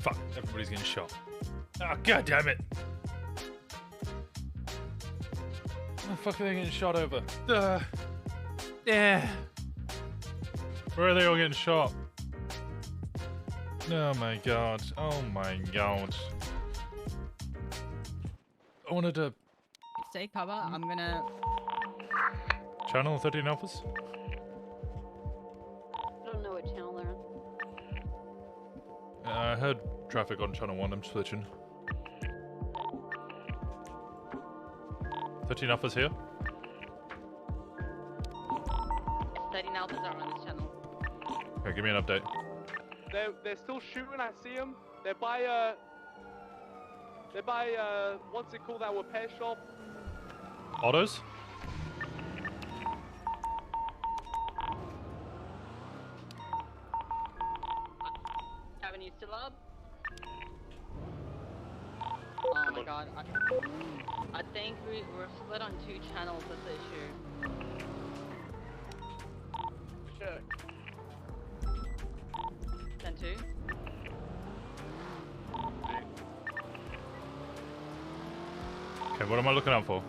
Fuck, everybody's getting shot. Oh, god damn it! What the fuck are they getting shot over? Yeah. Where are they all getting shot? Oh my god. Oh my god. I wanted to... Stay cover, I'm gonna... Channel 13 Alphas? I don't know what channel they're on. I heard traffic on channel 1, I'm switching. 13 Alphas here? 13 Alphas are on this channel. Okay, give me an update. They're still shooting, I see them. They're by, what's it called, that repair shop? Autos? Avenue still up? Oh my god. I think we're split on 2 channels with the issue. Check. Okay, what am I looking out for?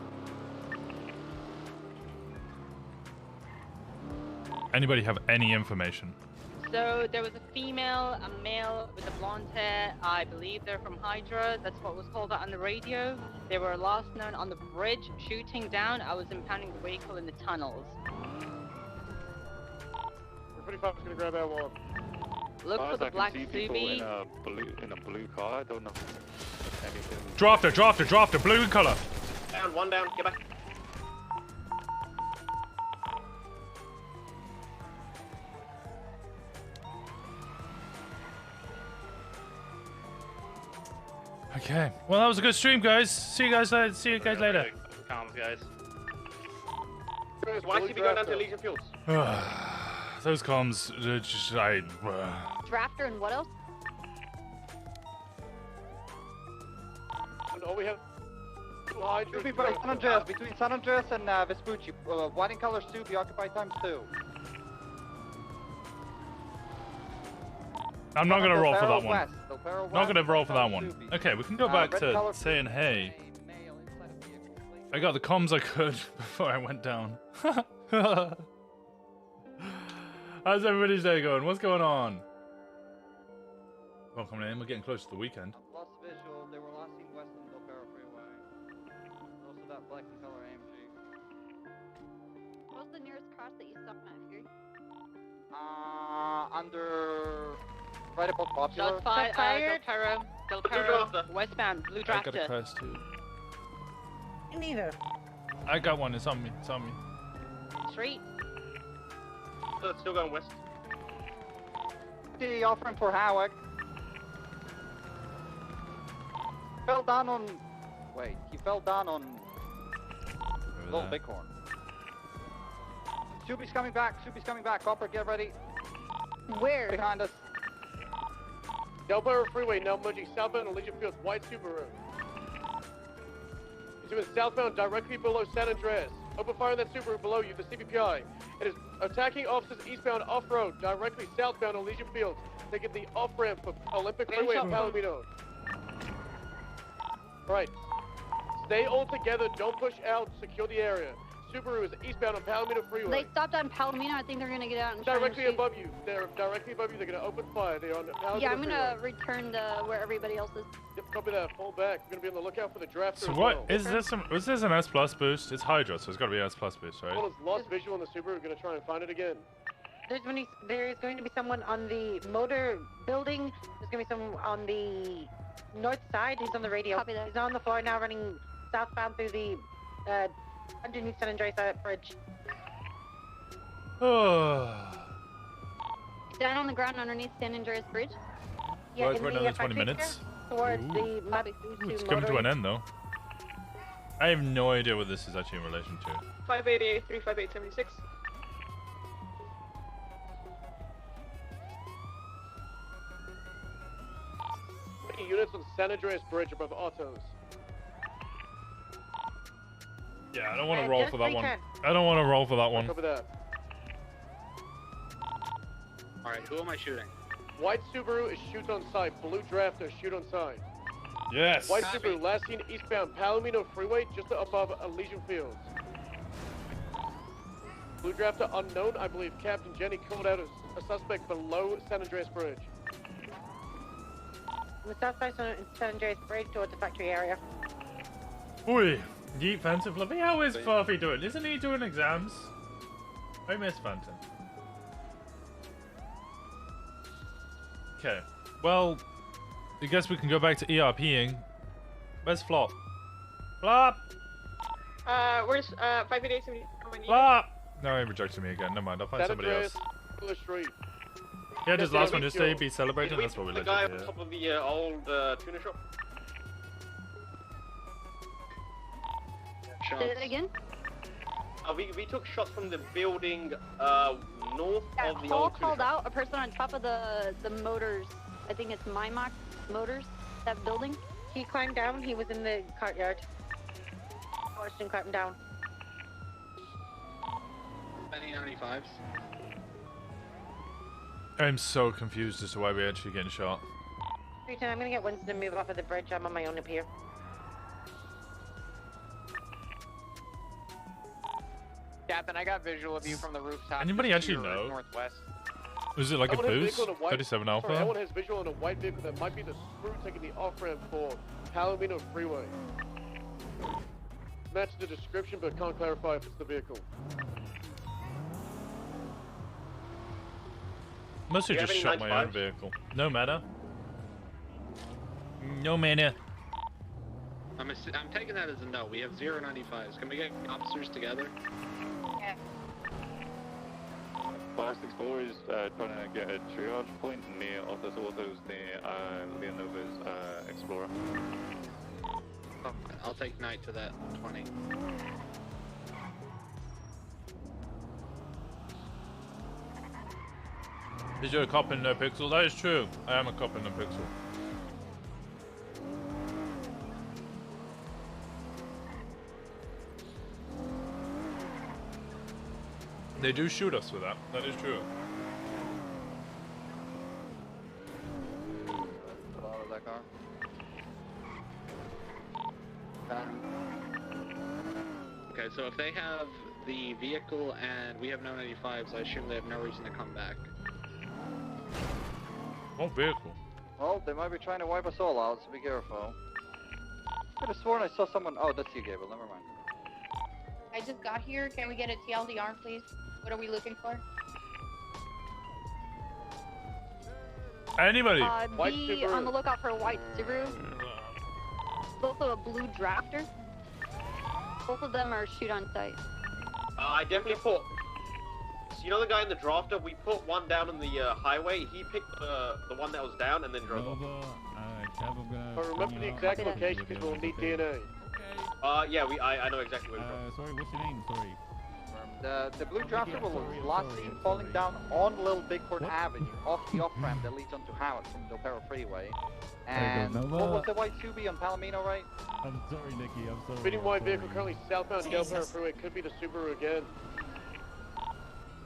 Anybody have any information? So there was a female, a male with a blonde hair. I believe they're from Hydra. That's what was called out on the radio. They were last known on the bridge, shooting down. I was impounding the vehicle in the tunnels. 45 is gonna grab that one. Look for the black Subi. Subi. In a blue car. I don't know anything. Draft her, blue color. Down, one down, get back. Okay. Well, that was a good stream, guys. See you guys later. Comms, guys. Why should we go down to Legion Fields? Those comms, Drafter and what else? And all we have two Hydras. Between San Andreas and Vespucci, white and color Subi occupied times 2. I'm not gonna roll for that one. West, Not gonna roll for that one. Okay, we can go back to saying hey. I got the comms I could before I went down. How's everybody's day going? What's going on? Welcome in. We're getting close to the weekend. Lost visual. They were last seen west on the Del Freeway. Also that black and color AMG. What's the nearest cross that you saw, Fury? Under... Right above Popular. Shots fired. Del Perro, westbound, blue I got a drafter. crest too. Neither. I got one. It's on me. It's on me. Street. Still going west. The offering for Howard. Fell down on... Wait, he fell down on... Little Bighorn. Subi's coming back. Copper, get ready. Where? Behind us. Del Perro Freeway, now merging southbound on Legion Fields, white Subaru. He's moving southbound directly below San Andreas. Open fire on that Subaru below you, the CBPI. It is attacking officers eastbound off-road, directly southbound on Legion Fields. Taking the off-ramp for Olympic Freeway and Palomino. Right. Stay all together, don't push out, secure the area. Subaru is eastbound on Palomino Freeway. They stopped on Palomino. I think they're gonna get out and try Directly and shoot. above you. They're directly above you. They're gonna open fire. They're on the Palomino Yeah, I'm gonna Freeway. return to where everybody else is. Yep, copy that. Fall back. We're gonna be on the lookout for the drafter. So as what well. is this? Was this an S plus boost? It's Hydra, so it's got to be S plus boost, right? Well, it's lost visual on the Subaru. We're gonna try and find it again. There's going to be someone on the motor building. There's going to be someone on the north side. He's on the radio. Copy that. He's on the floor now, running southbound through the underneath San Andreas Bridge. Down on the ground underneath San Andreas Bridge. Yeah, Well, it's in right the another 20 front minutes. picture, towards Ooh. the Mavic Ooh, it's coming to an end though. I have no idea what this is actually in relation to. 588 35876. Units on San Andreas Bridge above autos. Yeah, I don't want to roll just for that one. return. I don't want to roll for that one. Cover that. Alright, who am I shooting? White Subaru is shoot on sight. Blue drafter shoot on sight. Yes. White Subaru last seen eastbound Palomino Freeway just above Elysian Fields. Blue drafter unknown. I believe Captain Jenny called out a suspect below San Andreas Bridge. The south side of San Andreas Bridge towards the factory area. Oi, Yeet Phantom Fluffy. How is Fluffy doing? Isn't he doing exams? I miss Phantom. Okay. Well, I guess we can go back to ERPing. Where's Flop? Flop! Where's 588 Flop! No, he rejected me again. Never mind. I'll find San somebody Andreas, else. Fuller Street. Yeah, just Yeah, last one. we Just go. say be celebrating. That's what we the like guy to on do. top of the old tuna shop? Say that again? We took shots from the building north Yeah, of the Hall old tuna called shop. out a person on top of the motors. I think it's Mymock Motors, that building. He climbed down. He was in the courtyard. Winston climbed down. 95s. I'm so confused as to why we're actually getting shot. I'm gonna get Winston to move off of the bridge. I'm on my own up here. Captain, I got visual of you from the rooftop. Anybody to actually your know? Northwest. Was it like a Someone has boost? vehicle in a white- 37 Sorry, Alpha? everyone has visual on a white vehicle that might be the Subaru taking the off-ramp for Palomino Freeway. Matches the description, but can't clarify if it's the vehicle. Must have Do you just have shot any my own 95s? vehicle. No matter. No matter. I'm taking that as a no. We have 095s. Can we get officers together? Yeah. 564 is trying to get a triage point near Office Autos near Leonova's Explorer. Oh, I'll take Knight to that 20. Is you a cop in no pixel? That is true. I am a cop in no pixel. They do shoot us with that. That is true. Follow that car. Okay, so if they have the vehicle and we have no 95s, I assume they have no reason to come back. What vehicle? Well, they might be trying to wipe us all out, so be careful. I could have sworn I saw someone. Oh, that's you, Gabriel. Never mind. I just got here. Can we get a TLDR, please? What are we looking for? Anybody? Be on the lookout for a white Subaru. Also a blue drafter. Both of them are shoot on sight. I definitely put. So you know the guy in the drafter? We put one down on the highway. He picked the one that was down and then drove off. But remember the exact location because we'll need DNA. Yeah, I know exactly where we're from. Sorry, what's your name? Sorry. The blue drafter was last seen falling down on Little Bighorn Avenue, off the off-ramp that leads onto Howard from Del Perro Freeway. And what was the white Subi on Palomino, right? I'm sorry, Nikki. I'm sorry. Speeding white vehicle currently southbound Del Perro Freeway. Could be the Subaru again.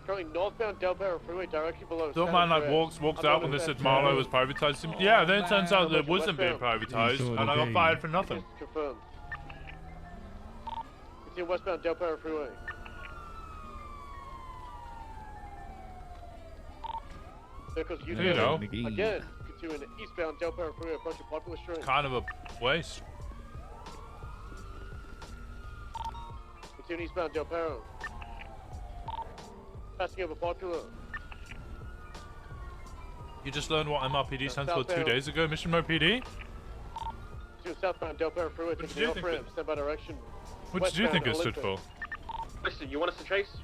Currently northbound Del Perro Freeway, directly below. Don't mind like walked out when they said Marlow was privatized. Yeah, then it turns out that it wasn't being privatized, and I got fired for nothing. Confirmed. It's in westbound Del Perro Freeway. Vehicles You know. again, continuing eastbound Del Perro Freeway, approaching Popular Street. Kind of a waste. Continuing eastbound Del Perro. Passing over Popular. You just learned what MRPD stands for 2 southbound. days ago, Mission Mo PD? Continuing southbound Del Perro Freeway, What taking did you the think off-ramp, stand by direction. What did you think it westbound stood for? Listen, you want us to chase?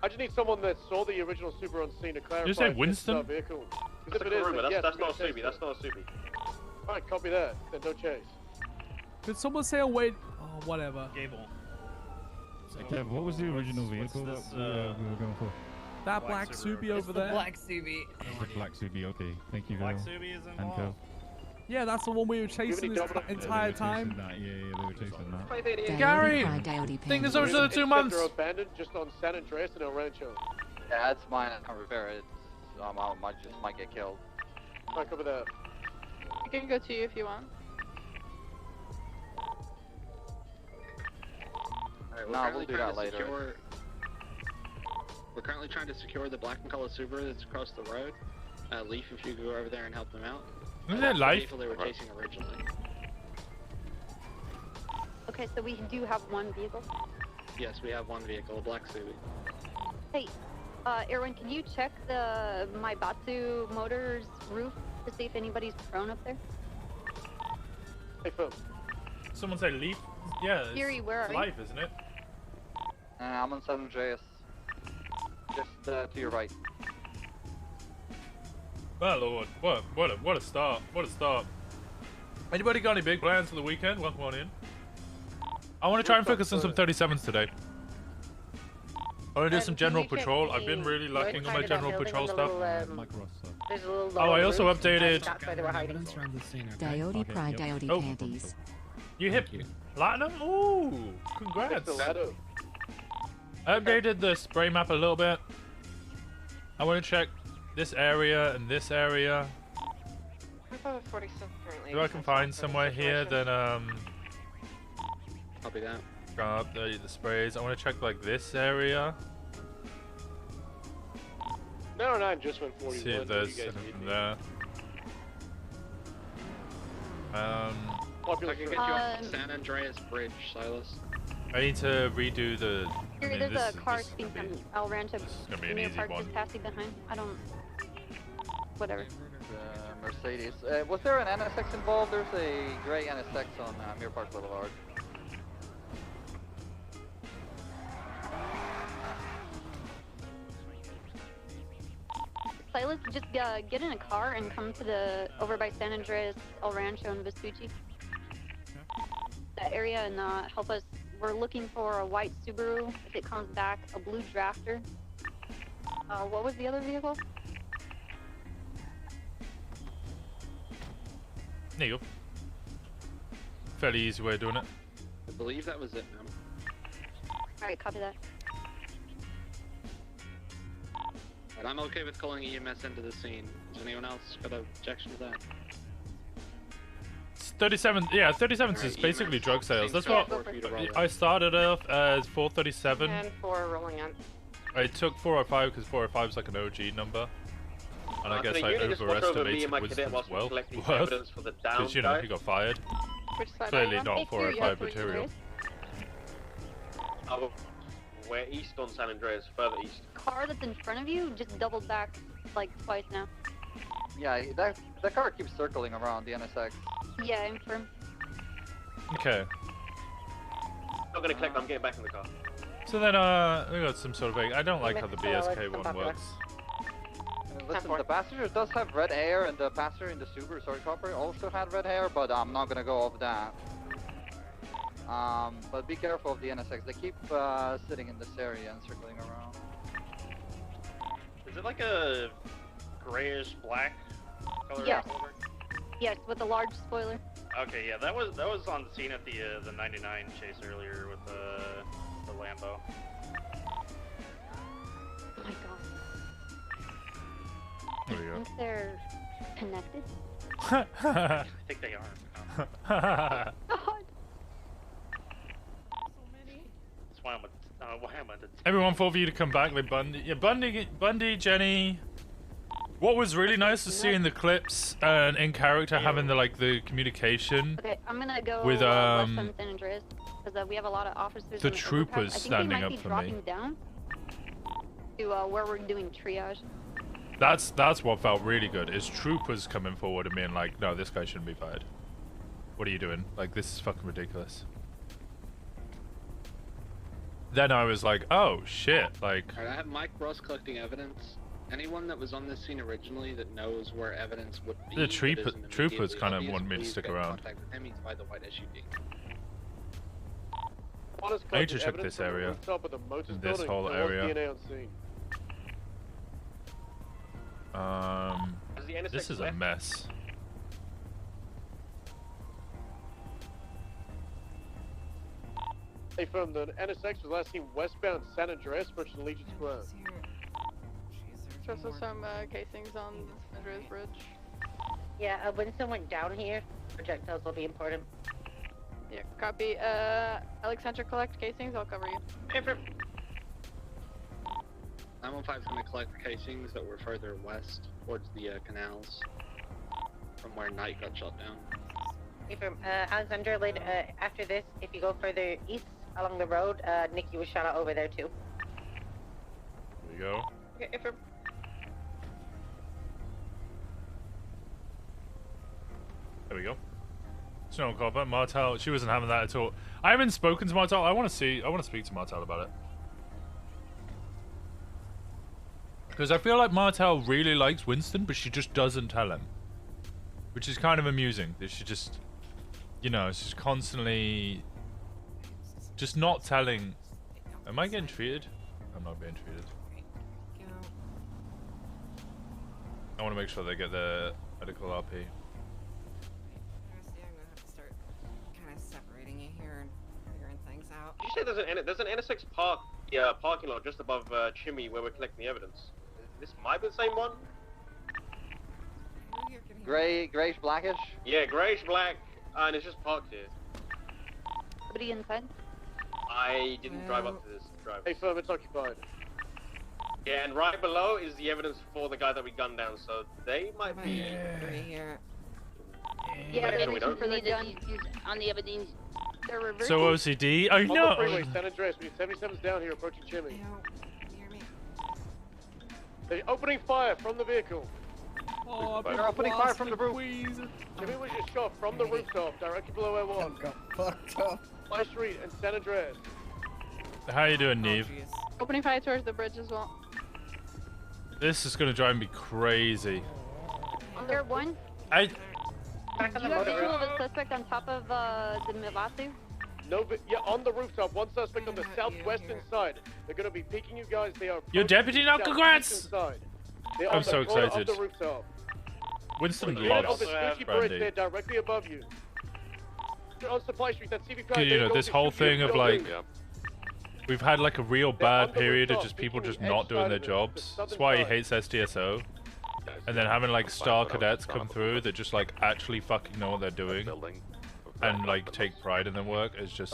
I just need someone that saw the original Subaru on scene to clarify. you say if this is Winston? our vehicle. 'Cause That's if a it is, Karuma, then yes, that's we're not a gonna Subi, chase that's it. not a Subi. Alright, copy that. Then don't chase. Did someone say a wait? Oh, whatever. Gable. Kev, what was the original vehicle that we were going for? That black Subi over there. Black Subi. The black Subi, okay. Thank you, Black Val. Subi is And Kev. involved. Yeah, that's the one we were chasing this entire time. Yeah, they were chasing that. Gary! I think there's over another 2 months. Interceptor abandoned just on San Andreas and El Rancho. Yeah, that's mine. I can't repair it. I just might get killed. Alright, cover that. I can go to you if you want. Alright, Nah, we'll do that later. We're currently trying to secure the black and color Subaru that's across the road. Leaf, if you could go over there and help them out. Isn't That's it the Leif? vehicle they were chasing originally. Okay, so we do have one vehicle. Yes, we have one vehicle, a black Subi. Hey, Erwin, can you check the Maibatsu Motors roof to see if anybody's prone up there? Hey, Phil. Someone say Leaf? Yeah, it's Yuri, where are you? Life, isn't it? I'm on San Andreas. Just to your right. My lord, what a start! What a start! Anybody got any big plans for the weekend? Welcome on in. I want to try and focus on some 37s today. I want to do some general patrol. I've been really lacking on my general patrol stuff. There's a little Oh, I also updated. That's where they were hiding. Diode Pride Diode Oh. panties. You hit platinum? Ooh, congrats! I updated the spray map a little bit. I want to check this area and this area. If I can find somewhere here, then Copy that. Got the sprays. I want to check like this area. 909 just went 41. See if there's anything there. I can get you off the San Andreas Bridge, Silas. I need to redo the. Here, I mean, there's a car speeding from El Rancho. gonna be an Near easy Park, one. just passing behind. I don't. Whatever. Mercedes. Was there an NSX involved? There's a gray NSX on Mirror Park Boulevard. Silas, just get in a car and come to the over by San Andreas, El Rancho, and Vespucci. That area and help us. We're looking for a white Subaru. If it comes back, a blue Drafter. What was the other vehicle? There you go. Fairly easy way of doing it. I believe that was it, ma'am. Alright, copy that. But I'm okay with calling EMS into the scene. Does anyone else got an objection to that? 37. Yeah, 37s is basically drug sales. That's what I started off as 437. And 4 rolling on. I took 405 because 405 is like an OG number. And I guess I overestimated Winston's wealth worth. Because, you know, he got fired. Clearly not 405 material. Oh, we're east on San Andreas, further east. Car that's in front of you just doubled back like twice now. Yeah, that car keeps circling around the NSX. Yeah, I'm firm. Okay. Not gonna click, I'm getting back in the car. So then, we got some sort of I don't like how the BSK one works. Listen, the passenger does have red hair, and the passenger in the Subaru Sorry Copper also had red hair, but I'm not gonna go over that. But be careful of the NSX. They keep sitting in this area and circling around. Is it like a grayish black color? Yes. Yes, with a large spoiler. Okay, yeah, that was on the scene at the 99 chase earlier with the Lambo. Oh my god. There we I go. think they're connected. I think they are. God. That's why I'm at the Everyone for you to come back with Bundy. Yeah, Bundy, Jenny. What was really nice to see in the clips and in character having the communication. Okay, I'm gonna go with west on San Andreas because we have a lot of officers. the on troopers overpass. I think standing they might up be for dropping me. down to where we're doing triage. That's what felt really good. Is troopers coming forward and being like, no, this guy shouldn't be fired. What are you doing? Like, this is fucking ridiculous. Then I was like, oh shit, like. Alright, I have Mike Ross collecting evidence. Anyone that was on this scene originally that knows where evidence would be. The troopers kind of want me to stick around. Contact with him, he's by the white SUV. I need to check this area. This whole area. This is a mess. Hey, from the NSX was last seen westbound San Andreas versus Legion Square. There's also some casings on the San Andreas Bridge. Yeah, Winston went down here. Projectiles will be important. Yeah, copy. Alexandra, collect casings. I'll cover you. 915 is going to collect the casings that were further west towards the canals from where Knight got shot down. Hey, from Alexandra, later, after this, if you go further east along the road, Nikki was shot out over there too. There you go. Okay, There we go. Snow Copper, Martel, she wasn't having that at all. I haven't spoken to Martel. I want to speak to Martel about it. Because I feel like Martel really likes Winston, but she just doesn't tell him. Which is kind of amusing. That she just, you know, she's constantly just not telling. Am I getting treated? I'm not being treated. I want to make sure they get the medical RP. Did you say there's an NSX parking lot just above Chimney where we're collecting the evidence? This might be the same one? Grayish, blackish? Yeah, grayish black, and it's just parked here. Somebody inside? I didn't drive up to this drive. Hey, firm, it's occupied. Yeah, and right below is the evidence for the guy that we gunned down, so they might be... Yeah, Make sure we don't. for the gun. On the evidence. They're reversing. So OCD? I On the know. freeway, San Andreas, we have 77s down here approaching Chimney. They're opening fire from the vehicle. Oh, They're opening fire from the roof. Jimmy was just shot from the rooftop, directly below Air 1. Fucked up. Fly Street and San Andreas. How you doing, Neve? Opening fire towards the bridge as well. This is gonna drive me crazy. Under one. I. Do you have visual of a suspect on top of the Milatu? No, yeah, on the rooftop. One suspect on the southwestern side. They're going to be peeking you guys. They are. Your deputy now, congrats! They're I'm on so the corner excited. Of the rooftop. Winston They're on loves the Spooky Bridge. They're brandy. directly above you. They're on Supply Street. That CVP. Dude, you know, this whole thing of like, we've had like a real bad period of just people just not doing their jobs. That's why he hates SDSO. And then having like star cadets come through that just like actually fucking know what they're doing and like take pride in their work is just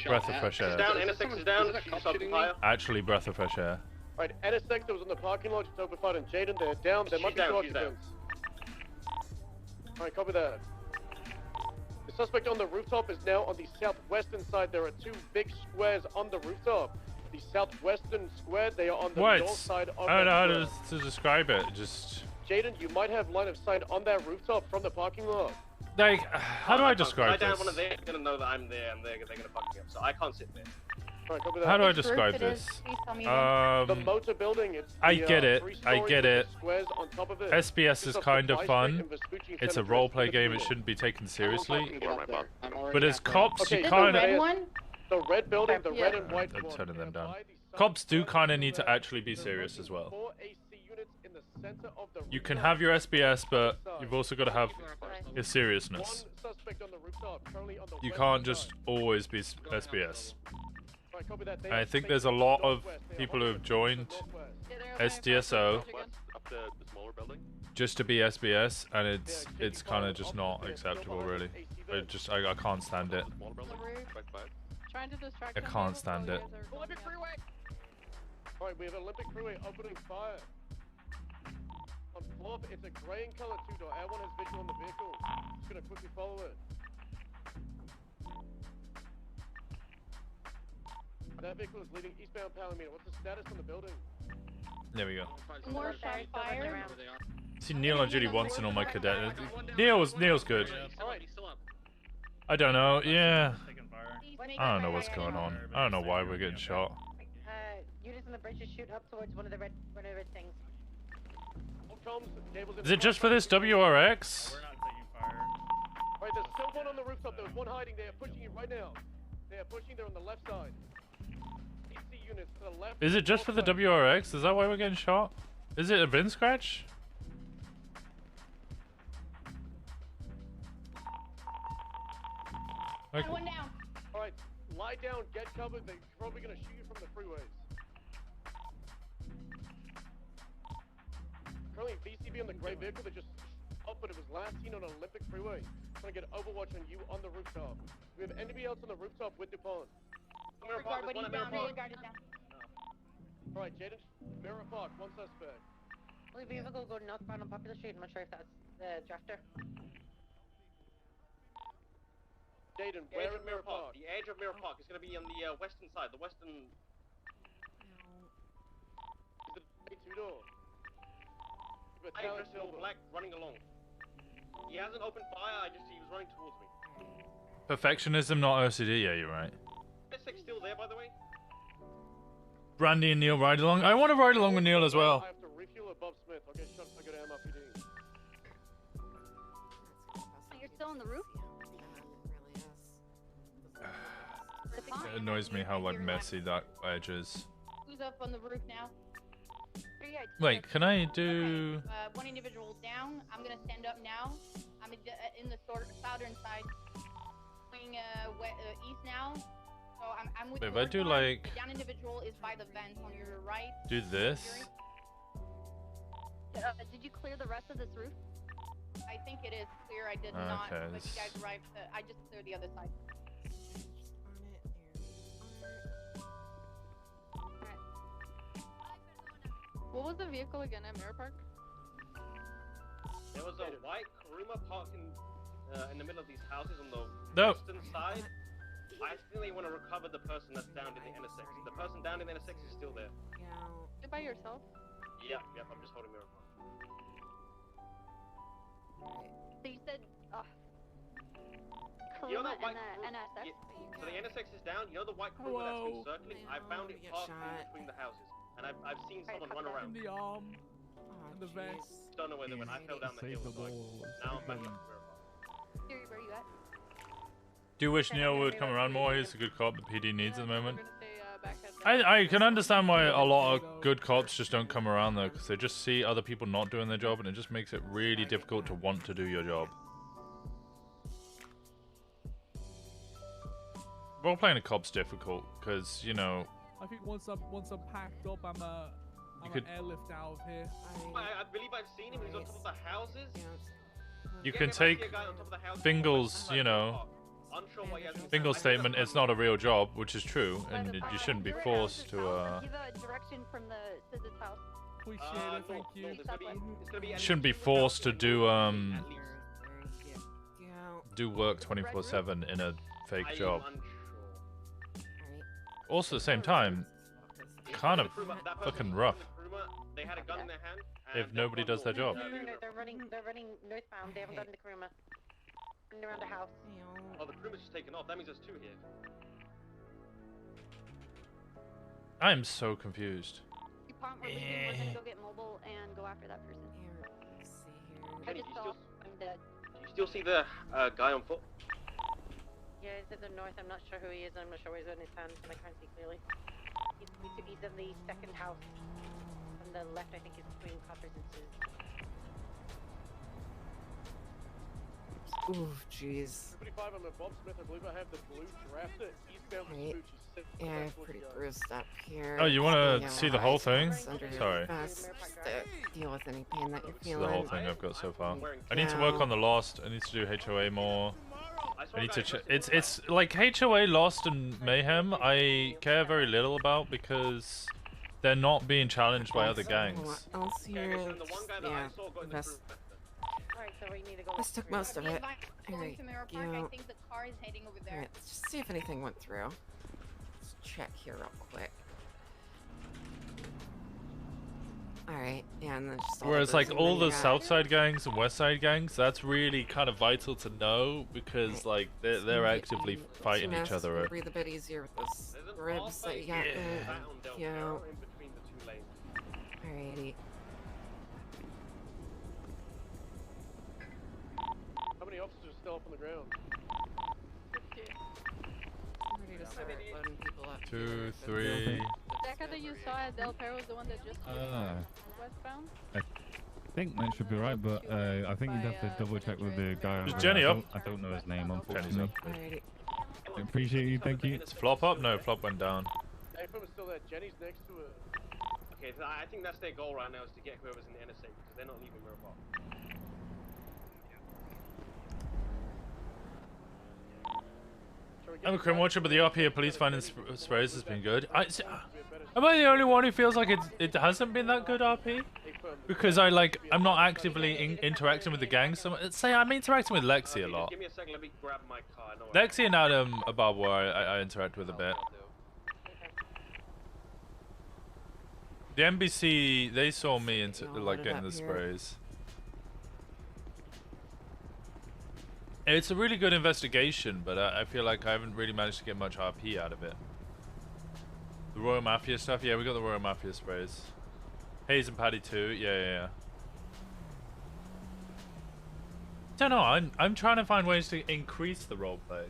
breath of fresh air. Down, NSX is down, she's open fire. Actually, breath of fresh air. Right, NSX that was in the parking lot just opened fire and Jaden, they're down. There might be two occupants. Alright, copy that. The suspect on the rooftop is now on the southwestern side. There are two big squares on the rooftop. The southwestern square, they are on the north side of I don't know how the to describe it. Just Jaden, you might have line of sight on that rooftop from the parking lot. like, how do I describe If I this? down one of them, they're gonna know that I'm there and they're gonna fuck me up, so I can't sit there. Right, copy that. How do I describe this? The motor building, it's I the, get it. three I stories get with it. the squares on top of it. SBS is Just off kind of Supply Street fun. and Vespucci and It's a Center role Drive play in game. It between. shouldn't be taken seriously. I'm already But as halfway. cops, you Okay, kind the red of. one? The red building, the red and white I'm one. turning them down. Cops do kind of need to actually be serious as well. 4 AC units in the center of the You can have your SBS, but you've also got to have your seriousness. One suspect on the rooftop, currently on the You west can't side. just always be SBS. Right, copy that. They I are think facing there's a lot of northwest. They are people who have on joined the northwest. SDSO Up the smaller building. just to be SBS, and it's kind of just not acceptable, really. I can't stand it. Trying to distract I them can't before stand you it. guys are going Olympic out. Freeway! Alright, we have Olympic Freeway opening fire. On floor, it's a grey in color two-door. Air 1 has visual on the vehicle. Just gonna quickly follow it. That vehicle is leaving eastbound Palomino. What's the status on the building? There we go. More shot fire. See Neil on duty once in all my cadet. Neil's good. I don't know. Yeah. I don't know what's going on. I don't know why we're getting shot. Units on the bridge just shoot up towards one of the red things. Is it just for this WRX? Alright, there's still one on the rooftop. There's one hiding. They are pushing you right now. They are pushing. They're on the left side. AC units to the left. Is it just for the WRX? Is that why we're getting shot? Is it a bin scratch? Like, One down. Alright, lie down, get covered. They're probably gonna shoot you from the freeways. Currently VCB on the grey vehicle. They just up, but it was last seen on Olympic Freeway. Trying to get overwatch on you on the rooftop. We have anybody else on the rooftop with DuPont. Guard, but he's down. Guard is down. Alright, Jaden, Mirror Park, one suspect. Only vehicle go northbound on Popular Street. I'm not sure if that's the drafter. Jaden, The where edge in of Mirror Mirror Park? The edge of Mirror Park is gonna be on the western side, the western... Is it two-door? I dressed in all black, running along. He hasn't opened fire, he was running towards me. perfectionism, not OCD. Yeah, you're right. S6 still there, by the way? Brandy and Neil ride along. I want to ride along with Neil as well. I have to refuel above Smith. I'll get shot if I go to MRPD. You're still on the roof? It annoys me how like messy that edge is. Who's up on the roof now? Wait, can I do? One individual down. I'm gonna stand up now. I'm in the southern side, going east now. So I'm with. If the I do north one. like, The down individual is by the vents on your right. do this. Did you clear the rest of this roof? I think it is clear. I did not, Okay, but you guys arrived. I just cleared the other side. What was the vehicle again at Mirror Park? There was a white Karuma parking in the middle of these houses on the western side. I think they want to recover the person that's down in the intersection. The person down in the intersection is still there. You by yourself? Yeah, I'm just holding Mirror Park. So you said, You know Karuma that white and the NSX? So the NSX is down. You know the white Karuma that's been circling? I found it parked in between the houses. And I've seen someone run around. In the arm, and the vest. Don't know where they went. I fell down the hill. So now I'm back up to Mirror Park. Siri, where you at? Do you wish Neil would come around more? He's a good cop the PD needs at the moment. I can understand why a lot of good cops just don't come around though, because they just see other people not doing their job and it just makes it really difficult to want to do your job. Role playing a cop's difficult because, you know, I think once I'm packed up, I'm could- an airlift out of here. I believe I've seen him. He's on top of the houses. you can take Fingal's, you know, Fingal's statement, it's not a real job, which is true, and you shouldn't be forced to, Give a direction from the Scissors house. Appreciate it, thank you. shouldn't be forced to do work 24/7 in a fake job. Also, at the same time, kind of fucking rough They had a gun in their hand. if nobody does their job. No, they're running northbound. They haven't gotten the Karuma. Running around the house. Oh, the Karuma's just taken off. That means there's two here. I am so confused. We're gonna go get mobile and go after that person. I just saw I'm dead. Do you still see the guy on foot? Yeah, he's at the north. I'm not sure who he is. I'm not sure where he's in his hand, and I can't see clearly. He's in the second house. On the left, I think, is between Coppers and Sue's. Ooh, jeez. 75, I'm at Bob Smith. I believe I have the blue Drafter eastbound Right. Vespucci. Yeah, pretty bruised up here. Oh, you want Yeah, to see the whole thing? under your Sorry. vest to deal with any pain that you're This is feeling. the whole thing I've got so far. I need to work on the Lost. I need to do HOA more. I need to. It's like HOA, Lost, and Mayhem. I care very little about because they're not being challenged by other gangs. What else here? Yeah, vest. Alright, so we need to go. This took most of it. There Going we to Mirror Park. I go. think the car is heading over there. Alright, let's just see if anything went through. Let's check here real quick. Alright, yeah, and then just Whereas like all the south Southside gangs and Westside gangs, that's really kind of vital to know because like they're actively fighting each other. Breathe a bit easier with those ribs that you got there. Yeah. Alrighty. How many officers are still up on the ground? I'm ready to start loading people up. 2, 3. That guy that you saw at Del Perro is the one that just westbound? I think that should be right, but I think you'd have to double check with the guy. Is on Jenny the- up? I don't know his name, Jenny's unfortunately. up. I appreciate you, thank you. Is Flop up? No, Flop went down. Hey, if I'm still there, Jenny's next to her. Okay, so I think that's their goal right now is to get whoever's in the NSA because they're not leaving Mirror Park. I'm a crime watcher, but the RPA police finding sprays has been good. Am I the only one who feels like it hasn't been that good, RP? Because I'm not actively interacting with the gang. So say I'm interacting with Lexi a lot. Give me a second, let me grab my car. No, Lexi and Adam above where I interact with a bit. The NBC, they saw me into like getting the sprays. It's a really good investigation, but I feel like I haven't really managed to get much RP out of it. The Royal Mafia stuff, yeah, we got the Royal Mafia sprays. Hayes and Paddy too, yeah. Don't know, I'm trying to find ways to increase the roleplay.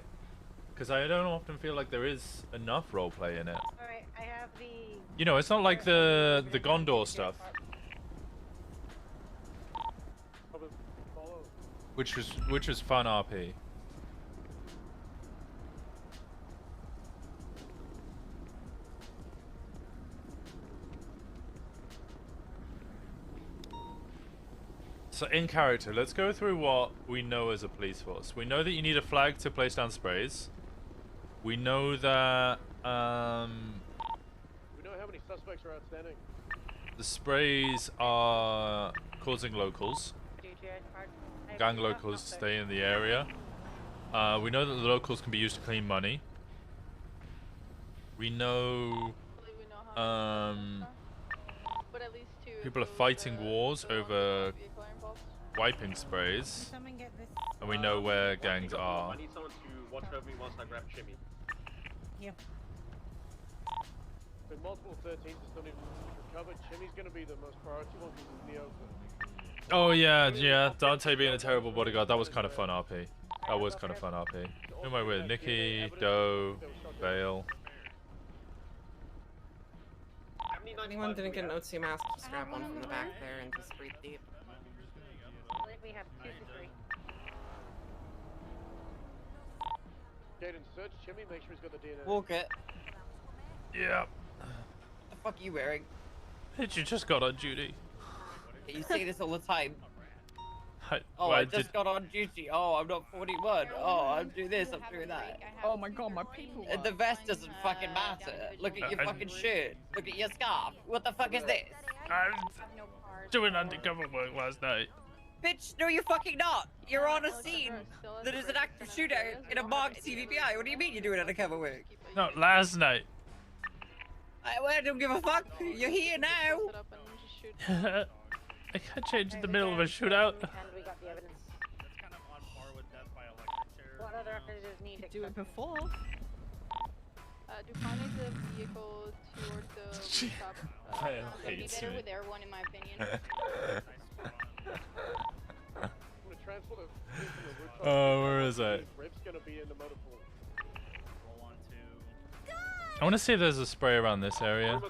Because I don't often feel like there is enough roleplay in it. Alright, I have the... You know, it's not like the Gondor stuff. Which was fun RP. So in character, let's go through what we know as a police force. We know that you need a flag to place down sprays. We know that We know how many suspects are outstanding. the sprays are causing locals. Gang locals to stay in the area. We know that the locals can be used to clean money. We know people are fighting wars over wiping sprays, and we know where gangs are. I need someone to watch over me whilst I grab Jimmy. Yeah. With multiple 13s that still need to be recovered, Jimmy's going to be the most priority one because he's in the open. Oh yeah, Dante being a terrible bodyguard, that was kind of fun RP. That was kind of fun RP. Who am I with? Nikki, Doe, Vale. Anyone didn't get an OT mask, just grab one from the back there and just breathe deep. I believe we have 2 to 3. Jaden, search Jimmy, make sure he's got the DNA. Walk it. Yeah. What the fuck are you wearing? You just got on duty. You say this all the time. I I just got on duty. Oh, I'm not 41. Oh, I'm doing this, I'm doing that. Oh my god, my people. And the vest doesn't fucking matter. Look at your fucking shirt. Look at your scarf. What the fuck is this? I was doing undercover work last night. Bitch, no you're fucking not. You're on a scene that is an active shootout in a marked CVPI. What do you mean you're doing undercover work? No, last night. I don't give a fuck. You're here now. I can't change in the middle of a shootout. And we got the evidence. That's kind of on par with death by electric chair. What other officers need to Do it before. Do find the vehicle towards the rooftop. It'd be better with Air 1 in my opinion. Oh, where is it? I want to see if there's a spray around this area.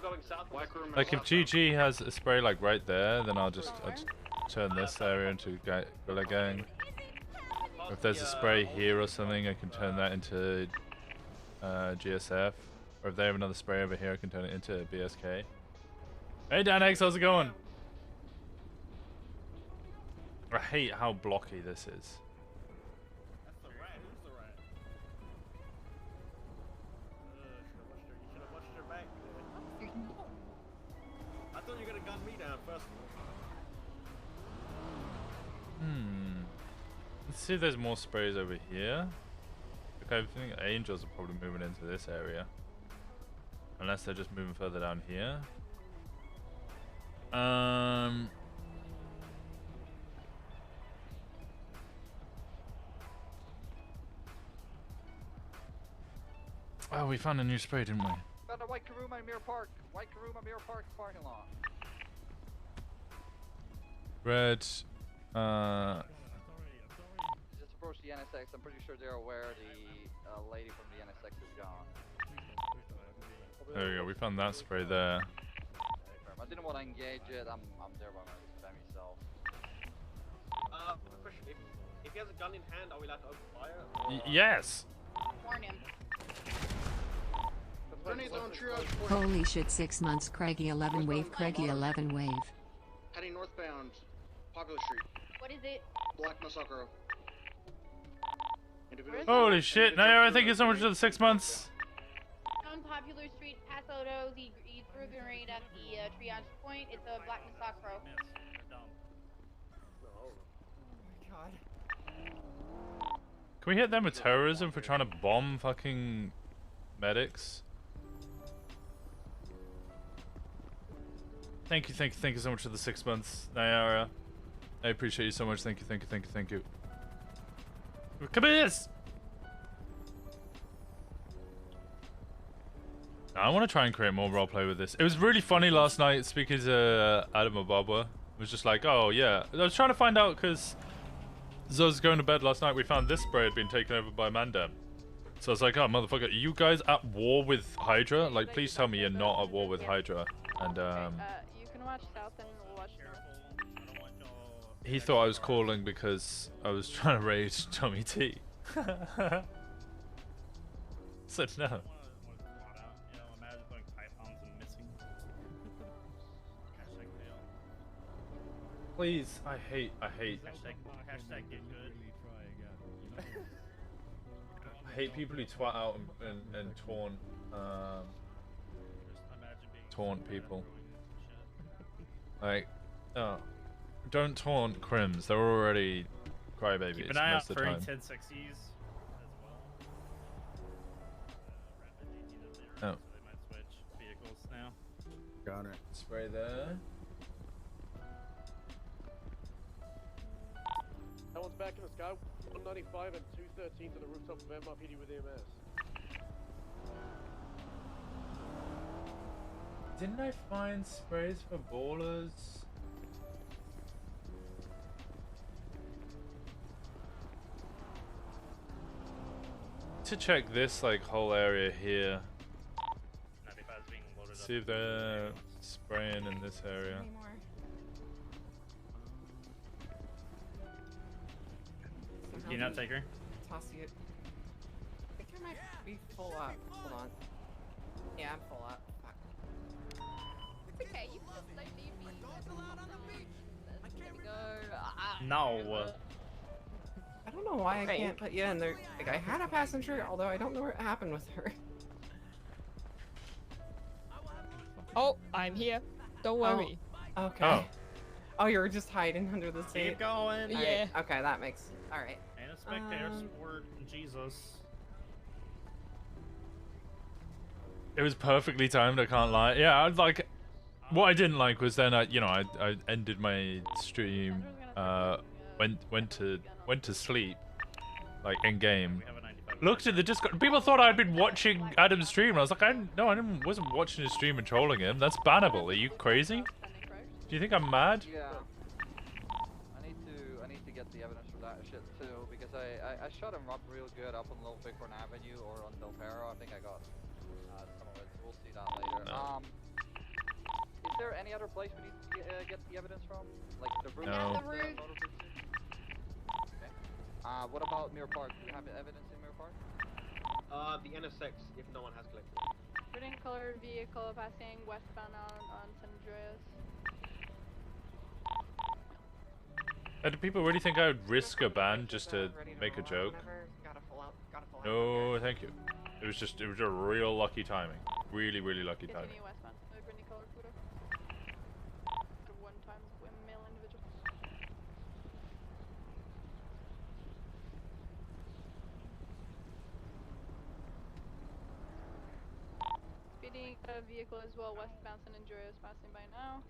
Like if GG has a spray like right there, then I'll just turn this area into Guerrilla Gang. Or if there's a spray here or something, I can turn that into GSF. Or if they have another spray over here, I can turn it into BSK. Hey Dan X, how's it going? I hate how blocky this is. That's the rat. Who's the rat? You should have watched your back. I thought you were gonna gun me down first. Let's see if there's more sprays over here. Okay, I think Angels are probably moving into this area. Unless they're just moving further down here. Oh, we found a new spray, didn't we? Found a white Karuma in Mirror Park. White Karuma Mirror Park parking lot. Red. Just approach the NSX. I'm pretty sure they're aware the lady from the NSX is gone. There we go. We found that spray there. I didn't want to engage it. I'm there by myself. Question. If he has a gun in hand, are we allowed to open fire? Yes. Warn him. Holy shit, 6 months. Craigie 11 wave. Craigie 11 wave. Heading northbound, Popular Street. What is it? Black Massacre. Holy shit. Naira, thank you so much for the 6 months. On Popular Street, Pass Autos, he's through grenade at the triage point. It's a Black Massacre. Can we hit them with terrorism for trying to bomb fucking medics? Thank you so much for the 6 months, Nayara. I appreciate you so much. Thank you. Come here! I want to try and create more roleplay with this. It was really funny last night speaking to Adam Obaba. It was just like, oh yeah. I was trying to find out because as I was going to bed last night, we found this spray had been taken over by Mandem. So I was like, oh motherfucker, are you guys at war with Hydra? Like, please tell me you're not at war with Hydra. And you can watch south and we'll watch north. he thought I was calling because I was trying to raid Tommy T. Said no. Please, I hate. Hashtag get good. I hate people who twat out and taunt people. Like, oh, don't taunt crims. They're already crybabies Keep an eye out most of for the any time. 1060s as Oh. well. So they might switch vehicles now. Got it. Spray there. That one's back in the sky. 195 and 213 to the rooftop of MRPD with EMS. Didn't I find sprays for ballers? To check this like whole area here. 95's being loaded See if they're spraying in this area. Can you not take her? Toss you. I think I might be full up. Hold on. Yeah, I'm full up. Fuck. It's okay, you can just leave me. There we go. No. I don't know why I can't put you in there. Like, I had a passenger, although I don't know what happened with her. Oh, I'm here. Don't worry. Oh, okay. Oh, you were just hiding under the seat. Keep going. Yeah. Okay, that makes. All right. And a spectator sport. Jesus. It was perfectly timed, I can't lie. Yeah, I like. What I didn't like was then I ended my stream, went to sleep, like in game. Looked at the Discord. People thought I'd been watching Adam's stream. And I was like, wasn't watching his stream and trolling him. That's bannable. Are you crazy? Do you think I'm mad? Yeah. I need to get the evidence for that shit too, because I shot him up real good up on Little Bighorn Avenue or on Del Perro. I think I got some of it. So we'll see that later. No. Is there any other place we need to get the evidence from? Like the roof? No. Okay. What about Mirror Park? Do you have evidence in Mirror Park? The NSX, if no one has collected. Green colored vehicle passing westbound on San Andreas. Do people really think I would risk a ban just to make a joke? No, thank you. It was a real lucky timing. Really, really lucky timing. Continue westbound. Green colored scooter. One time male individual. Speeding vehicle as well, westbound San Andreas passing by now.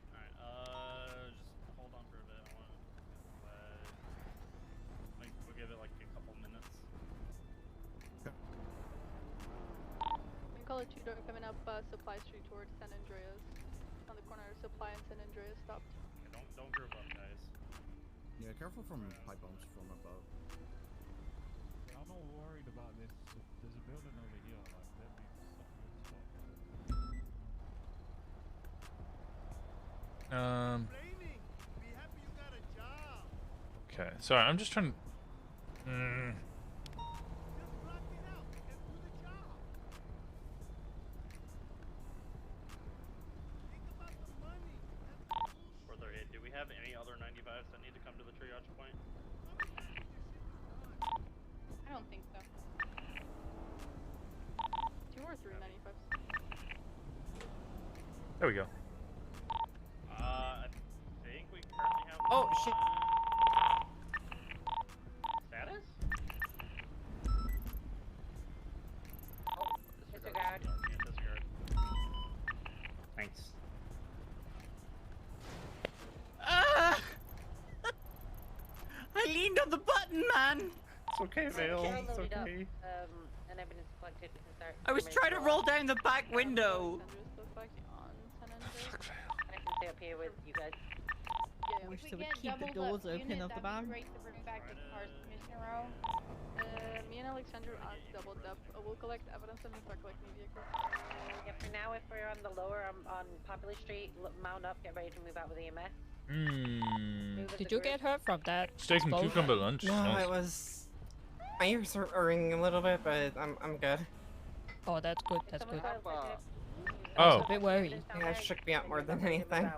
Just hold on for a bit. I want to. We'll give it like a couple minutes. We call it two-door coming up Supply Street towards San Andreas. On the corner of Supply and San Andreas stopped. Okay, don't group up, guys. Yeah, careful from pipe bombs from above. I'm not worried about this. There's a building over here. Like, let me Okay, sorry, I'm just trying. Do we have any other 95s that need to come to the triage point? I don't think so. 2 or 3 95s. There we go. I think we currently have. Oh shit! Status? Disregard. Yeah, disregard. Thanks. I leaned on the button, man. It's okay, Vale. It's okay. And evidence collected. We can start. I was trying to roll down the back window. I can stay up here with you guys. Yeah, Wish if they we would get keep the double doors open unit, of the that'd be van. great to bring back the cars, Commissioner Rowe. Me and Alexandra are doubled up. We'll collect evidence and start collecting vehicles. Yeah, for now, if we're on the lower, on Popular Street, mount up, get ready to move out with EMS. Hmm. Did you get hurt from that? Steak and explode? cucumber lunch. No, Nice. it was. My ears are ringing a little bit, but I'm good. Oh, that's good. That's good. I was Oh. a bit worried. Yeah, it shook me up more than anything. Yeah,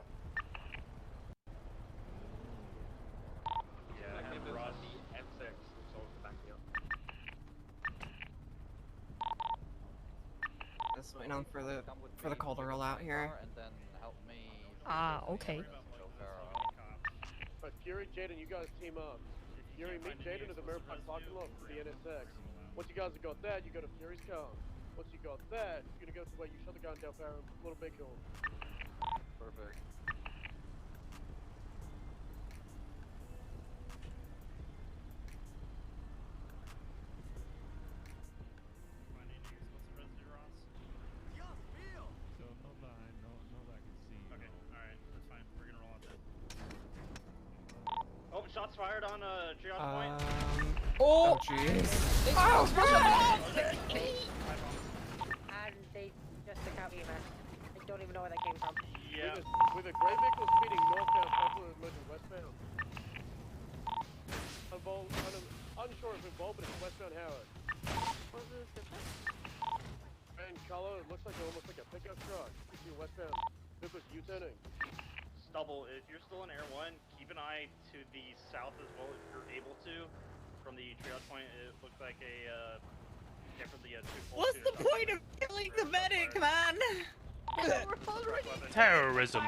I have Ross M6, so back me up. Just waiting on for the call to roll out here. And then help me. Ah, okay. But Fury, Jaden, you guys team up. Fury, meet Jaden at the Mirror Park parking lot for the NSX. Once you guys have got that, you go to Fury's car. Once you got that, you're gonna go to where you shot the guy in Del Perro, Little Big Hill. Perfect. So no line, no I can see. Okay, alright, that's fine. We're gonna roll out then. Oh, shots fired on triage point. Oh jeez. Oh! And they just took out EMS. I don't even know where that came from. Yeah. With a grey vehicle speeding northbound, Buffalo moving westbound. Unsure if involved, but it's westbound Howard. What was the description? And color, it looks like almost like a pickup truck. You see westbound. Vehicle's U-turning. Stubble, if you're still in Air 1, keep an eye to the south as well if you're able to. From the triage point, it looks like a, from the 242. What's the point of killing the medic, man? Terrorism.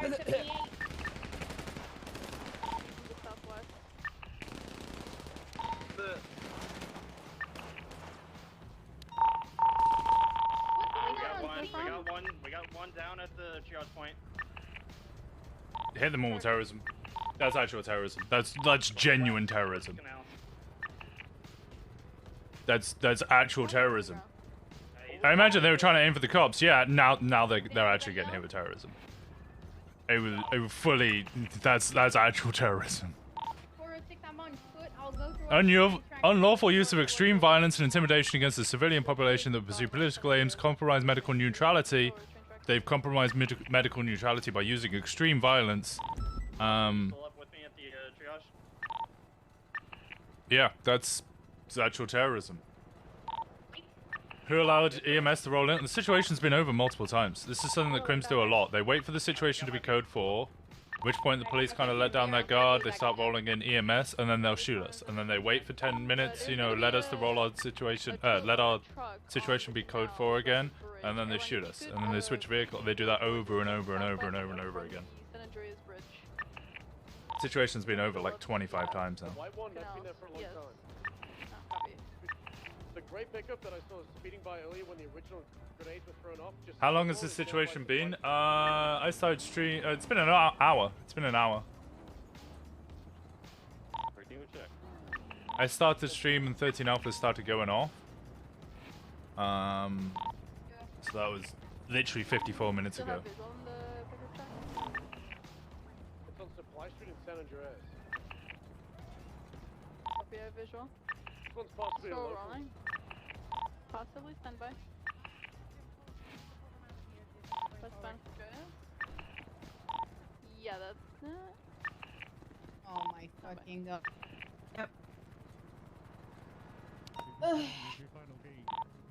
We got one down at the triage point. Hit them all with terrorism. That's actual terrorism. That's genuine terrorism. That's actual terrorism. I imagine they were trying to aim for the cops. Yeah, now they're actually getting hit with terrorism. It was fully. That's actual terrorism. 406, I'm on foot. I'll go through. Unlawful use of extreme violence and intimidation against the civilian population that pursue political aims, compromise medical neutrality. They've compromised medical neutrality by using extreme violence. Pull up with me at the triage. Yeah, that's actual terrorism. Who allowed EMS to roll in? The situation's been over multiple times. This is something that crims do a lot. They wait for the situation to be code 4, at which point the police kind of let down their guard, they start rolling in EMS, and then they'll shoot us. And then they wait for 10 minutes, you know, let us to roll our situation, let our situation be code 4 again, and then they shoot us. And then they switch vehicle. They do that over and over and over and over and over again. Situation's been over like 25 times now. White one, that's been there for a long time. The grey pickup that I saw speeding by earlier when the original grenades were thrown off. Just How long has this situation been? I started stream. It's been an hour. It's been an hour. I started stream and 13 Alpha started going off. So that was literally 54 minutes ago. It's on Supply Street in San Andreas. Copy visual. This one's possibly a Still local. rolling. Possibly standby. Westbound. Yeah, that's it. Oh my fucking god. Yep.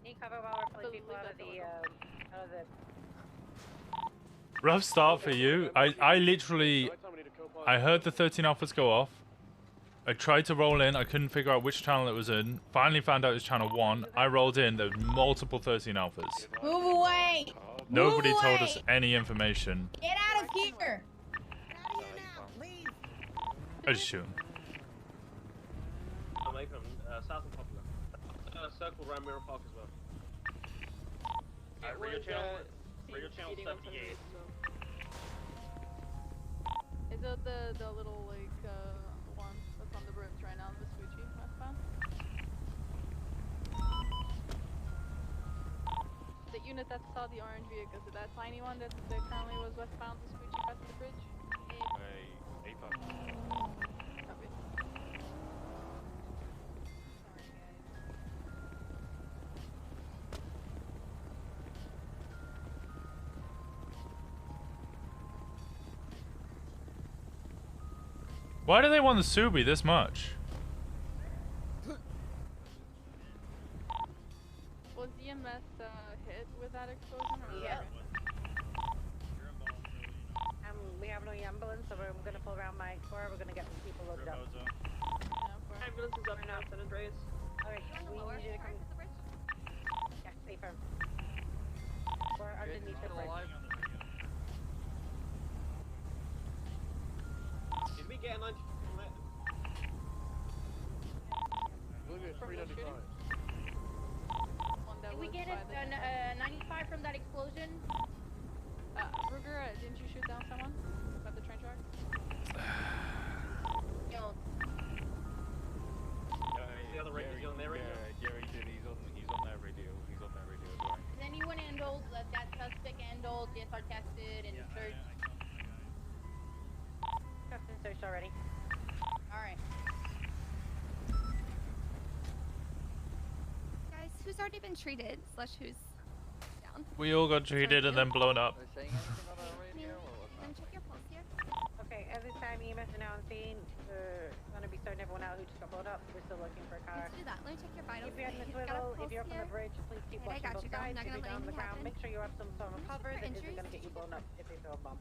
Need cover while we're pulling people out of the Rough start for you. I literally, I heard the 13 Alphas go off. I tried to roll in. I couldn't figure out which channel it was in. Finally found out it was channel 1. I rolled in. There were multiple 13 Alphas. Move away! Nobody Move told away! us any information. Get out of here! I just shoot him. Away from South and Popular. Circle around Mirror Park as well. Radio channel 78. Is it the little like one that's on the bridge right now, Vespucci westbound? The unit that saw the orange vehicle, is that tiny one that currently was westbound Vespucci past the bridge? Copy. Why do they want the Subi this much? over. I'm gonna pull around my car. We're gonna get some people loaded up. Ambulance is up now, San Andreas. Alright, we need you to come. Yeah, stay firm. We're underneath the bridge. Did we get a 90? Look at 395. Did we get a 95 from that explosion? Ruger, didn't you shoot down someone at the train track? No. The other radio, he's on their radio. Yeah, he did. He's on their radio. He's on their radio. Right. Is anyone handled that suspect handled, DSR tested, and searched? Cuffed and searched already. Alright. Guys, who's already been treated, / who's down? We all got treated and then blown up. Saying anything on our radio or Let me check your pulse here. Okay, at this time, EMS are now on scene. We're gonna be starting everyone out who just got blown up. We're still looking for a car. Let's do that. Let me check your vitals. Keep your head in the Got a swivel. If pulse you're up on here. the bridge, please keep Okay, I watching got both you, girl. I'm sides. not If gonna you're let down on the anything ground, happen. make sure you have some sort of cover. for This isn't injuries. gonna get you blown up if they throw a bomb.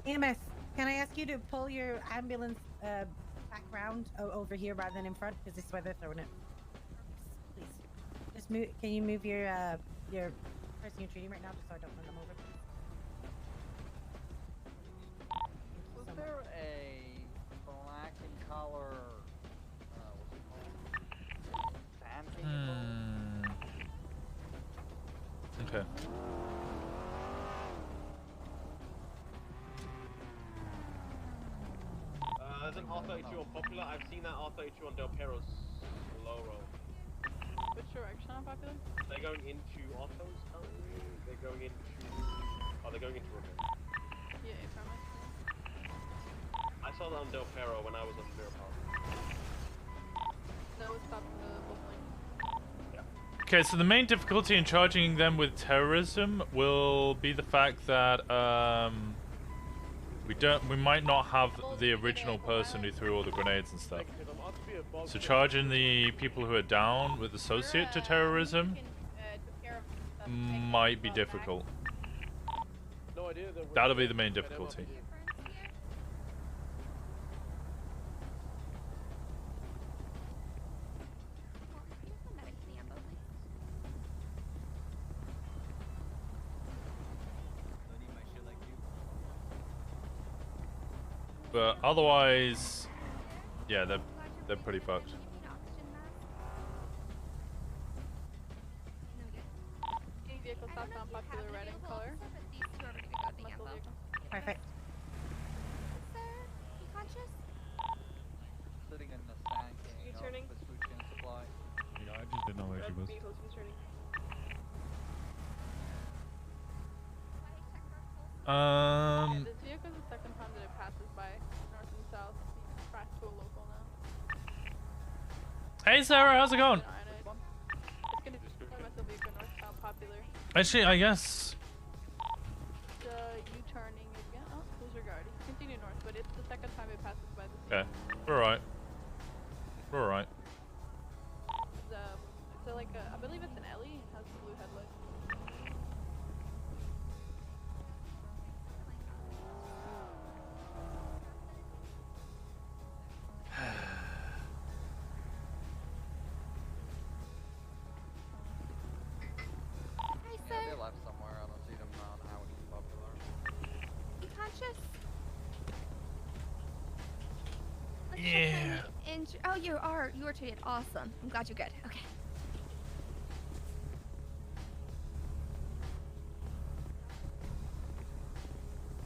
EMS, can I ask you to pull your ambulance back round over here rather than in front? Because this is where they're throwing it. Please. Just move. Can you move your person you're treating right now just so I don't run them over? Was there a black in color, what's it called? Sand vehicle? Okay. There's an R32 on Popular. I've seen that R32 on Del Perro's low road. Which direction on Popular? They're going into Otto's currently. They're going into. Oh, they're going into River. Yeah, from it. I saw that on Del Perro when I was on Mirror Park. That was stopping the whole thing. Okay, so the main difficulty in charging them with terrorism will be the fact that we might not have the original person who threw all the grenades and stuff. So charging the people who are down with associate to terrorism might be difficult. No idea that That'll be the main difficulty. But otherwise, yeah, they're pretty fucked. Any vehicle stopped on Popular red in color? Muscle vehicle. Perfect. Sitting in the sand king of Vespucci and Supply. Yeah, I just didn't know where she was. Yeah, this vehicle is the second time that it passes by north and south. You crash to a local now. Hey Sarah, how's it going? It's gonna be muscle vehicle northbound Popular. Actually, I guess. U-turning again. Oh, who's your guard? Continue north, but it's the second time it passes by this. Okay, we're alright. We're alright. It's like I believe it's an Ellie. It has blue headlights. Yeah, they left somewhere. I don't see them on Howard Popular. You conscious? Yeah. Oh, you are treated. Awesome. I'm glad you're good. Okay.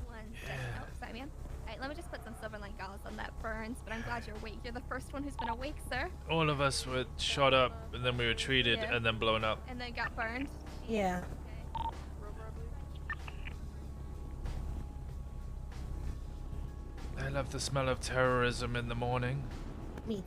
One second. Oh, sorry, man. Alright, let me just put some silver line gauze on that burns, but I'm glad you're awake. You're the first one who's been awake, sir. All of us were shot up, and then we were treated, Yeah. and then blown up. And then got burned. Yeah. I love the smell of terrorism in the morning. Meat.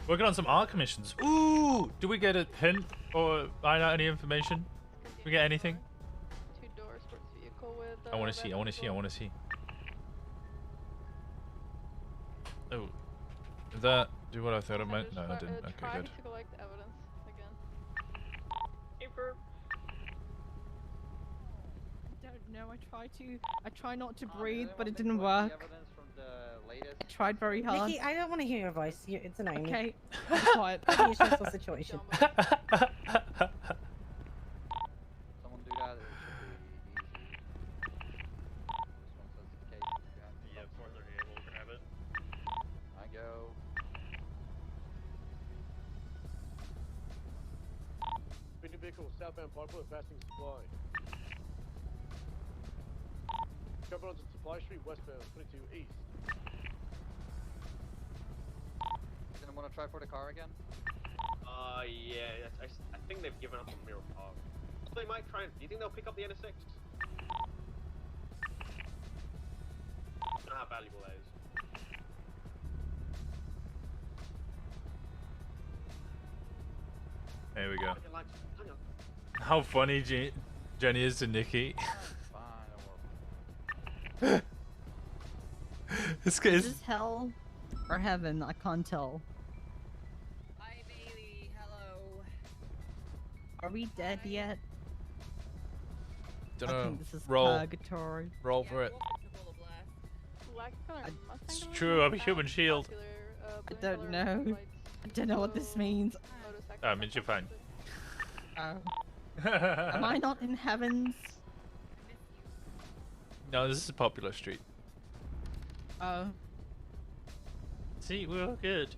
Working on some art commissions. Ooh! Do we get a hint or find out any information? Do we get anything? I want to see. I want to see. I want to see. Oh, did that do what I thought it might? No, it didn't. Okay, good. To collect evidence again. Paper. I don't know. I try not to breathe, but it didn't work. I tried very hard. Nikki, I don't want to hear your voice. It's annoying. Okay. Quiet. It's a stressful situation. Someone do that. Yeah, 438, we'll grab it. I go. Speeding vehicle southbound Parkwood passing supply. Cover onto Supply Street westbound 22 east. Didn't want to try for the car again? Yeah, I think they've given up on Mirror Park. They might try and... Do you think they'll pick up the NSX? I don't know how valuable that is. There we go. How funny Jenny is to Nikki. Is this hell or heaven? I can't tell. Hi, Bailey. Hello. Are we dead yet? Don't I know. think this is Roll. purgatory. Roll for it. Black color It's Mustang true. I'm a human shield. I don't know. I don't know what this means. That means you're fine. Oh. Am I not in heavens? No, this is a popular street. Oh. See, we're all good.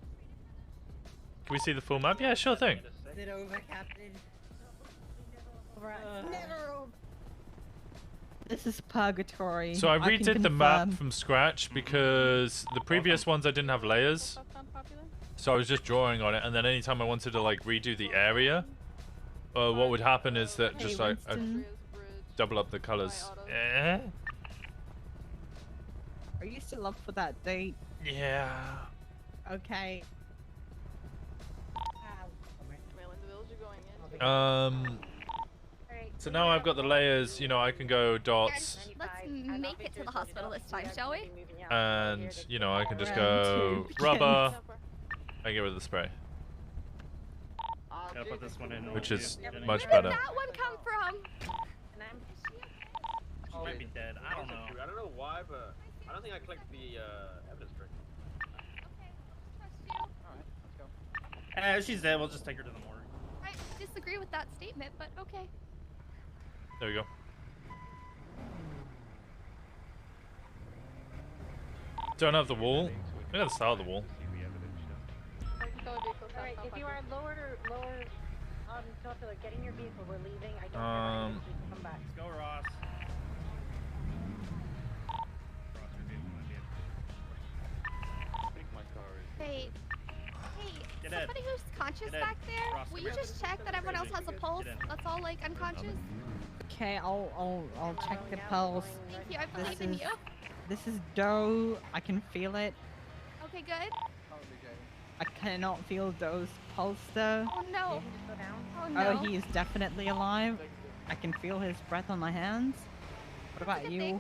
Can we see the full map? Yeah, sure thing. Is it over, Captain? Never over. This is purgatory. So I can redid the map confirm. from scratch because the previous ones I didn't have layers. So I was just drawing on it, and then anytime I wanted to like redo the area, what would happen is that just like I'd double up the colors. Eh? Are you still up for that date? Yeah. Okay. So now I've got the layers, you know, I can go dots, Let's make it to the hospital this time, shall we? and, you know, I can just go rubber, and get rid of the spray, Gotta put this one in. which is much Where better. did that one come from? She might be dead. I don't know. I don't know why, but I don't think I clicked the evidence trick. She's dead. We'll just take her to the morgue. I disagree with that statement, but okay. There we go. Don't have the wall. I gotta start the wall. Alright, if you are lower on top of getting your vehicle, we're leaving. I don't have any to come back. Let's go, Ross. Hey, Get somebody who's conscious back there, will you just check that everyone else has a pulse? That's all, like, unconscious? Okay, I'll check the pulse. Thank you, I believe in you. This is Doe. I can feel it. Okay, good. I cannot feel Doe's pulse though. Oh no. Oh no. Oh, he is definitely alive. I can feel his breath on my hands. What about you?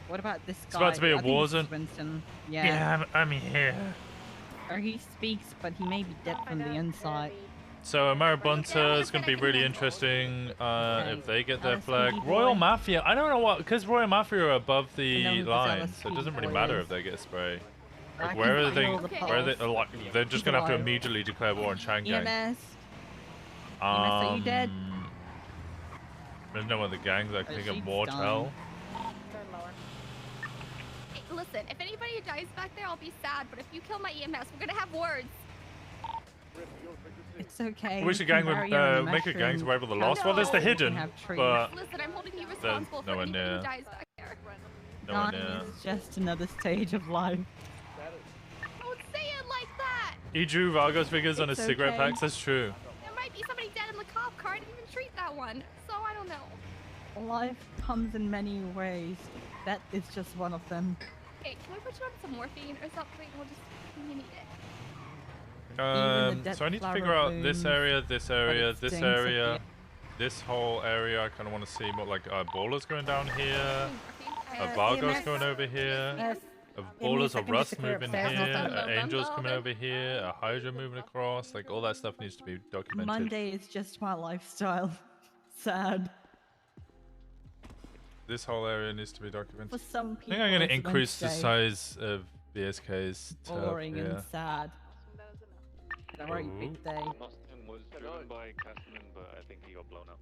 What about this guy? It's about to be a I think war this is zone. Winston. Yeah. Yeah, I'm here. Or he speaks, but he may be dead from the inside. So Marabunta is going to be really interesting if they get their flag. Royal Mafia, I don't know what, because Royal Mafia are above the line, so it doesn't really matter if they get spray. Like where are they? Where are they? Like, they're just going to have to immediately declare war on Shanghai. EMS. Are you dead? There's no other gangs I can think of. Mortel. Hey, listen, if anybody dies back there, I'll be sad, but if you kill my EMS, we're gonna have words. It's okay. We should gang with, make a gang to wave of the lost. Well, there's the hidden, but Listen, I'm holding you there's responsible for nowhere anybody near. who dies back there. Nowhere Dying near. is just another stage of life. Don't say it like that! He drew Vargo's figures on his It's cigarette okay. packs. That's true. There might be somebody dead in the cop car. I didn't even treat that one, so I don't know. Life comes in many ways. That is just one of them. Hey, can we put you on some morphine or something? We'll just, you need it. So I need to figure out this area, this area, this area, this whole area. I kind of want to see what like ballers going down here. A Vargo's going over here. A Ballers of Rust moving here. A Angel's coming over here. A Hydra moving across. Like all that stuff needs to be documented. Monday is just my lifestyle. Sad. This whole area needs to be documented. For some I people, think I'm going to it's increase the Wednesday. size of the SK's turf. Boring Yeah. and sad. Very big day. Austin was driven by Castleman, but I think he got blown up.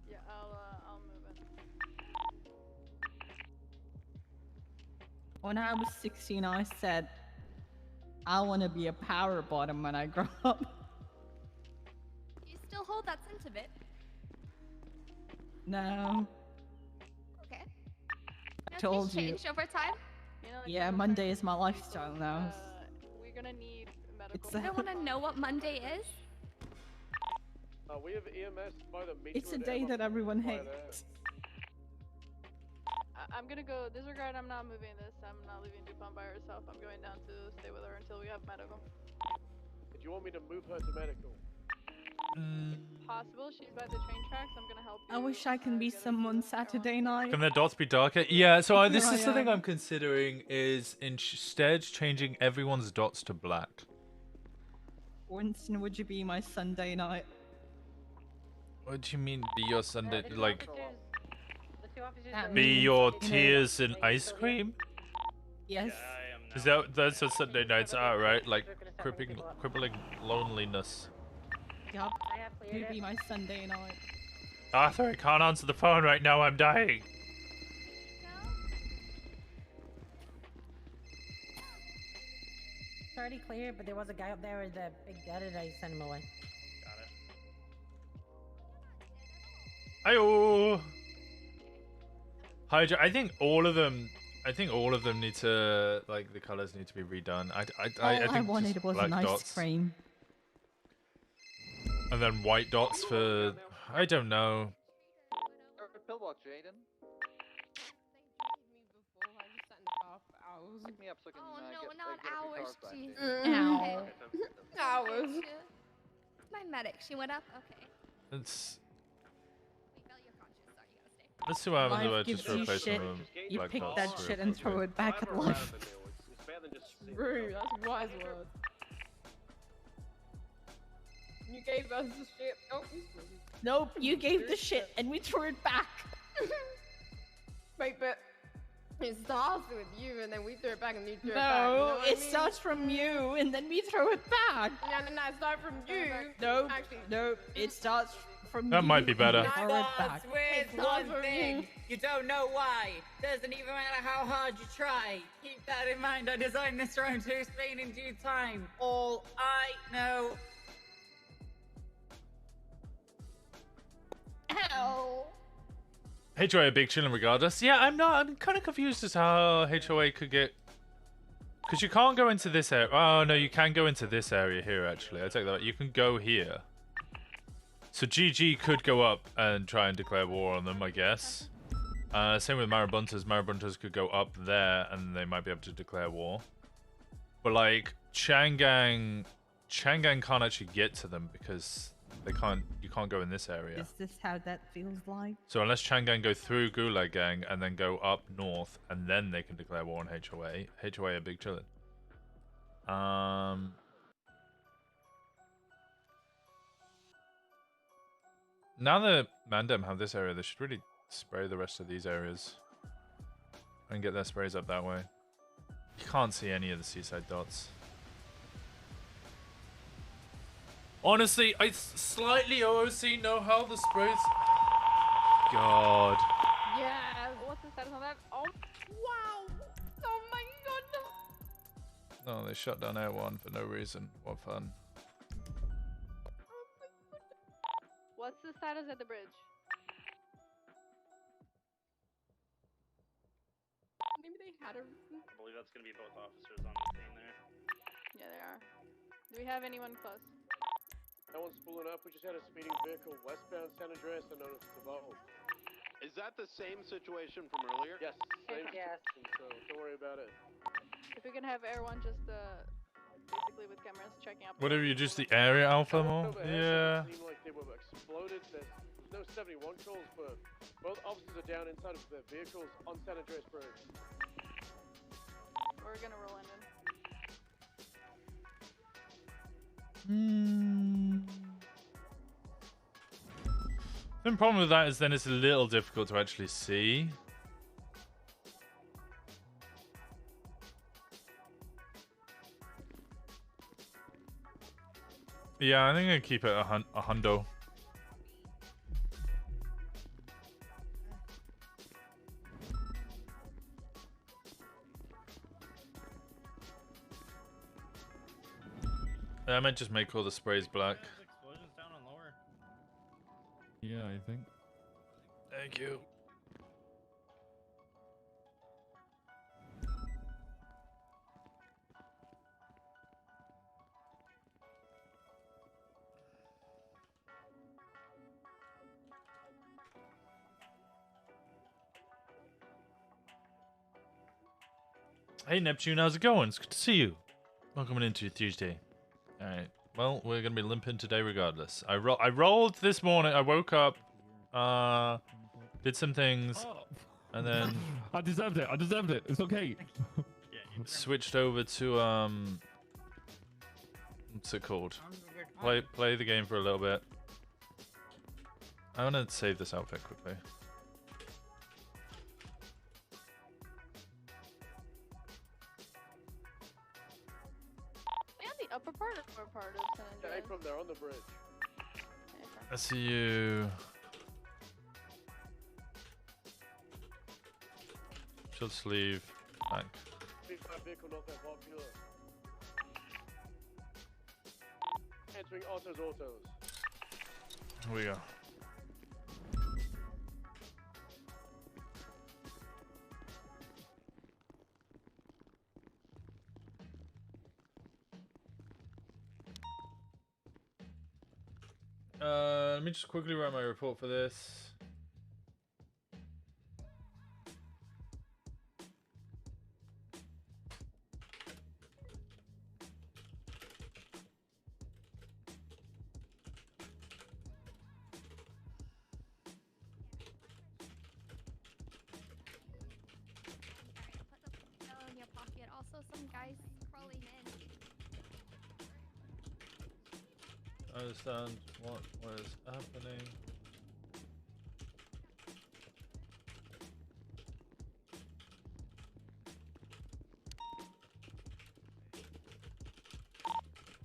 Yeah, I'll move it. When I was 16, I said, I want to be a power bottom when I grow up. You still hold that sentiment? No. Okay. I told you. Changed over time? Yeah, Monday is my lifestyle now. We're gonna need medical. I don't want to know what Monday is. We have EMS by the meter. It's a day that everyone hates. I'm gonna go disregard. I'm not moving this. I'm not leaving Dupont by herself. I'm going down to stay with her until we have medical. Did you want me to move her to medical? Possible. She's by the train tracks. I'm gonna help you. I wish I can be someone Saturday night. Can the dots be darker? Yeah, so this Here is I the thing am. I'm considering is instead changing everyone's dots to black. Winston, would you be my Sunday night? What do you mean be your Sunday, The two like, officers That be means, your you know- tears and ice cream? Yes. Is that's what Sunday nights are, right? Like crippling loneliness. Yup. You'd be my Sunday night. Arthur, I can't answer the phone right now, I'm dying. It's already clear, but there was a guy up there with the big gun and I sent him away. Ayo. Hydra, I think all of them need to, like, the colors need to be redone. I All think I wanted just was black an ice dots. cream. And then white dots for, I don't know. Pillbox, Jaden. Pick me up so I can not get a few hours, cars back. jeez. Ow. Hours. My medic, she went up? Okay. Let's see what happens if I Life just gives you replace shit. them with You black pick dots. that shit and throw it back at life. True, that's wise word. You gave us the shit. Oh, Nope, you gave the shit and we threw it back. wait, but it starts with you and then we throw it back and you throw it back. You know No, what I it mean? starts from you and then we throw it back. No, it starts from you. Nope, Actually, nope, it starts from That you might be and better. we throw it back. With It's not one for thing, me. you don't know why. Doesn't even matter how hard you try. Keep that in mind. I designed this round to explain in due time. All I know. Ow. HOA a big chillin' regardless. Yeah, I'm kind of confused as to how HOA could get... Because you can't go into this area. Oh, no, you can go into this area here, actually. I take that. You can go here. So GG could go up and try and declare war on them, I guess. Same with Marabuntas. Marabuntas could go up there and they might be able to declare war. But, like, Changang can't actually get to them because you can't go in this area. Is this how that feels like? So unless Changang go through Gulag Gang and then go up north and then they can declare war on HOA. HOA are big chillin'. Now that Mandem have this area, they should really spray the rest of these areas and get their sprays up that way. You can't see any of the seaside dots. Honestly, I slightly OOC know how the sprays... God. Yeah. What's the status on that? Oh, wow. Oh my god. No, they shut down Air 1 for no reason. What fun. What's the status at the bridge? maybe they had a. I believe that's gonna be both officers on the scene there. Yeah, they are. Do we have anyone close? No one's pulling up. We just had a speeding vehicle westbound San Andreas and notice Deval. Is that the same situation from earlier? Yes, same Yes. situation, so don't worry about it. If we can have Air 1 just basically with cameras checking up. What if you just the area alpha more? Yeah. Seemed like they were exploded. There's no 71 calls, but both officers are down inside of their vehicles on San Andreas Bridge. We're gonna roll in. The problem with that is then it's a little difficult to actually see. Yeah, I think I keep it a hundo. I might just make all the sprays black. Explosions down on lower. Yeah, I think. Thank you. Hey Neptune, how's it going? It's good to see you. Welcome into Tuesday. Alright, well, we're gonna be limping today regardless. I rolled this morning, I woke up, did some things, and then... I deserved it, it's okay. Switched over to, what's it called? Play the game for a little bit. I wanna save this outfit quickly. Upper part or lower part of San Andreas? From there on the bridge. I see you. Short sleeve. Back. Vehicle not that popular. Entering autos. Here we go. Let me just quickly write my report for this. In your pocket. Also, some guys crawling in. I understand what is happening.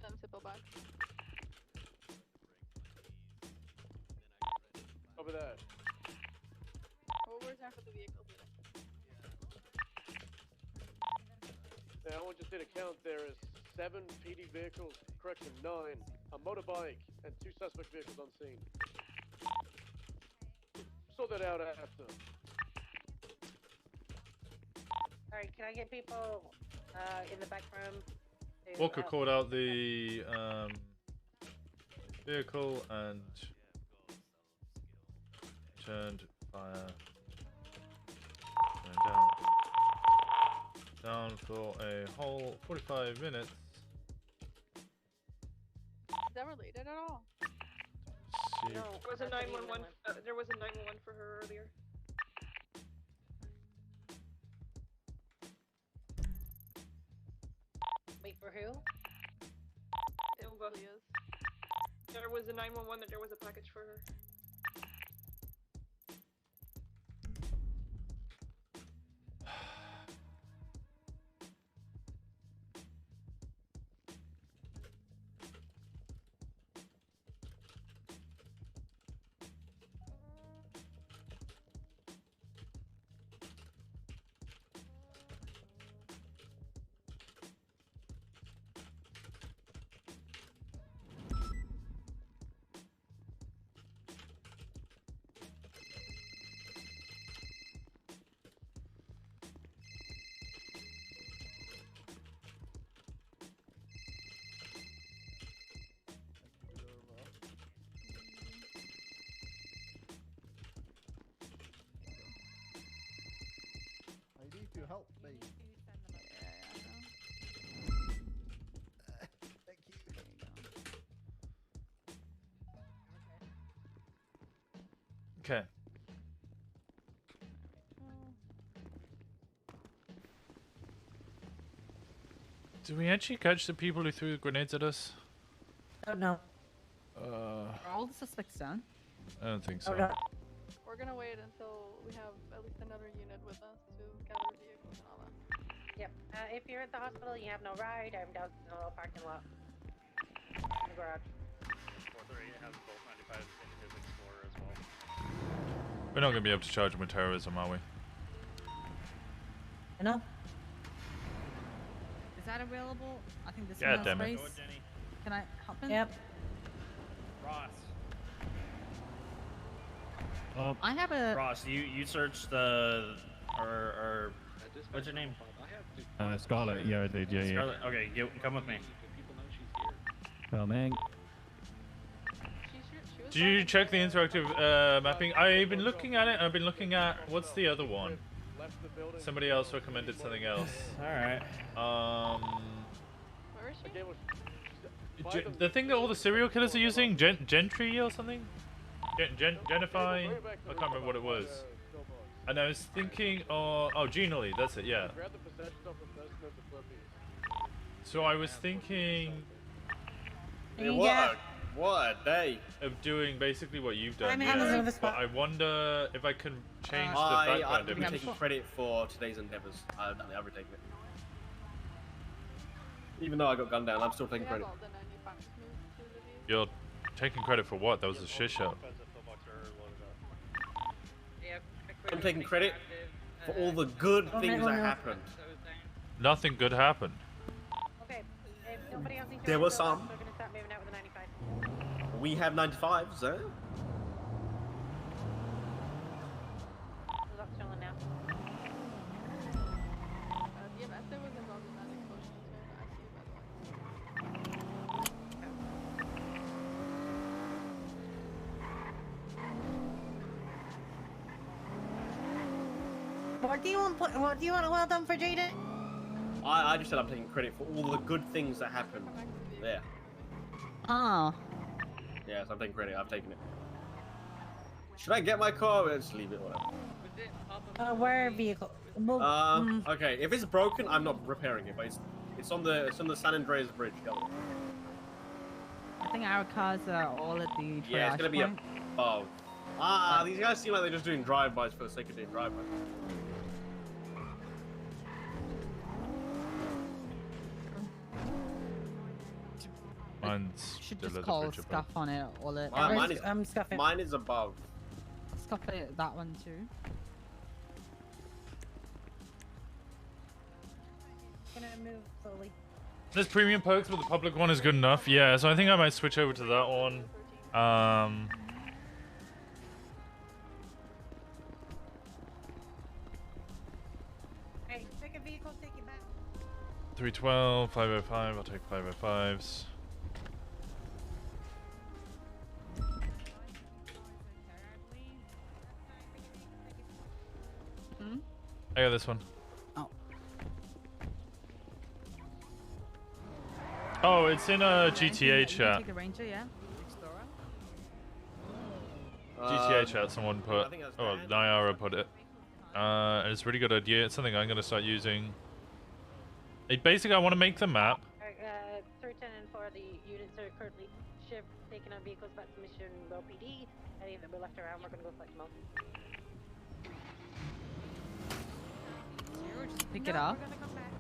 Them simple back. Over there. What was that for the vehicle? Now, I just did a count. There is 7 PD vehicles, correction 9, a motorbike, and 2 suspect vehicles on scene. Sort that out after. Alright, can I get people in the back room? To, Walker called out the vehicle and turned fire. Going down for a whole 45 minutes. Is that related at all? See. No, there was a 911. There was a 911 for her earlier. Wait, for who? Ilva. There was a 911 that there was a package for her. To help me. Thank you. Okay. Did we actually catch the people who threw grenades at us? Oh no. Are all the suspects done? I don't think so. Oh, no. We're gonna wait until we have at least another unit with us to gather vehicles and all that. Yep. If you're at the hospital, you have no ride. I'm down in the little parking lot. In the garage. 438 has both 95 in his Explorer as well. We're not going to be able to charge him with terrorism, are we? No. Is that available? I think this God is damn it. space. Can I hop in? Yep. Ross. I have a. Ross, you searched the or what's your name? Scarlet. Yeah, I did. Yeah, yeah. Scarlet. Okay, come with me. Oh man. Did you check the interactive mapping? I've been looking at it. I've been looking at what's the other one? Somebody else recommended something else. All right. Where is she? The thing that all the serial killers are using, Gentry or something? Genify? I can't remember what it was. And I was thinking, oh, Genially, that's it, yeah. So I was thinking... What a day. Of doing basically what you've done, yeah. But I wonder if I can change the I've background been image. taking credit for today's endeavors. I've taken it. Even though I got gunned down, I'm still taking credit. You're taking credit for what? That was a shit show. I'm taking credit for all the good things that happened. Nothing good happened. Okay. If nobody else needs to There ride were the some. bus, we're gonna start moving out with the 95. We have 95s, eh? The lock's still in now. DMS, there was involved in that explosion as well. I see you, by the What do you want well done for Jaden? I just said I'm taking credit for all the good things that happened there. Oh. Yes, I'm taking credit. I've taken it. Should I get my car? Or just leave it. Whatever. Where vehicle? Okay. If it's broken, I'm not repairing it. But it's on the San Andreas Bridge. Go. I think our cars are all at the Yeah, it's triage gonna be point. above. These guys seem like they're just doing drive-bys for the sake of doing drive-bys. Mine's Should still just at the call bridge above. scuff on it. All it. I'm scuffing. Mine is above. Scuff it, that one too. Gonna move slowly. There's premium perks, but the public one is good enough. Yeah, so I think I might switch over to that one. Hey, pick a vehicle, take it back. 312, 505. I'll take 505s. I got this one. Oh, it's in a GTA chat. Take the Ranger, yeah. GTA chat, someone put. Oh, Nyara put it. And it's a really good idea. It's something I'm going to start using. Basically, I want to make the map. Third and for the units are currently taking our vehicles back to Mission Well PD. Any that were left around, we're going to go collect them all. Just pick it up. We're going to come back.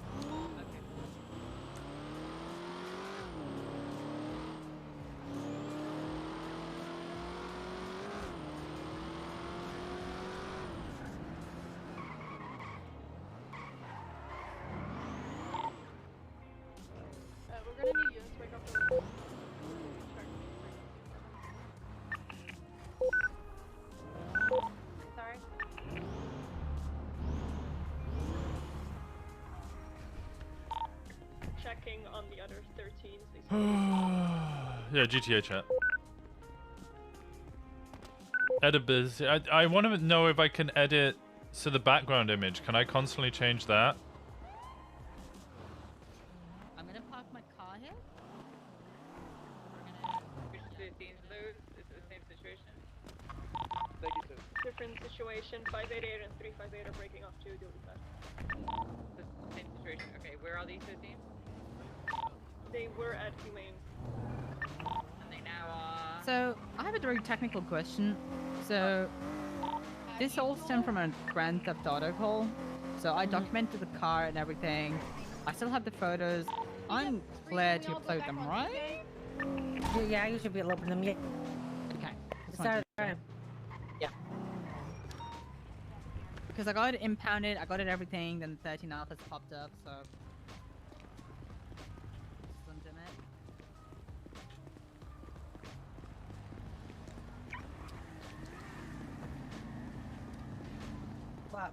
We're gonna need units back up to the Sorry. Checking on the other 13s. Yeah, GTA chat. Edit. I want to know if I can edit the background image. Can I constantly change that? I'm gonna park my car here. Which 13's those? Is it the same situation? Thank you, sir. different situation. 588 and 358 are breaking off too. Deal with that. Same situation. Okay, where are these two teams? They were at Humane. And they now are... So, I have a very technical question. So, this all stemmed from a Grand Theft Auto call. So, I documented the car and everything. I still have the photos. I'm clear to upload them, right? Yeah, you should be able to open them. Yeah. Okay. Start. Yeah. Because I got it impounded, I got it everything, then the 13 alphas popped up, so... Slimed in it. What?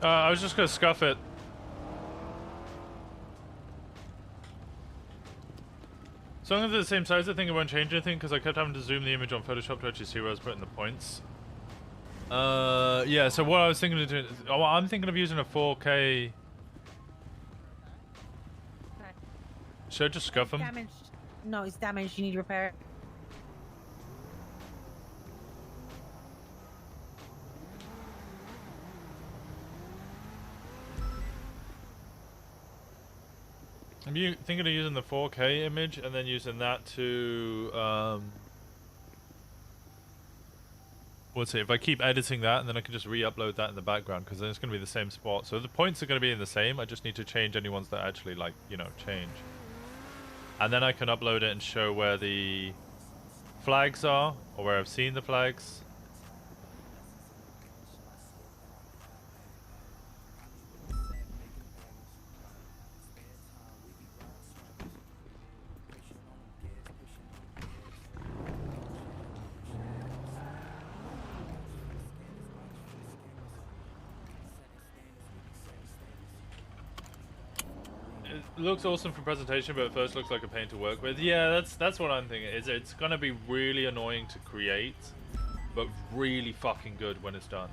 I was just gonna scuff it. So long as they're the same size, I think it won't change anything because I kept having to zoom the image on Photoshop to actually see where I was putting the points. Yeah, so what I was thinking of doing, I'm thinking of using a 4K. Should I just scuff them? Damaged. No, it's damaged. You need to repair it. I'm thinking of using the 4K image and then using that to, what's it, if I keep editing that and then I can just re-upload that in the background because then it's going to be the same spot. So the points are going to be in the same, I just need to change any ones that actually, like, you know, change. And then I can upload it and show where the flags are, or where I've seen the flags. It looks awesome for presentation, but at first looks like a pain to work with. Yeah, that's what I'm thinking. It's gonna be really annoying to create, but really fucking good when it's done.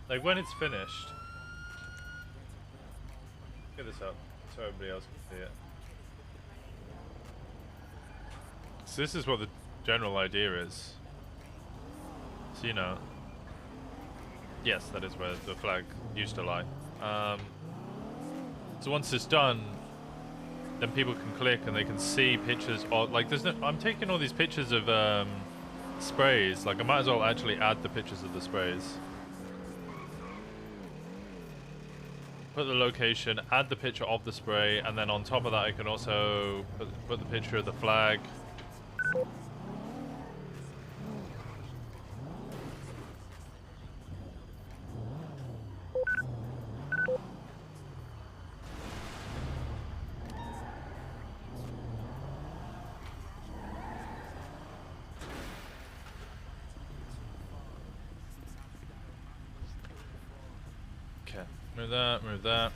Like when it's finished. Get this up so everybody else can see it. So this is what the general idea is. So you know. Yes, that is where the flag used to lie. So once it's done, then people can click and they can see pictures of, like, there's no, I'm taking all these pictures of sprays, like I might as well actually add the pictures of the sprays. Put the location, add the picture of the spray, and then on top of that I can also put the picture of the flag. Move that.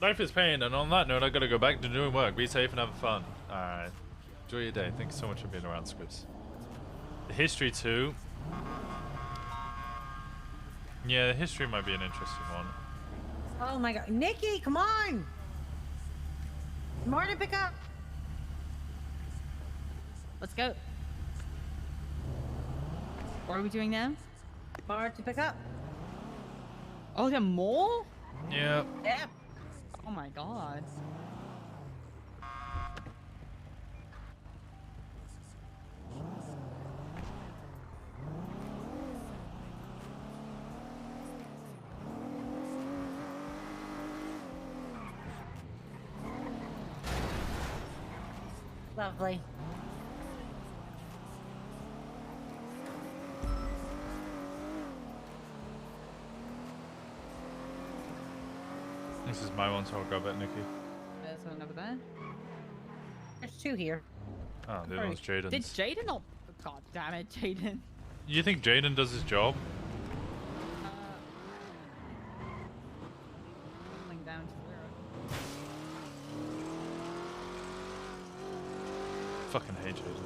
Life is pain, and on that note, I gotta go back to doing work. Be safe and have fun. Alright. Enjoy your day. Thanks so much for being around, Scripps. The history too. Yeah, the history might be an interesting one. Oh my god. Nikki, come on! More to pick up! Let's go. What are we doing now? More to pick up. Oh, there are more? Yeah. Yeah. Oh my god. Lovely. This is my one, so I'll grab it, Nikki. There's one over there. There's two here. Oh, the other one's Jaden's. Did Jaden not? God damn it, Jaden. You think Jaden does his job? Falling down to 0. Fucking hate Jaden.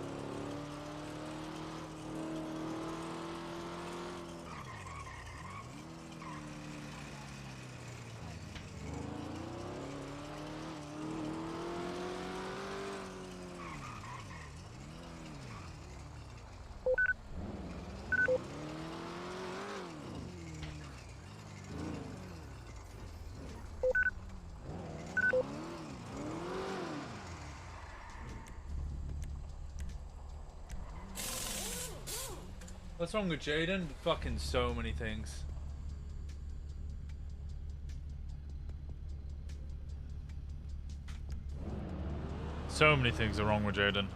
What's wrong with Jaden? Fucking so many things. So many things are wrong with Jaden.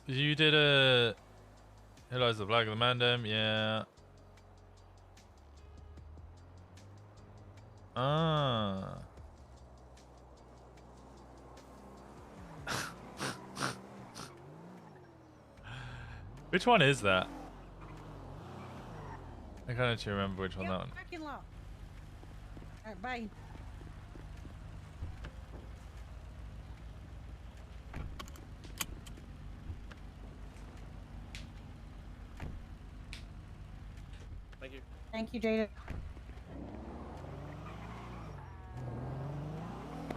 You did a... Hello's the Black of the Mandem, yeah. Ah. Which one is that? I can't actually remember which one that one. Parking lot. Alright, bye. Thank you. Thank you, Jada.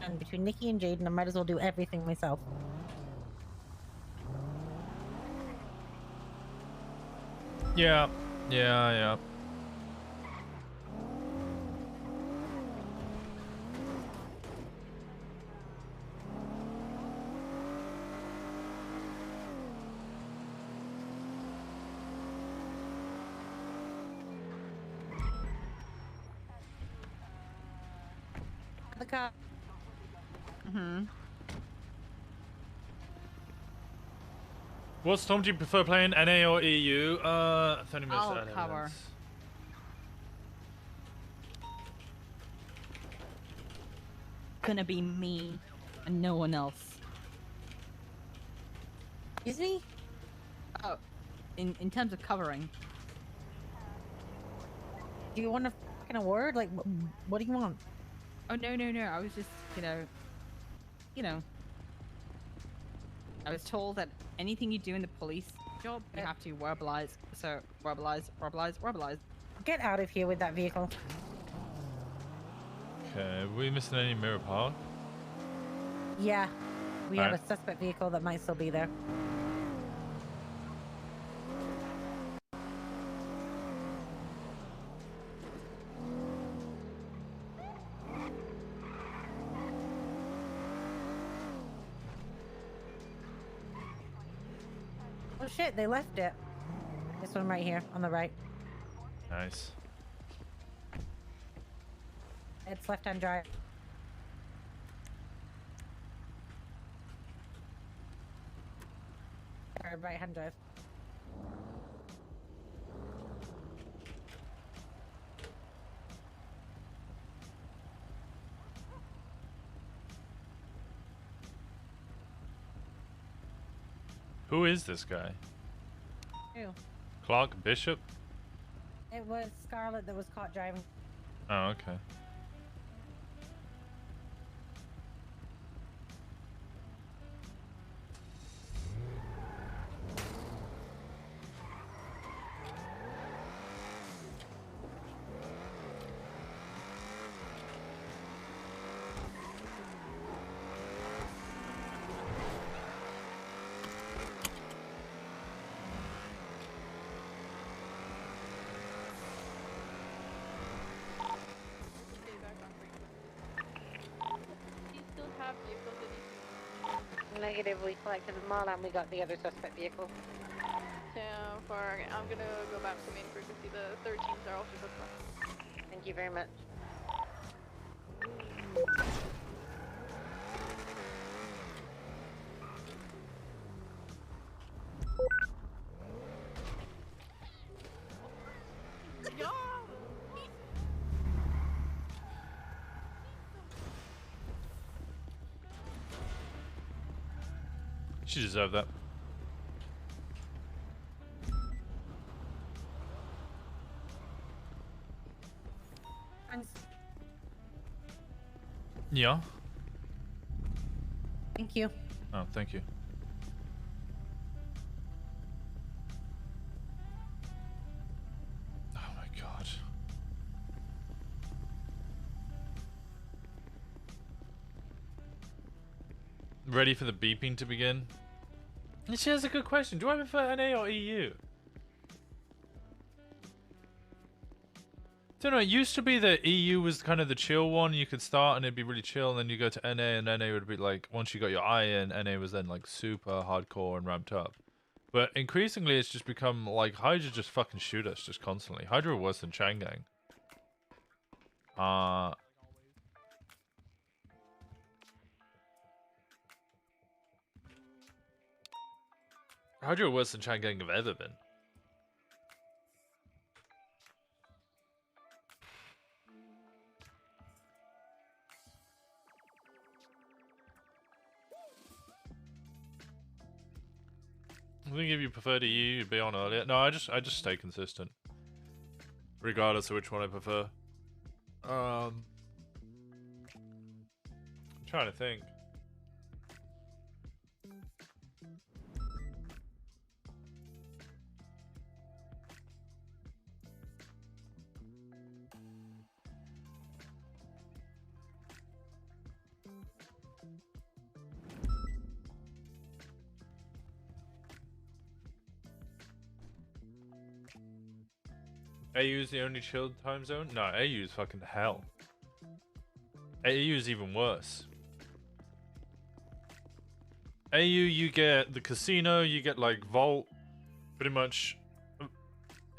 And between Nikki and Jaden, I might as well do everything myself. Yeah, yeah. The car. What storm do you prefer playing, NA or EU? 30 minutes I'll out of cover. evidence. Gonna be me and no one else. Is he? Oh, in terms of covering. Do you want a fucking award? Like, what do you want? Oh no. I was just, you know. I was told that anything you do in the police job, you have to verbalize. So verbalize. Get out of here with that vehicle. Okay, are we missing any Mirror Park? Yeah, we have Alright. a suspect vehicle that might still be there. Oh shit, they left it. This one right here, on the right. Nice. It's left-hand drive. Or right-hand drive. Who is this guy? Who? Clark Bishop? It was Scarlett that was caught driving. Oh, okay. Negative, we collected them all and we got the other suspect vehicle. So far, I'm gonna go back to main frequency. The 13s are also booked up. Thank you very much. She deserved that. Yeah. Thank you. Oh, thank you. Oh my god. Ready for the beeping to begin? She has a good question. Do I prefer NA or EU? Don't know, it used to be that EU was kind of the chill one. You could start and it'd be really chill, and then you go to NA and NA would be like, once you got your eye in, NA was then like super hardcore and ramped up. But increasingly it's just become like Hydra just fucking shoot us just constantly. Hydra are worse than Changang. Hydra are worse than Changang have ever been. I think if you prefer to EU, you'd be on earlier. No, I just stay consistent, regardless of which one I prefer. I'm trying to think. AU is the only chilled time zone? No, AU is fucking hell. AU is even worse. AU, you get the casino, you get like Vault, pretty much.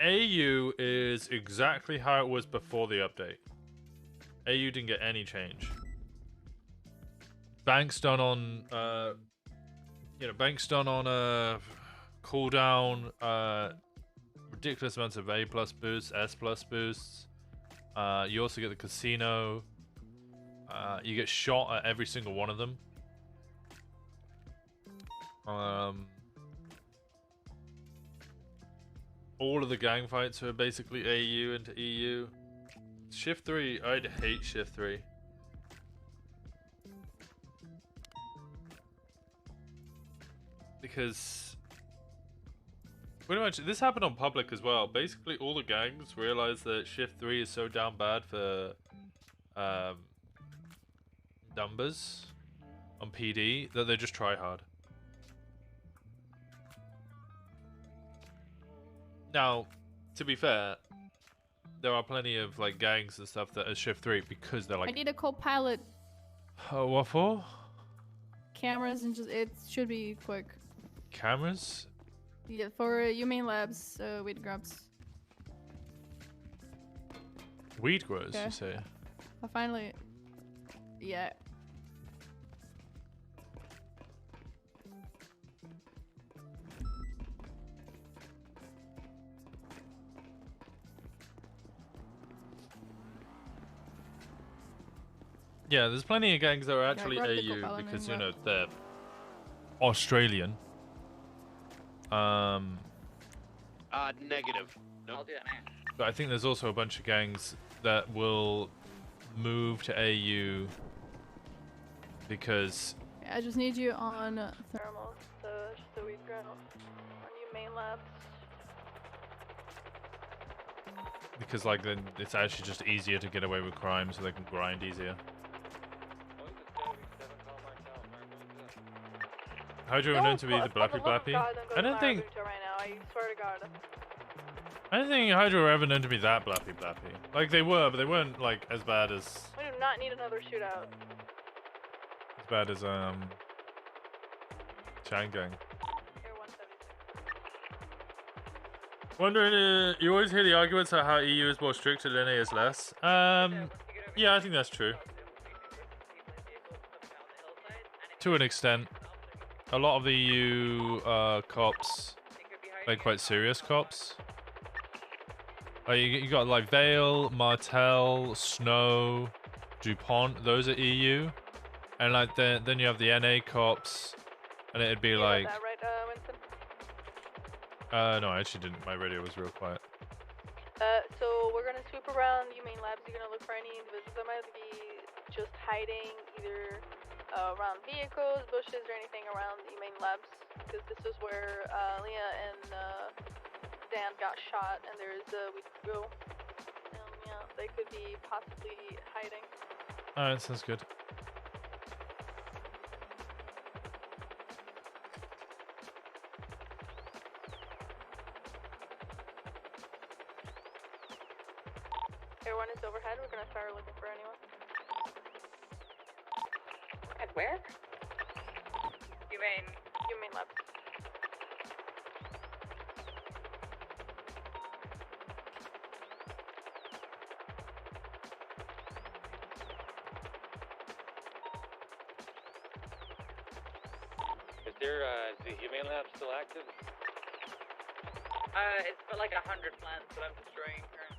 AU is exactly how it was before the update. AU didn't get any change. Bank's done on, Bank's done on cooldown, ridiculous amounts of A+ boosts, S+ boosts. You also get the casino. You get shot at every single one of them. All of the gang fights are basically AU into EU. Shift 3, I'd hate Shift 3. Because pretty much this happened on public as well. Basically all the gangs realized that Shift 3 is so down bad for numbers on PD that they just try hard. Now, to be fair, there are plenty of like gangs and stuff that are Shift 3 because they're like, I need a co-pilot. What for? Cameras and just it should be quick. Cameras? Yeah, for humane labs, weed grubs. Weed grows, Okay. you say? I finally, yeah. Yeah, there's plenty of gangs that are actually grab the AU co-pilot because, and you know, they're Australian. Negative. No. But I think there's also a bunch of gangs that will move to AU because I just need you on thermal, so just the weed ground on humane labs. like then it's actually just easier to get away with crime, so they can grind easier. Hydra are known to be the Blappy Blappy. I don't think Hydra were ever known to be that Blappy Blappy. Like they were, but they weren't like as bad as We do not need another shootout. Changang. Wondering, you always hear the arguments about how EU is more strict and NA is less. Yeah, I think that's true. To an extent. A lot of the EU cops, like quite serious cops. You got like Vale, Martel, Snow, DuPont, those are EU. And like then you have the NA cops, And it'd be You like, got that right, Winston? no, I actually didn't. My radio was real quiet. So we're gonna sweep around Humane Labs. You're gonna look for any individuals that might be just hiding either around vehicles, bushes, or anything around Humane Labs. Because this is where Leah and Dan got shot, and there's we go. Yeah, they could be possibly hiding. Alright, sounds good. Everyone is overhead. We're gonna start looking for anyone. At where? Humane Labs. Is the Humane Lab still active? It's got like 100 plants that I'm destroying currently.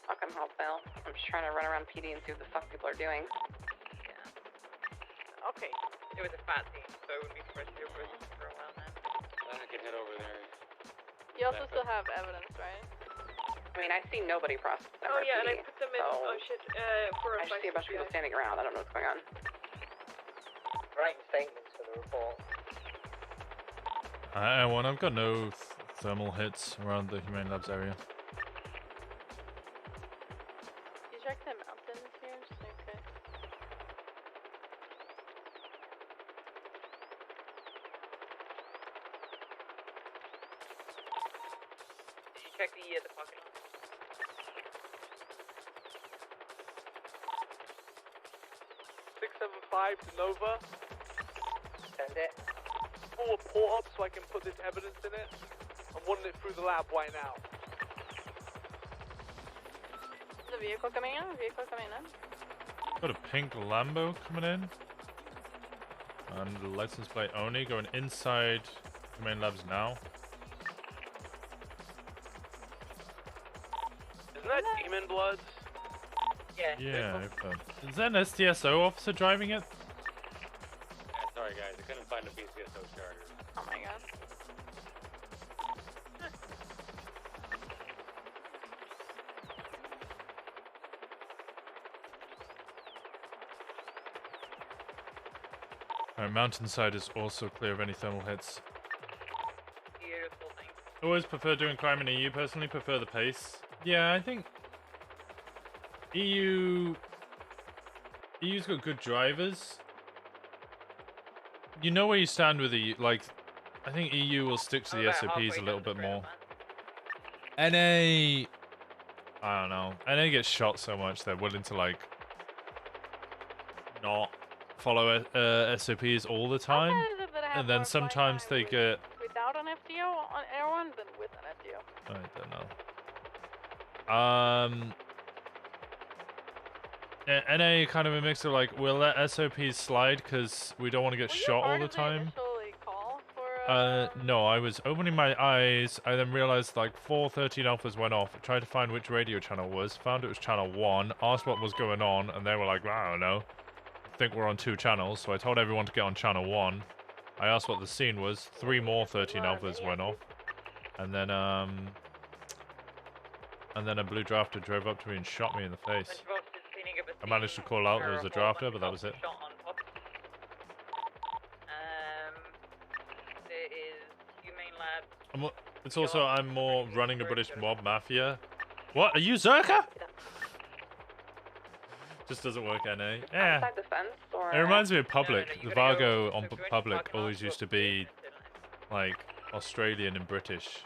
Fucking hell, Phil. I'm just trying to run around PD and see what the fuck people are doing. Okay. It was a fat team, so I wouldn't be surprised to do it for a while now. I can head over there. You also still have evidence, right? I mean, I see nobody process. Oh yeah, and I put them in. So Oh shit. For I just see a bunch of people standing around. I don't know what's going on. Writing statements for the report. I've got no thermal hits around the Humane Labs area. You check the mountains here, just in case. Did you check the pocket? 675 to Nova. Send it. Pull a port up so I can put this evidence in it. I'm running it through the lab right now. The vehicle coming in? Vehicle coming in? Got a pink Lambo coming in. And the license plate only going inside Humane Labs now. Isn't that Demon Bloods? Yeah, is that an STSO officer driving it? Sorry guys, I couldn't find a BCSO charter. Oh my god. Alright, Mountainside is also clear of any thermal hits. Beautiful thing. Always prefer doing crime in EU, personally prefer the pace. Yeah, I think EU's got good drivers. You know where you stand with EU, like, I think EU will stick to the SOPs a little bit more. NA, I don't know. NA gets shot so much they're willing to, like, not follow SOPs all the time. And then sometimes they get... Without an FDO on Air 1, then with an FDO. I don't know. NA kind of a mix of like, we'll let SOPs slide because we don't want to get shot all the time. No, I was opening my eyes. I then realized like 413 alphas went off. I tried to find which radio channel it was. Found it was channel 1. Asked what was going on, and they were like, I don't know. I think we're on 2 channels. So I told everyone to get on channel 1. I asked what the scene was. 3 more 13 alphas went off, and then a blue drafter drove up to me and shot me in the face. I managed to call out there was a drafter, but that was it. There is Humane Labs. It's also, I'm more running the British mob mafia. What? Are you Zerka? Just doesn't work, NA. Yeah. Outside the fence, or... It reminds me of Public. The Vargo on Public always used to be, like, Australian and British.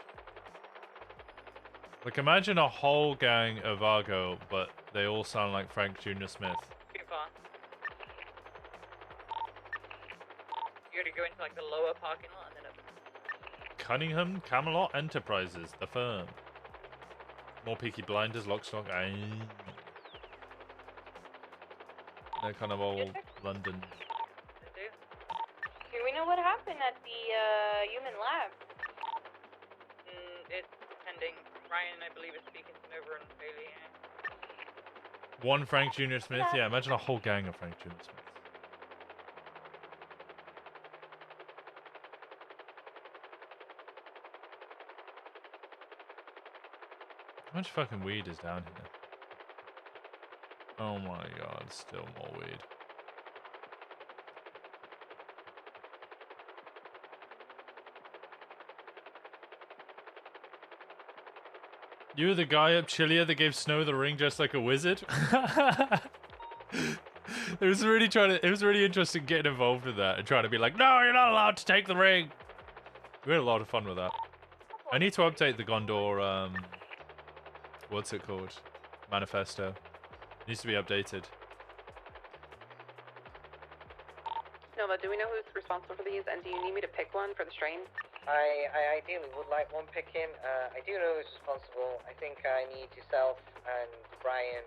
Like, imagine a whole gang of Vargo, but they all sound like Frank Jr. Smith. Too far. You gotta go into like the lower parking lot and then up. Cunningham Camelot Enterprises, the firm. More Peaky Blinders, Lock, Stock, they're kind of old London. Do we know what happened at the human lab? It's pending. Ryan, I believe, is speaking to Nova and Bailey. One Frank Jr. Smith? Yeah, imagine a whole gang of Frank Jr. Smiths. How much fucking weed is down here? Oh my god, still more weed. You were the guy up Chilia that gave Snow the ring just like a wizard? It was really interesting getting involved with that and trying to be like, no, you're not allowed to take the ring. We had a lot of fun with that. I need to update the Gondor, what's it called? Manifesto. It needs to be updated. No, but do we know who's responsible for these, and do you need me to pick one for the strain? I ideally would like one picking. I do know who's responsible. I think I need yourself and Brian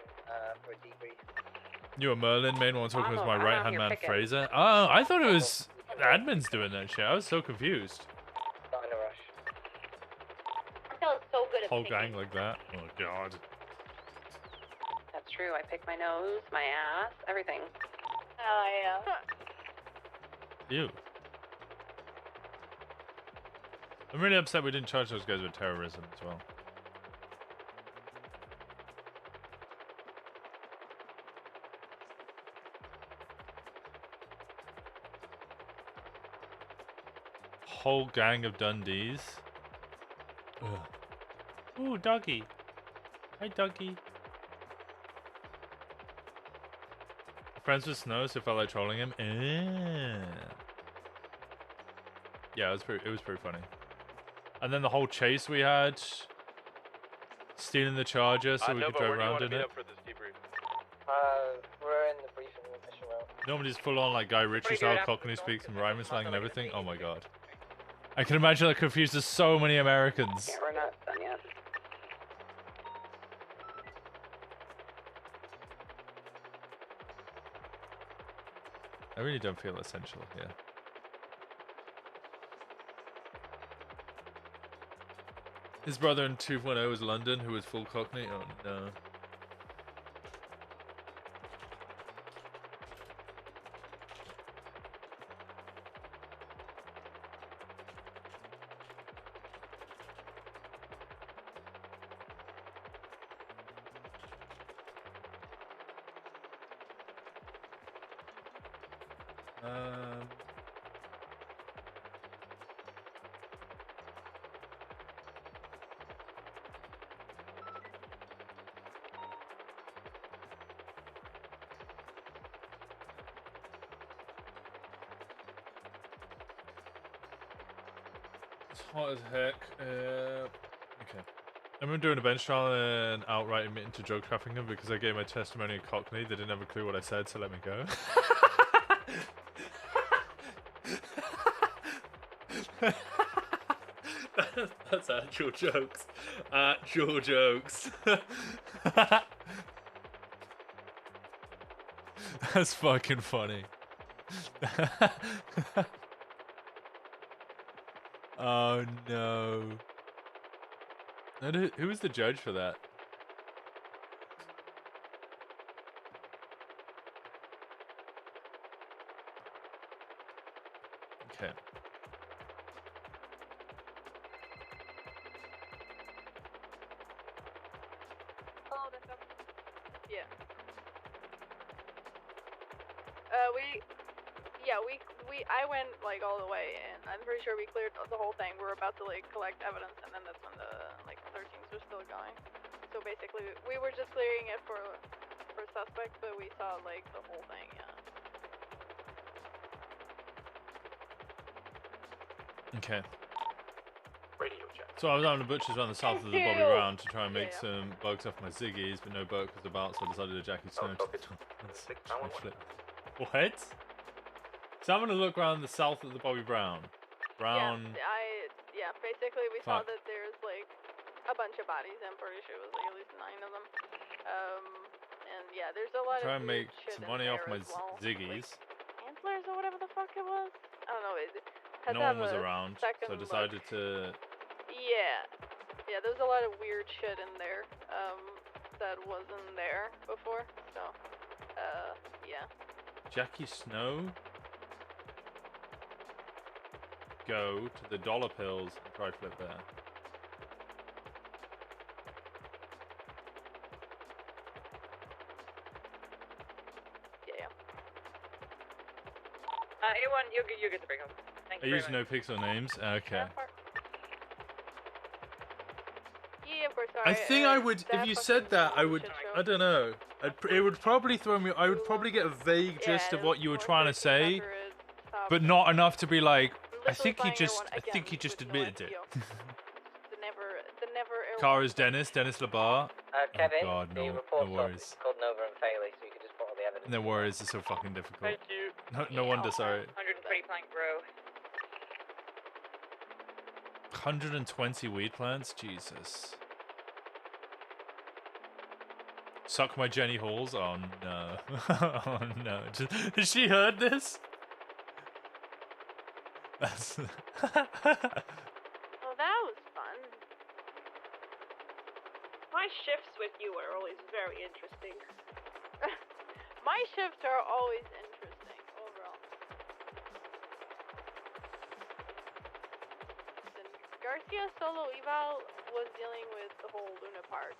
for a debrief. You and Merlin, main one talking was my right-hand man, Fraser. Oh, I thought it was admins doing that shit. I was so confused. Not in a rush. I felt so good at Whole picking. gang like that. Oh god. That's true. I pick my nose, my ass, everything. Oh, yeah. Ew. I'm really upset we didn't charge those guys with terrorism as well. Whole gang of Dundees. Ugh. Ooh, doggy. Hi, doggy. Friends with Snow, so felt like trolling him. Yeah, it was pretty funny. And then the whole chase we had, stealing the Charger so we could drive around in it. We're in the briefing mission route. Nobody's full on like Guy Ritchie style Cockney speaks and rhyming slang and everything. Oh my god. I can imagine that confuses so many Americans. Yeah, we're not done yet. I really don't feel essential here. His brother in 2.0 was London, who was full Cockney. Oh no. It's hot as heck. Okay. I'm doing a bench trial and outright admitting to drug trafficking because I gave my testimony in Cockney. They didn't have a clue what I said, so let me go. That's actual jokes. Actual jokes. That's fucking funny. Oh no. Who was the judge for that? Okay. Oh, that's up. Yeah. I went like all the way, and I'm pretty sure we cleared the whole thing. We were about to like collect evidence, and then that's when the like 13s were still going. So basically, we were just clearing it for suspects, but we saw like the whole thing. Yeah. Okay. Radio check. So I was on the butchers around the south of the Bobby Round to try and make some bugs off my Ziggies, but no bug was about, so I decided to Jackie Snow. What? So I'm gonna look around the south of the Bobby Brown. Yeah, basically we saw Fuck. that there's like a bunch of bodies. I'm pretty sure it was like at least 9 of them. And yeah, there's a lot Try of and make weird shit some in money off there my as well. Ziggies. Like antlers or whatever the fuck it was. I don't know. It had No to have one was a around, so I second decided look. to. Yeah, there's a lot of weird shit in there. That wasn't there before. So, yeah. Jackie Snow? Go to the dollar pills and try flip there. A1, you'll get the break home. Thank I you use very no pixel names. Okay. Yeah, of course. I think I would, if you said that, I would, I don't know. It would probably throw me, I would probably get a vague gist of what you were trying to say, but not enough to be like, I think he just admitted it. The never Car is Dennis Labar. Kevin, Oh God, the no report's worries. called Nova and Faley, so you can just put all the evidence. No worries, it's so fucking difficult. Thank you. No wonder, sorry. 120 plank row. 120 weed plants? Jesus. Suck my Jenny Halls? Oh no. Oh no. Has she heard this? That's... Well, that was fun. My shifts with you are always very interesting. My shifts are always interesting, overall. Garcia solo eval was dealing with the whole Luna Park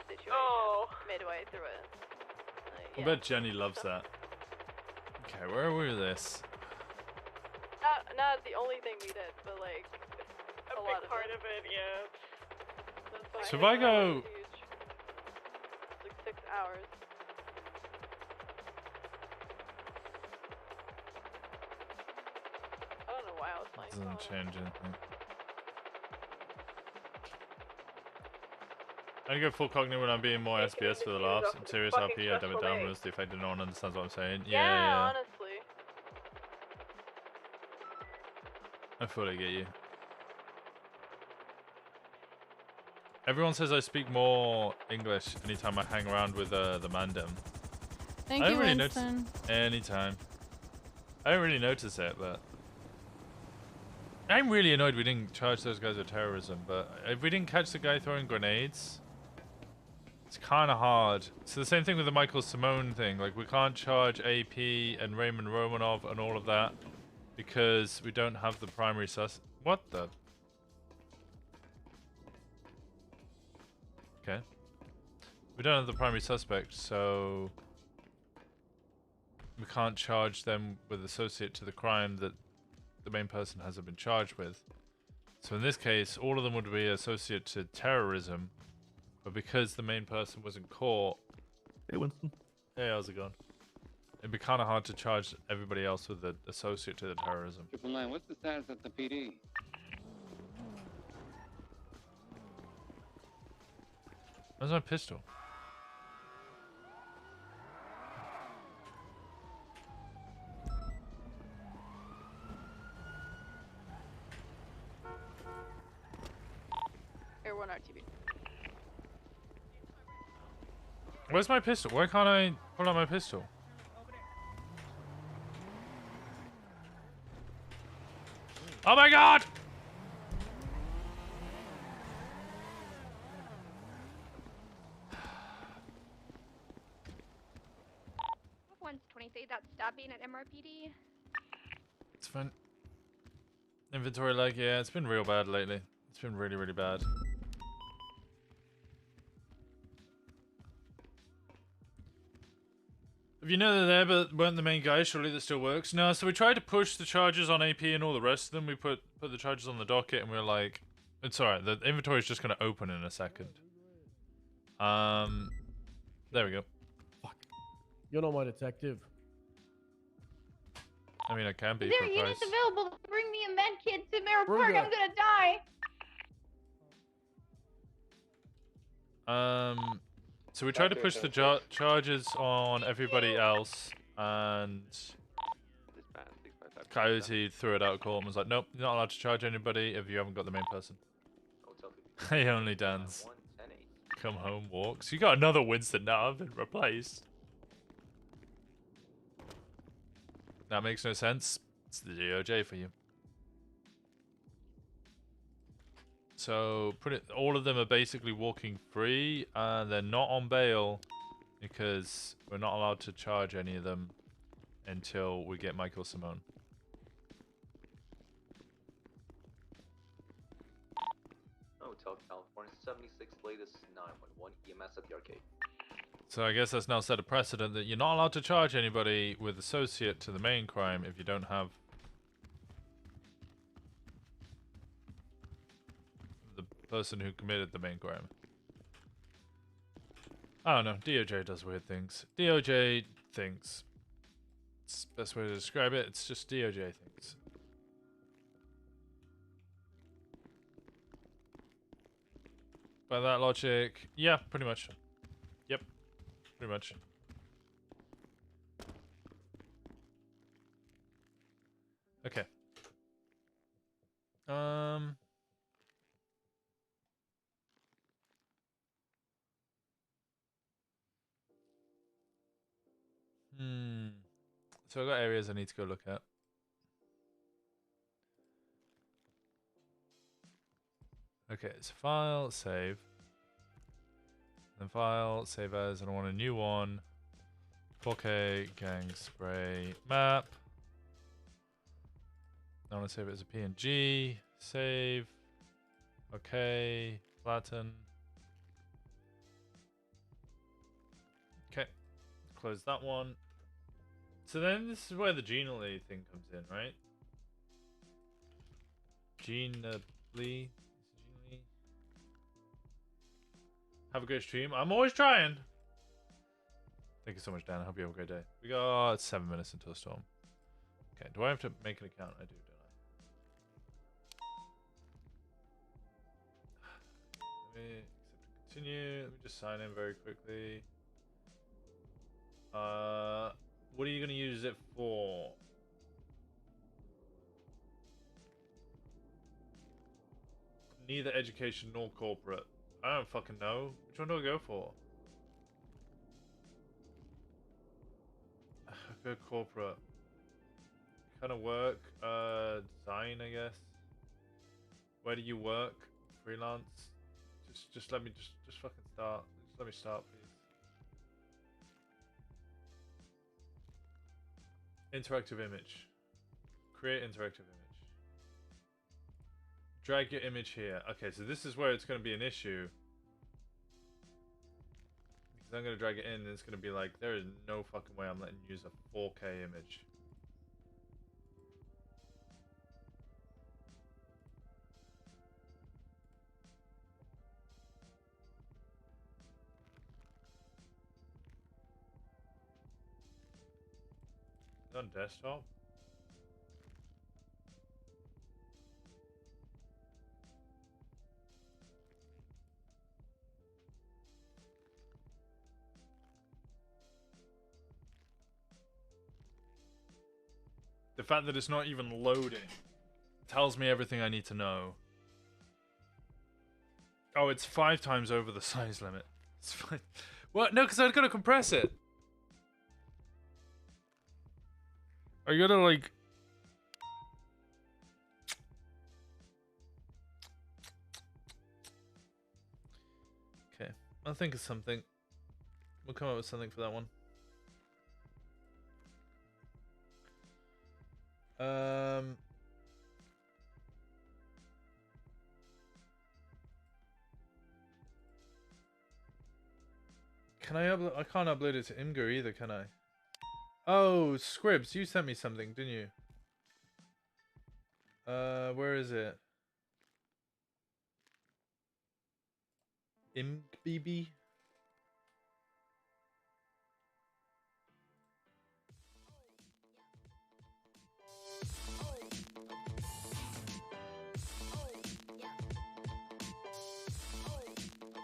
situation midway through it. I bet Jenny loves that. Okay, where are we with this? Not the only thing we did, but like a lot big of part of it, yeah. So if I go... It's like 6 hours. I don't know why I was playing. Doesn't change anything. I go full cognitive when I'm being more SPS for the laughs. I'm serious RP, I dumb it down, rules the effect that no one understands what I'm saying. Yeah. Honestly. I fully get you. Everyone says I speak more English anytime I hang around with the Mandem. Thank I you, don't really Winston. notice anytime. I don't really notice it, but I'm really annoyed we didn't charge those guys with terrorism. But if we didn't catch the guy throwing grenades, it's kind of hard. So the same thing with the Michael Simone thing. Like we can't charge AP and Raymond Romanov and all of that because we don't have the primary What the? Okay. We don't have the primary suspect, so we can't charge them with associate to the crime that the main person hasn't been charged with. So in this case, all of them would be associate to terrorism, but because the main person wasn't caught... Hey, Winston. Hey, how's it going? It'd be kind of hard to charge everybody else with the associate to the terrorism. 999, what's the status at the PD? Where's my pistol? Air 1 RTB. Where's my pistol? Why can't I pull out my pistol? Oh my god! One's 23, that's stabbing at MRPD. It's fine. Inventory lag, yeah, it's been real bad lately. It's been really, really bad. If you know they're there but weren't the main guy, surely that still works. No, so we tried to push the charges on AP and all the rest of them. We put the charges on the docket and we were like, it's alright, the inventory is just going to open in a second. There we go. Fuck. You're not my detective. I mean, I can be Is there for a price. units available to bring me a med kit to Mirror Bring Park? it. I'm gonna die. So we tried to push the charges on everybody else, and Coyote threw it out of court and was like, nope, you're not allowed to charge anybody if you haven't got the main person. He only dance. Come home walks. You got another Winston now, I've been replaced. That makes no sense. It's the DOJ for you. So all of them are basically walking free, and they're not on bail because we're not allowed to charge any of them until we get Michael Simone. Hotel California 76, latest 911 EMS at the arcade. So I guess that's now set a precedent that you're not allowed to charge anybody with associate to the main crime if you don't have the person who committed the main crime. I don't know. DOJ does weird things. DOJ thinks. It's the best way to describe it. It's just DOJ things. By that logic, yeah, pretty much. Yep, pretty much. Okay. So I've got areas I need to go look at. Okay, it's file, save. Then file, save as, and I want a new one. 4K, gang spray, map. I want to save it as a PNG. Save. Okay, flatten. Okay, close that one. So then this is where the Genially thing comes in, right? Genially. Have a great stream. I'm always trying. Thank you so much, Dan. I hope you have a great day. We got 7 minutes into a storm. Okay, do I have to make an account? I do, don't I? Let me accept and continue. Let me just sign in very quickly. What are you going to use it for? Neither education nor corporate. I don't fucking know. Which one do I go for? Go corporate. Kind of work. Design, I guess. Where do you work? Freelance. Just let me just fucking start. Just let me start, please. Interactive image. Create interactive image. Drag your image here. Okay, so this is where it's going to be an issue. Because I'm going to drag it in and it's going to be like, there is no fucking way I'm letting you use a 4K image. On desktop? The fact that it's not even loading tells me everything I need to know. Oh, it's 5 times over the size limit. It's fine. Well, no, because I've got to compress it. I gotta, like... Okay, I'll think of something. We'll come up with something for that one. Can I upload? I can't upload it to Imgur either, can I? Oh, Scribs, you sent me something, didn't you? Where is it? ImgBB?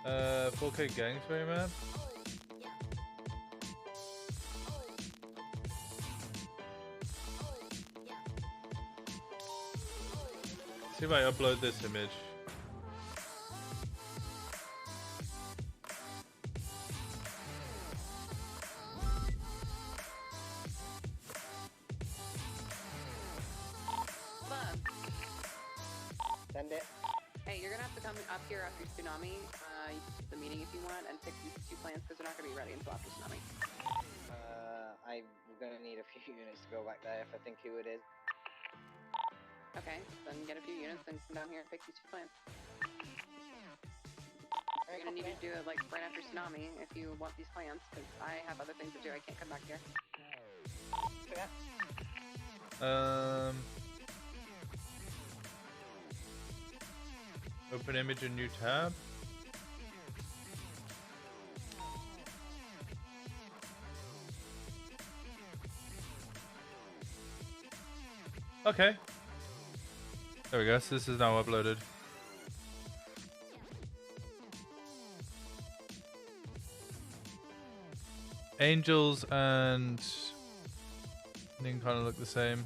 Uh, 4K Gangspray map? See if I upload this image. Send it. Hey, you're gonna have to come up here after Tsunami, the meeting if you want, and pick these 2 plans because they're not gonna be ready until after Tsunami. I'm gonna need a few units to go back there if I think who it is. Okay, then get a few units and come down here and pick these 2 plans. You're gonna need to do it like right after tsunami if you want these plans, because I have other things to do. I can't come back here. Open image in new tab. Okay. There we go. So this is now uploaded. Angels and Ning kind of look the same.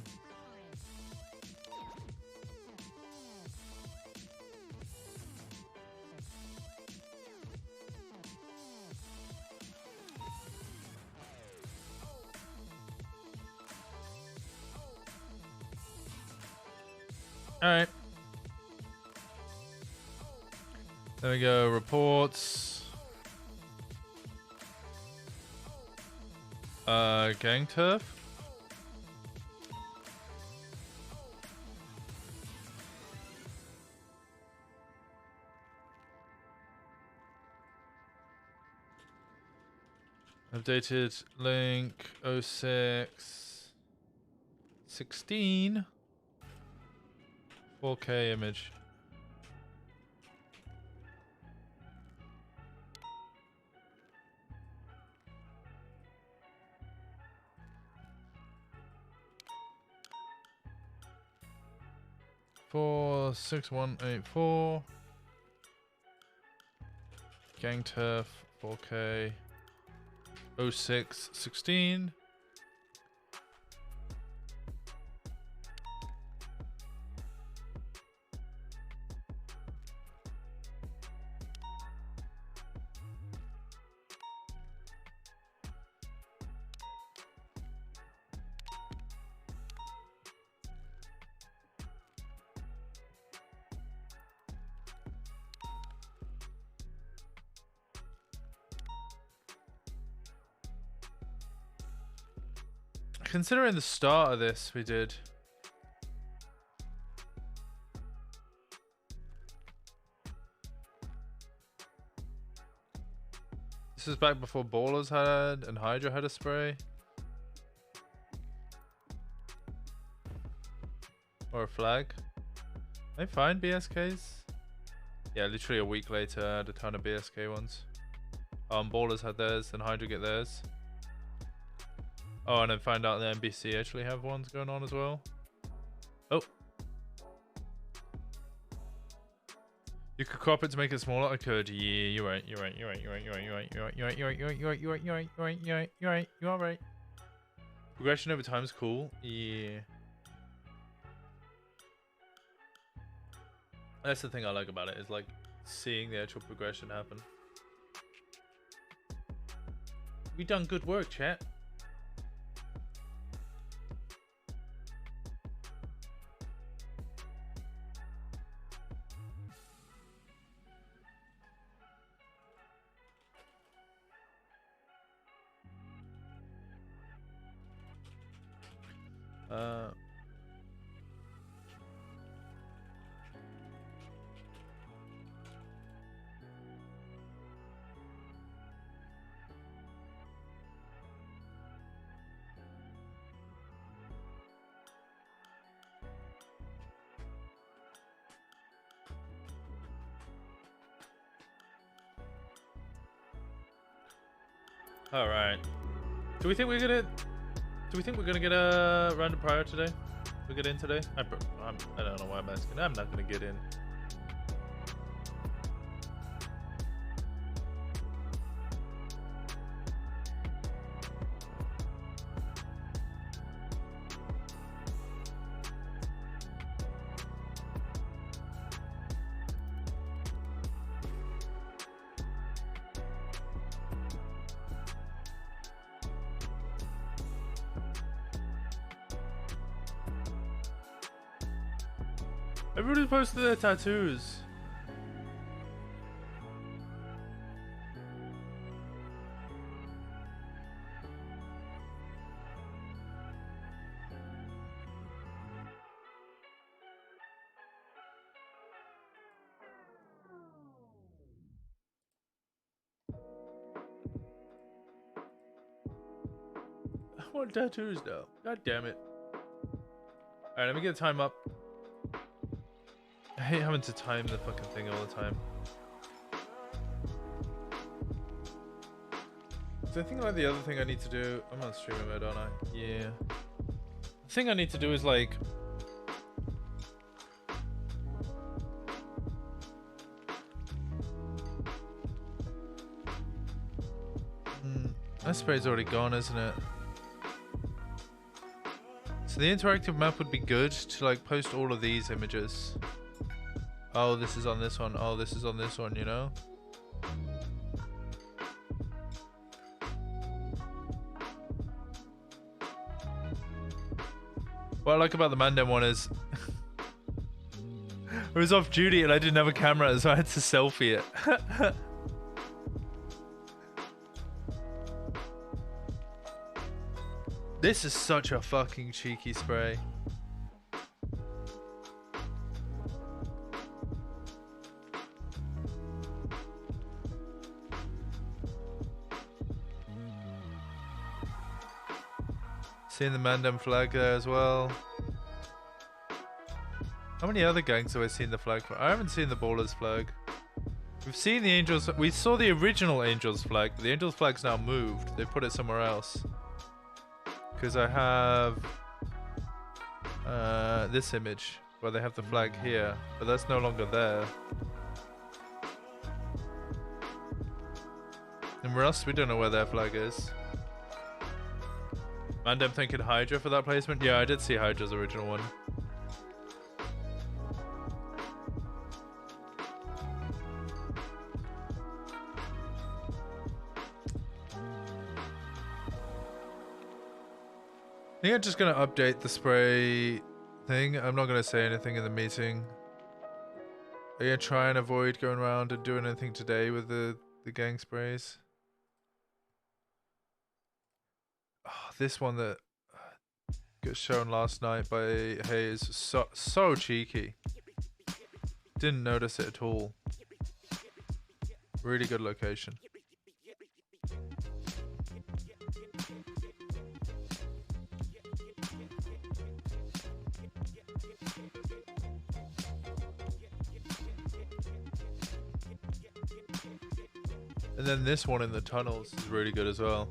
Alright. There we go. Reports. Gang turf. Updated link 06 16 4K image. Four 6184 Gang turf 4K 06 16. Considering the start of this, we did. This is back before Ballers had and Hydra had a spray. Or a flag. They find BSKs? Yeah, literally a week later, I had a ton of BSK ones. Ballers had theirs, and Hydra get theirs. Oh, and then find out the NBC actually have ones going on as well. Oh. You could crop it to make it smaller? I could. Yeah, you're right. You're right. You're right. You're right. You're right. You're right. You're right. You're right. You're right. You're right. You're right. You're right. You're right. You're right. You're right. You're right. You are right. Progression over time is cool. Yeah. That's the thing I like about it, is like seeing the actual progression happen. We done good work, chat. All right. Do we think we're gonna get a random prior today? We get in today? I don't know why I'm asking. I'm not gonna get in. Everybody posted their tattoos. want tattoos now. God damn it. Alright, let me get time up. I hate having to time the fucking thing all the time. So I think like the other thing I need to do, I'm on streaming mode, aren't I? Yeah. The thing I need to do is like that spray's already gone, isn't it? So the interactive map would be good to like post all of these images. Oh, this is on this one. Oh, this is on this one, you know? What I like about the Mandem one is I was off duty and I didn't have a camera, so I had to selfie it. This is such a fucking cheeky spray. Seeing the Mandem flag there as well. How many other gangs have I seen the flag for? I haven't seen the Ballers flag. We've seen the Angels. We saw the original Angels flag, but the Angels flag's now moved. They put it somewhere else. Because I have this image where they have the flag here, but that's no longer there. In Rust, we don't know where their flag is. And I'm thinking Hydra for that placement. Yeah, I did see Hydra's original one. I think I'm just going to update the spray thing. I'm not going to say anything in the meeting. I'm going to try and avoid going around and doing anything today with the gang sprays. Oh, this one that got shown last night by Hayes, so cheeky. Didn't notice it at all. Really good location. And then this one in the tunnels is really good as well.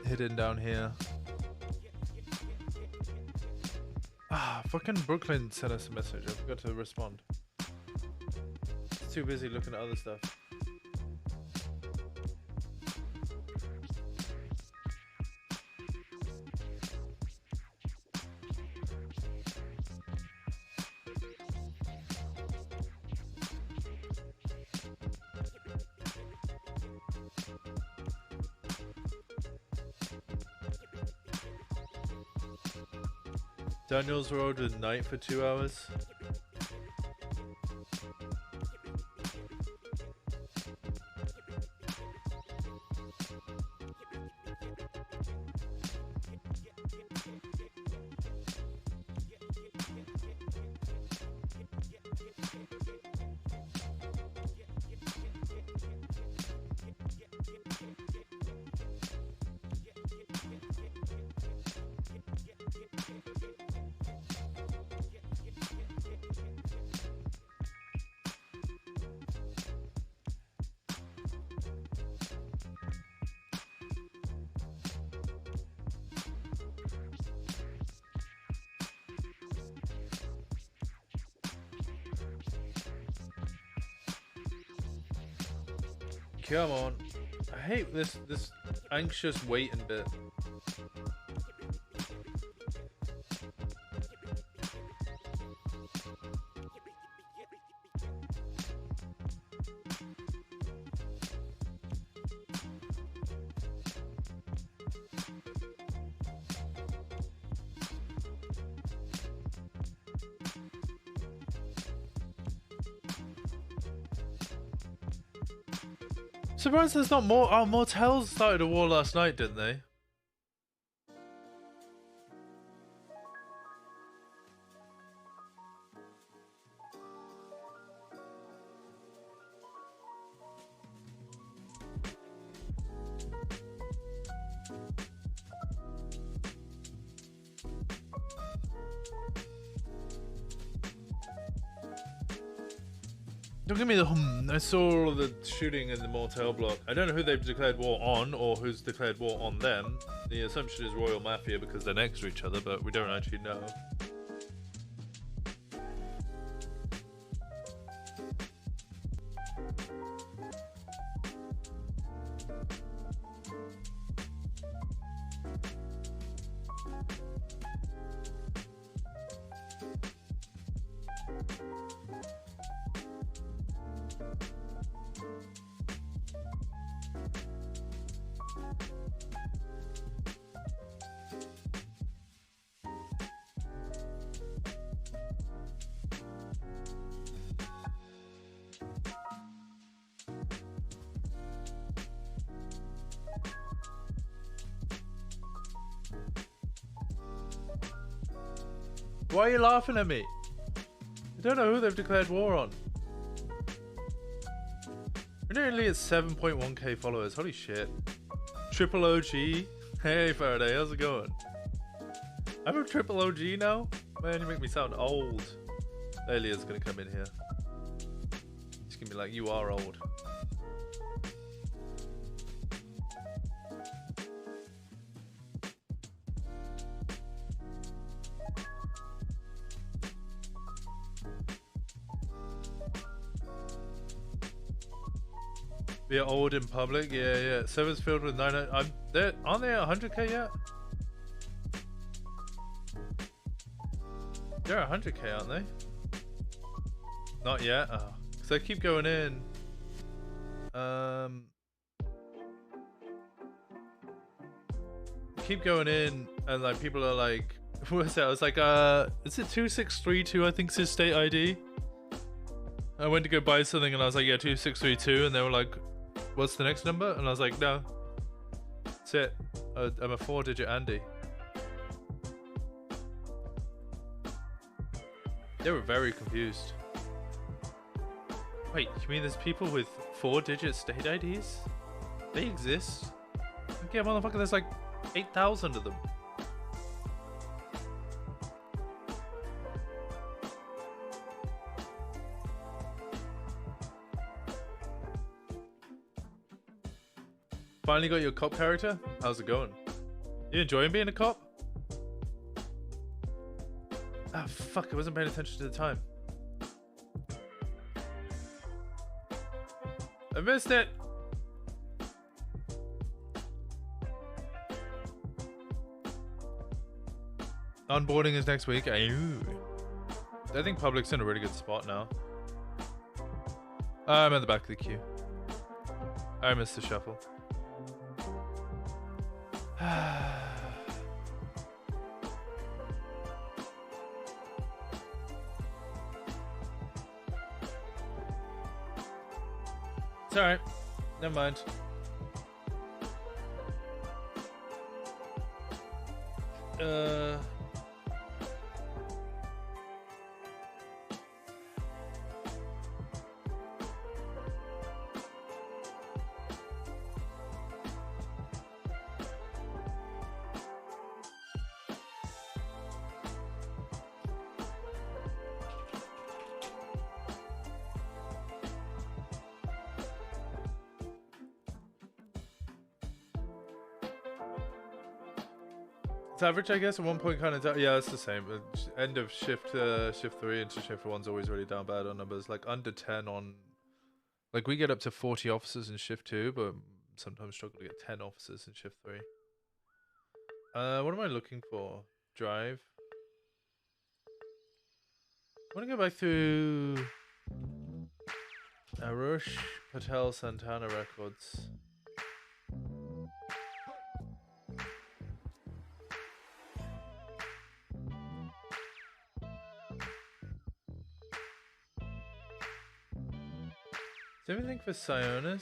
Hidden down here. Ah, fucking Brooklyn sent us a message. I forgot to respond. It's too busy looking at other stuff. Daniels Road at night for 2 hours. Come on. I hate this anxious waiting bit. Surprised there's not more. Oh, Mortels started a war last night, didn't they? Don't give me the I saw the shooting in the motel block. I don't know who they've declared war on or who's declared war on them. The assumption is Royal Mafia because they're next to each other, but we don't actually know. Why are you laughing at me? I don't know who they've declared war on. We're nearly at 7.1k followers. Holy shit. Triple OG. Hey Faraday, how's it going? I'm a triple OG now? Man, you make me sound old. Alia's gonna come in here. She's gonna be like, you are old. Be old in public, yeah. Servers filled with 900. Aren't they at 100k yet? They're at 100k, aren't they? Not yet. Oh, because they keep going in. Keep going in, and like people are like, what's that? I was like, is it 2632? I think is his state ID. I went to go buy something, and I was like, yeah, 2632, and they were like, what's the next number? And I was like, no. That's it. I'm a 4-digit Andy. They were very confused. Wait, you mean there's people with 4-digit state IDs? They exist? Okay, motherfucker, there's like 8,000 of them. Finally got your cop character? How's it going? You enjoying being a cop? Ah, fuck, I wasn't paying attention to the time. I missed it! Onboarding is next week. I think public's in a really good spot now. I'm at the back of the queue. I missed the shuffle. It's alright. Never mind. It's average, I guess. At one point, kind of yeah, it's the same. End of shift 3 into shift 1's always really down bad on numbers. Like under 10 on, like we get up to 40 officers in shift 2, but sometimes struggle to get 10 officers in shift 3. What am I looking for? Drive. I want to go back through Arush Patel Santana records. Is there anything for Sionis?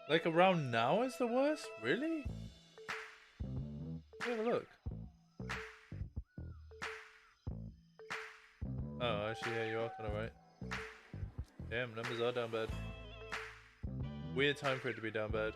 Like around now is the worst? Really? Have a look. Oh, actually, yeah, you are kind of right. Damn, numbers are down bad. Weird time for it to be down bad.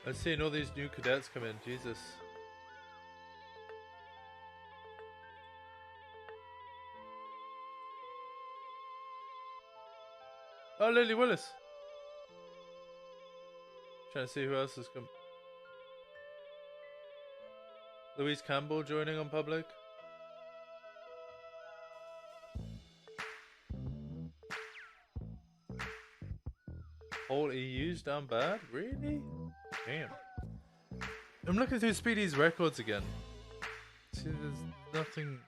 I'm seeing all these new cadets come in, Jesus. Oh, Lily Willis. Trying to see who else has come. Louise Campbell joining on public. Whole EU's down bad? Really? Damn. I'm looking through Speedy's records again. See, there's nothing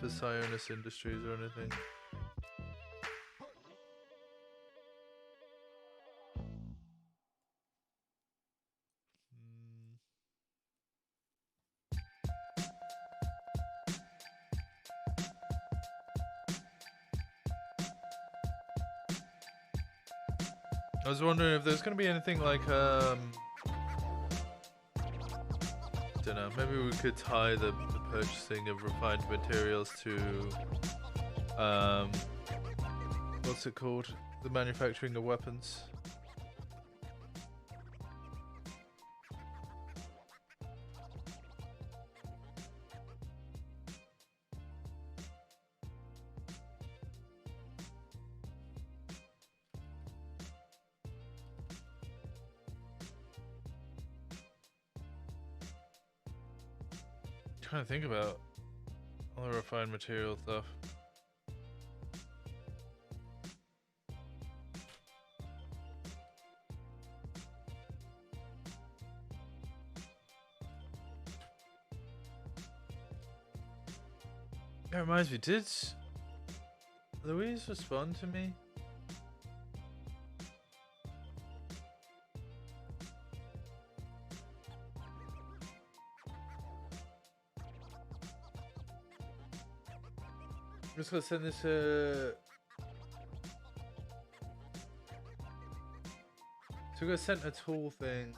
for Sionis Industries or anything. I was wondering if there's going to be anything like, don't know, maybe we could tie the purchasing of refined materials to, what's it called? The manufacturing of weapons. Trying to think about all the refined material stuff. That reminds me, did Louise respond to me? I'm just gonna send this so we're gonna send a tool thing.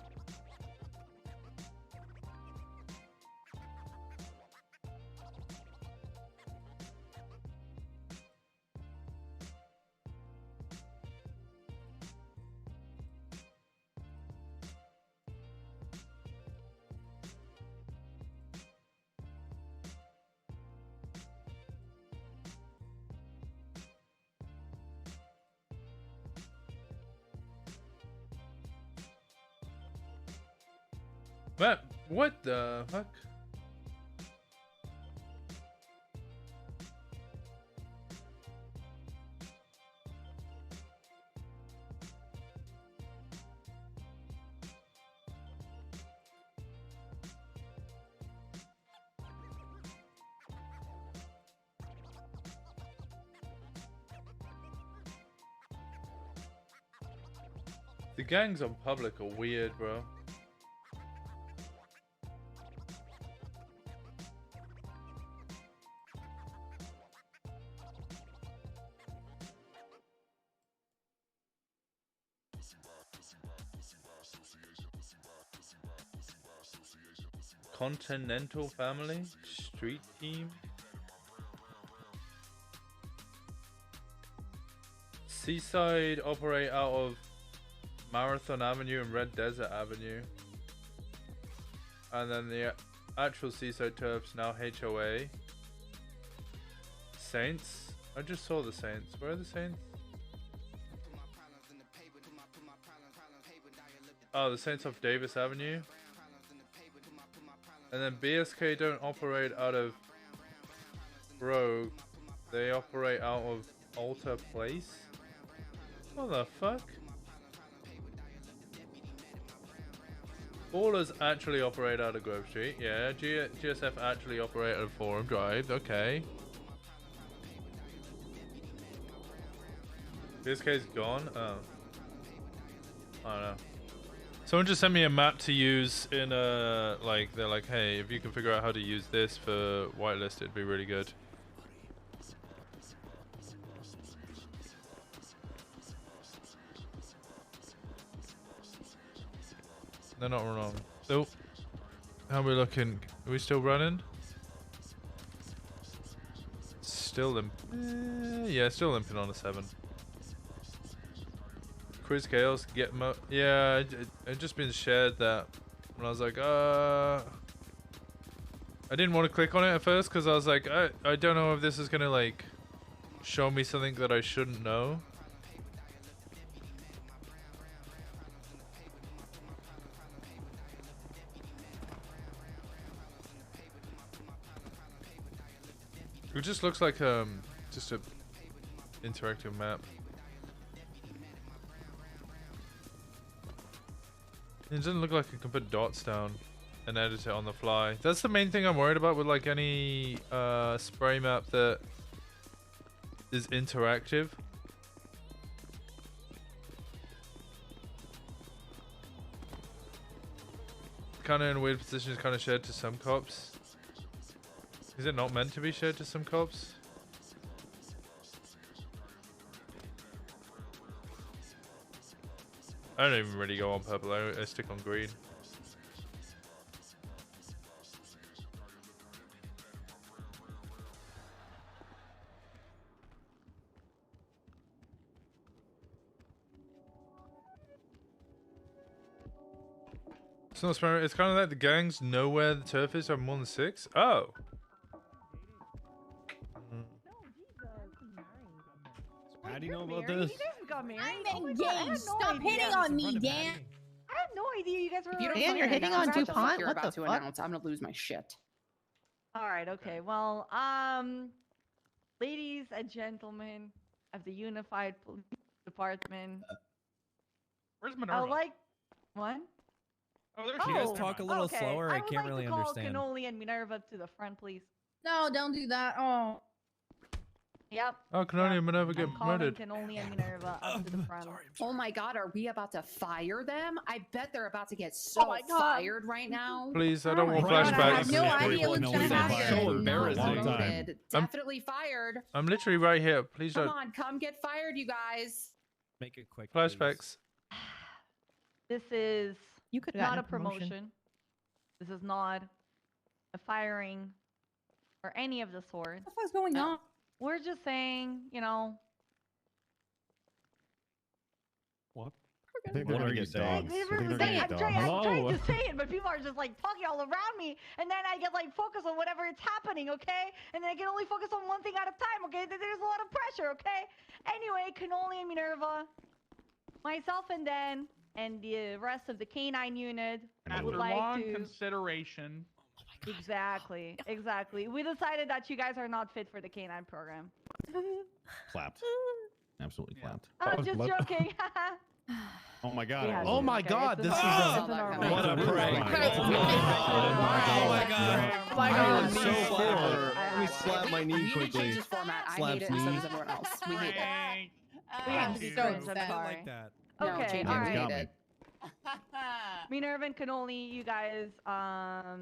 What the fuck? The gangs on public are weird, bro. Continental Family Street Team. Seaside operate out of Marathon Avenue and Red Desert Avenue. And then the actual Seaside Turfs now HOA. Saints? I just saw the Saints. Where are the Saints? Oh, the Saints off Davis Avenue. And then BSK don't operate out of Rogue. They operate out of Alta Place. What the fuck? Ballers actually operate out of Grove Street. Yeah, GSF actually operate out of Forum Drive. Okay. This case gone? Oh. I don't know. Someone just sent me a map to use in a, like, they're like, hey, if you can figure out how to use this for whitelist, it'd be really good. They're not wrong. Oh, how are we looking? Are we still running? Still limp. Yeah, still limping on a 7. Quiz Chaos, get mo. Yeah, it just been shared that when I was like, I didn't want to click on it at first because I was like, I don't know if this is gonna like show me something that I shouldn't know. It just looks like just a interactive map. It doesn't look like I can put dots down and edit it on the fly. That's the main thing I'm worried about with like any spray map that is interactive. Kind of in a weird position, is kind of shared to some cops. Is it not meant to be shared to some cops? I don't even really go on purple, I stick on green. It's not spam, it's kind of like the gangs know where the turf is, have more than 6? Oh! How do you know about this? You guys got married? I'm engaged. Stop hitting on me, Dan. I had no idea you guys were. Dan, you're hitting on DuPont. You're about to announce. I'm gonna lose my shit. All right. Okay. Well, ladies and gentlemen of the Unified Police Department. Where's I Minerva? would like what? Oh, there she is. You guys talk a little slower. I can't really understand. I would like to call Cannoli and Minerva to the front, please. No, don't do that. Oh. Yep. Oh, Cannoli and Minerva get promoted. Cannoli and Minerva up to the front. Oh my god, are we about to fire them? I bet they're about to get so fired right now. Please, I don't want flashbacks. I have no idea what's gonna happen. So embarrassing. Definitely fired. I'm literally right here. Please Come don't. on, come get fired, you guys. Make it quick. Flashbacks. This is could've not gotten a a promotion. promotion. This is not a firing or any of the sort. What the fuck's going on? We're just saying, you know. What? What are you saying? I'm trying to say it, but people are just like talking all around me, and then I get like focused on whatever it's happening, okay? And then I can only focus on one thing at a time, okay? There's a lot of pressure, okay? Anyway, Cannoli and Minerva, myself and Dan, and the rest of the K9 unit would like to. Consideration. Exactly. We decided that you guys are not fit for the K9 program. Clapped. Absolutely clapped. I'm just joking. Oh my god. Yeah, Oh my god. This is a what a prank. Oh my god. I am so poor. Let me slap my knee We need to quickly. change this format. I hate it, and so does everyone else. We hate it. I'm so upset. Sorry. Okay, No, change it. all We right. hate it. Minerva and Cannoli, you guys are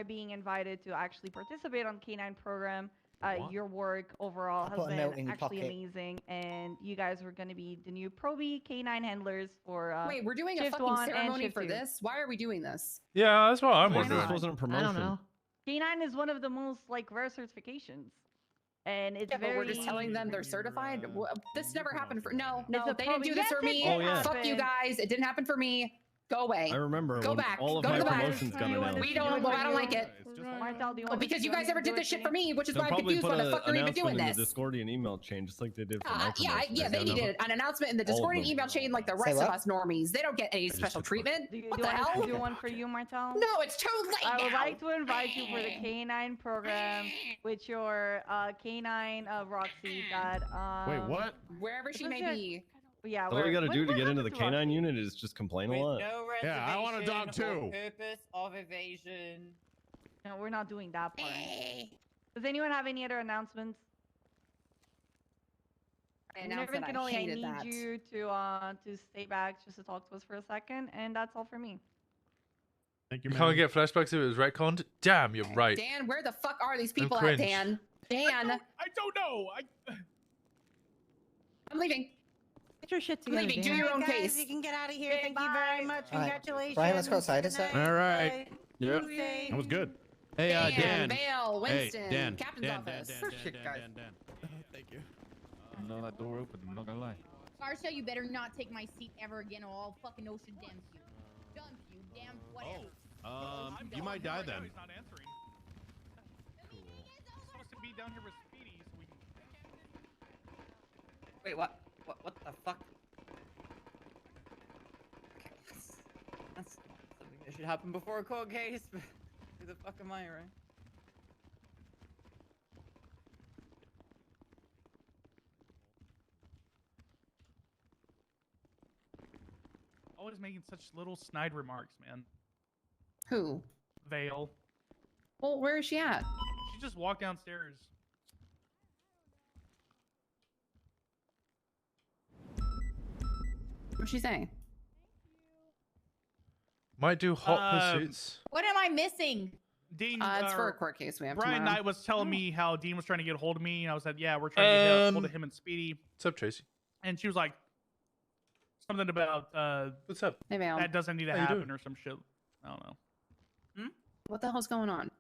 being invited to actually participate on K9 program. Your work overall has put a note in been your actually pocket. amazing, and you guys are going to be the new Proby K9 handlers for Wait, we're doing a shift fucking 1 and ceremony shift for 2. this? Why are we doing this? Yeah, that's what I'm Why wondering. not? This wasn't a promotion. I don't know. K9 is one of the most like rare certifications, and it's Yeah, but very. we're just telling them they're certified. This never happened for no, It's a they didn't do promo. this for Yes, me. it did yeah. Fuck you happen. guys. It didn't happen for me. Go away. I remember Go when back. all of Go my to the back. promotions got announced. We don't. Well, I don't like it. Martel, do you Well, want because you guys never did this shit for me, which is They'll why I'm probably confused. put Why the fuck are we even doing announcement in this? the Discordian email chain, just like they did for my Yeah, promotion. they needed an announcement in the All of Discordian them. email chain like the rest of us normies. They don't get any special treatment. What the hell? Do one for you, Martel? No, it's too late I would now. like to invite you for the K9 program with your K9 Roxy that Wait, what? Wherever she may your- be. Yeah, All we gotta do to we're get into the happy to canine unit is just complain a lot. No Yeah, I want a dog reservation or too. Purpose of evasion. No, we're not doing that part. Does anyone have any other announcements? Announcement, I hated need that. you to stay back just to talk to us for a second, and that's all for me. Thank you, You man. can't get flashbacks if it was retconned? Damn, you're right. Dan, where the fuck are these people at, cringe. Dan? Dan! I don't know. I'm leaving. Get your shit I'm together. leaving. Do Dan. your own Guys, case. You can get out of here. Thank you very much. All right. Congratulations. Brian, let's go outside a Good sec. night. All right. Bye. Yep. Tuesday. That was good. Hey, Dan, Dan. Vale, Winston, Hey, Dan. Captain's Dan, office. Dan, Thank you. No, that door open. I'm not gonna lie. Marsha, you better not take my seat ever again, or I'll fucking ocean damn you. Dump you, damn whatever. You might die then. He's not answering. He's supposed to be down here with Speedy, so we can. Wait, what? What the fuck? Okay, that's something that should happen before a court case. But who the fuck am I, right? Always making such little snide remarks, man. Who? Vale. Well, where is she at? She just walked downstairs. What'd she say? Might do hot pursuits. What am I missing? Dean, it's for a court case we have Brian tomorrow. Knight was telling me how Dean was trying to get a hold of me, and I was like, "Yeah, we're trying to get hold of him and Speedy." What's up, Tracy? And she was like, something about what's up? Hey, Val. that doesn't need to How you happen doing? or some shit. I don't know. What the hell's going on?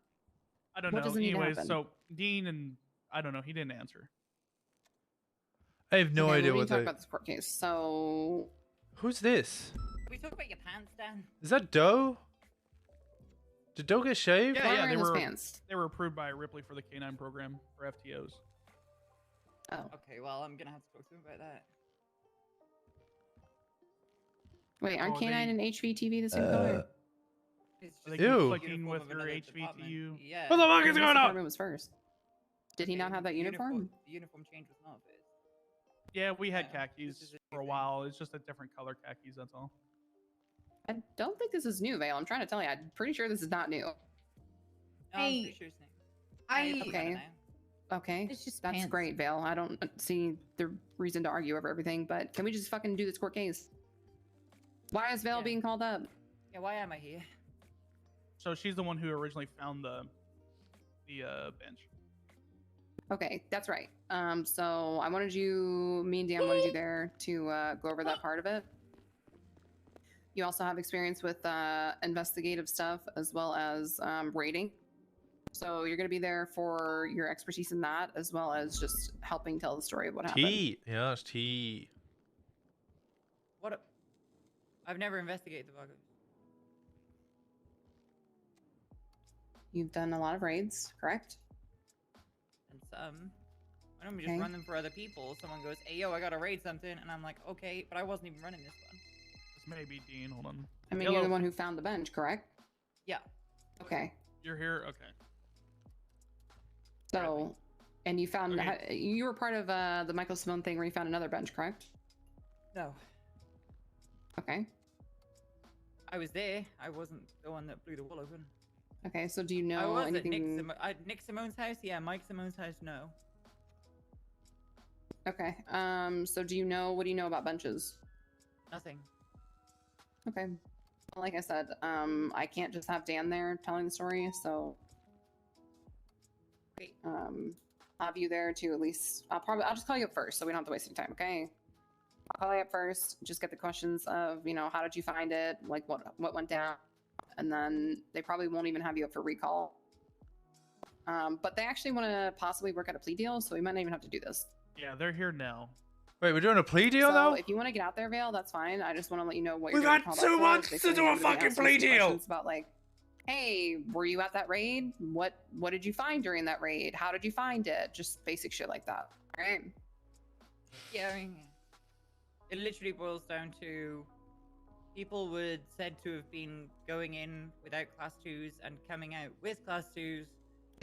I don't What know. doesn't need to Anyways, happen? so Dean and I don't know. He didn't answer. I have no Okay, idea we what can talk they... about this court case. So, Who's this? Can we talk about your pants, Dan? Is that Doe? Did Doe get shaved? Yeah, yeah, wearing those pants? they were approved by Ripley for the K9 program for FTOs. Oh. Okay, well, I'm gonna have to talk to him about that. Wait, aren't Oh, K9 they- and HVTV the same color? It's They just keep Ew. flicking with uniform of your another HVTU. Yeah. What the fuck is His going on? department was first. Did he not have that The uniform? The uniform change was not his. Yeah, we had Yeah, khakis this is a for a new thing. while. It's just a different color khakis. That's all. I don't think this is new, Vale. I'm trying to tell you. I'm pretty sure this is not new. No, I'm Hey, pretty sure it's new. I Okay. Okay. It's just That's pants. great, Vale. I don't see the reason to argue over everything, but can we just fucking do this court case? Why is Vale Yeah. being called up? Yeah, why am I here? So she's the one who originally found the bench. Okay, that's right. So I wanted you, me and Dan wanted you there to go over that part of it. You also have experience with investigative stuff as well as raiding. So you're going to be there for your expertise in that, as well as just helping tell the story of what happened. T. Yeah, it's T. What? I've never investigated the bug. You've done a lot of raids, correct? And some. Why don't we just Okay. run them for other people? Someone goes, "Hey, yo, I gotta raid something," and I'm like, "Okay," but I wasn't even running this one. This may be Dean. Hold on. I mean, Yellow. you're the one who found the bench, correct? Yeah. Okay. You're here. Okay. So, and you found Okay. you were part of the Michael Simone thing where you found another bench, correct? No. Okay. I was there. I wasn't the one that blew the wall open. Okay. So, do you know I was anything? at Nick Simone's house. Yeah, Mike Simone's house. No. Okay. So do you know, what do you know about benches? Nothing. Okay. Well, like I said, I can't just have Dan there telling the story, so Great. I'll have you there to at least, I'll just call you up first so we don't have to waste any time, okay? I'll call you up first, just get the questions of, you know, how did you find it, like what went down, and then they probably won't even have you up for recall. But they actually want to possibly work out a plea deal, so we might not even have to do this. Yeah, they're here now. Wait, we're doing a plea deal So now? if you want to get out there, Vale, that's fine. I just want to let you know what We've you're had getting 2 called up months for. to do a fucking plea deal. About like, hey, were you at that raid? What did you find during that raid? How did you find it? Just basic shit like that. All right. Yeah, I mean, it literally boils down to people would said to have been going in without class 2s and coming out with class 2s,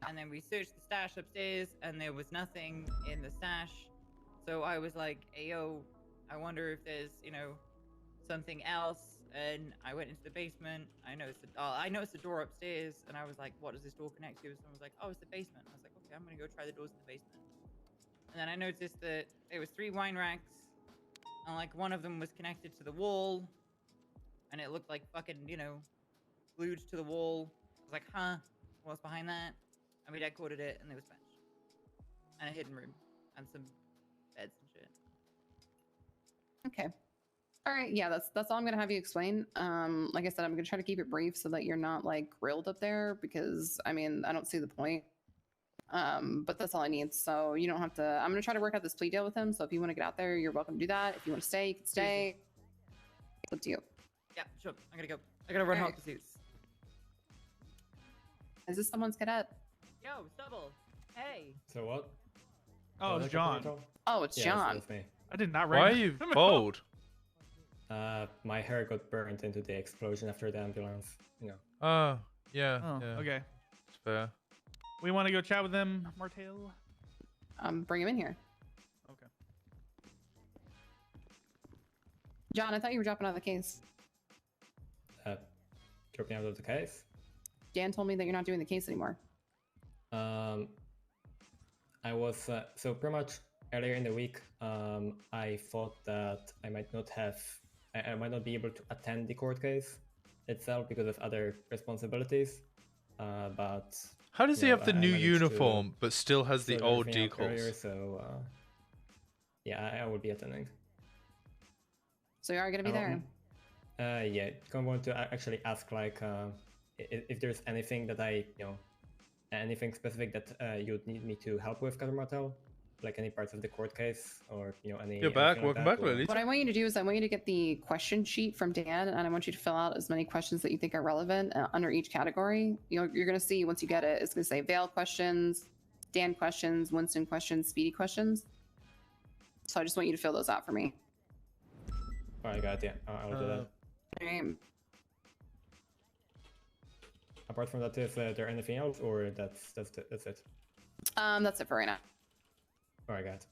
and then we searched the stash upstairs and there was nothing in the stash. So I was like, "Ayo, I wonder if there's, you know, something else. And I went into the basement. I noticed the door upstairs, and I was like, "What does this door connect to?" Someone was like, "Oh, it's the basement." I was like, "Okay, I'm gonna go try the doors in the basement." And then I noticed that there was 3 wine racks, and like one of them was connected to the wall, and it looked like fucking, you know, glued to the wall. I was like, "Huh, what's behind that?" And we decoded it, and there was bench, and a hidden room, and some beds and shit. Okay. All right, yeah, that's all I'm gonna have you explain. Like I said, I'm gonna try to keep it brief so that you're not like grilled up there because I mean I don't see the point. But that's all I need. So you don't have to. I'm gonna try to work out this plea deal with him. So if you want to get out there, you're welcome to do that. If you want to stay, you can stay. It's up to you. Yeah, sure. I gotta go. I gotta run All home right. to Zeus. Is this someone's cadet? Yo, Stubble. Hey. So what? Oh, it's John. Oh, it's John. That's me. I did not Why are recognize you him. bold? My hair got burned into the explosion after the ambulance. You know. Oh, yeah. Oh, yeah. okay. It's fair. We want to go chat with them, Martel. Bring him in here. Okay. John, I thought you were dropping out of the case. Dropping out of the case? Dan told me that you're not doing the case anymore. I was so pretty much earlier in the week. I thought that I might not be able to attend the court case itself because of other responsibilities. But How does he have the I new managed uniform but still has the sort old everything out earlier, decals? so yeah, I will be attending. So you are gonna be there. Yeah, I'm going to actually ask like if there's anything that anything specific that you'd need me to help with, Captain Martel, like any parts of the court case or any. You're back. anything like Welcome that, back, or- ladies. What I want you to do is I want you to get the question sheet from Dan, and I want you to fill out as many questions that you think are relevant under each category. You're going to see once you get it, it's going to say Vale questions, Dan questions, Winston questions, Speedy questions. So I just want you to fill those out for me. All right, got it. Yeah, I'll do that. All right. Apart from that, is there anything else, or that's it? That's it for right now. All right, got it.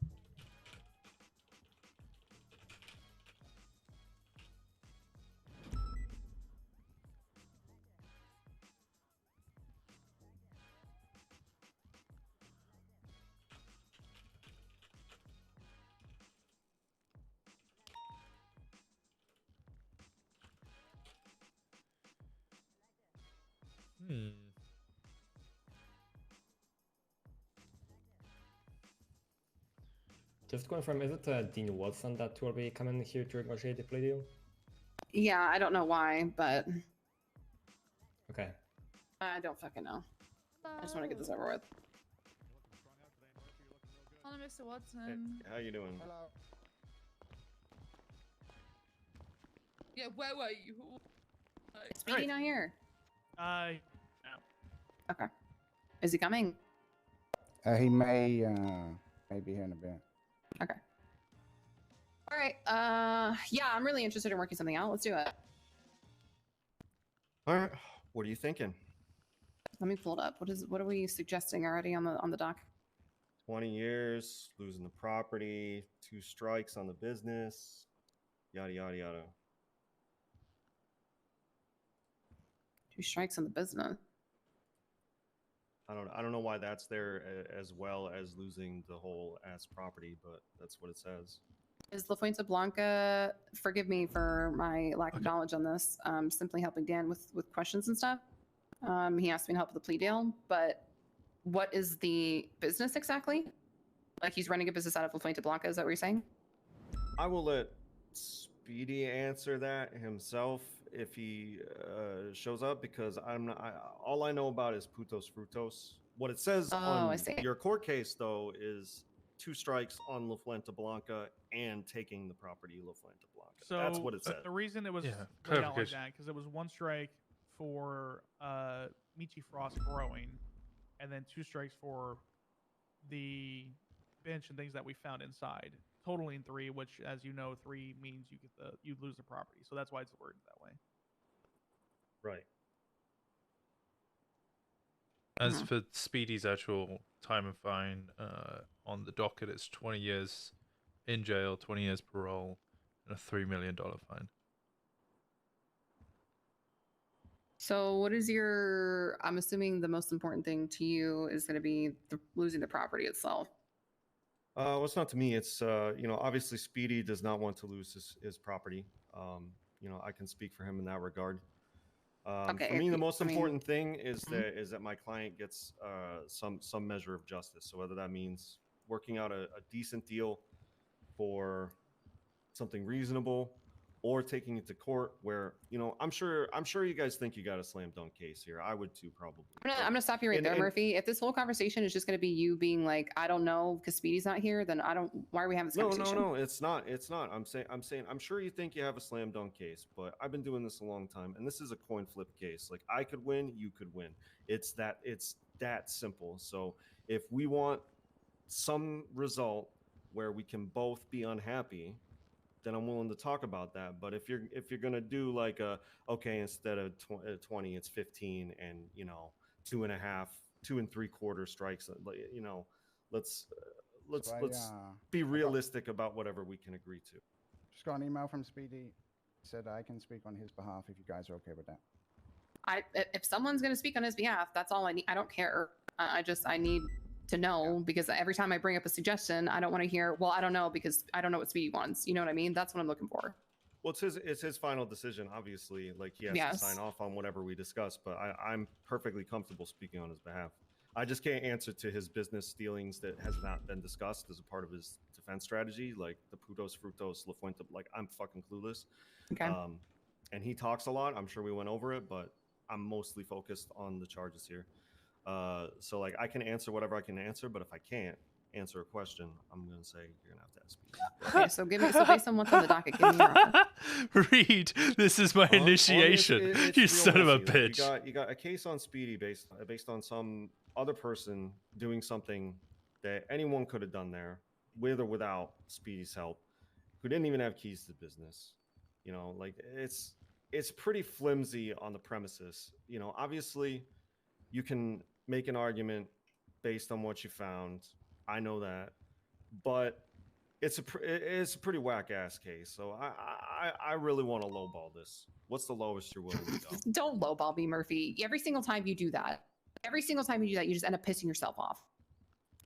Just to confirm, is it Dean Watson that will be coming here to negotiate the plea deal? Yeah, I don't know why, but Okay. I don't fucking know. I just want to get this over with. Hello, Mr. Watson. How you doing? Hello. Yeah, where were you? Speedy not here. No. Okay. Is he coming? He may be here in a bit. Okay. All right. Yeah, I'm really interested in working something out. Let's do it. All right. What are you thinking? Let me pull it up. What are we suggesting already on the dock? 20 years, losing the property, 2 strikes on the business, yada yada yada. 2 strikes on the business. I don't know why that's there as well as losing the whole ass property, but that's what it says. Is La Fuente Blanca, forgive me for my lack of knowledge on this, simply helping Dan with questions and stuff. He asked me to help with the plea deal, but what is the business exactly? Like he's running a business out of La Fuente Blanca, is that what you're saying? I will let Speedy answer that himself if he shows up, because I'm not. All I know about is putos frutos. What it says I on see. your court case, though, is 2 strikes on La Fuente Blanca and taking the property La Fuente Blanca. So that's what it says. the reason it was Yeah, laid out like clarification. that because it was 1 strike for Michi Frost growing, and then 2 strikes for the bench and things that we found inside, totaling 3. Which, as you know, 3 means you lose the property. So that's why it's worded that way. Right. As for Speedy's actual time and fine, on the docket, it's 20 years in jail, 20 years parole, and a $3 million fine. So what is your, I'm assuming the most important thing to you is going to be losing the property itself. Well, it's not to me. It's, obviously Speedy does not want to lose his property. I can speak for him in that regard. Okay, For me, the most I mean- important thing is that my client gets some measure of justice. So whether that means working out a decent deal for something reasonable, or taking it to court, where I'm sure you guys think you got a slam dunk case here. I would too, probably. I'm gonna stop you right there, Murphy. If this whole conversation is just gonna be you being like, I don't know, because Speedy's not here, then why are we having this conversation? No, it's not. I'm saying, I'm sure you think you have a slam dunk case, but I've been doing this a long time, and this is a coin flip case. Like, I could win, you could win. It's that simple. So if we want some result where we can both be unhappy, then I'm willing to talk about that. But if you're gonna do like okay, instead of 20, it's 15, and 2.5, 2 3/4 strikes, let's be realistic about whatever we can agree to. Just got an email from Speedy. Said I can speak on his behalf if you guys are okay with that. If someone's gonna speak on his behalf, that's all I need. I don't care. I need to know, because every time I bring up a suggestion, I don't want to hear, well, I don't know, because I don't know what Speedy wants. You know what I mean? That's what I'm looking for. Well, it's his final decision, obviously. Like, he has to sign off on whatever we discuss, but I'm perfectly comfortable speaking on his behalf. I just can't answer to his business dealings that has not been discussed as a part of his defense strategy, like the Putos, Frutos, La Fuente. Like, I'm fucking clueless. Okay. And he talks a lot. I'm sure we went over it, but I'm mostly focused on the charges here. So like, I can answer whatever I can answer, but if I can't answer a question, I'm gonna say you're gonna have to ask me. Okay, so based on what's on the docket, give me your offer. Reed, this is my initiation. It's You real son of a easy. Like, bitch. you got a case on Speedy based on some other person doing something that anyone could have done there, with or without Speedy's help, who didn't even have keys to the business. Like, it's pretty flimsy on the premises. Obviously, you can make an argument based on what you found. I know that, but it's a pretty whack ass case. So I really want to lowball this. What's the lowest you're willing to go? Don't lowball me, Murphy. Every single time you do that, you just end up pissing yourself off.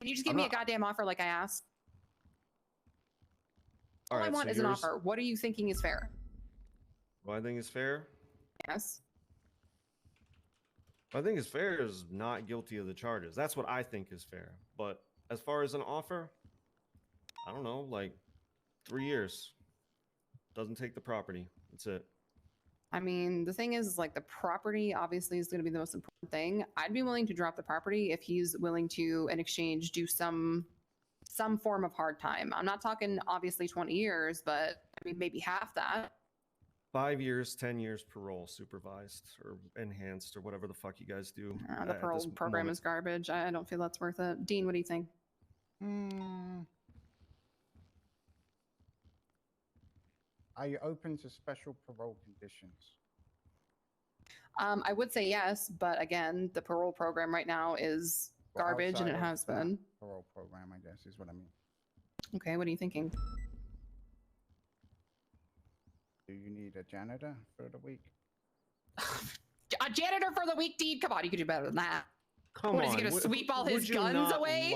Can you just give me a goddamn offer like I asked? All I want is an offer. What are you thinking is fair? What I think is fair? Yes. What I think is fair is not guilty of the charges. That's what I think is fair. But as far as an offer, I don't know, like 3 years. Doesn't take the property. That's it. I mean, the thing is, like, the property obviously is going to be the most important thing. I'd be willing to drop the property if he's willing to, in exchange, do some form of hard time. I'm not talking obviously 20 years, but I mean, maybe half that. 5 years, 10 years parole, supervised or enhanced or whatever the fuck you guys do. The parole program is garbage. I don't feel that's worth it. Dean, what do you think? Are you open to special parole conditions? I would say yes, but again, the parole program right now is garbage, and it has been. Parole program, I guess, is what I mean. Okay, what are you thinking? Do you need a janitor for the week? A janitor for the week, Dean? Come on, you could do better than that. Come what, on. is he gonna sweep all his guns away?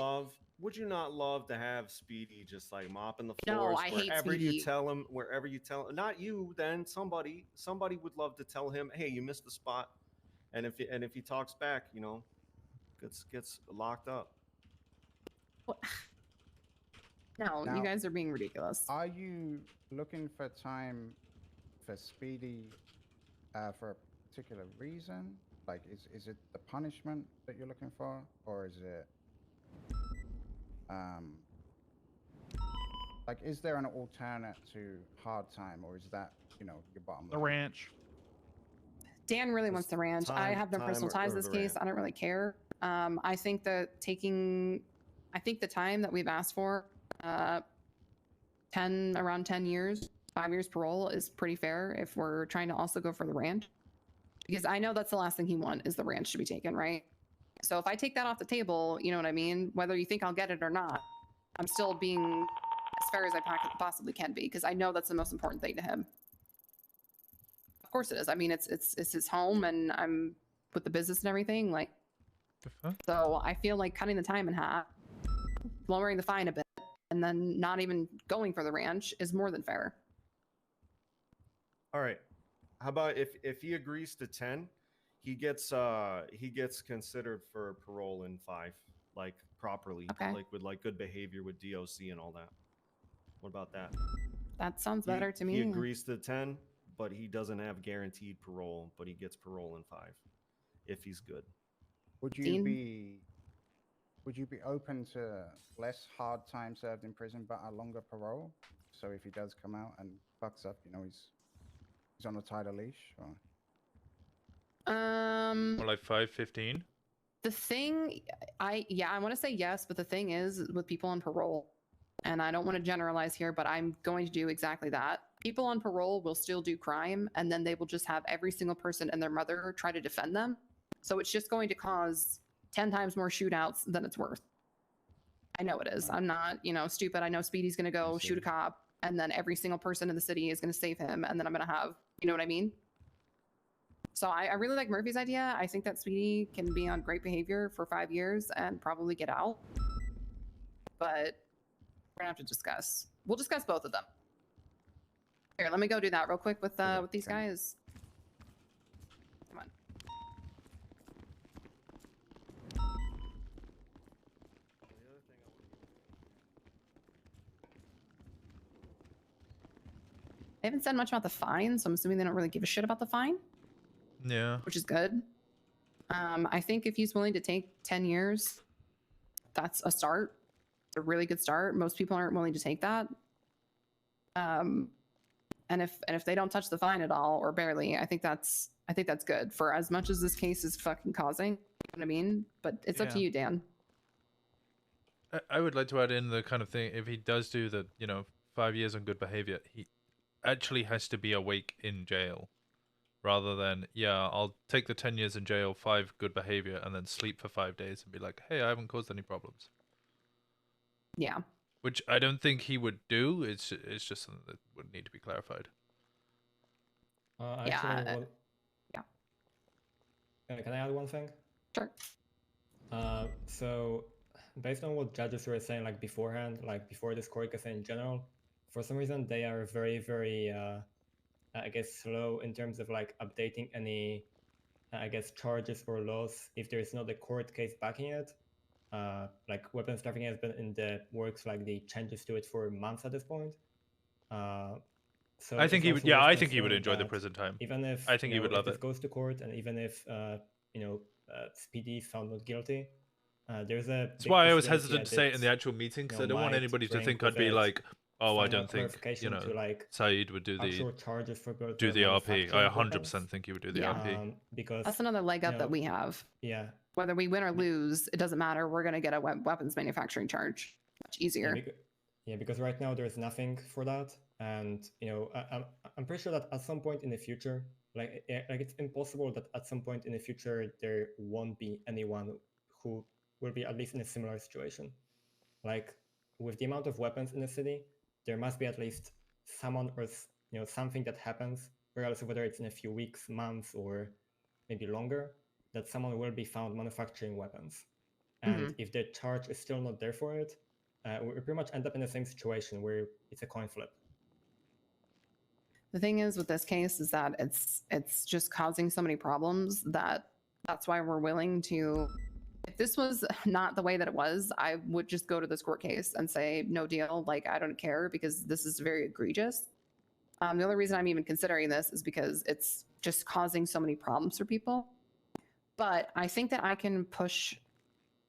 Would you not love to have Speedy just like mopping the No, floors I hate wherever Speedy. you tell him, not you, then somebody would love to tell him, hey, you missed the spot. And if he talks back, gets locked up. What? No, Now, you guys are being ridiculous. Are you looking for time for Speedy for a particular reason? Like, is it the punishment that you're looking for, or is it like, is there an alternate to hard time, or is that your bottom line? The ranch. Dan really wants the ranch. I have no personal ties to this case. I don't really care. I think the time that we've asked for, around 10 years, 5 years parole is pretty fair if we're trying to also go for the ranch. Because I know that's the last thing he wants is the ranch to be taken, right? So if I take that off the table, you know what I mean? Whether you think I'll get it or not, I'm still being as fair as I possibly can be, because I know that's the most important thing to him. Of course it is. I mean, it's his home, and I'm with the business and everything. Like, so I feel like cutting the time in half, lowering the fine a bit, and then not even going for the ranch is more than fair. All right. How about if he agrees to 10, he gets considered for parole in 5, like properly, Okay. like with like good behavior with DOC and all that. What about that? That sounds better to me. He agrees to 10, but he doesn't have guaranteed parole, but he gets parole in 5 if he's good. Would you be open to less hard time served in prison but a longer parole? So if he does come out and fucks up, you know, he's on a tighter leash, or More like 5-15. The thing, I want to say yes, but the thing is with people on parole, and I don't want to generalize here, but I'm going to do exactly that. People on parole will still do crime, and then they will just have every single person and their mother try to defend them. So it's just going to cause 10 times more shootouts than it's worth. I know it is. I'm not, stupid. I know Speedy's going to go shoot a cop, and then every single person in the city is going to save him, and then I'm going to have, you know what I mean? So I really like Murphy's idea. I think that Speedy can be on great behavior for 5 years and probably get out. But we're gonna have to discuss. We'll discuss both of them. Here, let me go do that real quick with these guys. Come on. They haven't said much about the fine, so I'm assuming they don't really give a shit about the fine. Yeah. Which is good. I think if he's willing to take 10 years, that's a start. It's a really good start. Most people aren't willing to take that. And if they don't touch the fine at all or barely, I think that's good for as much as this case is fucking causing. You know what I mean? But it's up to you, Dan. I would like to add in the kind of thing, if he does do the 5 years on good behavior, he actually has to be awake in jail. Rather than, I'll take the 10 years in jail, 5 good behavior, and then sleep for 5 days and be like, hey, I haven't caused any problems. Yeah. Which I don't think he would do. It's just something that would need to be clarified. Can I add one thing? Sure. So, based on what judges were saying, like beforehand, like before this court case in general, for some reason they are very, very I guess slow in terms of like updating any, I guess, charges or laws if there is not a court case backing it. Like weapons trafficking has been in the works, like the changes to it for months at this point. So I think he would. Yeah, I think he would enjoy the prison time. Even if I think he would love if it. goes to court, and even if Speedy is found not guilty, there's a. That's why I was hesitant to say it in the actual meeting, because I don't want anybody to think I'd be like, oh, I don't think Saeed would do the RP. I 100% think he would do the RP. Because that's another leg up that we have. Yeah. Whether we win or lose, it doesn't matter. We're gonna get a weapons manufacturing charge. Much easier. Because right now there's nothing for that, and I'm pretty sure that at some point in the future, like it's impossible that at some point in the future there won't be anyone who will be at least in a similar situation. Like with the amount of weapons in the city, there must be at least someone or something that happens, regardless of whether it's in a few weeks, months, or maybe longer, that someone will be found manufacturing weapons. And if the charge is still not there for it, we pretty much end up in the same situation where it's a coin flip. The thing is with this case is that it's just causing so many problems that's why we're willing to. If this was not the way that it was, I would just go to this court case and say no deal. Like, I don't care, because this is very egregious. The only reason I'm even considering this is because it's just causing so many problems for people. But I think that I can push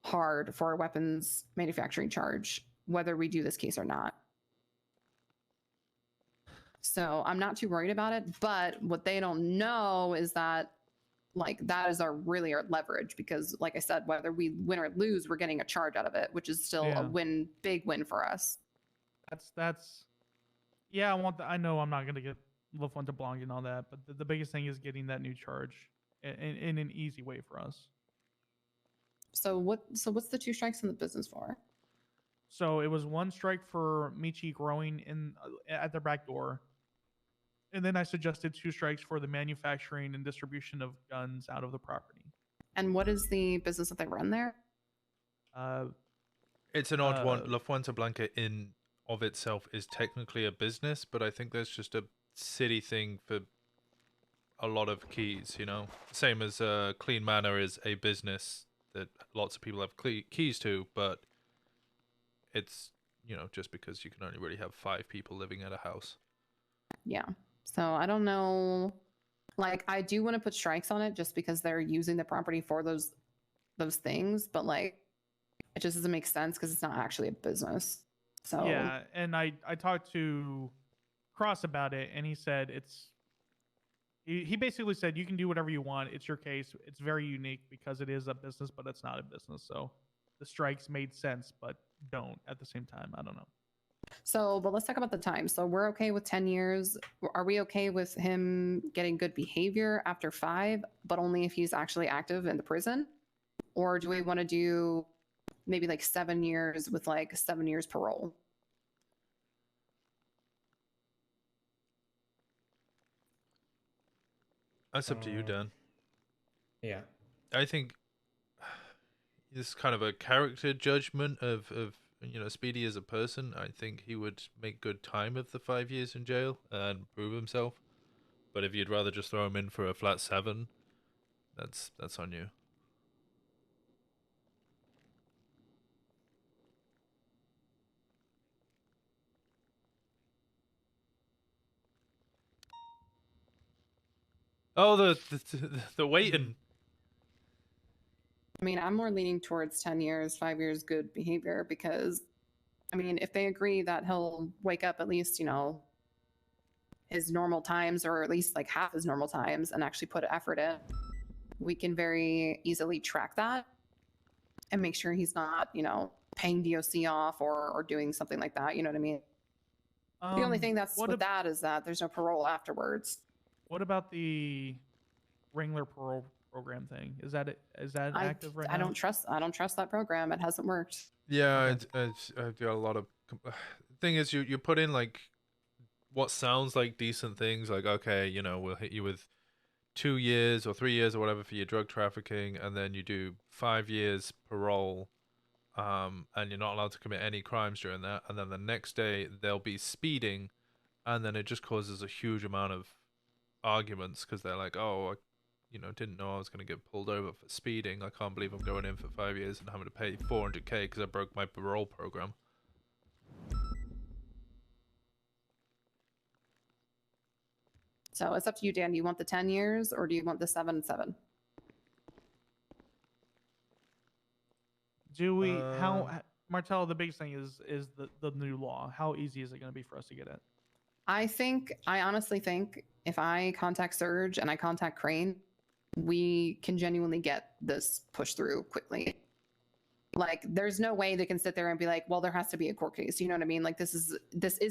hard for a weapons manufacturing charge, whether we do this case or not. So I'm not too worried about it. But what they don't know is that, like, that is our leverage, because, like I said, whether we win or lose, we're getting a charge out of it, which is still a big win for us. That's yeah. I know I'm not gonna get Le Fuente Blanc and all that, but the biggest thing is getting that new charge in an easy way for us. So what's the 2 strikes in the business for? So it was 1 strike for Michi growing in at their back door, and then I suggested 2 strikes for the manufacturing and distribution of guns out of the property. And what is the business that they run there? It's an odd one. La Fuente Blanca in of itself is technically a business, but I think there's just a city thing for a lot of keys, you know? Same as Clean Manor is a business that lots of people have keys to, but it's, you know, just because you can only really have 5 people living at a house. Yeah. So I don't know. Like, I do want to put strikes on it just because they're using the property for those things, but like, it just doesn't make sense because it's not actually a business. So yeah, and I talked to Cross about it, and he said he basically said you can do whatever you want. It's your case. It's very unique because it is a business, but it's not a business. So the strikes made sense, but don't at the same time. I don't know. So, but let's talk about the time. So we're okay with 10 years. Are we okay with him getting good behavior after 5, but only if he's actually active in the prison? Or do we want to do maybe like 7 years with like 7 years parole? That's up to you, Dan. Yeah. I think this is kind of a character judgment of you know, Speedy as a person. I think he would make good time of the 5 years in jail and prove himself. But if you'd rather just throw him in for a flat 7, that's on you. Oh, the waiting. I mean, I'm more leaning towards 10 years, 5 years good behavior because, I mean, if they agree that he'll wake up at least, you know, his normal times or at least like half his normal times and actually put effort in, we can very easily track that and make sure he's not, you know, paying DOC off or doing something like that. You know what I mean? The only thing that's with that is that there's no parole afterwards. What about the Wrangler parole program thing? Is that active right now? I don't trust that program. It hasn't worked. Yeah, I do a lot of. Thing is, you put in like what sounds like decent things, like okay, you know, we'll hit you with 2 years or 3 years or whatever for your drug trafficking, and then you do 5 years parole, and you're not allowed to commit any crimes during that, and then the next day they'll be speeding, and then it just causes a huge amount of arguments because they're like, oh, you know, didn't know I was going to get pulled over for speeding. I can't believe I'm going in for 5 years and having to pay $400K because I broke my parole program. So it's up to you, Dan. Do you want the 10 years or do you want the 7-7? Do we Martell, the biggest thing is the new law. How easy is it going to be for us to get it? I honestly think if I contact Surge and I contact Crane, we can genuinely get this pushed through quickly. Like, there's no way they can sit there and be like, well, there has to be a court case. You know what I mean? Like, this is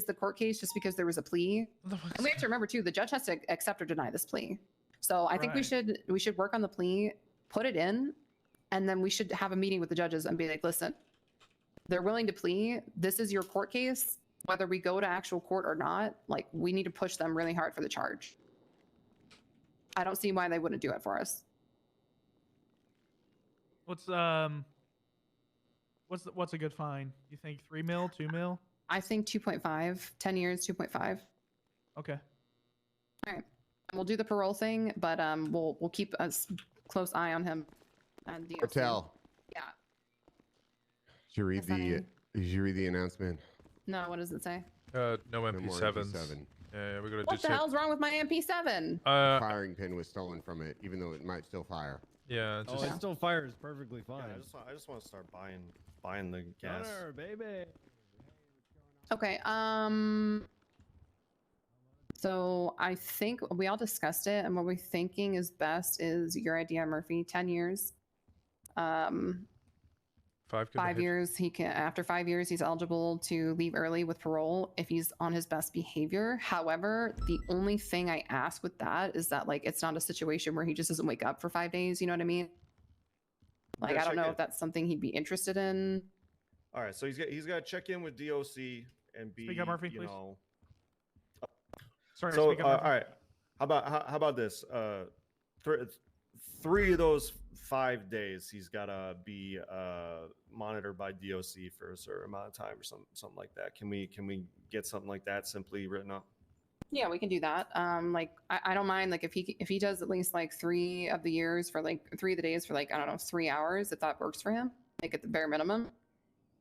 the court case just because there was a plea. And we have to remember too, the judge has to accept or deny this plea. So I think we should work on the plea, put it in, and then we should have a meeting with the judges and be like, listen, they're willing to plea. This is your court case. Whether we go to actual court or not, like, we need to push them really hard for the charge. I don't see why they wouldn't do it for us. What's a good fine? You think 3 mil, 2 mil? I think 2.5, 10 years, 2.5. Okay. All right. We'll do the parole thing, but we'll keep a close eye on him. And Hotel. Yeah. Did you read the announcement? No, what does it say? No MP7s. Yeah, we're gonna What the hell's wrong with my MP7? The firing pin was stolen from it, even though it might still fire. Yeah, it still fires perfectly fine. Yeah, I just want to start buying the gas. Gunner, baby. Okay. So I think we all discussed it, and what we're thinking is best is your idea, Murphy. 10 years. 5 years. He can, after 5 years, he's eligible to leave early with parole if he's on his best behavior. However, the only thing I ask with that is that, like, it's not a situation where he just doesn't wake up for 5 days. You know what I mean? Like, I don't know if that's something he'd be interested in. All right, so he's got to check in with DOC and be, Speak up, Murphy, you please. know. Sorry, So speak up, all Murphy. right, how about this? Three of those 5 days he's got to be monitored by DOC for a certain amount of time or something like that. Can we get something like that simply written up? Yeah, we can do that. Like I don't mind like if he does at least like 3 of the years for like 3 of the days for like I don't know 3 hours if that works for him, like at the bare minimum.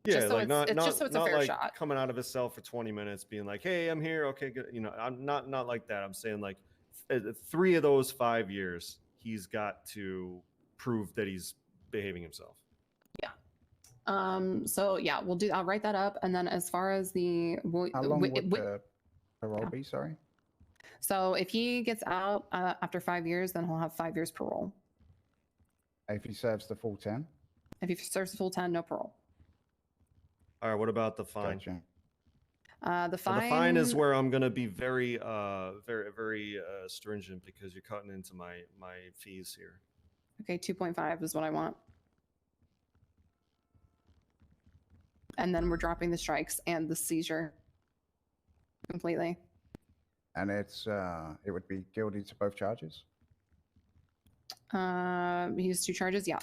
Yeah, Just so like it's just so it's a not fair like shot. coming out of his cell for 20 minutes, being like, "Hey, I'm here. Okay, good." You know, I'm not like that. I'm saying like 3 of those 5 years, he's got to prove that he's behaving himself. So yeah, I'll write that up, and then as far as the How long would the parole be? Sorry. So if he gets out after 5 years, then he'll have 5 years parole. If he serves the full 10. If he serves the full 10, no parole. All right, what about the fine? The The fine. fine is where I'm gonna be very stringent because you're cutting into my fees here. Okay, 2.5 is what I want. And then we're dropping the strikes and the seizure completely. And it would be guilty to both charges. He has 2 charges. Yeah.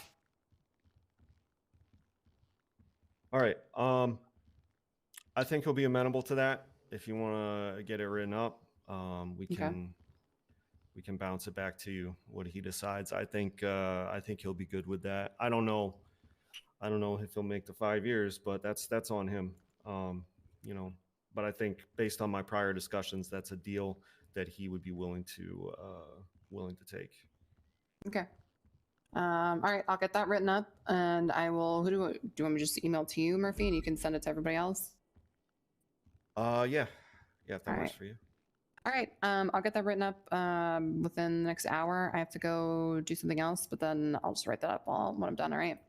All right. I think he'll be amenable to that. If you want to get it written up, we can bounce it back to you what he decides. I think he'll be good with that. I don't know if he'll make the 5 years, but that's on him. You know, but I think based on my prior discussions, that's a deal that he would be willing to take. Okay. All right, I'll get that written up, and I will. Do you want me to just email to you, Murphy, and you can send it to everybody else? Yeah, if that All works right. for you. All right. I'll get that written up within the next hour. I have to go do something else, but then I'll just write that up when I'm done. All right.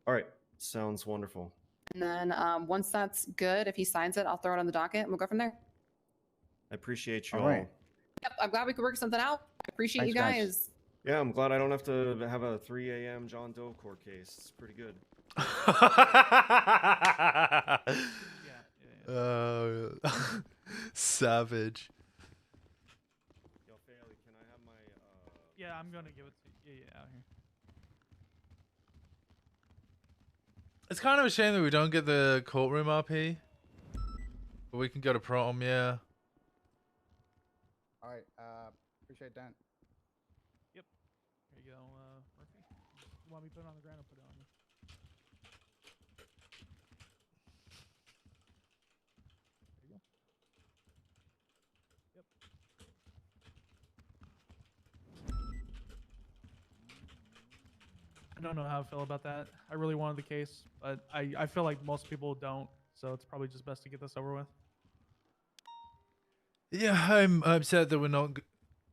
All right, sounds wonderful. And then once that's good, if he signs it, I'll throw it on the docket, and we'll go from there. I appreciate you All all. right. Yep. I'm glad we could work something out. I appreciate you Thanks, guys. guys. Yeah, I'm glad I don't have to have a 3 a.m. John Doe court case. It's pretty good. Savage. Yo, Fairley, can I have my Yeah, I'm gonna give it to you. Yeah, out here. It's kind of a shame that we don't get the courtroom RP, but we can go to prom. Yeah. All right. Appreciate that. Yep. Here you go, Murphy. You want me to put it on the ground or put it on you? There you go. Yep. I don't know how I feel about that. I really wanted the case, but I feel like most people don't, so it's probably just best to get this over with. Yeah, I'm upset that we're not,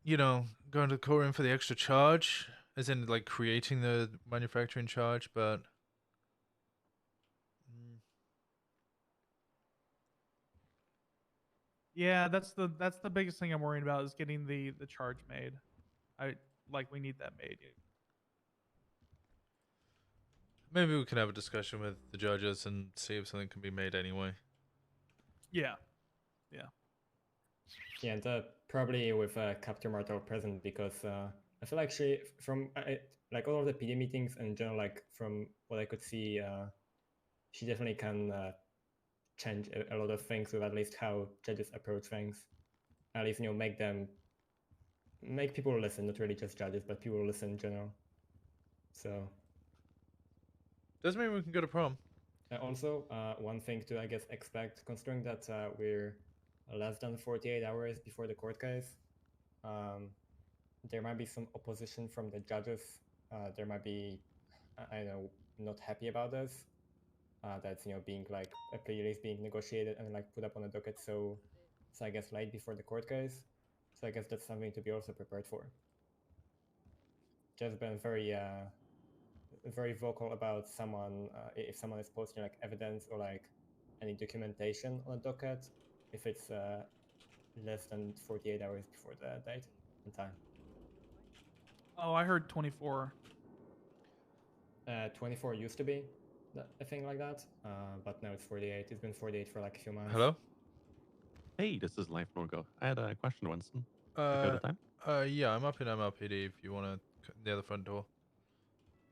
going to the courtroom for the extra charge, as in like creating the manufacturing charge, but. Yeah, that's the biggest thing I'm worried about is getting the charge made. We need that made. Maybe we can have a discussion with the judges and see if something can be made anyway. Yeah. Yeah. Yeah, and probably with Captain Martel present, because I feel like she, from like all of the PD meetings and in general, like from what I could see, she definitely can change a lot of things with at least how judges approach things. At least, make people listen, not really just judges, but people listen in general. So. Doesn't mean we can go to prom. Also, one thing to, I guess, expect, considering that we're less than 48 hours before the court case, there might be some opposition from the judges. There might be, I know, not happy about this. That's, being like a plea release being negotiated and like put up on the docket so I guess late before the court case. So I guess that's something to be also prepared for. Just been very vocal about someone, if someone is posting like evidence or like any documentation on a docket, if it's less than 48 hours before the date and time. Oh, I heard 24. 24 used to be. a thing like that. But now it's 48. It's been 48 for like a few months. Hello? Hey, this is Life Norgo. I had a question, Winston. Take out the time? Yeah, I'm up in MLPD if you want to near the front door.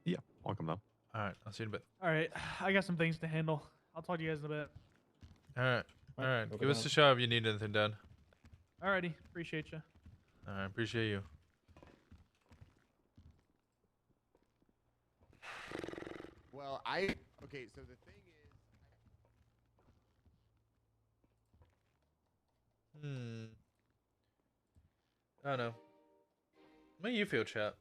Yeah, welcome though. All right, I'll see you in a bit. All right, I got some things to handle. I'll talk to you guys in a bit. All right, all right. Over Give us down. a shout if you need anything done. Alrighty, appreciate you. All right, appreciate you. Well, okay, so the thing is, I don't know. How do you feel, chat?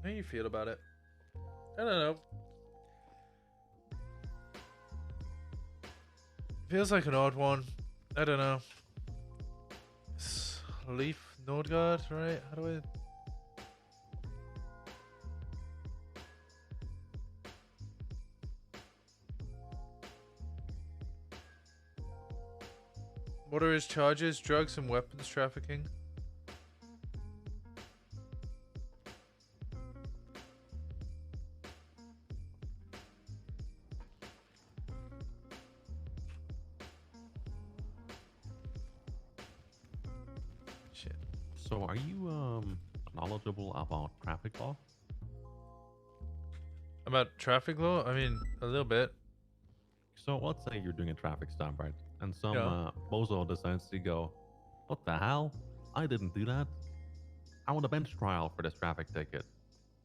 How do you feel about it? I don't know. Feels like an odd one. I don't know. It's Leaf Nordgard, right? How do I... What are his charges? Drugs and weapons trafficking? Shit. So are you knowledgeable about traffic law? About traffic law? I mean, a little bit. So let's say you're doing a traffic stop, right? And some Yeah. bozo decides to go, what the hell? I didn't do that. I want a bench trial for this traffic ticket.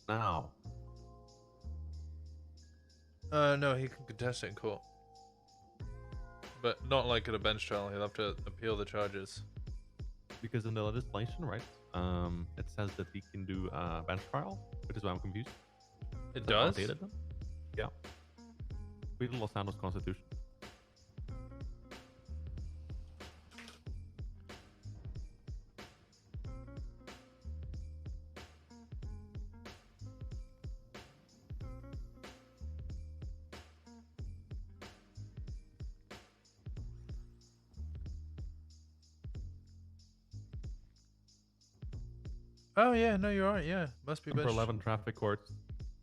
Now. No, he can contest it in court. But not like at a bench trial. He'll have to appeal the charges. Because in the legislation, right, it says that he can do a bench trial, which is why I'm confused. It Is that does? outdated then? Yeah. Read the Los Santos Constitution. Oh yeah, no, you're right. Yeah, must be Number bench. 11, traffic court.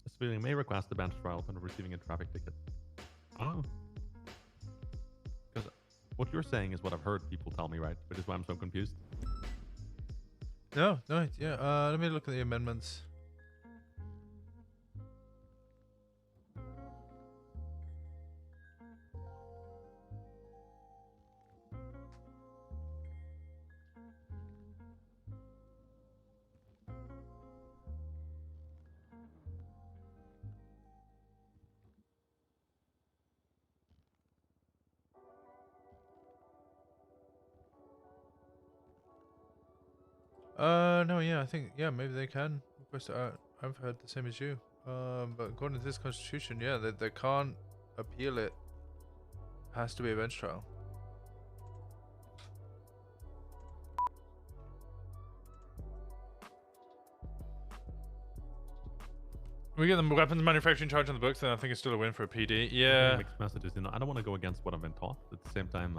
A civilian may request a bench trial upon receiving a traffic ticket. Oh. Because what you're saying is what I've heard people tell me, right? Which is why I'm so confused. No, no, yeah. Let me look at the amendments. No, yeah, I think, yeah, maybe they can request it out. I've heard the same as you. But according to this constitution, yeah, they can't appeal it. Has to be a bench trial. We get the weapons manufacturing charge on the books, then I think it's still a win for a PD. Yeah. Mixed messages, you know. I don't want to go against what I've been taught. At the same time,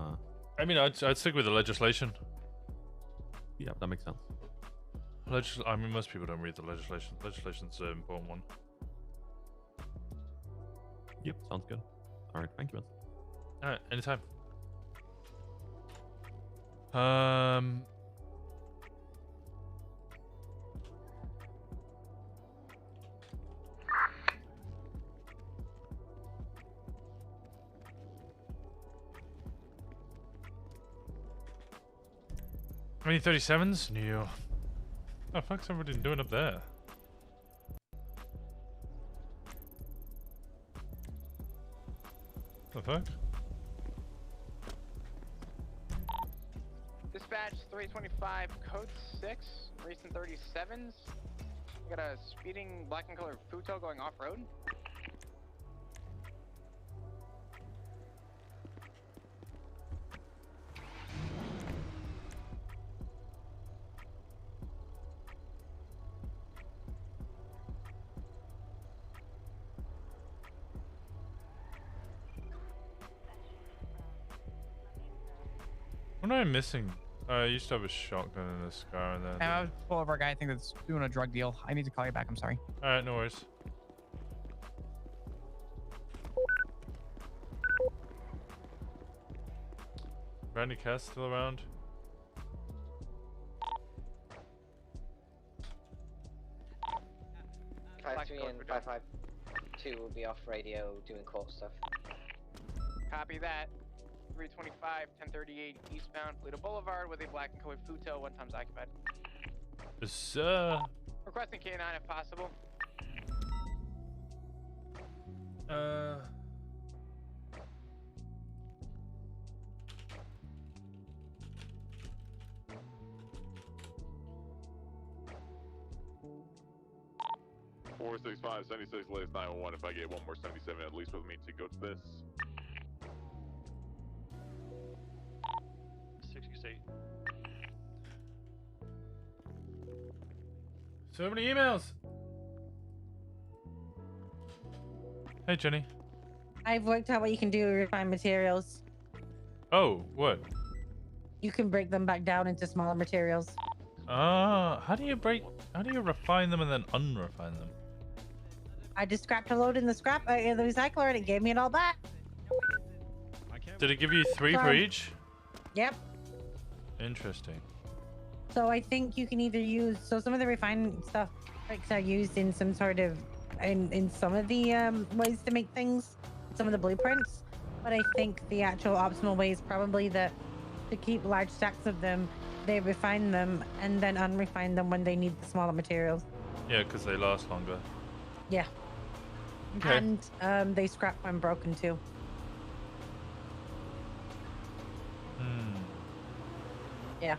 I mean, I'd stick with the legislation. yeah, that makes sense. I mean, most people don't read the legislation. Legislation's an important one. Yep, sounds good. All right, thank you, Winston. All right, anytime. Any 37s? New. Oh, fuck's everybody doing up there? The fuck? Dispatch 325, code 6, recent 37s. We got a speeding black and colored Futo going off-road. What am I missing? I used to have a shotgun and a scar and then. I was pull over a guy I think that's doing a drug deal. I need to call you back. I'm sorry. Alright, no worries. Randy Cass still around? Five 3 and 552 will be off radio doing court stuff. Copy that. 325, 1038 eastbound Pluto Boulevard with a black and colored futo, 1 times occupied. Yes, sir. Requesting K9 if possible. Four 6-5, 76, latest 911. If I get one more 77, at least with me to go to this. 68. So many emails. Hey, Jenny. I've worked out what you can do with refined materials. Oh, what? You can break them back down into smaller materials. How do you refine them and then unrefine them? I just scrapped a load in the recycler and it gave me it all back. Did it give you 3 for each? Yep. Interesting. So I think you can either use, so some of the refined stuff are used in some sort of, in some of the ways to make things, some of the blueprints. But I think the actual optimal way is probably that to keep large stacks of them, they refine them and then unrefine them when they need the smaller materials. Yeah, because they last longer. Yeah. Okay. And they scrap when broken too. Yeah.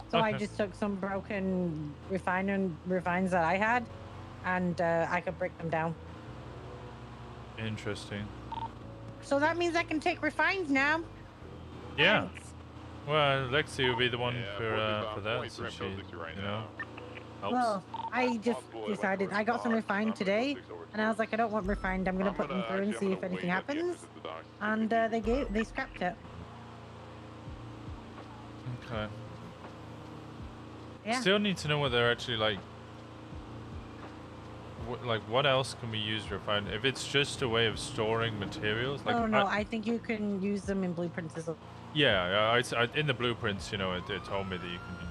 So I Okay. just took some broken refines that I had, and I could break them down. Interesting. So that means I can take refines now. Yeah. Well, Lexi will be the one for that, so she, you know, helps. Well, I just decided I got some refined today, and I was like, I don't want refined. I'm gonna put them through and see if anything happens. And they scrapped it. Okay. Yeah. Still need to know what they're actually like. What else can we use refined? If it's just a way of storing materials, like Oh no, I think you can use them in blueprints as well. yeah, in the blueprints, you know, it told me that you can,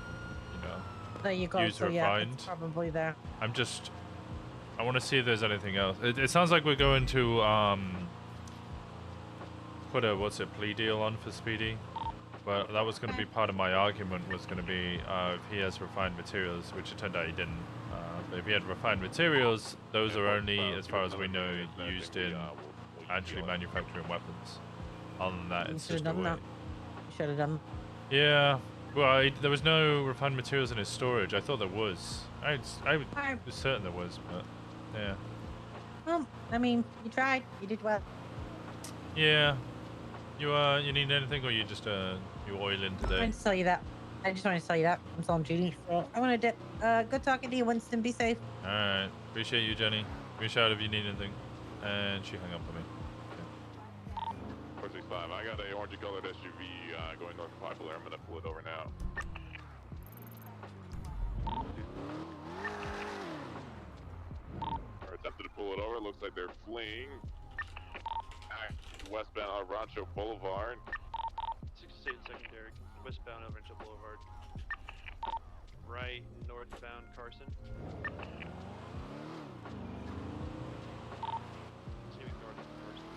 you know, There you go. use So yeah, refined. it's probably there. I want to see if there's anything else. It sounds like we're going to put a plea deal on for Speedy, but that was going to be part of my argument. Was going to be if he has refined materials, which it turned out he didn't. But if he had refined materials, those are only, as far as we know, used in actually manufacturing weapons. Other than that, it's just a way. You should have done. Yeah. Well, there was no refined materials in his storage. I thought there was. I was certain there was, but yeah. Well, I mean, you tried. You did well. Yeah. You need anything, or you just you oil in I today? wanted to tell you that. I just wanted to tell you that. I'm still on duty, so I want to dip. Good talking to you, Winston. Be safe. All right. Appreciate you, Jenny. Give me a shout if you need anything. And she hung up on me. 465, I got a orange colored SUV going north of Popular. I'm gonna pull it over now. Or attempted to pull it over. Looks like they're fleeing. Westbound Rancho Boulevard. 68 secondary, westbound over into Boulevard. Right, northbound Carson. Continuing north of Carson.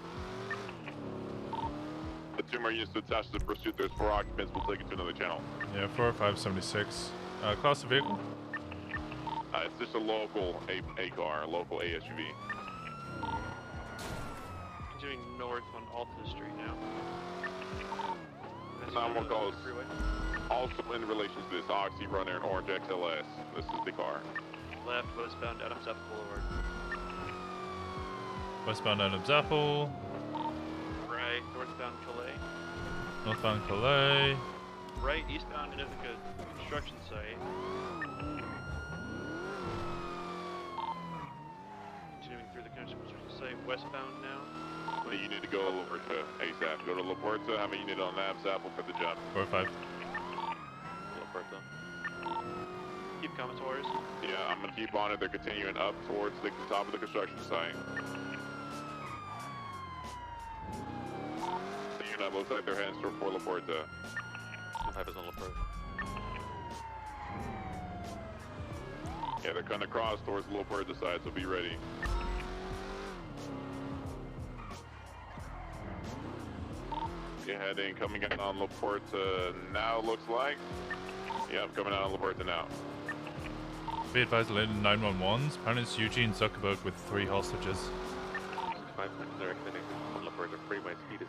The 2 more units attached to the pursuit. There's 4 occupants. We'll take it to another channel. Yeah, 4576. Class of vehicle? It's just a local A car, a local ASUV. Continuing north on Alta Street now. 911 calls. Also in relation to this, Oxy Runner and Orange XLS. This is the car. Left, westbound Adams Apple Boulevard. Westbound Adams Apple. Right, northbound Calais. Northbound Calais. Right, eastbound Ithaca construction site. Continuing through the construction site, westbound now. You need to go to Laporta ASAP. Go to Laporta, have a unit on ABSAP, look for the jump. 4-5. Laporta. Keep coming towards. Yeah, I'm gonna keep on it. They're continuing up towards the top of the construction site. The unit looks like they're heading for Laporta. 5 is on Laporta. Yeah, they're coming across towards the Laporta side, so be ready. Yeah, heading, coming in on Laporta now, looks like. Yeah, I'm coming out on Laporta now. Be advised, London 911s. Apparently it's Eugene Zuckerberg with 3 hostages. 5 they're exiting on Laporta freeway. Speed is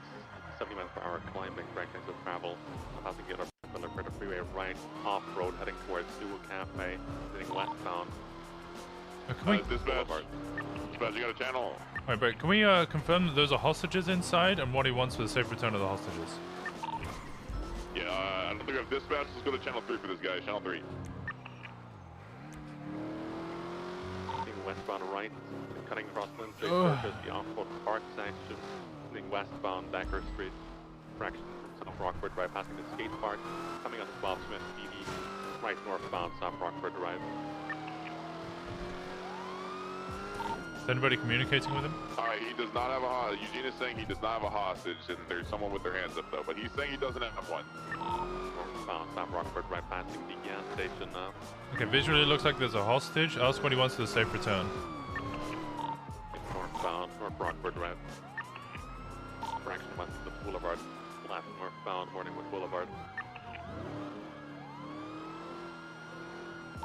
70 miles per hour, climbing directions of travel. Passing the other Laporta freeway right off-road, heading towards Dual Cafe, heading westbound. Can we... Dispatch, you got a channel. Alright, but can we confirm that those are hostages inside and what he wants for the safe return of the hostages? Yeah, I don't think we have dispatch. Let's go to channel 3 for this guy. Channel 3. Westbound right, cutting across Lindsay, there's the off-road park section, heading westbound Decker Street, fraction from South Rockford Drive, passing the skate park, coming on the Bob Smith PD, right northbound South Rockford Drive. Is anybody communicating with him? Alright, he does not have a hostage. Eugene is saying he does not have a hostage, and there's someone with their hands up though, but he's saying he doesn't have one. Northbound South Rockford Drive, passing the gas station now. Okay, visually it looks like there's a hostage. Ask what he wants for the safe return. Northbound North Rockford Drive. Fraction west of the Boulevard, left northbound Morningwood Boulevard.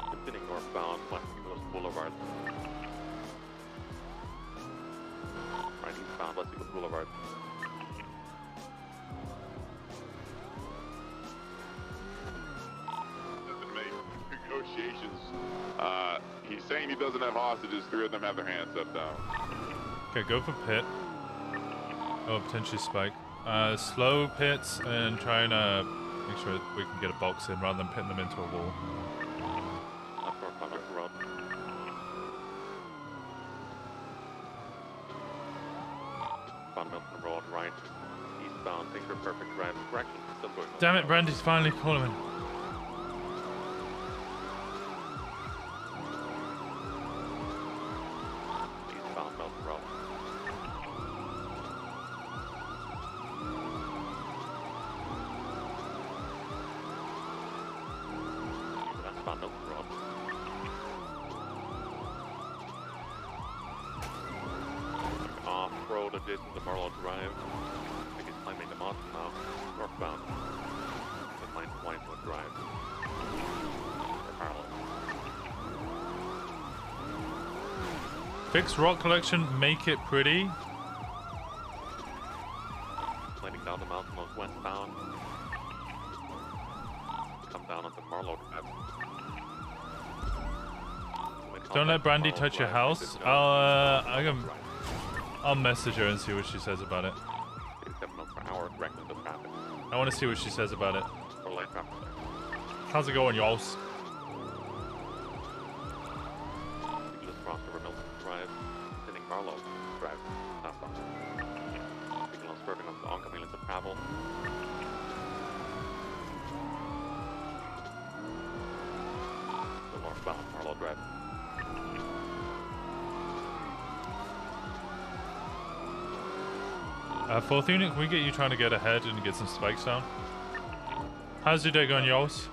Continuing northbound west of Eagles Boulevard. Right eastbound west Eagles Boulevard. Negotiations. He's saying he doesn't have hostages. 3 of them have their hands up now. Okay, go for pit. Oh, potentially spike. Slow pits and try and make sure we can get a box in rather than pitting them into a wall. Up northbound Milton Road. On Milton Road, right. Eastbound, Picture Perfect Drive. Correction, still going. Damn it, Brandy's finally calling me. Eastbound Milton Road. Westbound Milton Road. Off-road adjacent to Marlow Drive. I think he's climbing the mountain now. Northbound. Behind Whitewood Drive. Or parallel. Fix rock collection, make it pretty. Sliding down the mountain on westbound. Come down onto Marlow Drive. Don't let Brandy touch your house. I'll message her and see what she says about it. 87 miles per hour, directed to traffic. I want to see what she says about it. Or light traffic. How's it going, y'alls? You just crossed over Milton Drive, hitting Marlow Drive. Southbound. Signal swerving on the oncoming lanes of travel. The northbound Marlow Drive. Fourth unit, can we get you trying to get ahead and get some spikes down? How's your day going, y'alls?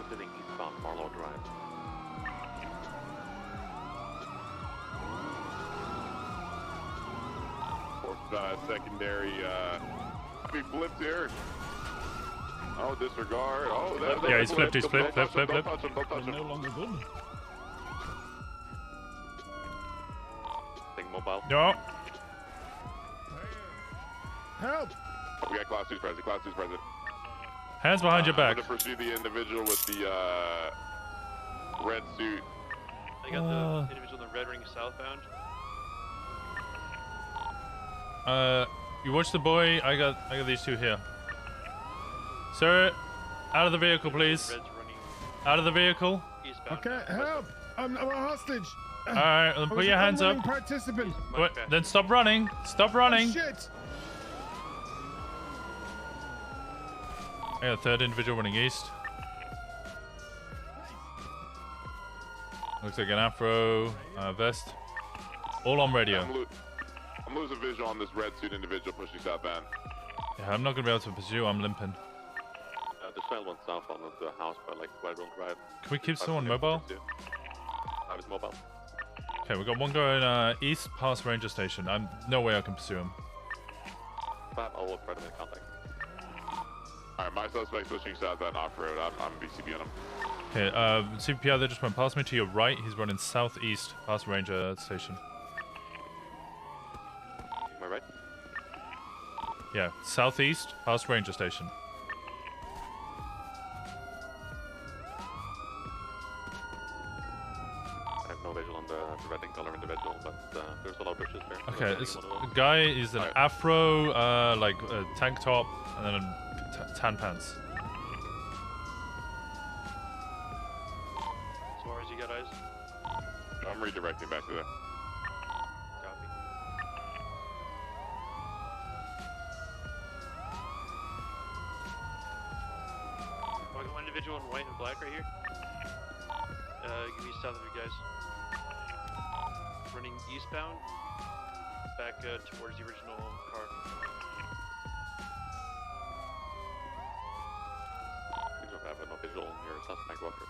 Visiting eastbound Marlow Drive. Fourth secondary, be flipped here. Oh, disregard. Oh, that, Yeah, he's flipped, he's flipped, flip. Don't touch him, don't touch him. No longer good. Thing mobile. No. Help! We got class 2's present, class 2's present. Hands behind your back. I'm gonna pursue the individual with the red suit. I got the individual in the red ring southbound. You watch the boy. I got these two here. Sir, out of the vehicle, please. Red's running Out of the vehicle. eastbound. Okay, help! I'm a hostage. Alright, then put your hands up. Participant. Wait, then stop running. Stop running. Oh, shit. I got a third individual running east. Looks like an afro vest. All on radio. I'm losing visual on this red suit individual pushing southbound. Yeah, I'm not gonna be able to pursue. I'm limping. The trail went south on the house by like Whitehall Drive. Can we keep someone mobile? I was mobile. Okay, we got one going east past ranger station. I'm no way I can pursue him. I'll try to make contact. Alright, my suspect's pushing southbound off-road. I'm BCB on him. Okay, CPR, they just went past me to your right. He's running southeast past ranger station. Am I right? Yeah, southeast past ranger station. I have no visual on the red and color individual, but there's a lot of bushes there. Okay, this guy is an afro, like tank top, and then tan pants. Suarez, you got eyes? I'm redirecting back to there. Copy. One individual in white and black right here. Give me south of you guys. Running eastbound, back towards the original car. We don't have no visual on your suspect walker.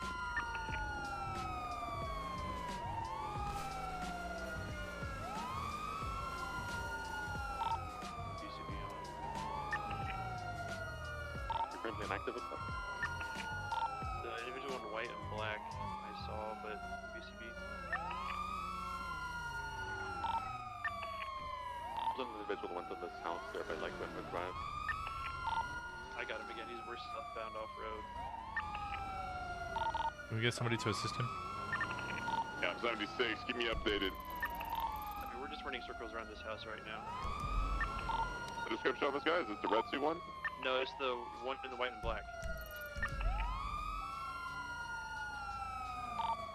You're currently inactive with that? The individual in white and black I saw, but BCB. The individual went to this house there by like Wentworth Drive. I got him again. We're southbound off road. Can we get somebody to assist him? Yeah, I'm 76. Keep me updated. I mean, we're just running circles around this house right now. The description on this guy, is it the red suit one? No, it's the one in the white and black.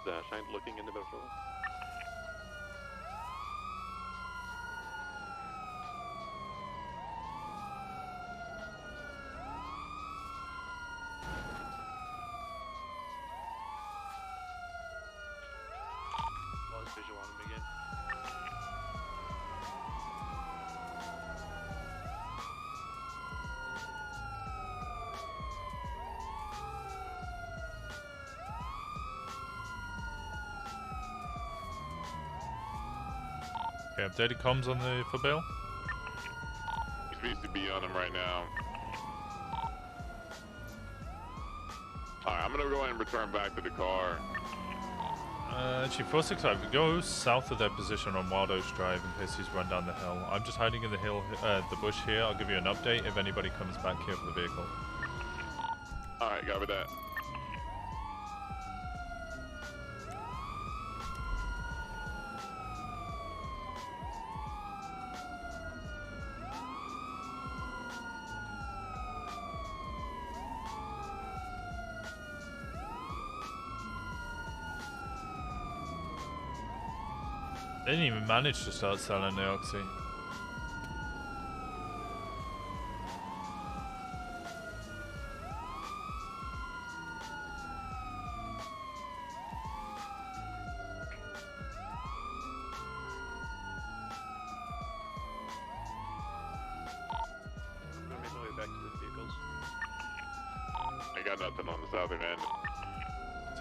The shine looking individual. Lost visual on him again. Okay, updated comms on the for bail. He's BCB on him right now. Alright, I'm gonna go ahead and return back to the car. Actually, 465, go south of their position on Wild Oaks Drive in case he's run down the hill. I'm just hiding in the hill, the bush here. I'll give you an update if anybody comes back here for the vehicle. Alright, got that. They didn't even manage to start selling the Oxy. I'm gonna make my way back to the vehicles. I got nothing on the southern end.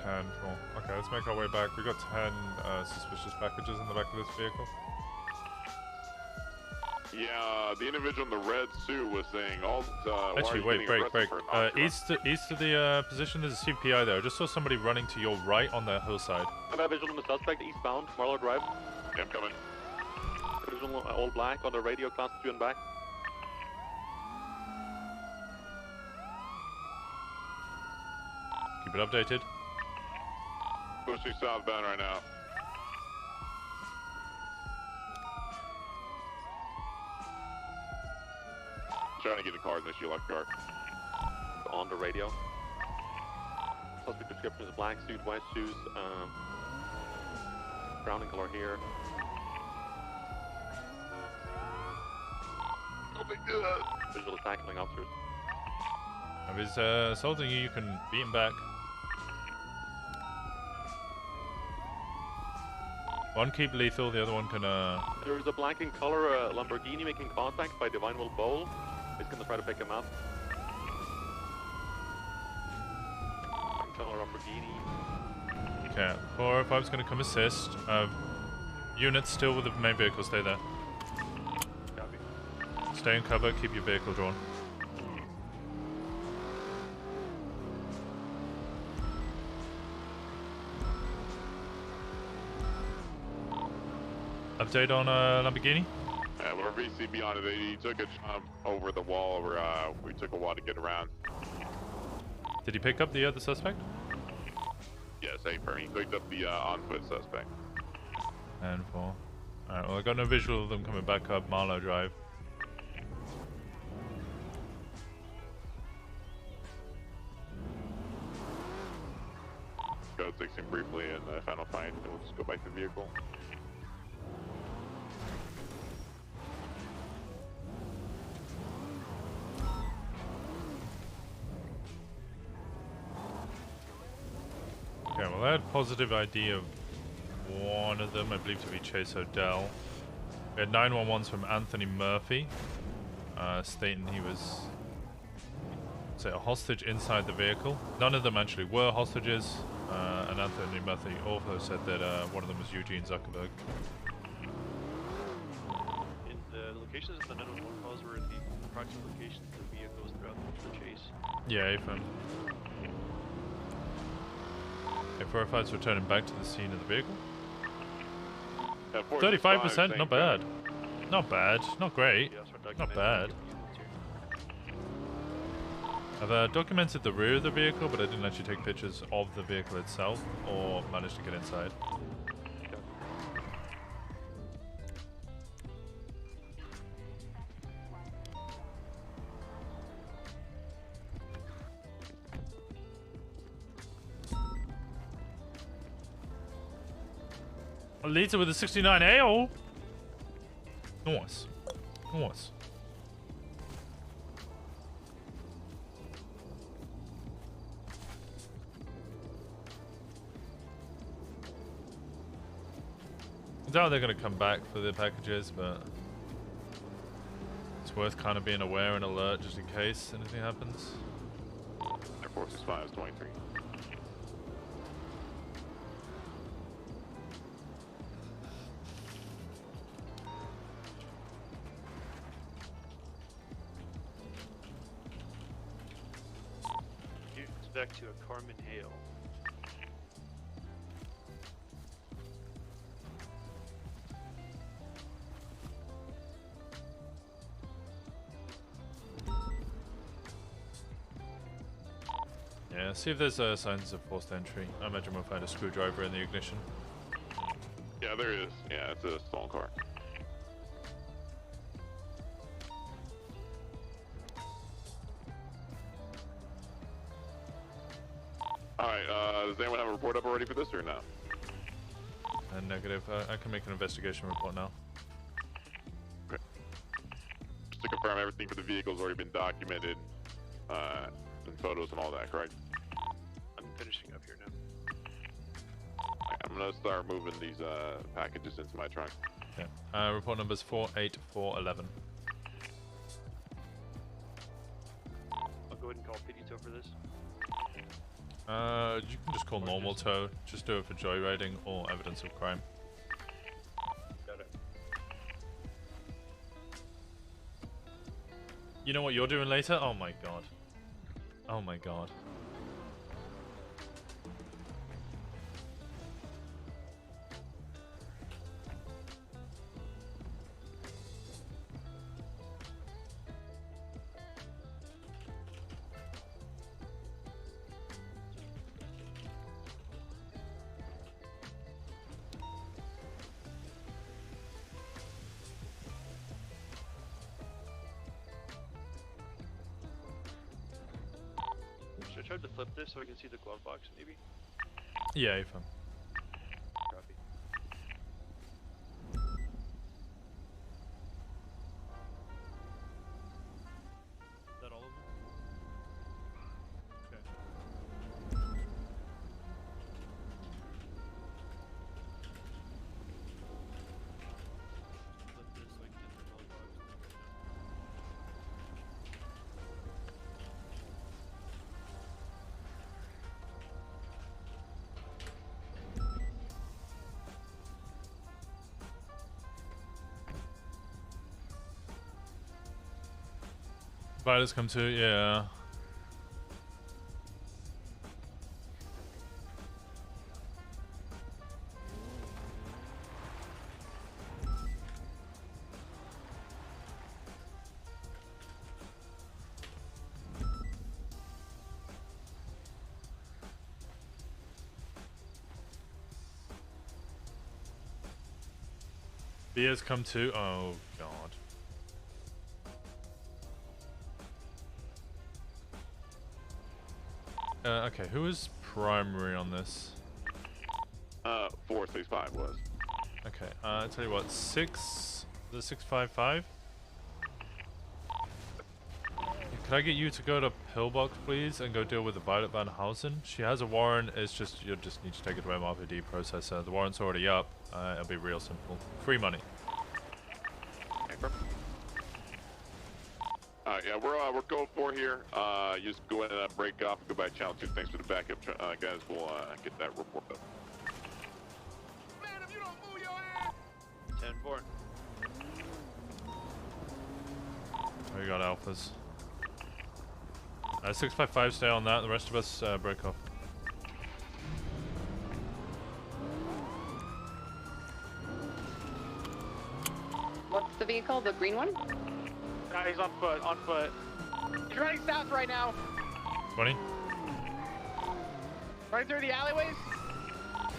10, cool. Okay, let's make our way back. We got 10 suspicious packages in the back of this vehicle. Yeah, the individual in the red suit was saying all. Actually, wait, break. East of the position, there's a CPI there. I just saw somebody running to your right on the hillside. I have a visual on the suspect eastbound, Marlow Drive. Yeah, I'm coming. Visual all black on the radio, class 2 and back. Keep it updated. Pushing southbound right now. Trying to get a car in this Shelock car. On the radio. Suspect description is black suit, white shoes. Brown in color here. Oh my god. Visual tackling officers. If he's assaulting you, you can beat him back. One keep lethal, the other one can There is a black in color Lamborghini making contact by Divine Will Bowl. He's gonna try to pick him up. Black in color Lamborghini. Okay, 405's gonna come assist. Units still with the main vehicle, stay there. Copy. Stay in cover, keep your vehicle drawn. Update on Lamborghini? Yeah, we're VCB on it. He took a jump over the wall where we took a while to get around. Did he pick up the other suspect? Yes, he picked up the on-foot suspect. And 4. Alright, well I got no visual of them coming back up Marlow Drive. Go 16 briefly and final find, and we'll just go back to the vehicle. Okay, well I had positive ID of one of them, I believe to be Chase Odell. We had 911s from Anthony Murphy, stating he was, say, a hostage inside the vehicle. None of them actually were hostages, and Anthony Murphy also said that one of them was Eugene Zuckerberg. In the locations of the 911 calls were in the approximate locations of the vehicles throughout the chase. Yeah, AFM. A405's returning back to the scene of the vehicle. 35%, not bad. Not bad, not great. Not bad. I've documented the rear of the vehicle, but I didn't actually take pictures of the vehicle itself or managed to get inside. Leads it with a 69 AO. Nice. Nice. I doubt they're going to come back for the packages, but it's worth kind of being aware and alert just in case anything happens. Air Force is 523. Back to a Carmen Hale. Yeah, see if there's signs of forced entry. I imagine we'll find a screwdriver in the ignition. Yeah, there is. Yeah, it's a stolen car. Alright, does anyone have a report up already for this or no? Negative. I can make an investigation report now. Okay. Just to confirm, everything for the vehicle's already been documented, and photos and all that, correct? I'm finishing up here now. Alright, I'm gonna start moving these packages into my trunk. Okay. Report number's 48411. I'll go ahead and call Pity Tow for this. You can just call normal tow. Just do it for joyriding or evidence of crime. Got it. You know what you're doing later? Oh my god. Oh my god. Should I try to flip this so I can see the glove box maybe? Yeah, you're fine. Copy. Pilots come too, yeah. Beers come too. Oh god. Okay, who is primary on this? 465 was. Okay, I tell you what, the 655. Could I get you to go to Pillbox, please, and go deal with the Violet Van Housen? She has a warrant. It's just you just need to take it to MRPD processor. The warrant's already up. It'll be real simple. Free money. Yeah, we're going for here. You just go ahead and break off. Go by channel 2. Thanks for the backup, guys. We'll get that report up. 10-4. Oh, you got alphas. 655, stay on that. The rest of us break off. What's the vehicle? The green one? He's on foot, on foot. He's running south right now. 20. Running through the alleyways.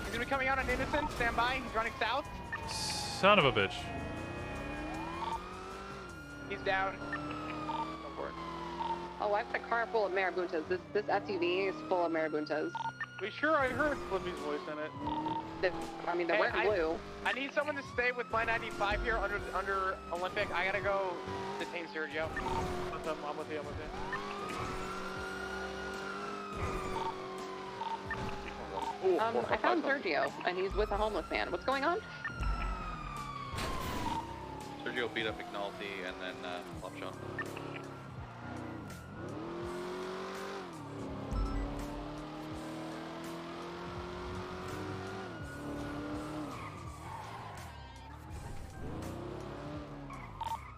He's gonna be coming out on Innocent. Stand by. He's running south. Son of a bitch. He's down. Oh, I've got a car full of marabuntas. This SUV is full of marabuntas. We sure I heard Slippy's voice in it. I mean, they're Hey, wearing blue. I need someone to stay with my 95 here under Olympic. I gotta go detain Sergio. I'm with you. I found Sergio, and he's with a homeless man. What's going on? Sergio beat up McNulty and then Flopshot.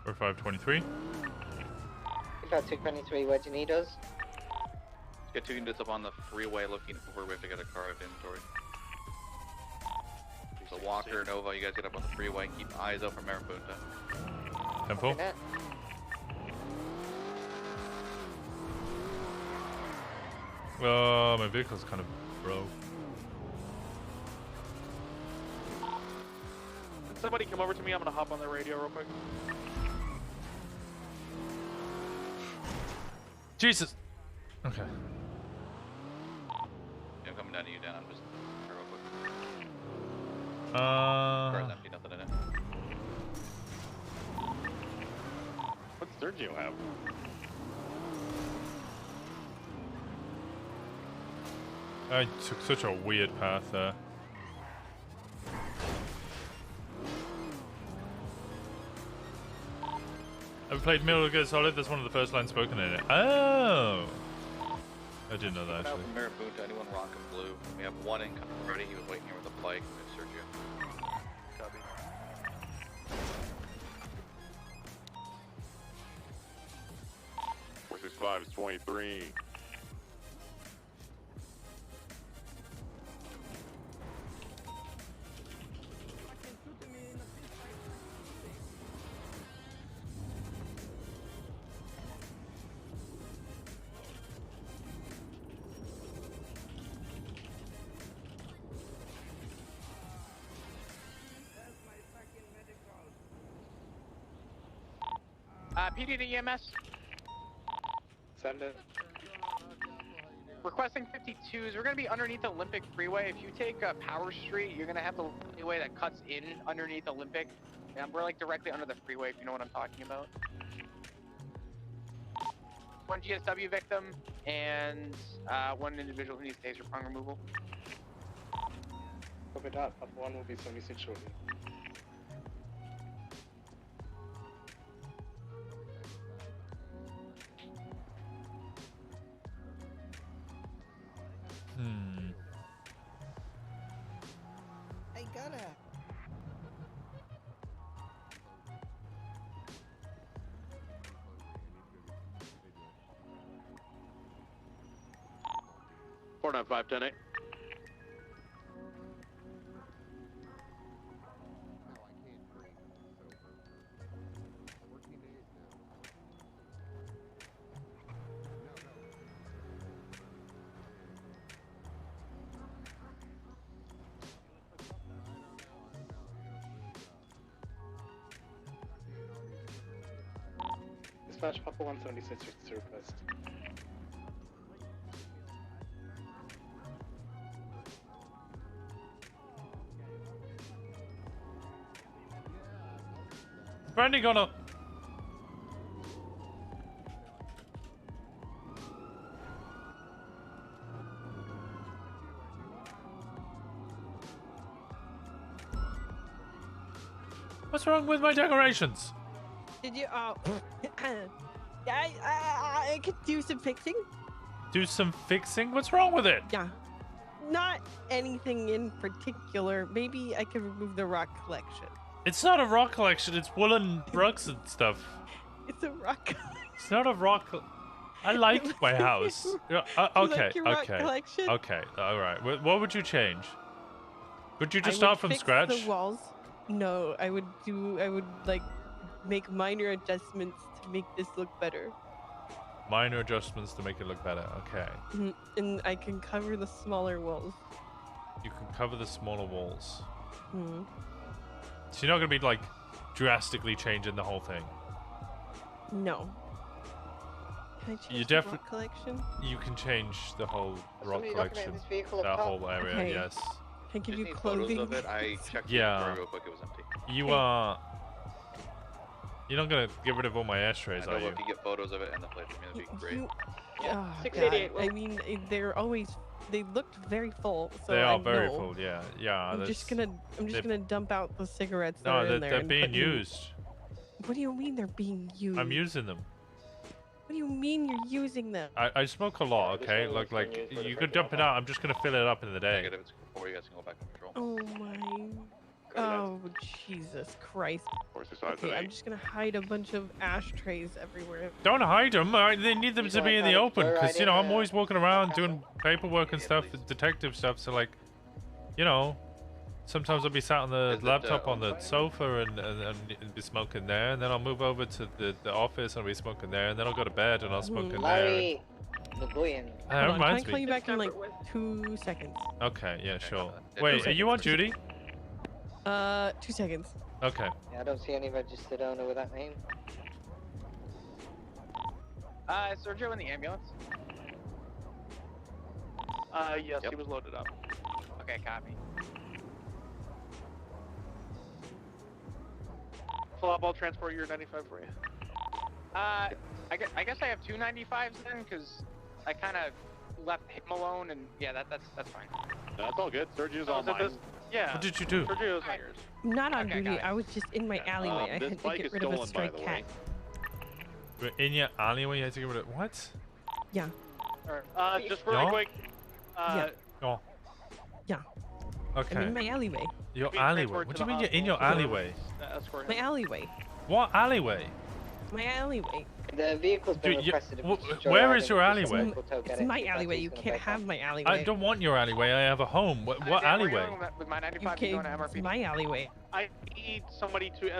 Or 523. About 223, where do you need us? Get 2 units up on the freeway looking over. We have to get a car of inventory. So Walker, Nova, you guys get up on the freeway. Keep eyes out for Marabunta. Tempo. My vehicle's kind of broke. Can somebody come over to me? I'm gonna hop on the radio real quick. Jesus. Okay. Yeah, I'm coming down to you, Dan. I'm just real quick. Car's empty, nothing in it. What's Sergio have? I took such a weird path there. I've played Metal Gear Solid. That's one of the first lines spoken in it. Oh! I didn't know that actually. Marabunta, anyone rocking blue? We have one incoming already. He was waiting here with a bike. It's Sergio. Copy. .465 is 23. PD to EMS. Send it. Requesting 52s. We're gonna be underneath Olympic Freeway. If you take Power Street, you're gonna have the freeway that cuts in underneath Olympic. And we're like directly under the freeway, if you know what I'm talking about. One GSW victim and one individual who needs taser prong removal. Copy that. Up one will be 76 shortly. I gotta. 495-10-8. Dispatch Papa 176 with the request. Brandy gonna. What's wrong with my decorations? Did you? Oh, I could do some fixing. Do some fixing? What's wrong with it? Yeah, not anything in particular. Maybe I could remove the rock collection. It's not a rock collection. It's woolen rugs and stuff. It's a rock collection. It's not a rock. I like my house. Okay. Like your rock Okay. collection? Okay. All right. What would you change? Would you just I start would from fix scratch? The walls. No, I would like make minor adjustments to make this look better. Minor adjustments to make it look better. Okay. And I can cover the smaller walls. You can cover the smaller walls. Hmm. So you're not gonna be like drastically changing the whole thing. No. Can I change You the definitely. rock collection? You can change the whole rock somebody collection. document this vehicle That up top? whole area. Okay. Yes. Can I give you Need clothing? photos of it. I checked the Yeah. inventory real quick. It was empty. You are. You're not gonna get rid of all my ashtrays, I are know you? if you get photos of it and the pledge, I mean, that'd be great. Oh, 688 God. I mean, they're always. They looked very full. So They are I very know. full. Yeah. Yeah. I'm just that's- gonna they- dump out the cigarettes that No, are in there. they're and being put new- used. What do you mean they're being used? I'm using them. What do you mean you're using them? I smoke a lot. Okay. Like you could dump it out. I'm just gonna fill it up in the day. Negative. It's before you guys can go back on patrol. Oh my. Oh Jesus Christ. Okay, I'm just gonna hide a bunch of ashtrays everywhere. Don't hide them. They need them to be in the open because you know I'm always walking around doing paperwork and stuff, detective stuff. So like, you know, sometimes I'll be sat on the laptop on the sofa and be smoking there, and then I'll move over to the office and I'll be smoking there, and then I'll go to bed and I'll smoke in there. Larry Nagoyan. That Hold on, can I reminds call me. you back in like 2 seconds? Okay, yeah, sure. Yeah, Wait, two are you on seconds. duty? 2 seconds. Okay. Yeah, I don't see any registered owner with that name. Is Sergio in the ambulance? Yes, Yep. he was loaded up. Okay, copy. Flop, I'll transport your 95 for you. I guess I have two 95s then, because I kind of left him alone, and yeah, that's fine. That's all good. Sergio's Oh, all is it mine. this? Yeah. What did you do? Sergio's not yours. I'm not on Okay, duty. got it. I was just in my alleyway. I this had to bike get is rid of a stolen, stray by the cat. We're in your alleyway. You had to get rid of what? Yeah. Alright, just really No? quick. Yeah. Oh. Yeah. Okay. I'm in my alleyway. Your being alleyway. transported What to do you the mean you're in your hospital. alleyway? Escort My him. alleyway. What alleyway? My alleyway. The vehicle's been Dude, you- requested. if wh- it's just where joyriding, is your just alleyway? a local tow, get It's it. my If that's alleyway. You gonna can't break have off. my alleyway. I don't want your alleyway. I have a home. What Dan, we're alleyway? going with my 95 Okay, going to it's MRP. my alleyway. I need somebody to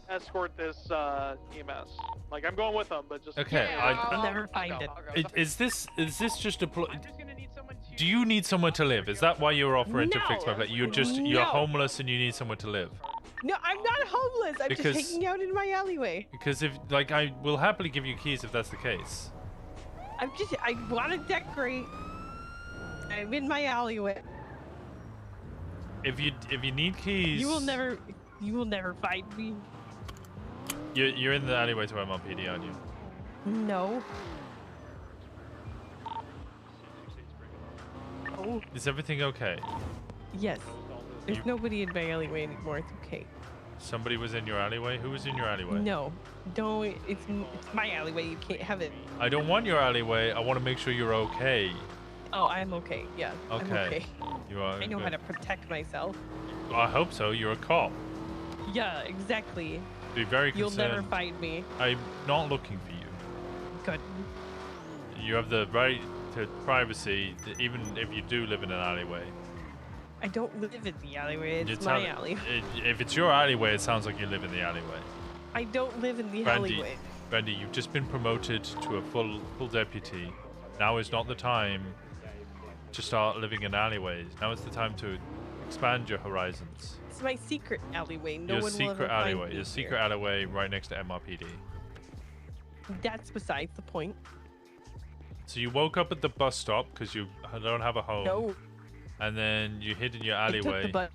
escort this EMS. Like, I'm going with them, but just... Okay, I'll never find it. Is this just a? Do you need somewhere to live? Is that why you're offering to fix my No. place? You're No. homeless and you need somewhere to live. No, I'm not homeless. I'm Because- just hanging out in my alleyway. Because if like I will happily give you keys if that's the case. I want to decorate. I'm in my alleyway. If you need keys, You will never find me. You're in the alleyway to MRPD, aren't you? No. Oh, Is everything okay? yes. There's You- nobody in my alleyway anymore. It's okay. Somebody was in your alleyway. Who was in your alleyway? No, don't. It's my alleyway. You can't have it. I don't want your alleyway. I want to make sure you're okay. Oh, I'm okay. Yeah. I'm Okay. okay. You are. I know how good. to protect myself. I hope so. You're a cop. Yeah, exactly. Be very You'll concerned. never find me. I'm not looking for you. Good. You have the right to privacy, even if you do live in an alleyway. I don't live in the alleyway. You It's tell- my alley. If it's your alleyway, it sounds like you live in the alleyway. I don't live in the Brandy, alleyway. Brandy, you've just been promoted to a full deputy. Now is not the time to start living in alleyways. Now is the time to expand your horizons. It's my secret alleyway. No Your one will ever secret find alleyway. me Your secret here. alleyway right next to MRPD. That's besides the point. So you woke up at the bus stop because you don't have a home. No. And then you hid in your I took alleyway. the bus,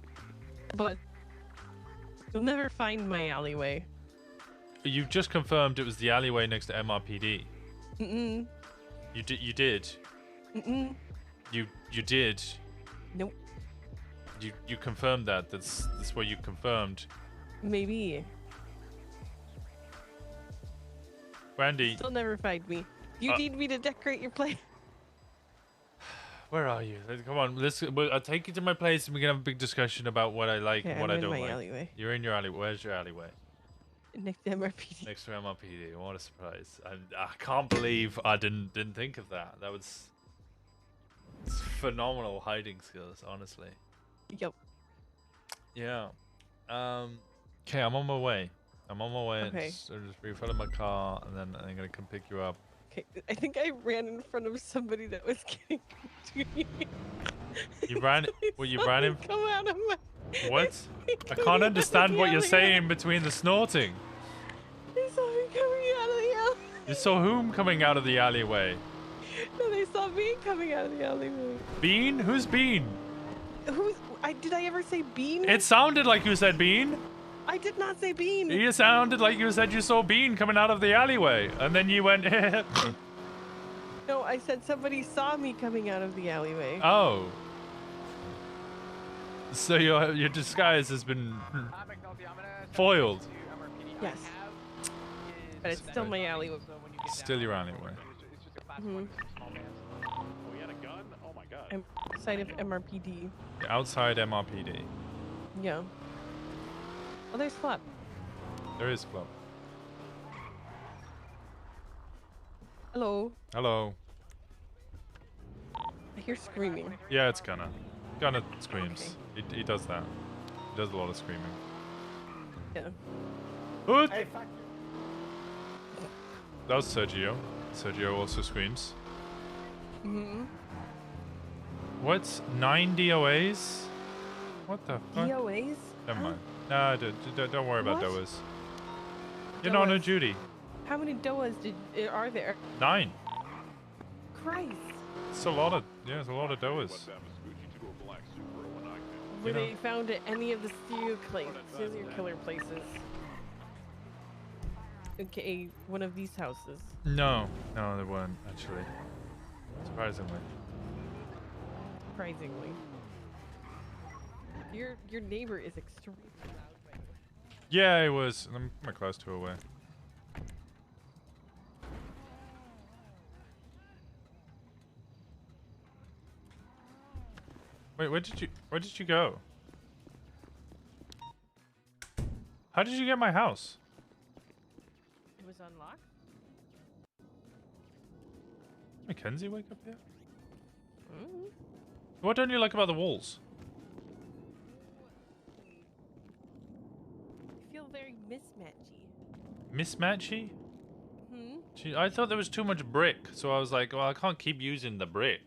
but you'll never find my alleyway. You've just confirmed it was the alleyway next to MRPD. Mm-mm. You did. You did. Mm-mm. You did. Nope. You confirmed that. That's what you confirmed. Maybe. Brandy, Still never find me. You need me to decorate your place. where are you? Come on, I'll take you to my place and we can have a big discussion about what I like Okay, and what I'm I in don't my like. alleyway. You're in your alleyway. Where's your alleyway? Next to MRPD. Next to MRPD. What a surprise! I can't believe I didn't think of that. That was phenomenal hiding skills, honestly. Yep. Yeah. Okay, I'm on my way. Okay. So just refill my car, and then I'm gonna come pick you up. Okay, I think I ran in front of somebody that was getting to me. You ran? Well, you ran in. Come out of my. What? I can't understand what you're saying between the snorting. They saw me coming out of the alley. You saw whom coming out of the alleyway? No, they saw me coming out of the alleyway. Bean? Who's Bean? Did I ever say Bean? It sounded like you said Bean. I did not say Bean. You sounded like you said you saw Bean coming out of the alleyway, and then you went. No, I said somebody saw me coming out of the alleyway. Oh. So your disguise has been foiled. Yes. But it's still my alleyway. Still your alleyway. Mm-hmm. I'm outside of MRPD. You're outside MRPD. Yeah. Oh, there's Flop. There is Flop. Hello. Hello. I hear screaming. Yeah, it's Gunner. Gunner screams. He does that. He does a lot of screaming. Yeah. What? That was Sergio. Sergio also screams. Mm-hmm. What's 9 DOAs? What the fuck? DOAs? Never mind. Nah, don't worry about What? DOAs. You're not on DOAs. duty. How many DOAs are there? 9. Christ. It's a lot of, it's a lot of DOAs. Were You know- they found at any of the serial killer places? Okay, one of these houses. No, they weren't, actually. Surprisingly. Surprisingly. Your neighbor is extremely loud, by the way. Yeah, it was. I'm my class 2 away. Wait, where did you go? How did you get my house? It was unlocked? Mackenzie wake up here? Mm. What don't you like about the walls? I feel very mismatchy. Mismatchy? Hmm? I thought there was too much brick, so I was like, well, I can't keep using the brick.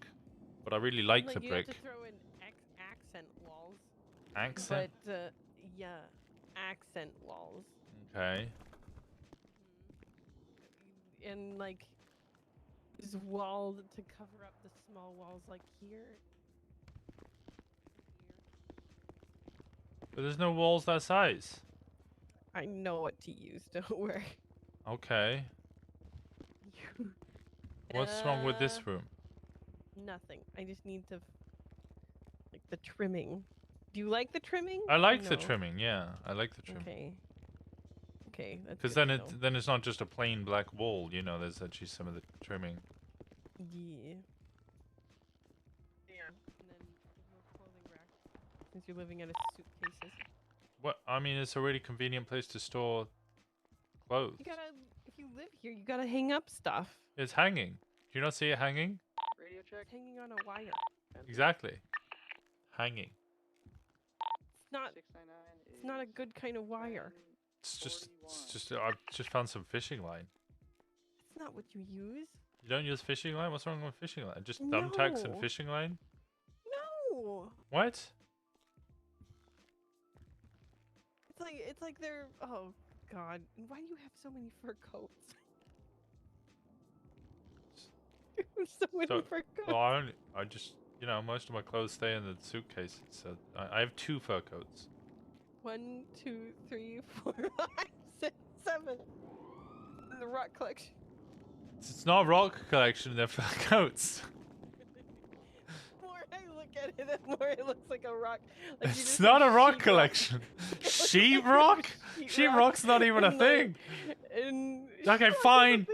But I really like the you brick. have to throw in accent walls. Accent? But, yeah, accent walls. Okay. And, like, there's walls to cover up the small walls, like here. But there's no walls that size. I know what to use, don't worry. Okay. What's wrong with this room? Nothing. I just need to, like, the trimming. Do you like the trimming? I like Or the no? trimming, yeah. I like the trimming. Okay. Okay, that's Because good then to know. then it's not just a plain black wall, you know, there's actually some of the trimming. Yeah. Yeah. And then there's no clothing rack since you're living out of suitcases. What? I mean, it's a really convenient place to store clothes. If you live here, you gotta hang up stuff. It's hanging. Do you not see it hanging? Radio It's hanging on a wire. Exactly. Hanging. It's not a good kind of wire. It's just. I've just found some fishing line. It's not what you use. You don't use fishing line? What's wrong with fishing line? Just thumbtacks and No. fishing line? No. What? It's like they're. Oh God! Why do you have so many fur coats? You have so many fur coats. Well, I just, most of my clothes stay in the suitcases, so I have 2 fur coats. 1, 2, 3, 4, 5, 6, 7. In the rock collection. It's not a rock collection, they're fur coats. The more I look at it, the more it looks like a rock. Like It's not a rock collection. Sheetrock? Sheetrock's not even a thing. Okay, fine.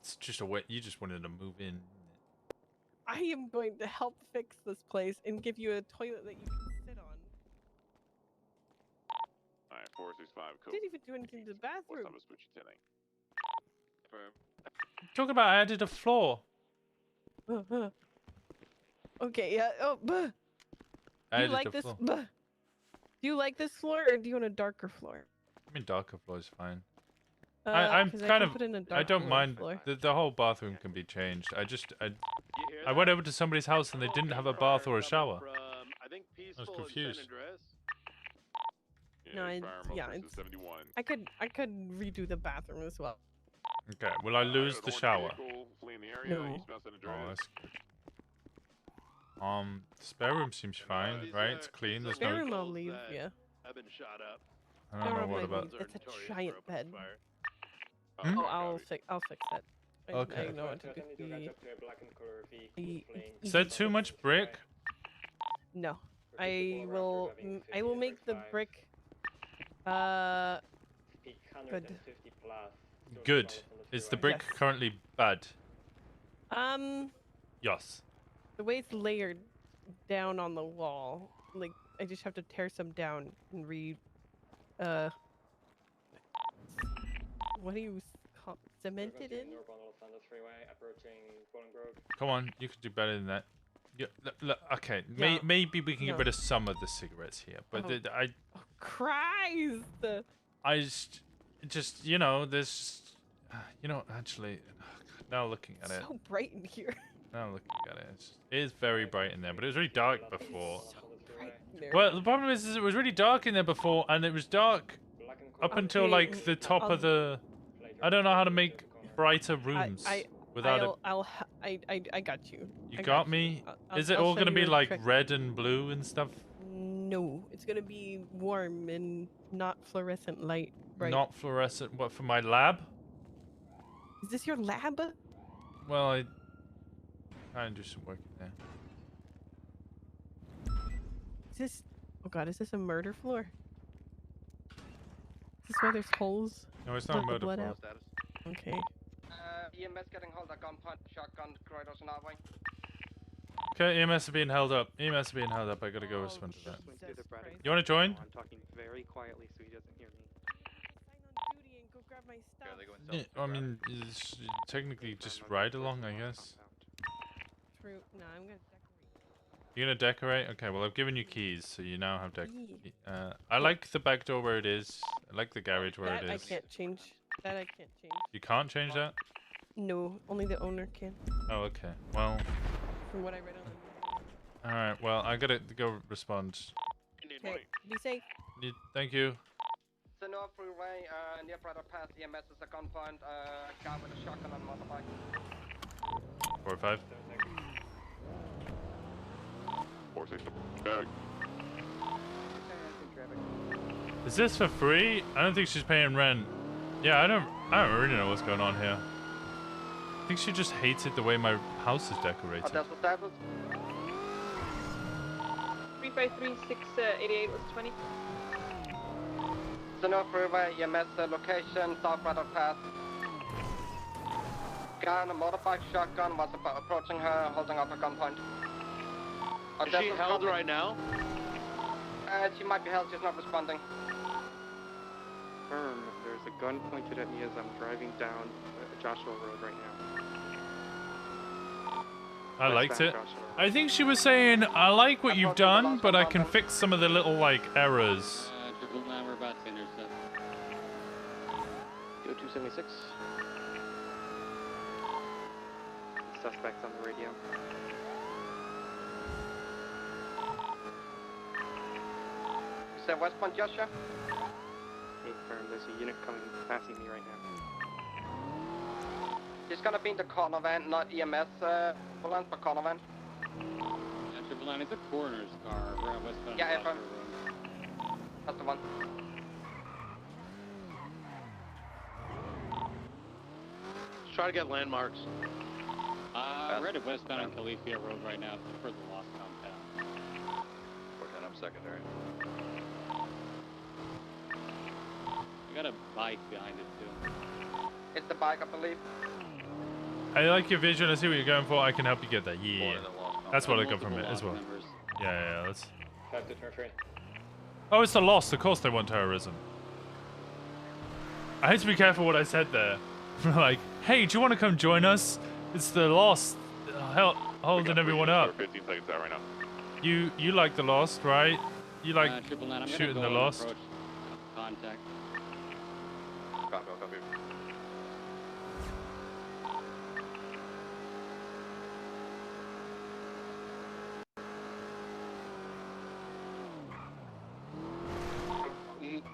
It's just a way. You just wanted to move in. I am going to help fix this place and give you a toilet that you can sit on. Alright, 465 code. Didn't even do anything to the bathroom. Talk about I added a floor. Okay, yeah. Oh, do you like this? Do you like this floor, or do you want a darker floor? I mean, darker floor is fine. I'm kind of. I don't mind. The whole bathroom can be changed. I went over to somebody's house and they didn't have a bath or a shower. I was confused. No, I could redo the bathroom as well. Okay, will I lose the shower? No. Oh, that's good. The spare room seems fine, right? It's clean. There's Spare room no. I'll leave, yeah. I've been shot up. I don't know what about. It's a giant bed. Hmm? Oh, I'll fix that. Okay. I know what to do. Is that too much brick? No, I will make the brick. Good. Good. Is the brick currently bad? Yes. The way it's layered down on the wall, like I just have to tear some down and what do you call cemented in? Come on, you could do better than that. Yeah, look, okay, Yeah. maybe we can get No. rid of some of the cigarettes here, but Christ! I just there's actually, now looking at it, So bright in here. now looking at it, it is very bright in there, but it was really dark before. Bright in there. Well, the problem is it was really dark in there before, and it was dark up until like the top of the. I don't know how to make brighter rooms without it. I got you. You I got me? Is it I'll all show gonna you be a like trick. red and blue and stuff? No, it's gonna be warm and not fluorescent light. Bright. Not fluorescent. What, for my lab? Is this your lab? Well, I kind of do some work in there. Is this? Oh God, is this a murder floor? Is this why there's holes? No, it's not a Let the murder blood floor. out? Okay. EMS getting held at gunpoint, shotgun, corridors and that way. Okay, EMS are being held up. EMS are being held up. I gotta go respond to that. You wanna join? I'm talking very quietly so he doesn't hear me. Go grab my stuff. Yeah, I mean, it's technically just ride along, I guess. True. No, I'm gonna decorate. You're gonna decorate? Okay, well I've given you keys, so you now have I like the back door where it is. I like the garage where That it I is. can't change. That I can't change. You can't change that? No, only the owner can. Oh, okay. Well, From what I read on alright, well, I gotta go respond. the. Okay, be safe. Thank you. The North Freeway, near Brother Pass, EMS is at gunpoint, guy with a shotgun on motorbike. 4 or 5. 460 back. Is this for free? I don't think she's paying rent. Yeah, I don't really know what's going on here. I think she just hated the way my house is decorated. That's what that was. 353-688 was 20. The North Freeway, EMS location, South Brother Pass. Guy on a motorbike, shotgun, was approaching her, holding up a gunpoint. Is she held right now? She might be held, she's not responding. Confirm, gun pointed at me as I'm driving down Joshua Road right now. I liked Westbound it. Joshua Road. I think she was saying, I like what you've done, but I can fix some of the little, like, errors. 999, we're about to intercept. 0276. Suspects on the radio. Is that westbound Joshua? Confirm, there's a unit coming, passing me right now. He's gonna be in the corner van, not EMS ambulance, but corner van. 999, it's a coroner's car. We're on westbound. Yeah, Joshua Road. Road. That's the one. Let's try to get landmarks. We're at westbound on Califia Road right now for the lost compound. 410, I'm secondary. We got a bike behind it too. It's the bike, I believe. I like your vision. I see what you're going for. I can help you get that. Yeah. That's what I got from it as well. Yeah, that's... 5223. Oh, it's the Lost. Of course they want terrorism. I had to be careful what I said there. Like, hey, do you want to come join us? It's the Lost. Holding everyone up. 15 seconds out right now. You like the Lost, right? You like 999, I'm shooting gonna the go and Lost? approach contact. Copy.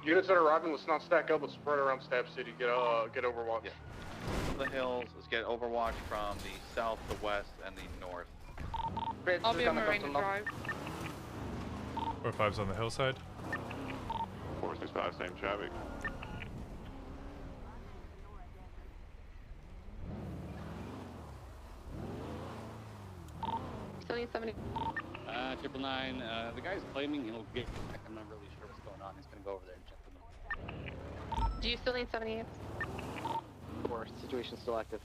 Units that are arriving, let's not stack up, let's spread around Stab City, get Overwatch. Yeah. From the hills, let's get Overwatch from the south, the west, and the north. I'll be on Marina Drive. 4-5's on the hillside. 465, same traffic. Still need 70. 999, the guy's claiming he'll get back. I'm not really sure what's going on. He's gonna go over there and check with him. Do you still need 78? Or situation still active.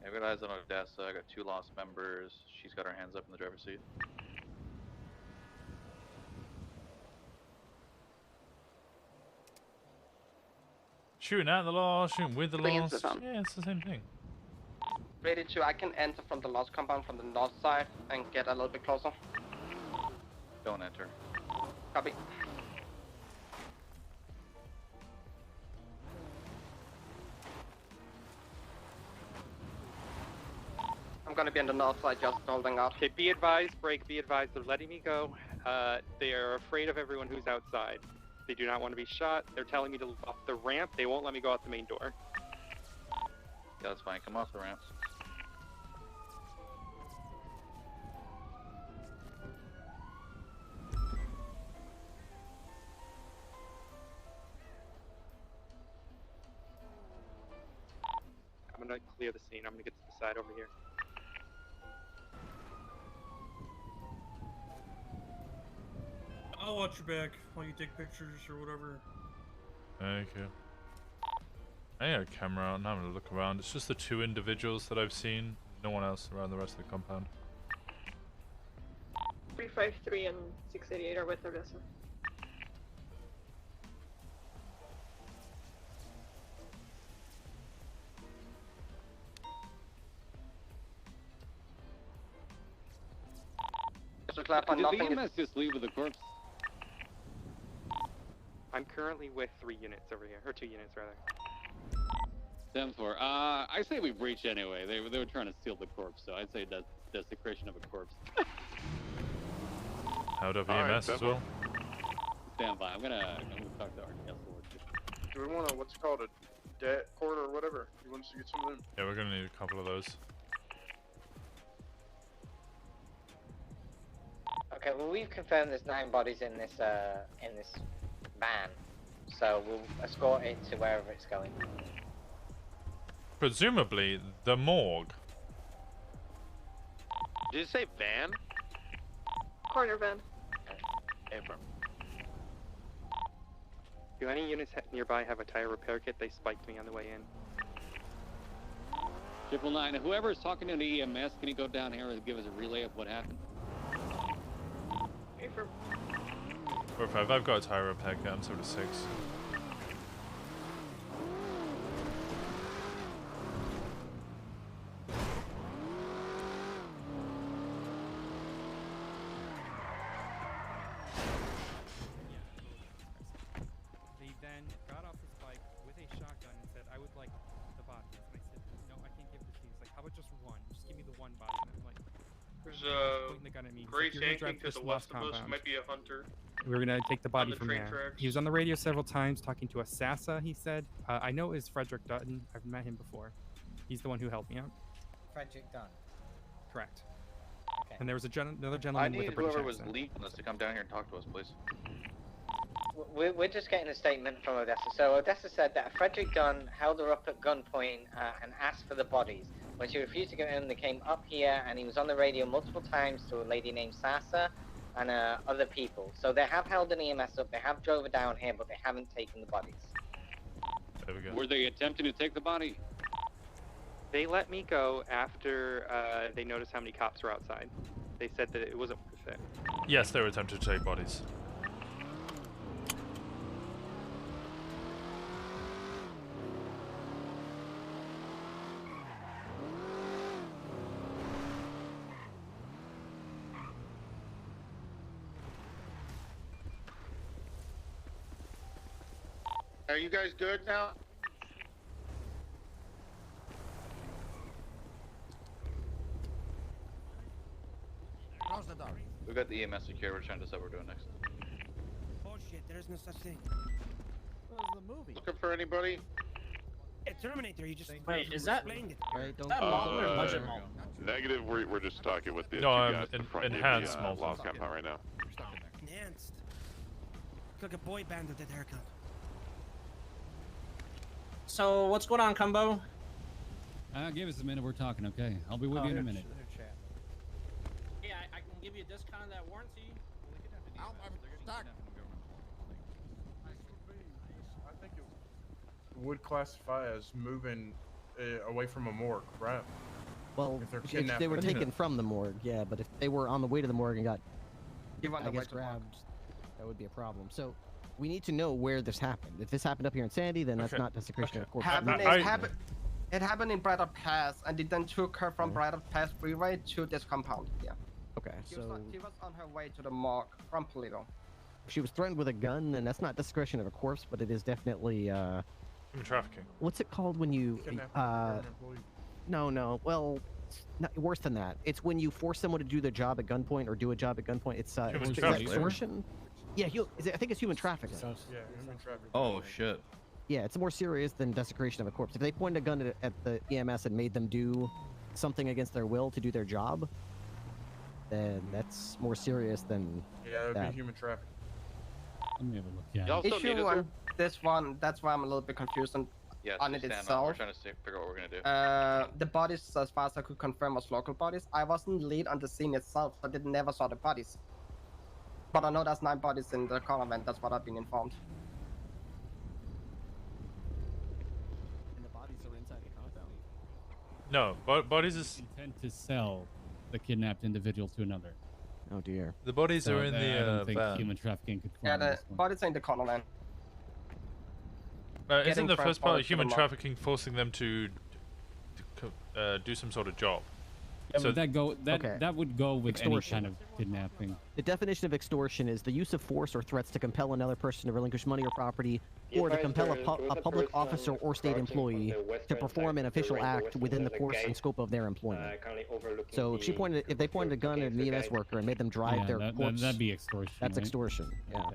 I've got eyes on Odessa. I got 2 lost members. She's got her hands up in the driver's seat. Shooting at the Lost, shooting with the Bring it to Lost. the phone. Yeah, it's the same thing. Ready to, I can enter from the lost compound from the north side and get a little bit closer. Don't enter. Copy. I'm gonna be on the north side, just holding out. Okay, be advised, break, be advised, they're letting me go. They are afraid of everyone who's outside. They do not want to be shot. They're telling me to off the ramp. They won't let me go out the main door. Yeah, that's fine. Come off the ramp. I'm gonna clear the scene. I'm gonna get to the side over here. I'll watch your back while you take pictures or whatever. Thank you. I got a camera out and I'm gonna look around. It's just the 2 individuals that I've seen. No one else around the rest of the compound. 353 and 688 are with Odessa. Did the EMS just leave with the corpse? I'm currently with 3 units over here, or 2 units rather. 10-4. I say we breach anyway. They were trying to steal the corpse, so I'd say desecration of a corpse. Out of EMS as well. Stand by. I'm gonna talk to our guest. Do we want to, what's it called, a debt court or whatever? You want us to get some of them? Yeah, we're gonna need a couple of those. Okay, well we've confirmed there's 9 bodies in this van, so we'll escort it to wherever it's going. Presumably the morgue. Did you say van? Corner van. Abram. Do any units nearby have a tire repair kit? They spiked me on the way in. 999. Whoever's talking to the EMS, can you go down here and give us a relay of what happened? 4-5. I've got a tire repair kit. I'm sort of 6. They then got off his bike with a shotgun and said, I would like the bodies. And I said, no, I can't give this to you. He's like, how about just one? Just give me the one body. And I'm like, There's pointing the gun at me. He's Gray like, "You're gonna drive Shanking to this the lost west of us. compound." Might be a hunter. We were gonna take the body the from train there. tracks. He was on the radio several times talking to a Sassa, he said. I know is Frederick Dutton. I've met him before. He's the one who helped me out. Frederick Dunn. Correct. Okay. And there was another I gentleman with need a British whoever was accent. leading us to come down here and talk to us, please. We're just getting a statement from Odessa. So Odessa said that Frederick Dunn held her up at gunpoint and asked for the bodies. When she refused to give them, they came up here, and he was on the radio multiple times to a lady named Sasa and other people. So they have held an EMS up, they have drove her down here, but they haven't taken the bodies. There we go. Were they attempting to take the body? They let me go after they noticed how many cops were outside. They said that it wasn't worth it. Yes, they were attempting to take bodies. Are you guys good now? Close the door. We've got the EMS secure. We're trying to decide what we're doing next. Bullshit, there is no such thing. What was the movie? Looking for anybody? Yeah, Terminator, you just Wait, is that explained it. Right, don't Malton or Budget Malton? Negative, we're just talking with the No, two I'm guys in front of enhanced the Malton. lost compound right now. Enhanced. Look like a boy band with that haircut. So what's going on, Combo? Give us a minute. We're talking, okay? I'll be with you in a minute. Yeah, I can give you a discount on that warranty. I think it would classify as moving away from a morgue, right? Well, If they're if kidnapped they were and- taken from the morgue, yeah, but if they were on the way to the morgue and got, Give on I the way guess, to the morgue. grabbed, that would be a problem. So, we need to know where this happened. If this happened up here in Sandy, then that's Okay. not desecration of corpse. It happened in Bridal Pass, and they then took her from Bridal Pass Freeway to this compound. Yeah. Okay, She so was on her way to the morgue from Polito. she was threatened with a gun, and that's not desecration of a corpse, but it is definitely, Human trafficking. what's it called when you, no, well, it's not, worse than that. It's when you force someone to do their job at gunpoint or do a job at gunpoint. It's, Human is that trafficking. extortion? Yeah, I think it's human trafficking. Yeah, human trafficking. Oh shit. Yeah, it's more serious than desecration of a corpse. If they pointed a gun at the EMS and made them do something against their will to do their job, then that's more serious than Yeah, that would that. be human trafficking. Let me have a look. Yeah. Y'all still need Issue us, on this one, that's why I'm a little bit confused on, Yes, on it stand on. We're itself. trying to figure out what we're gonna do. The bodies, as far as I could confirm, was local bodies. I wasn't lead on the scene itself, so I never saw the bodies. But I know there's 9 bodies in the convent. That's what I've been informed. And the bodies are inside the compound. No, bodies is Intent to sell the kidnapped individual to another. Oh dear. the bodies So are in I the don't think van. human trafficking could Yeah, fall in the this one. bodies are in the convent. Isn't getting the first part transported of to human the morgue. trafficking forcing them to do some sort of job? Yeah, So- but that Okay. that would go with Extortion. any kind of kidnapping. The definition of extortion is the use of force or threats to compel another person to relinquish money or property, or to compel a public officer or state employee to perform an official act within the course and scope of their employment. So if if they pointed a gun at an EMS worker and made them drive Yeah, their corpse, that'd be extortion. that's right? extortion. Yeah.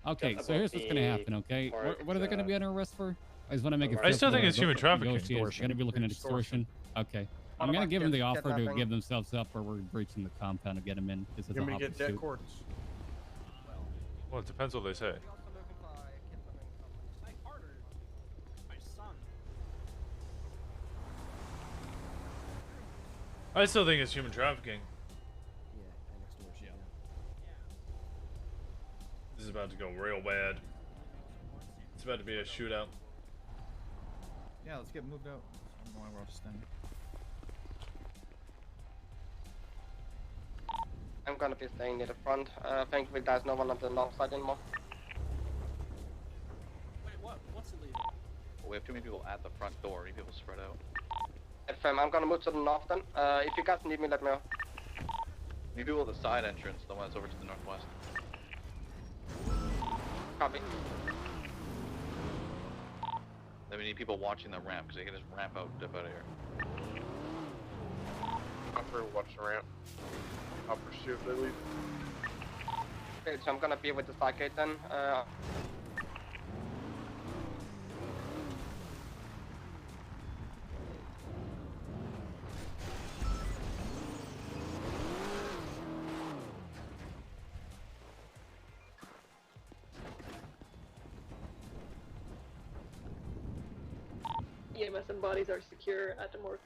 Okay, so here's what's gonna happen. Okay, what are they gonna be under arrest for? I just want to make it. I still think fair it's for human trafficking. negotiators. Gonna be looking at extortion. Okay. I'm gonna give them the offer to give themselves up, or we're breaching the compound to get them in. This is You're a gonna hop get debt pursuit. courts. Well, it depends what they say. I still think it's human trafficking. This is about to go real bad. It's about to be a shootout. Yeah, let's get moved out. I don't know why we're all standing. gonna be staying near the front. Thankfully, there's no one on the north side anymore. Wait, what's illegal? We have too many people at the front door. We need people spread out. FM, I'm gonna move to the north then. If you guys need me, let me know. We need people at the side entrance, the one that's over to the northwest. Copy. Then we need people watching the ramp, because they can just ramp out dip out of here. I'm through, watch the ramp. I'll pursue if they leave. Okay, so I'm gonna be with the side gate then. EMS and bodies are secure at the morgue.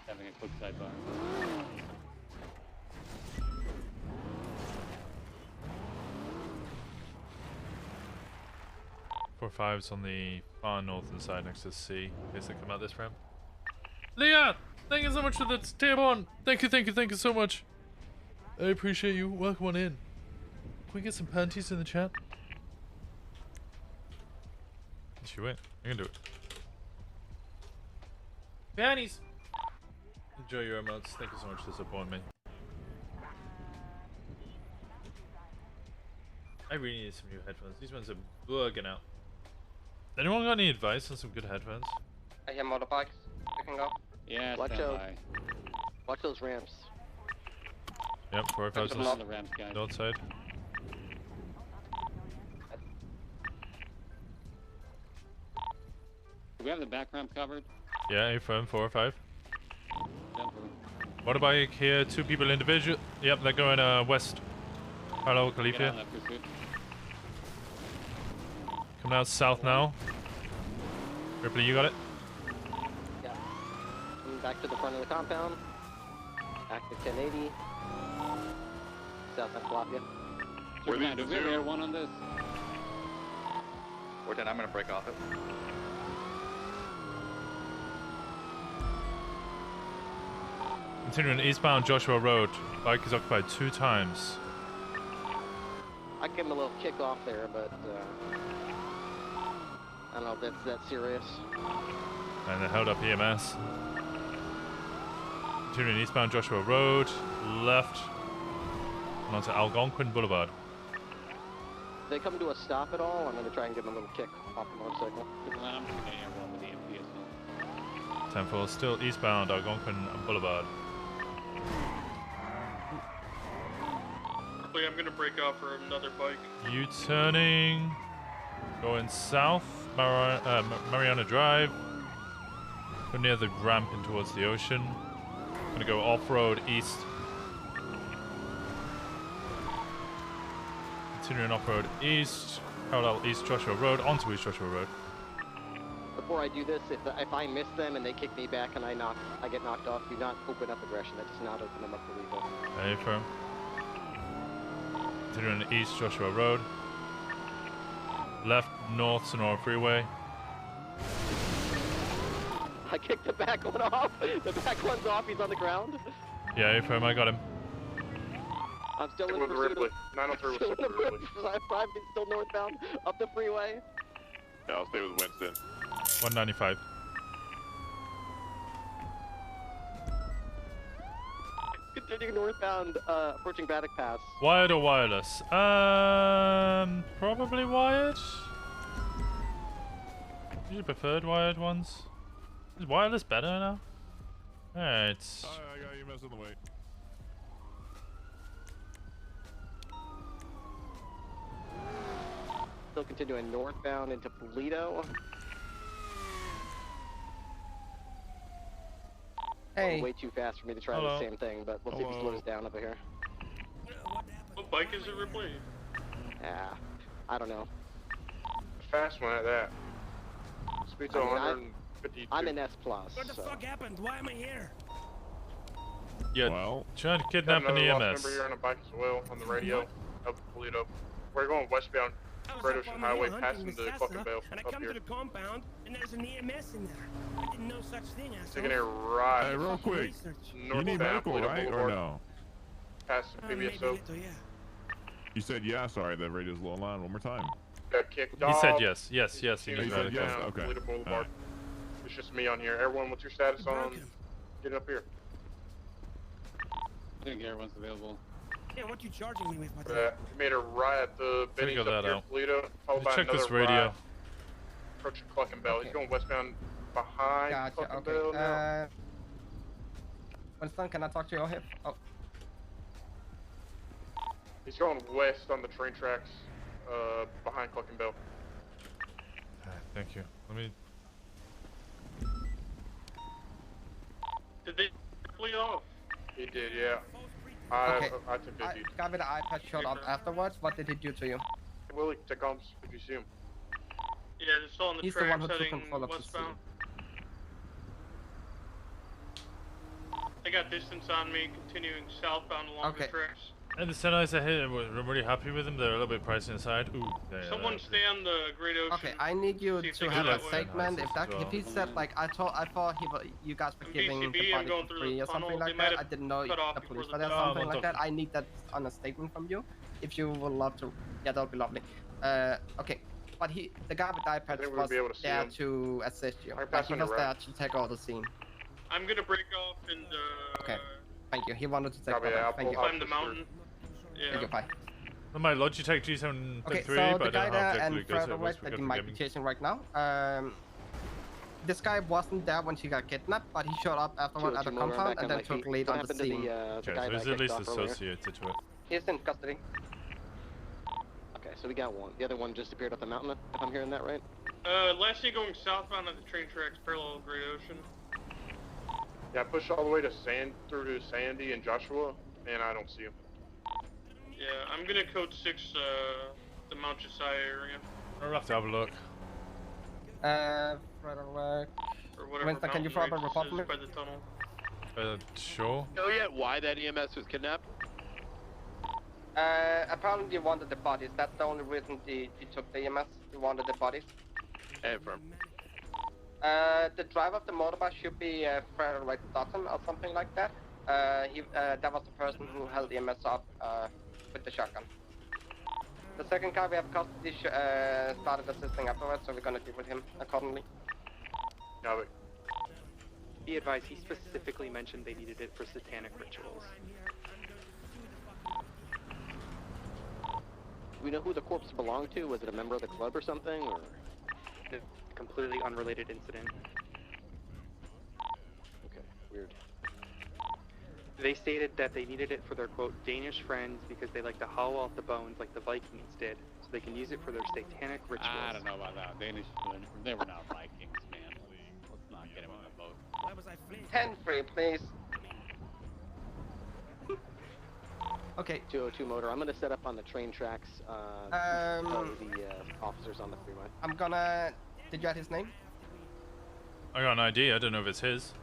Having a quick sidebar. 4-5's on the far northern side next to C. In case they come out this ramp. Leah! Thank you so much for the tier one! Thank you so much! I appreciate you. Welcome on in. Can we get some panties in the chat? Yes, you win. I can do it. Panties! Enjoy your emotes. Thank you so much for supporting me. I really need some new headphones. These ones are bugging out. Anyone got any advice on some good headphones? I hear motorbikes. I can go. Yeah, watch stand out. by. Watch those ramps. Yep, 4-5's on the ramps, guys. north side. Do we have the back ramp covered? Yeah, A-firm, 4-5. Jumper. Motorbike here, 2 people individual. Yep, they're going west. Hello, Get Khalifa. on that pursuit. Coming out south now. Ripley, you got it? Yeah. Coming back to the front of the compound. Active 1080. South end Palapia. So Commander, do we have air one on this? 410, I'm gonna break off it. Continuing eastbound Joshua Road. Bike is occupied 2 times. I give him a little kick off there, but I don't know if that's that serious. And they held up EMS. Continuing eastbound Joshua Road. Left. And onto Algonquin Boulevard. If they come to a stop at all, I'm going to try and give them a little kick off the motorcycle. I'm taking air one with the EMP as well. 10-4, still eastbound Algonquin Boulevard. I'm gonna break off for another bike. U-turning. Going south. Mariana Drive. Go near the ramp in towards the ocean. Gonna go off-road east. Continuing off-road east. Parallel East Joshua Road onto East Joshua Road. Before I do this, if I miss them and they kick me back and I get knocked off, do not open up aggression. That does not open them up for lethal. Hey, firm. Continuing East Joshua Road. Left North Sonora Freeway. I kicked the back one off. The back one's off. He's on the ground. Yeah, hey, firm. I got him. I'm still in with pursuit Ripley. of... 903 Still with in Ripley. I'm still northbound up the freeway. Yeah, I'll stay with Winston. 195. Continuing northbound, approaching Braddock Pass. Wired or wireless? Probably wired. Usually preferred wired ones. Is wireless better now? Alright. I got you messing the way. Still continuing northbound into Toledo. Hey. Way too fast for me to try Hello. the same thing, but we'll see if he slows down up here. What bike is it, Ripley? Yeah, I don't know. Fast one at that. Speed's I mean, 152. I'm an S+. What the so. fuck happened? Why am I here? Yeah, well, trying to Got kidnap an another lost EMS. member here on a bike as well on the radio up Toledo. We're going westbound. Great Ocean Highway, passing the fucking bale and I up come here. to the compound, and there's an EMS in there. I didn't know such thing, asshole. Taking a ride. hey, real quick. Research. You need northbound medical, Toledo right? Or Boulevard. no? past PBSO. You said yeah. Sorry, the radio's low line. One more time. Got kicked He off. said yes. Yes. Yes. He He needs said medical. yes. Okay. Toledo Boulevard. Alright. It's just me on here. Everyone, what's your status on getting up here? I think everyone's available. Yeah, what you charging me with, my We made a right at the Benny's Figure up that here, out. Toledo, followed by Check another this radio. right approaching Cluck and Bell. He's going westbound behind Gotcha. Cluck and Okay. Bell now. Winston, can I talk to you here? Oh. He's going west on the train tracks, behind Cluck and Bell. Thank you. Let me. Did they flee off? He did, yeah. I took the dude. Guy with the iPad showed up afterwards. What did he do to you? Willie, take arms if you see him. Yeah, they're still on the He's the track one who took heading control of the westbound. They got distance on me, continuing southbound along the tracks. And the Sunrise I hit, I'm really happy with them. They're a little bit pricey inside. Ooh. Yeah, Someone stay on the Great Ocean. Okay, I need you See if to they have go a that way. statement. If he said like I thought you guys were giving the DCB, I'm body going for through free the or something tunnel. like They might that. I have didn't know cut off the before police the were there, tunnel. something like that. I need that on a statement from you. If you would love to, yeah, that would be lovely. Okay, but the guy with the iPad think we'll was be able to see there him. to assist you. Alright, Like pass he on your was there right. to take over the scene. I'm gonna break off and Okay, thank you. He wanted to take Copy, over. I'll Thank you. climb the mountain. Yeah. Thank you. Bye. On my Logitech G7 Okay, 3, so but the I guy don't there have and Object League, so further right that you might be chasing right now, this guy wasn't there when she got kidnapped, but he showed up afterward at the compound and then took lead on the scene. Okay, so he's at least associated to it. He's in custody. Okay, so we got one. The other one just appeared up the mountain, if I'm hearing that right? Last year going southbound on the train tracks parallel to Great Ocean. Yeah, push all the way to through to Sandy and Joshua, and I don't see him. Yeah, I'm gonna code 6, the Mount Josiah area. I'll have to have a look. Frederick. Or whatever Winston, can you mountain further range report this for me? is by the tunnel. Sure. Know yet why that EMS was kidnapped? Apparently you wanted the bodies. That's the only reason he took the EMS. He wanted the bodies. From. The driver of the motorbike should be Frederick Dutton or something like that. That was the person who held the EMS up with the shotgun. The second guy we have custody started assisting afterwards, so we're gonna deal with him accordingly. Copy. Be advised, he specifically mentioned they needed it for satanic rituals. Do we know who the corpse belonged to? Was it a member of the club or something, or? A completely unrelated incident. Okay, weird. They stated that they needed it for their, quote, Danish friends because they like to hollow off the bones like the Vikings did, so they can use it for their satanic rituals. I don't know about that. Danish, they were not Vikings, man. Let's not get him on the boat. 10-3, please. Okay. 202 motor. I'm gonna set up on the train tracks. The officers on the freeway. I'm gonna. Did you get his name? I got an ID. I don't know if it's his.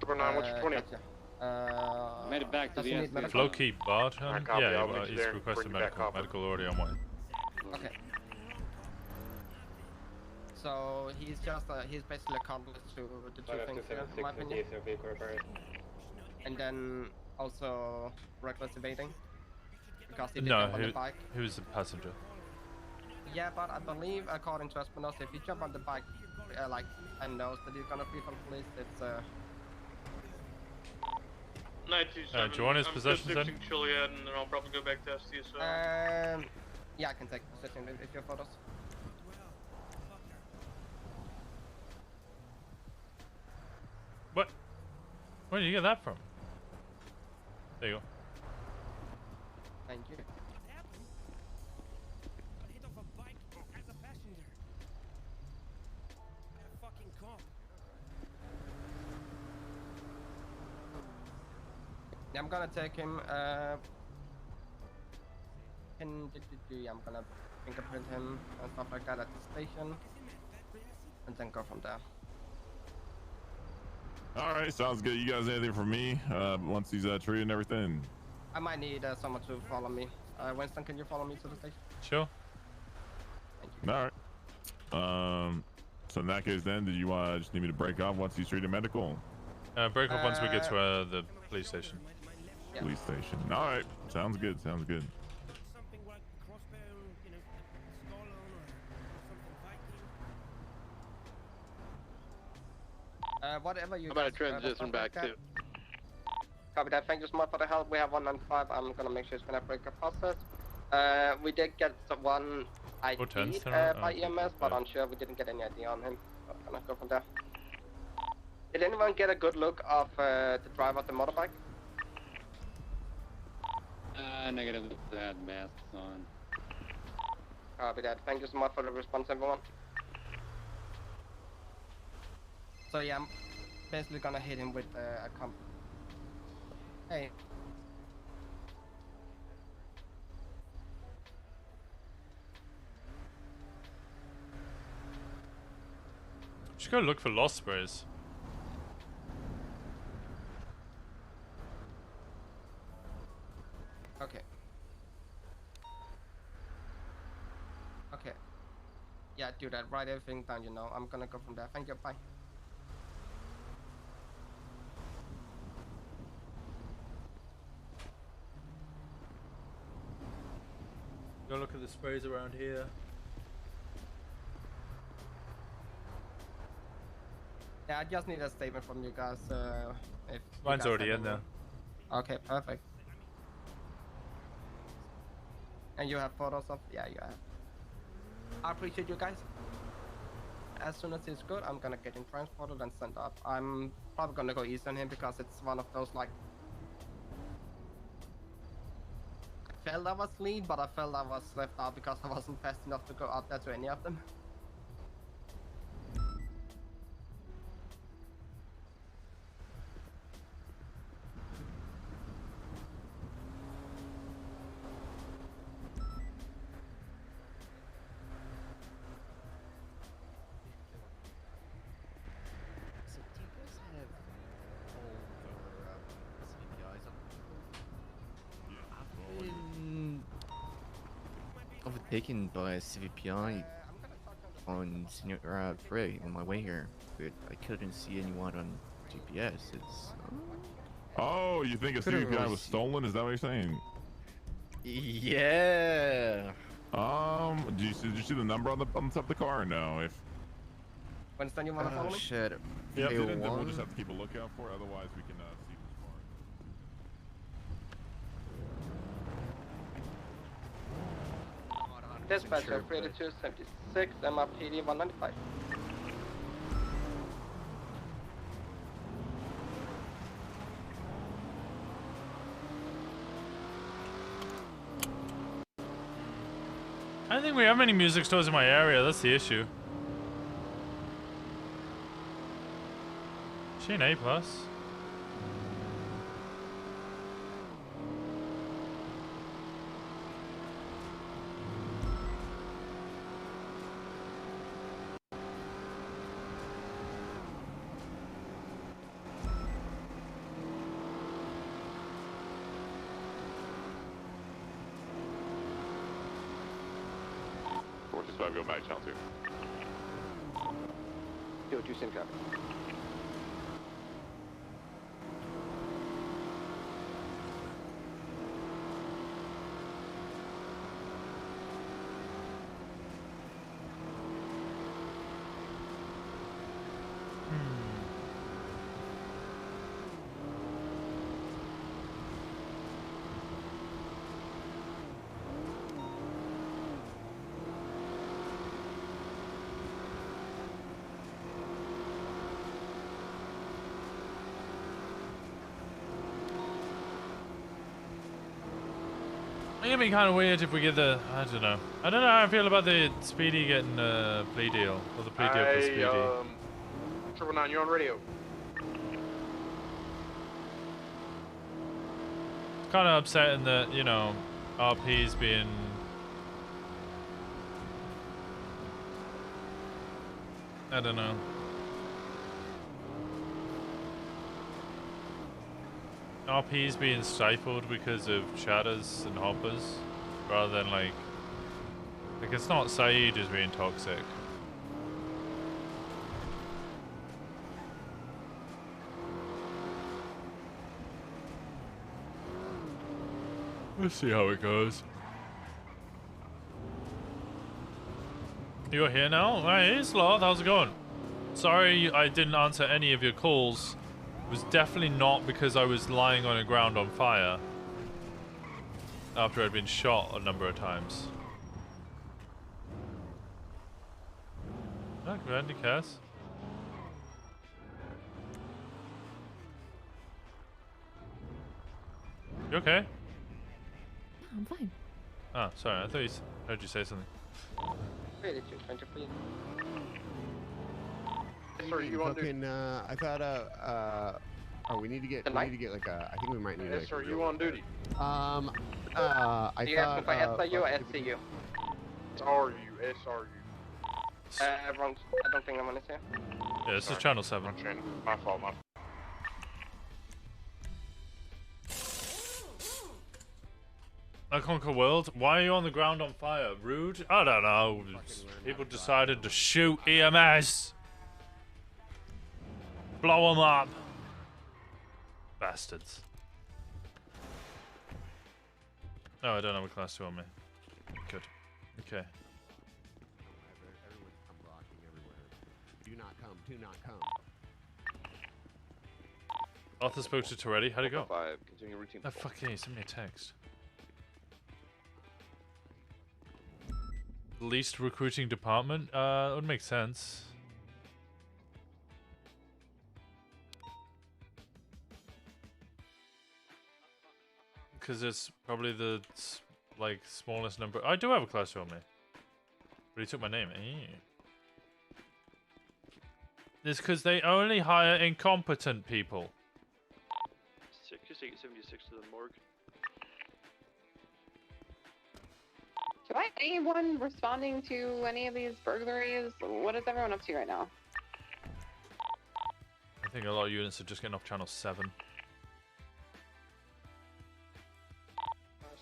Triple 9, what's your 20? Gotcha. Made it back to does the he need SD. medical? Low-key Bart. Alright, copy. Yeah, I'll well, meet you he's there. requested Bring you back medical. up. Medical already on one. Okay. So he's just he's basically accomplice to the two things here, in my opinion. And then also reckless evading because he did jump on the bike. He was the passenger. Yeah, but I believe according to Espinosa, if you jump on the bike, and knows that you're gonna be from police, it's 927. do you want his I'm possessions still then? fixing Chiliad, and then I'll probably go back to STSO. yeah, I can take possession if your photos. What? Where did you get that from? There you go. Thank you. Yeah, I'm gonna take him, I'm gonna fingerprint him and stuff like that at the station, and then go from there. Alright, sounds good. You guys anything for me? Once he's treated and everything? I might need someone to follow me. Winston, can you follow me to the station? Sure. Thank you. Alright. So in that case then, did you just need me to break off once he's treated medical? Break off once we get to the police station. police station. All right, sounds good. Sounds good. Something like crossbow, you know, skull on or something Viking. Whatever you How about a guys prefer, transition something back like to? Copy that. Thank you so much for the help. We have 195. I'm gonna make sure it's gonna break a process. We did get one ID by EMS, but unsure. We didn't get any ID on him. So I'm gonna go from there. Did anyone get a good look of the driver of the motorbike? Negative. They had masks on. Copy that. Thank you so much for the response, everyone. So yeah, I'm basically gonna hit him with a comp. Hey. Should go look for lost sprays. Okay. Okay. Yeah, do that. Write everything down, you know. I'm gonna go from there. Thank you. Bye. Go look at the sprays around here. Yeah, I just need a statement from you guys. If Mine's already in there. Okay, perfect. And you have photos of? Yeah, you have. I appreciate you guys. As soon as it's good, I'm gonna get him transported and sent up. I'm probably gonna go east on him because it's one of those like. I felt I was lead, but I felt I was left out because I wasn't fast enough to go out there to any of them. So do you guys have all your CVPIs on? I've been overtaken by a CVPI on Senior 3 on my way here, but I couldn't see anyone on GPS. It's Oh, you think a Couldn't CVPI really was see. stolen? Is that what you're saying? Yeah. Did you see the number on the top of the car or no? If Winston, you wanna follow me? Shit. if you didn't, then we'll A1. just have to keep a lookout for it. Otherwise, we can see this car. Dispatcher 3276, MRPD 195. I don't think we have many music stores in my area, that's the issue. Is she an A+? Go back channel 2. Do what you think of. It'd be kind of weird if we get the. I don't know. I don't know how I feel about the Speedy getting a plea deal. Or the plea deal for Speedy. 999, you're on radio. It's kind of upsetting that, you know, RP's being. I don't know. RP's being stifled because of chatters and hoppers, rather than like it's not Saeed who's being toxic. We'll see how it goes. You're here now? Hey, Sloth, how's it going? Sorry I didn't answer any of your calls. It was definitely not because I was lying on the ground on fire. After I'd been shot a number of times. Oh, Randy Cass. You okay? I'm fine. Oh, sorry. I thought you heard you say something. Really, 220, please. Sir, you want fucking, I thought, oh, we need to get like a, I think we might need Yes, like sir, a you on duty? I Do you have thought, by SIU or SCU? SRU, SRU. Wrong. I don't think I'm gonna say. Yeah, this is Channel 7. My fault, my fault. I conquer world. Why are you on the ground on fire? Rude? I don't know. People decided to shoot EMS. Blow them up. Bastards. No, I don't have a class 2 on me. Good. Okay. everyone's come blocking everywhere. Do not come, do not come. Arthur spoke to Toretti. How'd it go? 5, continue routine. Oh, fuck yeah, he sent me a text. Least recruiting department? That would make sense. Because it's probably the, like, smallest number. I do have a class 2 on me. But he took my name. It's because they only hire incompetent people. Just take it 76 to the morgue. Do I have anyone responding to any of these burglaries? What is everyone up to right now? I think a lot of units are just getting off channel 7.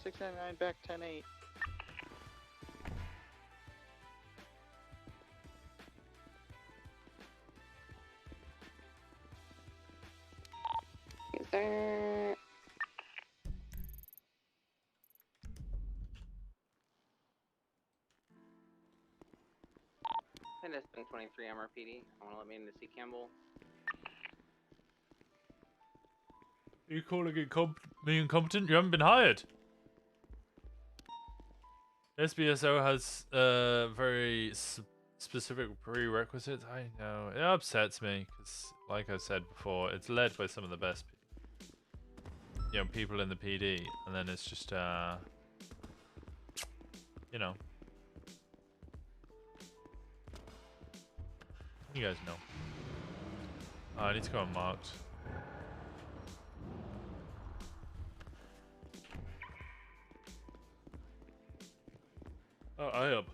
699 back 10-8. Is there... I think that's been 23 MRPD. I want to let me in to see Campbell. Are you calling me incompetent? You haven't been hired. SBSO has very specific prerequisites. I know. It upsets me because, like I said before, it's led by some of the best people in the PD. And then it's just, you know. You guys know. Oh, I need to go unmarked. Oh, I up.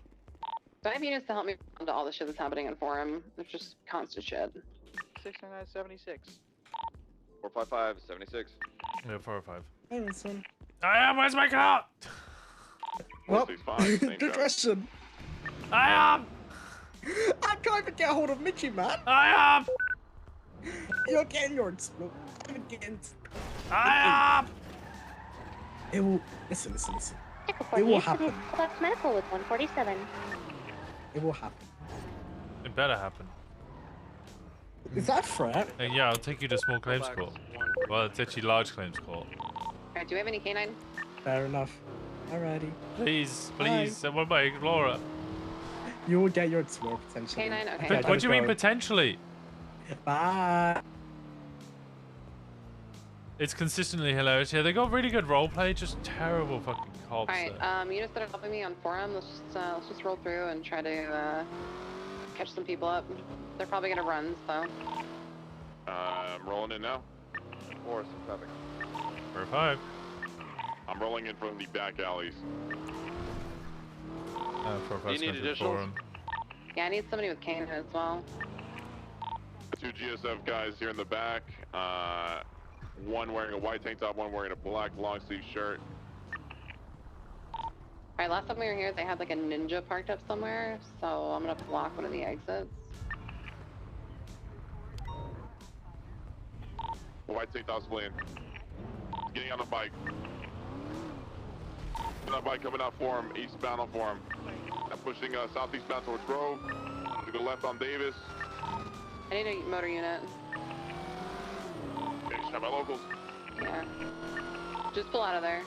Do I have units to help me respond to all the shit that's happening in Forum? There's just constant shit. 699-76. 455-76. Yeah, 405. Hey, Winston. I am. Where's my car? Well, good question. I am. I can't even get a hold of Mitchie, man. I am. You're getting yours. Look, I'm getting. I am. It will. Listen. It will happen. Collect medical with 147. It will happen. It better happen. Is that a threat? Yeah, I'll take you to small claims court. Well, it's actually large claims court. Alright, do we have any canine? Fair enough. Alrighty. Please, I want my Explorer. You will get your Explorer potentially. Canine, okay. What do you mean potentially? Bye. It's consistently hilarious. Yeah, they got really good roleplay, just terrible fucking cops. Alright, units that are helping me on Forum, let's just roll through and try to catch some people up. They're probably gonna run, so. I'm rolling in now. 4 some traffic. 405. I'm rolling in from the back alleys. 405. Do you need additionals? Yeah, I need somebody with canine as well. 2 GSF guys here in the back. One wearing a white tank top, one wearing a black long sleeve shirt. Alright, last time we were here, they had like a ninja parked up somewhere, so I'm gonna block one of the exits. White tank top civilian. Getting on the bike. That bike coming out for him, eastbound on for him. I'm pushing southeastbound towards Grove. To go left on Davis. I need a motor unit. Okay, just have my locals. Yeah. Just pull out of there.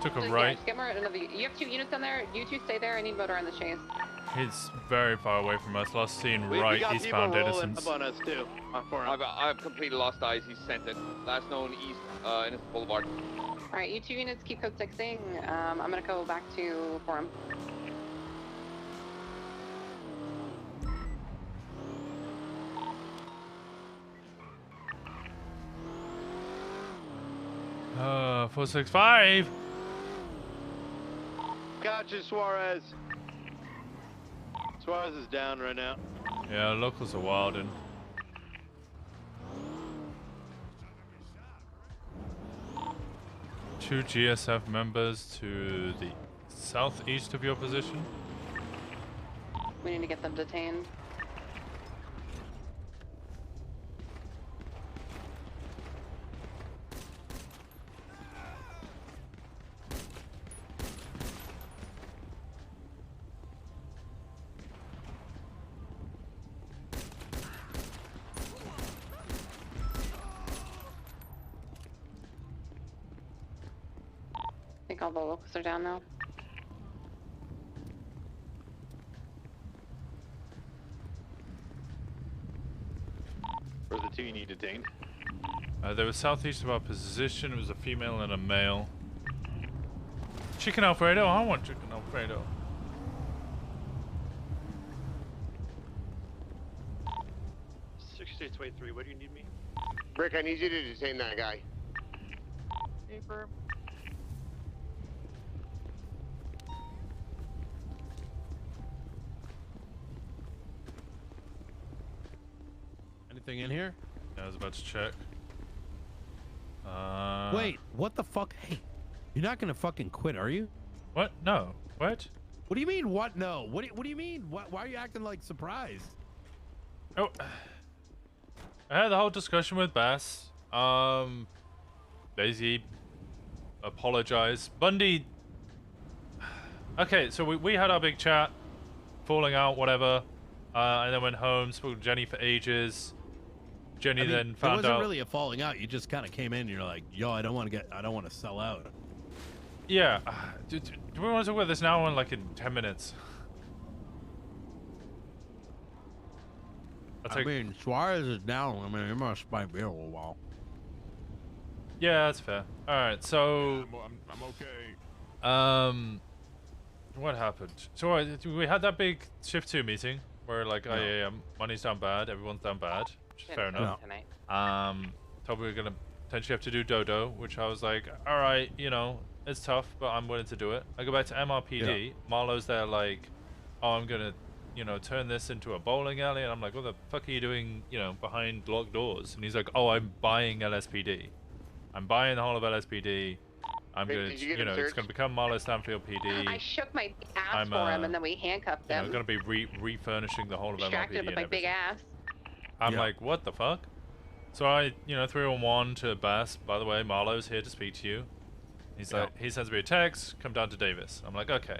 Took him Just, right. Yeah, just get more another. You have 2 units on there. You 2 stay there. I need motor on the chase. He's very far away from us. Last seen We right got eastbound people rolling Innocence. up on us too. I've completely lost eyes. He's sent it. Last known east, Innocent Boulevard. All right, you 2 units keep code 6ing. I'm gonna go back to Forum. Uh, 465. Gotcha, Suarez. Suarez is down right now. Yeah, locals are wildin'. Two GSF members to the southeast of your position. We need to get them detained. I think all the locals are down now. Where's the 2 you need detained? They were southeast of our position. It was a female and a male. Chicken Alfredo? I want chicken Alfredo. States way 3. Where do you need me? Rick, I need you to detain that guy. Paper. Anything in here? Yeah, I was about to check. Wait, what the fuck? Hey, you're not gonna fucking quit, are you? What? No. What? What do you mean, what? No. What do you mean? Why are you acting like surprised? Oh. I had the whole discussion with Bass. Daisy apologized. Bundy. Okay, so we had our big chat, falling out, whatever. And then went home, spoke to Jenny for ages. Jenny then found out. It wasn't really a falling out. You just kind of came in and you're like, yo, I don't want to sell out. Yeah. Do we want to talk about this now or like in 10 minutes? I mean, Suarez is down. I mean, it must might be a little while. Yeah, that's fair. All right, so I'm okay. what happened? So we had that big shift 2 meeting where like, oh yeah, money's down bad, everyone's down bad, which is fair enough. Told me we were gonna potentially have to do Dodo, which I was like, all right, you know, it's tough, but I'm willing to do it. I go back to MRPD. Yeah. Marlo's there like, oh, I'm gonna, you know, turn this into a bowling alley, and I'm like, what the fuck are you doing, you know, behind locked doors? And he's like, oh, I'm buying LSPD. I'm buying the whole of LSPD. I'm Hey, gonna, did you get you know, him it's gonna become Marlo Stanfield PD. I shook my ass I'm, for him, and then we handcuffed You know, him. gonna be refurnishing the whole of Distracted MRPD with and my big everything. ass. I'm like, what the fuck? So I, you know, 311 to Bass. By the way, Marlo's here to speak to you. He's like, he sends me a text, come down to Davis. I'm like, okay.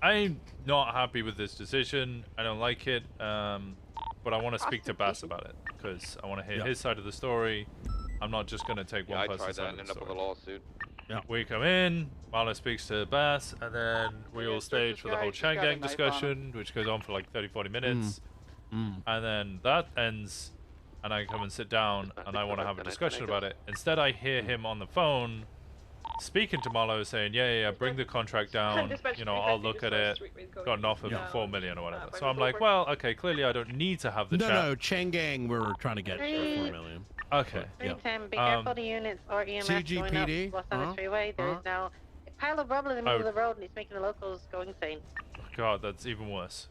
I'm not happy with this decision. I don't like it. But I want to speak to Bass about it because I want to hear his side of the story. I'm not just gonna take one person's I tried side that of and the ended up story. with a lawsuit. Yeah. We come in, Marlo speaks to Bass, and then we all stage for the whole chain gang discussion, which goes on for like 30-40 minutes. And then that ends, and I come and sit down, and I want to have a discussion about it. Instead, I hear him on the phone speaking to Marlo, saying, yeah, bring the contract down, you know, I'll look at it, got an offer for 4 million or whatever. So I'm like, well, okay, clearly I don't need to have the chat. No, Chain Gang, we're trying to get 4 million. Okay. Anytime, be careful the units or EMS going up CGPD? what's on the freeway. There is now a pile of rubble in the middle of the road, and it's making the locals go insane. God, that's even worse.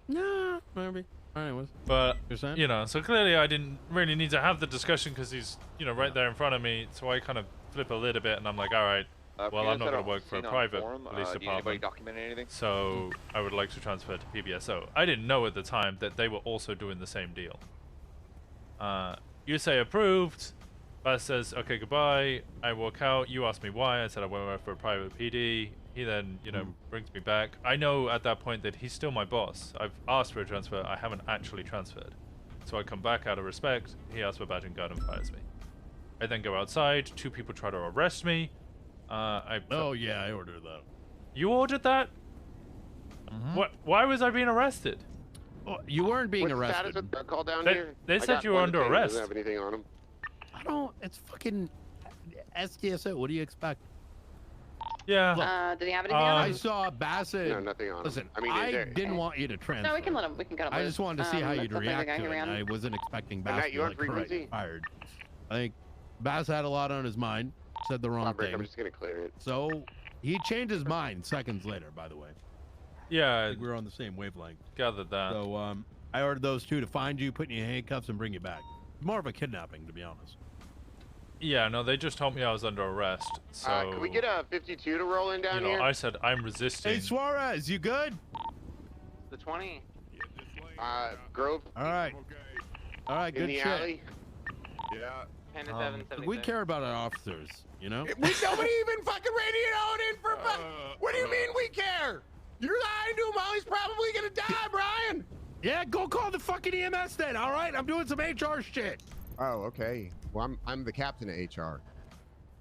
No, maybe. Anyways. But, you know, so clearly I didn't really need to have the discussion because he's, you know, right there in front of me. So I kind of flip a little bit and I'm like, all right, well, I'm not going to work for a private police department. Document anything? So I would like to transfer to PBSO. I didn't know at the time that they were also doing the same deal. You say approved. Baz says, okay, goodbye. I walk out. You ask me why. I said I went for a private PD. He then, you know, brings me back. I know at that point that he's still my boss. I've asked for a transfer. I haven't actually transferred. So I come back out of respect. He asks for badge and gun and fires me. I then go outside. 2 people try to arrest me. Oh, yeah, I ordered that. You ordered that? What? Why was I being arrested? Oh, you weren't being What's arrested. the status of the call down They- here? they I said got you were one under detained, arrest. Doesn't have anything on him. I don't. It's fucking STSO. What do you expect? Yeah. Did he have anything on I him? saw Bassett. No, nothing on him. Listen, I mean, I didn't want you to transfer. No, we can let him. We can cut him I loose. just wanted to see how That's you'd definitely the react guy to who it. ran. I wasn't expecting And Bass Matt, to be you on like, "All right, frequency?" fired. I think Bass had a lot on his mind. Said the wrong Robert, thing. I'm just gonna clear it. So he changed his mind seconds later. By the way. Yeah. I think we were on the same wavelength. Gathered that. So I ordered those 2 to find you, put you in handcuffs, and bring you back. More of a kidnapping, to be honest. Yeah, no, they just told me I was under arrest. So, Can we get a 52 to roll in down you know, here? I said I'm resisting. Hey Suarez, you good? The 20. Grove. All right. All right, In good the shit. alley. Yeah. 10 to 7, We care about our officers, you know? Nobody even fucking radioed in for what do you mean we care? You're lying to him while he's probably gonna die, Brian. Yeah, go call the fucking EMS then, all right? I'm doing some HR shit. Oh, okay. Well, I'm the captain of HR.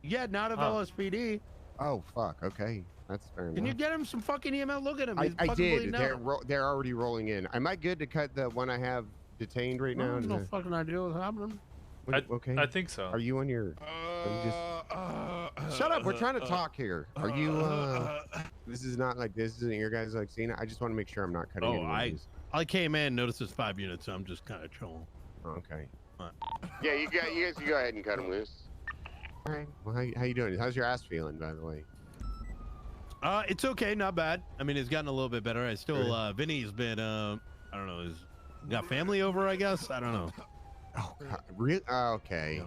Yeah, not of LSPD. Oh, fuck. Okay. That's fair enough. Can you get him some fucking EMS? Look at him. I He's fucking did. bleeding out. They're already rolling in. Am I good to cut the one I have detained right now? No fucking idea what's happening. Okay. I think so. Are you on your? Are you just... Shut up. We're trying to talk here. Are you? This is not like this isn't your guys like scene. I just want to make sure I'm not cutting. Oh, I came in, noticed there's 5 units, so I'm just kind of chilling. Okay. Yeah, you guys can go ahead and cut him loose. All right. Well, how you doing? How's your ass feeling, by the way? It's okay, not bad. I mean, it's gotten a little bit better. I still, Vinny's been, I don't know, he's got family over, I guess. I don't know. Oh, really? Okay.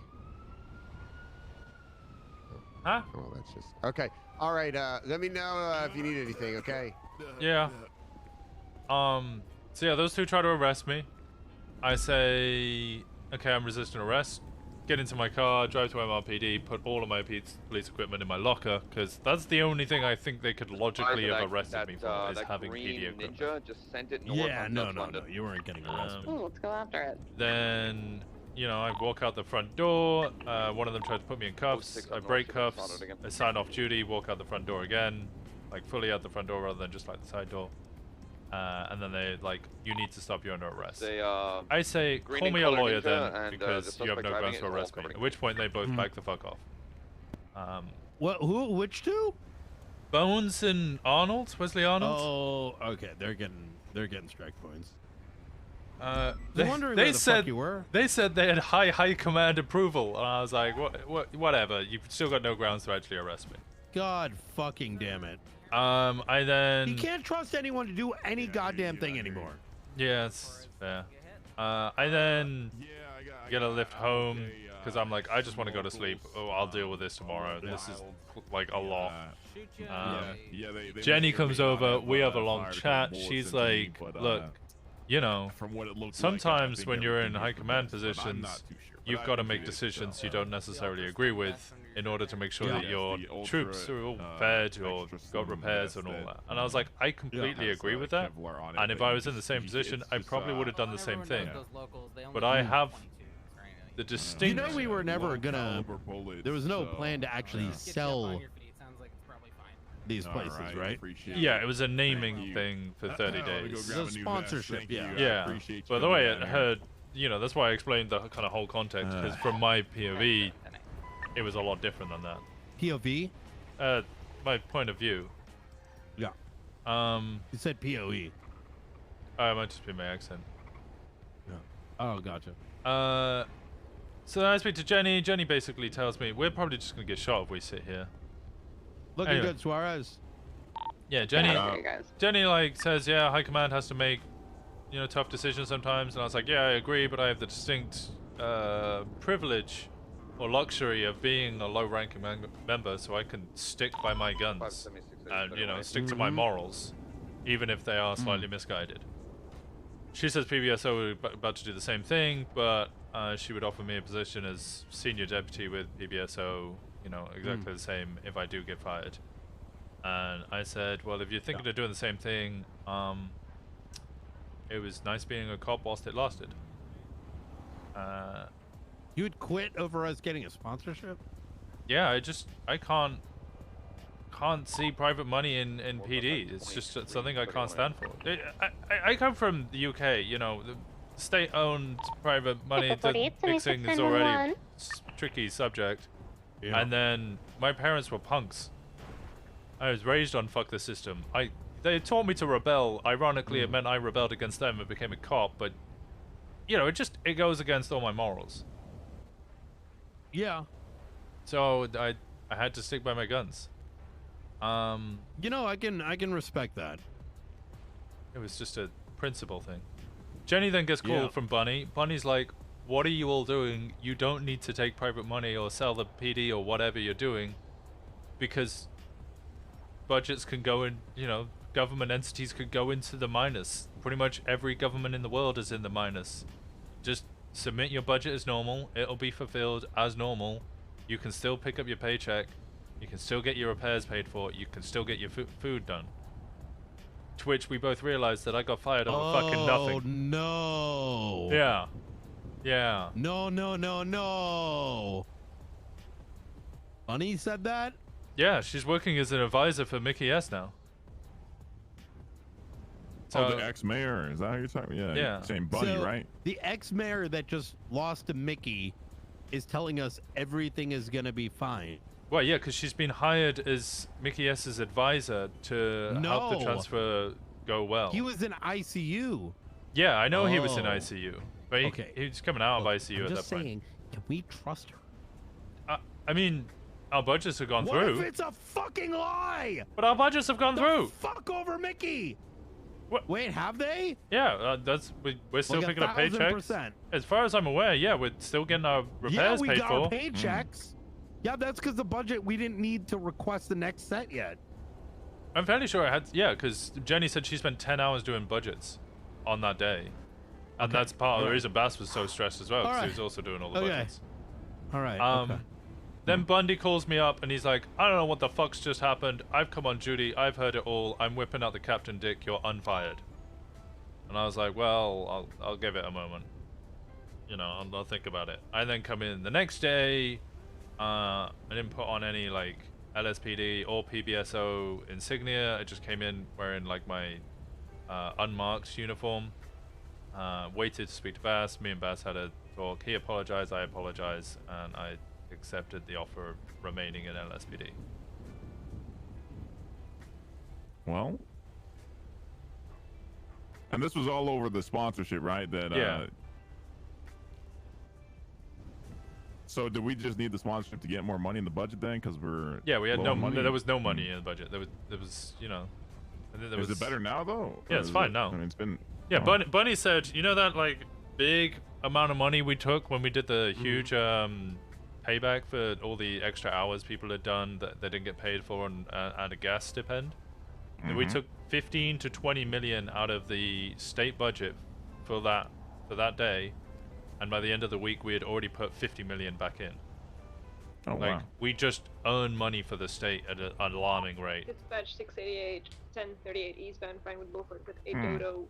Huh? Oh, that's just okay. All right. Let me know if you need anything. Okay. Yeah. So yeah, those 2 try to arrest me. I say, okay, I'm resisting arrest. Get into my car, drive to MRPD, put all of my police equipment in my locker, because that's the only thing I think they could logically have arrested me for, is having PD equipment. Ninja just sent it north Yeah, on no, Dutch London. you weren't getting arrested. Oh, let's go after it. Then, you know, I walk out the front door. One of them tried to put me in cuffs. I break cuffs. I sign off duty, walk out the front door again, like fully out the front door rather than just like the side door. And then they like, you need to stop. You're under arrest. I say, call me a lawyer then, because you have no grounds to arrest me. At which point they both back the fuck off. What? Who? Which 2? Bones and Arnold, Wesley Arnold. Oh, okay. They're getting strike points. They, wondering they where the said fuck you were. They said they had high command approval, and I was like, whatever. You've still got no grounds to actually arrest me. God fucking damn it. I then. You can't trust anyone to do any goddamn thing anymore. Yeah, it's fair. I then get a lift home because I'm like, I just want to go to sleep. Oh, I'll deal with this tomorrow. This is like a lot. Jenny comes over. We have a long chat. She's like, look, you know, sometimes when you're in high command positions, you've got to make decisions you don't necessarily agree with in order to make sure that your troops are all fed or got repairs and all that. And I was like, I completely agree with that. And if I was in the same position, I probably would have done the same thing. But I have the distinct... You know, we were never gonna... There was no plan to actually sell these places, right? Yeah, it was a naming thing for 30 days. It's a sponsorship, yeah. Yeah, but the way it heard, you know, that's why I explained the kind of whole context, because from my POV, it was a lot different than that. POV? My point of view. Yeah. You said POE. It might just be my accent. Yeah. Oh, gotcha. So then I speak to Jenny. Jenny basically tells me, we're probably just going to get shot if we sit here. Looking good, Suarez. Yeah, Jenny. Yeah, Jenny like says, yeah, high command has to make, you know, tough decisions sometimes. And I was like, yeah, I agree, but I have the distinct privilege or luxury of being a low-ranking member, so I can stick by my guns and, you know, stick to my morals, even if they are slightly misguided. She says PBSO are about to do the same thing, but she would offer me a position as senior deputy with PBSO, you know, exactly the same if I do get fired. And I said, well, if you're thinking of doing the same thing, it was nice being a cop whilst it lasted. You would quit over us getting a sponsorship? Yeah, I can't see private money in PD. It's just something I can't stand for. I come from the UK, you know, the state-owned private money mixing is already a tricky subject. Yeah. And then my parents were punks. I was raised on fuck the system. They taught me to rebel. Ironically, it meant I rebelled against them and became a cop, but you know, it goes against all my morals. Yeah. So I had to stick by my guns. You know, I can respect that. It was just a principle thing. Jenny then gets called from Bunny. Bunny's like, what are you all doing? You don't need to take private money or sell the PD or whatever you're doing, because budgets can go in, you know, government entities could go into the minus. Pretty much every government in the world is in the minus. Just submit your budget as normal. It'll be fulfilled as normal. You can still pick up your paycheck. You can still get your repairs paid for. You can still get your food done. To which we both realized that I got fired over fucking nothing. Oh no. Yeah. Yeah. No. Bunny said that? Yeah, she's working as an advisor for Mickey S now. So, the ex-mayor, is that how you're talking? Yeah. Yeah. Saying Bunny, So, right? The ex-mayor that just lost to Mickey is telling us everything is gonna be fine. Well, yeah, because she's been hired as Mickey S's advisor to help the transfer go well. He was in ICU. Yeah, I know he was in Oh. ICU, but he's coming out of ICU I'm at just that point. saying, can we trust her? I mean, our budgets have gone What through. if it's a fucking lie? But our budgets have gone through. Fuck over Mickey. What? Wait, have they? Yeah, we're still Like picking up paychecks. 1,000%. As far as I'm aware, yeah, we're still getting our repairs we paid got for. our paychecks. Yeah, that's because the budget, we didn't need to request the next set yet. I'm fairly sure I had, yeah, because Jenny said she spent 10 hours doing budgets on that day. And that's part of the reason Bass was so stressed as well, because he was also doing all the budgets. All right. Then Bundy calls me up and he's like, I don't know what the fuck's just happened. I've come on duty. I've heard it all. I'm whipping out the Captain Dick. You're unfired. And I was like, well, I'll give it a moment. You know, I'll think about it. I then come in the next day. I didn't put on any like LSPD or PBSO insignia. I just came in wearing like my unmarked uniform. Waited to speak to Bass. Me and Bass had a talk. He apologized. I apologized, and I accepted the offer of remaining in LSPD. Well, and this was all over the sponsorship, right? That yeah. So did we just need the sponsorship to get more money in the budget then? Because we're we had low no on money. There was no money in the budget. There was you know. And then there Is was, it better now though? Yeah, Or it's is fine it- now. I mean, it's been. Yeah, oh. Bunny said, you know that like big amount of money we took when we did the huge payback for all the extra hours people had done that they didn't get paid for and a gas stipend? And we took 15 to 20 million out of the state budget for that day, and by the end of the week we had already put 50 million back in. Oh, like wow. we just earn money for the state at an alarming rate. Dispatch 688, 1038 eastbound, fine with Beaufort with a Hmm. Dodo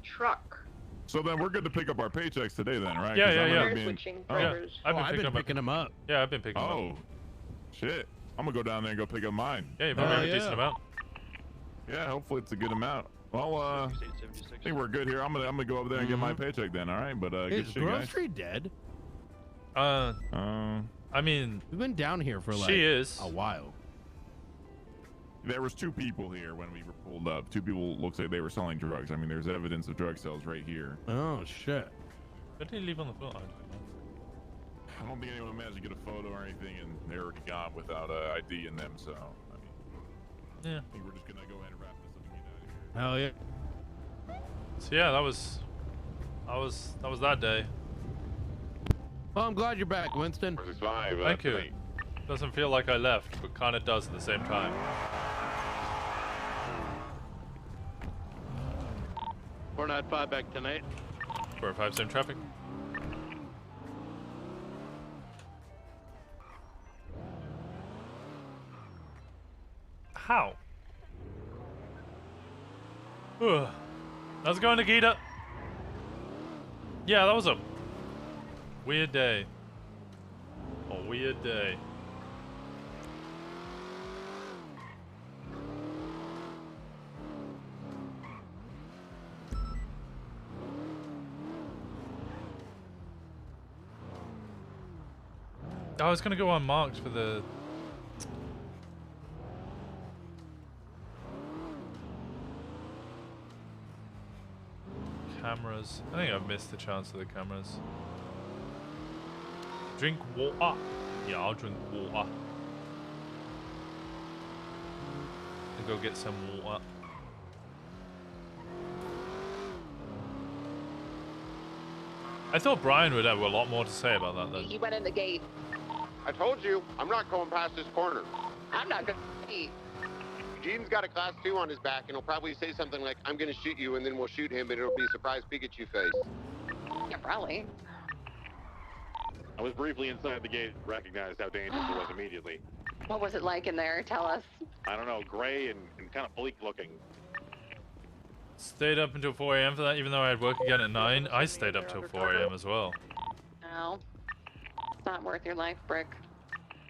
truck. So then we're good to pick up our paychecks today then, right? Yeah, 'Cause yeah, I'm yeah. gonna be in- Switching Oh. drivers. I've I've been up. picking them up. Yeah, I've been picking them up. Oh, shit. I'm gonna go down there and go pick up mine. Yeah, you've been making a decent amount. Yeah, hopefully it's a good amount. Well, I think we're good here. I'm gonna go over there and get my paycheck then. All right, but good Is shit, guys. Grocery dead? I mean, we've been down here for like she is a while. There was 2 people here when we were pulled up. 2 people looks like they were selling drugs. I mean, there's evidence of drug sales right here. Oh shit! What did he leave on the floor? I don't think anyone managed to get a photo or anything, and they're already gone without ID in them. So, I mean, yeah. I think we're just gonna go ahead and wrap this up and get out of here. Hell yeah! So yeah, that was that day. Well, I'm glad you're back, Winston. Thank you. Doesn't feel like I left, but kind of does at the same time. 495 back tonight. 405 same traffic. How's it going, Nikita? Yeah, that was a weird day. A weird day. I was gonna go unmarked for the cameras. I think I've missed the chance of the cameras. Drink water. Yeah, I'll drink water. And go get some water. I thought Brian would have a lot more to say about that then. He went in the gate. I told you, I'm not going past this corner. I'm not gonna eat. Eugene's got a class 2 on his back, and he'll probably say something like, I'm gonna shoot you, and then we'll shoot him, and it'll be a surprise Pikachu face. Yeah, probably. I was briefly inside the gate, recognized how dangerous it was immediately. What was it like in there? Tell us. I don't know, gray and kind of bleak looking. Stayed up until 4 AM for that, even though I had work again at 9. I stayed up till 4 AM as well. No. It's not worth your life, Brick.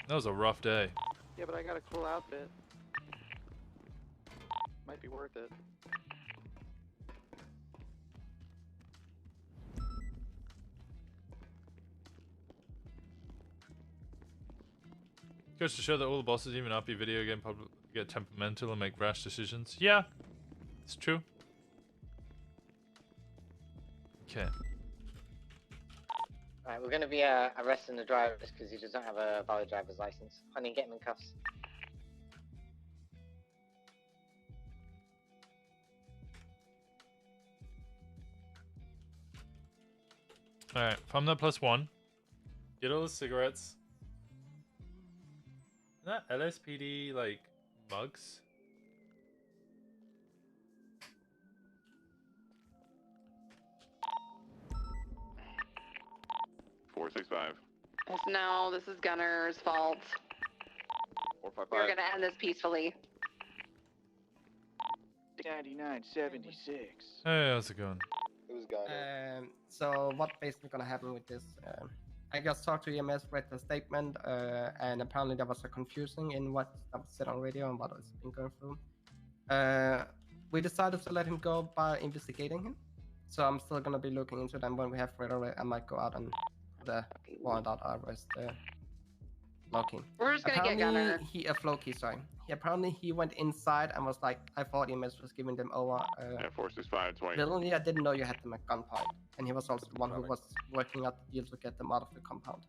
That was a rough day. Yeah, but I got a cool outfit. Might be worth it. Goes to show that all the bosses, even RP video game public, get temperamental and make rash decisions. Yeah, it's true. Okay. Alright, we're going to be arresting the driver just because he doesn't have a valid driver's license. Honey, get him in cuffs. Alright, from the +1. Get all the cigarettes. Is that LSPD, like, mugs? No, this is Gunner's fault. 455. We're gonna end this peacefully. 9976. Hey, how's it going? Who's got it? So what basically gonna happen with this? I just talked to EMS, read the statement, and apparently there was a confusing in what was said on radio and what has been going through. We decided to let him go by investigating him. So I'm still gonna be looking into them when we have radar. I might go out and the warrant out arrest Loki. We're just gonna get Gunner. Floki, sorry. Apparently he went inside and was like, I thought EMS was giving them over. Yeah, 46520. Literally, I didn't know you had them at gunpoint, and he was also the one who was working out the deal to get them out of the compound.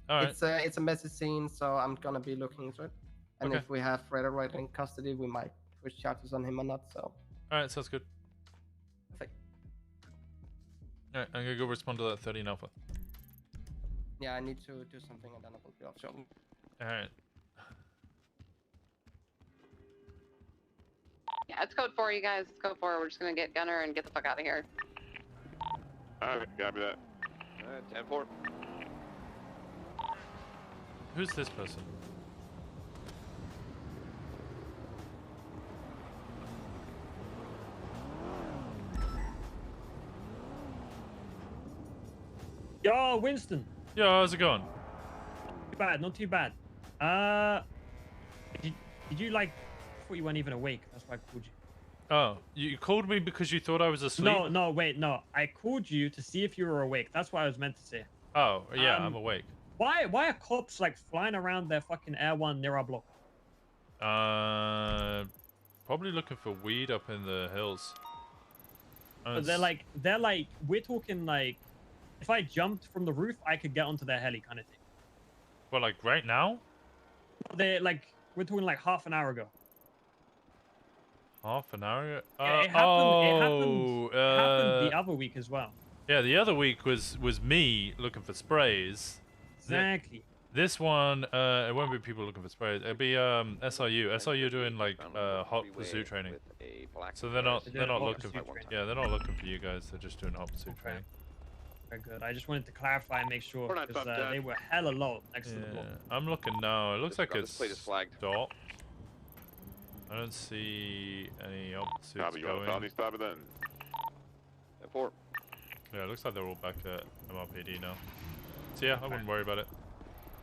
All right. It's a messy scene, so I'm gonna be looking into it. And Okay. if we have Radar right in custody, we might push charges on him or not. So. All right, sounds good. Perfect. All right, I'm gonna go respond to that 13 Alpha. Yeah, I need to do something, and then I will be off shortly. All right. Yeah, it's code 4, you guys. It's code 4. We're just gonna get Gunner and get the fuck out of here. Alright, copy that. 10-4. Who's this person? Yo, Winston. Yo, how's it going? Not too bad, not too bad. Did you like? I thought you weren't even awake. That's why I called you. Oh, you called me because you thought I was asleep? No, wait, no. I called you to see if you were awake. That's what I was meant to say. Oh, yeah, I'm awake. Why are cops like flying around their fucking Air 1 near our block? Probably looking for weed up in the hills. But they're like, we're talking like, if I jumped from the roof, I could get onto their heli kind of thing. Well, like right now? They're like, we're talking like half an hour ago. Half an hour ago? Yeah, it happened the other week as well. Yeah, the other week was me looking for sprays. Exactly. This one, it won't be people looking for sprays. It'll be SRU. SRU doing like hot pursuit training. So they're not looking for they're not looking for you guys. They're just doing hot pursuit training. Very good. I just wanted to clarify and make sure because they were hella low next to the block. I'm looking now. It looks like it's plate is flagged. stopped. I don't see any hot pursuit pursuits Copy, you want a going. felony stop it then? 4. Yeah, it looks like they're all back at MRPD now. So yeah, I wouldn't worry about it.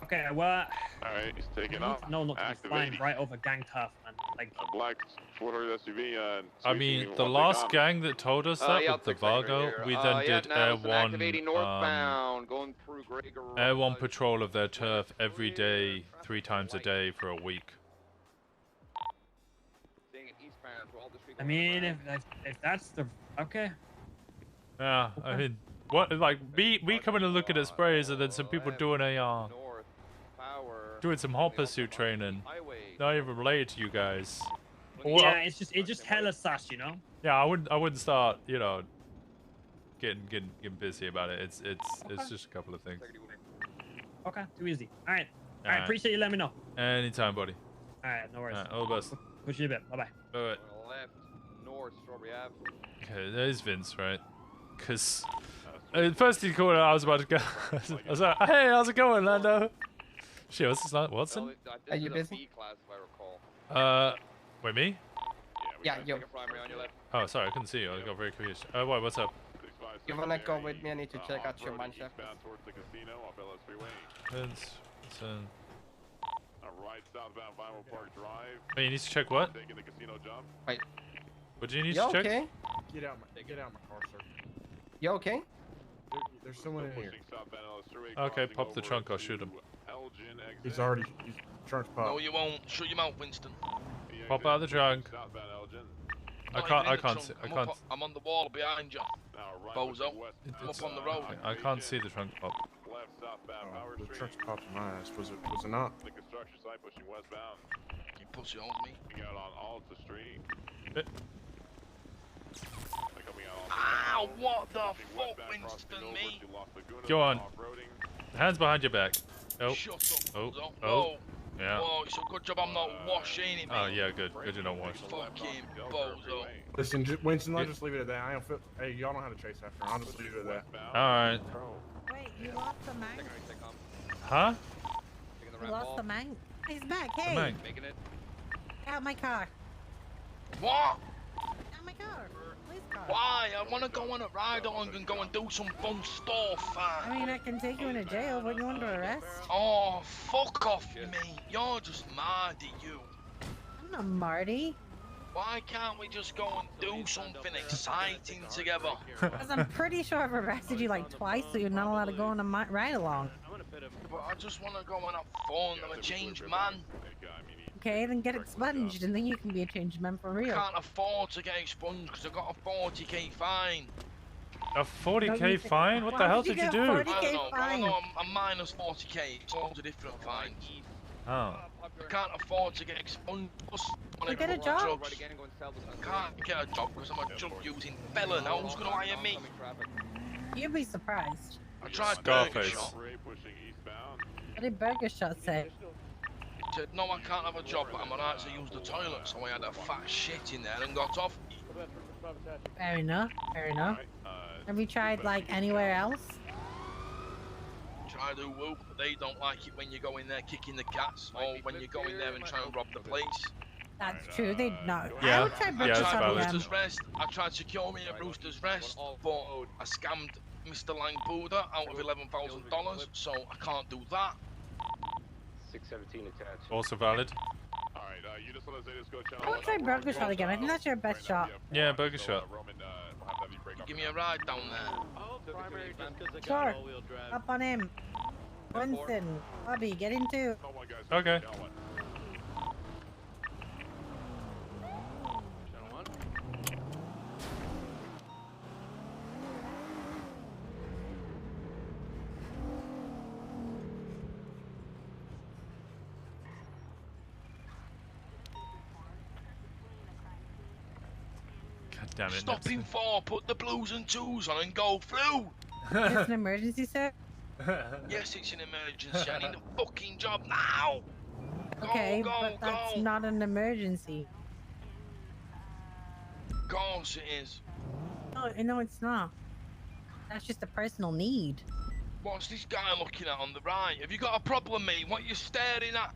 Okay, well. Alright, he's taking off. No, not to be flying Activating. right over gang turf, man. Like. A black four-horse SUV. I mean, the last gang that told us that with the Vargo, we then did Air 1, activating northbound, going through Grey Garage. Air 1 patrol of their turf every day, 3 times a day for a week. I mean, if that's the okay. Yeah, I mean, what like we come in and look at sprays, and then some people doing doing some hot pursuit training, not even related to you guys. Yeah, it's just hella sus, you know. Yeah, I wouldn't start, you know, getting busy about it. It's just a couple of things. Okay, too easy. All right, appreciate you letting me know. Anytime, buddy. All right, no worries. All right, all the best. Push you a bit. Bye bye. Bye. Left, north, Strawberry Ave. Okay, there's Vince, right? Because first he called, I was about to go. I was like, hey, how's it going, Lando? Shit, what's this? Watson? Are you busy? Wait, me? Yeah, you. Oh, sorry, I couldn't see you. I got very confused. Why? What's up? You wanna go with me? I need to check out your mind chef. Vince, listen. Right southbound Vinyl Park Drive. Wait, you need to check what? Taking the casino job. Wait. What do you need You to check? okay? Get out my car, sir. You okay? There's someone in here. Okay, pop the trunk. I'll shoot him. He's already. Trunk's popped. No, you won't. Shut your mouth, Winston. Pop out the trunk. I can't see. I'm on the wall behind you. Bozo. I'm up on the road. I can't see the trunk pop. The trunk's popped in my ass. Was it not? The construction site pushing westbound. You pussy owns me. Coming out on Alta Street. Ow, what the fuck, Winston, me? Go on. Hands behind your back. Oh. Shut up, Oh. Bozo. Oh. Whoa. Yeah. Whoa, it's a good job I'm not washing it, Oh mate. yeah, good. Good you don't wash. Fucking bozo. Listen, Winston, I'll just leave it at that. I don't feel. Hey, y'all know how to chase after him. I'll just leave it at that. Alright. Wait, you lost the mank? Huh? You lost the mank? He's back, hey! mank. Making it. Out my car. What? Out my car. Please car. Why? I want to go on a ride along and go and do some fun stuff. I mean, I can take you into jail, but you under arrest? Oh, fuck off, mate. You're just Marty, you. I'm not Marty. Why can't we just go and do something exciting together? Because I'm pretty sure I've arrested you like twice, so you're not allowed to go on a ride along. But I just want to go and have fun. I'm a changed man. Okay, then get expunged, and then you can be a changed man for real. I can't afford to get expunged because I got a 40k fine. A 40k fine? What the hell did you do? I don't know, I'm minus 40k. It's all a different fine. Oh. I can't afford to get expunged. Plus, You get a job. I can't get a job because I'm a drug using felon. Who's going to hire me? You'd be surprised. I tried Burger Scarface. Shot. What did Burger Shot say? He said, no, I can't have a job, but I'm alright to use the toilet. So I had a fat shit in there and got off. Fair enough, fair enough. Have you tried, like, anywhere else? Try to whoop, but they don't like it when you go in there kicking the cats, or when you go in there and try and rob the place. That's true, they not. Yeah. I would try I Burger tried Shot again. Brewster's Rest. I tried secure me at Brewster's Rest, but I scammed Mr. Lang Buddha out of $11,000, so I can't do that. 617 attached. Also valid. Alright, you just want to say this, Coach. I would try Burger Shot again. I think that's your best shot. Yeah, Burger Shot. Give me a ride down there. Sure. Up on him. Winston, Bobby, get in too. Okay. God damn it. Stop him for, put the blues and twos on and go through. Is this an emergency, sir? Yes, it's an emergency. I need a fucking job now. Okay, go, but that's go. not an emergency. Of course it is. No, it's not. That's just a personal need. What's this guy looking at on the right? Have you got a problem, mate? What are you staring at?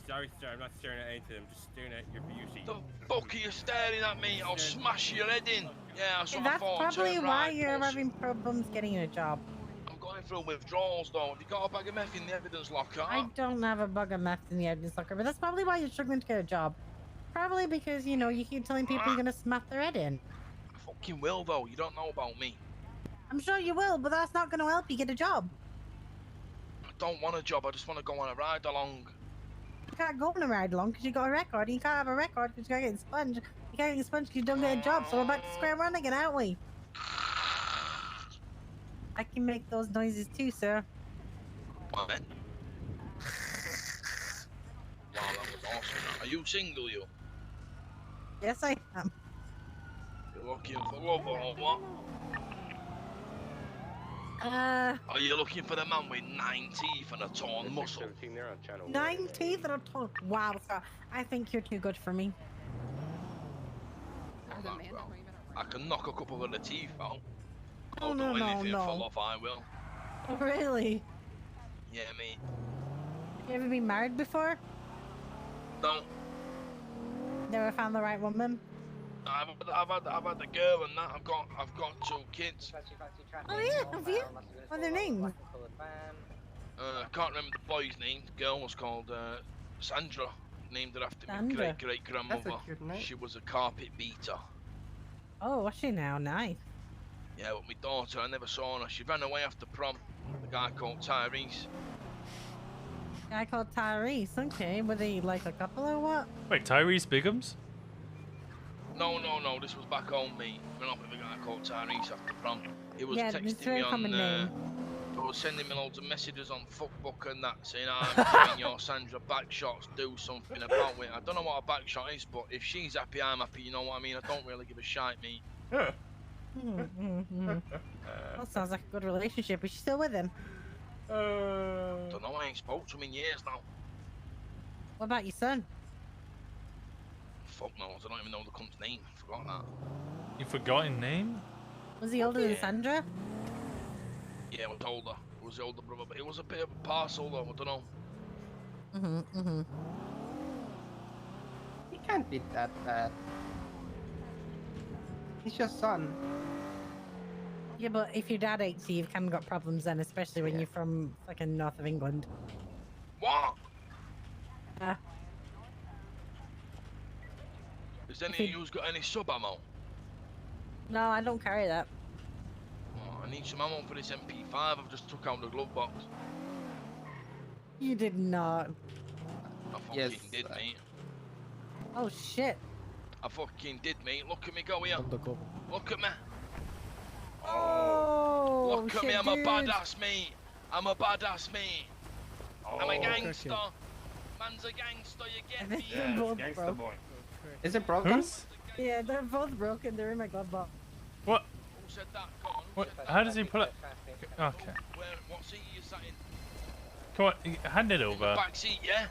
Sorry, sir. I'm not staring at anything. I'm just staring at your beauty. The fuck are you staring at me? I'll smash your head in. Yeah, that's what I That's thought. probably Turn why right, you're puss. having problems getting a job. I'm going through withdrawals though. Have you got a bag of meth in the evidence locker? I don't have a bug of meth in the evidence locker, but that's probably why you're struggling to get a job. Probably because, you know, you keep telling people you're going to smack their head in. I fucking will though. You don't know about me. I'm sure you will, but that's not going to help you get a job. I don't want a job. I just want to go on a ride along. You can't go on a ride along because you got a record. And you can't have a record because you can't get expunged. You can't get expunged because you don't get a job. So we're back to square one again, aren't we? I can make those noises too, sir. What then? Wow, that was awesome. Are you single, you? Yes, I am. You're looking for love or what? Are you looking for the man with 9 teeth and a torn muscle? 9 teeth and a torn. Wow, sir. I think you're too good for me. I can knock a couple of the teeth out. Oh, I'll no, do no, anything for no. love, I will. Oh, really? Yeah, mate. You ever been married before? No, Never found the right woman? I've had a girl and that. I've got 2 kids. Oh, yeah, have you? What are their names? I can't remember the boy's name. The girl was called Sandra. Named her after my Sandra. great grandmother. That's a cute name. She was a carpet beater. Oh, what's she now? Nice. Yeah, but my daughter, I never saw her. She ran away after prom. The guy called Tyrese. Guy called Tyrese. Okay, were they like a couple or what? Wait, Tyrese Biggums? No, this was back home, mate. Went off with a guy called Tyrese after prom. He was Yeah, it's a texting very me on. common name. He was sending me loads of messages on Fuckbook and that, saying, "I'm giving your Sandra back shots. Do something about it." I don't know what a back shot is, but if she's happy, I'm happy. You know what I mean? I don't really give a shite, mate. That sounds like a good relationship. Is she still with him? Don't know. I ain't spoke to him in years now. What about your son? Fuck knows. I don't even know the cunt's name. Forgot that. You forgot his name? Was he older than Sandra? Yeah, I was older. It was the older brother, but it was a bit of a parcel though. I don't know. He can't be that bad. He's your son. Yeah, but if your dad hates you, you've kind of got problems then, especially when you're from fucking north of England. What? Has any of you's got any sub ammo? No, I don't carry that. Oh, I need some ammo for this MP5 I've just took out the glove box. You did not. I fucking did, mate. Oh shit. I fucking did, mate. Look at me go here. Look at me. Oh, look at shit, me, I'm a dude. badass, mate. I'm a badass, mate. I'm a Oh, gangster. okay. Man's a gangster, you I get think me? they're both broke. Is it broken? Yeah, they're both broken. They're in my glove box. What? Who said that? Come on. What? How does he pull it? Okay. Where, what seat are you sat in? Come on, hand it over. Back seat, yeah?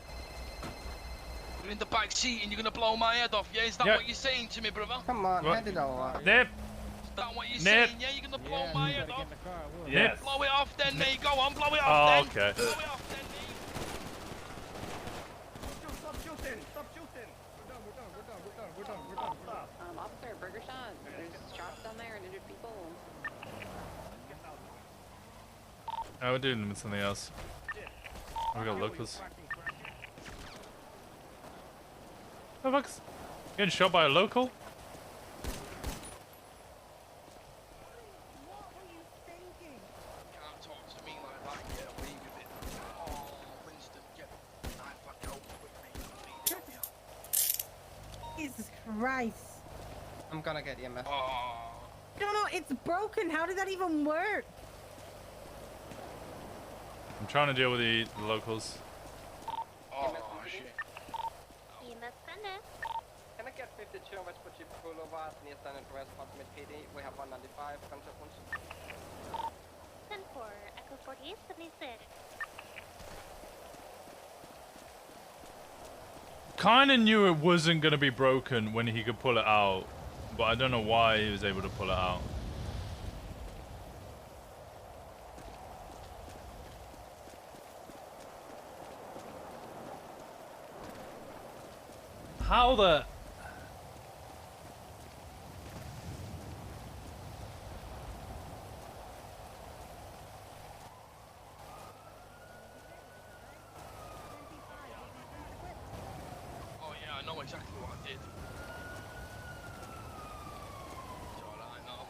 You're in the back seat and you're gonna blow my head off, yeah? Is that Yeah. what you're saying to me, brother? Come on, What? hand it over. Nip. Is that what you're Nip. saying, yeah? You're gonna blow my head off? Yes. Blow it off then, mate. Go on, blow it Oh, off okay. then. Blow it off then, mate. Stop shooting! Stop shooting! We're done. Officer, burger shot. There's shots down there and injured people. Oh, we're doing them with something else. We got locals. Oh, fuck's getting shot by a local? Can't talk to me like that. Get away with it. Oh, Winston, get the knife back out quick, mate. Jesus Christ. I'm gonna get EMF. No, it's broken. How did that even work? I'm trying to deal with the locals. Oh, shit. Can I get 52 West Putchip Boulevard near San Andreas, Ultimate PD? We have 195 gunshot wounds. 10-4, Echo 4876. Kinda knew it wasn't gonna be broken when he could pull it out, but I don't know why he was able to pull it out. How the... Oh yeah, I know exactly what I did. It's alright now.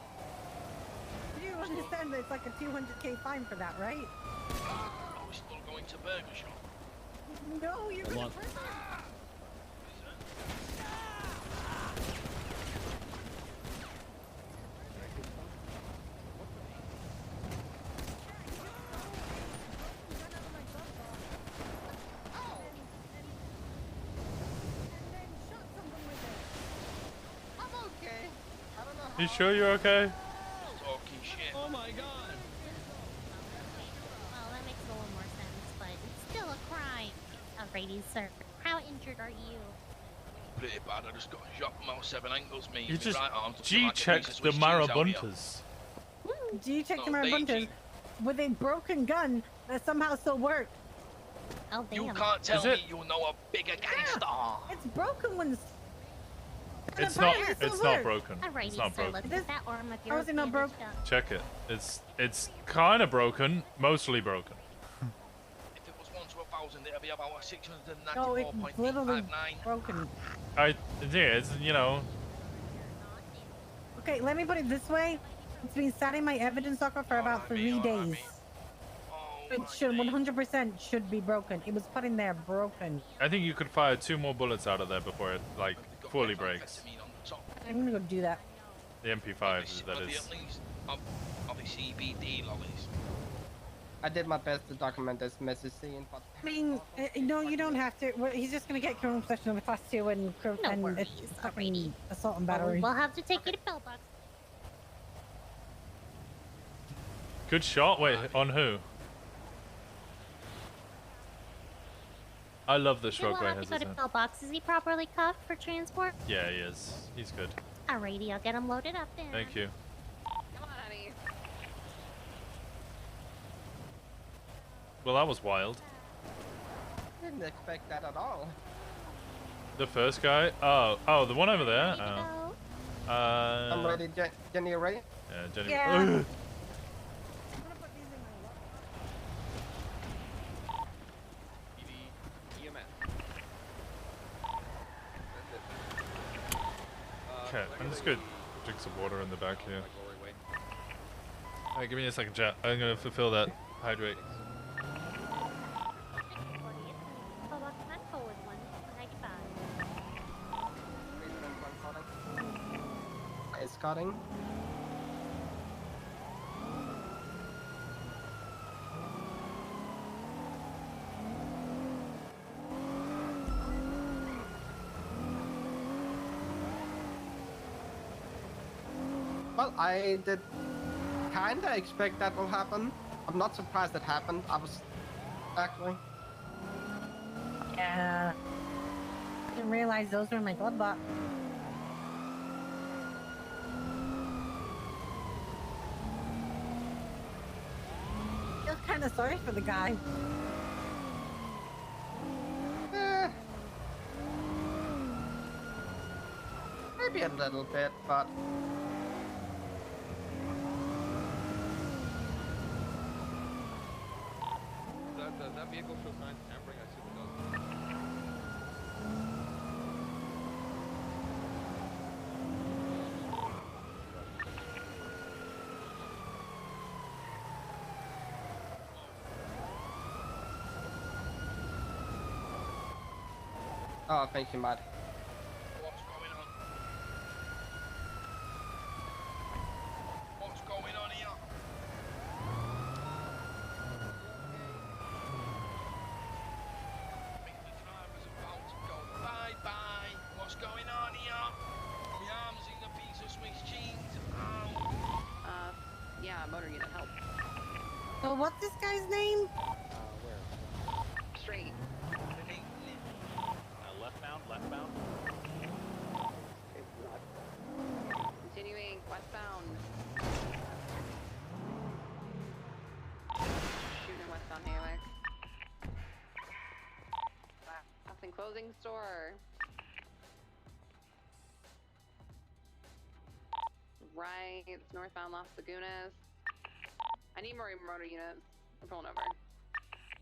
You understand that it's like a 200K fine for that, right? I was still going to burger shop. No, you're going to prison. You sure you're okay? Talking shit. Oh my god. Well, that makes a little more sense, but it's still a crime. Alrighty, sir. How injured are you? Pretty bad. I just got shot from all 7 angles, mate. You just right arm to G-checked the marabuntas. G-check the No, they marabuntas with a broken gun that somehow still worked. Oh, damn. You can't tell me you know a bigger gangster. It's broken when It's not. It's not broken. Alrighty, It's not sir. broken. Look at that arm of How yours. is it not broken? Check it. It's kind of broken, mostly broken. If it was 1 to 1,000, it'd be about a 694.859. No, it's literally broken. Yeah, it's Okay, let me put it this way. It's been sat in my evidence locker for about 3 days. It should 100% should be broken. It was put in there broken. I think you could fire 2 more bullets out of there before it like fully breaks. I'm gonna go do that. The MP5, that is. Of the CBD lollies. I did my best to document this message scene, but I mean, no, you don't have to. Well, he's just gonna get criminal possession of a class 2 and worries, fucking assault and battery. We'll have to take you to pillbox. Good shot. Wait, on who? I love this We'll Rogue have to go to pillbox. Is he properly cuffed for transport? Yeah, he is. He's good. Alrighty, I'll get him loaded up then. Thank you. Come on, honey. Well, that was wild. didn't expect that at all. The first guy? Oh, the one over there? Oh. I'm ready, Jenny, you ready? Yeah, Jenny. Yeah. Okay, I'm just gonna drink some water in the back here. Alright, give me a second, chat. I'm gonna fulfill that. Hydrate. Pillbox 10 forward 195. Escorting. Well, I did kinda expect that will happen. I'm not surprised it happened. I was actually. Yeah. I didn't realize those were in my glove box. I feel kind of sorry for the guy. Maybe a little bit, but that vehicle shows signs of tampering. I assume it does. oh, thank you, Matt. What's going on? What's going on here? I think the driver's about to go bye-bye. What's going on here? My arm's in a piece of Swiss cheese. Ow. Yeah, motor unit help. So what's this guy's name? Straight. Left bound. Continuing westbound. Shooting westbound Haywick. Nothing closing store. right. It's northbound Las Lagunas. I need more motor units. We're pulling over.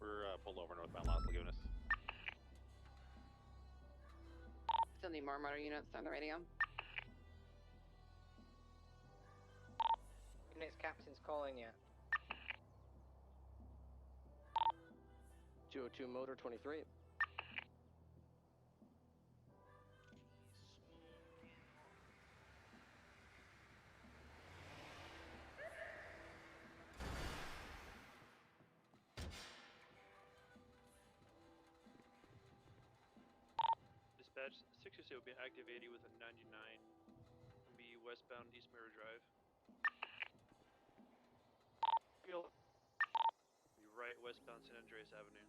We're pulled over northbound Las Lagunas. Still need more motor units on the radio. Units captain's calling you. 202 motor 23. Dispatch 668 will be active 80 with a 99. Will be westbound East Mirror Drive. Be right westbound San Andreas Avenue.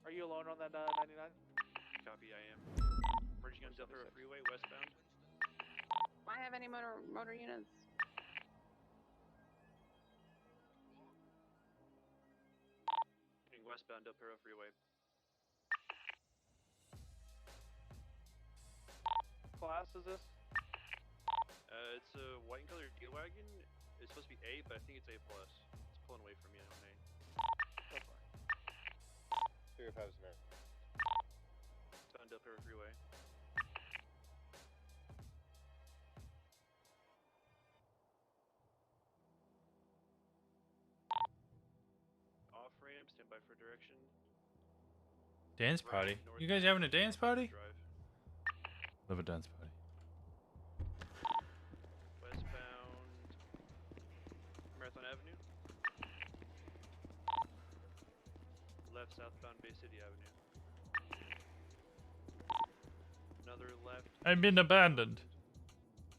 Are you alone on that 99? Copy, I am. Merging on Del Perro Freeway westbound. Do I have any motor units? Heading westbound Del Perro Freeway. Class is this? It's a white and colored deal wagon. It's supposed to be A, but I think it's A+. It's pulling away from me on A. 305 is there. It's on Del Perro Freeway. Off ramp, stand by for direction. Dance party? You guys having a dance party? Love a dance party. Westbound Marathon Avenue. Left southbound Bay City Avenue. Another left. I've been abandoned.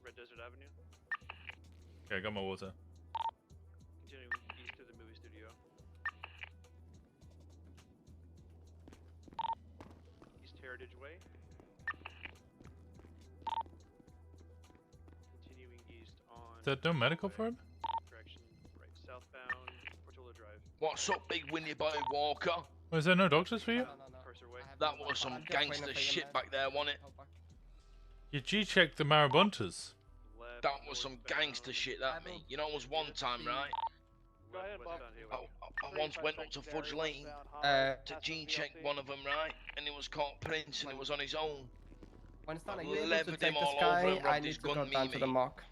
Red Desert Avenue. Okay, I got my water. Continuing east to the movie studio. East Heritage Way. Continuing east on. Is that no medical for him? Correction. Right southbound Portola Drive. What's up, big Winnie Boy Walker? Oh, is there no doctors for you? Cursor Way. That was some gangster shit back there, wasn't it? You G-checked the marabuntas. That was some gangster shit, that me. You know, it was one time, right? Go ahead, Bob. I once went up to Fudge Lane to G-check one of them, right? And it was called Prince, and it was on his own. Winston, I are you able to levered take him this all over guy? and I robbed need his to go gun, down to the me. mark.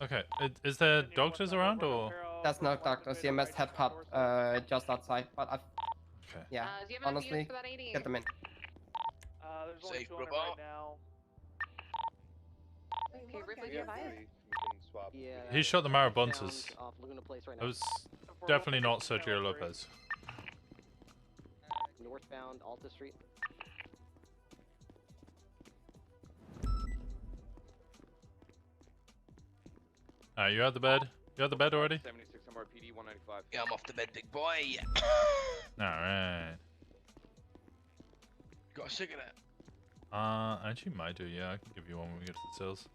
Okay, is there doctors around or? That's no doctor. CMS head pub just outside, but I've... Okay. Yeah, do you have enough honestly, units for that 80? get them in. There's only Safe, 200 brother. right now. Okay, Ripley, do you have five? Yeah. He shot the marabuntas. Off Laguna Place right It now. was definitely not Sergio Lopez. Northbound Alta Street. Alright, you out the bed? You out the bed already? 76 MRPD 195. Yeah, I'm off the bed, big boy. Alright. Got a cigarette? Actually might do, yeah. I can give you one when we get to the cells.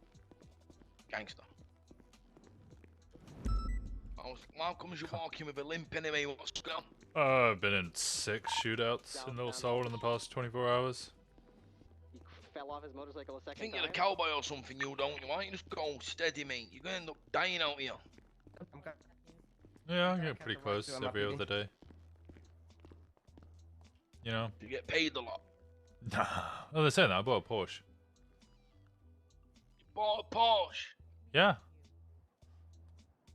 Gangster. How comes you're walking with a limp anyway? What's going on? I've been in 6 shootouts in Little Seoul in the past 24 hours. He fell off his motorcycle a I second think time. you're a cowboy or something, you don't you? Why don't you just go steady, mate? You're gonna end up dying out here. Yeah, I get pretty close every other day. You know? You get paid a lot. Nah. Oh, they're saying that. I bought a Porsche. You bought a Porsche. Yeah.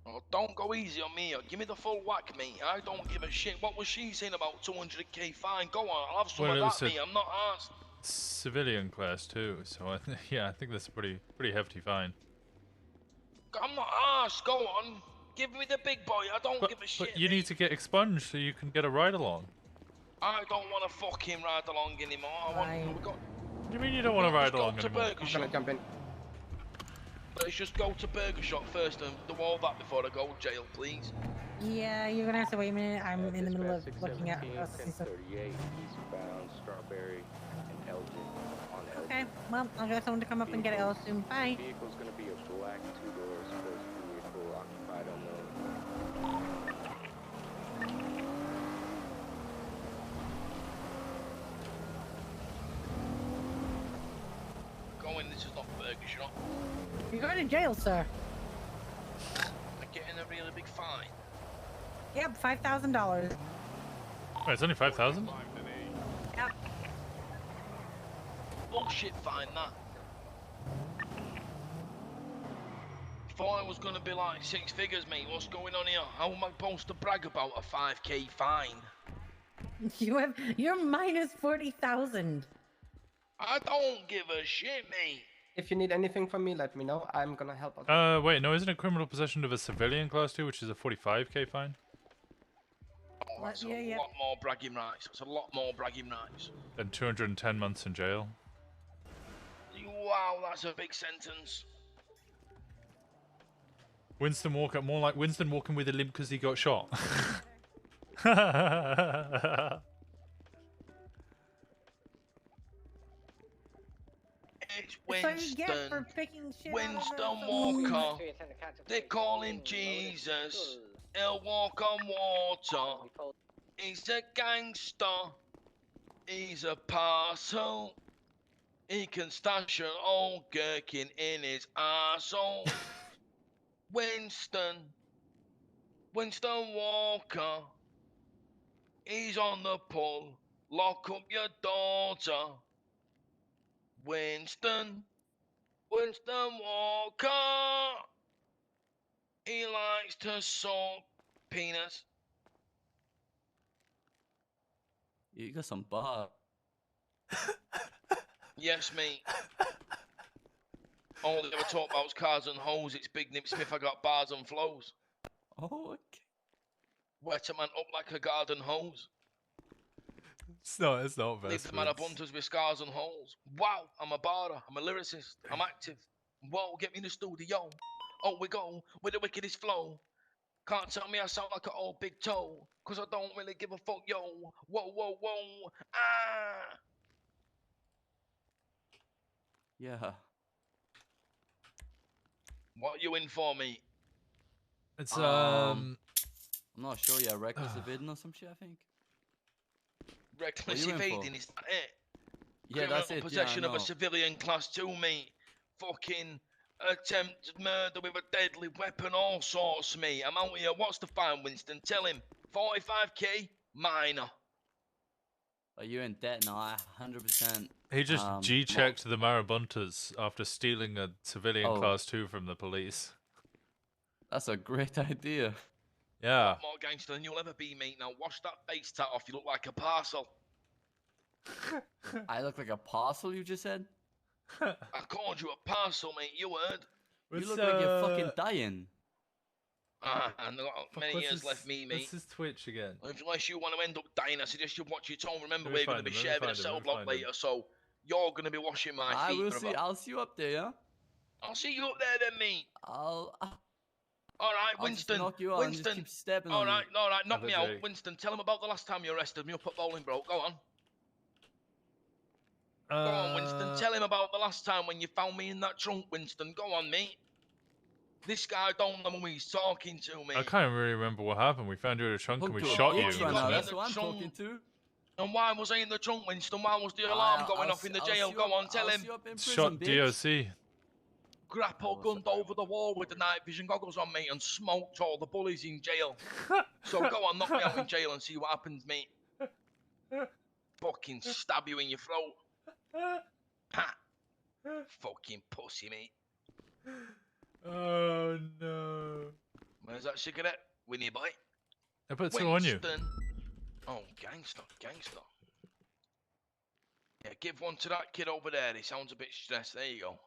Oh, don't go easy on me. Give me the full whack, mate. I don't give a shit. What was she saying about 200k fine? Go on, I'll have some Well, it of was that, a mate. I'm not asked. civilian class too, so yeah, I think that's a pretty hefty fine. I'm not asked. Go on. Give me the big boy. I don't give a shit. But you need to get expunged so you can get a ride along. I don't want to fucking ride along anymore. What do you mean you don't want to ride along anymore? Jump in. Let's just go to Burger Shop first and do all that before I go to jail, please. Yeah, you're gonna have to wait a minute. I'm in the middle of looking at us. 38 eastbound Strawberry and Elgin on Elgin. Okay, well, I'll get someone to come up and get it all soon. Bye. Vehicle's gonna be a black 2-door sports vehicle occupied unknown. Go in, this is not Burger Shop. going to jail, sir. I'm getting a really big fine. Yep, $5,000. Wait, it's only 5,000? Yep. Bullshit fine, that. Thought it was gonna be like 6 figures, mate. What's going on here? How am I supposed to brag about a 5k fine? You're minus 40,000. I don't give a shit, mate. If you need anything from me, let me know. I'm gonna help out. Wait, no, isn't it criminal possession of a civilian class 2, which is a 45k fine? Oh, that's a lot more bragging rights. That's a lot more bragging rights. And 210 months in jail. Wow, that's a big sentence. Winston Walker, more like Winston walking with a limp because he got shot. It's Winston. Winston Walker. They call him Jesus. He'll walk on water. He's a gangster. He's a parcel. He can stash an old gherkin in his arsehole. Winston Walker. He's on the pull. Lock up your daughter. Winston Walker. He likes to suck penis. You got some bar. Yes, mate. All they ever talk about is cars and hoes. It's Big Nip Smith. I got bars and flows. Oh, okay. Wet a man up like a garden hose. It's not Leave the man up hunters with scars and holes. Wow, I'm a barder. I'm a lyricist. I'm active. Whoa, get me in the studio. Oh, we go with the wickedest flow. Can't tell me I sound like an old big toe. Cause I don't really give a fuck, yo. Whoa. Ah! Yeah. What are you in for, mate? It's, I'm not sure, yeah. Reckless evading or some shit, I think. Reckless What are you in for? evading, is that it? Yeah, that's it. Possession yeah, of a civilian class 2, mate. Fucking attempted murder with a deadly weapon, all sorts, mate. I'm out here. What's the fine, Winston? Tell him. 45k, minor. Are you in debt now? 100%. He just G-checked the Marabuntas after stealing a civilian class 2 from the police. That's a great idea. Yeah. More gangster than you'll ever be, mate. Now wash that face tat off. You look like a parcel. I look like a parcel, you just said? I called you a parcel, mate. You heard. You look like you're fucking dying. And I've got many years left, me, mate. What's his Twitch again? Unless you want to end up dying, I suggest you watch your tone. Remember, Let me we're going to find be him, let me sharing a find him, cell let me block find him. later, so you're going to be washing my I feet, will brother. see. I'll see you up there, yeah? I'll see you up there then, mate. All right, I'll Winston. just knock you out and just keep stepping on All right, knock Have me a out. Jake. Winston, tell him about the last time you arrested me up at Bolingbroke. Go on. Go on, Winston. Tell him about the last time when you found me in that trunk, Winston. Go on, mate. This guy don't know who he's talking to, mate. I can't really remember what happened. We found you in a trunk and we shot you. That's who I'm talking to. And why was I in the trunk, Winston? Why was the alarm going off in the jail? Go on, tell him. Shot DOC. Grapple gunned over the wall with the night vision goggles on, mate, and smoked all the bullies in jail. So go on, knock me out in jail and see what happens, mate. Fucking stab you in your throat. Ha! Fucking pussy, mate. Oh no. Where's that cigarette? Winnie boy. I put two on you. Winston. Oh, gangster. Yeah, give one to that kid over there. He sounds a bit stressed. There you go.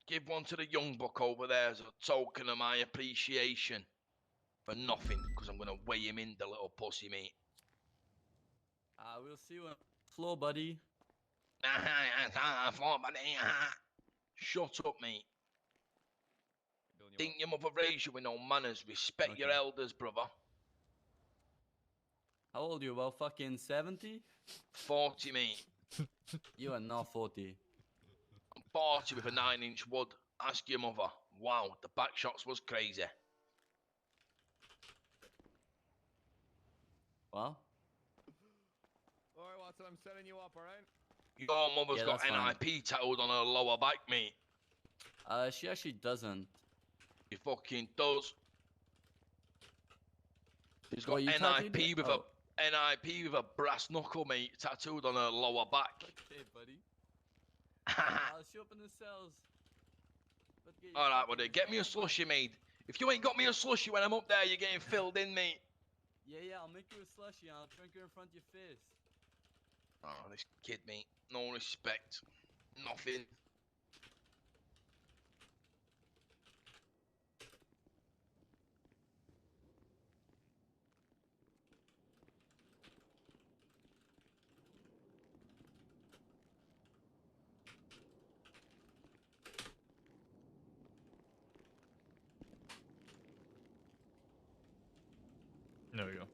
Give one to the young buck over there as a token of my appreciation. For nothing, because I'm going to weigh him in, the little pussy, mate. We'll see you on floor, buddy. Floor, buddy. Shut up, mate. Think your mother raised you with no manners. Respect your elders, brother. How old are you? About fucking 70? 40, mate. You are not 40. I'm 40 with a 9-inch wood. Ask your mother. Wow, the back shots was crazy. Well? Alright, Watson, I'm setting you up, alright? Your mother's Yeah, got that's fine. NIP tattooed on her lower back, mate. She actually doesn't. She fucking does. She's got Well, you tattooed it? NIP with Oh. a NIP with a brass knuckle, mate, tattooed on her lower back. Okay, buddy. I'll show up in the cells. All right, buddy. Get me a slushy, mate. If you ain't got me a slushy when I'm up there, you're getting filled in, mate. Yeah, I'll make you a slushy and I'll drink it in front of your face. Oh, this kid, mate. No respect. Nothing. There we go.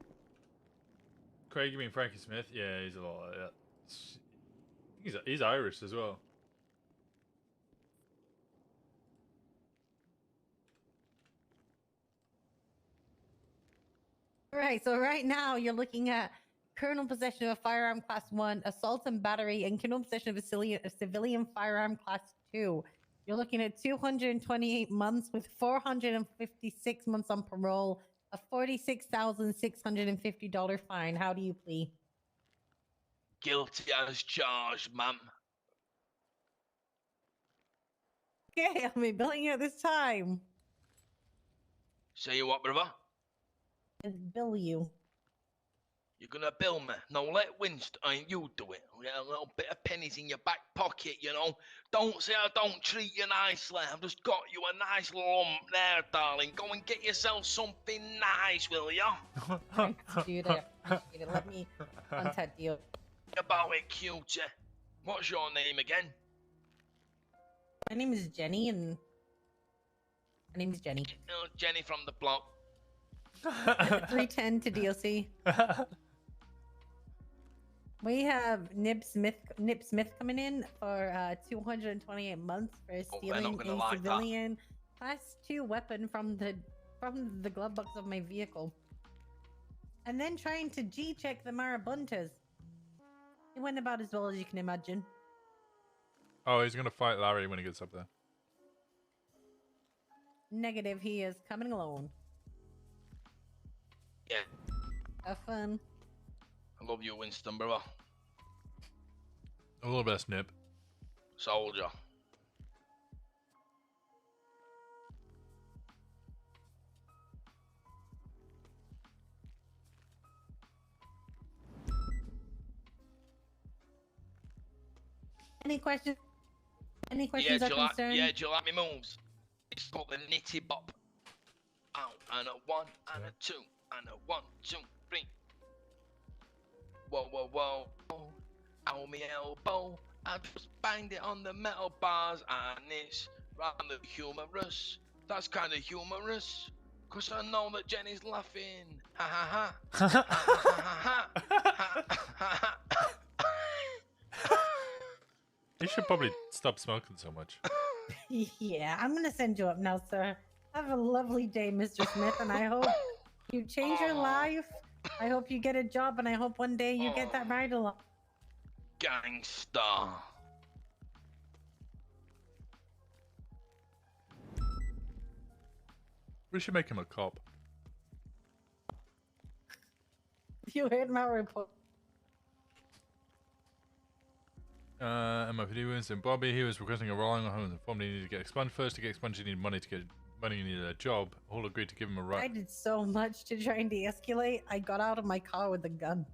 Craig, you mean Frankie Smith? Yeah, he's a lot like that. He's Irish as well. Right, so right now you're looking at criminal possession of a firearm class 1, assault and battery, and criminal possession of a civilian firearm class 2. You're looking at 228 months with 456 months on parole, a $46,650 fine. How do you plead? Guilty as charged, ma'am. Okay, I'll be billing you at this time. Say what, brother? And bill you. You're gonna bill me? No, let Winston and you do it. Get a little bit of pennies in your back pocket, you know. Don't say I don't treat you nicely. I've just got you a nice lump there, darling. Go and get yourself something nice, will ya? Thanks, dude. I appreciate it. Let me contact you. About it, cutie. What's your name again? My name is Jenny, and my name is Jenny. Oh, Jenny from the block. 310 to DLC. We have Nip Smith coming in for 228 months for stealing a like civilian class 2 weapon from the glove box of my vehicle, and then trying to G-check the marabuntas. It went about as well as you can imagine. Oh, he's gonna fight Larry when he gets up there. Negative, he is coming alone. Yeah. Have fun. I love you, Winston, brother. A little bit of snip. Soldier. Any questions? Any questions Yeah, or concerns? do you like me moves? It's called the nitty bop. Out and a 1 and a 2 and a 1, 2, 3. Whoa, whoa, whoa. Ow, me elbow. I just banged it on the metal bars and it's rather humorous. That's kind of humorous. Cause I know that Jenny's laughing. Ha ha ha. Ha ha ha ha. You should probably stop smoking so much. Yeah, I'm gonna send you up now, sir. Have a lovely day, Mr. Smith, and I hope you change your life. I hope you get a job, and I hope one day you get that ride along. Gangsta. We should make him a cop. You heard my report. MIPD Winston Bobby, he was requesting a rolling on home and informed he needed to get expunged first. To get expunged, he needed money. To get money, he needed a job. All agreed to give him a I ride. did so much to try and de-escalate. I got out of my car with a gun.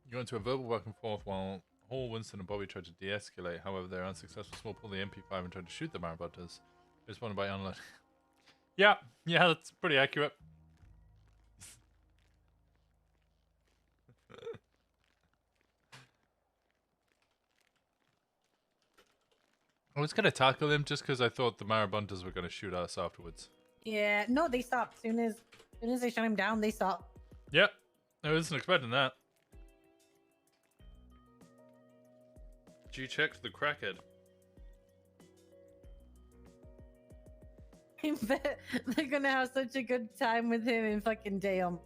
You got into a verbal back and forth while Hall, Winston, and Bobby tried to de-escalate. However, they were unsuccessful. Small pulled the MP5 and tried to shoot the marabuntas. Responded by unloading. Yeah, that's pretty accurate. I was gonna tackle him just because I thought the marabuntas were gonna shoot us afterwards. Yeah, no, they stopped. Soon as they shut him down, they stopped. Yep, I wasn't expecting that. G-checked the crackhead. I bet they're gonna have such a good time with him in fucking jail.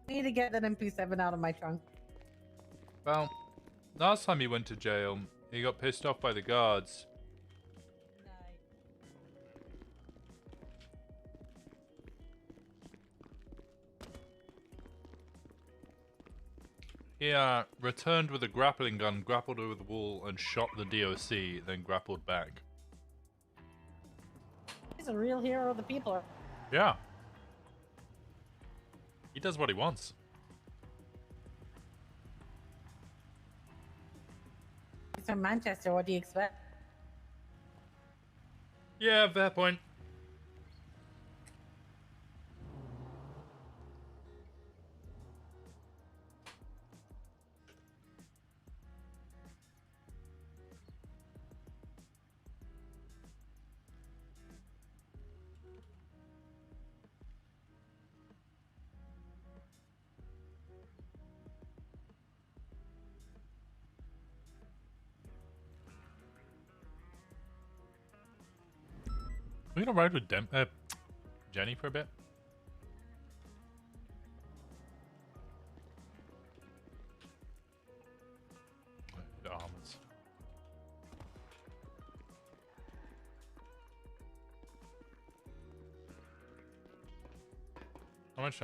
I need to get that MP7 out of my trunk. Well, last time he went to jail, he got pissed off by the guards. He returned with a grappling gun, grappled over the wall, and shot the DOC, then grappled back. He's a real hero of the people. Yeah. He does what he wants. He's from Manchester, what do you expect? Yeah, fair point. We're gonna ride with Jenny for a bit. The almonds. How much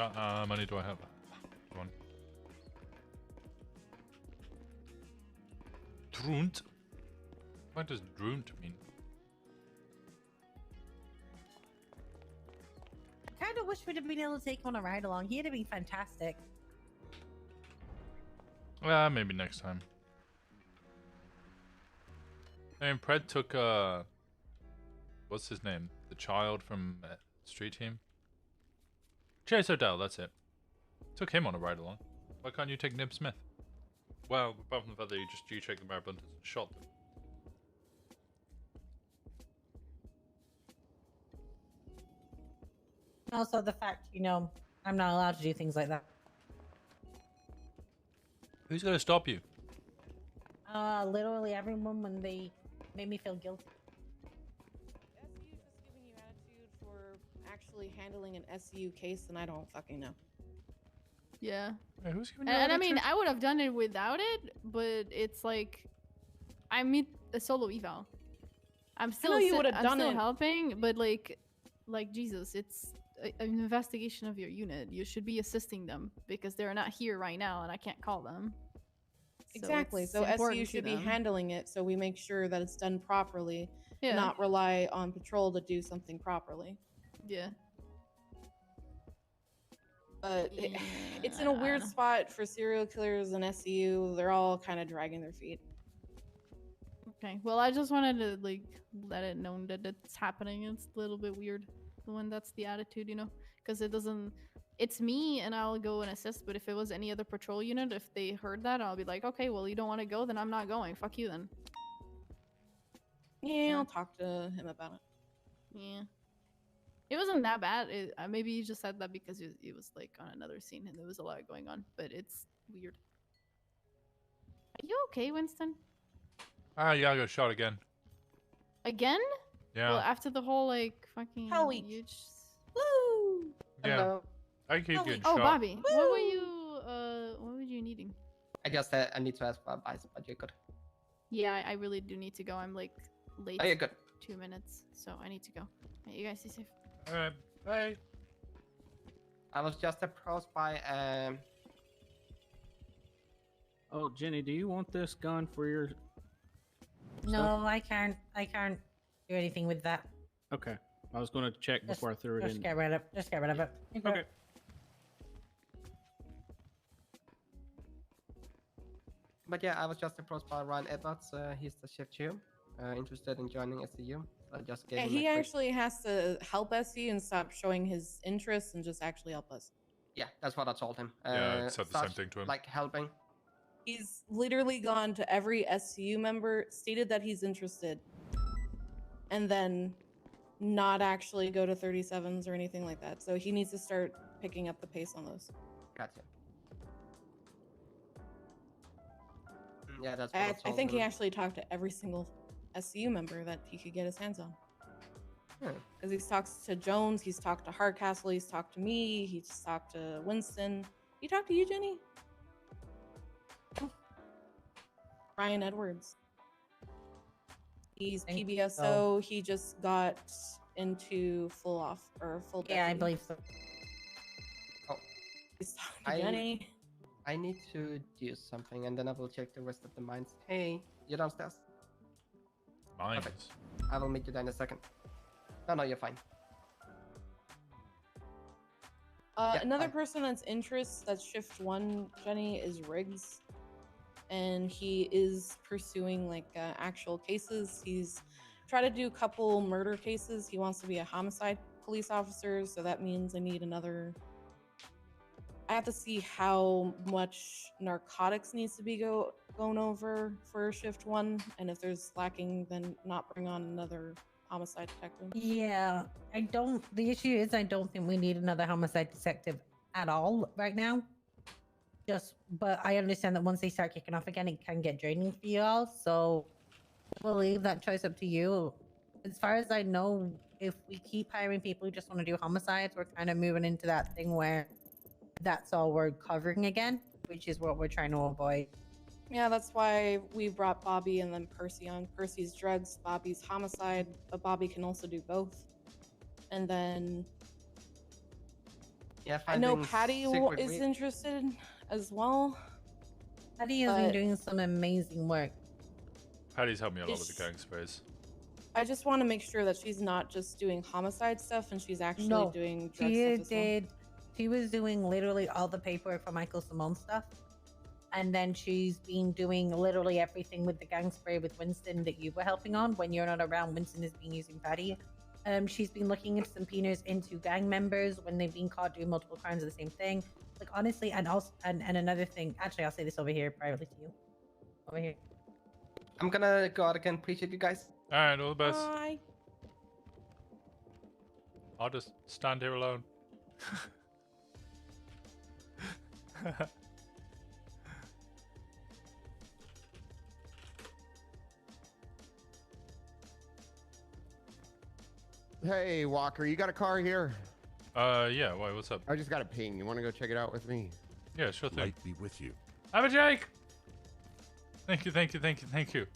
money do I have? One. Drunt? What does drunt mean? Kind of wish we'd have been able to take him on a ride along. He'd have been fantastic. Maybe next time. And Pred took what's his name? The child from Street Team? Chase O'Dell, that's it. Took him on a ride along. Why can't you take Nib Smith? Well, apart from the fact that you just G-checked the Marabunters and shot them. Also, the fact, you know, I'm not allowed to do things like that. Who's gonna stop you? Literally everyone when they made me feel guilty. For actually handling an SU case, and I don't fucking know. Yeah. Hey, who's giving you And I mean, attitude? I would have done it without it, but it's like, I meet a solo eval. I'm still, you would have I'm done still it. helping, but like Jesus, it's an investigation of your unit. You should be assisting them because they're not here right now, and I can't call them. Exactly. it's So important SU to should be them. handling it, so we make sure that it's done properly, Yeah. not rely on patrol to do something properly. Yeah. But it's in a weird spot for serial killers and SU. They're all kind of dragging their feet. Okay. Well, I just wanted to like let it known that it's happening. It's a little bit weird when that's the attitude, you know, because it doesn't. It's me, and I'll go and assist. But if it was any other patrol unit, if they heard that, I'll be like, okay, well, you don't want to go, then I'm not going. Fuck you, then. Yeah, I'll talk to him about it. Yeah. It wasn't that bad. Maybe you just said that because it was like on another scene and there was a lot going on, but it's weird. Are you okay, Winston? Yeah, I got shot again. Again? Yeah. Well, after the whole like fucking Hell week. huge. Woo! Yeah. I keep getting Oh, shot. Bobby, what were you needing? I guess I need to ask for advice, but you're good. Yeah, I really do need to go. I'm like late. Oh, you're good. 2 minutes, so I need to go. Right, you guys stay safe. Alright, bye. I was just approached by Oh, Jenny, do you want this gun for your? No, I can't do anything with that. Okay, I was going to check before I threw it Just in. get rid of it. Okay. But yeah, I was just approached by Ryan Edwards. He's the shift chief, interested in joining SCU. So I just gave Yeah, him he a quick... actually has to help SU and stop showing his interest and just actually help us. Yeah, that's what I told him. Yeah, I said the same such, thing to him. Like helping. He's literally gone to every SCU member, stated that he's interested, and then not actually go to 37s or anything like that. So he needs to start picking up the pace on those. Gotcha. Yeah, that's. I think he actually talked to every single SCU member that he could get his hands on. Because he's talked to Jones, he's talked to Hardcastle, he's talked to me, he's talked to Winston. He talked to you, Jenny? Ryan Edwards. He's PBSO. He just got into full deputy. Yeah, I believe so. He's talking to Jenny. I need to do something, and then I will check the rest of the mines. Hey, you downstairs? Mines. Perfect. I will meet you there in a second. No, you're fine. Another person that's that's shift 1, Jenny, is Riggs. And he is pursuing like actual cases. He's tried to do a couple murder cases. He wants to be a homicide police officer, so that means I need another. I have to see how much narcotics needs to be going over for shift 1, and if there's lacking, then not bring on another homicide detective. Yeah, the issue is I don't think we need another homicide detective at all right now. But I understand that once they start kicking off again, it can get draining for you all, so we'll leave that choice up to you. As far as I know, if we keep hiring people who just want to do homicides, we're kind of moving into that thing where that's all we're covering again, which is what we're trying to avoid. Yeah, that's why we brought Bobby and then Percy on. Percy's drugs, Bobby's homicide, but Bobby can also do both. And then I know Patty is interested as well. Patty has been doing some amazing work. Patty's helped me a lot with the gang space. I just want to make sure that she's not just doing homicide stuff and she's actually doing drug stuff as well. She was doing literally all the paperwork for Michael Simone stuff. And then she's been doing literally everything with the gang spray with Winston that you were helping on. When you're not around, Winston has been using Patty. She's been looking into subpoenas into gang members when they've been caught doing multiple crimes of the same thing. Like, honestly, and also, and another thing, actually, I'll say this over here privately to you. Over here. I'm gonna go out again. Appreciate you guys. All right, all the best. Bye. I'll just stand here alone. Hey, Walker, you got a car here? Yeah, why, what's up? I just got a ping. You want to go check it out with me? Yeah, sure thing. Might be with you. Have a Jake! Thank you, thank you, thank you, thank you.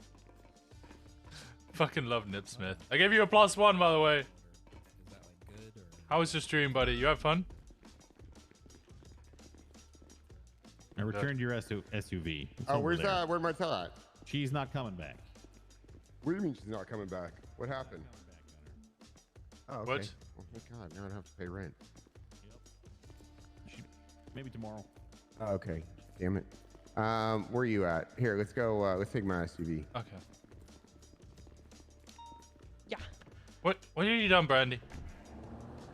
Fucking love Nipsmith. I gave you a +1, by the way. How was your stream, buddy? You have fun? I returned your SUV. It's over where's there. where Martella at? She's not coming back. What do you mean she's not coming back? What happened? Oh, okay. What? Oh my god, now I don't have to pay rent. Maybe tomorrow. Oh, okay. Damn it. Where are you at? Here, let's go. Let's take my SUV. Okay. Yeah. What have you done, Brandy?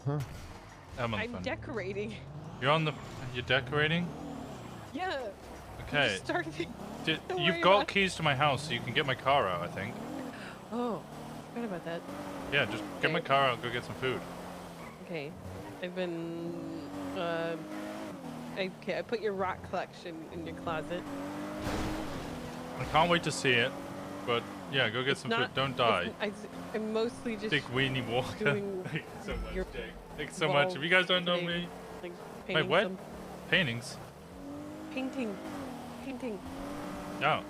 Huh? I'm decorating. You're decorating? Yeah. Okay. I'm starting. You've got keys to my house, so you can get my car out, I think. Oh, forgot about that. Yeah, just get my car out and go get some food. Okay. I've been. Okay, I put your rock collection in your closet. I can't wait to see it, but yeah, go get some food. Don't die. I'm mostly just. Big weenie walker. Doing Thank you so much, your Jake. Thanks so much. If you guys don't know today, me, like, wait, painting what? some- Paintings? Painting. Oh.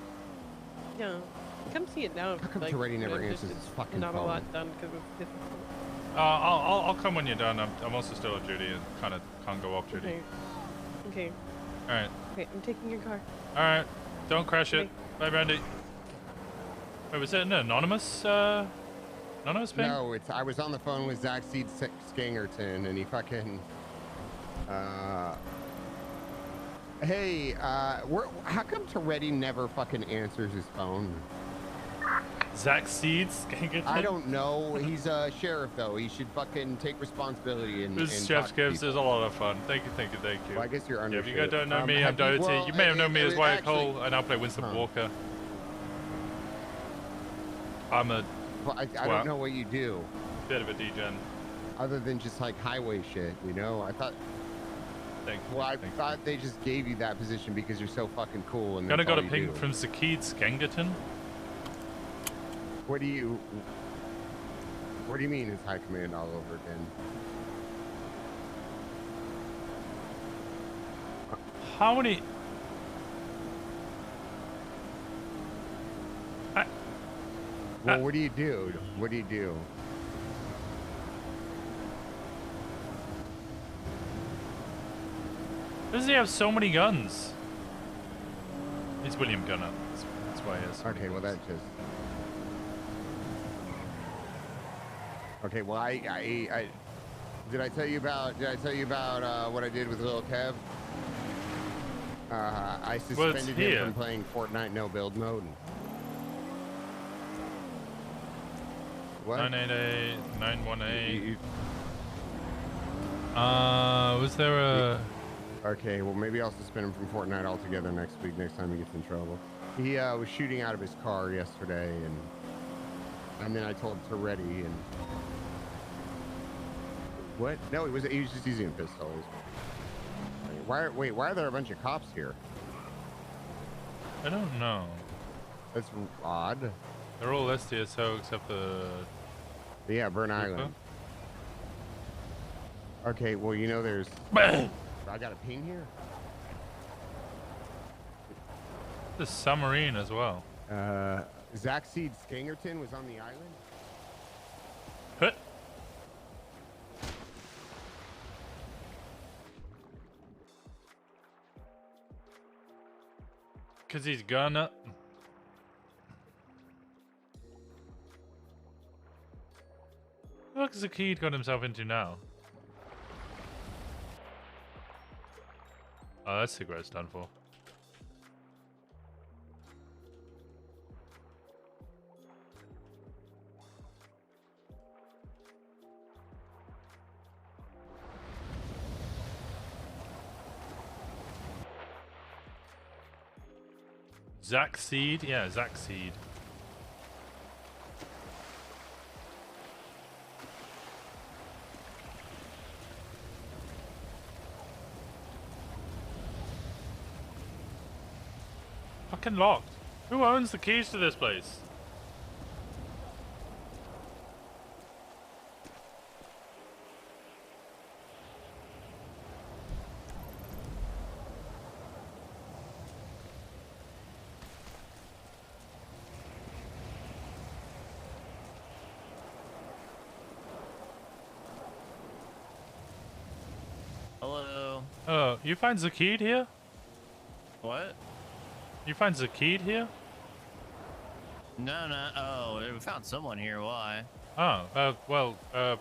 Yeah. Come see it now. How come like, Toretti never there's answers just his fucking not phone? a lot done because it's difficult. I'll come when you're done. I'm also still on duty and kind of can't go off duty. Okay. All right. Okay, I'm taking your car. All right. Don't crash it. Bye, Brandy. Wait, was it an anonymous? Anonymous ping? No, I was on the phone with Zach Seed Skangerton, and he fucking. Hey, how come Toretti never fucking answers his phone? Zach Seeds? I don't know. He's a sheriff, though. He should fucking take responsibility and. This and Chef's talk to Gives people. is a lot of fun. Thank you, thank you, thank you. Well, I guess you're under. Yeah, if you guys don't know me, I'm Doty. You may have known me as Wyatt Cole, and I play Winston Walker. I'm a. Well, I don't know what you do. Bit of a degen. Other than just like highway shit, you know? I thought. Thank you. Well, I thought they just gave you that position because you're so fucking cool. And Gonna that's got all a you ping do. from Zakid Skengerton. What do you mean it's high command all over again? How many? Well, what do you do? What do you do? Does he have so many guns? He's William Gunner. That's why he has. So Okay, well that just. Okay, well I did I tell you about what I did with Lil Kev? I suspended him from playing Fortnite no build mode. What? 988, 918. Was there a? Okay, well maybe I'll suspend him from Fortnite altogether next week. Next time he gets in trouble. He was shooting out of his car yesterday, and then I told Toretti and. What? No, he was just using a pistol. Why are there a bunch of cops here? I don't know. That's odd. They're all SDSO except the. Yeah, Burn Island. Okay, well you know there's. I got a ping here. The submarine as well. Zackseed Skangerton was on the island. Hut. Cause he's gonna. What the Zakid got himself into now? Oh, that cigarette's done for. Zackseed? Yeah, Zackseed. Fucking locked. Who owns the keys to this place? Hello. Oh, you find Zakid here? What? You find Zakid here? No, no. Oh, we found someone here. Why? Oh, well,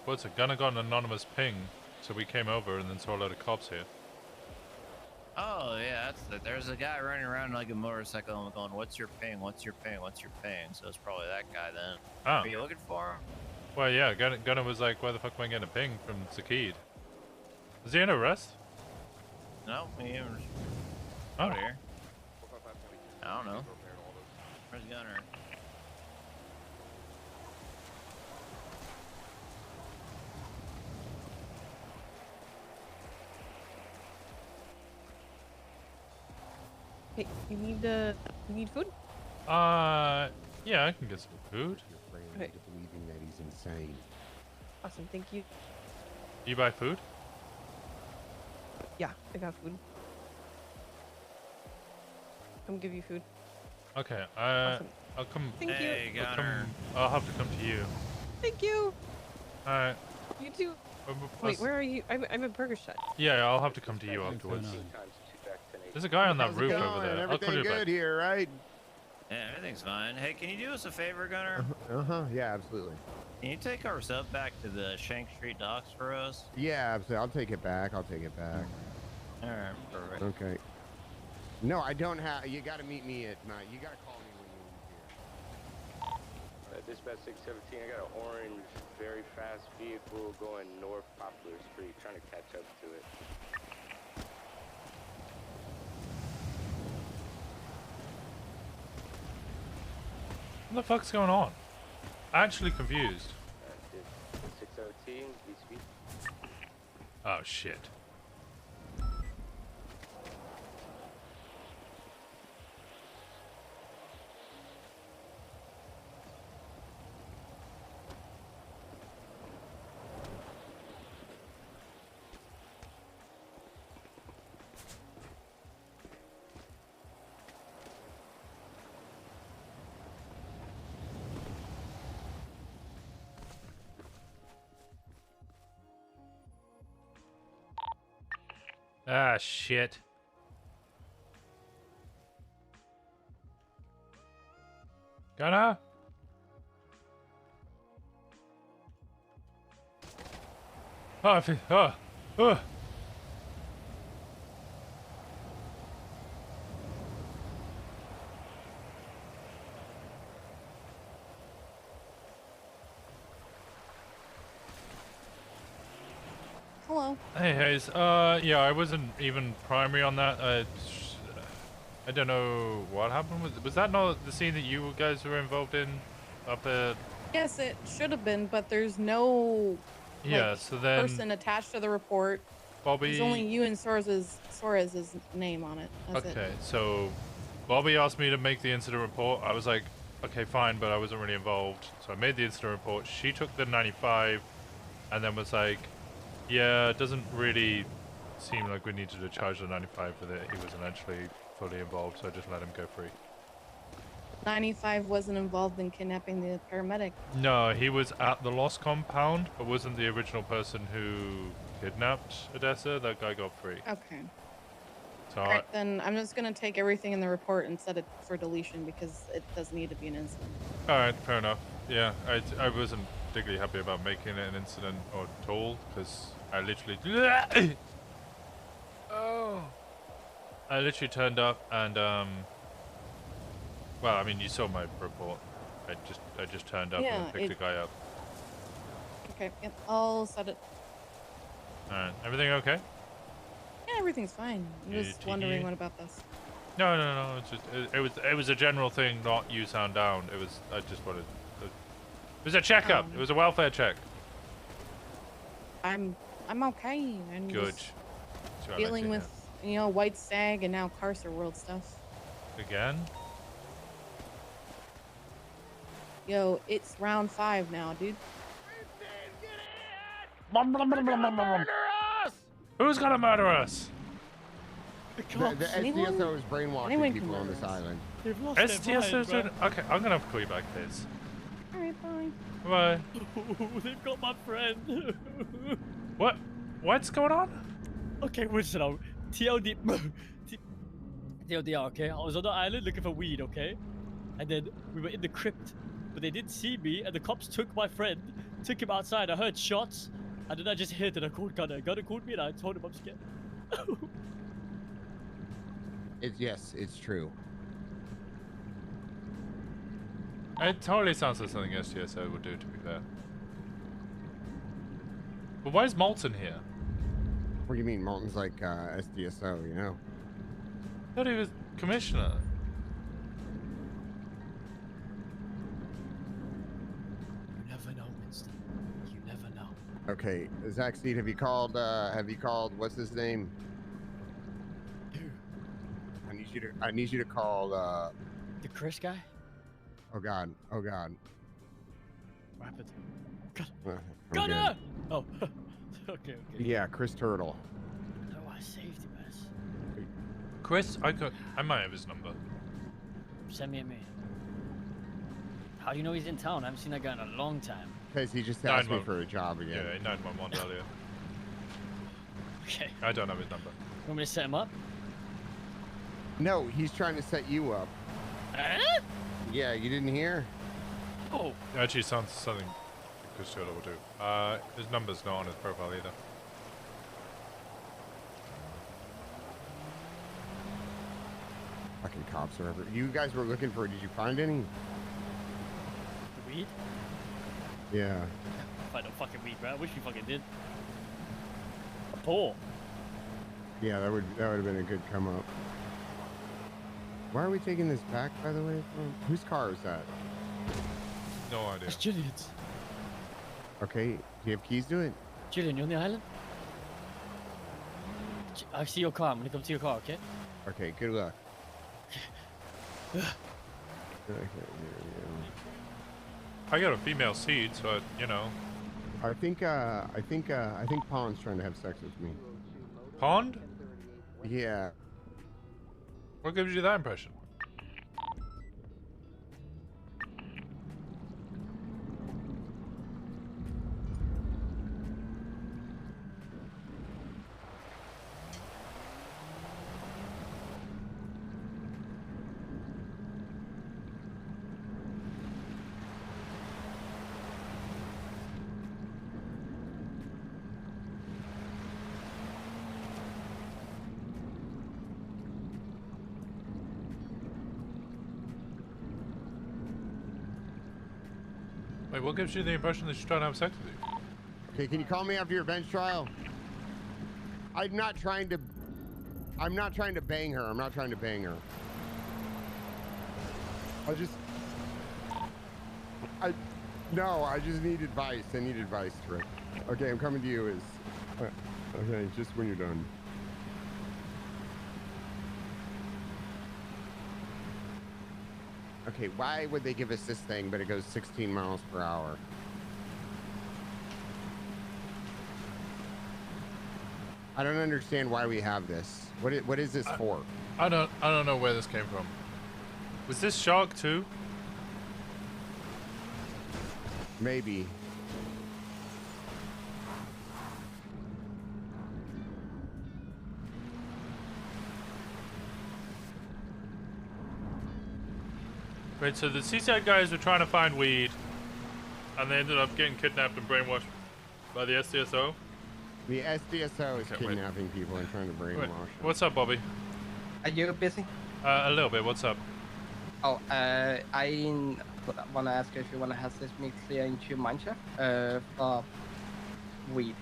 what's it? Gunner got an anonymous ping, so we came over and then saw a load of cops here. Oh, yeah, that's it. There's a guy running around like a motorcycle and going, "What's your ping? What's your ping? What's your ping?" So it's probably that guy then. Oh. Are you looking for him? Well, yeah, Gunner was like, why the fuck am I getting a ping from Zakid? Is he in arrest? No, he was Oh. out here. I don't know. Where's Gunner? Hey, you need food? Yeah, I can get some food. Okay. Believing that he's insane. Awesome, thank you. You buy food? Yeah, I got food. Come give you food. Okay, Awesome. I'll come. Thank you. Hey, Gunner. I'll have to come to you. Thank you. Alright. You too. Wait, where are you? I'm at Burger Shut. Yeah, I'll have to come to you afterwards. There's a guy on that How's it roof going? over there. I'll call Everything you back. good here, right? Yeah, everything's fine. Hey, can you do us a favor, Gunner? Yeah, absolutely. Can you take our sub back to the Shank Street docks for us? Yeah, absolutely. I'll take it back. All right, perfect. Okay. No, I don't have. You got to meet me at night. You got to call me when you're here. Dispatch 617, I got an orange, very fast vehicle going north Poplar Street, trying to catch up to it. What the fuck's going on? Actually confused. 617, we speak. Oh shit. Ah, shit. Gunner? Oh. Hello. Hey, Hayes. Yeah, I wasn't even primary on that. I don't know what happened. Was that not the scene that you guys were involved in up at... Yes, it should have been, but there's no Yeah, like, so then... person attached to the report. Bobby... There's only you and Suarez's name on it. That's Okay, it. so Bobby asked me to make the incident report. I was like, okay, fine, but I wasn't really involved. So I made the incident report. She took the 95 and then was like, yeah, it doesn't really seem like we needed to charge the 95 for that. He wasn't actually fully involved, so I just let him go free. 95 wasn't involved in kidnapping the paramedic. No, he was at the Lost Compound, but wasn't the original person who kidnapped Odessa. That guy got free. Okay. So Alright, then I'm just gonna take everything in the report and set it for deletion because it does need to be an incident. Alright, fair enough. Yeah, I wasn't particularly happy about making it an incident or at all, because I literally... Oh! I literally turned up and, well, I mean, you saw my report. I just turned up and picked the guy up. Okay, yep, I'll set it. Alright, everything okay? Yeah, everything's fine. I'm just wondering what about this. No, it's just, it was a general thing, not you sound down. I just wanted, it was a checkup. It was a welfare check. I'm okay. I'm Good. just dealing with, White Stag and now Carcer World stuff. Again? Yo, it's round 5 now, dude. Who's gonna murder us? The SDSO is brainwashing people on this island. They've lost their STSO's mind, okay, I'm gonna call you back, Liz. Alright, bye. Bye. They've got my friend. What? What's going on? Okay, Winston, TLD. TLDR, okay? I was on the island looking for weed, okay? And then we were in the crypt, but they didn't see me, and the cops took my friend, took him outside. I heard shots, and then I just hit and I called Gunner. Gunner called me, and I told him I'm scared. Yes, it's true. It totally sounds like something STSO would do, to be fair. But why is Molten here? What do you mean? Molten's like SDSO, you know? I thought he was commissioner. You never know, Winston. You never know. Okay, Zach Seed, have you called, what's his name? I need you to call, the Chris guy? Oh God. What happened? Gunner! Oh. Okay. Yeah, Chris Turtle. No, I saved him, ass. Chris, I might have his number. Send me a mail. How do you know he's in town? I haven't seen that guy in a long time. Because he just asked me for a job again. Yeah, 911 earlier. Okay. I don't have his number. You want me to set him up? No, he's trying to set you up. Yeah, you didn't hear? Oh. Actually, sounds something Chris Turtle will do. His number's not on his profile either. Fucking cops are everywhere. You guys were looking for, did you find any? The weed? Yeah. Find no fucking weed, bro. I wish we fucking did. A pull. Yeah, that would have been a good come up. Why are we taking this back, by the way? Whose car is that? No idea. It's Jillian's. Okay, do you have keys to it? Jillian, you on the island? I see your car. I'm gonna come to your car, okay? Okay, good luck. I got a female seed, so you know. I think Pond's trying to have sex with me. Pond? Yeah. What gives you that impression? Wait, what gives you the impression that she's trying to have sex with you? Okay, can you call me after your bench trial? I'm not trying to bang her. I'm not trying to bang her. No, I just need advice. I need advice, Rick. Okay, I'm coming to you okay, just when you're done. Okay, why would they give us this thing, but it goes 16 miles per hour? I don't understand why we have this. What is this for? I don't know where this came from. Was this shark too? Maybe. Wait, so the Seaside guys were trying to find weed, and they ended up getting kidnapped and brainwashed by the SDSO? The SDSO is kidnapping people and trying to brainwash them. What's up, Bobby? Are you busy? A little bit. What's up? Oh, I want to ask you if you want to have this me clear into mineshaft for weed.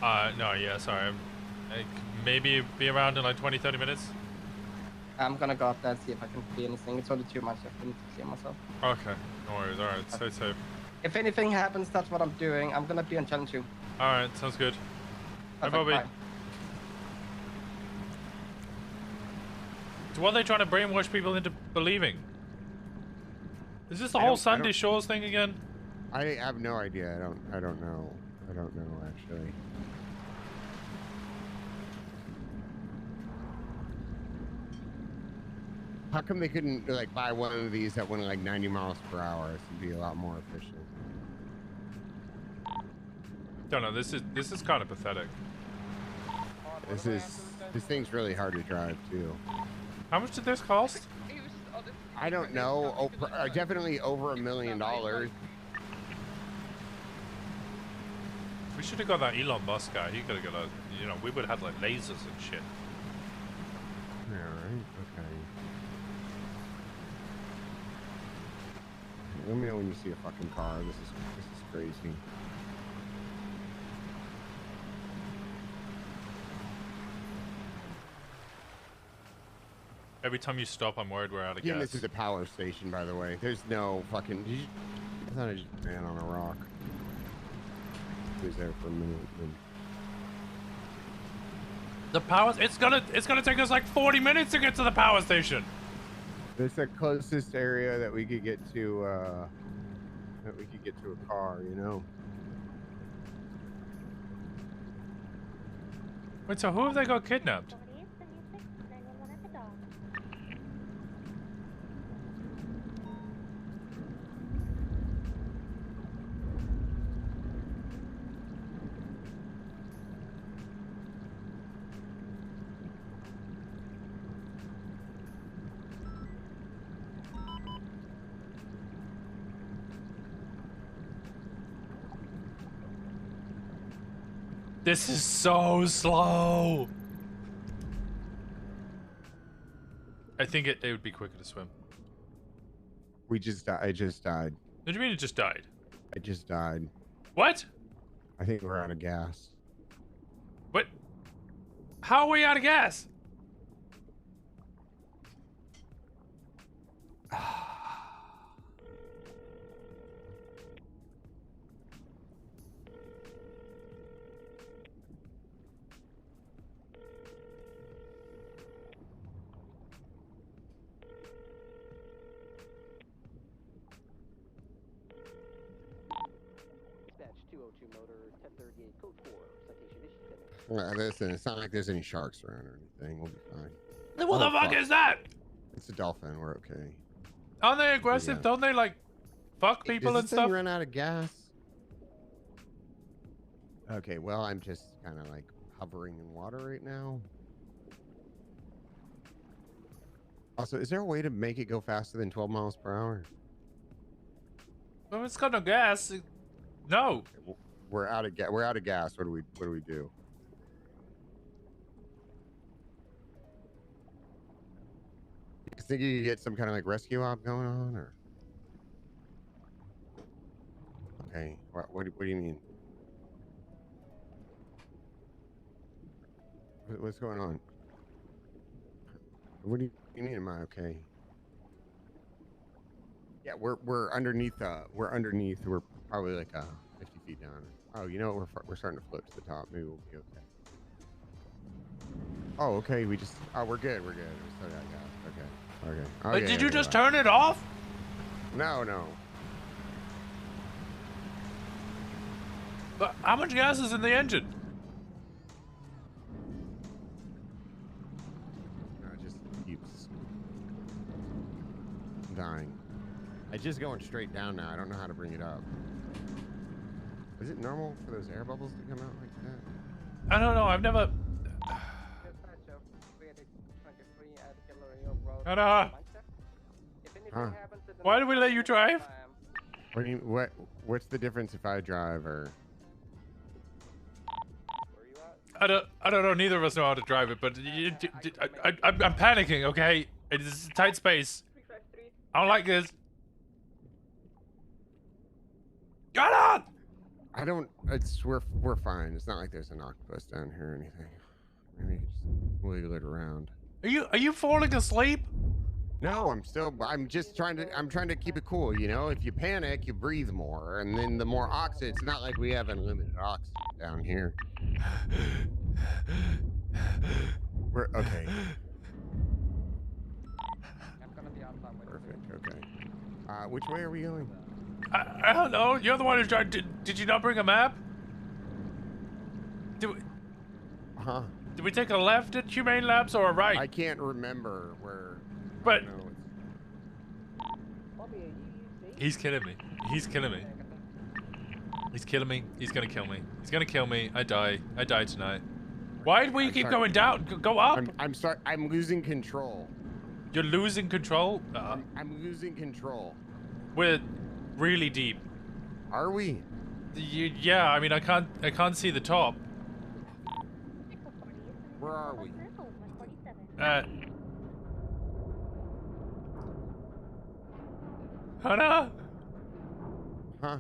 No, yeah, sorry. I maybe be around in like 20-30 minutes. I'm gonna go up there and see if I can clear anything. It's only 2 mineshaft. I need to clear myself. Okay, no worries. All right, stay safe. If anything happens, that's what I'm doing. I'm gonna be on challenge 2. All right, sounds good. Hi, Perfect, Bobby. bye. So what are they trying to brainwash people into believing? Is this the whole Sunday Shores thing again? I have no idea. I don't know. I don't know actually. How come they couldn't like buy one of these that went like 90 miles per hour? This would be a lot more efficient. Don't know. This is kind of pathetic. This thing's really hard to drive too. How much did this cost? I don't know. Definitely over $1 million. We should have got that Elon Musk guy. He could have got a, you know, we would have had like lasers and shit. Yeah, right. Okay. Let me know when you see a fucking car. This is crazy. Every time you stop, I'm worried we're out of Yeah, gas. this is a power station, by the way. There's no fucking. I thought I just ran on a rock. He was there for a minute. Then. The power. It's gonna take us like 40 minutes to get to the power station. It's the closest area that we could get to. That we could get to a car, you know. Wait, so who have they got kidnapped? This is so slow. I think it would be quicker to swim. I just died. What do you mean it just died? I just died. What? I think we're out of gas. What? How are we out of gas? Listen, it's not like there's any sharks around or anything. We'll be fine. What the fuck is that? It's a dolphin. We're okay. Aren't they aggressive? Yeah. Don't they like fuck people Does and this thing stuff? run out of gas? Okay, well, I'm just kind of like hovering in water right now. Also, is there a way to make it go faster than 12 miles per hour? Well, it's got no gas. No. We're out of gas. We're out of gas. What do we do? You think you could get some kind of like rescue op going on, or? okay? What do you mean? What's going on? What do you mean? Am I okay? Yeah, we're underneath. We're probably like 50 feet down. Oh, you know what? We're starting to float to the top. Maybe we'll be okay. Oh, okay. We're good. We're good. We still got gas. Okay. Like, did you just turn it off? No. But how much gas is in the engine? No, it just keeps dying. It's just going straight down now. I don't know how to bring it up. Is it normal for those air bubbles to come out like that? I don't know. I've never. Anna! Huh? Why did we let you drive? What do you? What's the difference if I drive or? I don't know. Neither of us know how to drive it, but I'm panicking. Okay, it's a tight space. I don't like this. Got on! I don't. We're fine. It's not like there's an octopus down here or anything. Maybe just wiggle it around. Are you falling asleep? No, I'm just trying to keep it cool, you know? If you panic, you breathe more, and then the more oxygen, it's not like we have unlimited oxygen down here. We're okay. Perfect, okay. Which way are we going? I don't know. You're the one who's trying. Did you not bring a map? Did we take a left at Humane Labs or a right? I can't remember where. But he's killing me. He's killing me. He's killing me. He's gonna kill me. He's gonna kill me. I die. I die tonight. Why do we keep going down? Go up. I'm sorry. I'm losing control. You're losing control. I'm losing control. We're really deep. Are we? Yeah. I mean, I can't see the top. Where are we? Hannah? Huh?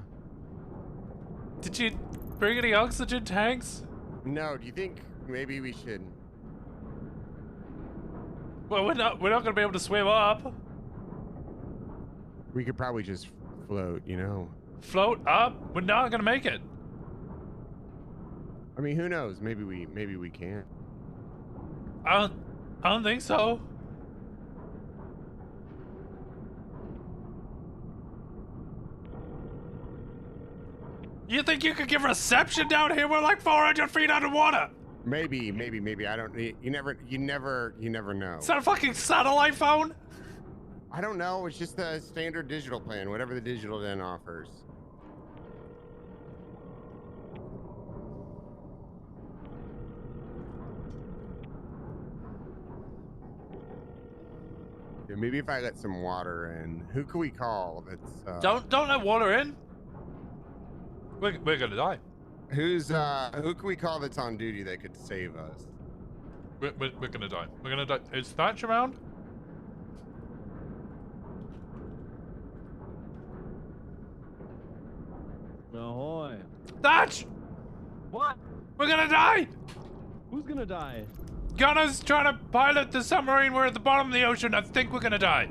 Did you bring any oxygen tanks? No. Do you think maybe we should? Well, we're not gonna be able to swim up. We could probably just float, you know. Float up? We're not gonna make it. I mean, who knows? Maybe we can. I don't think so. You think you could give reception down here? We're like 400 feet underwater. Maybe. I don't. You never know. Is that a fucking satellite phone? I don't know. It's just the standard digital plan, whatever the digital then offers. Yeah, maybe if I let some water in. Who can we call? That's Don't let water in. We're gonna die. Who can we call that's on duty that could save us? We're gonna die. We're gonna die. Is Thatch around? Ahoy. Thatch! What? We're gonna die! Who's gonna die? Gunner's trying to pilot the submarine. We're at the bottom of the ocean. I think we're gonna die.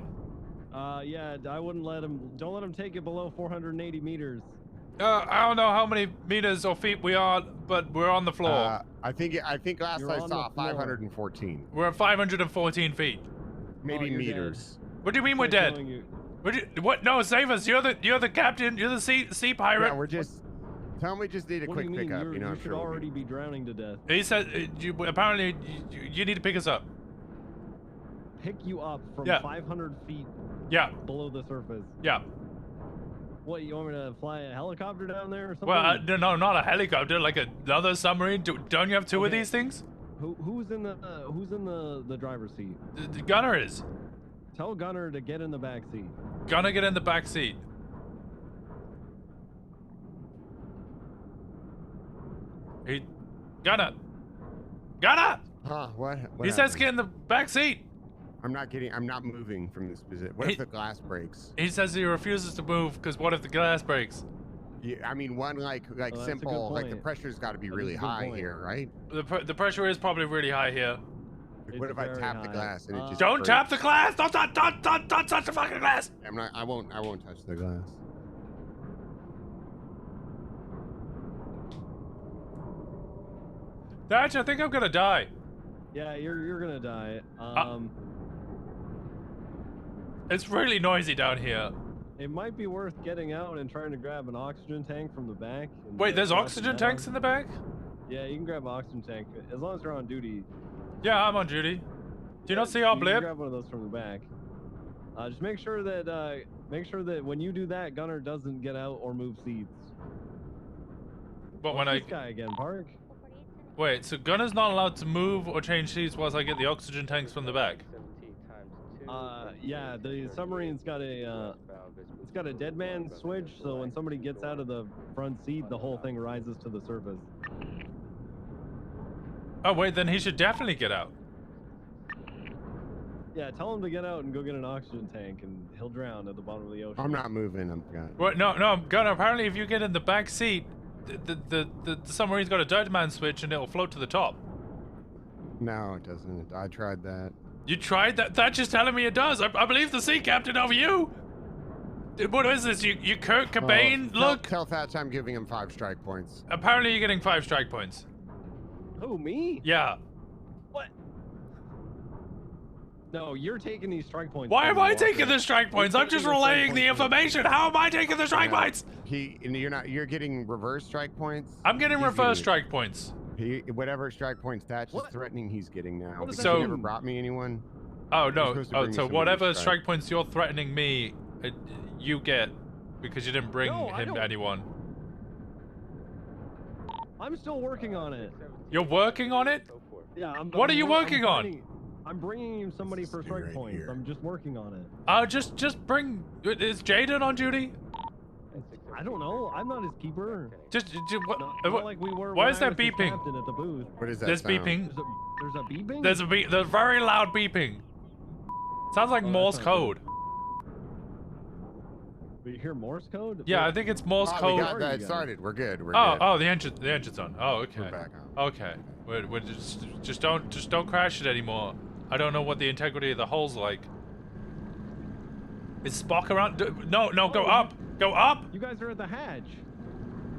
Yeah, I wouldn't let him. Don't let him take it below 480 meters. I don't know how many meters or feet we are, but we're on the floor. I think last I saw 514. We're at 514 feet. Maybe meters. What do you mean we're dead? What? No, save us. You're the captain. You're the sea pirate. Yeah, we're just. Tell me, we just need a quick pickup. You know, you should already be drowning to death. He said, apparently, you need to pick us up. Pick you up from 500 feet. Yeah. Below the surface. Yeah. What, you want me to fly a helicopter down there or something? Well, no, not a helicopter. Like another submarine. Don't you have two of these things? Who's in the driver's seat? The gunner is. Tell Gunner to get in the back seat. Gunner, get in the back seat. Gunner! Huh? What He says get in the back seat. I'm not moving from this position. What if the glass breaks? He says he refuses to move because what if the glass breaks? Yeah, I mean, one like Oh, that's a good simple, like the point. pressure's got to be That is really a good high point. here, right? The pressure is probably really high here. Like, what if I very tap the high. glass and it just Don't breaks? tap the glass! Don't touch the fucking glass! I'm not. I won't touch the glass. Dad, I think I'm gonna die. Yeah, you're gonna die. It's really noisy down here. It might be worth getting out and trying to grab an oxygen tank from the back. and, Wait, there's drop it oxygen down. tanks in the back? Yeah, you can grab an oxygen tank as long as you're on duty. Yeah, I'm on duty. Do you not see our You can blip? grab one of those from the back. Just make sure that when you do that, Gunner doesn't get out or move seats. But What's when I this guy again, Park? wait, so Gunner's not allowed to move or change seats whilst I get the oxygen tanks from the back. Yeah, the submarine's got it's got a dead man switch, so when somebody gets out of the front seat, the whole thing rises to the surface. Oh wait, then he should definitely get out. Yeah, tell him to get out and go get an oxygen tank, and he'll drown at the bottom of the ocean. I'm not moving. I'm gone. What? No, Gunner. Apparently, if you get in the back seat, the submarine's got a dead man switch and it'll float to the top. No, it doesn't. I tried that. You tried that? That's just telling me it does. I believe the sea captain over you. What is this? You Kurt Cobain? Look. Tell Thatch I'm giving him 5 strike points. Apparently, you're getting 5 strike points. Who, me? Yeah. What? No, you're taking these strike points. Why from am me, I Walker. taking the strike points? You're I'm just taking the strike relaying the points from me. information. How am I taking the strike points? You're getting reverse strike points. I'm getting He's reverse getting- strike points. Whatever strike points Thatch is threatening, he's getting now. Because So- he never brought me anyone. Oh You're no! supposed to Oh, bring me so somebody whatever to strike points you're threatening me, you get because you didn't bring No, I him don't- anyone. I'm still working on it. You're working on it? Yeah, What are you working on? I'm bringing you somebody for strike points. I'm just working on it. Just bring. Is Jaden on duty? I don't know. I'm not his keeper. Just what? Not like we were Why when is I that was his beeping? captain at the booth. What is that There's sound? beeping. There's a beeping? There's a beep. There's very loud beeping. Sounds like Oh, that's Morse not code. But you hear Morse code? Yeah, I think it's Morse We code. got that started. We're good. We're Oh, good. oh, the engine's on. Oh, okay. We're back Okay. We're just don't crash it anymore. I don't know what the integrity of the hull's like. Is Spock around? No, go up. Go up. You guys are at the hatch.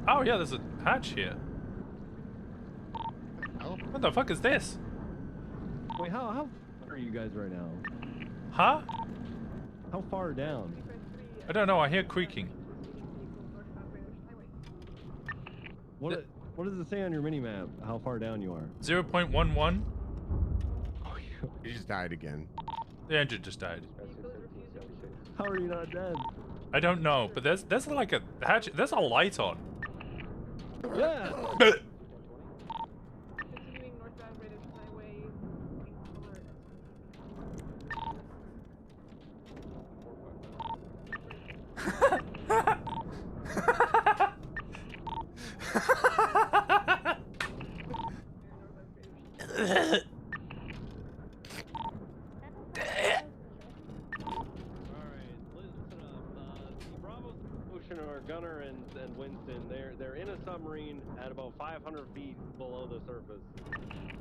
Oh yeah, there's a hatch here. What the fuck is this? Wait, how far are you guys right now? Huh? How far down? I don't know. I hear creaking. What does it say on your mini map? How far down you are? 0.11. He just died again. The engine just died. How are you not dead? I don't know, but there's like a hatch. There's a light on. Yeah. Or Gunner and Winston, they're in a submarine at about 500 feet below the surface.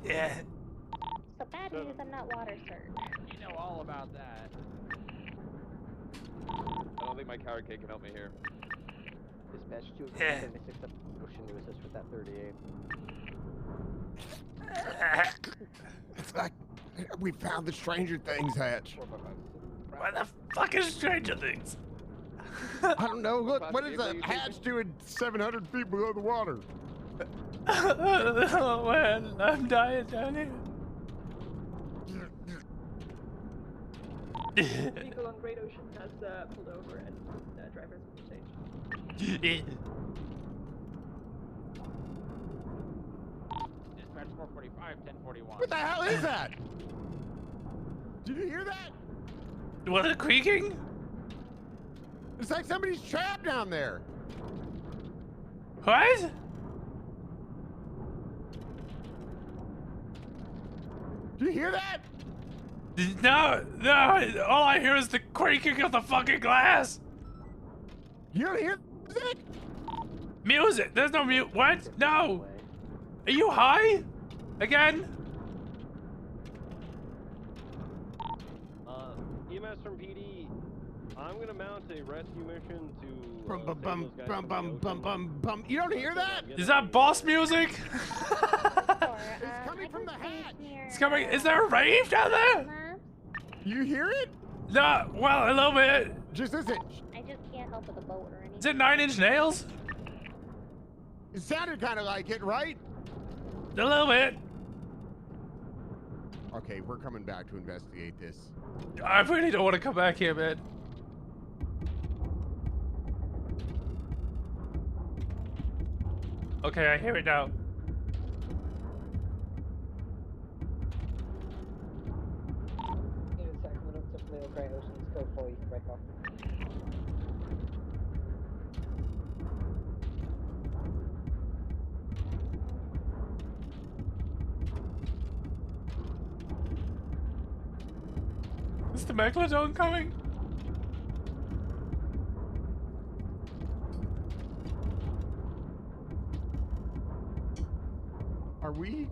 Yeah. So bad news, I'm not water cert. You know all about that. I don't think my carrot cake can help me here. Dispatch 2 Yeah. 76 up ocean to assist with that 38. It's like we found the Stranger Things hatch. Why the fuck is Stranger Things? I don't know. Look, what is that hatch doing 700 feet below the water? Oh man, I'm dying down here. Vehicle on Great Ocean has pulled over and driver's on stage. Dispatch 445, 1041. What the hell is that? Did you hear that? What a creaking? It's like somebody's trapped down there. What? Do you hear that? No. All I hear is the creaking of the fucking glass. You don't hear it? Music! There's no mute. What? No! Are you high? Again? EMS from PD. I'm gonna mount a rescue mission to. Bum, bum, bum, bum, bum, bum, bum, bum. You don't hear that? Is that boss music? It's coming from the hatch. It's coming. Is there a rave down there? You hear it? No. Well, a little bit. Just listen. I just can't help with the boat or anything. Is it 9 Inch Nails? It sounded kind of like it, right? A little bit. Okay, we're coming back to investigate this. I really don't want to come back here, man. Okay, I hear it now. Is the Megalodon coming? Are we?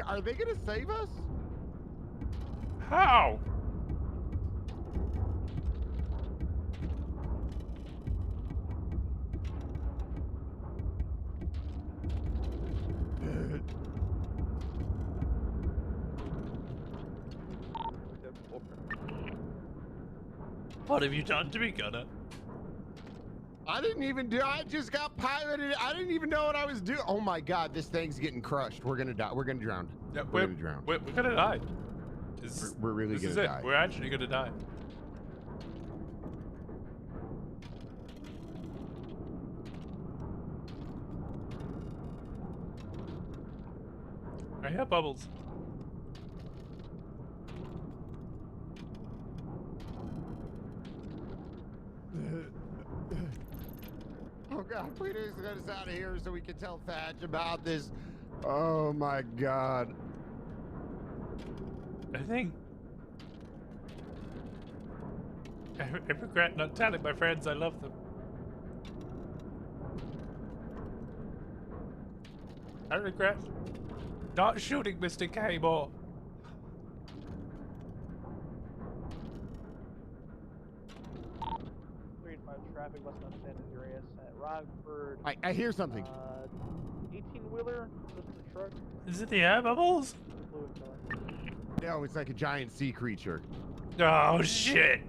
Are they gonna save us? How? What have you done to me, Gunner? I didn't even do. I just got piloted. I didn't even know what I was doing. Oh my God, this thing's getting crushed. We're gonna die. We're gonna drown. Yeah, we're gonna drown. We're gonna die. We're really this gonna is die. We're actually gonna die. I hear bubbles. Oh God, please get us out of here so we can tell Thatch about this. Oh my God. I think I regret not telling my friends I love them. I regret not shooting Mr. K more. Traffic westbound San Andreas at Rockford. I hear something. 18-wheeler, just a truck. Is it the air bubbles? No, it's like a giant sea creature. Oh shit!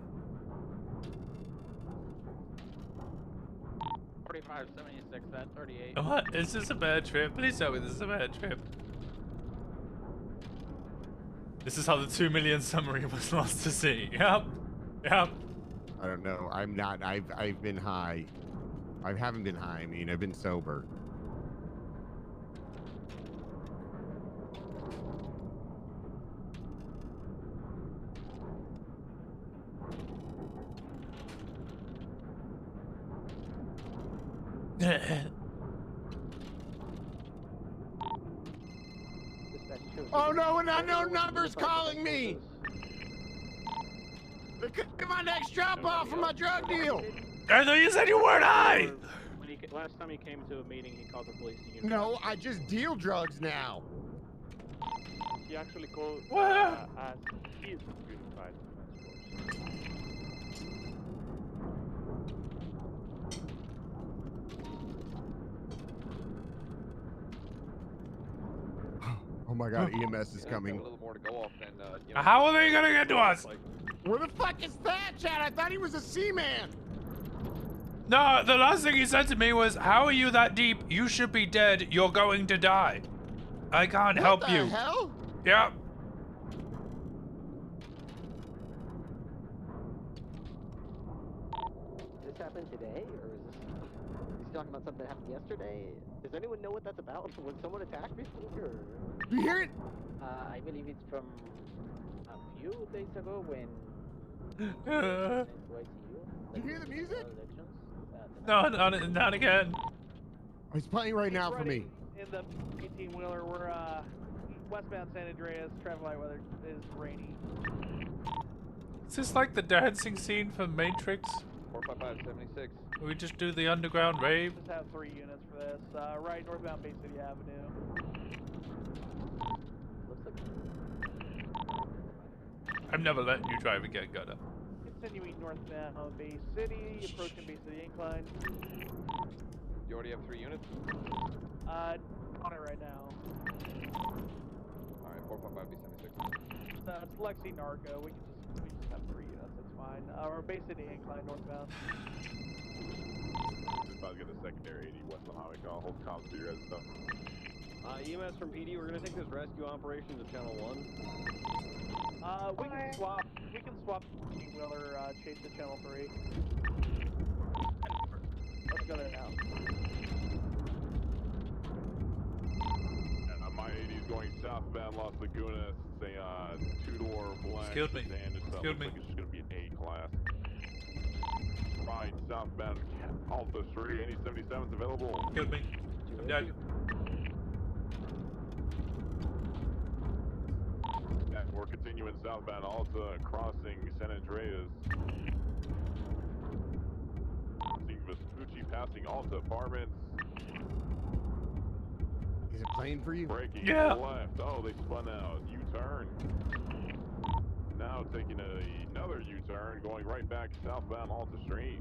4576 at 38. What? Is this a bad trip? Please tell me this is a bad trip. This is how the 2 million summary was lost to sea. Yep. Yep. I don't know. I'm not. I've been high. I haven't been high. I mean, I've been sober. Oh no, an unknown number's calling me! It could be my next drop off for my drug deal! I thought you said you weren't high! Last time he came to a meeting, he called the police. No, I just deal drugs now. He actually called as he is unified. Oh my God, EMS is coming. A little more to go off than, How are they gonna get to us? Where the fuck is Thatch at? I thought he was a seaman. No, the last thing he said to me was, "How are you that deep? You should be dead. You're going to die. I can't help you." What the hell? Yep. Did this happen today, or is this? He's talking about something that happened yesterday. Does anyone know what that's about? Was someone attacked before? Or? You hear it? I believe it's from a few days ago when. Did you hear the music? No, not again. It's playing right now for me. In the 18-wheeler, we're westbound San Andreas. Traffic light weather is rainy. Is this like the dancing scene from Matrix? 455-76. We just do the underground rave. Just have 3 units for this. Right, northbound Bay City Avenue. I'm never letting you drive again, Gunner. Continuing northbound Bay City, approaching Bay City Incline. You already have 3 units? On it right now. Alright, 455-76. It's Lexi Narco. We just have 3 units. It's fine. Or Bay City Incline northbound. If I was getting a secondary 80 west on highway, I'll hold comms to your guys' stuff. EMS from PD, we're gonna take this rescue operation to channel 1. We can swap the 18-wheeler chase to channel 3. Let's go there now. And my 80 is going southbound Las Lagunas. It's a 2-door black Excuse me. sedan. It Excuse me. like it's just gonna be an A-class. Right, southbound Alta Street. Any 77s available? Excuse me. I'm dead. We're continuing southbound Alta, crossing San Andreas. Seeing Vespucci passing Alta Apartments. Is it playing for you? Breaking Yeah. left. Oh, they spun out. U-turn. Now taking another U-turn, going right back southbound Alta Street.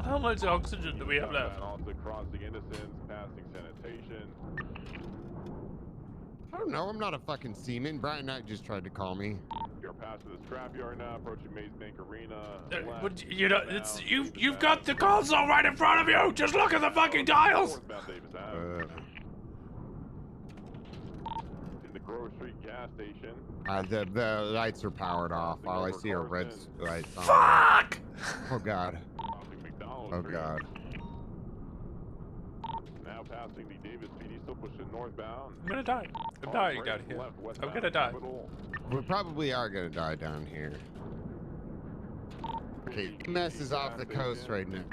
How much oxygen do we have left? Also crossing Innocence, passing sanitation. I don't know. I'm not a fucking seaman. Brian Knight just tried to call me. You're past the scrapyard now, approaching Maze Bank Arena. But you know, it's you've got the console right in front of you. Just look at the fucking dials. In the Grove Street gas station. The lights are powered off. All I see are red lights on. Fuck! Oh god. Oh god. Now passing the Davis PD, still pushing northbound. I'm gonna die. I'm dying out here. I'm gonna die. We probably are gonna die down here. Okay, mess is off the coast right now.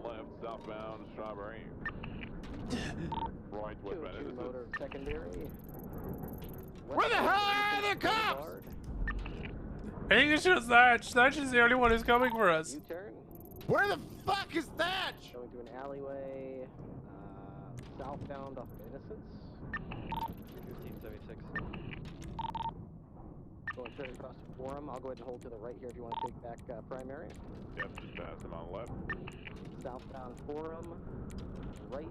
Left, southbound, Strawberry. Right, westbound Innocence. Motor secondary. Where the hell are the cops? I think it's just Thatch. Thatch is the only one who's coming for us. U-turn. Where the fuck is Thatch? Going to an alleyway. Southbound off Innocence. 1576. Going straight across the Forum. I'll go ahead and hold to the right here if you want to take back primary. Yep, just pass him on the left. Southbound Forum. Right.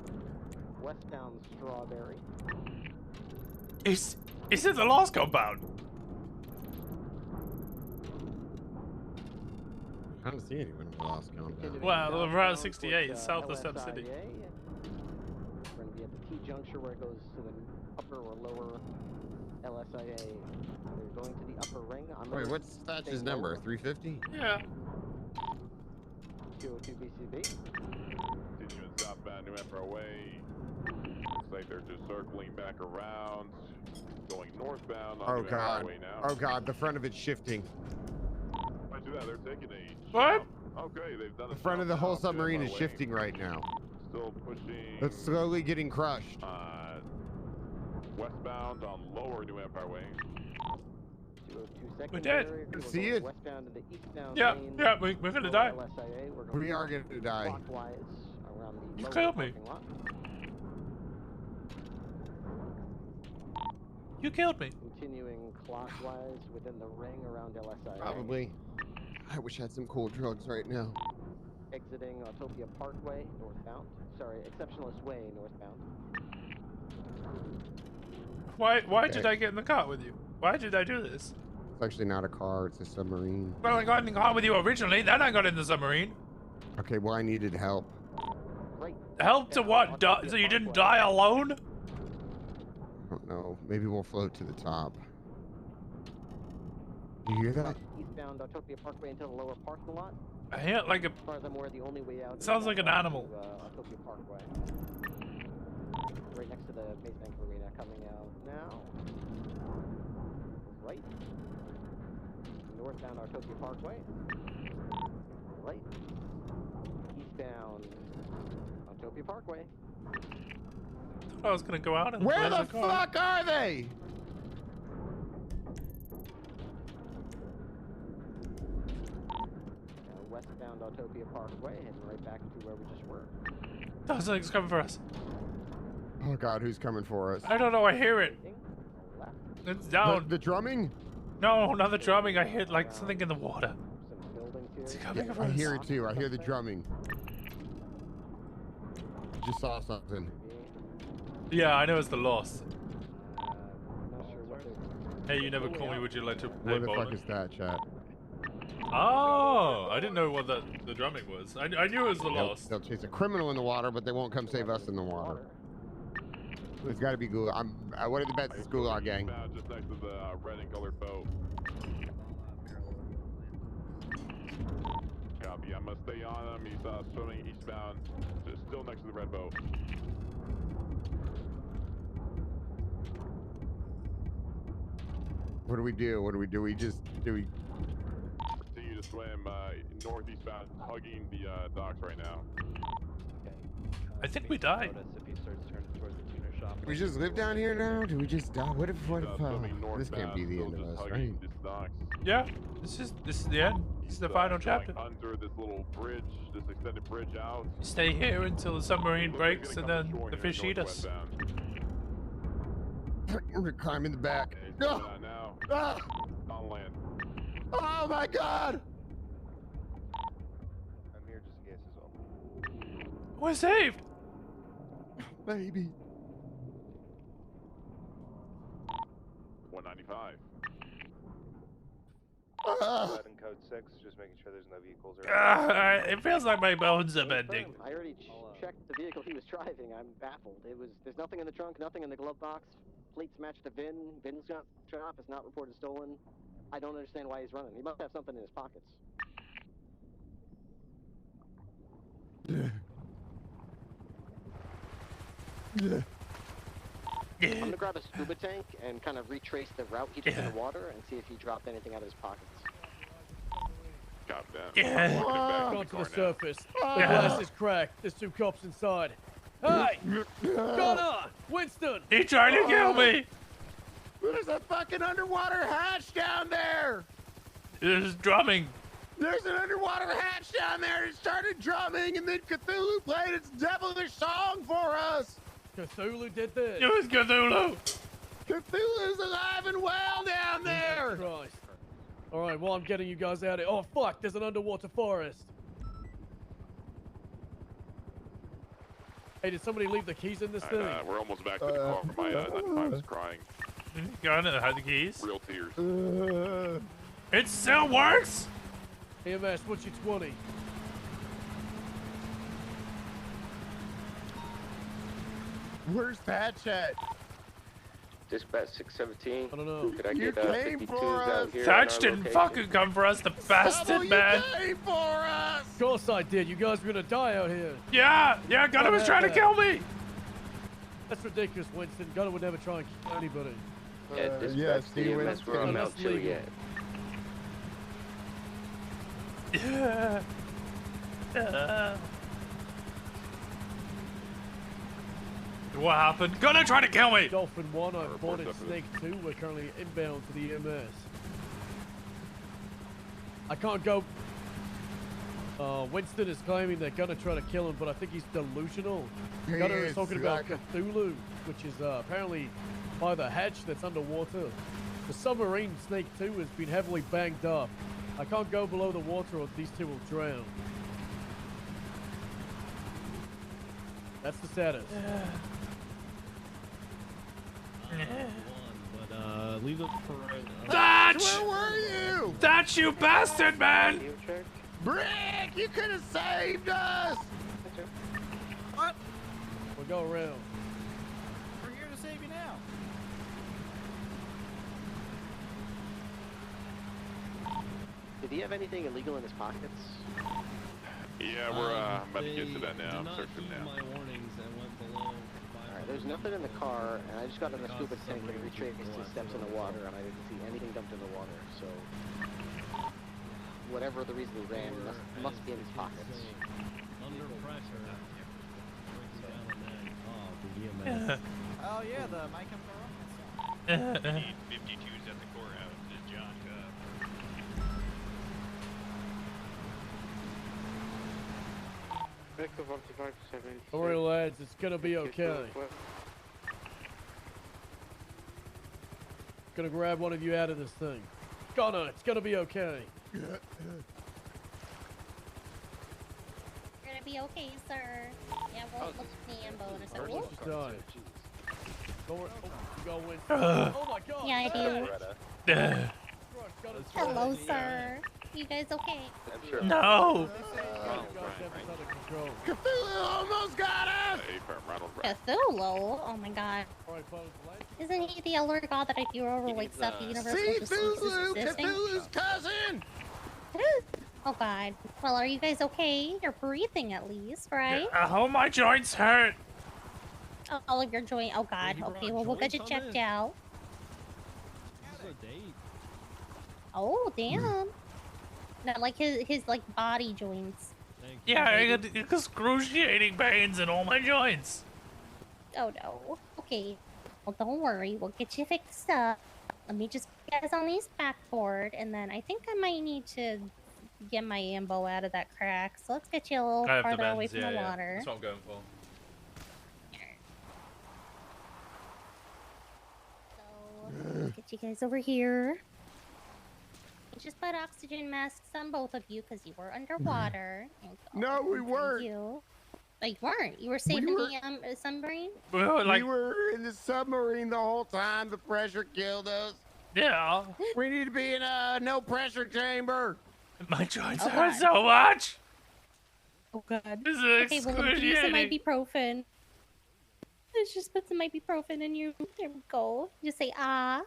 Westbound Strawberry. It's in the lost compound. I don't see anyone in the lost compound. Well, around 68, south of Sun City. We're going to be at the T-juncture where it goes to the upper or lower LSIA. We're going to the upper ring. Wait, what's Thatch's number? 350? Yeah. 202 BCB. Continuing southbound New Empire Way. Looks like they're just circling back around. Going northbound on Oh New Empire god. Way now. Oh god, the front of it's shifting. Why do that? They're taking a What? Okay, they've done The front of the whole submarine is Way. shifting right now. Still pushing. It's slowly getting crushed. Westbound on lower New Empire Way. 202 We're dead. secondary. See it? Westbound to the eastbound Yeah, lane. yeah, we're gonna die. LSIA. We're going We are gonna die. clockwise around the You lower killed me. parking lot. You killed me. Continuing clockwise within the ring around LSIA. Probably. I wish I had some cool drugs right now. Exiting Autopia Parkway northbound. Sorry, Exceptionalist Way northbound. Why did I get in the car with you? Why did I do this? It's actually not a car, it's a submarine. Well, I got in the car with you originally, then I got in the submarine. Okay, well, I needed help. Right. Help to what? So you didn't die alone? I don't know. Maybe we'll float to the top. Do you hear that? Eastbound Autopia Parkway into the lower parking lot. I hear like a. As far as I'm aware, the only way out. Sounds like an animal. To, Autopia Parkway. Right next to the Maze Bank Arena, coming out now. Right. Northbound Autopia Parkway. Right. Eastbound Autopia Parkway. I was gonna go out and Where play the car. fuck are they? westbound Autopia Parkway, heading right back to where we just were. Sounds like it's coming for us. Oh God, who's coming for us? I don't know. I hear it. It's down. The drumming? No, not the drumming. I hear like something in the water. It's coming Yeah, for I us. hear it too. I hear the drumming. Just saw something. Yeah, I know it's the loss. Hey, you never call me. Would you like to play Where the bowling? fuck is that, chat? Oh, I didn't know what the drumming was. I knew it was the loss. They'll chase a criminal in the water, but they won't come save us in the water. It's got to be Gulag. What are the bets? It's Gulag gang. Just next to the red and colored boat. Copy. I'm gonna stay on him. He's swimming eastbound. Just still next to the red boat. What do we do? What do we do? We just do we? Continue to swim northeastbound, hugging the docks right now. I think we died. We just live down here now? Do we just die? What if this can't be the end of us, right? Yeah, this is the end. This is the final chapter. Under this little bridge, this extended bridge out. Stay here until the submarine breaks and then the fish eat us. We're gonna climb in the back. No! Ah! On land. Oh my God! I'm here just in case as well. We're saved! Baby. 195. Red and code 6, just making sure there's no vehicles around. It feels like my bones are bending. I already checked the vehicle he was driving. I'm baffled. There's nothing in the trunk, nothing in the glove box. Plates match the VIN. VIN's not shut off. It's not reported stolen. I don't understand why he's running. He must have something in his pockets. I'm gonna grab a scuba tank and kind of retrace the route he took in the water and see if he dropped anything out of his pockets. Got that. Yeah. Gone to the surface. The glass is cracked. There's two cops inside. Hey! Connor! Winston! He tried to kill me! There's a fucking underwater hatch down there! There's drumming. There's an underwater hatch down there. It started drumming, and then Cthulhu played its devilish song for us. Cthulhu did this. It was Cthulhu. Cthulhu's alive and well down there. Christ. All right, well, I'm getting you guys out of here. Oh, fuck, there's an underwater forest. Hey, did somebody leave the keys in this thing? We're almost back to the car. My 95 is crying. Got it. Had the keys. Real tears. It still works. EMS, what's your 20? Where's Thatch at? Dispatch 617. I don't know. Could I You get came 52s for out us. here? Thatch didn't fucking come for us, the bastard, man. You came for us. Of course I did. You guys were gonna die out here. Yeah, Gunner was trying to kill me. That's ridiculous, Winston. Gunner would never try and kill anybody. Yeah, dispatch yes, Steve EMS, we're on Mount That's legal. Chiliad. Yeah. What happened? Gunner tried to kill me. Dolphin 1, I'm boarded Snake 2. We're currently inbound to the EMS. I can't go. Winston is claiming they're gonna try to kill him, but I think he's delusional. Gunner is talking about Cthulhu, which is apparently by the hatch that's underwater. The submarine Snake 2 has been heavily banged up. I can't go below the water or these two will drown. That's the status. But leave it for right now. Thatch! Where were you? Thatch, you bastard, man! Brick, you could have saved us. What? We'll go around. We're here to save you now. Did he have anything illegal in his pockets? Yeah, we're about to get to that now. Search him now. Alright, there's nothing in the car, and I just got in the scuba tank and retraced his steps in the water, and I didn't see anything dumped in the water, so whatever the reason he ran must be in his pockets. Under pressure. Oh yeah, the mic comes Need 52s at the courthouse. Is John Cup. Echo 4570. Don't worry, lads. It's gonna be okay. Gonna grab one of you out of this thing. It's gonna be okay. You're gonna be okay, sir. Yeah, we'll look at the ambo in a second. What's just done? Don't worry. Oh, you go win. Uh. Oh my god. Yeah, I do. Hello, sir. You guys okay? No. Cthulhu almost got us. Cthulhu? Oh my god. Isn't he the elder god that if you over wakes up, the universe will just cease existing? Cthulhu's cousin. Oh god. Well, are you guys okay? You're breathing at least, right? Oh, my joints hurt. Oh, all of your joint. Oh god. Okay, well we'll get you checked out. Oh damn. No, like his like body joints. Yeah, I got excruciating pains in all my joints. Oh no. Okay. Well, don't worry. We'll get you fixed up. Let me just put you guys on these backboard, and then I think I might need to get my ambo out of that crack. So let's get you a little farther away from the water. That's what I'm going for. So let's get you guys over here. Just put oxygen masks on both of you because you were underwater. No, we weren't. You weren't. You were saving the submarine? We were in the submarine the whole time. The pressure killed us. Yeah. We need to be in a no pressure chamber. My joints hurt so much. Oh god. This is okay, well, let's use some excruciating. ibuprofen. Let's just put some ibuprofen in you. There we go. Just say ah.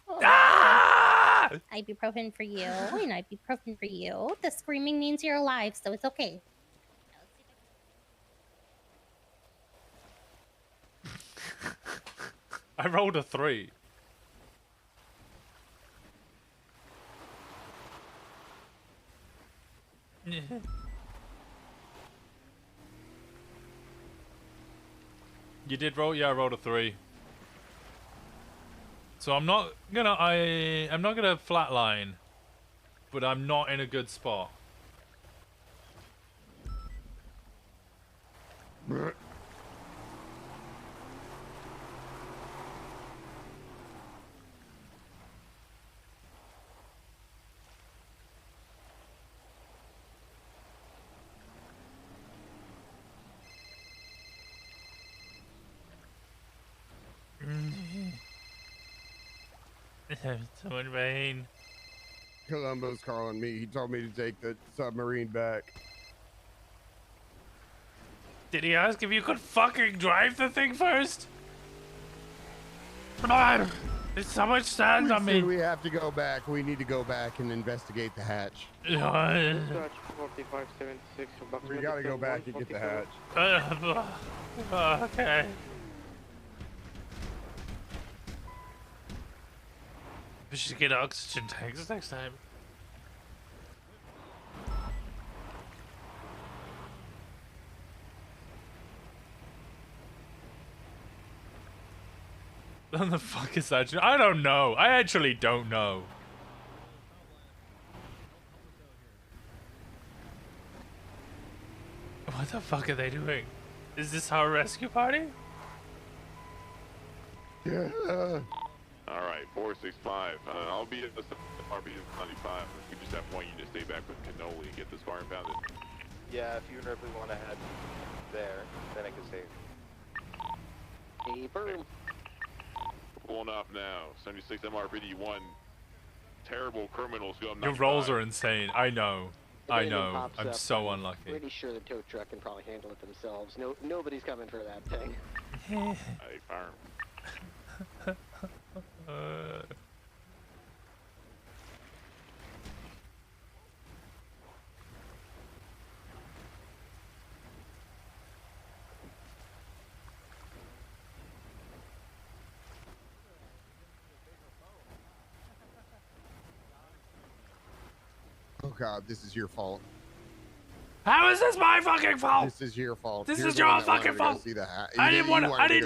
Oh, ah! Ibuprofen for you and ibuprofen for you. The screaming means you're alive, so it's okay. I rolled a 3. You did roll? Yeah, I rolled a 3. So I'm not gonna flatline, but I'm not in a good spot. So in vain. Columbo's calling me. He told me to take the submarine back. Did he ask if you could fucking drive the thing first? There's so much sand on me. We have to go back. We need to go back and investigate the hatch. Dutch 4576. We gotta go back and get the hatch. Okay. We should get oxygen tanks next time. What the fuck is that? I don't know. I actually don't know. What the fuck are they doing? Is this our rescue party? Yeah. All right, 465. I'll be at the RB 95. We just have one unit stay back with Cannoli and get this car impounded. Yeah, if you and Ripley want to head there, then I can stay. Hey, burn. Pulling off now. 76 MRPD1. Terrible criminals go up. Your rolls are insane. I know. I If anything know. pops I'm up, so unlucky. Pretty sure the tow truck can probably handle it themselves. Nobody's coming for that thing. Hey, farm. Oh God, this is your fault. How is this my fucking fault? This is your fault. This You're is the one your that wanted fucking to go fault. see the hatch. I didn't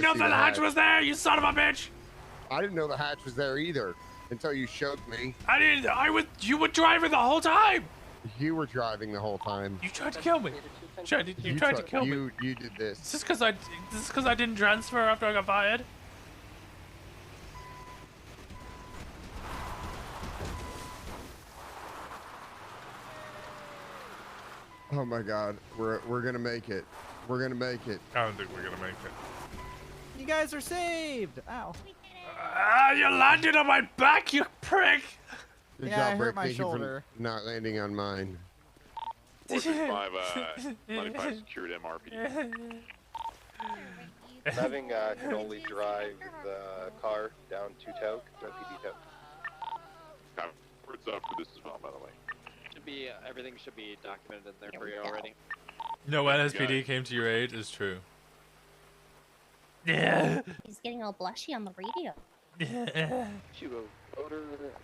know the hatch was there, you son of a bitch. I didn't know the hatch was there either until you showed me. You were driving the whole time. You were driving the whole time. You tried to kill me. You tried to kill me. You did this. Is this because I didn't transfer after I got fired? Oh my God, we're gonna make it. We're gonna make it. I don't think we're gonna make it. You guys are saved. Ow. You landed on my back, you prick. Good Yeah, job, I hurt Rick. my Thank you for shoulder. not landing on mine. 465 secured MRPD. Having can only drive the car down to Toke, no PD Toke. Words up for this as well, by the way. Should be everything should be documented in there for you already. No NSPD came to your aid is true. Yeah. He's getting all blushy on the radio. Yeah. You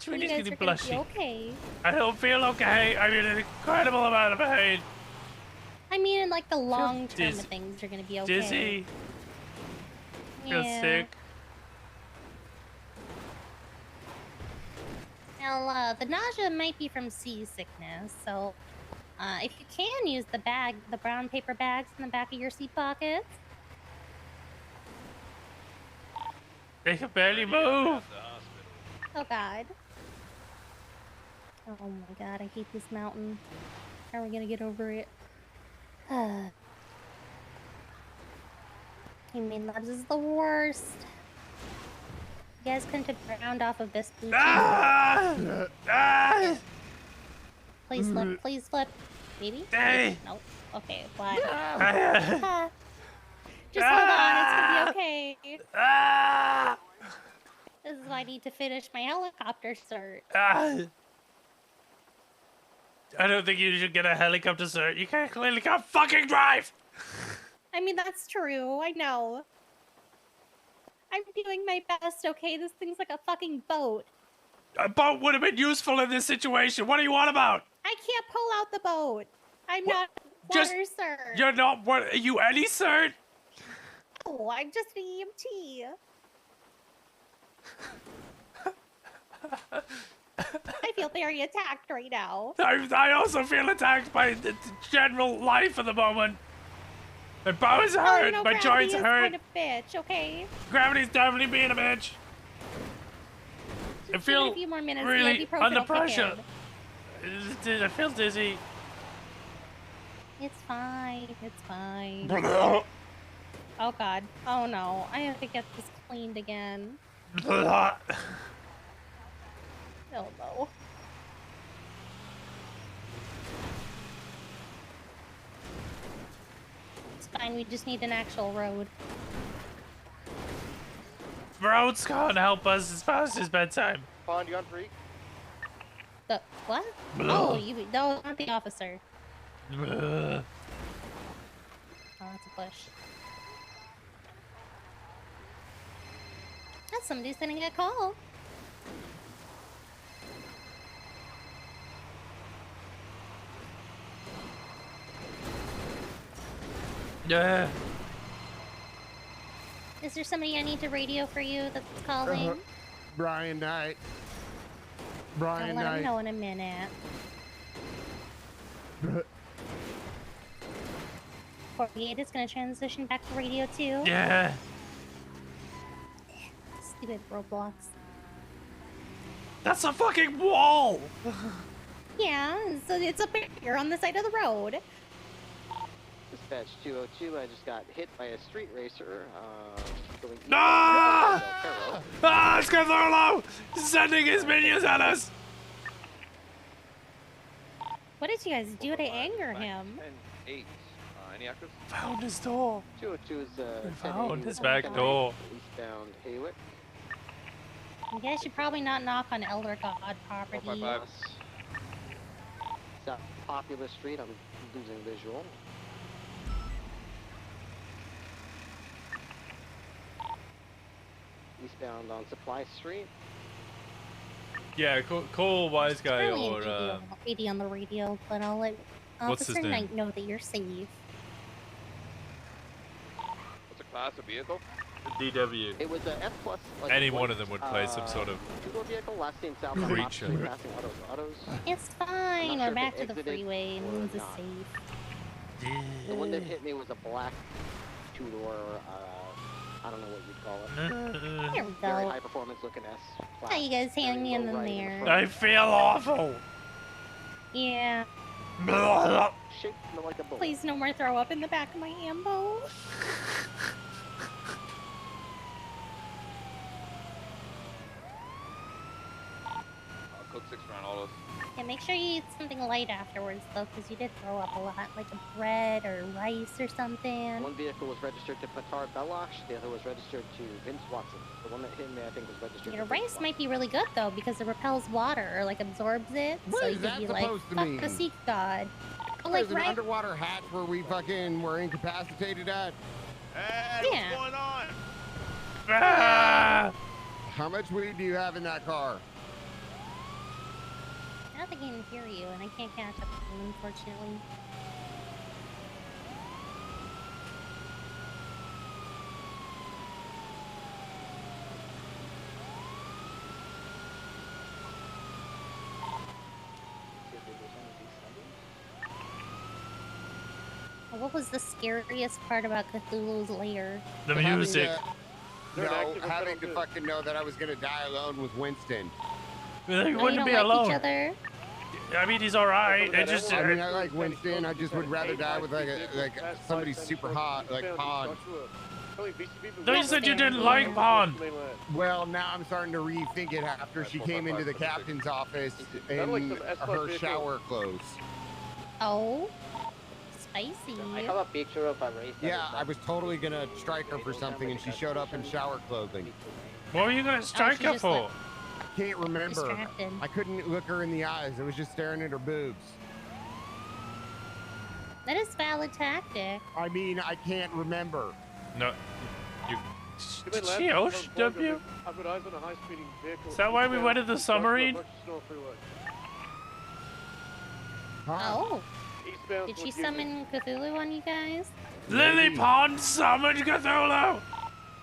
guys are gonna be okay. I don't feel okay. I'm in an incredible amount of pain. I mean, in like the long term of things, you're gonna be okay. Dizzy. Feel sick. Now, the nausea might be from seasickness, so if you can use the brown paper bags in the back of your seat pockets. They can barely move. Oh God. Oh my God, I hate this mountain. How are we gonna get over it? Humane Labs is the worst. You guys couldn't have ground off of this blue Please flip, please flip. Maybe? Nope. Okay, fly. Just hold on, it's gonna be okay. This is why I need to finish my helicopter cert. I don't think you should get a helicopter, sir. You clearly can't fucking drive! I mean, that's true. I know. I'm doing my best, okay? This thing's like a fucking boat. A boat would have been useful in this situation. What do you want about? I can't pull out the boat. I'm not water, sir. You're not what? Are you any, sir? Oh, I'm just an EMT. I feel very attacked right now. I also feel attacked by the general life at the moment. My bones hurt. No, my joints is hurt. kind of bitch, okay? Gravity's definitely being a bitch. I feel a few more minutes, really the ibuprofen under will kick pressure. I feel dizzy. It's fine. It's fine. Oh God. Oh no. I have to get this cleaned again. Oh no. It's fine. We just need an actual road. Roads can't help us as fast as bedtime. Pond, you on freak? The what? Blah. Oh, you no, not the officer. Blah. Oh, that's a push. That's somebody sending a call. Yeah. Is there somebody I need to radio for you that's calling? Brian Knight. Brian I'll let him Knight. know in a minute. 48 is gonna transition back to radio 2. Yeah. Stupid Roblox. That's a fucking wall. Yeah, so it's up here on the side of the road. Dispatch 202, I just got hit by a street racer. Going Ah! Ah, Scartholo! Sending his minions at us! What did you guys do to anger him? 10-8. Any actors? Found his door. 202 is Found his back door. Eastbound Haywick. You guys should probably not knock on Elder God property. 455. South Popular Street, I'm losing visual. Eastbound on Supply Street. Yeah, call Wise Guy Really or lady on the radio, but I'll let What's his Officer name? Knight know that you're safe. What's the class of vehicle? DW. It was a S plus. Like, Any white, one of them would play some sort of two-door vehicle, last seen southbound creature. Mopsley, passing autos. It's I'm fine. not We're sure back if to it the exited freeway. or Means it's not. safe. The one that hit me was a black two-door. I don't know what you'd call it. Here we Very go. high performance looking S. How you guys hanging in right in the there? I feel awful. Yeah. Shaped like a bullet. Please no more throw up in the back of my ambo. I'll cook 6 round autos. Yeah, make sure you eat something light afterwards though, because you did throw up a lot, like a bread or rice or something. One vehicle was registered to Patar Belosh, the other was registered to Vince Watson. The one that hit me, I think, was registered Your to Vince rice might be really good though, because it repels water or like absorbs it. What so is you could that be like, supposed to fuck mean? the sea god. But, There's like, an right? underwater hatch where we fucking were incapacitated at. Hey, Yeah. what's going on? Ah! How much weed do you have in that car? I don't think I can hear you, and I can't catch up with you, unfortunately. What was the scariest part about Cthulhu's lair? The music. Having to fucking know that I was gonna die alone with Winston. You Oh, you wouldn't don't be like alone. each other? I mean, he's alright. It just. I mean, I like Winston. I just would rather die with like somebody super hot, like Pond. No, you said you didn't like Pond. Well, now I'm starting to rethink it after she came into the captain's office in her shower clothes. Oh, spicy. I have a picture of a race. Yeah, I was totally gonna strike her for something, and she showed up in shower clothing. What were you gonna strike her for? I can't remember. Distracted. I couldn't look her in the eyes. I was just staring at her boobs. That is valid tactic. I mean, I can't remember. No. You. Come in, Did lads. she I've OSW? I've got eyes on a high-speeding vehicle. Is that why we went to the submarine? Oh. Eastbound Did she towards Union. summon Cthulhu on you guys? Lily Pond summoned Cthulhu!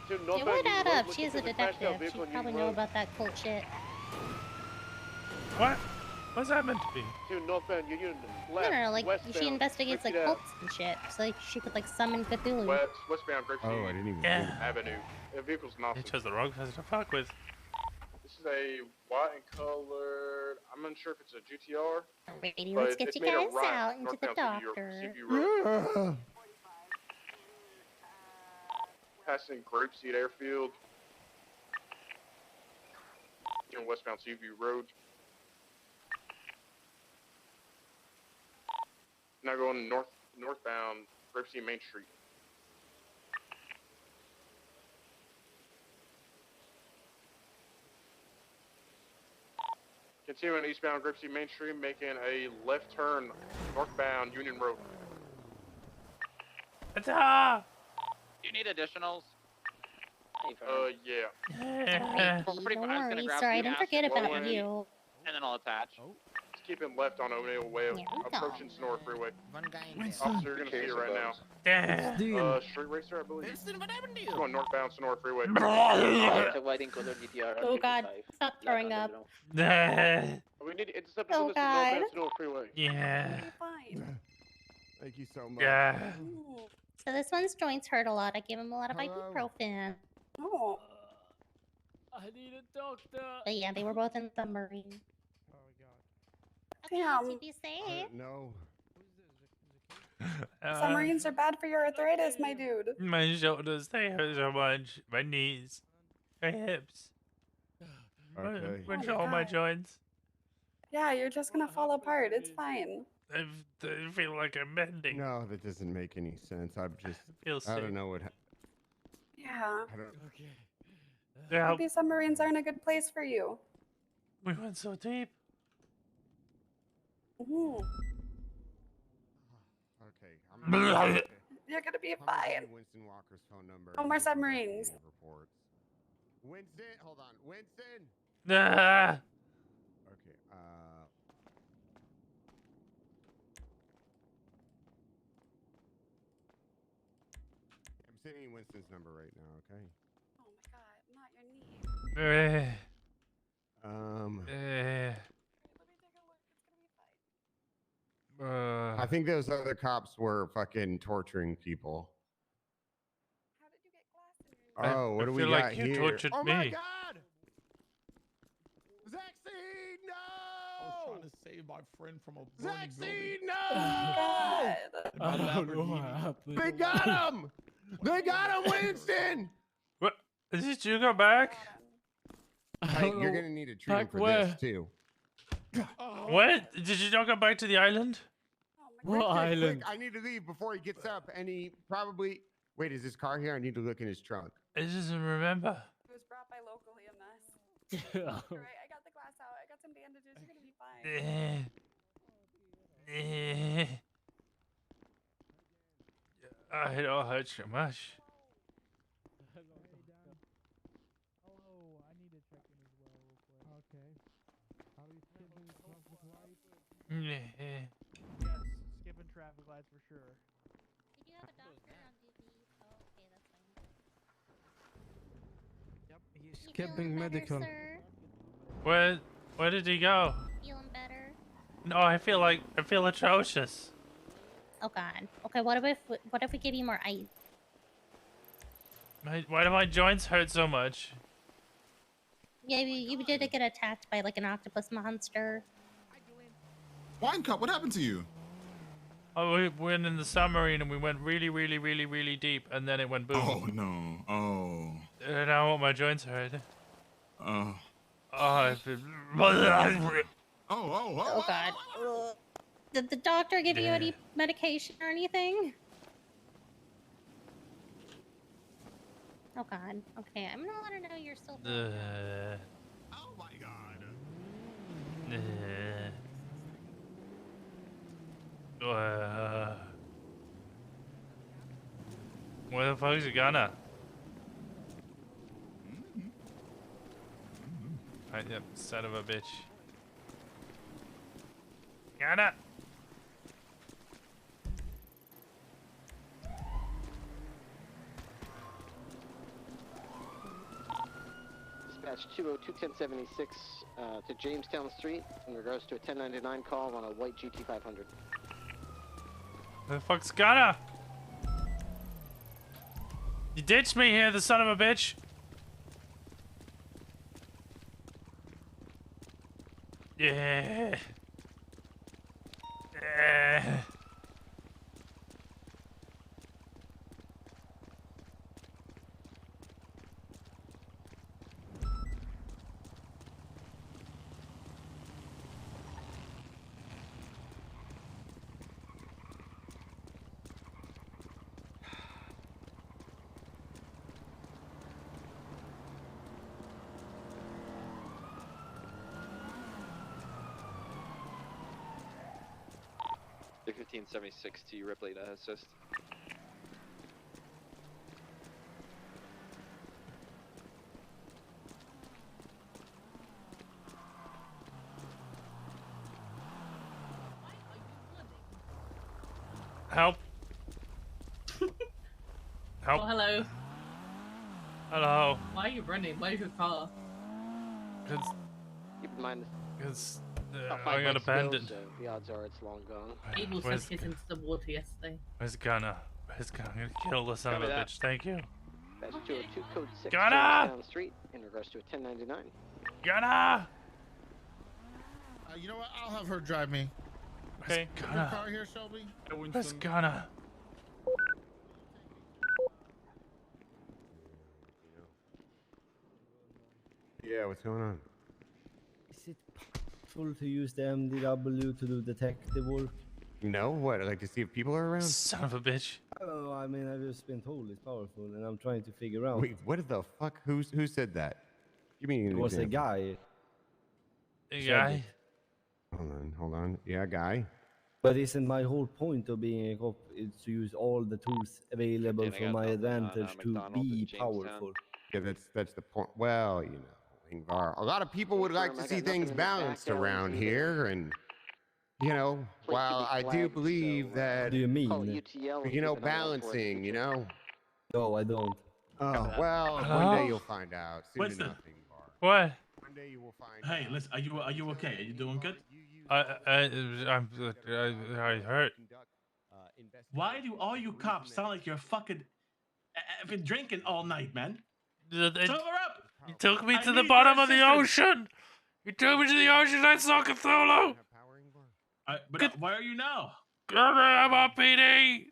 It would add up. She is a detective. She'd probably know about that cult shit. What? What's that meant to be? To northbound Union, No, left, no, no, like westbound, she investigates like straight cults and shit, so like, she could like summon Cthulhu. Westbound Grapeseed Oh, I didn't even. Yeah. Avenue. The vehicle's not. They chose the wrong person to fuck with. This is a white and colored. I'm unsure if it's a GTR. Alrighty, but let's get it's you made a guys right out into the northbound doctor. CB Road. Passing Grapeseed Airfield. In westbound CB Road. Now going northbound Grapeseed Main Street. Continuing eastbound Grapeseed Main Street, making a left turn northbound Union Road. Ta! Do you need additionals? Yeah. Don't worry, sir. I didn't forget about you. And then I'll attach. Just keeping left on O'Neill Way, There we go. approaching Sonora Freeway. Winston. Officer, you're gonna see it right now. Yeah. Street racer, I believe. Going northbound Sonora Freeway. Oh god, stop throwing up. Nah. We need to intercept Oh this god. northbound Sonora Freeway. Yeah. Thank you so much. Yeah. So this one's joints hurt a lot. I gave him a lot of ibuprofen. Oh. I need a doctor. But yeah, they were both in the submarine. Damn. To be safe. No. Submarines are bad for your arthritis, my dude. My shoulders, they hurt so much. My knees. My hips. Okay. Bunch Oh of my all my God. joints. Yeah, you're just gonna fall apart. It's fine. I feel like I'm bending. No, that doesn't make any sense. I'm just. Feel I sick. don't know what. Yeah. I don't. Yeah. Maybe submarines aren't a good place for you. We went so deep. Mhm. Okay. I'm You're gonna be I'm gonna fine. give you Winston Walker's phone number. No more submarines. Reports. Winston, hold on. Winston. Ah. Okay. I'm sending you Winston's number right now. Okay. I think those other cops were fucking torturing people. Oh, what do we feel got like you here? tortured Oh me. my god! Zaxine, no! I was trying to save my friend from a burning Zaxine, building. no! My Lamborghini. They got him! They got him, Winston! What? Did you go back? Hey, you're gonna need to treat him Back for where? this too. What? Did you not go back to the island? What Quick, island? I need to leave before he gets up, and he probably. Wait, is his car here? I need to look in his trunk. I doesn't remember. It was brought by local EMS. Alright, I got the glass out. I got some bandages. You're gonna be fine. It all hurts so much. Yes, skipping traffic lights for sure. Did you have a doctor on duty? Oh, okay, that's fine. Yep, he's You skipping feeling better, medical. sir? Where did he go? Feeling better? No, I feel atrocious. Oh god. Okay, what if we give you more ice? Why do my joints hurt so much? Yeah, you did get attacked by like an octopus monster. Wine Cup, what happened to you? Oh, we went in the submarine and we went really deep, and then it went boom. Oh no. Oh. Now my joints hurt. Oh. I feel... Oh god. Did the doctor give you any medication or anything? Oh god. Okay, I'm gonna let her know you're still there. Oh my god. Where the fuck is it gonna? Right, yep, son of a bitch. Gonna! Dispatch 202-1076 to Jamestown Street in regards to a 1099 call on a white GT500. Where the fuck's gonna? You ditched me here, the son of a bitch! Yeah. Yeah. The 1576 to Ripley to assist. Help. Help. Oh, hello. Hello. Why are you running? Where's your car? Cause, Keep in mind, I got abandoned. So the odds are it's long gone. Abel sent his into the water yesterday. Where's Gunna? Where's Gunna? I'm gonna kill the son of a bitch. Thank you. That's 202 code 6 Gunna! Jamestown Street in regards to a 1099. Gunna! You know what? I'll have her drive me. Okay. Your Gunna. car here, Shelby? Where's Gunna? Yeah, what's going on? Is it possible to use the MDW to do detective work? No, what? Like to see if people are around? Son of a bitch. Oh, I mean, I've just been told it's powerful, and I'm trying to figure out. Wait, what the fuck? Who said that? Give me an It was a example. guy. A said guy? it. Hold on. Yeah, guy. But isn't my whole point of being a cop is to use all the tools available Standing for out my on, advantage to McDonald's be in Jamestown. powerful? Yeah, that's the point. Well, you know, Ingvar, a lot of people would like to see things balanced around here, and you know, while I do believe that, What do you mean? you know, balancing, you know. No, I don't. Oh, well, one day you'll find out. Soon Winston. enough, Ingvar. What? One day you will find. Hey, listen. Are you okay? Are you doing good? I hurt. Why do all you cops sound like you're fucking been drinking all night, man? Sober up! You took me I to the need bottom your of the assistance. ocean. You took me to the ocean. I saw Cthulhu. But where are you now? I'm on PD.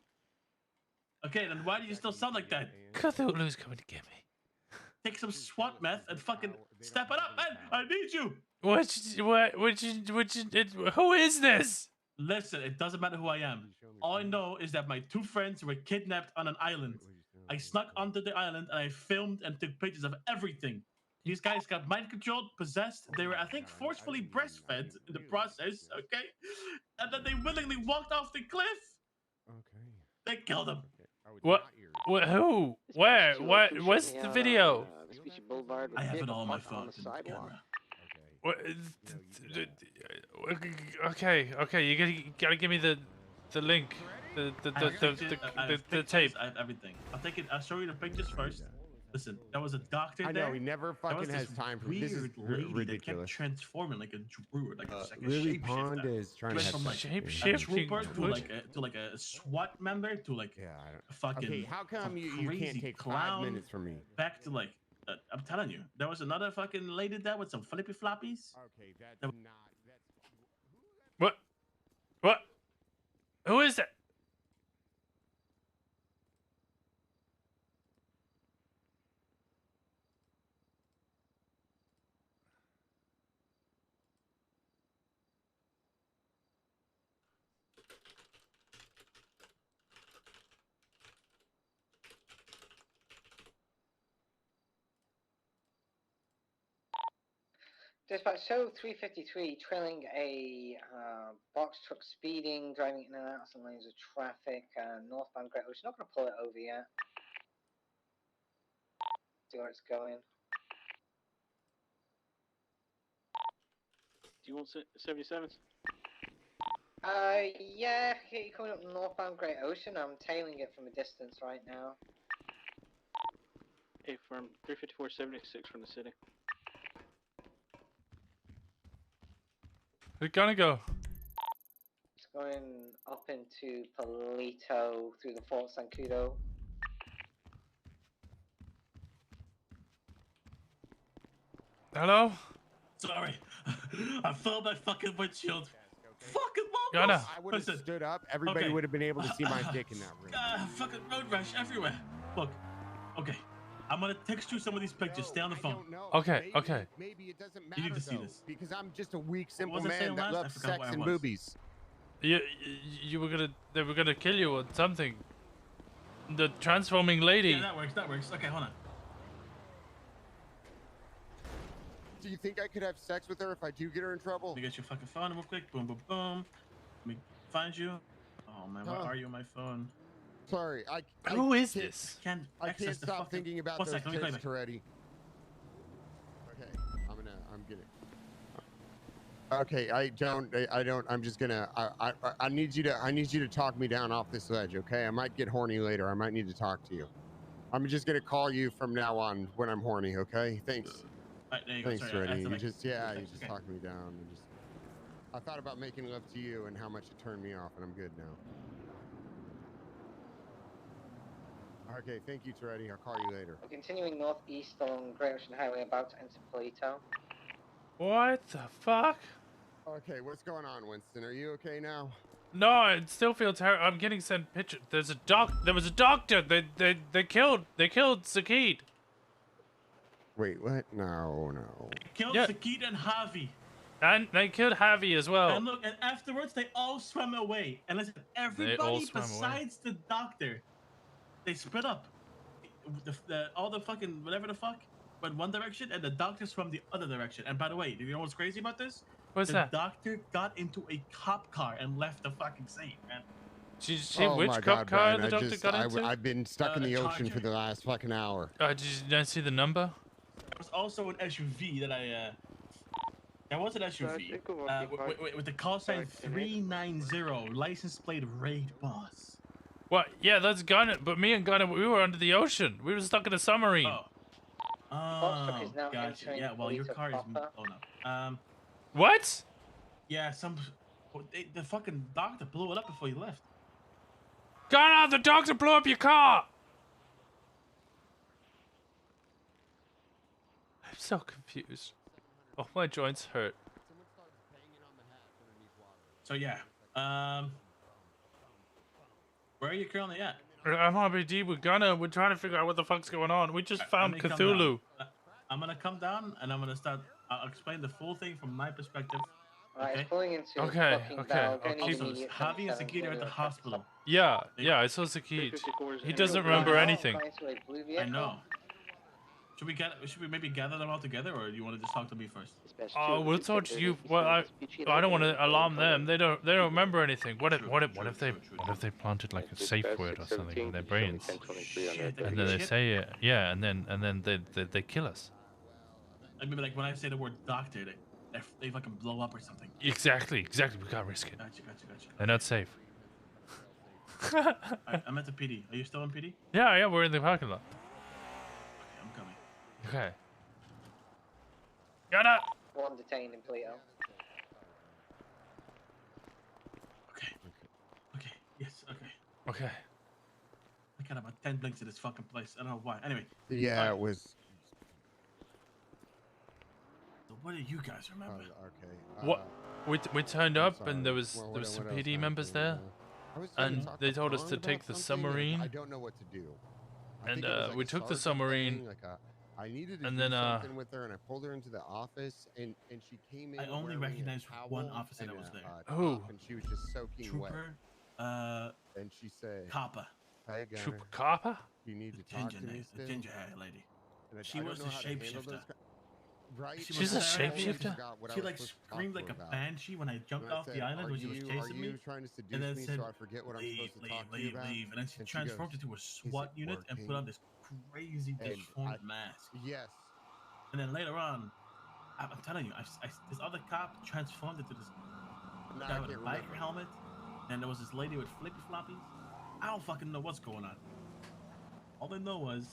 Okay, then why do you still sound like that? Cthulhu's coming to get me. Take some SWAT meth and fucking step it up, man. I need you. Who is this? Listen, it doesn't matter who I am. All I know is that my 2 friends were kidnapped on an island. I snuck onto the island and I filmed and took pictures of everything. These guys got mind controlled, possessed. They were, I think, forcefully breastfed in the process, okay? And then they willingly walked off the cliff. Okay. They killed them. What? Who? Where? What? What's the video? I have it all on my phone. Camera. What? Okay. You gotta give me the link, the tape. I have everything. I'll take it. I'll show you the pictures first. Listen, there was a doctor I there. know he never fucking has time for this. Is lady that ridiculous. kept transforming like a druid, like a Lily shapeshifter. Pond is trying to Went have from like shape-shifting a trooper to druid? like a SWAT member to like a fucking. Okay, how come you crazy can't take clown 5 minutes from me? Back to like, I'm telling you, there was another fucking lady there with some flippy floppies. Okay, that's not. What? Who is that? Dispatch, show 353 trailing a box truck speeding, driving in and out of some lanes of traffic, northbound Great Ocean. Not going to pull it over yet. See where it's going. Do you want 77s? Yeah, you're coming up northbound Great Ocean. I'm tailing it from a distance right now. Hey, from 354-76 from the city. Where's it gonna go? It's going up into Polito through the Fort Sancudo. Hello? Sorry, I fell my fucking windshield. Fucking Gunna. locals. I would have stood up. Everybody Okay. would have been able to see my dick in that room. Fucking road rash everywhere. Look, okay, I'm gonna text you some of these pictures. Stay on the phone. Okay. Maybe it doesn't matter. You need to see though, this. because I'm just a weak, simple was I saying man that last? I loves forgot sex where I and was. boobies. You were gonna. They were gonna kill you or something. The transforming lady. Yeah, that works. That works. Okay, hold on. Do you think I could have sex with her if I do get her in trouble? Let me get your fucking phone real quick. Boom, boom, boom. Let me find you. Oh man, where are you on my phone? Sorry, Who is this? Can't I access can't the stop fucking... thinking about One those second, let me tits, call you Toretti. Okay, I'm getting. Okay, I don't. I'm just gonna. I need you to talk me down off this ledge. Okay, I might get horny later. I might need to talk to you. I'm just gonna call you from now on when I'm horny. Okay, thanks. Right, there you go. Thanks, Sorry, I have Toretti. to You make- just Okay. talked me down. And just. I thought about making love to you and how much it turned me off, and I'm good now. Okay, thank you, Toretti. I'll call you later. We're continuing northeast along Great Ocean Highway, about to enter Polito. What the fuck? Okay, what's going on, Winston? Are you okay now? No, I still feel terrible. I'm getting sent pictures. There was a doctor. They killed Sakid. Wait, what? No. Killed Sakid and Javi. And they killed Javi as well. And look, and afterwards they all swam away. And listen, everybody swam away. besides the doctor, they split up. All the fucking whatever the fuck went one direction, and the doctor swam the other direction. And by the way, do you know what's crazy about this? What's the that? The doctor got into a cop car and left the fucking scene, man. Oh which my cop God, car Brian, the doctor got into? I've been stuck in the a ocean Charger. for the last fucking hour. Did you not see the number? There was also an SUV that I. There was an SUV with the call sign 390, license plate Raid Boss. What? Yeah, that's Gunner. But me and Gunner, we were under the ocean. We were stuck in a submarine. Oh. Box truck is Oh, now gotcha. entering Yeah, well, your Polito car is. proper. Oh no. What? Yeah, the fucking doctor blew it up before you left. Gunnar, the doctor blew up your car! I'm so confused. Oh, my joints hurt. So yeah. Where are you currently at? I'm on BD with Gunnar. We're trying to figure out what the fuck's going on. We just found Let me come Cthulhu. down. I'm gonna come down and I'm gonna start. I'll explain the full thing from my perspective. Alright, Okay. it's pulling into Okay, fucking okay, Bell. Gonna need okay. Also, immediate Javi and 77 Sakita are at the to hospital. Yeah, I saw Zakid. He doesn't remember anything. I know. Should we maybe gather them all together, or do you want to just talk to me first? Oh, we'll talk to you. Well, I don't want to alarm them. They don't remember anything. What if they planted like a safe word or something in their brains, and then they say it? Yeah, and then they kill us. I mean, like when I say the word doctor, they fucking blow up or something. Exactly. We gotta risk it. Gotcha. They're not safe. Alright, I'm at the PD. Are you still in PD? Yeah, we're in the parking lot. Okay, I'm coming. Okay. Got it. One detained in Polito. Okay. Yes. Okay. Okay. I got about 10 blinks at this fucking place. I don't know why. Anyway. Yeah, alright. it was. So what do you guys remember? Okay. What? We turned I'm up sorry. and there was Well, some what else PD members happened? there, I was trying to and talk they to told us Fawn to about take the something, and submarine. I don't know what to do. I And think it was like we a took the sergeant submarine. thing, I needed to and do then something with her, and I pulled her into the office, and she came in. I only wearing recognized a one towel officer that and was a, there. Who? And she was just soaking wet. Trooper, And she said, Copper. "Hey, Gunner, Trooper Copper? you need to talk to me The still." ginger hair lady. And She I don't was know the how to handle shapeshifter. those Right? She's a shapeshifter? She like screamed like a banshee when I jumped off the island when she was chasing me. Trying to seduce And then me said, so I forget what I'm supposed to talk to you about? leave. And then she And she transformed goes, into a "Is SWAT it unit and put working?" on this crazy And deformed mask. Yes. And then later on, I'm telling you, this other cop transformed into this No, guy I with a can't biker remember. helmet. And there was this lady with flippy floppies. I don't fucking know what's going on. All I know was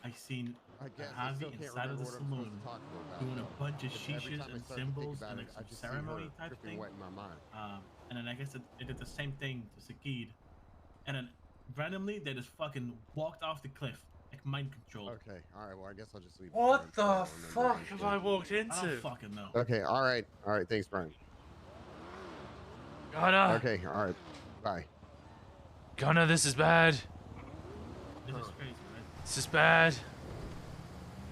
I seen I still Javi can't inside of the remember what I'm supposed saloon to talk to her about, doing a though. bunch of Because every shishas time I and start to think symbols about and it, like I some just see her ceremony type dripping thing. wet in my mind. And then I guess it did the same thing to Sakid. And then randomly they just fucking walked off the cliff, like mind controlled. Okay, all right. Well, I guess I'll just leave. What the fuck have I walked into? I don't fucking know. Okay, all right. Thanks, Brian. Gunnar. Okay, all right. Bye. Gunnar, this is bad. This is crazy, right? This is bad.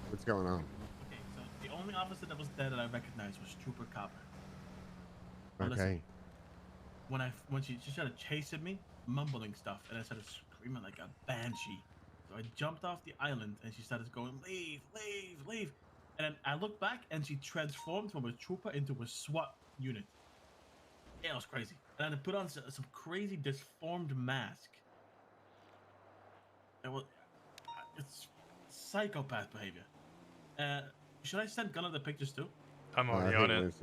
What's going on? Okay, so the only officer that was there that I recognized was Trooper Copper. Now Okay. Listen, when she started chasing me, mumbling stuff, and I started screaming like a banshee. So I jumped off the island, and she started going, leave. And then I looked back, and she transformed from a trooper into a SWAT unit. Yeah, it was crazy. And then I put on some crazy deformed mask. It's psychopath behavior. Should I send Gunnar the pictures too? I'm already on it.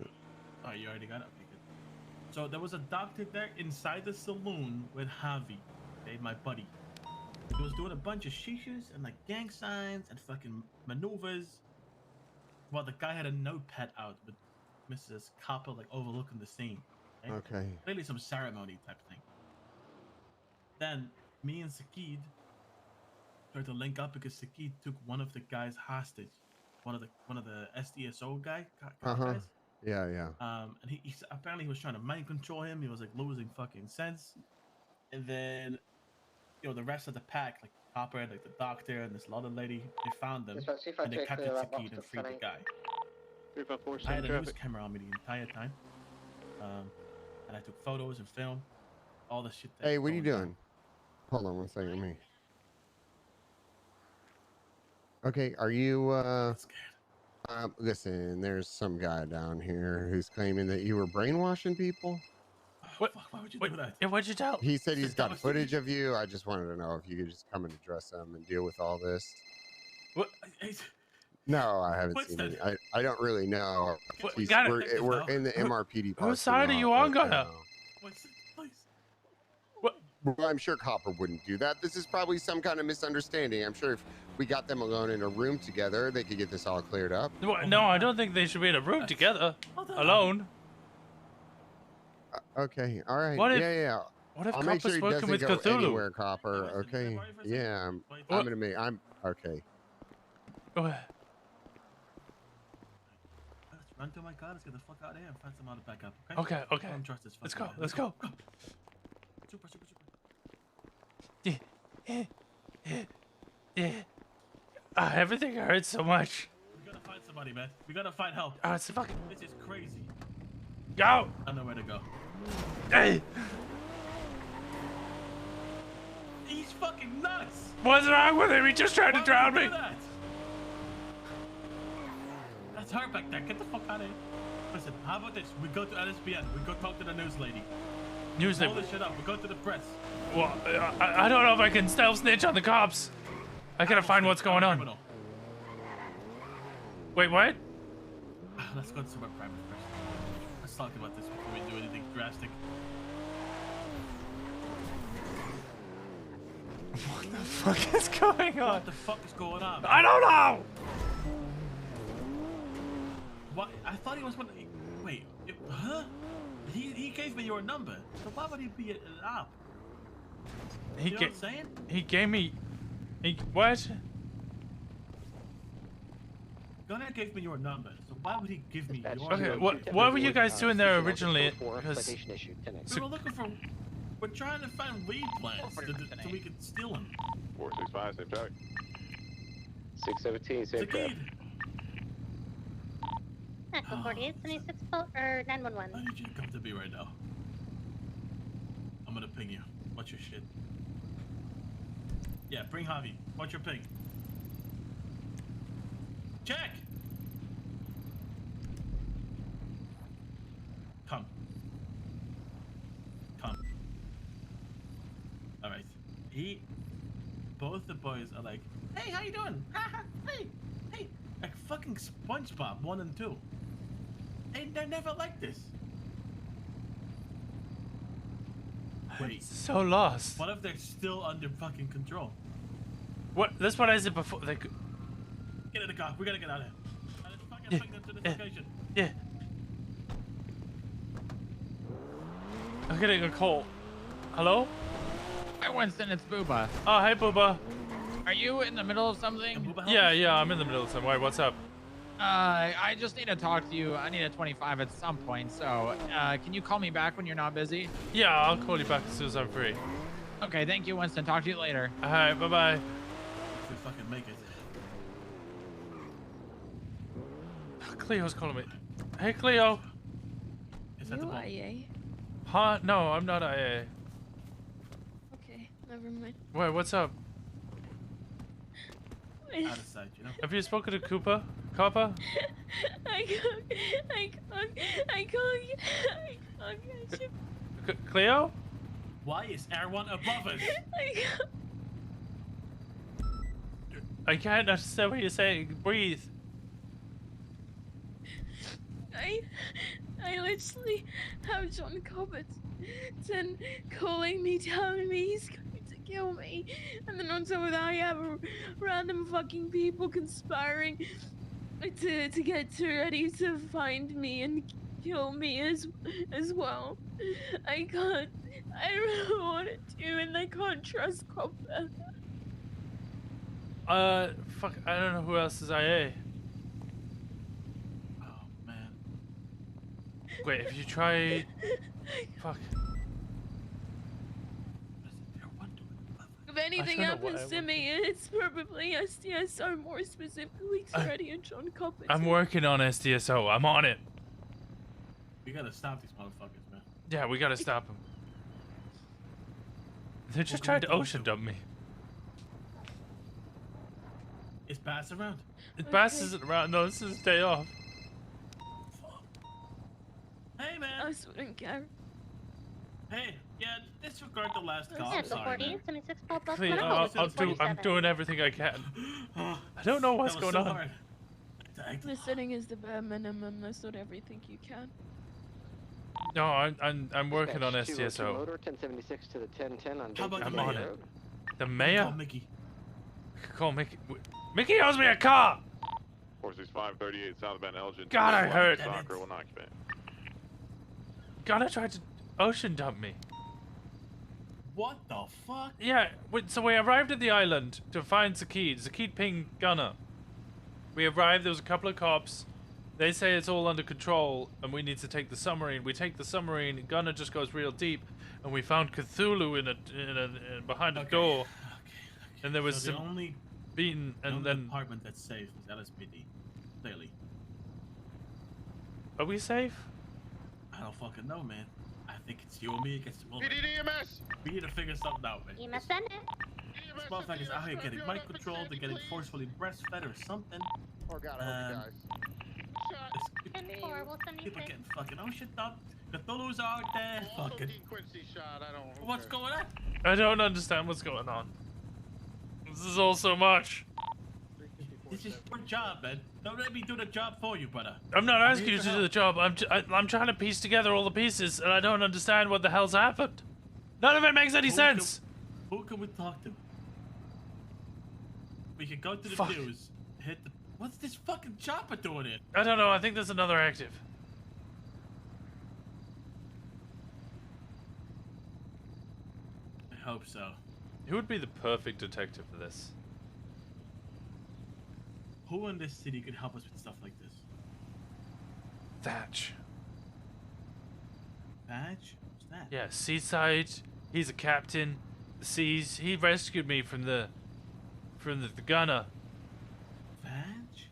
Oh, you already got it? Okay, good. So there was a doctor there inside the saloon with Javi, okay, my buddy. He was doing a bunch of shishas and like gang signs and fucking maneuvers. While the guy had a notepad out with Mrs. Copper like overlooking the scene. Okay. Clearly some ceremony type thing. Then me and Sakid tried to link up because Sakid took one of the guys hostage. One of the SDSO guys. Yeah. And he apparently he was trying to mind control him. He was like losing fucking sense. And then, the rest of the pack, like Copper, like the doctor, and this other lady, they found them and they captured Sakid and freed the guy. I had a news camera on me the entire time, and I took photos and film all the shit. Hey, what are you doing? Hold on one second, let me. Okay, are you listen, there's some guy down here who's claiming that you were brainwashing people. What? Why would you do that? Yeah, what'd you tell? He said he's got footage of you. I just wanted to know if you could just come and address him and deal with all this. What? No, I haven't seen it. I don't really know. We're in the MRPD. Whose side are you on, Gunnar? Well, I'm sure Copper wouldn't do that. This is probably some kind of misunderstanding. I'm sure if we got them alone in a room together, they could get this all cleared up. No, I don't think they should be in a room together, alone. Okay, all right. What if- yeah. what if I'll make sure Copper's he working doesn't with go Cthulhu? anywhere, Copper. Okay. Yeah, I'm gonna make. I'm okay. What? Let's run to my car. Let's get the fuck out of here and find some other backup. Okay. Okay. I don't trust this Let's fucking go. guy. Let's go. Super. Yeah. Everything hurts so much. We gotta find somebody, man. We gotta find help. It's fucking. This is crazy. Go. I know where to go. Hey. He's fucking nuts. What's wrong with him? He just tried to drown me. That's her back there. Get the fuck out of here. Listen, how about this? We go to LSBN. We go talk to the news lady. News Blow lady. this shit up. We go to the press. Well, I don't know if I can stealth snitch on the cops. I gotta find what's going on. Wait, what? Let's go to some private first. Let's talk about this before we do anything drastic. What the fuck is going on? What the fuck is going on? I don't know. What? I thought he was one. Wait, huh? He gave me your number. So why would he be an op? You know what I'm saying? He gave me. What? Gunnar gave me your number. So why would he give me your Okay, number? what were you guys doing there originally? Because We were looking for. We're trying to find weed plants so we could steal them. 465, safe track. 617, safe track. Echo 48, 76 or 911. I need you to come to me right now. I'm gonna ping you. What's your shit? Yeah, bring Javi. What's your ping? Check! Come. Alright. Both the boys are like, hey, how you doing? Hey. Like fucking SpongeBob 1 and 2. They're never like this. Wait. So lost. What if they're still under fucking control? What? That's what I said before. Like, Get in the car. We gotta get out of here. Let's fucking bring them to the location. yeah. I'm getting a call. Hello? Hi, Winston. It's Booba. Oh, hey, Booba. Are you in the middle of something? Yeah, I'm in the middle of something. Why? What's up? I just need to talk to you. I need a 25 at some point. So, can you call me back when you're not busy? Yeah, I'll call you back as soon as I'm free. Okay, thank you, Winston. Talk to you later. All right, bye-bye. If we fucking make it. Cleo's calling me. Hey, Cleo. Is that the ball? IA? Huh? No, I'm not IA. Okay, never mind. Wait, what's up? Out of sight, you know? Have you spoken to Koopa? Coppa? I can't catch him. Cleo? Why is everyone above us? I can't understand what you're saying. Breathe. I literally have John Cobberton calling me, telling me he's going to kill me, and then on top of that, I have random fucking people conspiring to get ready to find me and kill me as well. I don't know what to do, and I can't trust Copper. Fuck, I don't know who else is IA. Wait, if you try... Fuck. If anything happens to me, it's probably SDSO, more specifically Freddy and John Copper. I'm working on SDSO. I'm on it. We gotta stop these motherfuckers, man. Yeah, we gotta stop them. They're just trying to ocean dump me. Is Bass around? Bass isn't around. No, this is his day off. Hey, man. I wouldn't care. Hey, yeah, disregard the last call. Yeah, I'm sorry, man. 76 plus Please, I'm doing everything I can. I don't know what's That was going so on. hard. Listening is the bare minimum. That's not everything you can. No, I'm working on Dispatch 202 STSO. Motor 1076 to the 1010 on How about Baker the I'm on Road. it. The mayor? Call Mickey. Call Mickey. Mickey owes me a car. 46538 southbound Elgin. God, I hurt. Soccer will not expand. Gunner tried to ocean dump me. What the fuck? Yeah, so we arrived at the island to find Zakid. Zakid pinged Gunner. We arrived, there was a couple of cops. They say it's all under control and we need to take the submarine. We take the submarine, Gunner just goes real deep, and we found Cthulhu behind a door. Okay. And there was So the some only beaten, and then... department that's safe is LSPD. Clearly. Are we safe? I don't fucking know, man. I think it's you and me against the world. PDDMS! We need to figure something out, man. You must send it. This motherfucker's out here getting mind controlled, they're getting forcefully breastfed or something. Oh god, I hope he dies. We'll send you People pics. getting fucking shit up. Cthulhu's out there. Fucking. Quincy shot, I don't... What's going on? I don't understand what's going on. This is all so much. This is your job, man. Don't let me do the job for you, brother. I'm not I'm asking here you to to do help. the job. I'm trying to piece together all the pieces, and I don't understand what the hell's happened. None of it makes any sense. Who can we talk to? We can go to the Fuck. news. Hit the. What's this fucking chopper doing it? I don't know. I think there's another active. I hope so. Who would be the perfect detective for this? Who in this city could help us with stuff like this? Thatch. Badge? What's that? Yeah, Seaside. He's a captain. The seas. He rescued me from the gunner. Badge?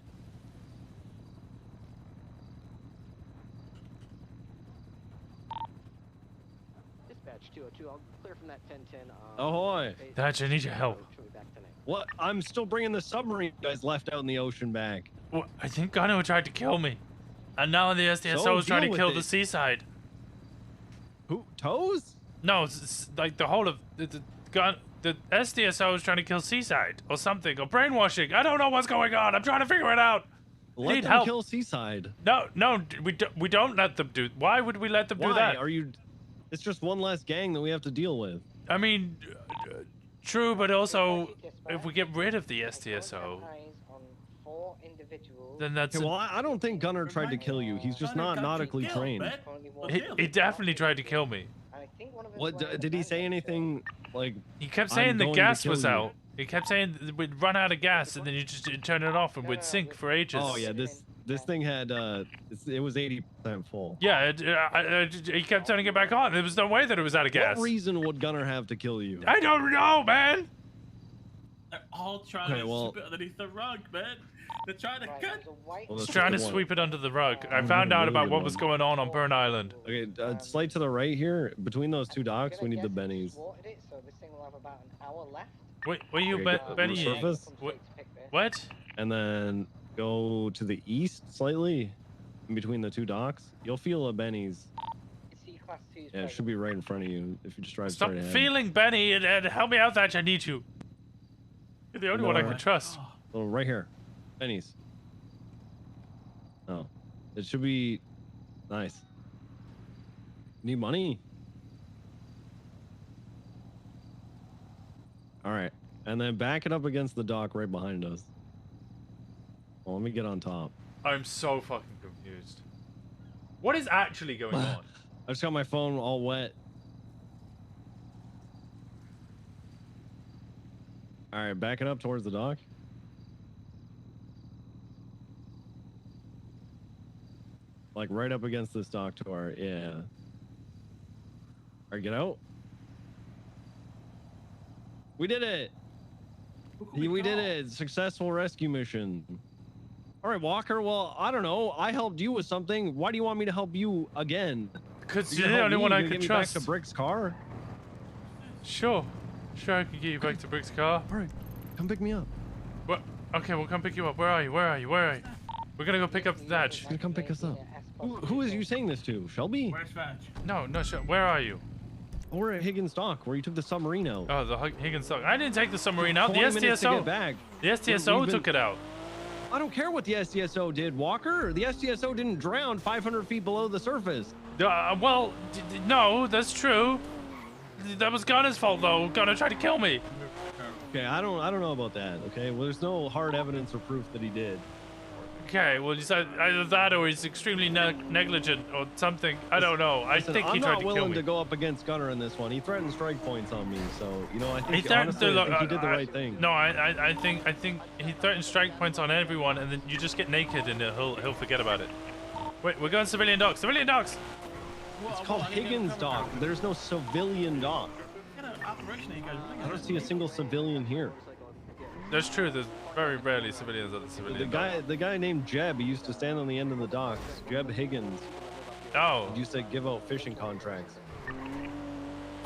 Dispatch 202, I'll clear from that 1010. Ahoy. Thatch, I need your help. She'll be back tonight. What? I'm still bringing the submarine you guys left out in the ocean back. Well, I think Gunner tried to kill me. And now the SDSO So is trying deal to with kill it. the Seaside. Who? Toes? No, it's like the whole of the SDSO is trying to kill Seaside or something, or brainwashing. I don't know what's going on. I'm trying to figure it out. I Let need them help. kill Seaside. No, we don't let them do. Why would we let them Why? do that? Are you? It's just one less gang that we have to deal with. I mean, true, but also if we get rid of the SDSO, then that's. Okay, well, I don't think Gunner tried to kill you. He's just not nautically trained. He definitely tried to kill me. What did he say? Anything like? He kept "I'm saying the going to gas kill was you"? out. He kept saying we'd run out of gas, and then you just turn it off, and we'd sink for ages. Oh yeah, this thing had it was 80% full. Yeah, he kept turning it back on. There was no way that it was out of gas. What reason would Gunner have to kill you? I don't know, man. They're all trying Okay, to well- sweep it underneath the rug, man. They're trying to cut. Well, He's that's trying to just the one. sweep it under the rug. I I'm found gonna out really about good what was one. going on Burn Island. Okay, slight to the right here, between those two docks, we need the bennies. Wait, were you Okay, go Benny? surface. What? And then go to the east slightly, in between the two docks. You'll feel a Benny's. Yeah, it should be right in front of you if you just drive Stop straight ahead. feeling Benny and help me out, Thatch. I need you. You're the only one I No. can trust. Oh, right here. Benny's. Oh. It should be nice. Need money? Alright. And then back it up against the dock right behind us. Well, let me get on top. I'm so fucking confused. What is actually going on? I just got my phone all wet. Alright, back it up towards the dock. Like right up against this dock to our, yeah. Alright, get out. We did it! We did it! Successful rescue mission. Alright, Walker, well, I don't know. I helped you with something. Why do you want me to help you again? Because you're the only one I can can get trust. me back to Brick's car? Sure. Sure, I can get you back to Brick's car. Alright, come pick me up. What? Okay, we'll come pick you up. Where are you? Where are you? Where are you? We're gonna go pick up Thatch. He's gonna come pick us up. Who is you saying this to? Shelby? Where's Badge? No, where are you? We're at Higgins Dock, where you took the submarine out. Oh, the Higgins Dock. I didn't take the submarine out. The 20 minutes to get STSO. back. The STSO We've been- took it out. I don't care what the SDSO did, Walker. The SDSO didn't drown 500 feet below the surface. Well, no, that's true. That was Gunner's fault, though. Gunner tried to kill me. Okay, I don't know about that. Okay, well, there's no hard evidence or proof that he did. Okay, well, you said either that or he's extremely negligent or something. I don't know. Listen, I think he I'm tried not to kill willing me. to go up against Gunner in this one. He threatened strike points on me, so you know I think He honestly, threatened I think he did the right thing. No, I think he threatened strike points on everyone, and then you just get naked and he'll forget about it. Wait, we're going civilian docks. Civilian docks. It's called Higgins Dock. There's no civilian dock. I don't see a single civilian here. That's true. There's very rarely civilians at the civilian dock. The guy named Jeb, he used to stand on the end of the docks. Jeb Higgins. Oh. He used to give out fishing contracts.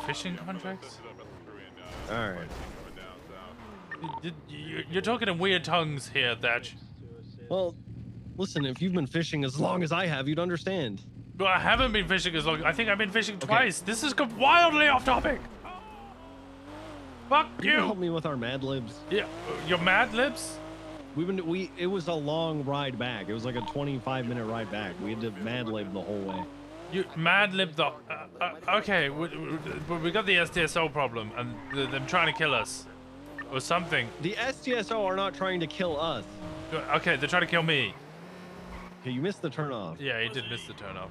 Fishing contracts? All right. You're talking in weird tongues here, Thatch. Well, listen, if you've been fishing as long as I have, you'd understand. Well, I haven't been fishing as long. I think I've been fishing twice. This is wildly off topic. Fuck you. Can you help me with our Mad Libs? Yeah, your Mad Libs? It was a long ride back. It was like a 25-minute ride back. We had to Mad Lib the whole way. You Mad Lib the. Okay, we got the STSO problem, and them trying to kill us, or something. The STSO are not trying to kill us. Okay, they're trying to kill me. Okay, you missed the turnoff. Yeah, he did miss the turnoff.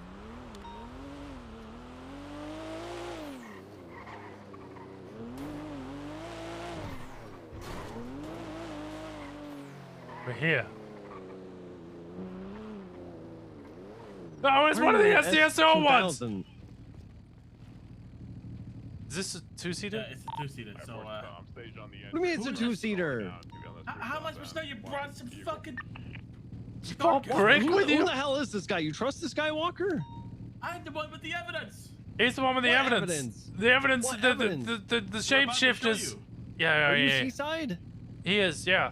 We're here. Oh, it's one of the SDSO ones! Is this a two-seater? Yeah, it's a two-seater, so, What do you mean it's a two-seater? How am I supposed to know you brought some fucking... Who the hell is this guy? You trust this guy, Walker? I'm the one with the evidence. He's the one with the evidence. The evidence, the shapeshifters. Yeah, Are you yeah. seaside? He is, yeah.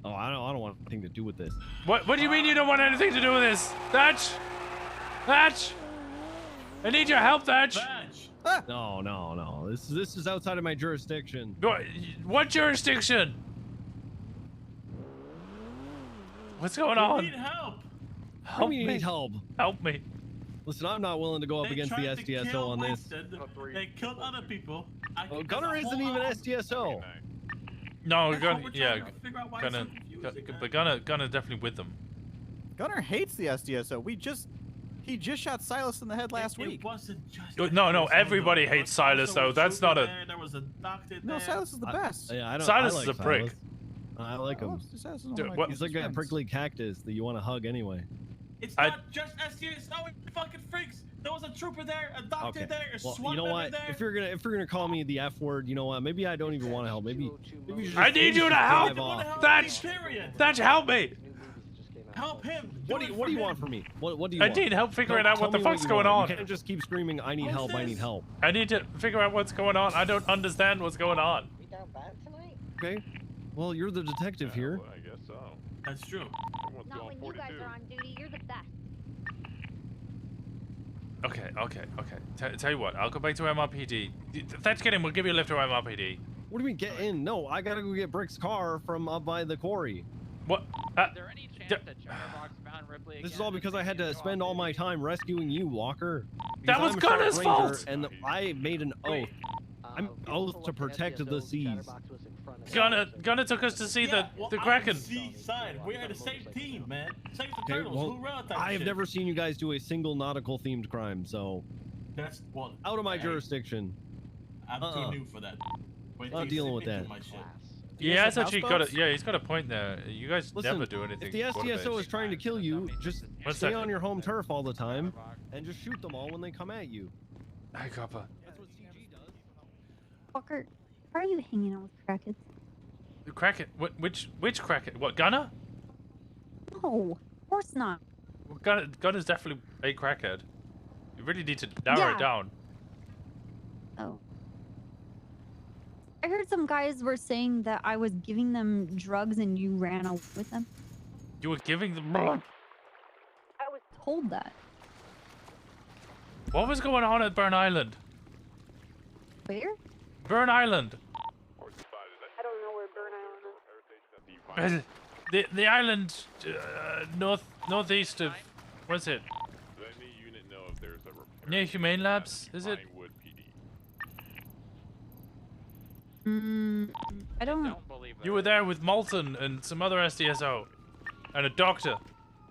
Oh, I don't want anything to do with this. What do you mean you don't want anything to do with this? Thatch! Thatch! I need your help, Thatch! No. This is outside of my jurisdiction. What jurisdiction? What's going on? We need help. Help me. Need help. Help me. Listen, I'm not willing to go up against the SDSO on this. They killed other people. Gunner isn't even SDSO. No, Gunner definitely with them. Gunner hates the SDSO. He just shot Silas in the head last week. It wasn't just No, everybody hates Silas though. That's not a. There was a doctor No, Silas is the best. Yeah, Silas I like is a prick. I like him. He's like a prickly cactus that you want to hug anyway. It's not just SDSO, fucking freaks. There was a trooper there, a doctor there, a SWAT you know what? there. If you're gonna call me the F word, you know what? Maybe I don't even want to help. Maybe you should I need you to help. Thatch, help me. Help him. What do you want from me? What do you want? I need help figuring out what the fuck's going on. You can't just keep screaming, I need help, I need help. I need to figure out what's going on. I don't understand what's going on. We down bad tonight? Okay. Well, you're the detective here. I guess so. That's true. Not when you guys are on duty. You're the best. Okay. Tell you what, I'll go back to MRPD. Let's get in. We'll give you a lift to MRPD. What do you mean get in? No, I gotta go get Brick's car from up by the quarry. What? Is there any chance that Chatterbox found Ripley This is all because I had to spend all my time rescuing you, Walker. That was Gunner's fault! And I made an oath. I'm oath to protect the seas. Gunner took us to see the Kraken. Seaside. We are the same team, man. Save the turtles. Who wrote that I have shit? never seen you guys do a single nautical themed crime, so That's well. out of my jurisdiction. I'm too new for that. Wait, Not dealing with that. Yeah, that's actually he's got a point there. You guys never do anything. If the SDSO is trying to kill you, just stay on your home turf all the time and just shoot them all when they come at you. Hi, Copper. That's what CG does. Walker, why are you hanging out with crackheads? The Kraken? Which Kraken? What, Gunner? No, of course not. Well, Gunner's definitely a crackhead. You really need to narrow it down. Oh. I heard some guys were saying that I was giving them drugs and you ran away with them. You were giving them. I was told that. What was going on at Burn Island? Where? Burn Island. I don't know where Burn Island is. The island northeast of what's it? Let any unit know if there's a repair Near Humane Labs, is it? Pinewood PD. I don't. You were there with Moulton and some other SDSO, and a doctor.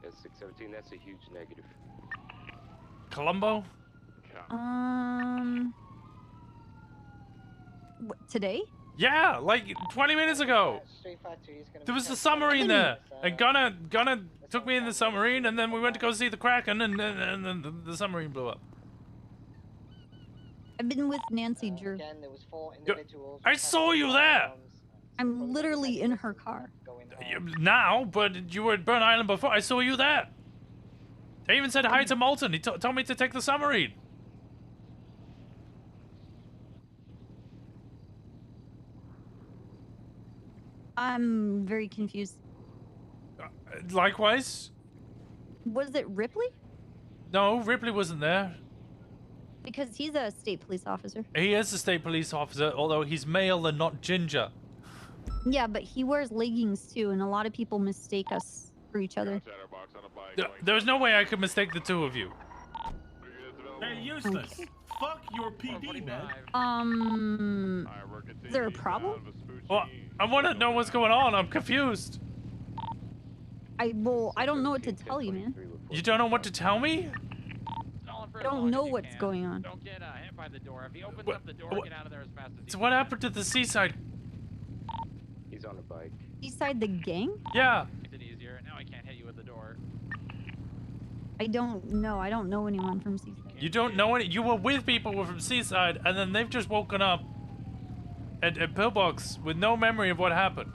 That's 617. That's a huge negative. Colombo? Today? Yeah, like 20 minutes ago. There was the submarine there, and Gunner took me in the submarine, and then we went to go see the Kraken, and then the submarine blew up. I've been with Nancy, Drew. Again, there was 4 individuals. I saw you there. I'm literally in her car. Now, but you were at Burn Island before. I saw you there. They even said hi to Moulton. He told me to take the submarine. I'm very confused. Likewise. Was it Ripley? No, Ripley wasn't there. Because he's a state police officer. He is a state police officer, although he's male and not ginger. Yeah, but he wears leggings too, and a lot of people mistake us for each other. There's no way I could mistake the two of you. They're useless. Fuck your PD, man. Is there a problem? Well, I want to know what's going on. I'm confused. I don't know what to tell you, man. You don't know what to tell me? I don't know what's going on. Don't get hit by the door. If he opens up the door, get out of there as fast as you So what happened to the seaside? He's on a bike. Beside the gang? Yeah. Makes it easier. Now I can't hit you with the door. I don't know. I don't know anyone from Seaside. You don't know any. You were with people from Seaside, and then they've just woken up at Pillbox with no memory of what happened.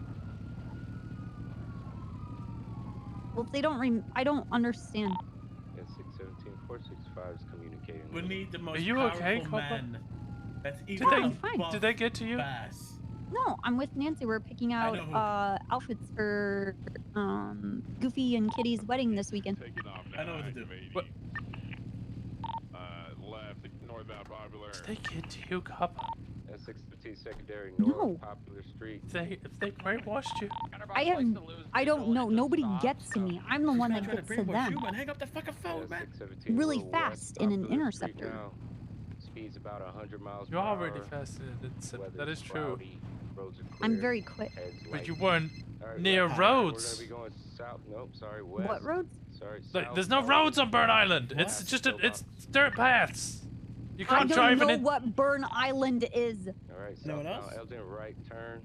Well, if they don't I don't understand. Yeah, 617 465 is communicating. We need the most Are you okay, powerful Copper? man. That's Did even did they get to you? Bass. No, I'm with Nancy. We're picking out outfits for Goofy and Kitty's wedding this weekend. I know what to do. What? Left, northbound Popular. Did they get to you, Copper? That's 615 secondary No. north Popular Street. If they brainwashed you. I don't know. Nobody gets to me. I'm the one that gets to them. Hang up the fucking phone, man. Really fast in an interceptor. Speed's about 100 miles per You're hour. already fast in an interceptor. That is true. Roads are clear. I'm very quick. But you weren't Alright, near left. roads. We're gonna be going south. Nope, sorry, west. What roads? Sorry, Like, south. there's no roads on Burn Island. It's just it's dirt paths. You I can't don't drive know in it. what Burn Island is. Alright, No one southbound else? Eldon, right turn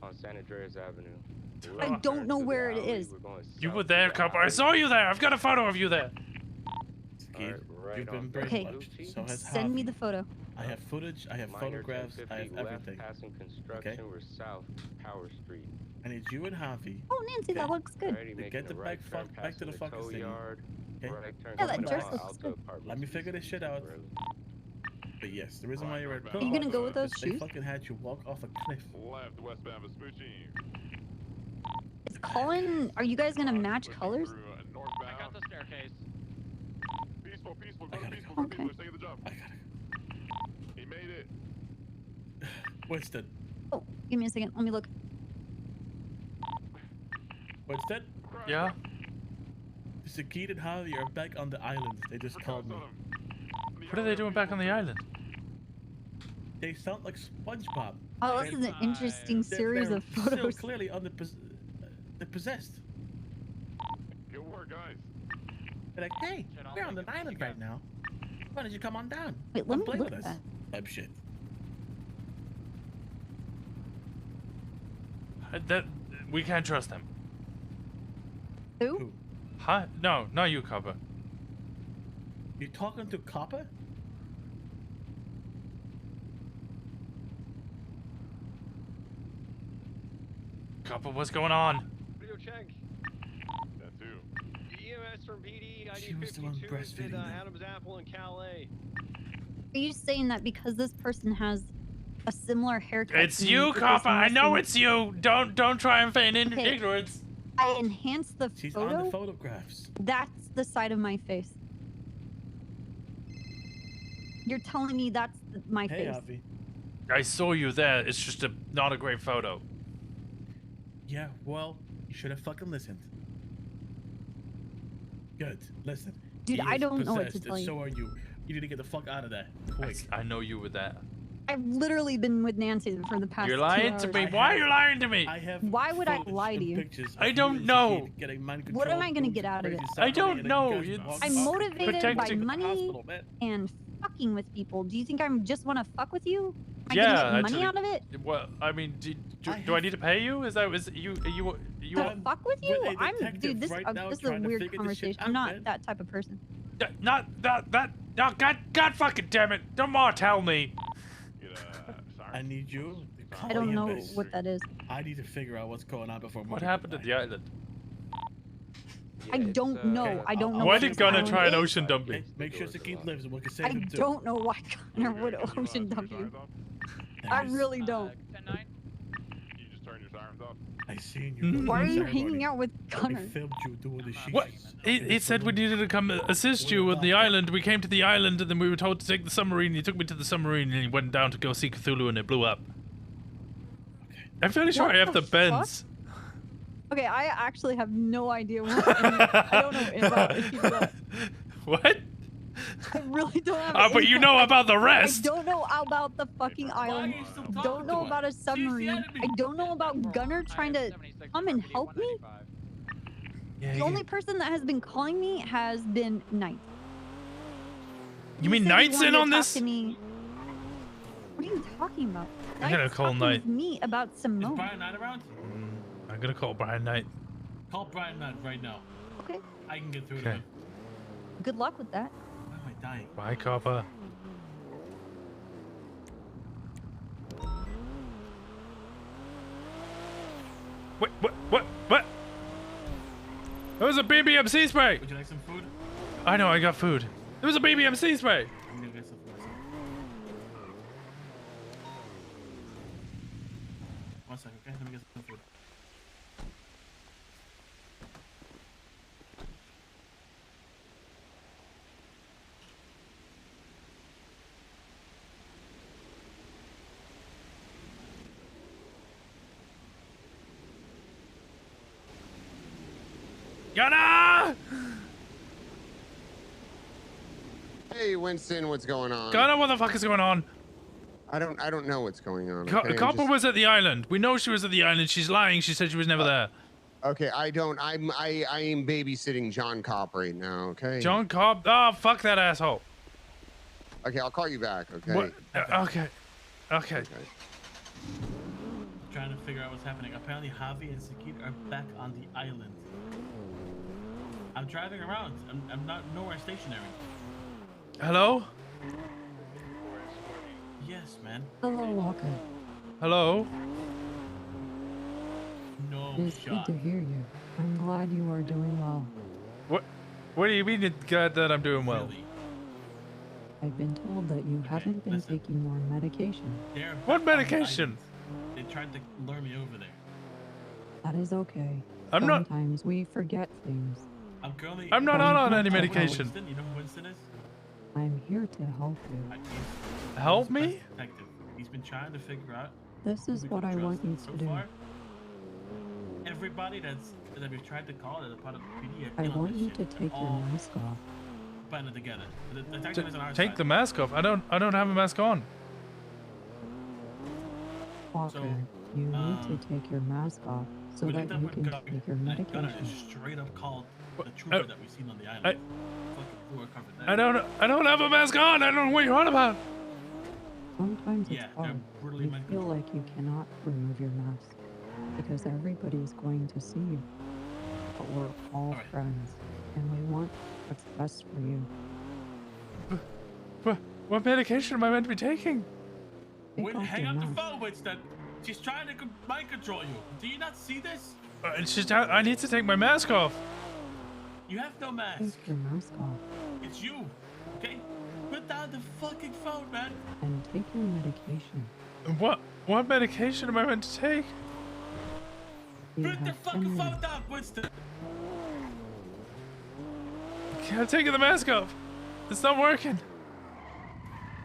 on San Andreas Avenue. I don't know where it is. You were there, Copper. I saw you there. I've got a photo of you there. You've been Okay, brainwashed. So has send me the photo. I have footage, I have photographs, I have everything. Passing construction, we're south Power Street. I need you and Javi Oh, Nancy, that looks good. Alrighty, to get making the a right turn, back to the passing fucking tow thing. yard. Okay? Right turn Yeah, that coming dress out looks Alto good. Apartments. Let me figure this shit out. But yes, the reason why you're at Are you gonna go with those they shoes? fucking had you walk off a cliff. Left, westbound Vespucci. Is Colin? Are you guys gonna match colors? I got the staircase. Peaceful, peaceful, I go gotta peaceful, go. go peaceful, stay in the job. I gotta He made it. Winston. Oh, give me a second. Let me look. Winston? Yeah. Sakit and Javi are back on the island. They just called me. What are they doing back on the island? They sound like SpongeBob. Oh, this is an interesting series of Still photos. clearly on they're possessed. Good work, guys. They're like, hey, we're on the island right now. Why don't you come on down? Wait, let Come me play look with at us. that. Type shit. That we can't trust them. Who? Huh? No, not you, Copper. You talking to Copper? Copper, what's going on? Video check. That too. EMS from PD, She ID was the one 52 is breastfeeding at them. Adams Apple in Calais. Are you saying that because this person has a similar haircut? It's to me, you, that this Copper. I must know be- it's you. Don't try and feign Okay. ignorance. I enhanced the She's on photo. the photographs. That's the side of my face. You're telling me that's my Hey, face. Javi. I saw you there. It's just not a great photo. Yeah, well, should have fucking listened. Good. Listen. Dude, He I is don't know what to possessed, tell and you. So are you. You need to get the fuck out of there. Quick. I know you with that. I've literally been with Nancy for the past You're 2 lying hours. to me. Why are you lying to me? I have Why would I lie to you? I don't know. What am I gonna get out of it? I don't know. I'm motivated by protecting- money and fucking with people. Do you think I'm just want to fuck with you? Am I Yeah, gonna get money actually- out of it? Well, I mean, do I need to pay you? Is you? To fuck with you? I'm dude. This this is a weird conversation. I'm not that type of person. Not that. No, God fucking damn it! Don't more tell me. I need you. To call I don't me know a bitch. what that is. I need to figure out what's going on before. What happened at the island? I don't know. I don't know. Why what did this Gunner island try and is. ocean dump me? Make sure Sakine lives and we can save I him too. don't know why Gunner would ocean dump you. I really don't. You just turn your sirens off. I seen you. Why are you hanging out with I Gunner? filmed you doing the shit. What? He said we needed to come assist you with the island. We came to the island and then we were told to take the submarine. He took me to the submarine and he went down to go see Cthulhu and it blew up. I'm fairly sure What I have the the bends. Okay, I actually have no idea what. I don't know about if you know. What? I really don't have. But you know about the I rest. don't know about the fucking island. I don't know about a submarine. I don't know about Gunner trying to come and help me. Yeah, The only person that has been calling me has been Knight. You mean He said he Knight's wanted in to on talk this? to me. What are you talking about? I'm gonna Knight's call talking Knight. with me about Simone. Brian Knight around? I'm gonna call Brian Knight. Call Brian Knight right now. Okay. I can get through to Okay. him. Good luck with that. Why am I dying? Bye, Copper. What? There was a BBMC spray! Would you like some food? I know, I got food. There was a BBMC spray! I'm gonna get some food myself. One second, okay? Let me get some food. Gunner! Hey, Winston, what's going on? Gunner, what the fuck is going on? I don't know what's going on. Okay? I'm Copper just- was at the island. We know she was at the island. She's lying. She said she was never there. Okay, I am babysitting John Cobb right now. Okay. John Cobb? Oh, fuck that asshole. Okay, I'll call you back. Okay. What? Okay. Trying to figure out what's happening. Apparently, Javi and Sakine are back on the island. I'm driving around. I'm not nowhere stationary. Hello? Yes, man. Hello, Walker. Hello? No It is good to hear you. I'm glad you are doing well. What do you mean it's good that I'm doing well? I've been told that you haven't been taking more medication. They're What back on the medication? island. They tried to lure me over there. That is okay. I'm not- Sometimes we forget things. I'm not on any Oh, medication. Winston, you know who Winston is? I'm here to help you. Help me? Detective. He's been trying to figure out. This who is we what can I want trust. you So to do. far, everybody that we've tried to call as a part of the PD are I in on want this you shit. to They're take your all mask off. banded together. The detective is on our Take side. the mask off. I don't have a mask on. Walker, you need to take your mask off so we that linked up you with can Gunner. take your Gunner medication. is straight up called the trooper that we've seen on the island. Fucking who are covered there. I don't have a mask on. I don't know what you're on about. Sometimes it's Yeah, they're hard. brutally You mind feel like you cannot remove your mask because everybody is going to see you. But we're all friends, and we want what's best for you. What medication am I meant to be taking? Wait, off hang your up the mask. phone, Winston. She's trying to mind control you. Do you not see this? I need to take my mask off. You have no mask. Take your mask off It's you. Okay? Put down the fucking phone, man. and take your medication. What medication am I meant to take? You Put the have fucking 10 phone minutes. down, Winston. I'm taking the mask off. It's not working.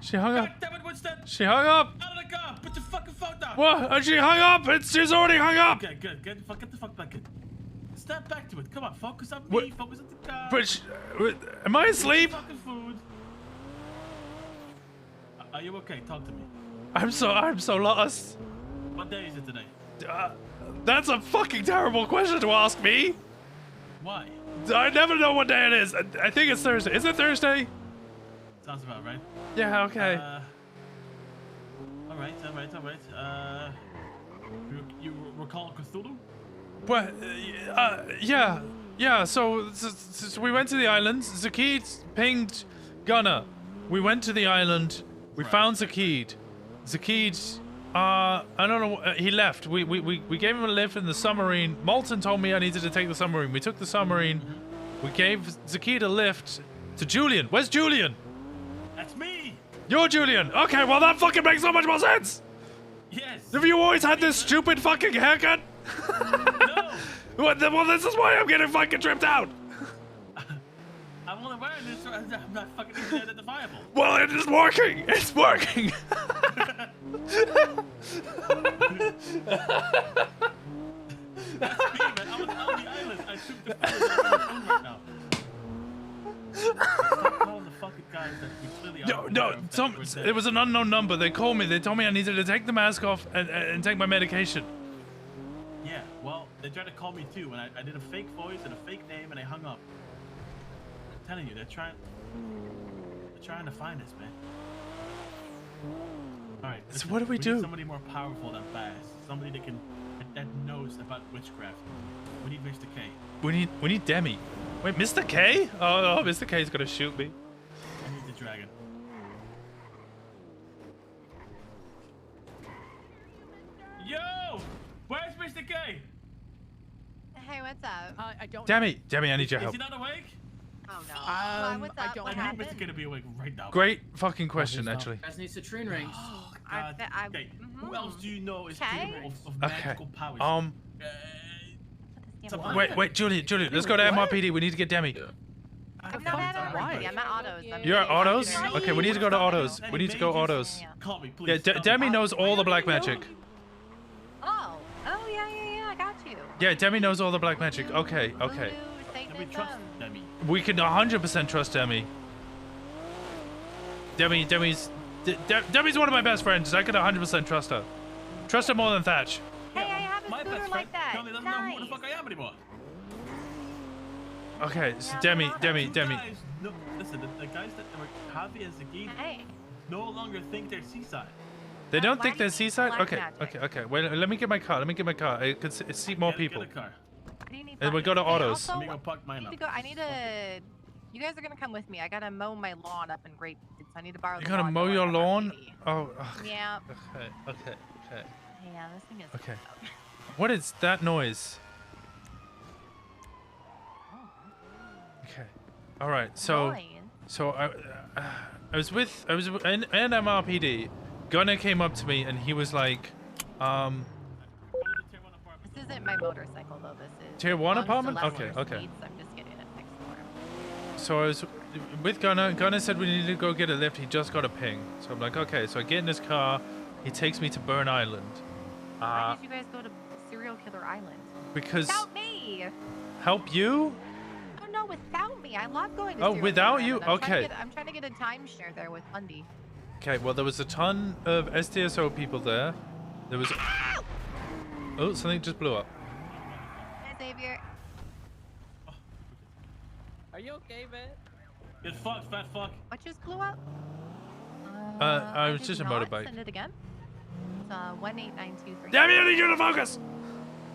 She hung up. Damn it, Winston. She hung up. Out of the car. Put your fucking phone down. What? She hung up. She's already hung up. Okay, good. Get the fuck back in. step back to it. Come on, focus on me. Focus on the car. Am I asleep? Fucking food. Are you okay? Talk to me. I'm so lost. What day is it today? That's a fucking terrible question to ask me. Why? I never know what day it is. I think it's Thursday. Is it Thursday? Sounds about right. Yeah, okay. All right. You recall Cthulhu? What? Yeah. So we went to the island. Zakid pinged Gunner. We went to the island. We found Zakid. Zakid, I don't know. He left. We gave him a lift in the submarine. Molten told me I needed to take the submarine. We took the submarine. We gave Zakid a lift to Julian. Where's Julian? That's me. You're Julian. Okay, well that fucking makes so much more sense. Yes. Have you always had this stupid fucking haircut? No. Well, this is why I'm getting fucking tripped out. I'm only wearing this so I'm not fucking easily identifiable. Well, it is working. It's working. That's me, man. I was on the island. I took the phone right now. Stop calling the fucking guys that we clearly are. No. It was an unknown number. They called me. They told me I needed to take the mask off and take my medication. Yeah, well, they tried to call me too, and I did a fake voice and a fake name, and I hung up. I'm telling you, they're trying to find us, man. All right. So what do we need do? Somebody more powerful than Bass. Somebody that knows about witchcraft. We need Mr. K. We need Demi. Wait, Mr. K? Oh, Mr. K's gonna shoot me. I need the dragon. Yo! Where's Mr. K? Hey, what's up? I don't. Demi, I need your help. Is he not awake? Oh no. Why, what's up? What I need happened? Mr. K to be awake right now. Great fucking question, actually. Guys need citrine rings. God. Okay. Who else do you know is capable of magical powers? Wait, Julian, let's go to MRPD. We need to get Demi. I'm not at MRPD. I'm at Autos. You're at Autos? Okay, we need to go to Autos. We need to go Autos. Call me, please. Yeah, Demi knows all the black magic. Oh, yeah, I got you. Yeah, Demi knows all the black magic. Okay. Can we trust Demi? We can 100% trust Demi. Demi's one of my best friends. I could 100% trust her. Trust her more than Thatch. Hey, I have a My scooter best like friend that. currently doesn't know who the fuck I am anymore. Okay, so Demi. Guys, no, listen, the guys that were Javi and Zagid no longer think they're seaside. They don't think they're seaside? Okay. Wait, let me get my car. I could seat more people. Get a car. And we go to Autos. Let me go park mine up. I need to. You guys are gonna come with me. I gotta mow my lawn up in Great. I need to borrow. You're gonna mow your lawn? Oh. Yeah. Okay. Yeah, this thing is. Okay. What is that noise? Okay. All right. So I was in MRPD. Gunner came up to me and he was like, This isn't my motorcycle though. This is. Tier 1 belongs to apartment? Leslie's Okay. Speeds. I'm just getting it fixed for him. So I was with Gunner. Gunner said we needed to go get a lift. He just got a ping. So I'm like, okay. So I get in his car. He takes me to Burn Island. Why did you guys go to Serial Killer Island? Because. Without me. Help you? Oh no, without me. I love going to. Oh, Serial without Killer you? Island. Okay. I'm trying to get a timeshare there with Bundy. Okay. Well, there was a ton of STSO people there. There was. Oh, something just blew up. Hey, Xavier. Are you okay, man? Get fucked, fat fuck. What just blew up? I was did just a not motorbike. Send it again. It's 18923. Damn it! I need you to focus.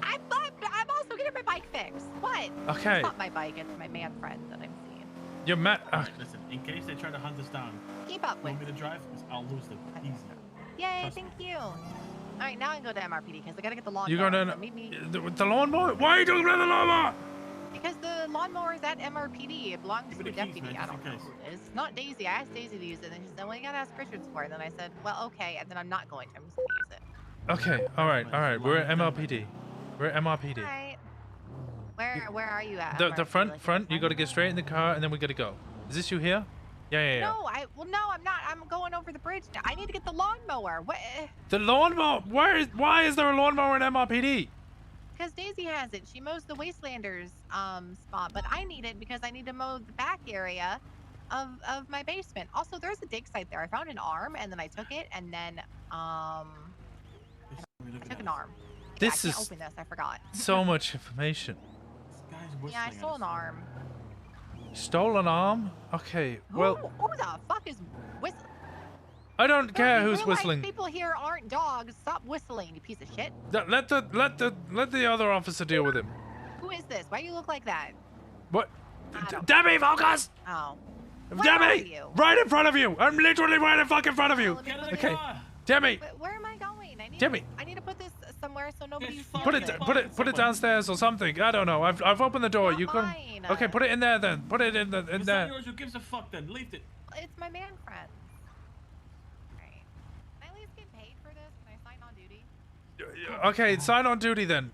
I'm also getting my bike fixed. What? Okay. It's not my bike. It's my man friend that I'm seeing. You're mad. Listen, in case they try to hunt us down, Keep up with. want me to drive? 'Cause I'll lose them easy. Yay! Trust Thank you. All right, now I can go to MRPD because I gotta get the lawnmower. You going so to meet me. the lawnmower? Why are you doing the lawnmower? Because the lawnmower is at MRPD. It belongs to me a the keys, deputy. man, I don't know just in who it is. It's not Daisy. I asked Daisy to use it, and she said, "Well, you gotta ask Richards for it." And I said, "Well, okay." And then I'm not going to. I'm just gonna use it. Okay. All right. We're at MRPD. We're at MRPD. All right. Where are you at? The MRPD? front. You got to get straight in the car, and then we got to go. Is this you here? Yeah. No, no, I'm not. I'm going over the bridge now. I need to get the lawnmower. What? The lawnmower. Why is there a lawnmower in MRPD? because Daisy has it. She mows the Wastelanders spot, but I need it because I need to mow the back area of my basement. Also, there's a dig site there. I found an arm and then I took it and then I took an arm. This I can't is open this. I forgot. so much information. Yeah, I stole an arm. Stolen arm? Okay, well, Who the fuck is whistling? I don't care You who's realize whistling. People here aren't dogs. Stop whistling, you piece of shit. Let the other officer deal with him. Who is this? Why you look like that? What? Debbie, focus! Oh. Debbie! Right in front of you! I'm literally right in fucking front of you! Okay. Debbie! Where am I going? Debbie! I need to put this somewhere so nobody sees Put it downstairs or something. I don't know. I've opened the door. You can. Okay, put it in there then. Put it in It's not there. yours. Who gives a fuck then? Leave it. It's my man friend. Right. Can I at least get paid for this? Can I sign on duty? Okay, sign on duty then.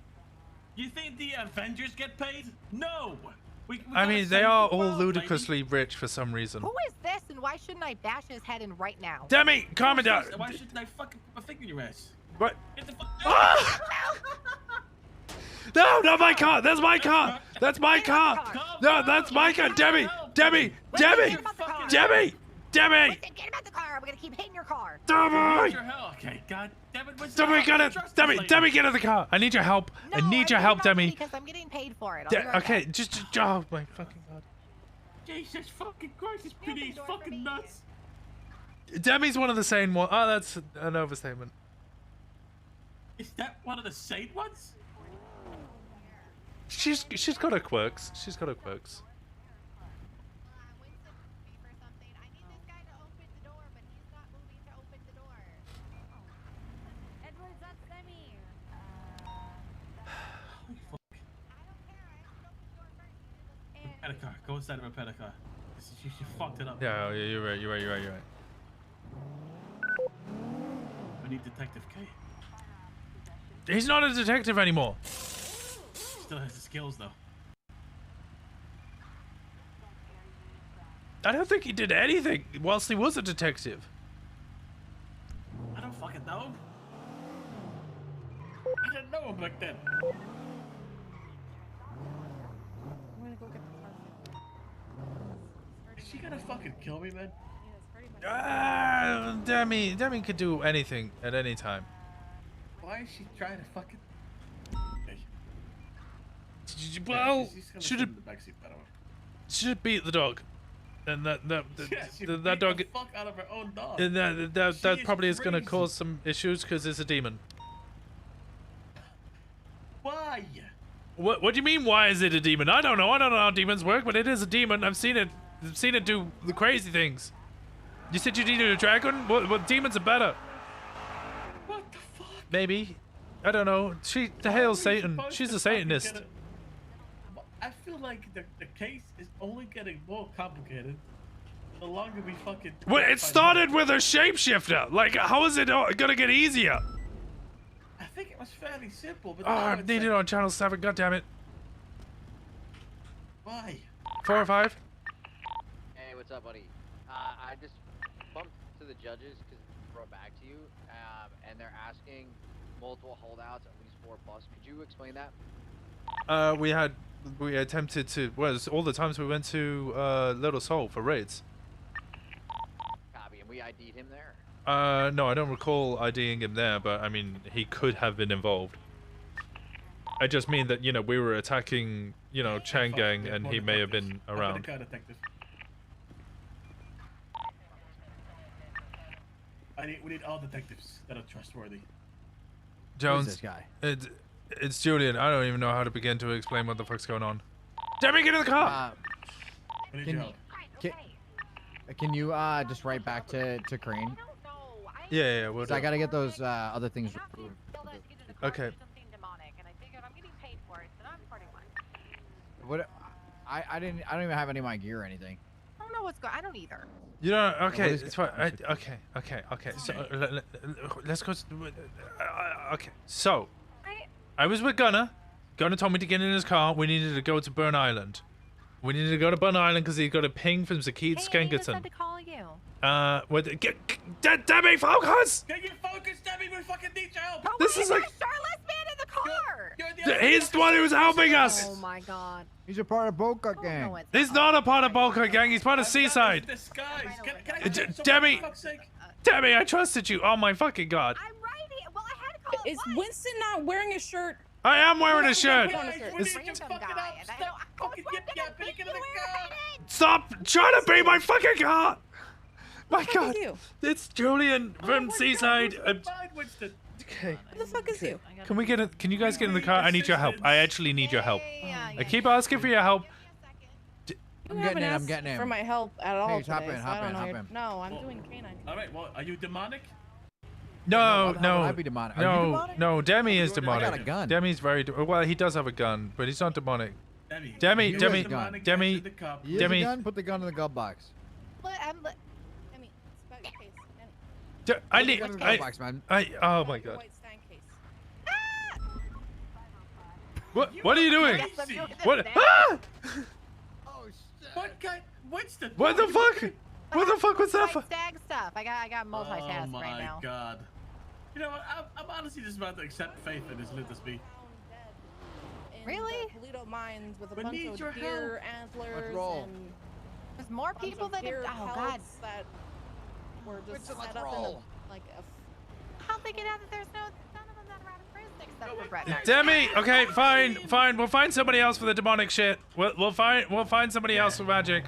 You think the Avengers get paid? No. We I gotta mean, they save are the all world, ludicrously rich for some reason. Who is this and why shouldn't I bash his head in right now? Demi, calm it down. Why shouldn't I fucking put my finger in your ass? What? Get the fuck No, not my car. That's my car. That's my car. No, that's my car. Debbie. Debbie. Debbie. Debbie. Debbie. Winston, get him out the car. I'm gonna keep hitting your car. Debbie. Okay, God damn it. Debbie, get it. Debbie, get in the car. I need your help. I need your help, Demi. Because I'm getting paid for it. I'll be right Okay, back. just oh my fucking god. Jesus fucking Christ, this PD is fucking nuts. Demi's one of the sane ones. Oh, that's an overstatement. Is that one of the sane ones? She's got her quirks. She's got her quirks. Edwards, that's Demi. Pedicar, go inside of a pedicar. You fucked it up. Yeah, you're right. You're right. We need Detective K. He's not a detective anymore. Still has the skills though. I don't think he did anything whilst he was a detective. I don't fucking know. I didn't know him back then. I'm gonna go get the car. Is she gonna fucking kill me, man? Demi could do anything at any time. Why is she trying to fucking? Well, she's should gonna sit in the backseat, by the way. Should beat the dog, and that She that beat dog. the fuck out of her own dog. And that probably is going to crazy. cause some issues because it's a demon. Why? What do you mean? Why is it a demon? I don't know. I don't know how demons work, but it is a demon. I've seen it do the crazy things. You said you needed a dragon? Well, demons are better. What the fuck? Maybe. I don't know. She hails Satan. She's a Satanist. I feel like the case is only getting more complicated the longer we fucking. Well, it started with a shapeshifter. Like, how is it gonna get easier? I think it was fairly simple, but Oh, now I it's need it like, on channel 7. God damn it. why? 4 or 5. Hey, what's up, buddy? I just bumped to the judges because brought back to you, and they're asking multiple holdouts, at least 4+. Could you explain that? We attempted to. Well, it's all the times we went to Little Seoul for raids. Copy, and we ID'd him there. No, I don't recall IDing him there, but I mean, he could have been involved. I just mean that, you know, we were attacking, you know, Chang Gang, and he may have been around. We need all detectives that are trustworthy. Jones, this guy? It's Julian. I don't even know how to begin to explain what the fuck's going on. Demi, get in the car! Can you just write back to Crane? Yeah, we'll do. I gotta get those other things removed. Okay. What? I don't even have any of my gear or anything. I don't know what's going. I don't either. You know, okay, What is it's fine. Okay. So let's go. Okay, so I was with Gunner. Gunner told me to get in his car. We needed to go to Burn Island. We needed to go to Burn Island because he got a ping from Zakid Skengerton. To call you. Debbie, focus! Can you focus, Debbie? We fucking need your help. This is like. Charlotte's man in the car. He's the one who's helping us. Oh my god. He's a part of Boca Gang. He's not a part of Boca Gang. He's part of Seaside. Disguise. Can I Demi, for fuck's sake? Demi, I trusted you. Oh my fucking god. I'm right here. Well, I had to call. Is Winston not wearing a shirt? I am wearing a shirt. Stop trying to be my fucking car. My god. It's Julian from Seaside. Okay. Who the fuck is you? Can we get it? Can you guys get in the car? I need your help. I actually need your help. I keep asking for your help. I'm getting in. For my help at all Hey, today, hop in, so hop I don't in, know hop your- in. No, I'm doing canine. All right. Well, are you demonic? No, How no, would I be demonic? Are you no, demonic? no. Demi is I got demonic. a gun. Demi's very well. He does have a gun, but he's not demonic. Demi, You Demi, is a gun. Demi, You Demi. use a gun? Put the gun in the glove box. I mean, it's about your case. I Put the need. gun in the glove box, man. Oh my god. White Stein case. What are you doing? Yes, I'm doing What? this, Ah! What guy? Winston. What the fuck? What the fuck was that for? Stag stuff. I got multitask Oh my right now. god. You know what? I'm honestly just about to accept faith in this Let This Be. Really? Pluto mines with a We bunch need of your deer help. antlers Let's roll. and There's more bunch people of that. deer Oh god. pellets that were just Winston, let's set up roll. in a How'd they get out that there's none of them that are out of prison except for Brett? Demi. Okay, fine. We'll find somebody else for the demonic shit. We'll find somebody else for magic.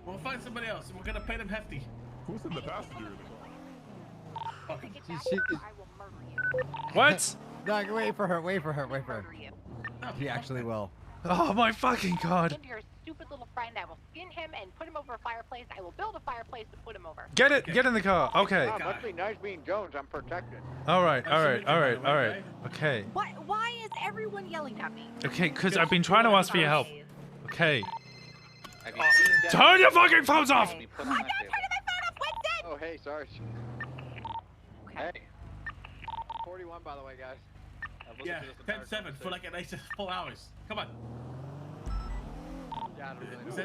We'll find somebody else. We're gonna pay them hefty. Who's in the passenger? Fuck 'em. What? No, wait for her. She actually will. Oh my fucking god. Into your stupid little friend, I will skin him and put him over a fireplace. I will build a fireplace to put him over. Get in the car. Okay. Must be nice being Jones. I'm protected. All right. Okay. Why is everyone yelling at me? Okay, because I've been trying to ask for your help. Okay. Have you seen Dennis? Turn your fucking phones off! I'm not turning my phone off, Winston! Oh, hey, sorry. Hey. 41, by the way, guys. I've listened Yeah, to this entire 10-7 for like an extra 4 hours. Come on. Yeah, I don't really Is know.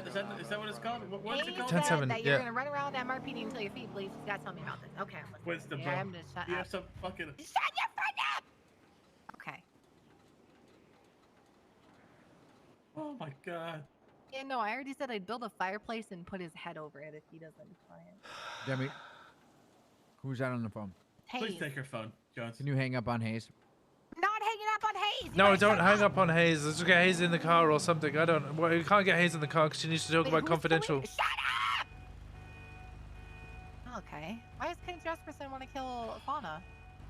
that what it's called? What's He it called? said 10-7, that you're yeah. gonna run around MRPD until your feet bleed. You gotta tell me about this. Okay, I'm listening. Winston, Yeah, bro. I'm just shut You up. have some fucking. Shut your friend up! Okay. Oh my god. Yeah, no, I already said I'd build a fireplace and put his head over it if he doesn't try it. Demi, who's that on the phone? Please Hayes. take your phone, Jones. Can you hang up on Hayes? Not hanging up on Hayes! No, don't hang up on Hayes. Let's get Hayes in the car or something. I don't. Well, you can't get Hayes in the car because she needs to talk about confidential. Shut up! Okay. Why does King Jesperson want to kill Fauna?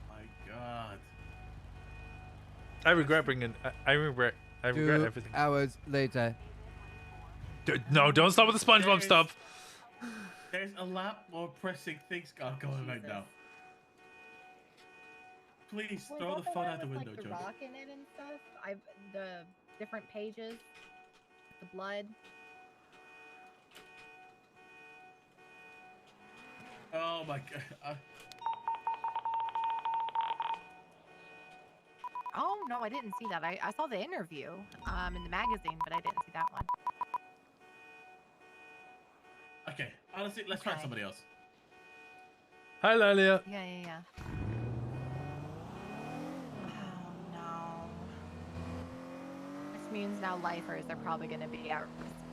My god. I regret bringing. I regret 2 everything. hours later. No, don't stop with the SpongeBob stuff. There's a lot more pressing things going right now. Please Wait, throw what the phone one out the with, window, like, the Jones. rock in it and stuff? The different pages, the blood. Oh my god. Oh no, I didn't see that. I saw the interview in the magazine, but I didn't see that one. Okay, honestly, let's find somebody else. Hi, Lalia. Yeah. Oh no. This means now lifers are probably going to be out.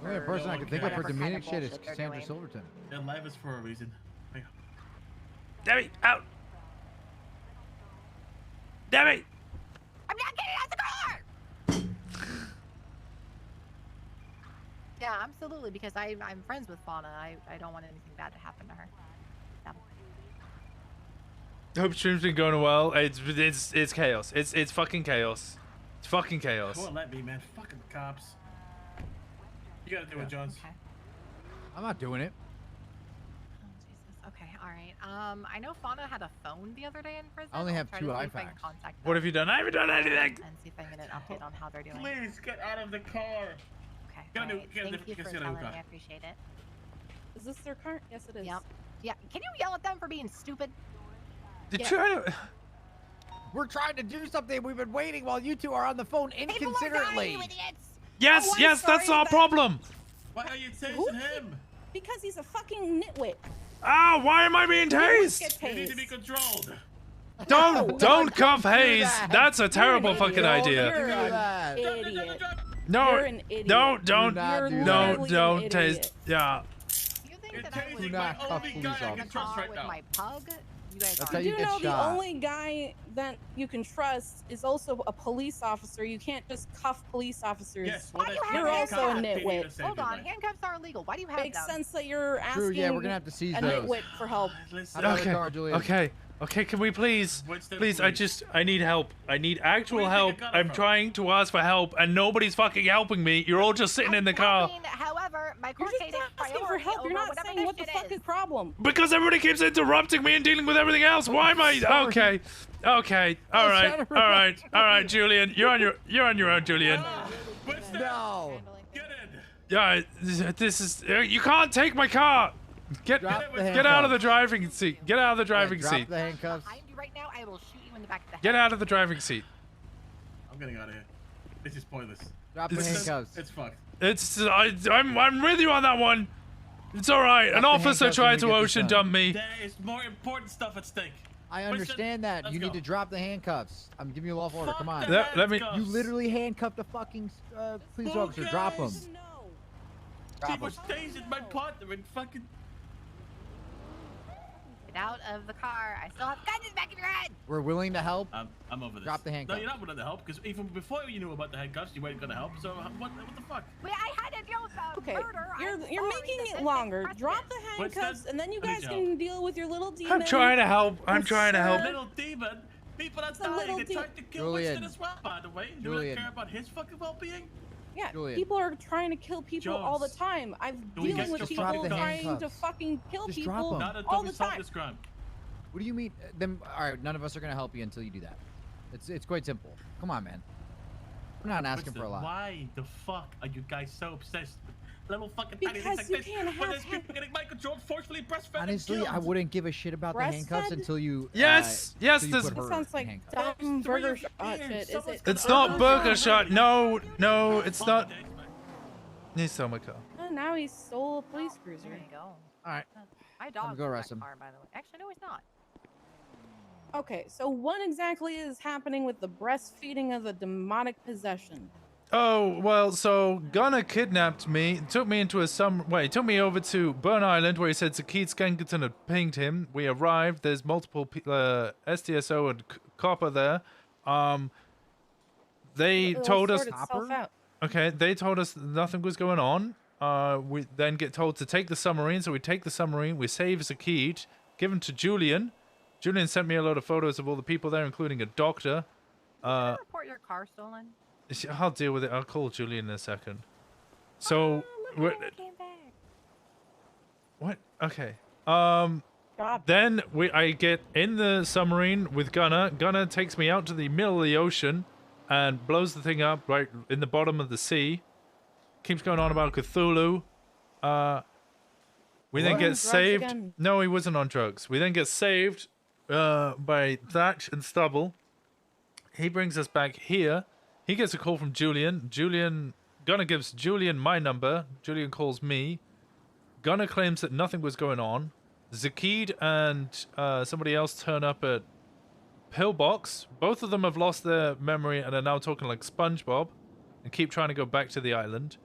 The only person I can think of for whatever kind demonic of shit is bullshit they're Cassandra doing. Silverton. Their life is for a reason. Hang on. Demi, out. Demi. I'm not getting out the car! Yeah, absolutely, because I'm friends with Fauna. I don't want anything bad to happen to her. Hope stream's been going well. It's chaos. It's fucking chaos. It's fucking chaos. Come on, let me, man. Fucking cops. You gotta do it, Jones. Okay. I'm not doing it. Okay, all right. I know Fauna had a phone the other day in prison. I only I'll have try 2 to see if I can iFax. contact What have you done? I haven't done anything. and see if I can get an update on how they're doing. Please get out of the car. Okay. Get a new- alright, get a Thank you different- for get a new telling me. car. I appreciate it. Is this their car? Yes, it is. Yep. Yeah. Can you yell at them for being stupid? You're Yeah. trying to. We're trying to do something. We've been waiting while you two are on the phone inconsiderately. Yes, Oh, I'm yes, that's sorry, our but- problem. Why are you Who tasing him? Because he's a fucking nitwit. Ah, why am I being tased? Get You need to tased. be controlled. Don't cuff Hayes. That's a terrible fucking idea. You're an idiot. No, You're an idiot. no, don't, You're no, literally don't an taste. idiot. Yeah. Do not cuff police officers. with my pug? You guys That's are. how you You get know, the shot. only guy that you can trust is also a police officer. You can't just cuff police officers. Yes, well, that's You're handcuffs also a that pay me to nitwit. save Hold your on, life. handcuffs are illegal. Why do you have Makes them? sense that you're asking True, yeah, we're gonna have to seize a those. nitwit for help. Listen, How about Okay. the car, Julian? Okay, can we please, Winston, please, I need help. I need actual Where do you help. think I got it I'm from? trying to ask for help, and nobody's fucking helping me. You're all just sitting in the car. However, my You're court-dated just asking for priority help. You're over not whatever saying this what the shit fuck is. is problem. Because everybody keeps interrupting me and dealing with everything else. Why am I? Okay, okay, all right, Julian, you're on your own, Julian. Winston, No. get in. Yeah, this is. You can't take my car. Get Drop the get out of the handcuffs. driving seat. Get out of the driving Drop seat. the handcuffs. Behind you right now, I will shoot you in the back of the head. Get out of the driving seat. I'm getting out of here. This is pointless. Drop the This is- handcuffs. It's fucked. I'm with you on that one. It's all right. Drop An the officer handcuffs tried and to we get this ocean done. dump me. There is more important stuff at stake. I Winston, understand that. let's You go. need to drop the handcuffs. I'm giving you a lawful order. Fuck Come on. the Let me. handcuffs. You literally handcuffed a fucking police officer. Drop him. No. Drop People him. stays in my partner and fucking. Get out of the car. I still have guns in the back of your head. We're willing to help. I'm over this. Drop the No, handcuffs. you're not willing to help because even before you knew about the handcuffs, you weren't gonna help. So what the fuck? Wait, I had to deal with the Okay, murder. you're I'm you're sorry, making this it is longer. precedent. Drop the handcuffs, Winston, and then you I need guys your can deal with your little demon. I'm trying to help. I'm Yes, trying to help. sir. Little demon. People are It's a dying. little They de- tried to kill Julian. Winston as well, by the way. You Julian. don't care about his fucking well-being? Yeah, Julian. people are trying to kill people all the Jones. time. I'm Do we dealing get with just people drop the trying to handcuffs? fucking kill Just drop people them. Not until all we the solve time. this crime. What do you mean? Then all right, none of us are gonna help you until you do that. It's quite simple. Come on, man. We're not asking Winston, for a lot. Why the fuck are you guys so obsessed with little fucking tiny Because things you like this? can't When have there's people getting mind controlled, forcefully breastfed Honestly, and I killed. wouldn't give a shit about the handcuffs Breastfed? until you. Yes, yes, until you this- put That her sounds in like handcuffs. dumb Three burger of shot you. shit. Is Someone's it? gonna It's not Oh, burger no. shot. No, no, it's not. He's still my car. Oh, now he stole a police cruiser. There you go. All right. My dog's go in arrest that him. car, by the way. Actually, no, he's not. Okay, so what exactly is happening with the breastfeeding of the demonic possession? Oh, well, so Gunner kidnapped me, took me into a took me over to Burn Island where he said Zakid Skankerton had pinged him. We arrived, there's multiple SDSO and Copper there. They It'll told us, sort itself out. okay, they told us nothing was going on. We then get told to take the submarine, so we take the submarine, we save Zakid, give him to Julian. Julian sent me a load of photos of all the people there, including a doctor. Did you report your car stolen? I'll deal with it. I'll call Julian in a second. So, what? Okay. Then I get in the submarine with Gunner. Gunner takes me out to the middle of the ocean and blows the thing up right in the bottom of the sea. Keeps going on about Cthulhu. We then What? get Drugs saved. again? No, he wasn't on drugs. We then get saved by Thatch and Stubble. He brings us back here. He gets a call from Julian. Gunner gives Julian my number. Julian calls me. Gunner claims that nothing was going on. Zakid and somebody else turn up at Pillbox. Both of them have lost their memory and are now talking like SpongeBob and keep trying to go back to the island.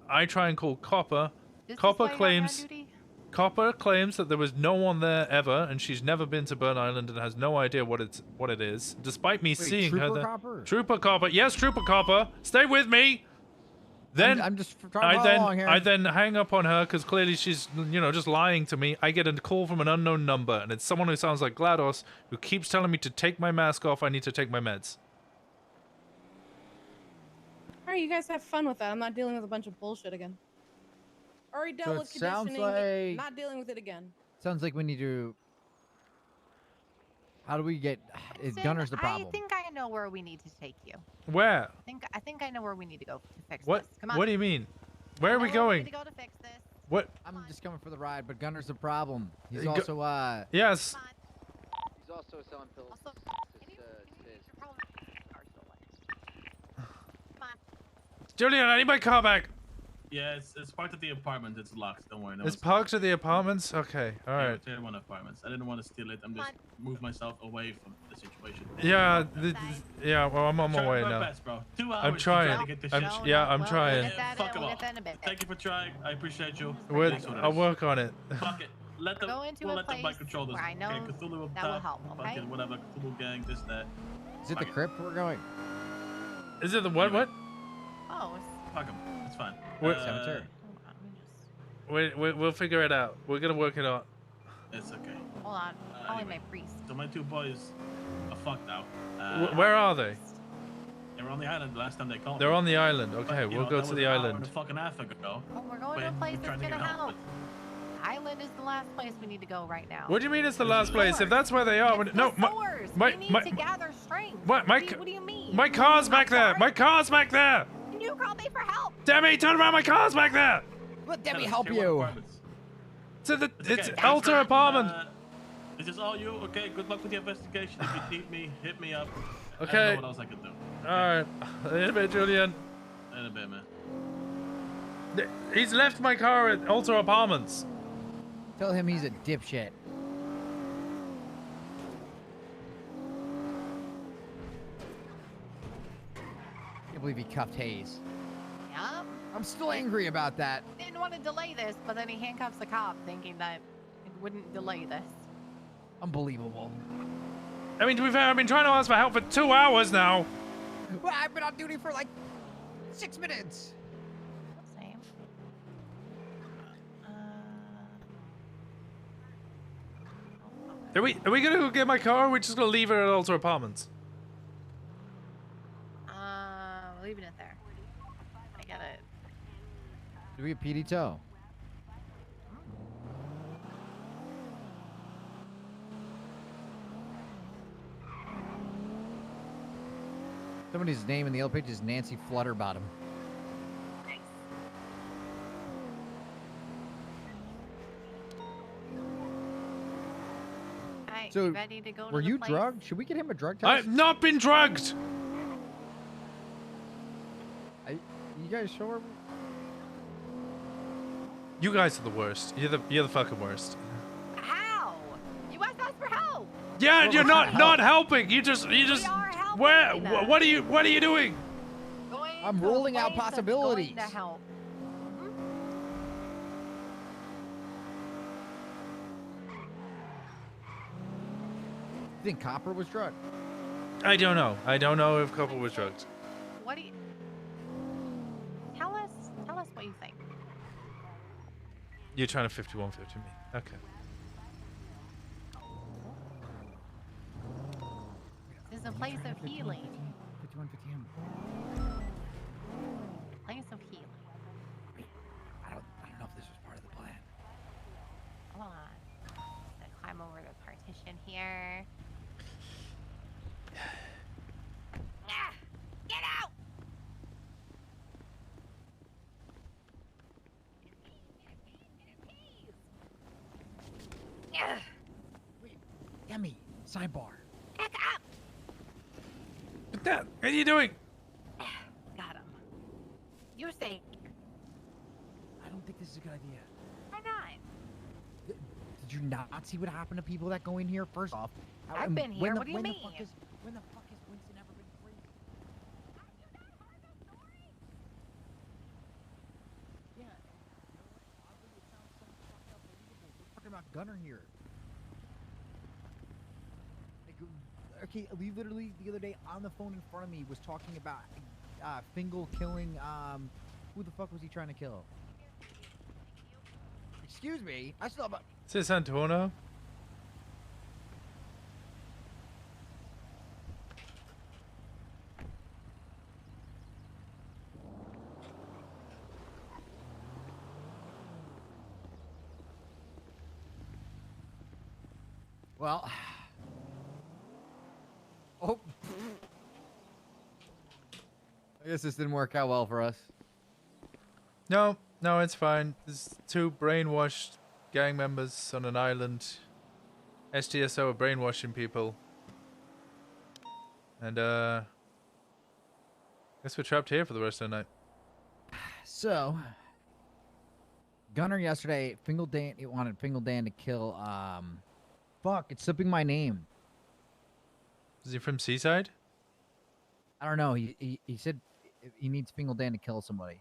I try and call Copper. Copper claims that there was no one there ever, and she's never been to Burn Island and has no idea what it is, despite me seeing her Trooper there. Copper? Trooper Copper, yes, Trooper Copper. Stay with me. Then I'm just trying to follow along here. I then hang up on her because clearly she's just lying to me. I get a call from an unknown number, and it's someone who sounds like GLaDOS who keeps telling me to take my mask off. I need to take my meds. All right, you guys have fun with that. I'm not dealing with a bunch of bullshit again. Already dealt So with it sounds conditioning. like- Not dealing with it again. Sounds like we need to. How do we get? Winston, Gunner's the problem. I think I know where we need to take you. Where? I think I know where we need to go to fix What? this. Come on. What do you mean? Where are we We going? need to go to fix this. What? I'm just coming for the ride, but Gunner's the problem. He's Gu- also Yes. He's also selling pills. Also, Julian, I need my car back. Yeah, it's part of the apartment. It's locked. Don't worry. No It's one's parked at the apartments? Okay, alright. Tier 1 apartments. I didn't want to steal it. I'm just move myself away from the situation. Yeah, yeah, well, I'm on my Trying way my now. best, bro. 2 hours I'm to try trying. to get this I'm, shit. yeah, I'm trying. Fuck them all. Thank you for trying. I appreciate you. We'll, It is what it I'll is. work on it. Fuck it. Let them. Go into We'll a let them place control this. where I know Okay, Cthulhu up that will top, help, okay? fucking whatever. Cthulhu gang. This that. Is it the Fuck crypt we're going? Is it the what? What? Oh. Fuck them. It's fine. What? Cemetery. We'll figure it out. We're gonna work it out. It's okay. Hold on. Calling my priest. So my 2 boys are fucked out. Where are they? They were on the island the last time they called. They're me. on the island. But, Okay, you we'll know, go that to was the an hour island. and a fucking half ago. Oh, we're going to a when place we're that's trying to gonna get help, help. Island is the last place we need to go right now. What do you mean it's the last place? If that's where they are, no, we need to gather strength. What What do you mean? My car's back there. My car's back there. Can you call me for help? Demi, turn around. My car's back there. Let Demi help you. It's Alter apartment. This is all you. Okay, good luck with the investigation. If you need me, hit me up. I Okay. don't know what else I can do. Alright. In a bit, Julian. In a bit, man. He's left my car at Alter Apartments. Tell him he's a dipshit. Can't believe he cuffed Hayes. Yeah. I'm still angry about that. Didn't want to delay this, but then he handcuffs the cop, thinking that it wouldn't delay this. Unbelievable. I mean, to be fair, I've been trying to ask for help for 2 hours now. Well, I've been on duty for like 6 minutes. Same. Are we gonna go get my car, or are we just gonna leave it at Alter Apartments? Leaving it there. I get it. Do we have PD tow? Somebody's name in the yellow page is Nancy Flutterbottom. Alright, So, you ready to go to were the you place? drugged? Should we get him a drug test? I've not been drugged. You guys sure? You guys are the worst. You're the fucking worst. How? You guys asked for help. Yeah, Well, you're we're not trying to not help. helping. You just are helping. where what are you doing? I'm ruling out possibilities. Going to help. You think Copper was drugged? I don't know. I don't know if Copper was drugged. What do you... Tell us what you think. You're trying to 51-50 me. Okay. This is a place of healing. 51, 50 him. Place of healing. I don't know if this was part of the plan. Hold on. Gonna climb over the partition here. Ah, get out! Yeah. Wait, Demi, sidebar. Back up! What are you doing? Got him. You're safe. I don't think this is a good idea. Why not? Did you not see what happened to people that go in here? First off, I've been here. What do you when mean? When the fuck has Winston ever been crazy? Yeah. Oddly, it sounds so fucked up believable. We're talking about Gunner here. Like, okay, we literally the other day on the phone in front of me was talking about Fingal killing. Who the fuck was he trying to kill? Excuse me. I still have a. Is this Antonio? Well. Oh. I guess this didn't work out well for us. No, it's fine. There's 2 brainwashed gang members on an island. STSO are brainwashing people. And guess we're trapped here for the rest of the night. So, Gunner yesterday, Fingal Dan, he wanted Fingal Dan to kill, fuck, it's slipping my name. Is he from Seaside? I don't know. He said he needs Fingal Dan to kill somebody.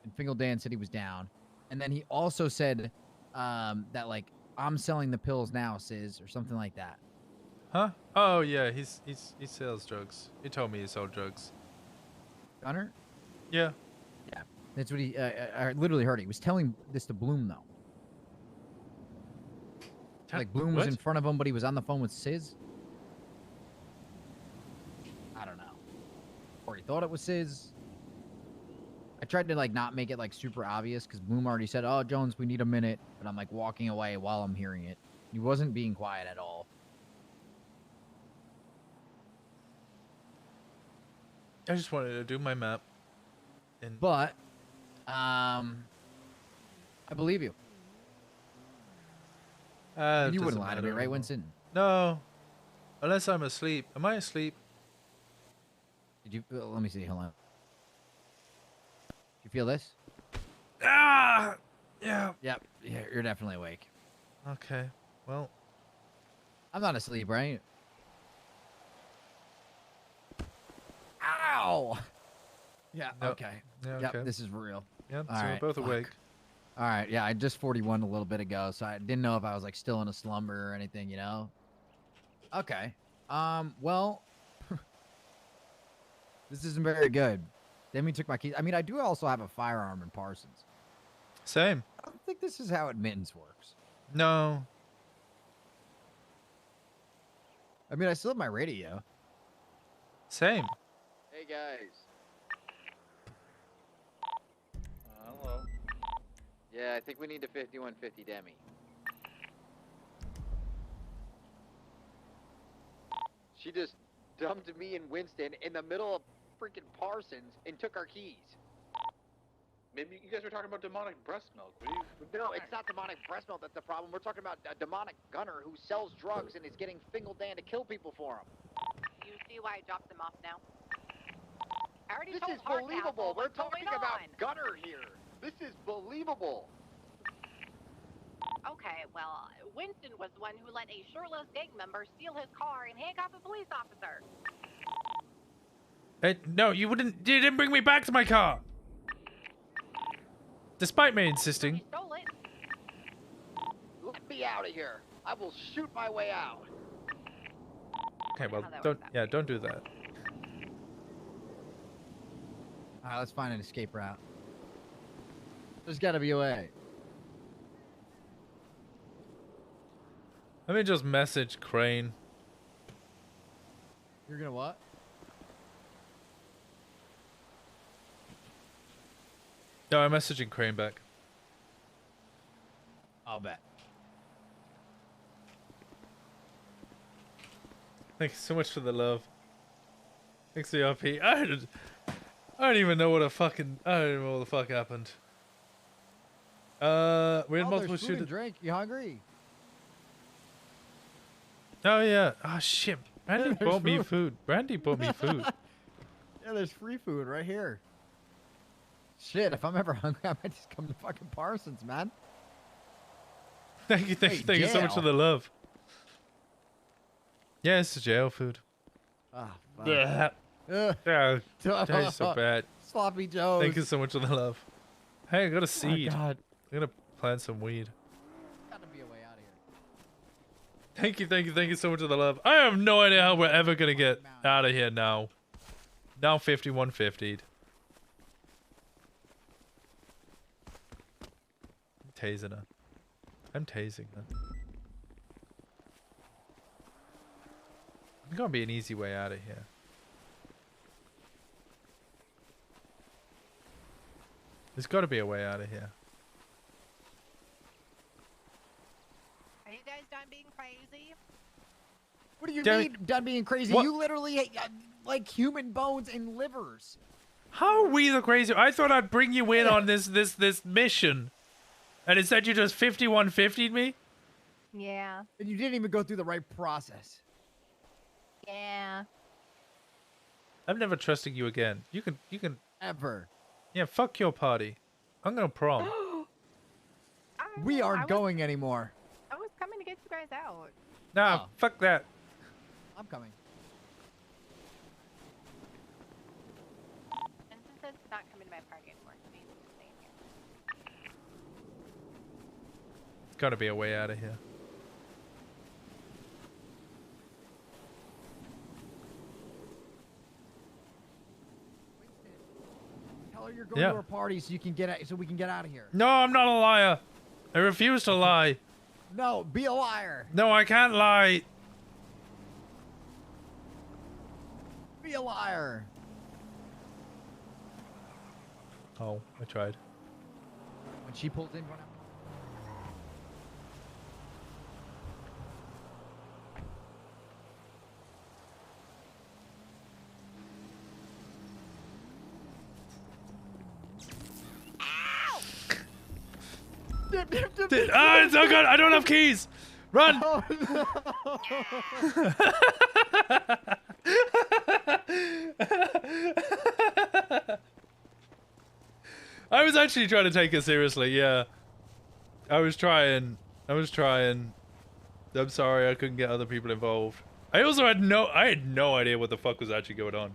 And Fingal Dan said he was down. And then he also said that, like, I'm selling the pills now, Sis, or something like that. Huh? Oh yeah, he sells drugs. He told me he sold drugs. Gunner? Yeah. Yeah. That's what he, I literally heard it. He was telling this to Bloom, though. Like, Bloom was What? in front of him, but he was on the phone with Sis. I don't know. Or he thought it was Sis. I tried to, like, not make it, like, super obvious, because Bloom already said, oh, Jones, we need a minute. But I'm, like, walking away while I'm hearing it. He wasn't being quiet at all. I just wanted to do my map. And But, I believe you. it You wouldn't doesn't lie to me, matter right, anymore. Winston? No. Unless I'm asleep. Am I asleep? Did you? Let me see. Hold on. You feel this? Ah! Yeah. Yep. Yeah, you're definitely awake. Okay. Well. I'm not asleep, right? Ow! Yeah. No. Okay. Yeah, Yep. okay. This is real. Yep. All So right, we're both fuck. awake. All right. Yeah. I just 41 a little bit ago, so I didn't know if I was like still in a slumber or anything. You know. Okay. Well. This isn't very good. Demi took my keys. I mean, I do also have a firearm in Parsons. Same. I don't think this is how admittance works. No. I mean, I still have my radio. Same. Hey guys. Hello. Yeah, I think we need a 5150 Demi. She just dumped me and Winston in the middle of freaking Parsons and took our keys. Maybe you guys were talking about demonic breast milk. No, it's not demonic breast milk that's the problem. We're talking about a demonic gunner who sells drugs and is getting Fingal Dan to kill people for him. You see why I dropped them off now? I already This told is Hardcastle believable. We're what's talking going about on. gunner here. This is believable. Okay, well, Winston was the one who let a shirtless gang member steal his car and handcuff a police officer. No, you wouldn't. You didn't bring me back to my car. Despite me insisting. Stole it. Let me out of here. I will shoot my way out. Okay, well, don't do that. All right, let's find an escape route. There's got to be a way. Let me just message Crane. You're gonna what? No, I'm messaging Crane back. I'll bet. Thanks so much for the love. Thanks for the RP. I don't even know what I don't even know what the fuck happened. We had multiple there's food and shooters. drink. You hungry? Oh yeah. Oh shit. Brandy There's bought me food. food. Brandy bought me food. Yeah, there's free food right here. Shit, if I'm ever hungry, I might just come to fucking Parsons, man. Thank you so much for jail. the love. Yeah, it's jail food. Ah, fuck. Yeah. Yeah, tastes so bad. Sloppy Joes. Thank you so much for the love. Hey, I got a seed. God. I'm gonna plant some weed. Gotta be a way out of here. Thank you so much for the love. I have no idea how we're ever gonna get out of here now. Now 5150'd. I'm tasing her. I'm tasing her. There's gotta be an easy way out of here. There's gotta be a way out of here. Are you guys done being crazy? What do you Damn mean, done being crazy? What? You literally like human bones and livers. How are we the crazy? I thought I'd bring you in on this mission. And instead you just 5150'd me? Yeah. And you didn't even go through the right process. Yeah. I'm never trusting you again. You can Ever. Yeah, fuck your party. I'm gonna prom. We aren't going anymore. I was coming to get you guys out. Nah, fuck that. I'm coming. And since it's not coming to my party anymore, it means it's staying here. Gotta be a way out of here. Tell her you're going to her party so you can get out, so we can get out of here. No, I'm not a liar. I refuse to lie. No, be a liar. No, I can't lie. Be a liar. Oh, I tried. When she pulls in, Ah, it's so good. I don't have keys. Run. Oh, no. I was actually trying to take it seriously, yeah. I was trying. I'm sorry I couldn't get other people involved. I also had no idea what the fuck was actually going on.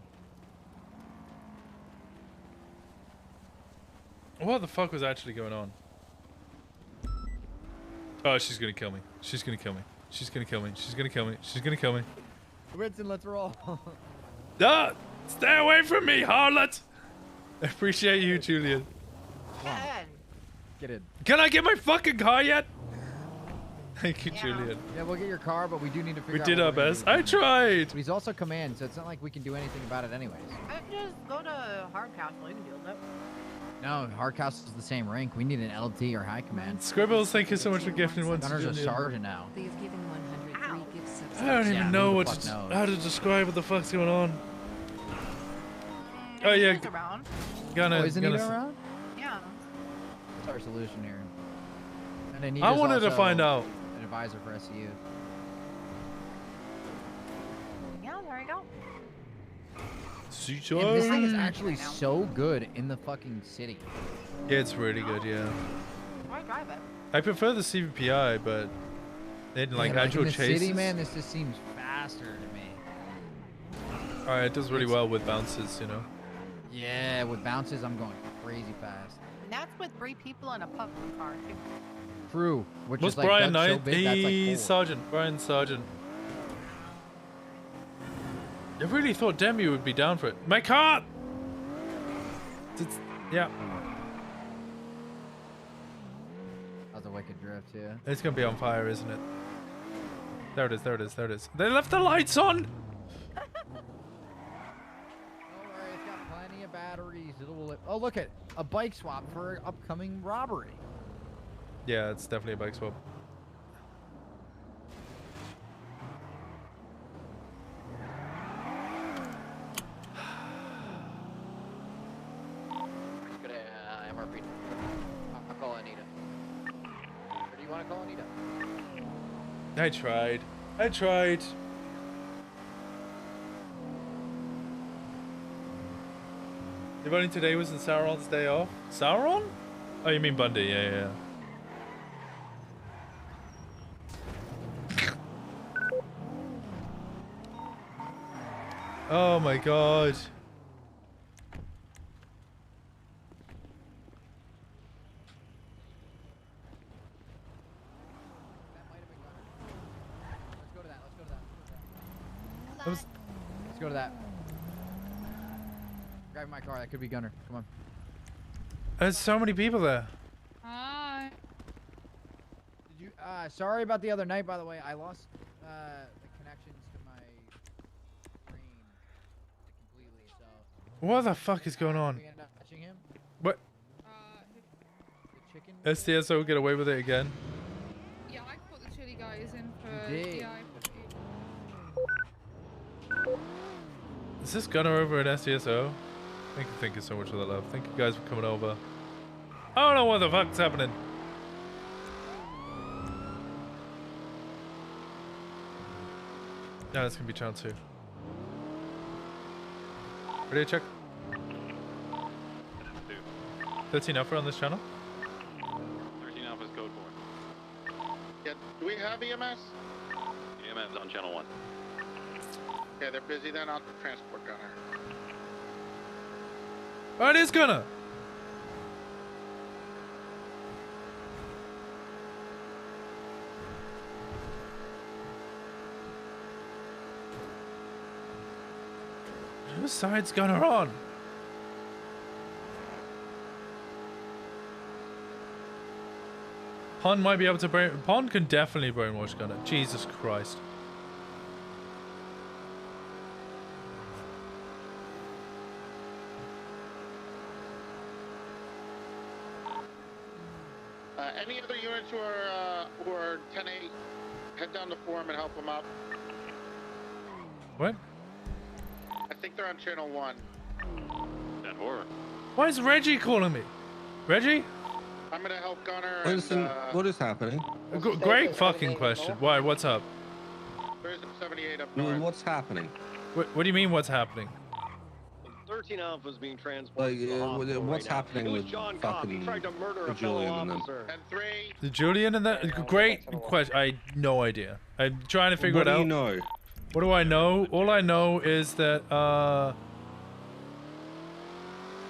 What the fuck was actually going on? Oh, she's gonna kill me. She's gonna kill me. She's gonna kill me. She's gonna kill me. She's gonna kill me. Winston, let's roll. Ah! Stay away from me, harlot! I appreciate you, Julian. Get in. Can I get my fucking car yet? Thank you, Julian. Yeah, we'll get your car, but we do need to figure We out did what our we're gonna best. do. I tried. But he's also command, so it's not like we can do anything about it anyways. I just go to Hardcastle. You can deal with it. No, Hardcastle is the same rank. We need an LT or high command. Scribbles, thank you so much for gifting one. Gunner's a sergeant now. I don't even Yeah, know who what the fuck to, knows? how to describe what the fuck's going on. Oh yeah, around. Oh, isn't he gonna. around? Yeah. What's our solution here? And then I wanted to find out. An advisor for SCU. Yeah, there you go. And this thing is actually so good in the fucking city. Yeah, it's really good. Yeah. Why drive it? I prefer the CVPI, but in like Yeah, actual in the chases. city, man, this just seems faster to me. Alright, it does really well with bounces, you know. Yeah, with bounces, I'm going crazy fast. And that's with 3 people in a pub car, too. True, which What's is like Brian that's so Knight? big, that's like He's 4. Sergeant. Brian Sergeant. I really thought Demi would be down for it. My car! Yeah. That was a wicked drift, yeah. It's gonna be on fire, isn't it? There it is, there it is, there it is. They left the lights on! Don't worry, it's got plenty of batteries. Oh, look at a bike swap for upcoming robbery. Yeah, it's definitely a bike swap. Good MRP. I'll call Anita. Or do you want to call Anita? I tried. I tried. The voting today was in Sauron's day off. Sauron? Oh, you mean Bundy? Yeah, yeah. Oh my god. Let's go to that. Grab my car. That could be Gunner. Come on. There's so many people there. Hi. Did you? Sorry about the other night, by the way. I lost the connections to my brain completely. So. What the fuck is going on? We ended up catching him. What? The chicken. SDSO get away with it again? Yeah, I put the chili guys in for. You did. Yeah, I put the- Is this Gunner over at SDSO? Thank you so much for the love. Thank you guys for coming over. I don't know what the fuck's happening. No, that's gonna be channel 2. Ready to check? 13 Alpha on this channel? 13 Alpha is code 4. have EMS? EMS on channel 1. Okay, they're busy then. I'll transport gunner. Oh, it is Gunner. Whose side's Gunner on? Pond might be able to brain. Pond can definitely brainwash Gunner. Jesus Christ. Any other units who are 10-8, head down to Forum and help them up. What? I think they're on channel 1. That horror. Why is Reggie calling me? Reggie? I'm gonna help Gunner. Winston, and, what is happening? Great fucking question. Why? What's up? There's a 78 up No, north. what's happening? What do you mean? What's happening? 13 Alpha's being transported. Like, to the hospital what's right now. happening It was with John Cobb. He fucking tried to murder a Julian fellow and them? officer. And 3. The Julian and that? Great question. I no idea. I'm trying to figure What it do out. you know? What do I know? All I know is that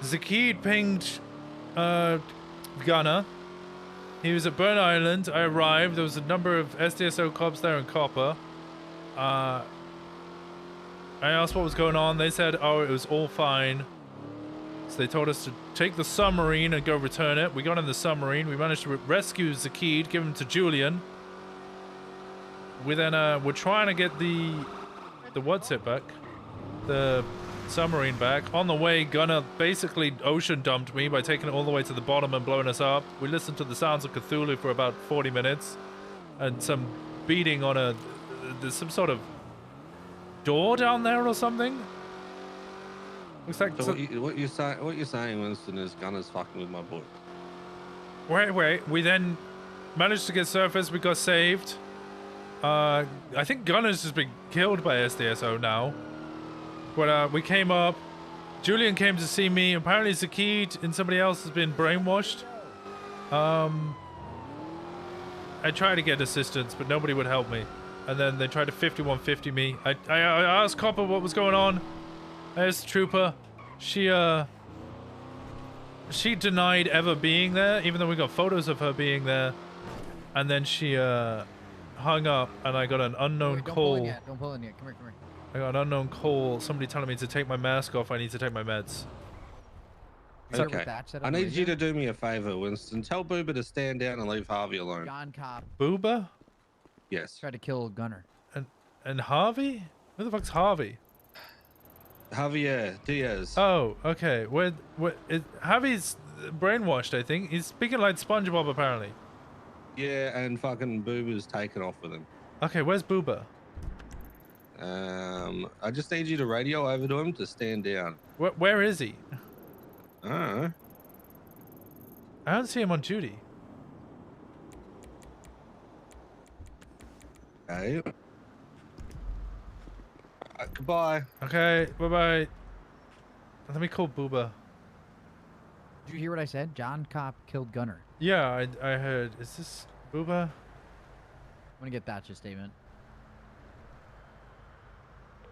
Zakid pinged Gunner. He was at Burn Island. I arrived. There was a number of SDSO cops there in Copper. I asked what was going on. They said, oh, it was all fine. So they told us to take the submarine and go return it. We got in the submarine. We managed to rescue Zakid, give him to Julian. We then we're trying to get the what's it back, the submarine back. On the way, Gunner basically ocean dumped me by taking it all the way to the bottom and blowing us up. We listened to the sounds of Cthulhu for about 40 minutes, and some beating on there's some sort of door down there or something. Looks like So what you're saying, Winston, is Gunner's fucking with my boy. Wait. We then managed to get surface. We got saved. I think Gunner's just been killed by SDSO now. But we came up. Julian came to see me. Apparently Zakid and somebody else has been brainwashed. I tried to get assistance, but nobody would help me. And then they tried to 5150 me. I asked Copper what was going on. I asked the trooper. She denied ever being there, even though we got photos of her being there. And then she hung up, and I got an unknown call. Don't pull in yet. Come here. I got an unknown call. Somebody telling me to take my mask off. I need to take my meds. Okay. I need you to do me a favor, Winston. Tell Booba to stand down and leave Harvey alone. John Cobb Booba? Yes. tried to kill Gunner. And Harvey? Who the fuck's Harvey? Javier Diaz. Oh, okay. Harvey's brainwashed, I think. He's speaking like SpongeBob, apparently. Yeah, and fucking Booba's taken off with him. Okay, where's Booba? I just need you to radio over to him to stand down. Where is he? I don't see him on duty. Okay. Goodbye. Okay, bye-bye. Let me call Booba. Did you hear what I said? John Cobb killed Gunner. Yeah, I heard. Is this Booba? I'm gonna get Thatcher's statement.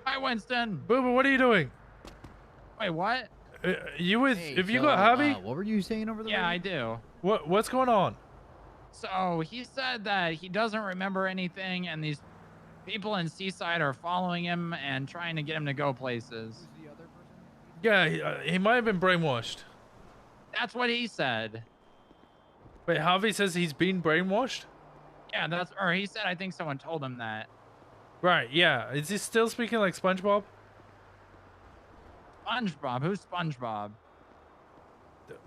Hi, Winston. Booba, what are you doing? Wait, what? You with? Hey, if you so, got Harvey? what were you saying over the Yeah, radio? I do. What's going on? So he said that he doesn't remember anything, and these people in Seaside are following him and trying to get him to go places. Yeah, he might have been brainwashed. That's what he said. Wait, Harvey says he's been brainwashed? Yeah, or he said, I think someone told him that. Right, yeah. Is he still speaking like SpongeBob? SpongeBob? Who's SpongeBob?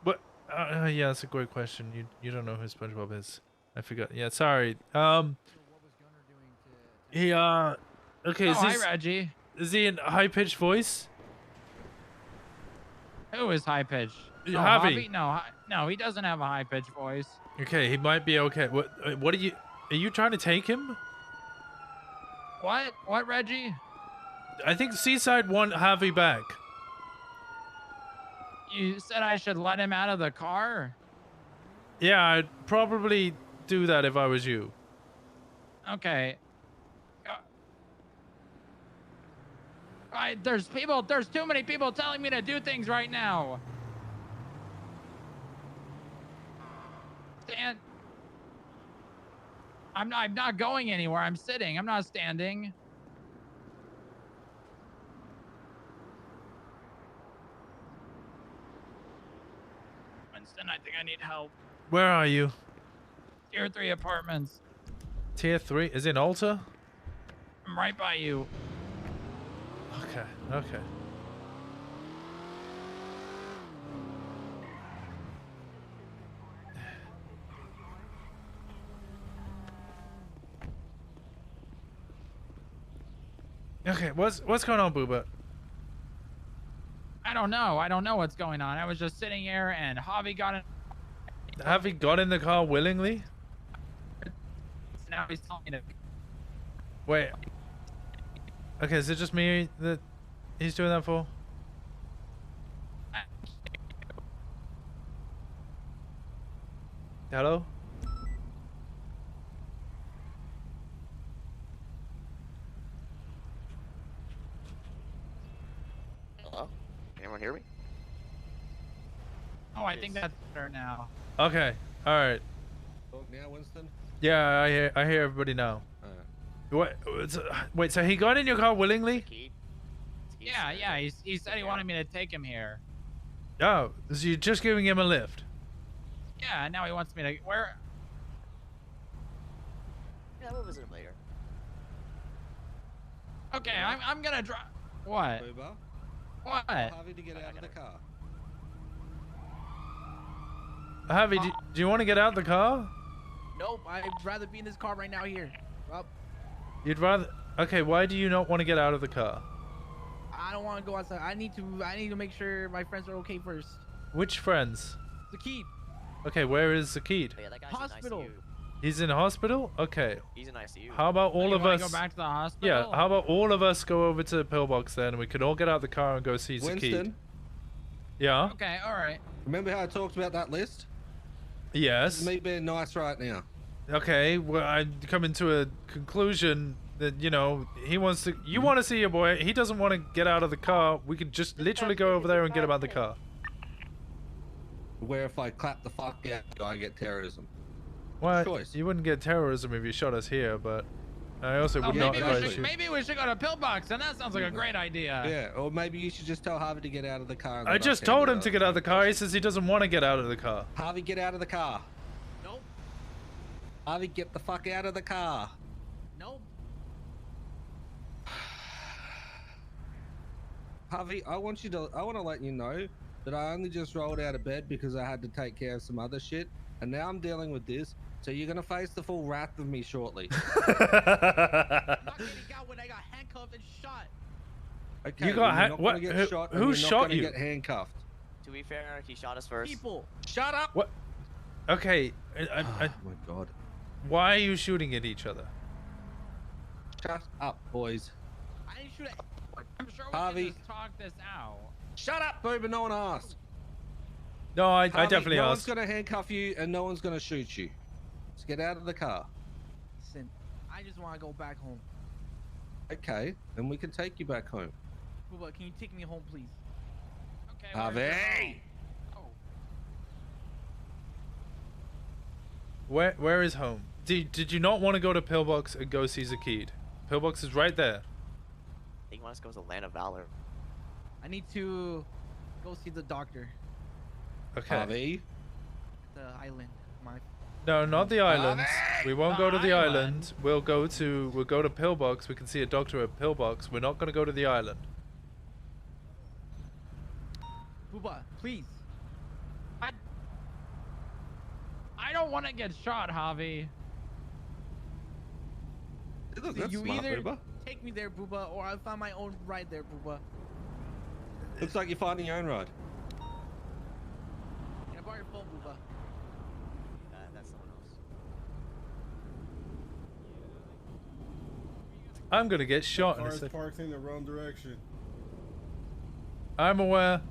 What? Yeah, that's a great question. You don't know who SpongeBob is. I forgot. Yeah, sorry. He okay. Hi, Reggie. Is he in a high-pitched voice? Who is high pitched? Harvey. No, he doesn't have a high pitched voice. Okay, he might be okay. What are you trying to take him? What, Reggie? I think Seaside want Harvey back. You said I should let him out of the car? Yeah, I'd probably do that if I was you. Okay. There's too many people telling me to do things right now. Stand. I'm not going anywhere. I'm sitting. I'm not standing. Winston, I think I need help. Where are you? Tier 3 apartments. Tier 3? Is it Alta? I'm right by you. Okay, okay. Okay, what's going on, Booba? I don't know. I don't know what's going on. I was just sitting here and Javi got in. Javi got in the car willingly? Now he's telling me to. Wait. Okay, is it just me that he's doing that for? Hello? Hello? Anyone hear me? Oh, I think that's better now. Okay, alright. Talk now, Winston. Yeah, I hear everybody now. Wait, so he got in your car willingly? Yeah, he said he wanted me to take him here. Oh, so you're just giving him a lift? Yeah, now he wants me to. Where? Yeah, we'll visit him later. Okay, I'm gonna drive. What? Uber? What? Javi to get out of the car. Javi, do you want to get out the car? Nope, I'd rather be in this car right now here. Well, You'd rather... Okay, why do you not want to get out of the car? I don't want to go outside. I need to make sure my friends are okay first. Which friends? Zakid. Okay, where is Zakid? Yeah, that guy's Hospital. in ICU. He's in hospital? Okay. He's in ICU. How about all of us... go back to the hospital? Yeah, how about all of us go over to the pillbox then, and we can all get out of the car and go see Zakid. Winston? Yeah? Okay, alright. Remember how I talked about that list? Yes. This is me being nice right now. Okay, well, I'm coming to a conclusion that, you know, he wants to... You want to see your boy. He doesn't want to get out of the car. We could just literally go over there and get him out of the car. Where if I clap the fuck out, I get terrorism. Well, Choice. you wouldn't get terrorism if you shot us here, but I also would not advise you. Maybe we should go to Pillbox, and that sounds like a great idea. Yeah, or maybe you should just tell Harvey to get out of the car. I just told him to get out of the car. He says he doesn't want to get out of the car. Harvey, get out of the car. Nope. Harvey, get the fuck out of the car. Nope. Harvey, I want to let you know that I only just rolled out of bed because I had to take care of some other shit, and now I'm dealing with this. So you're gonna face the full wrath of me shortly. I'm not getting out when I got handcuffed and shot. Okay, You got you're not what? gonna get shot, and Who you're shot not gonna you? Get handcuffed. To be fair, he shot us first. People, shut up. What? Okay. Oh my god. Why are you shooting at each other? Shut up, boys. I didn't shoot at. I'm sure we Harvey. can just talk this out. Shut up, Boober. No one asked. No, I Harvey, definitely no asked. one's gonna handcuff you, and no one's gonna shoot you. Just get out of the car. Listen, I just want to go back home. Okay, then we can take you back home. Booba, can you take me home, please? Okay. Harvey. Where is home? Did you not want to go to Pillbox and go see Zakid? Pillbox is right there. I think he wants to go to the Land of Valor. I need to go see the doctor. Okay. Harvey. The island. No, not the island. We won't go to the island. island. We'll go to Pillbox. We can see a doctor at Pillbox. We're not gonna go to the island. Booba, please. I don't want to get shot, Javi. Look, that's You smart, either Booba. take me there, Booba, or I'll find my own ride there, Booba. Looks like you're finding your own ride. Can I borrow your phone, Booba? That's someone else. I'm gonna get shot in a Car's second. parked in the wrong direction. I'm aware.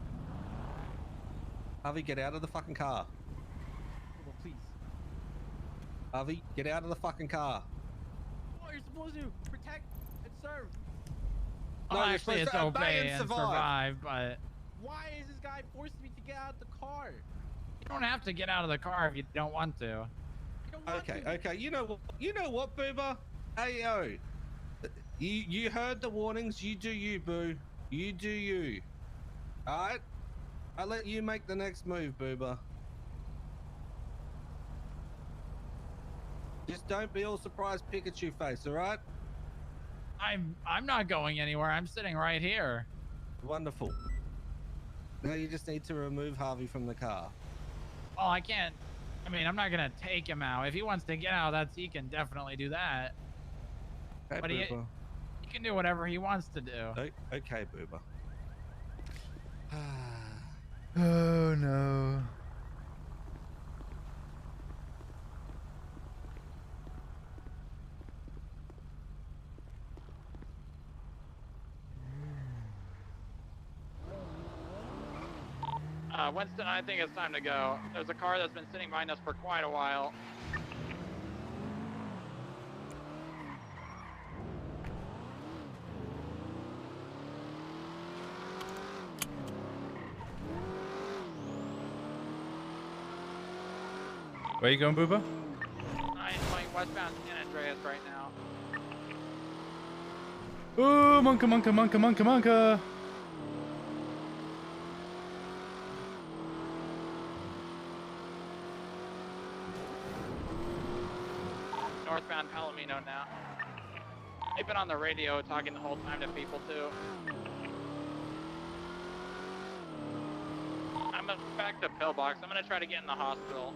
Harvey, get out of the fucking car. Booba, please. Harvey, get out of the fucking car. what you're supposed to. Protect and serve. Well, you're actually, supposed it's to obey obey and and survive. survive, but Why is this guy forcing me to get out of the car? you don't have to get out of the car if you don't want to. Okay. You know what, Boober? Hey, yo. You heard the warnings. You do you, Boo. You do you. All right? I'll let you make the next move, Boober. Just don't be all surprised Pikachu face, all right? I'm not going anywhere. I'm sitting right here. Wonderful. Now you just need to remove Harvey from the car. Oh, I can't. I mean, I'm not gonna take him out. If he wants to get out, he can definitely do that. Okay, But he can do whatever he wants to do. Okay, Boober. Oh no. Winston, I think it's time to go. There's a car that's been sitting behind us for quite a while. Where you going, Booba? I'm going westbound San Andreas right now. Ooh, monka. Northbound Palomino now. They've been on the radio talking the whole time to people too. I'm back to Pillbox. I'm gonna try to get in the hospital.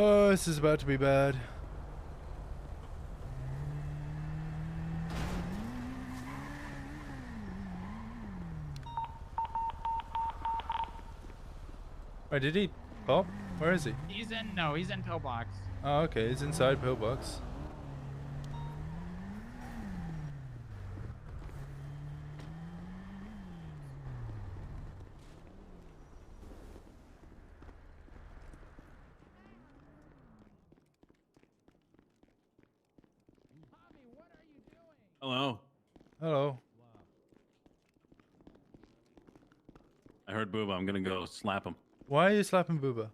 Oh, this is about to be bad. Wait, did he pop? Where is he? He's in Pillbox. Oh, okay, he's inside Pillbox. Hello. Hello. I heard Booba. I'm gonna go slap him. Why are you slapping Booba?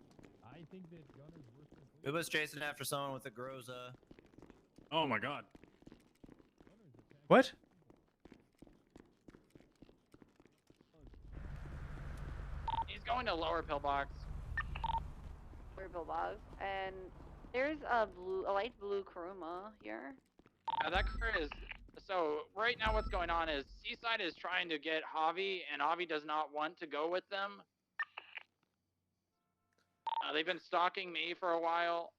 Booba's chasing after someone with a Groza. Oh my god. What? He's going to lower Pillbox. Lower Pillbox, and there's a light blue Kuruma here. That car is. So right now what's going on is Seaside is trying to get Javi, and Javi does not want to go with them. They've been stalking me for a while.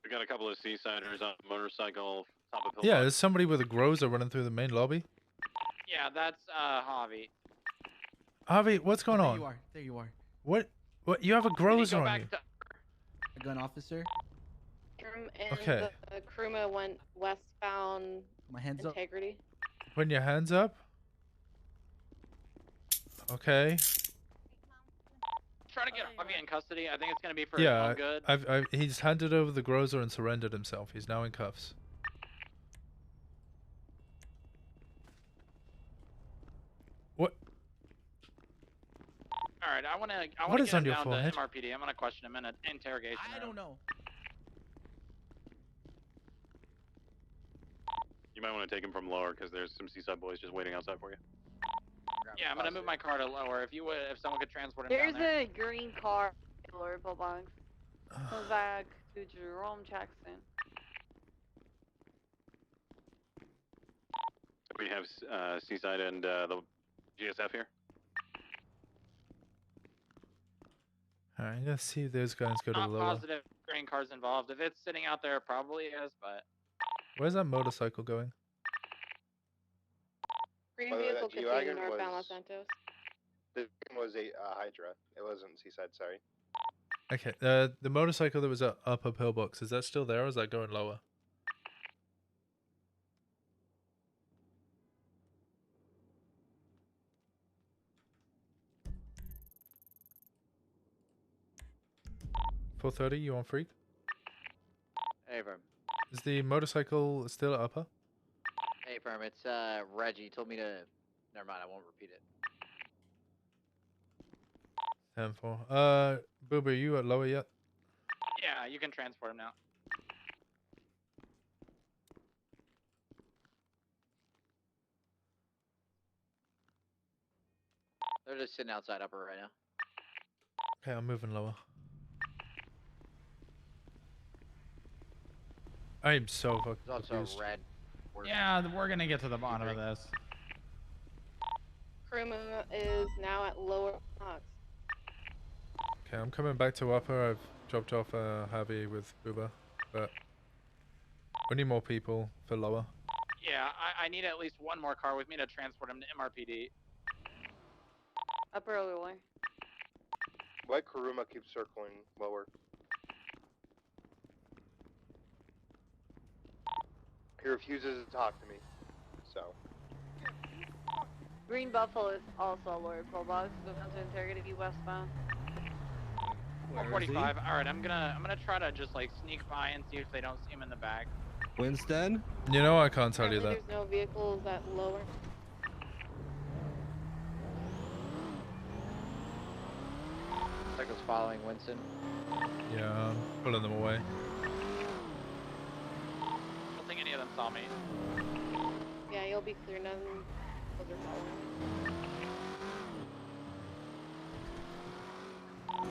We got a couple of Seasiders on a motorcycle, top of Pillbox. Yeah, there's somebody with a Groza running through the main lobby. Yeah, that's Javi. Harvey, what's going on? There you are. What? You have a Groza on you? A gun officer. And Okay. the Kuruma went westbound. My hands up. Integrity. Putting your hands up. Okay. Try to get Javi in custody. I think it's going to be for Yeah, good. he's handed over the Groza and surrendered himself. He's now in cuffs. What? All right, I want What to is get on him your down forehead? to MRPD. I'm going to question him in an interrogation I room. don't know. You might want to take him from lower because there's some Seaside boys just waiting outside for you. Yeah, I'm gonna move my car to lower. If someone could transport him There's down there. a green car in the purple box. Goes back to Jerome Jackson. We have Seaside and the GSF here. All right, let's see if those guys go to Not lower. positive green cars involved. If it's sitting out there, it probably is, but. Where's that motorcycle going? Green By the way, vehicle that continuing G-Wagon northbound Los was- Santos. The was a Hydra. It wasn't Seaside, sorry. Okay, the motorcycle that was at upper pillbox, is that still there or is that going lower? $430, you on freak? Hey, Firm. Is the motorcycle still at upper? Hey, Firm. It's Reggie. He told me to. Never mind. I won't repeat it. 10-4. Booba, are you at lower yet? Yeah, you can transport him now. They're just sitting outside upper right now. Okay, I'm moving lower. I'm so fucking There's also confused. red. Yeah, we're gonna get to the bottom of this. Kuruma is now at lower box. Okay, I'm coming back to upper. I've dropped off Javi with Booba, but we need more people for lower. Yeah, I need at least one more car with me to transport him to MRPD. Upper or lower? Why Kuruma keeps circling lower? He refuses to talk to me, so. Green Buffalo is also lower purple box. Goes down to Integrity westbound. 45. All right, I'm gonna try to just like sneak by and see if they don't see him in the back. Winston? You know, I can't tell you Currently that. There's no vehicles at lower. Cycle's following Winston. Yeah, I'm pulling them away. I don't think any of them saw me. Yeah, you'll be clear. None of those are following.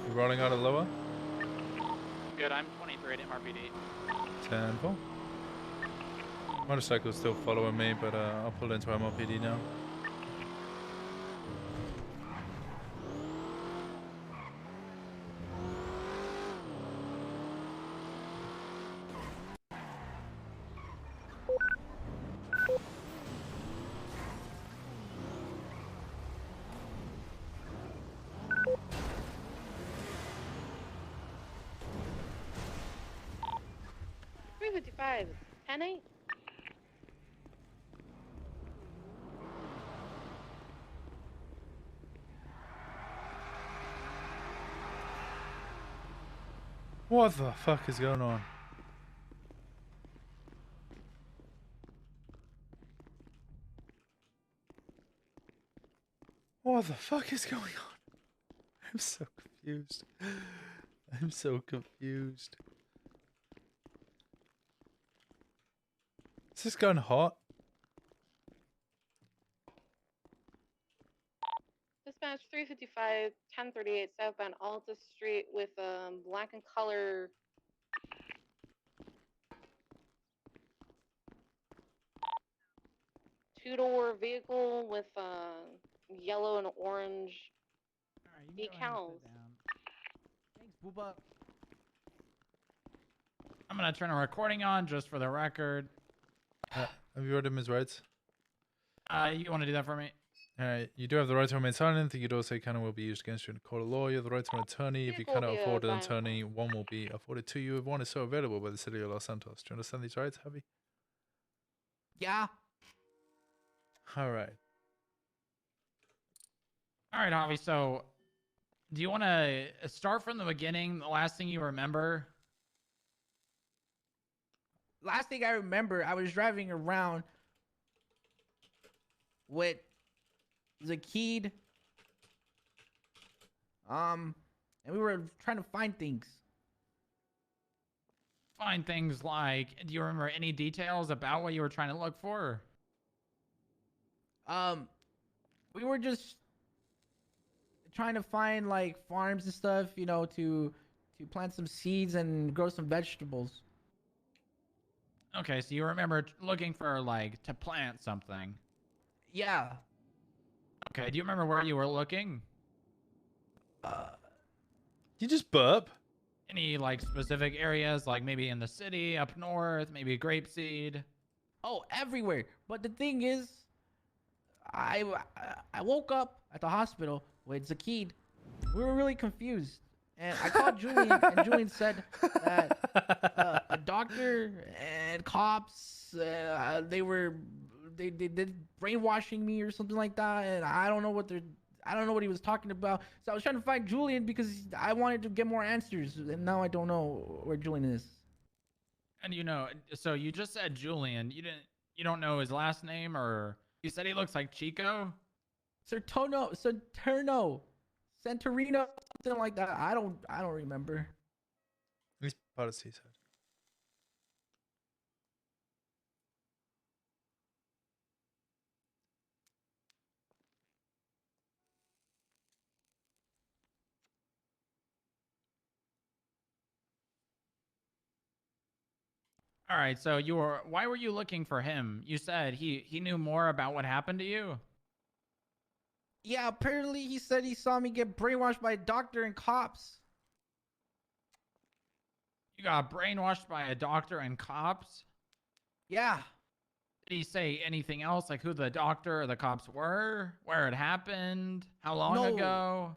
You rolling out of lower? Good, I'm 23 at MRPD. 10-4. Motorcycle's still following me, but I'll pull into MLPD now. $355. 10-8. What the fuck is going on? What the fuck is going on? I'm so confused. I'm so confused. Is this gun hot? Dispatch 355, 1038 southbound Alta Street with black and color. Two-door vehicle with yellow and orange decals. Thanks, Booba. I'm gonna turn a recording on just for the record. Have you read him his rights? You want to do that for me? Alright, you do have the right to remain silent. The Udose cannon will be used against you in a court of law. You have the right to an attorney. If you Vehicle will cannot be afford an assigned. attorney, one will be afforded to you if one is so available by the city of Los Santos. Do you understand these rights, Javi? Yeah. Alright. All right, Javi. So, do you want to start from the beginning? The last thing you remember? Last thing I remember, I was driving around with Zakid. And we were trying to find things. Find things like, do you remember any details about what you were trying to look for? We were just trying to find like farms and stuff, you know, to plant some seeds and grow some vegetables. Okay, so you remember looking for like to plant something. Yeah. Okay, do you remember where you were looking? You just burp. Any like specific areas, like maybe in the city, up north, maybe grapeseed? Oh, everywhere. But the thing is, I woke up at the hospital with Zakid. We were really confused. And I called Julian, and Julian said that a doctor and cops, they did brainwashing me or something like that, and I don't know what he was talking about. So I was trying to find Julian because I wanted to get more answers, and now I don't know where Julian is. And you know, so you just said Julian. You don't know his last name, or you said he looks like Chico? Saturno, Santorino, something like that. I don't remember. He's part of Seaside. All right, so why were you looking for him? You said he knew more about what happened to you? Yeah, apparently he said he saw me get brainwashed by a doctor and cops. You got brainwashed by a doctor and cops? Yeah. Did he say anything else, like who the doctor or the cops were, where it happened, how long ago?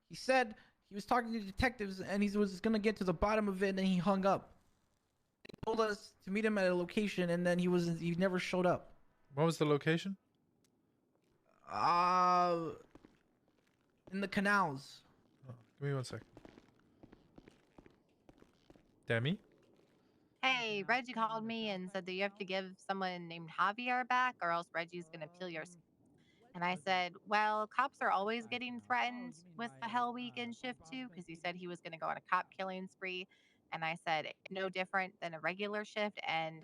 He said he was talking to detectives and he was gonna get to the bottom of it, and then he hung up. He told us to meet him at a location, and then he never showed up. What was the location? In the canals. Oh, give me 1 second. Demi? Hey, Reggie called me and said that you have to give someone named Javier back or else Reggie's going to peel your skin. And I said, well, cops are always getting threatened with the Hell Weekend shift too, because he said he was going to go on a cop killing spree. And I said, no different than a regular shift. And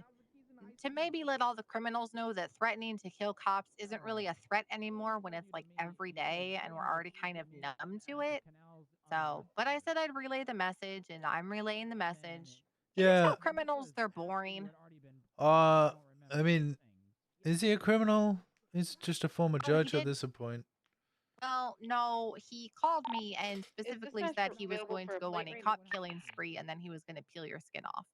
to maybe let all the criminals know that threatening to kill cops isn't really a threat anymore when it's like every day and we're already kind of numb to it. So, but I said I'd relay the message, and I'm relaying the message. Can you tell criminals they're boring? I mean, is he a criminal? He's just a former judge at did- this point. Well, no, he called me and specifically said he was going to go on a cop killing spree and then he was going to peel your skin off.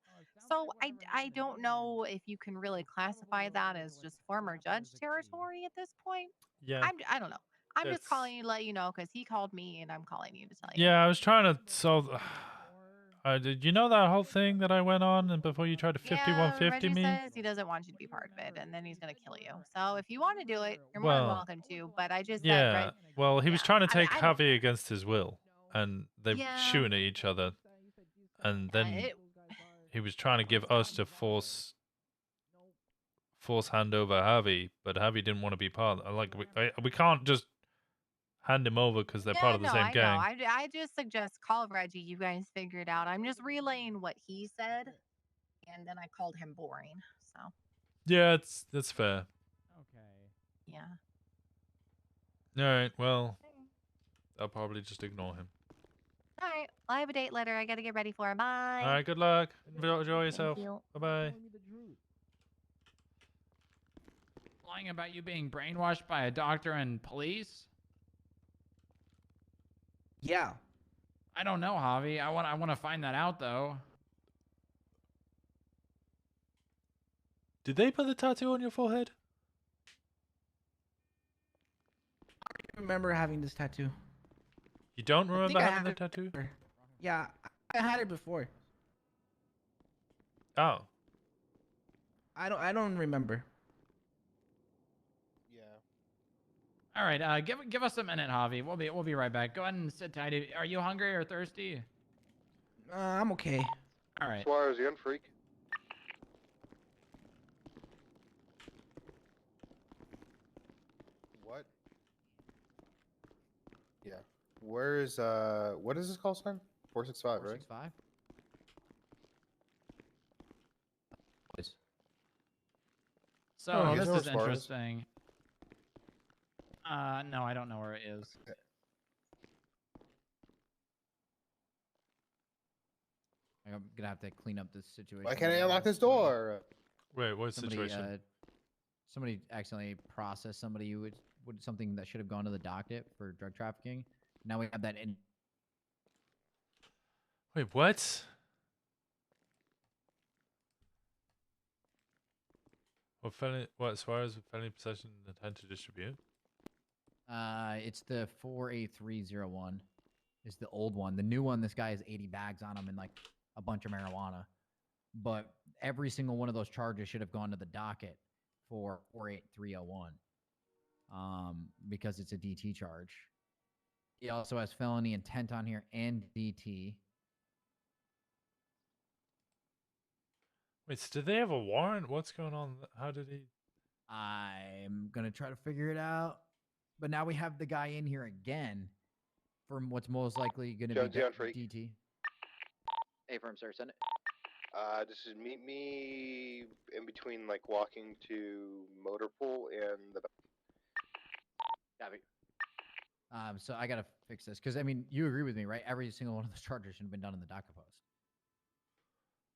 So I don't know if you can really classify that as just former judge territory at this point. Yeah. I don't know. I'm just It's- calling you to let you know because he called me and I'm calling you to tell you. Yeah, I was trying to solve. Did you know that whole thing that I went on and before you tried to 5150 Reggie me? says he doesn't want you to be part of it, and then he's gonna kill you. So if you want to do it, you're more Well, than welcome to. But I just said, Yeah. Well, he was trying to I mean, take I don't- Javi against his will, and they're Yeah. shooting at each other, and then he was trying to give us to force hand over Javi, but Javi didn't want to be part. We can't just hand him over because they're part of the same I gang. know. I just suggest call Reggie. You guys figure it out. I'm just relaying what he said, and then I called him boring. So Yeah, that's fair. yeah. All right, well, I'll probably just ignore him. All right. Well, I have a date letter. I gotta get ready for. Bye. All right, good luck. Enjoy yourself. you. Bye bye. Lying about you being brainwashed by a doctor and police? Yeah. I don't know, Javi. I want to find that out though. Did they put the tattoo on your forehead? I remember having this tattoo. You don't I remember think I having the had it tattoo? before. Yeah, I had it before. Oh. I don't remember. All right, give us a minute, Javi. We'll be right back. Go ahead and sit tight. Are you hungry or thirsty? I'm okay. All right. Suarez, you in, freak? What? Yeah. Where is what is this call sign? 465, right? 465? So Oh, this yes, is Suarez. interesting. No, I don't know where it is. I'm gonna have to clean up this situation. Why can't I unlock this door? Wait, what somebody, situation? Somebody accidentally processed somebody who would something that should have gone to the docket for drug trafficking. Now we have that in. Wait, what? What, as far as felony possession and intent to distribute? It's the 48301. Is the old one. The new one, this guy has 80 bags on him and like a bunch of marijuana. But every single one of those charges should have gone to the docket for 48301. Because it's a DT charge. He also has felony intent on here and DT. Wait, so did they have a warrant? What's going on? How did he? I'm gonna try to figure it out. But now we have the guy in here again for what's most likely gonna be DT. Affirm, sir. Send it. Just meet me in between, like, walking to motor pool and the... Copy. So I gotta fix this because I mean you agree with me, right? Every single one of those charges should have been done in the docket post.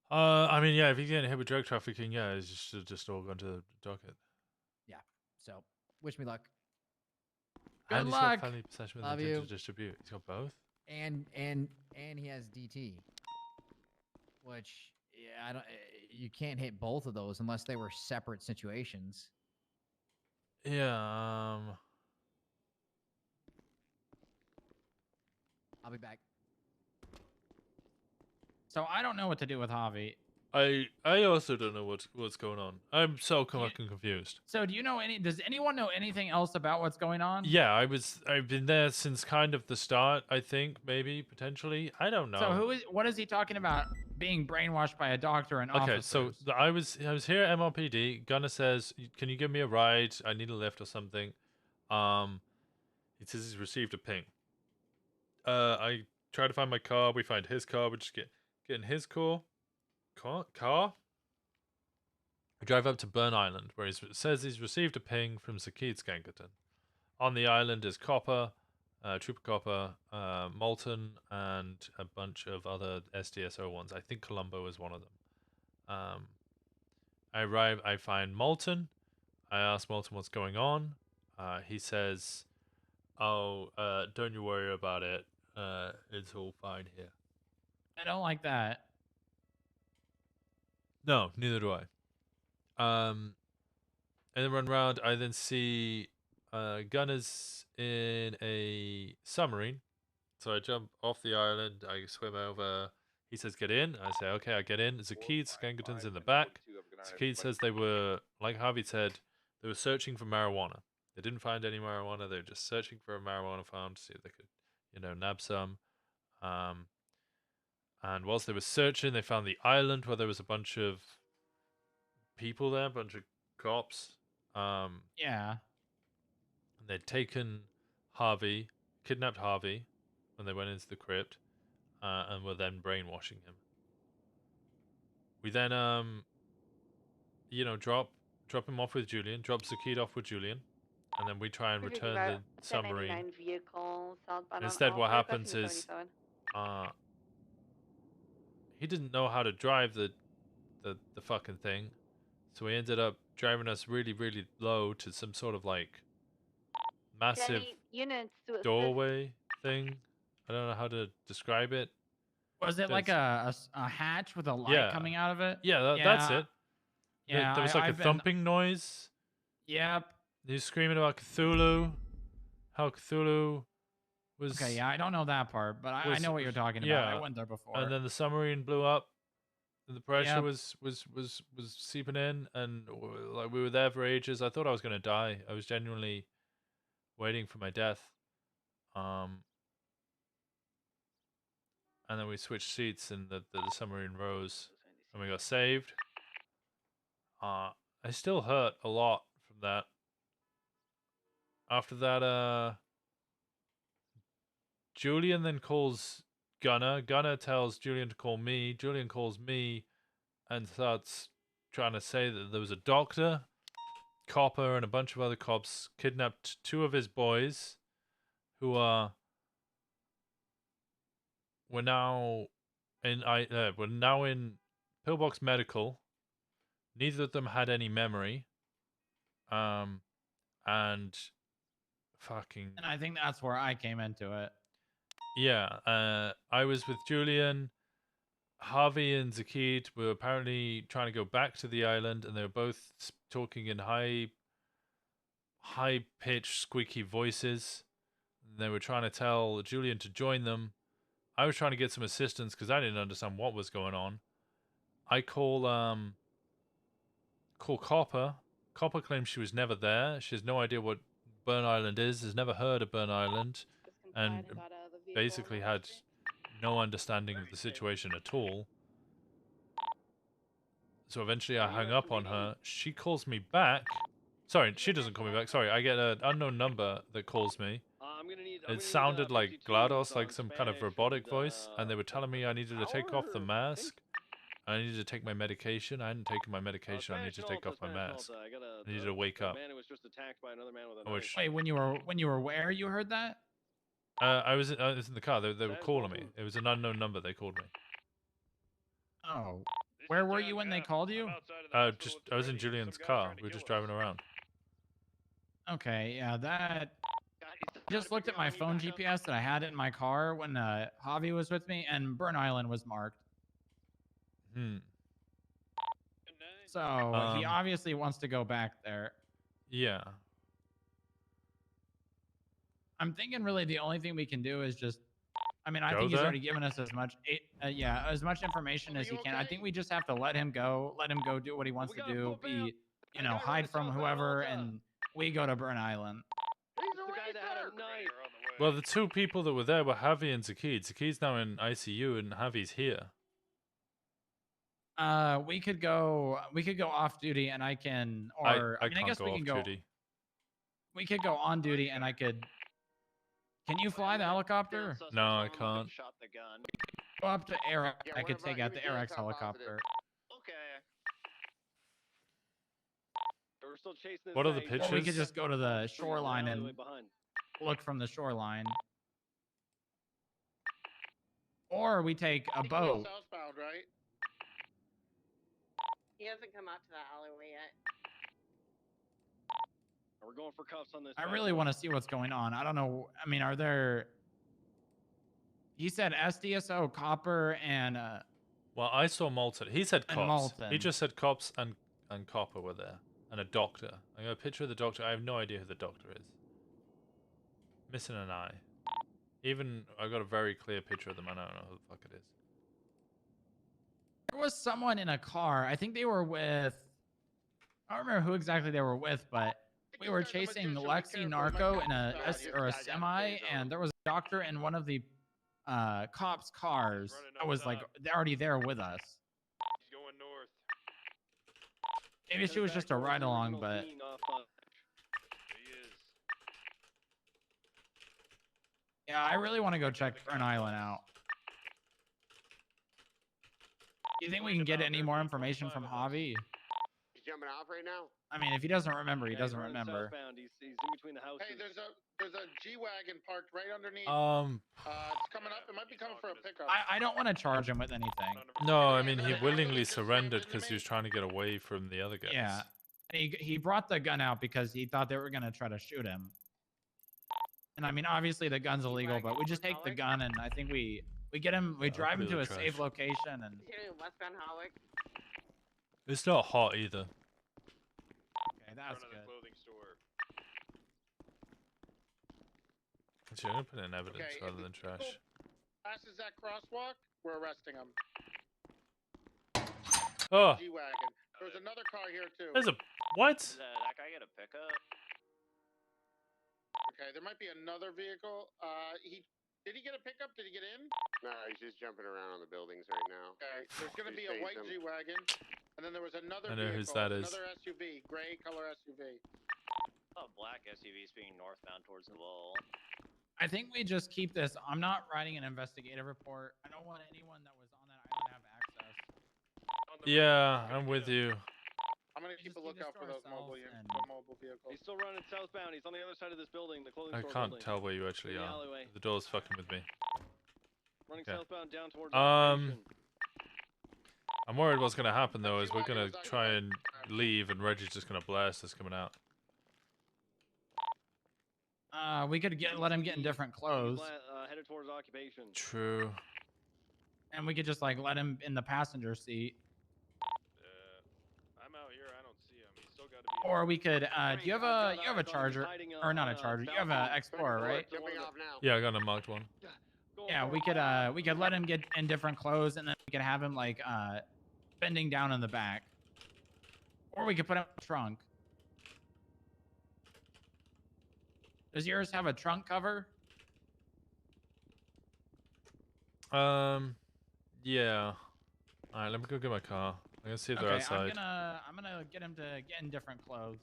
I mean, yeah, if you're getting hit with drug trafficking, yeah, it should just all gone to the docket. Yeah. So wish me luck. And Good he's got luck. felony possession with Love intent you. to distribute. He's got both. And he has DT, which yeah, I don't. You can't hit both of those unless they were separate situations. Yeah. I'll be back. So I don't know what to do with Javi. I also don't know what's going on. I'm so fucking confused. So do you know does anyone know anything else about what's going on? Yeah, I've been there since kind of the start, I think, maybe, potentially. I don't know. So what is he talking about being brainwashed by a doctor and Okay, officers? so I was here at MRPD. Gunner says, "Can you give me a ride? I need a lift or something." He says he's received a ping. I try to find my car. We find his car. We just get in his car. We drive up to Burn Island, where it says he's received a ping from Sakid Skankerton. On the island is Copper, Trooper Copper, Molten, and a bunch of other SDSO ones. I think Columbo is one of them. I arrive, I find Molten. I ask Molten what's going on. He says, "Oh, don't you worry about it. It's all fine here." I don't like that. No, neither do I. And then run around. I then see gunners in a submarine. So I jump off the island. I swim over. He says, "Get in." I say, "Okay, I get in." Zakid Skankerton's in the back. Zakid says they were, like Harvey said, they were searching for marijuana. They didn't find any marijuana. They were just searching for a marijuana farm to see if they could, nab some. And whilst they were searching, they found the island where there was a bunch of people there, a bunch of cops. Yeah. And they'd taken Harvey, kidnapped Harvey when they went into the crypt, and were then brainwashing him. We then, drop him off with Julian, drop Zakid off with Julian, and then we try and return the submarine. Vehicle, southbound Instead, on what Alpha, happens is, 77. he didn't know how to drive the fucking thing, so he ended up driving us really, really low to some sort of like massive Units to assist. doorway thing. I don't know how to describe it. Was it like a hatch with a light Yeah. coming out of it? Yeah, that's it. Yeah, there was like I've a thumping noise. Yep. He was screaming about Cthulhu. How Cthulhu was. Okay, yeah, I don't know that part, but I know what you're talking about. I went there before. And then the submarine blew up. And the pressure Yep. was seeping in, and like we were there for ages. I thought I was gonna die. I was genuinely waiting for my death. And then we switched seats, and the submarine rose, and we got saved. I still hurt a lot from that. After that, Julian then calls Gunner. Gunner tells Julian to call me. Julian calls me and starts trying to say that there was a doctor Copper and a bunch of other cops kidnapped 2 of his boys, who were now in Pillbox Medical. Neither of them had any memory. And fucking. And I think that's where I came into it. Yeah, I was with Julian. Harvey and Zakid were apparently trying to go back to the island, and they were both talking in high-pitched, squeaky voices. They were trying to tell Julian to join them. I was trying to get some assistance because I didn't understand what was going on. I call Copper. Copper claims she was never there. She has no idea what Burn Island is, has never heard of Burn Island, and basically had no understanding of the situation at all. So eventually I hung up on her. She calls me back. Sorry, she doesn't call me back. Sorry, I get an unknown number that calls me. It sounded like GLaDOS, like some kind of robotic voice, and they were telling me I needed to take off the mask. I needed to take my medication. I hadn't taken my medication. I needed to take off my mask. I needed to wake up. Wait, when you were where you heard that? I was in the car. They were calling me. It was an unknown number. They called me. Oh, where were you when they called you? I was in Julian's car. We were just driving around. Okay, yeah, that. I just looked at my phone GPS that I had in my car when Javi was with me, and Burn Island was marked. So he obviously wants to go back there. Yeah. I'm thinking really the only thing we can do is just. I mean, I Go think he's there? already given us as much information as he can. I think we just have to let him go do what he wants to do, hide from whoever, and we go to Burn Island. Well, the 2 people that were there were Javi and Zakid. Zakid's now in ICU, and Javi's here. We could go off duty, and I can, or I can't guess go we can off go. duty. We could go on duty, and I could. Can you fly the helicopter? No, I can't. Go up to Air. I could take out the Airx helicopter. We're still chasing this What are the guy. pictures? We could just go to the shoreline and look from the shoreline. Or we take a boat. Southbound, right? He hasn't come out to that alleyway yet. We're going for cuffs on this. I really want to see what's going on. I don't know. I mean, are there... He said SDSO, Copper, and... Well, I saw Malton. He said and cops. Malton. He just said cops and Copper were there. And a doctor. I got a picture of the doctor. I have no idea who the doctor is. Missing an eye. Even, I got a very clear picture of them. I don't know who the fuck it is. There was someone in a car. I think they were with... I don't remember who exactly they were with, but... We were chasing Lexi Narco in a semi, and there was a doctor in one of the cops' cars. I was like, they're already there with us. He's going north. Maybe she was just a ride along, but He is. yeah, I really want to go check Burn Island out. Do you think we can get any more information from Javi? He's jumping off right now. I mean, if he doesn't remember, he doesn't remember. He's in between the houses. Hey, there's a G-Wagon parked right underneath. It's coming up. It might be coming for a pickup. I don't want to charge him with anything. No, I mean, he willingly surrendered because he was trying to get away from the other guys. Yeah. And he brought the gun out because he thought they were going to try to shoot him. And I mean, obviously the gun's illegal, but we just take the gun and I think we get him, we drive him to a safe location and... Westbound Hawick. It's not hot either. Okay, that's good. Actually, I'm gonna put in evidence rather than trash. Passes that crosswalk, we're arresting him. Oh, G-Wagon. There's another car here too. there's a what? Does that guy get a pickup? Okay, there might be another vehicle. Did he get a pickup? Did he get in? No, he's just jumping around on the buildings right now. Okay, there's gonna be a white G-Wagon, and then there was another I know vehicle, whose that is. another SUV, gray color SUV. A black SUV is being northbound towards the wall. I think we just keep this. I'm not writing an investigative report. I don't want anyone that was on that island to have access. Yeah, I'm with you. I'm gonna keep a lookout for those mobile vehicles. He's still running southbound. He's on the other side of this building, the clothing I store can't building. tell where you actually In the are. alleyway. The door's fucking with me. Running Okay. southbound down towards I'm worried what's gonna happen though is we're gonna try and leave and Reggie's just gonna blast us coming out. We could let him get in different clothes. Headed towards occupation. True. And we could just like let him in the passenger seat. I'm out here. I don't see him. He's still got to be. Or we could do you have a charger? Or not a charger. You have an Explorer, right? Yeah, I got a marked one. Yeah, we could let him get in different clothes and then we could have him like bending down in the back. Or we could put him in the trunk. Does yours have a trunk cover? Yeah. Alright, let me go get my car. I'm gonna see if they're Okay, outside. I'm gonna get him to get in different clothes.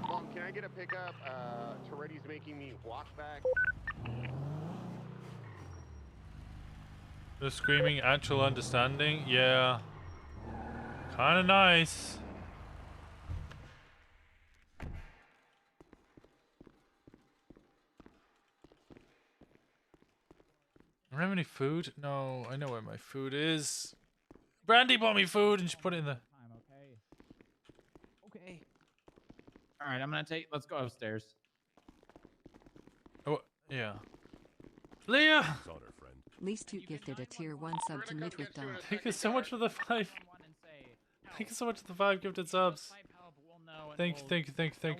Mom, can I get a pickup? Toretti's making me walk back. The screaming actual understanding? Yeah. Kinda nice. I don't have any food? No, I know where my food is. Brandy bought me food and she put it in the... Okay. All right, let's go upstairs. Oh, yeah. Leah! Least 2 gifted a tier 1 sub to Midwit Dog. Thank you so much for the 5. Thank you so much for the 5 gifted subs. Thank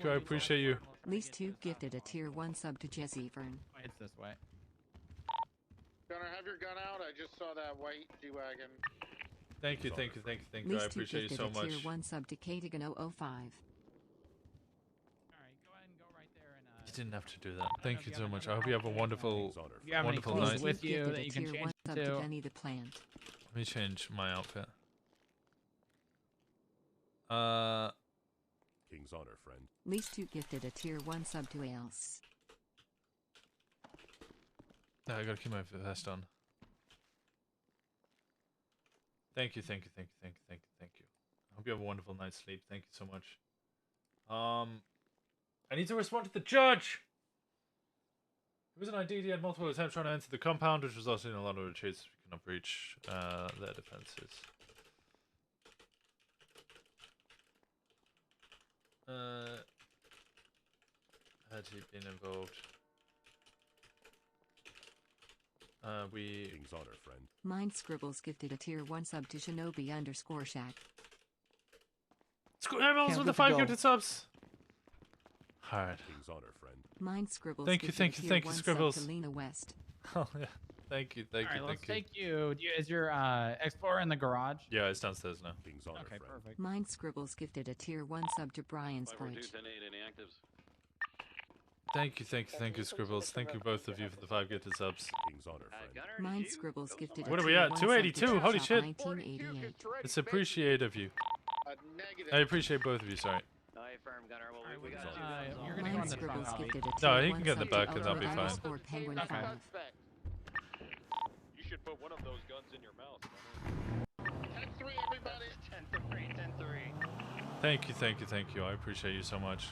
you. I appreciate you. Least 2 gifted a tier 1 sub to Jesse Vern. It's this way. Gunner, have your gun out. I just saw that white G-Wagon. Thank you. I Least 2 appreciate you gifted so a tier much. 1 sub to Katigan 005. You didn't have to do that. Thank you so much. I hope you have a wonderful, You have any wonderful clothes night. with you Gifted that a you can tier change 1 sub to into? Benny the Plant. Let me change my outfit. King's honor, friend. Least 2 gifted a tier 1 sub to Else. No, I gotta keep my vest on. Thank you. I hope you have a wonderful night's sleep. Thank you so much. I need to respond to the judge! It was an ID. He had multiple attempts trying to enter the compound, which resulted in a lot of retreats. We cannot breach their defenses. Had he been involved? King's honor, friend. Mind Scribbles gifted a tier 1 sub to Shinobi _ Shack. Scribbles with the 5 gifted subs! Hard. King's honor, friend. Mind Scribbles Thank you, gifted a tier 1 Scribbles. sub to Lena West. Oh yeah, thank you. All right, let's take you. Is your Explorer in the garage? Yeah, it's downstairs now. King's honor, Okay, perfect. Mind Scribbles gifted a tier 1 sub to Brian's Point. 542, 10-8, any actives? Thank you, Scribbles. Thank you both of you for the 5 gifted subs. King's honor, friend. Mind Scribbles gifted What a are we tier at? 1 282. sub to Holy Chop shit. 1988. It's appreciated of you. I appreciate both of you. Sorry. No, hey, firm gunner. Well, we got you're gonna go on the front, Scribbles Bobby. gifted a No, tier he 1 can get in the sub to back and that'll be Elder fine. _ Penguin 5. You should put one of those guns in your mouth. 10-3, everybody. 10-3. Thank you. I appreciate you so much.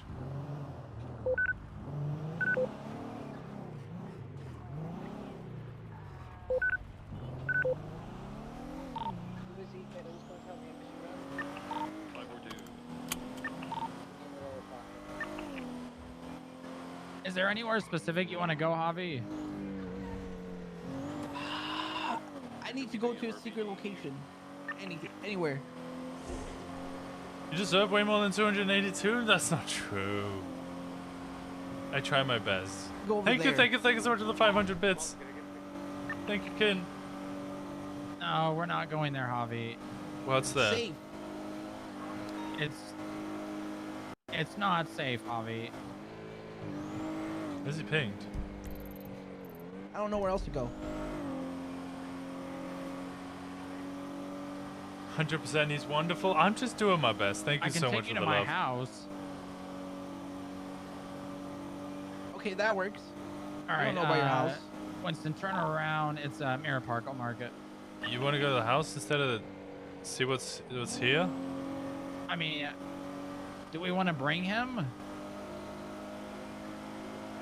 Is there anywhere specific you want to go, Javi? I need to go to a secret location. Anywhere. You deserve way more than 282? That's not true. I try my best. Go over Thank you there. so much for the 500 bits. Thank you, Kin. No, we're not going there, Javi. What's that? Safe. It's not safe, Javi. Where's he pinged? I don't know where else to go. 100%. He's wonderful. I'm just doing my best. Thank you so much for the I can take you to my love. house. Okay, that works. All right. I don't know about your house. Winston, turn around. It's Mirror Park. I'll mark it. You want to go to the house instead of see what's here? I mean, do we want to bring him?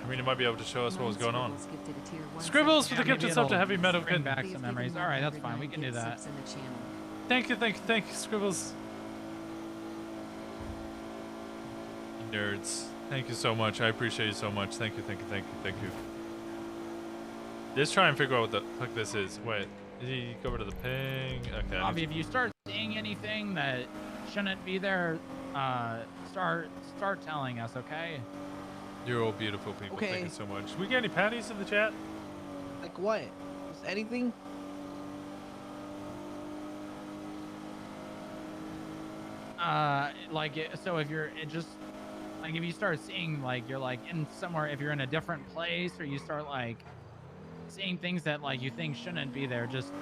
I mean, he might be able to show us what was going on. Scribbles Scribbles for the maybe gifted sub to it'll Heavy Metal bring Kid. back some memories. All right, that's fine. We can do that. Thank you, Scribbles. Nerds. Thank you so much. I appreciate you so much. Thank you. Let's try and figure out what the fuck this is. Wait, did he go over to the ping? Okay. Bobby, if you start seeing anything that shouldn't be there, start telling us, okay? You're all beautiful people. Okay. Thank you so much. We get any patties in the chat? Like what? Just anything? So if you're just like if you start seeing like you're like in somewhere, if you're in a different place, or you start like seeing things that like you think shouldn't be there, just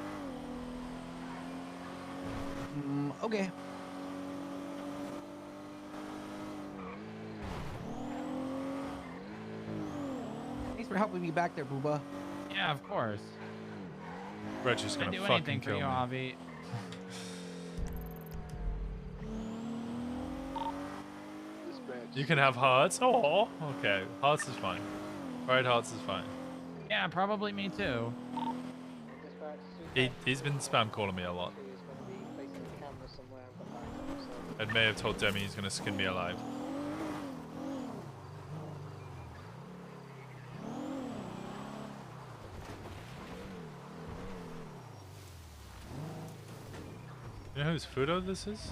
Okay. Thanks for helping me back there, Booba. yeah, of course. Red's just I'd gonna do fucking anything for kill you, me. Avi. You can have hearts. Oh, okay. Hearts is fine. Right, hearts is fine. Yeah, probably me too. He's been spam calling me a lot. And may have told Demi he's gonna skin me alive. You know whose Fudo this is?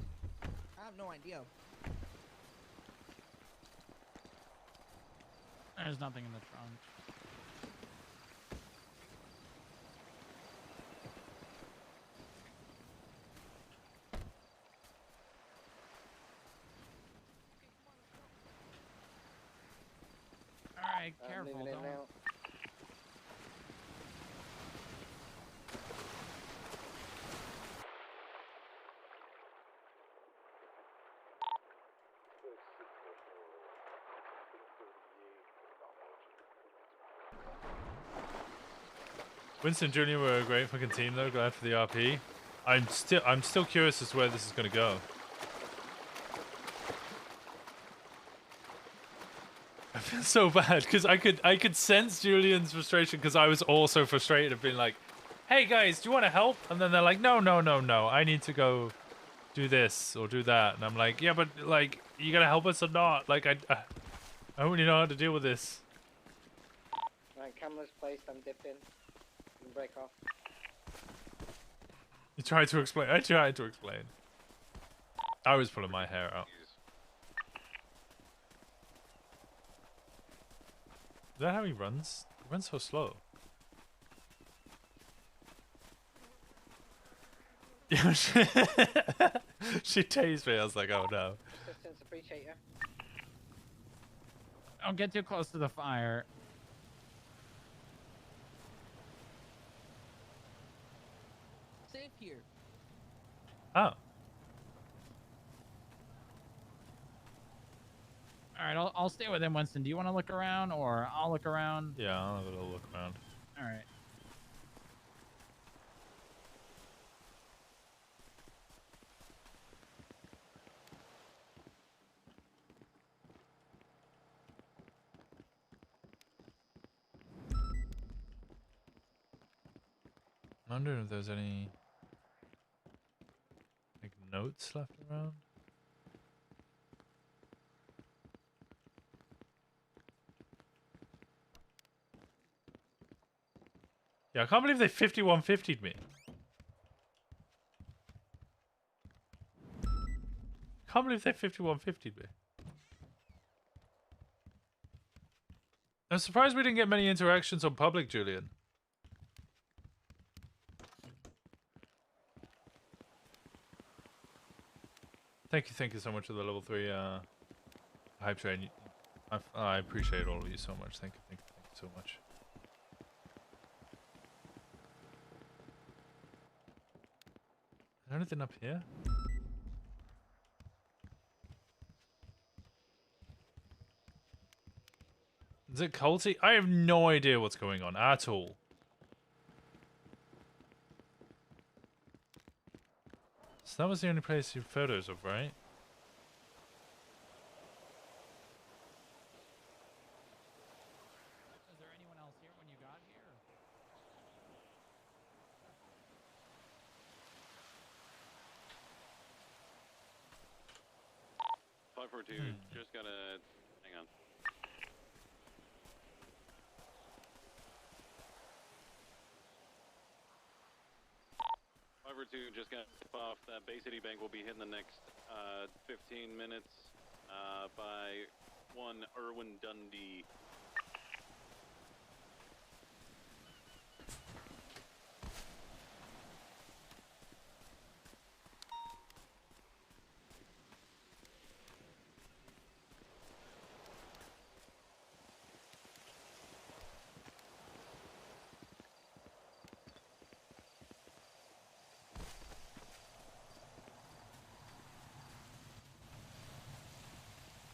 I have no idea. There's nothing in the trunk. Alright, careful, don't. Winston Jr. were a great fucking team though. Glad for the RP. I'm still curious as to where this is gonna go. I feel so bad because I could sense Julian's frustration because I was also frustrated of being like, "Hey guys, do you want to help?" And then they're like, "No, I need to go do this or do that." And I'm like, "Yeah, but like, you gonna help us or not? Like, I don't really know how to deal with this." Right, camera's placed. I'm dipping. Break off. You tried to explain. I tried to explain. I was pulling my hair out. Is that how he runs? He runs so slow. Yeah, she tased me. I was like, oh no. Assistance, appreciate you. Don't get too close to the fire. Safe here. Oh. Alright, I'll stay with him, Winston. Do you want to look around, or I'll look around? Yeah, I'll have a little look around. Alright. I wonder if there's any like notes left around. Yeah, I can't believe they 5150'd me. Can't believe they 5150'd me. I'm surprised we didn't get many interactions on public, Julian. Thank you so much for the level 3 hype train. I appreciate all of you so much. Thank you so much. Is there anything up here? Is it culty? I have no idea what's going on at all. So that was the only place you have photos of, right? Is there anyone else here when you got here? 542, just gotta hang on. Just got tip off that Bay City Bank will be hitting the next 15 minutes by one Irwin Dundee.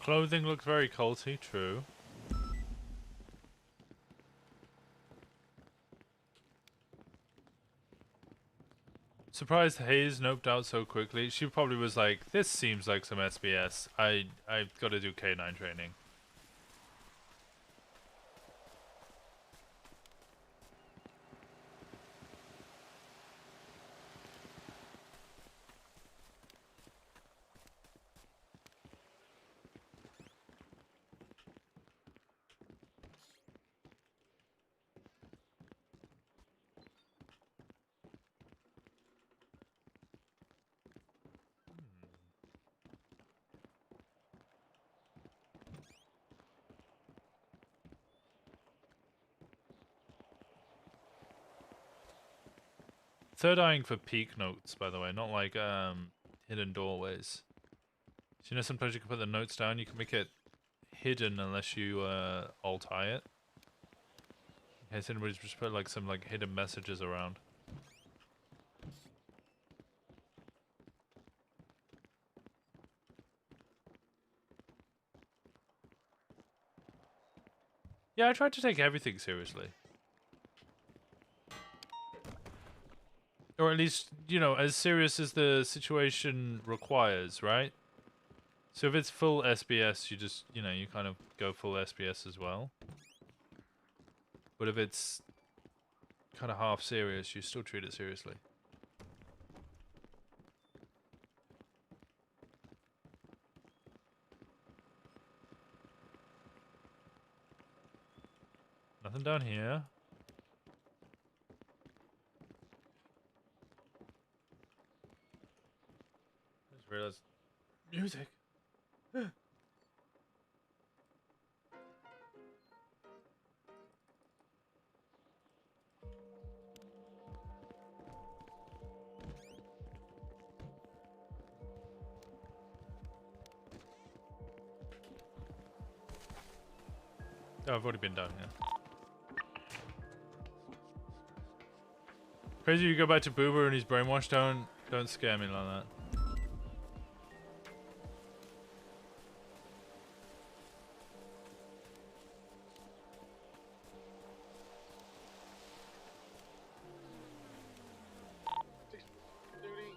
Clothing looks very culty, true. Surprised Hayes noped out so quickly. She probably was like, this seems like some SBS. I've got to do K9 training. Third eyeing for peak notes, by the way, not like hidden doorways. So, you know, sometimes you can put the notes down, you can make it hidden unless you alt-eye it. In case anybody's just put like some like hidden messages around. Yeah, I tried to take everything seriously. Or at least, you know, as serious as the situation requires, right? So if it's full SBS, you just, you know, you kind of go full SBS as well. But if it's kind of half serious, you still treat it seriously. Nothing down here. Just realized music. Oh, I've already been down here. Crazy you go back to Boober and he's brainwashed. Don't scare me like that. Duty.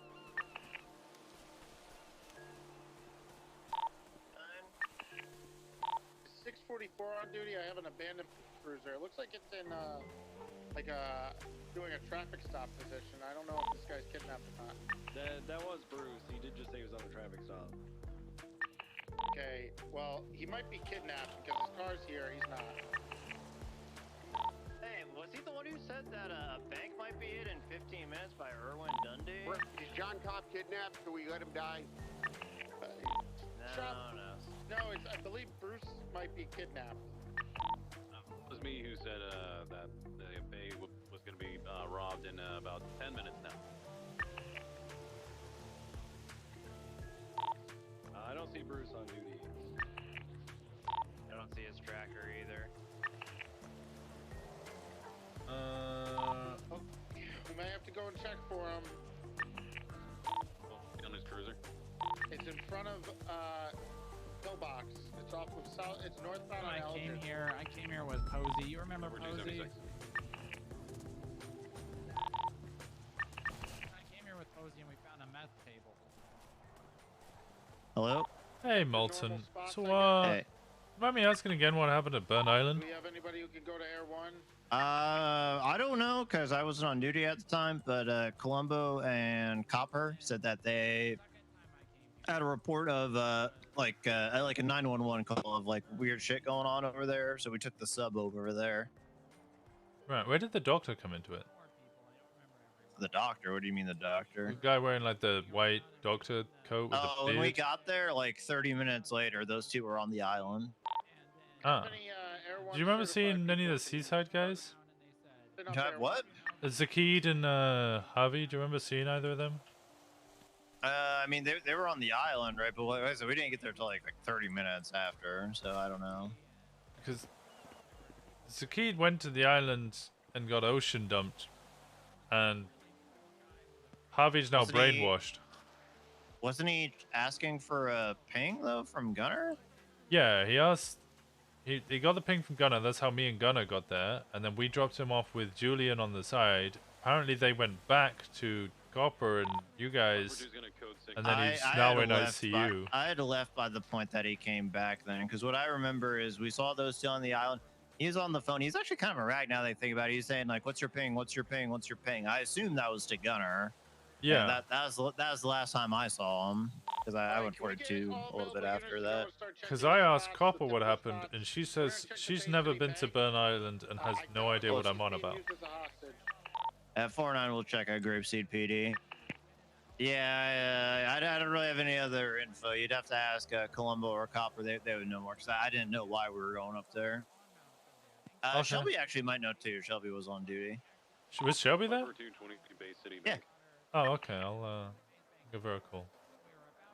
644 on duty. I have an abandoned cruiser. It looks like it's in doing a traffic stop position. I don't know if this guy's kidnapped or not. That was Bruce. He did just say he was on a traffic stop. Okay, well, he might be kidnapped because his car's here. He's not. Hey, was he the one who said that a bank might be hit in 15 minutes by Irwin Dundee? Is John Cobb kidnapped? Can we let him die? No. No, I believe Bruce might be kidnapped. was me who said that the bay was going to be robbed in about 10 minutes now. I don't see Bruce on duty. I don't see his tracker either. We may have to go and check for him. On his cruiser. It's in front of Pillbox. It's off of south. It's northbound on I Elgin. came here with Posey. You remember Posey? I came here with Posey and we found a meth table. Hello? Hey, Molten. So, Hey. mind me asking again what happened at Burn Island? Do we have anybody who can go to Air 1? I don't know because I wasn't on duty at the time, but Colombo and Copper said that they had a report of like a 911 call of like weird shit going on over there, so we took the sub over there. Right, where did the doctor come into it? The doctor? What do you mean the doctor? The guy wearing like the white doctor coat with the beard? When we got there, like 30 minutes later, those two were on the island. Ah. Do you remember seeing any of the seaside guys? What? Zakid and Javi, do you remember seeing either of them? I mean, they were on the island, right? But like I said, we didn't get there till like 30 minutes after, so I don't know. Because Zakid went to the island and got ocean dumped, and Javi's now brainwashed. Wasn't he asking for a ping though from Gunner? Yeah, he asked. He got the ping from Gunner. That's how me and Gunner got there, and then we dropped him off with Julian on the side. Apparently, they went back to Copper and you guys, and then he's now in ICU. I had left by the point that he came back then, because what I remember is we saw those two on the island. He was on the phone. He's actually kind of a rag now that I think about it. He's saying like, "What's your ping? What's your ping? What's your ping?" I assume that was to Gunner. Yeah. And that was the last time I saw him, because I went for it too a little bit after that. Because I asked Copper what happened, and she says she's never been to Burn Island and has no idea what I'm on about. At 4-9, we'll check out Grapeseed PD. Yeah, I don't really have any other info. You'd have to ask Colombo or Copper. They would know more, because I didn't know why we were going up there. Okay. Shelby actually might know too. Shelby was on duty. Was Shelby there? Yeah. Oh, okay. I'll give her a call.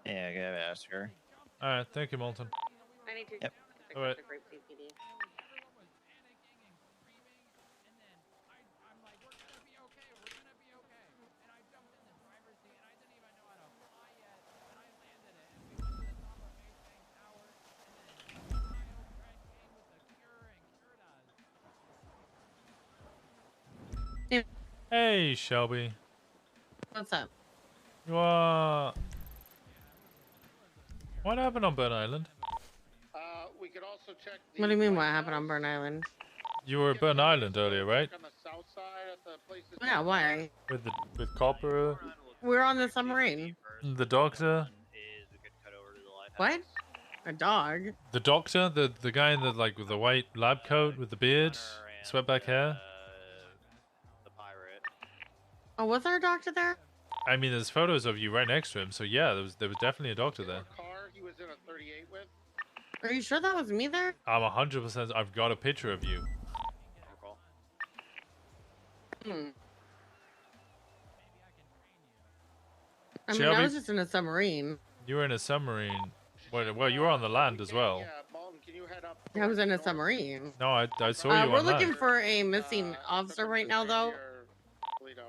Yeah, I gotta ask her. All right. Thank you, Molten. I need to Yep. check All right. the grape CPD. Hey, Shelby. What's up? You what happened on Burn Island? We could also check the What do you mean? What happened on Burn Island? You were at Burn Island earlier, right? on the south side at the places. Yeah, why? With Copper, We're on the submarine. the doctor. What? A dog? The doctor, the guy in the with the white lab coat with the beard, swept-back hair. Oh, was there a doctor there? I mean, there's photos of you right next to him, so yeah, there was definitely a doctor there. Car he was in a 38 with. Are you sure that was me there? I'm 100%. I've got a picture of you. Hmm. I mean, Shelby? I was just in a submarine. You were in a submarine. Well, you were on the land as well. I was in a submarine. No, I saw you We're on looking land. for a missing officer right now, though. Yeah.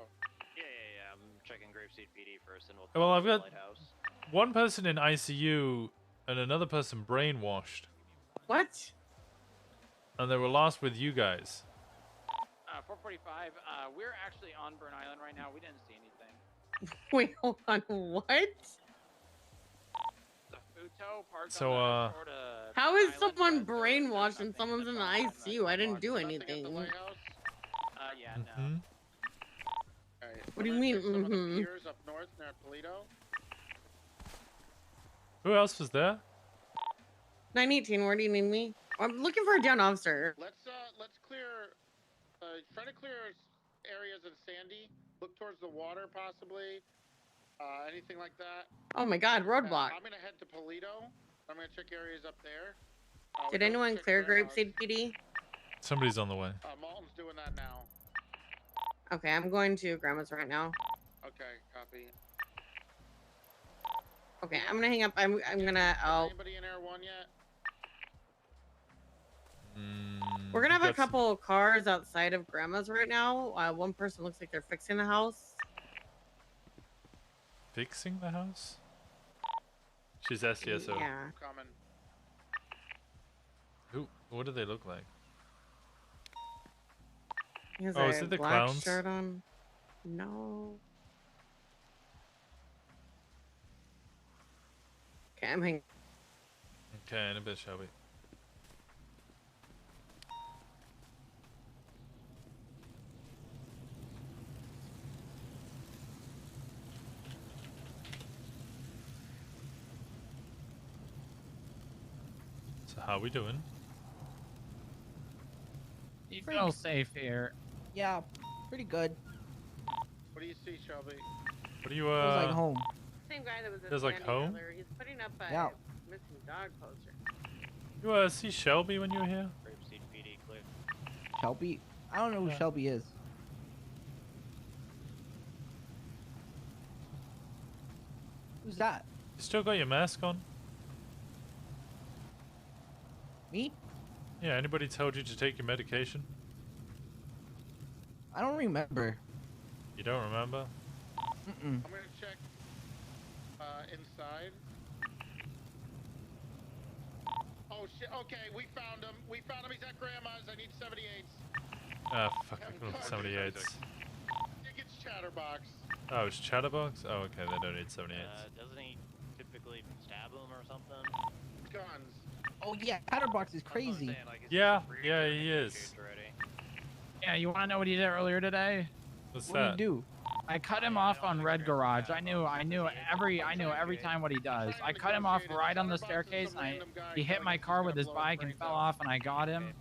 I'm checking Grapeseed PD first, and we'll. Well, I've call the got lighthouse. one person in ICU and another person brainwashed, What? and they were lost with you guys. 445. We're actually on Burn Island right now. We didn't see anything. Wait, hold on. What? The Futo parked So, on the sort of How is someone brainwashed and someone's in the ICU? I didn't do anything. yeah, no. Hmm? What do you mean? Mm-hmm. Piers up north near Toledo. Who else was there? 918, where do you need me? I'm looking for a down officer. Let's clear. Try to clear areas in Sandy. Look towards the water, possibly. Anything like that. Oh my God, roadblock. I'm gonna head to Toledo. I'm gonna check areas up there. Did anyone clear Grapeseed PD? Somebody's on the way. Malton's doing that now. Okay, I'm going to Grandma's right now. Okay, copy. Okay, I'm gonna hang up. I'm gonna. Oh, Anybody in Air 1 yet? we're gonna have a That's- couple cars outside of Grandma's right now. One person looks like they're fixing the house. Fixing the house? She's STSO. Yeah. Coming. Who? What do they look like? He has Oh, a is it the black clowns? shirt on. No. Okay, I'm hanging. Okay, in a bit, Shelby. So how we doing? You feel safe here. Yeah, pretty good. What do you see, Shelby? What do you Feels like home. Same guy that was Feels like home? earlier. He's putting up a Yeah. missing dog poster. You see Shelby when you were here? Grapeseed PD clear. Shelby? I don't know who Shelby is. Who's that? You still got your mask on? Me? Yeah, anybody told you to take your medication? I don't remember. You don't remember? Mm-mm. I'm gonna check inside. Oh shit! Okay, we found him. We found him. He's at Grandma's. I need 78s. Ah, fuck, I got 78s. I think it's Chatterbox. Oh, it's Chatterbox? Oh, okay, they don't need 78s. Doesn't he typically stab him or something? Guns. Oh yeah, Chatterbox is crazy. Yeah, yeah, he is. Yeah, you want to know what he did earlier today? What's What that? do you do? I cut him off on Red Garage. I knew every time what he does. I cut him off right on the staircase. He hit my car with his bike and fell off, and I got him.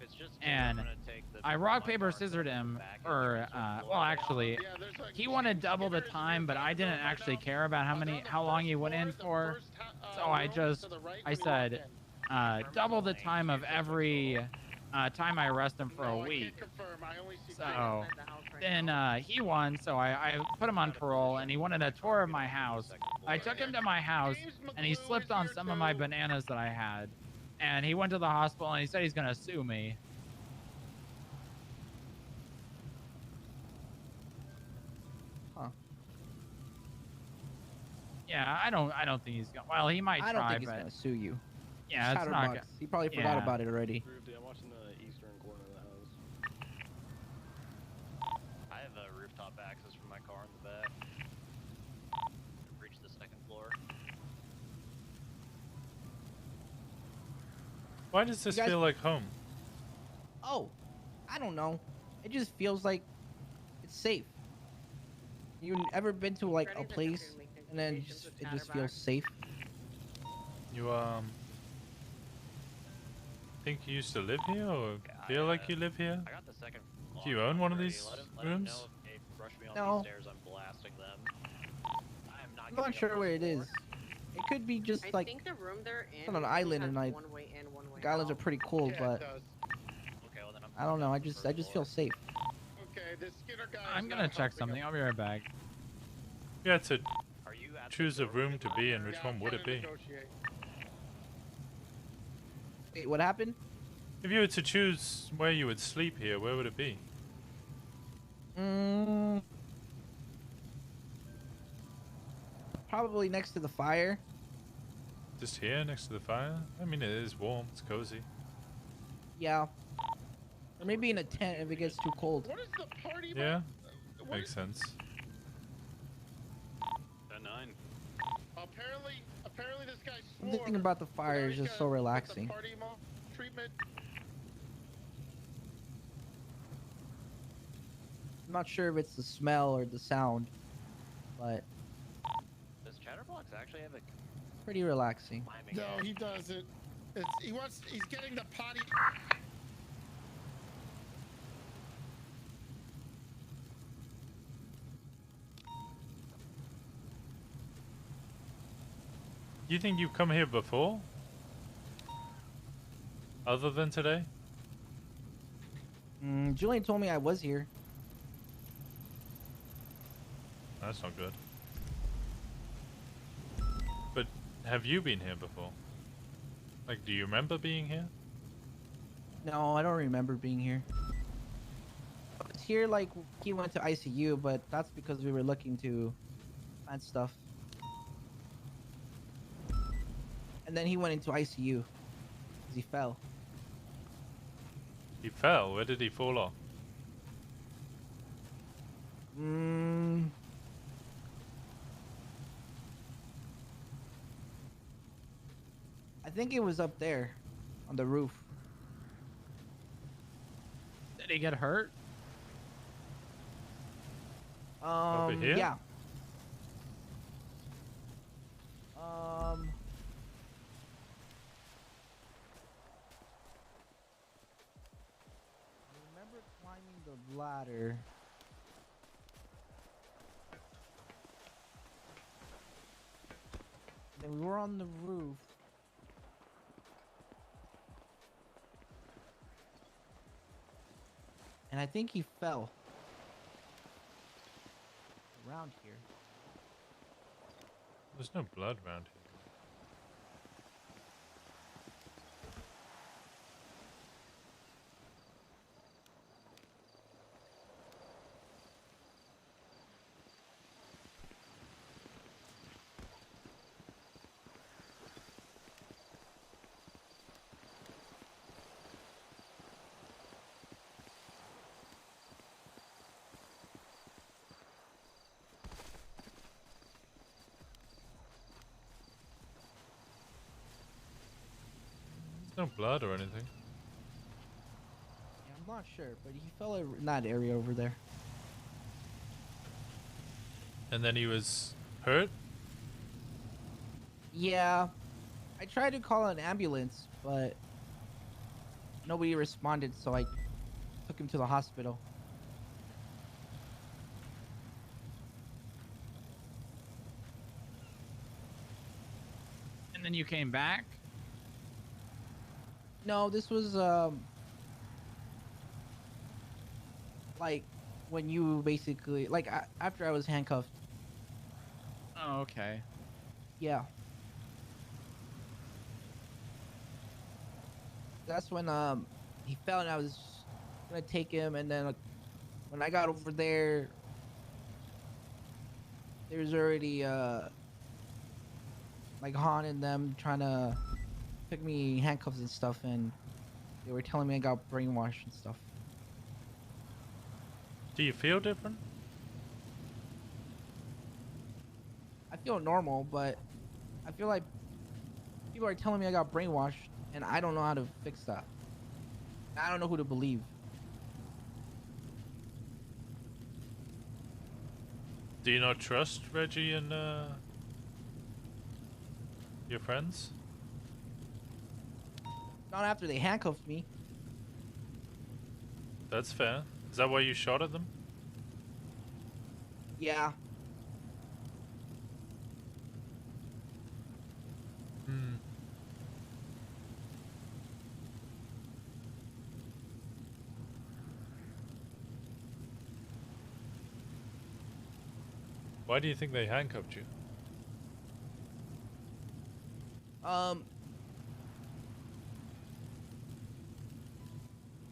And I rock paper scissored him. Or well, actually, he wanted double the time, but I didn't actually care about how long he went in for. So I said double the time of every time I arrest him for a week. So then he won, so I put him on parole, and he wanted a tour of my house. I took him to my house, and he slipped on some of my bananas that I had. And he went to the hospital, and he said he's going to sue me. Huh. Yeah, I don't think he's going to. Well, he might try, I don't think he's but gonna sue you. yeah, it's not Chatterbox. gonna. He probably forgot Yeah. about it already. I'm watching the eastern corner of the house. I have a rooftop access from my car in the back. Reach the second floor. Why does this You guys- feel like home? Oh, I don't know. It just feels like it's safe. You ever been to like a place and then it just feels safe? You think you used to live here, or feel like you live here? I got the second. Do you own one of these Let him rooms? know if they rush me on No. these stairs, I'm blasting them. I am not. I'm not sure where it is. It could be just I like think the room they're in on an island, has and I. one way in, one way The islands are out. pretty cool, but does. Okay, well then I'm. I don't know. I just feel safe. Okay, this Skinner guy. I'm going to check something. I'll be right back. You had to Are you at choose a room to be in. Which one would it be? Wait, what happened? If you were to choose where you would sleep here, where would it be? Probably next to the fire. Just here, next to the fire? I mean, it is warm. It's cozy. Yeah. Or maybe in a tent if it gets too cold. What is the party? Yeah, makes sense. 10-9. Apparently this guy The swore. thing about the fire is just so relaxing. Party treatment. I'm not sure if it's the smell or the sound, but Does Chatterbox actually have a pretty relaxing. climbing No, edge? he doesn't. He's getting the potty. You think you've come here before? Other than today? Julian told me I was here. That's not good. But have you been here before? Like, do you remember being here? No, I don't remember being here. I was here like he went to ICU, but that's because we were looking to plant stuff. And then he went into ICU because he fell. He fell? Where did he fall off? I think it was up there on the roof. Did he get hurt? Over here? Yeah. I remember climbing the ladder. Then we were on the roof. And I think he fell. Around here. There's no blood around here. No blood or anything. Yeah, I'm not sure, but he fell in that area over there. And then he was hurt? Yeah. I tried to call an ambulance, but nobody responded, so I took him to the hospital. And then you came back? No, this was like when you basically like after I was handcuffed. Oh, okay. Yeah. That's when he fell and I was gonna take him, and then when I got over there, there's already like Han and them trying to pick me handcuffs and stuff, and they were telling me I got brainwashed and stuff. Do you feel different? I feel normal, but I feel like people are telling me I got brainwashed, and I don't know how to fix that. I don't know who to believe. Do you not trust Reggie and your friends? Not after they handcuffed me. That's fair. Is that why you shot at them? Yeah. Why do you think they handcuffed you? I'm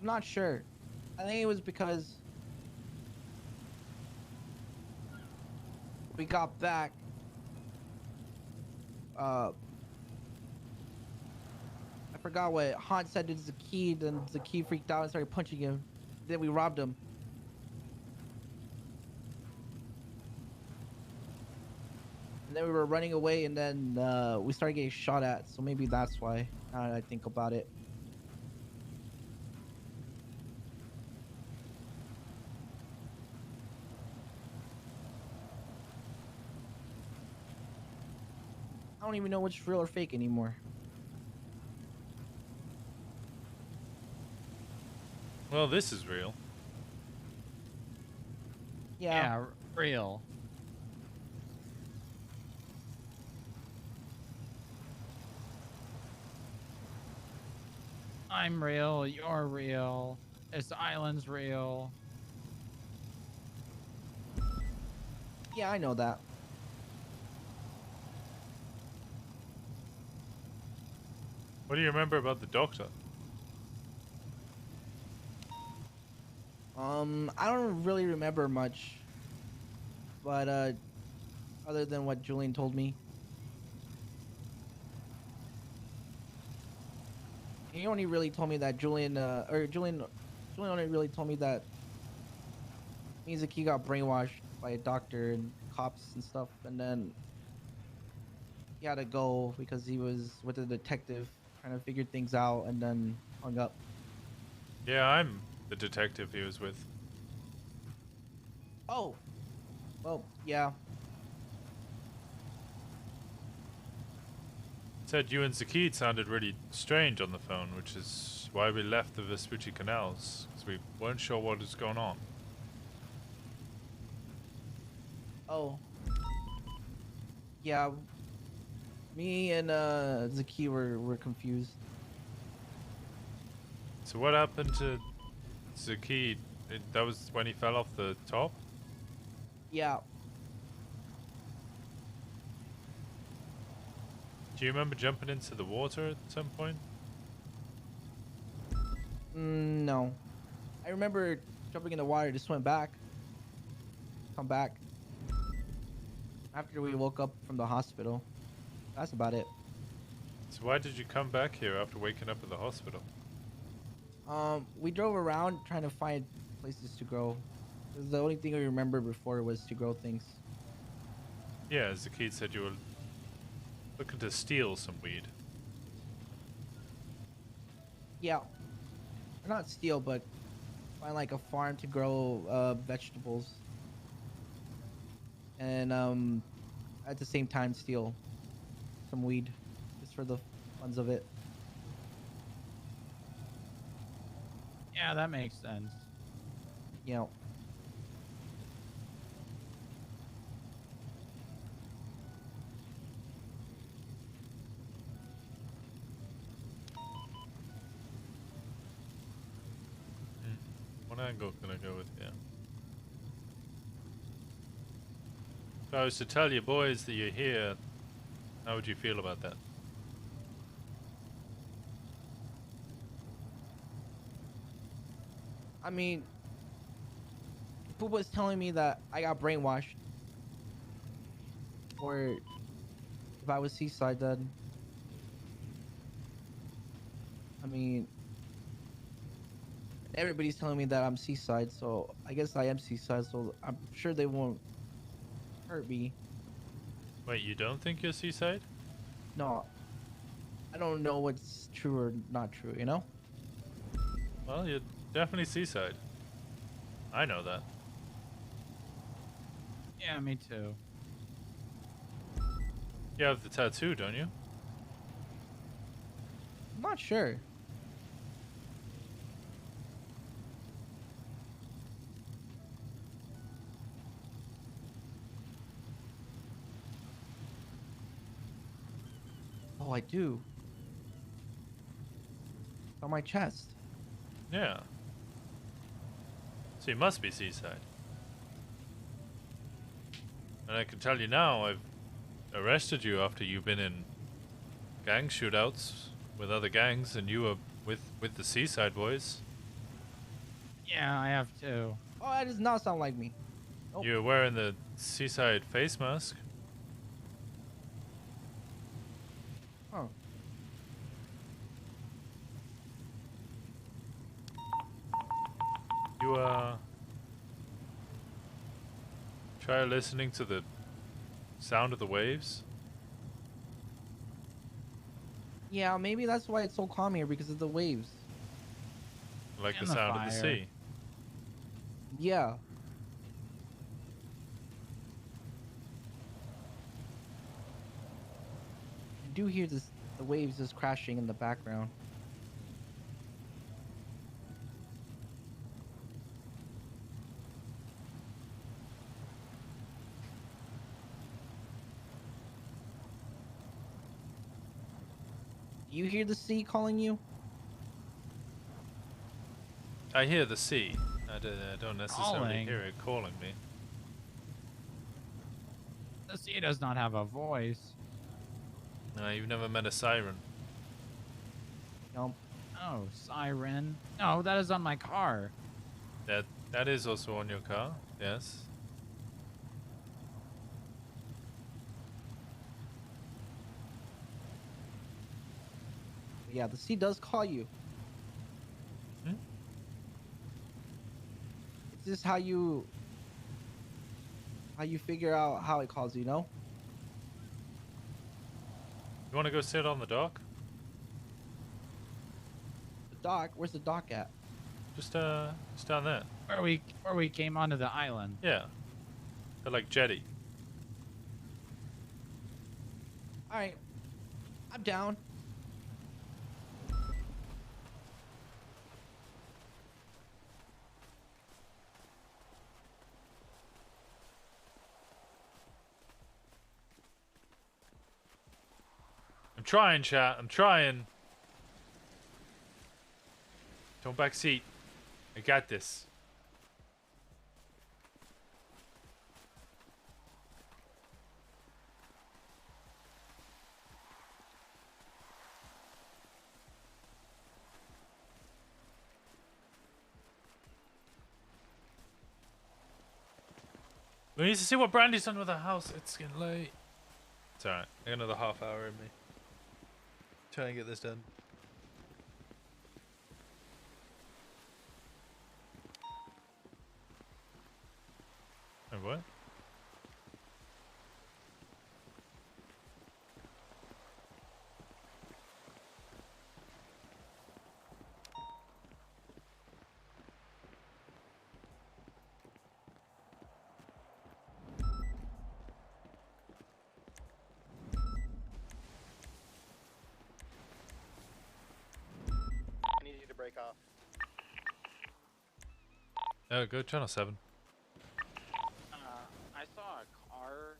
not sure. I think it was because we got back. I forgot what Han said to Zaki, then Zaki freaked out and started punching him. Then we robbed him. And then we were running away, and then we started getting shot at, so maybe that's why, now that I think about it. I don't even know what's real or fake anymore. Well, this is real. Yeah. Real. I'm real, you're real. This island's real. Yeah, I know that. What do you remember about the doctor? I don't really remember much, but other than what Julian told me. He only really told me that Julian only really told me that Mizuki got brainwashed by a doctor and cops and stuff, and then he had to go because he was with a detective trying to figure things out, and then hung up. Yeah, I'm the detective he was with. Oh, well, yeah. Said you and Zakid sounded really strange on the phone, which is why we left the Vespucci canals, because we weren't sure what was going on. Oh. Yeah. Me and Zaki were confused. So what happened to Zakid? That was when he fell off the top? Yeah. Do you remember jumping into the water at some point? No. I remember jumping in the water to swim back. Come back. After we woke up from the hospital. That's about it. So why did you come back here after waking up in the hospital? We drove around trying to find places to grow. 'Cause the only thing I remember before was to grow things. Yeah, Zakid said you were looking to steal some weed. Yeah. Or not steal, but find like a farm to grow vegetables. And at the same time steal some weed just for the funs of it. Yeah, that makes sense. Yeah. What angle can I go with here? If I was to tell you boys that you're here, how would you feel about that? I mean, Pooh was telling me that I got brainwashed. Or if I was seaside, then I mean, everybody's telling me that I'm seaside, so I guess I am seaside, so I'm sure they won't hurt me. Wait, you don't think you're seaside? No, I don't know what's true or not true, you know? Well, you're definitely seaside. I know that. Yeah, me too. You have the tattoo, don't you? I'm not sure. Oh, I do. It's on my chest. Yeah. So you must be seaside. And I can tell you now, I've arrested you after you've been in gang shootouts with other gangs, and you were with the seaside boys. Yeah, I have too. Oh, that does not sound like me. Nope. You were wearing the seaside face mask. Oh. You try listening to the sound of the waves. Yeah, maybe that's why it's so calm here, because of the waves. Like And the the sound of the fire. sea. Yeah. You do hear the waves just crashing in the background. Do you hear the sea calling you? I hear the sea. I don't necessarily Calling. hear it calling me. The sea does not have a voice. No, you've never met a siren. Nope. Oh, siren. No, that is on my car. That is also on your car. Yes. Yeah, the sea does call you. Hmm? It's just how you figure out how it calls you, know? You want to go sit on the dock? The dock? Where's the dock at? Just down there. Where we came onto the island. Yeah. The like jetty. All right, I'm down. I'm trying, chat. I'm trying. Don't back seat. I got this. We need to see what Brandy's done with the house. It's getting late. It's alright. I got another half hour in me. Trying to get this done. Oh, what? I need you to break off. Go channel 7. I saw a car.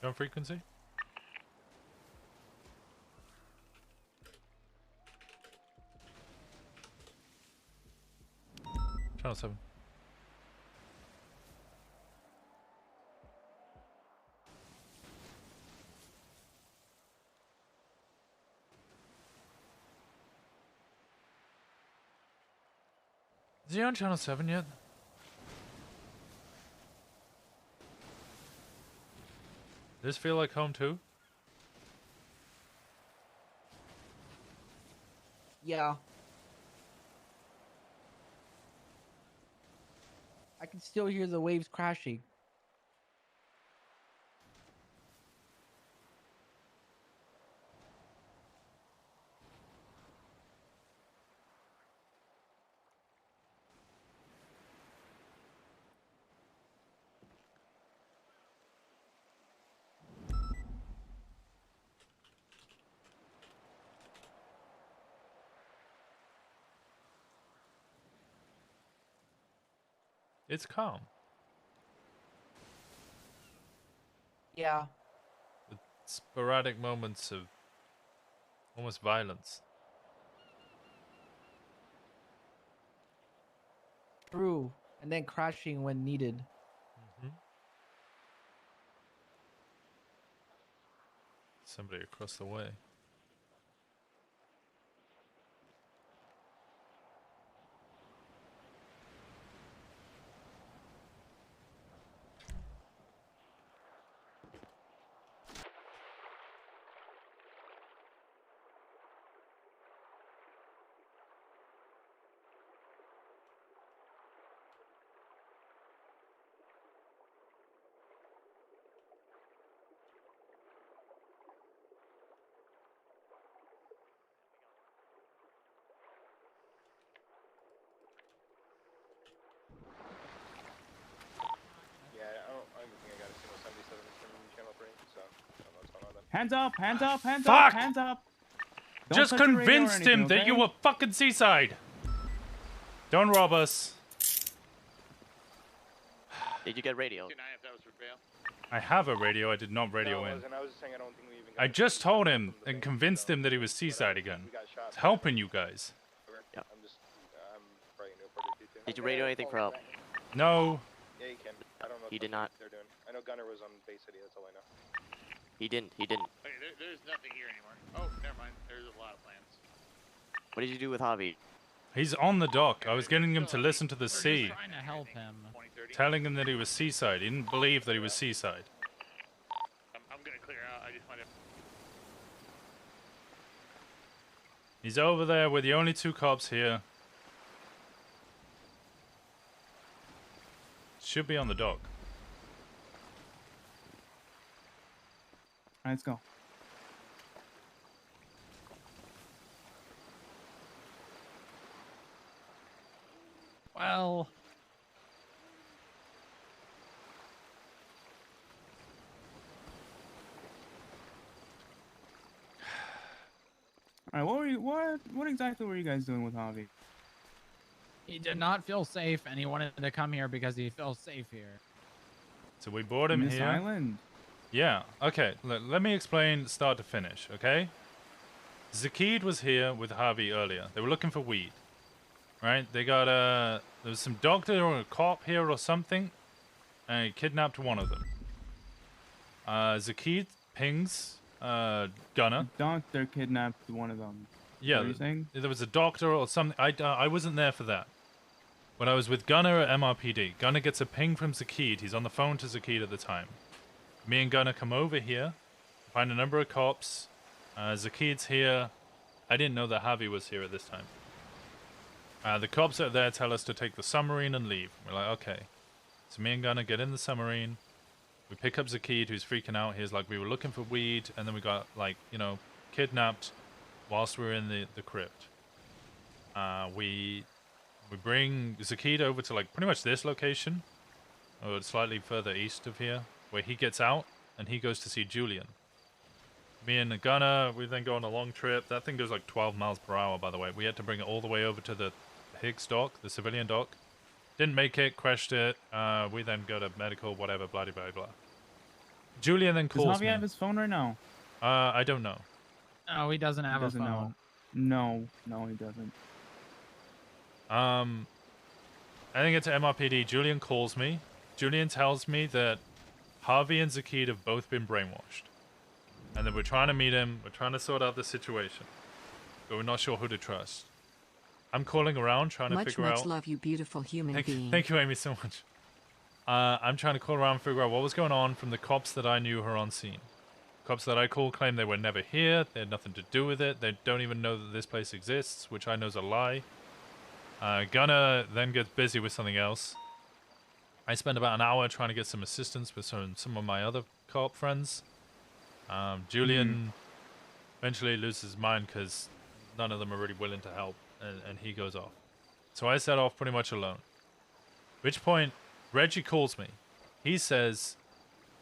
You on frequency? Channel 7. Is he on channel 7 yet? Does this feel like home too? Yeah. I can still hear the waves crashing. It's calm. Yeah. With sporadic moments of almost violence. True. And then crashing when needed. Mm-hmm. Somebody across the way. Yeah, I don't think I got a single 77 from channel 3, so I don't know what's going on then. Hands up, hands up, hands Fuck! up, hands up. Don't Just touch the radio or convinced him anything, that okay? you were fucking seaside. Don't rob us. Did you get radio? 2-9 if that was for bail. I have a radio. I did not radio No, it in. wasn't. I was just saying I don't think we even. I just told him and convinced him that he was seaside again. It's helping you guys. Yeah. I'm just. I'm probably gonna go further detail. Did you radio anything for help? No. Yeah, you can. I don't know. He did not. They're doing. I know Gunner was on Bay City. That's all I know. He didn't. He didn't. Okay, there's nothing here anymore. Oh, never mind. There's a lot of plans. What did you do with Javi? He's on the dock. I was getting him to listen to the sea. Trying to help him. Telling him that he was seaside. He didn't believe that he was seaside. I'm gonna clear out. I just want to. He's over there with the only 2 cops here. Should be on the dock. Alright, let's go. Well, Alright, what exactly were you guys doing with Javi? he did not feel safe, and he wanted to come here because he feels safe here. So we brought him In this here. island? Yeah, okay. Let me explain start to finish, okay? Zakid was here with Javi earlier. They were looking for weed. Right? They got there was some doctor or a cop here or something, and he kidnapped one of them. Zakid pings Gunner. Doctor kidnapped one of them. Yeah, What are you saying? there was a doctor or something. I wasn't there for that. When I was with Gunner at MRPD, Gunner gets a ping from Zakid. He's on the phone to Zakid at the time. Me and Gunner come over here, find a number of cops. Zakid's here. I didn't know that Javi was here at this time. The cops out there tell us to take the submarine and leave. We're like, okay. So me and Gunner get in the submarine. We pick up Zakid, who's freaking out. He's like, we were looking for weed, and then we got, like, you know, kidnapped whilst we were in the crypt. We bring Zakid over to, like, pretty much this location, or slightly further east of here, where he gets out, and he goes to see Julian. Me and Gunner, we then go on a long trip. That thing goes like 12 miles per hour, by the way. We had to bring it all the way over to the Higgs dock, the civilian dock. Didn't make it, crashed it. We then go to medical, whatever, blah, blah, blah. Julian then calls Does Javi me. have his phone right now? I don't know. No, he doesn't have a phone. No, he doesn't. I think it's MRPD. Julian calls me. Julian tells me that Javi and Zakid have both been brainwashed. And that we're trying to meet him. We're trying to sort out the situation. But we're not sure who to trust. I'm calling around trying to figure out... Much love, you beautiful human being. Thank you, Amy, so much. I'm trying to call around and figure out what was going on from the cops that I knew were on scene. Cops that I called claim they were never here. They had nothing to do with it. They don't even know that this place exists, which I know is a lie. Gunner then gets busy with something else. I spend about an hour trying to get some assistance with some of my other co-op friends. Julian eventually loses his mind because none of them are really willing to help, and he goes off. So I set off pretty much alone. At which point, Reggie calls me. He says,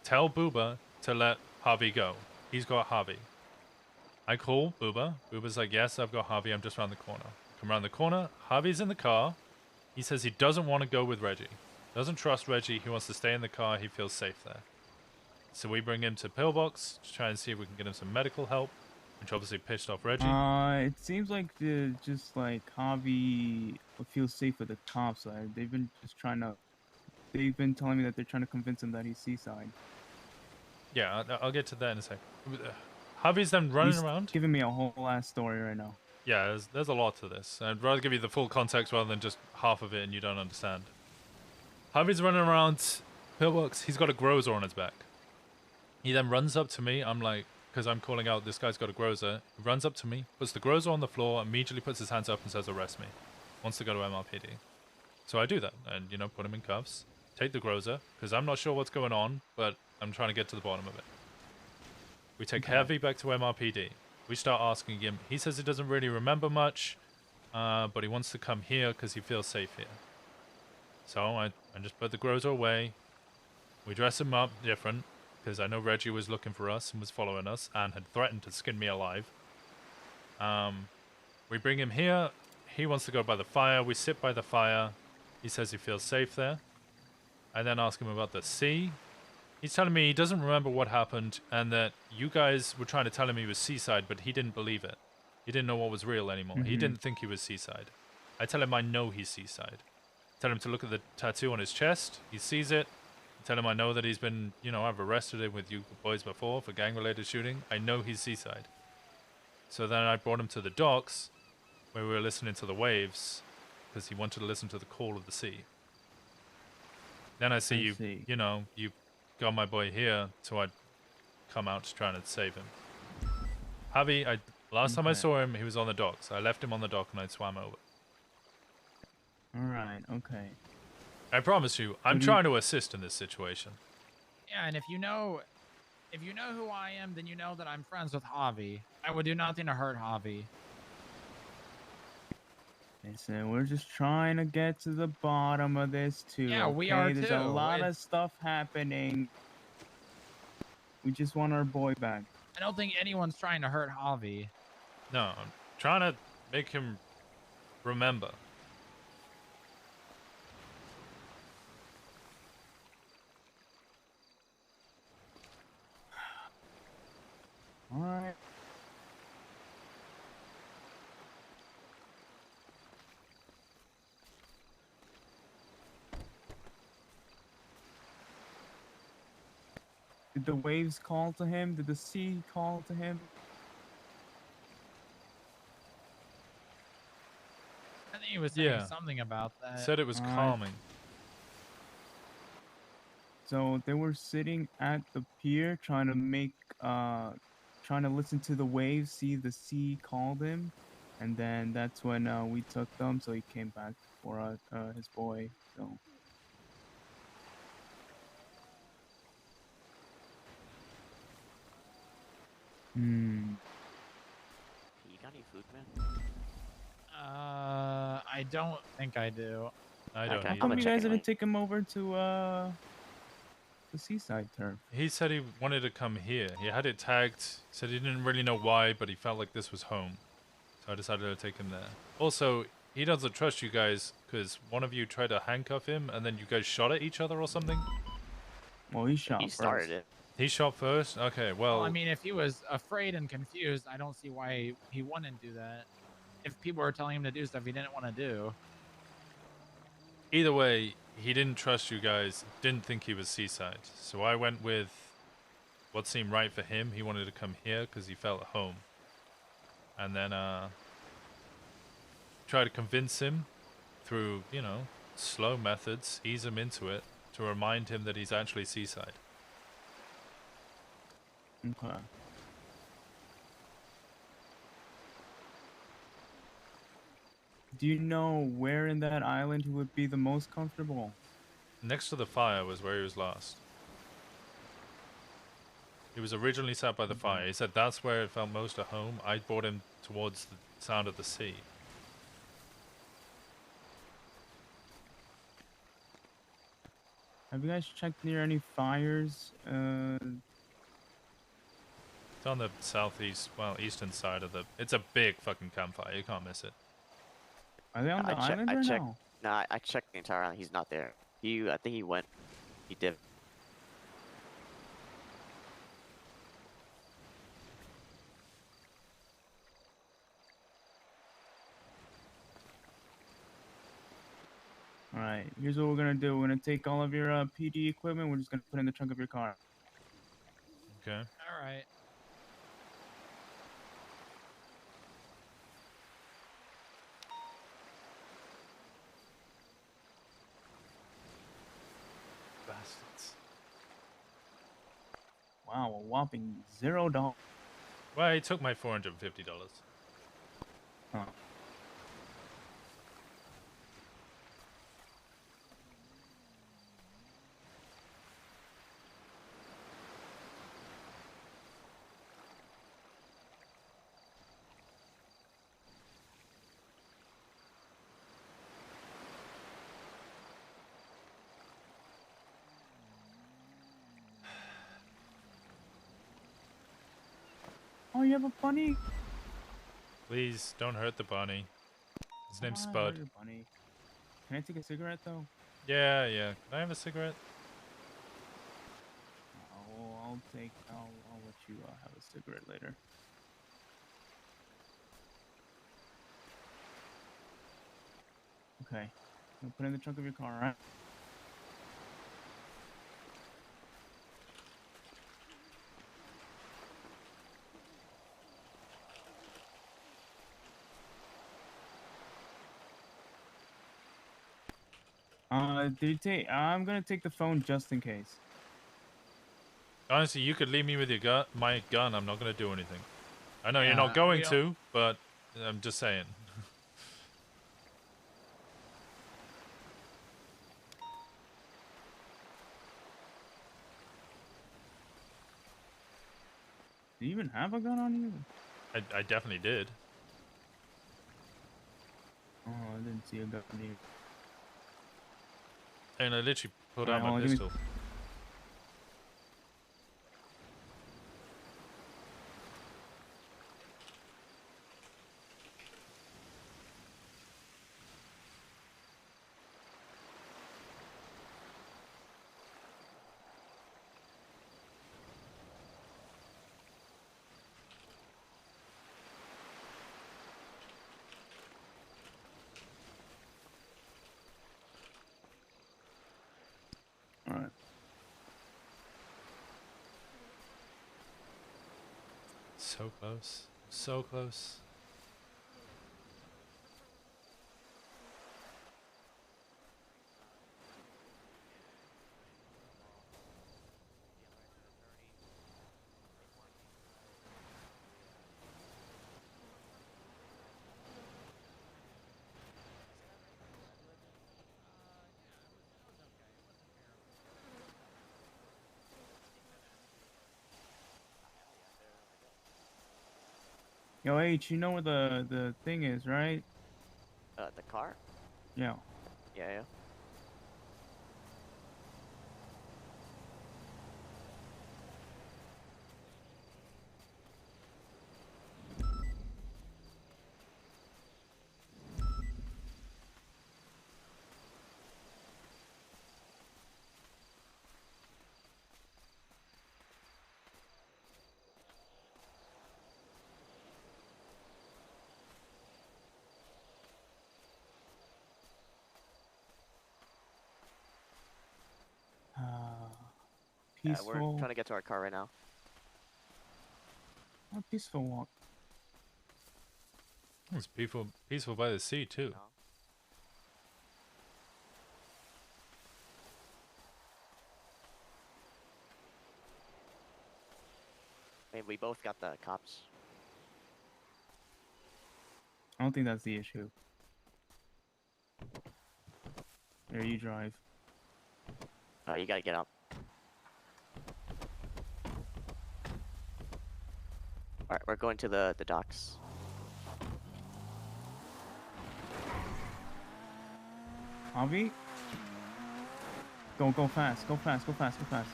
tell Booba to let Javi go. He's got Javi. I call Booba. Booba's like, yes, I've got Javi. I'm just around the corner. Come around the corner. Javi's in the car. He says he doesn't want to go with Reggie. Doesn't trust Reggie. He wants to stay in the car. He feels safe there. So we bring him to Pillbox to try and see if we can get him some medical help, which obviously pissed off Reggie. It seems like just like Javi feels safe with the cops. They've been just trying to. They've been telling me that they're trying to convince him that he's seaside. Yeah, I'll get to that in a sec. Javi's then running He's around. giving me a whole ass story right now. Yeah, there's a lot to this. I'd rather give you the full context rather than just half of it and you don't understand. Javi's running around Pillbox. He's got a grozer on his back. He then runs up to me. I'm like, because I'm calling out, this guy's got a grozer. He runs up to me, puts the grozer on the floor, immediately puts his hands up and says, arrest me. Wants to go to MRPD. So I do that and, you know, put him in cuffs. Take the grozer, because I'm not sure what's going on, but I'm trying to get to the bottom of it. We take Heavy back to MRPD. We start asking him. He says he doesn't really remember much, but he wants to come here because he feels safe here. So I just put the grozer away. We dress him up different, because I know Reggie was looking for us and was following us and had threatened to skin me alive. We bring him here. He wants to go by the fire. We sit by the fire. He says he feels safe there. I then ask him about the sea. He's telling me he doesn't remember what happened and that you guys were trying to tell him he was seaside, but he didn't believe it. He didn't know what was real anymore. He Mhm. didn't think he was seaside. I tell him I know he's seaside. Tell him to look at the tattoo on his chest. He sees it. Tell him I know that he's been, you know, I've arrested him with you boys before for gang-related shooting. I know he's seaside. So then I brought him to the docks where we were listening to the waves because he wanted to listen to the call of the sea. Then I see you know, you got my boy here, so I'd come out to try and save him. Javi, last time I Okay. saw him, he was on the docks. I left him on the dock and I swam over. Alright, okay. I promise you, I'm What do you- trying to assist in this situation. Yeah, and if you know who I am, then you know that I'm friends with Javi. I would do nothing to hurt Javi. Listen, we're just trying to get to the bottom of this too. Yeah, we okay? are There's a too. lot of It's- stuff happening. We just want our boy back. I don't think anyone's trying to hurt Javi. No, I'm trying to make him remember. Alright. Did the waves call to him? Did the sea call to him? I think he was saying Yeah. something about that. Said it was Alright. calming. So they were sitting at the pier trying to listen to the waves, see the sea called him, and then that's when we took them, so he came back for his boy. So You got any food, man? I don't think I do. I don't how either. come you guys didn't take him over to the seaside turf? He said he wanted to come here. He had it tagged. Said he didn't really know why, but he felt like this was home. So I decided to take him there. Also, he doesn't trust you guys because one of you tried to handcuff him and then you guys shot at each other or something. Well, he shot He started it. He shot first? Okay, well... Well, I mean, if he was afraid and confused, I don't see why he wouldn't do that. If people were telling him to do stuff he didn't want to do. Either way, he didn't trust you guys, didn't think he was seaside. So I went with what seemed right for him. He wanted to come here because he felt at home. And then try to convince him through, you know, slow methods, ease him into it, to remind him that he's actually seaside. Okay. Do you know where in that island he would be the most comfortable? Next to the fire was where he was last. He was originally sat by the fire. He said that's where it felt most at home. I brought him towards the sound of the sea. Have you guys checked near any fires? It's on the southeast, well, eastern side of the... It's a big fucking campfire. You can't miss it. Are they on the island I or checked. no? Nah, I checked the entire island. He's not there. I think he went. He did. Alright, here's what we're gonna do. We're gonna take all of your PD equipment. We're just gonna put it in the trunk of your car. Okay. All right. Bastards. Wow, a whopping $0. Well, he took my $450. Huh. Oh, you have a bunny? Please, don't hurt the bunny. His name's Ah, Spud. your bunny. Can I take a cigarette though? Yeah, yeah. Can I have a cigarette? I'll let you have a cigarette later. Okay. I'll put it in the trunk of your car, alright? Did you take? I'm gonna take the phone just in case. Honestly, you could leave me with your gun, my gun. I'm not gonna do anything. I know you're Yeah, not going we don't- to, but I'm just saying. Do you even have a gun on you? I definitely did. Oh, I didn't see a gun on you. And I literally pulled Alright, out my hold on, give me- pistol. Alright. So close. So close. Yo, H, you know where the thing is, right? The car? Yeah. Yeah, yeah. Peaceful. We're trying to get to our car right now. A peaceful walk. It's peaceful by the sea too. I mean, we both got the cops. I don't think that's the issue. Here, you drive. You gotta get up. Alright, we're going to the docks. Javi? Go fast, go fast, go fast, go fast.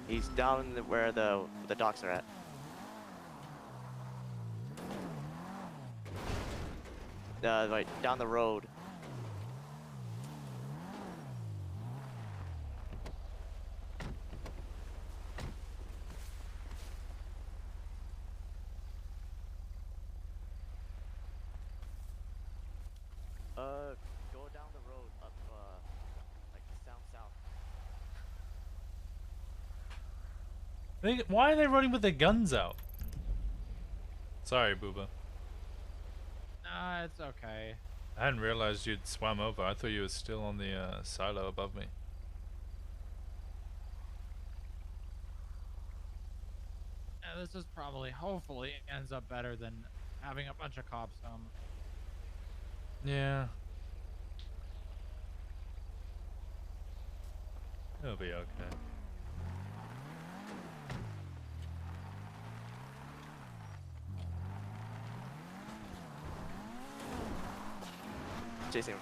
He's down where the docks are at. Right down the road. Go down the road up, like south. Why are they running with their guns out? Sorry, Booba. Nah, it's okay. I hadn't realized you'd swam over. I thought you were still on the silo above me. Yeah, this is probably, hopefully, ends up better than having a bunch of cops come. Yeah. It'll be okay. Chasing him.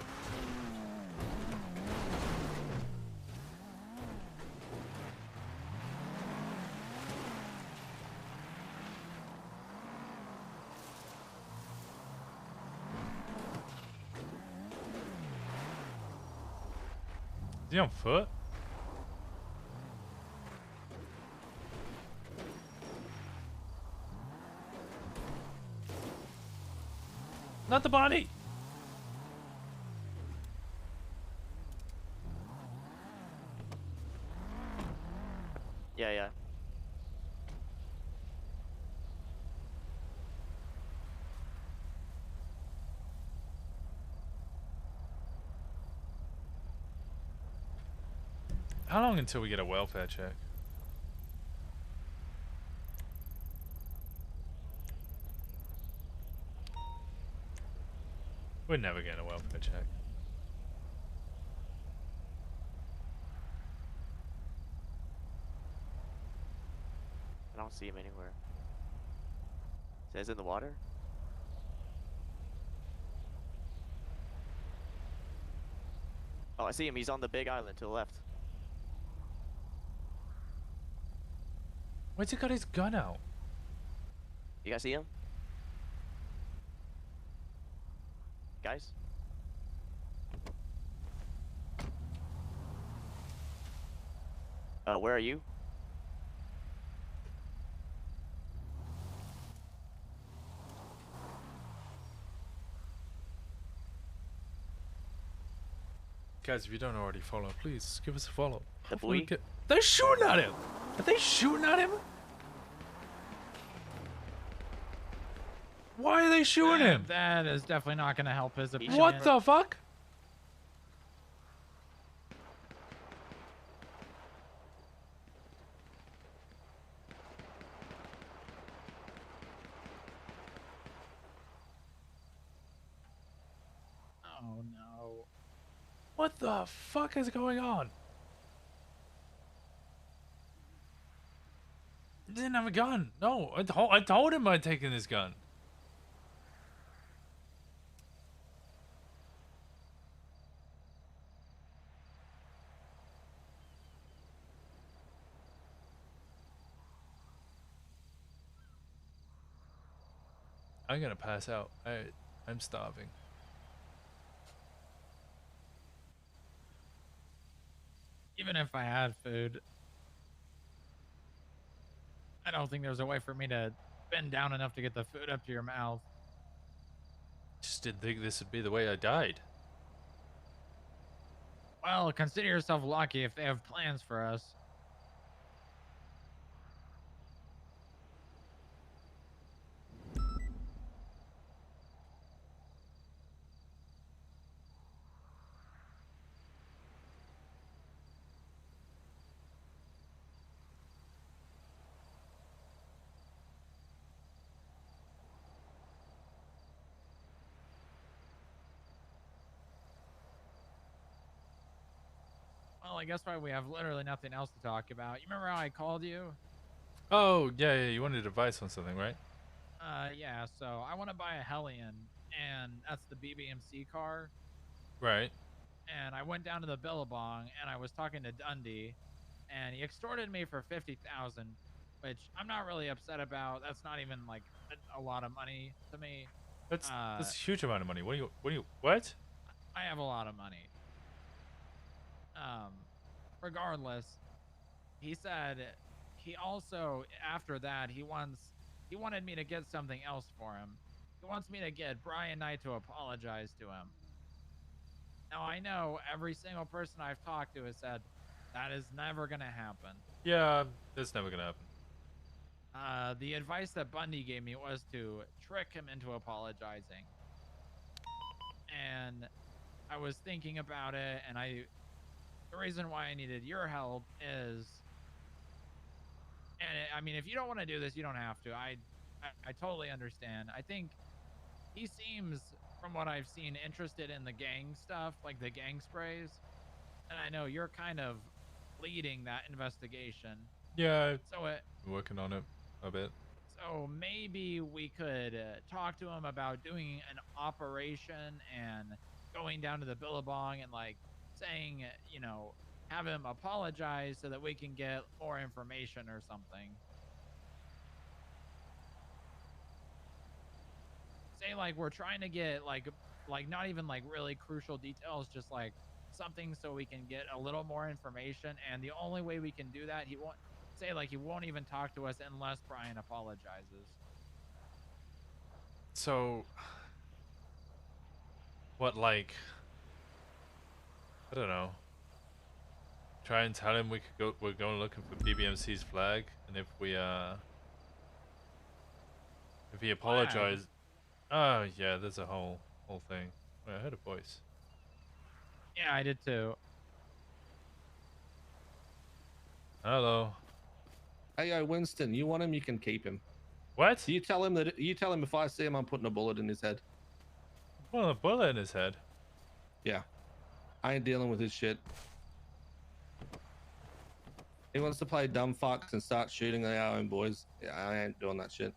he on foot? Not the body. Yeah, yeah. How long until we get a welfare check? We're never getting a welfare check. I don't see him anywhere. Says in the water? Oh, I see him. He's on the big island to the left. Why's he got his gun out? You guys see him? Guys? Where are you? Guys, if you don't already follow, please give us a follow. The buoy? They're shooting at him! Are they shooting at him? Why are they shooting him? That is definitely not going to help his opinion. What the fuck? Oh no. What the fuck is going on? He didn't have a gun. No, I told him I'd taken his gun. I'm gonna pass out. I'm starving. Even if I had food, I don't think there's a way for me to bend down enough to get the food up to your mouth. Just didn't think this would be the way I died. Well, consider yourself lucky if they have plans for us. Well, I guess why we have literally nothing else to talk about. You remember how I called you? Oh, yeah, you wanted advice on something, right? Yeah, so I want to buy a Hellion, and that's the BBMC car. Right. And I went down to the Billabong, and I was talking to Dundee, and he extorted me for 50,000, which I'm not really upset about. That's not even like a lot of money to me. That's a huge amount of money. What? I have a lot of money. Regardless, he said he also, after that, he wanted me to get something else for him. He wants me to get Brian Knight to apologize to him. Now, I know every single person I've talked to has said that is never going to happen. Yeah, that's never gonna happen. The advice that Bundy gave me was to trick him into apologizing. And I was thinking about it, and the reason why I needed your help is, and I mean, if you don't want to do this, you don't have to. I totally understand. I think he seems, from what I've seen, interested in the gang stuff, like the gang sprays. And I know you're kind of leading that investigation. Yeah, so I'm working on it a bit. So maybe we could talk to him about doing an operation and going down to the Billabong and like saying, you know, have him apologize so that we can get more information or something. Say like we're trying to get like not even like really crucial details, just like something so we can get a little more information. And the only way we can do that, he won't even talk to us unless Brian apologizes. So, what, like, I don't know. Try and tell him we're going looking for BBMC's flag, and if he apologizes, oh yeah, there's a whole thing. Wait, I heard a voice. Yeah, I did too. Hello. Hey, yo, Winston, you want him? You can keep him. What? You tell him if I see him, I'm putting a bullet in his head. Putting a bullet in his head? Yeah. I ain't dealing with his shit. He wants to play dumb fucks and start shooting at our own boys. Yeah, I ain't doing that shit.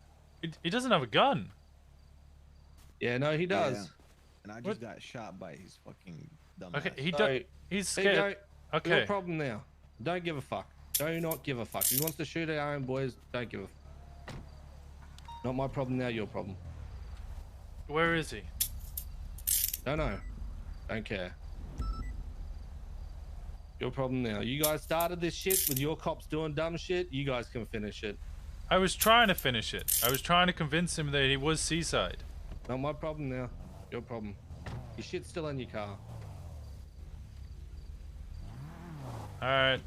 He doesn't have a gun. Yeah, no, he does. Yeah. And I just got shot by his fucking dumb Okay, So, he's there you scared. go. Okay. No problem now. Don't give a fuck. Do not give a fuck. If he wants to shoot at our own boys, don't give a fuck. Not my problem now, your problem. Where is he? Don't know. Don't care. Your problem now. You guys started this shit with your cops doing dumb shit. You guys can finish it. I was trying to finish it. I was trying to convince him that he was Seaside. Not my problem now. Your problem. Your shit's still in your car. Alright.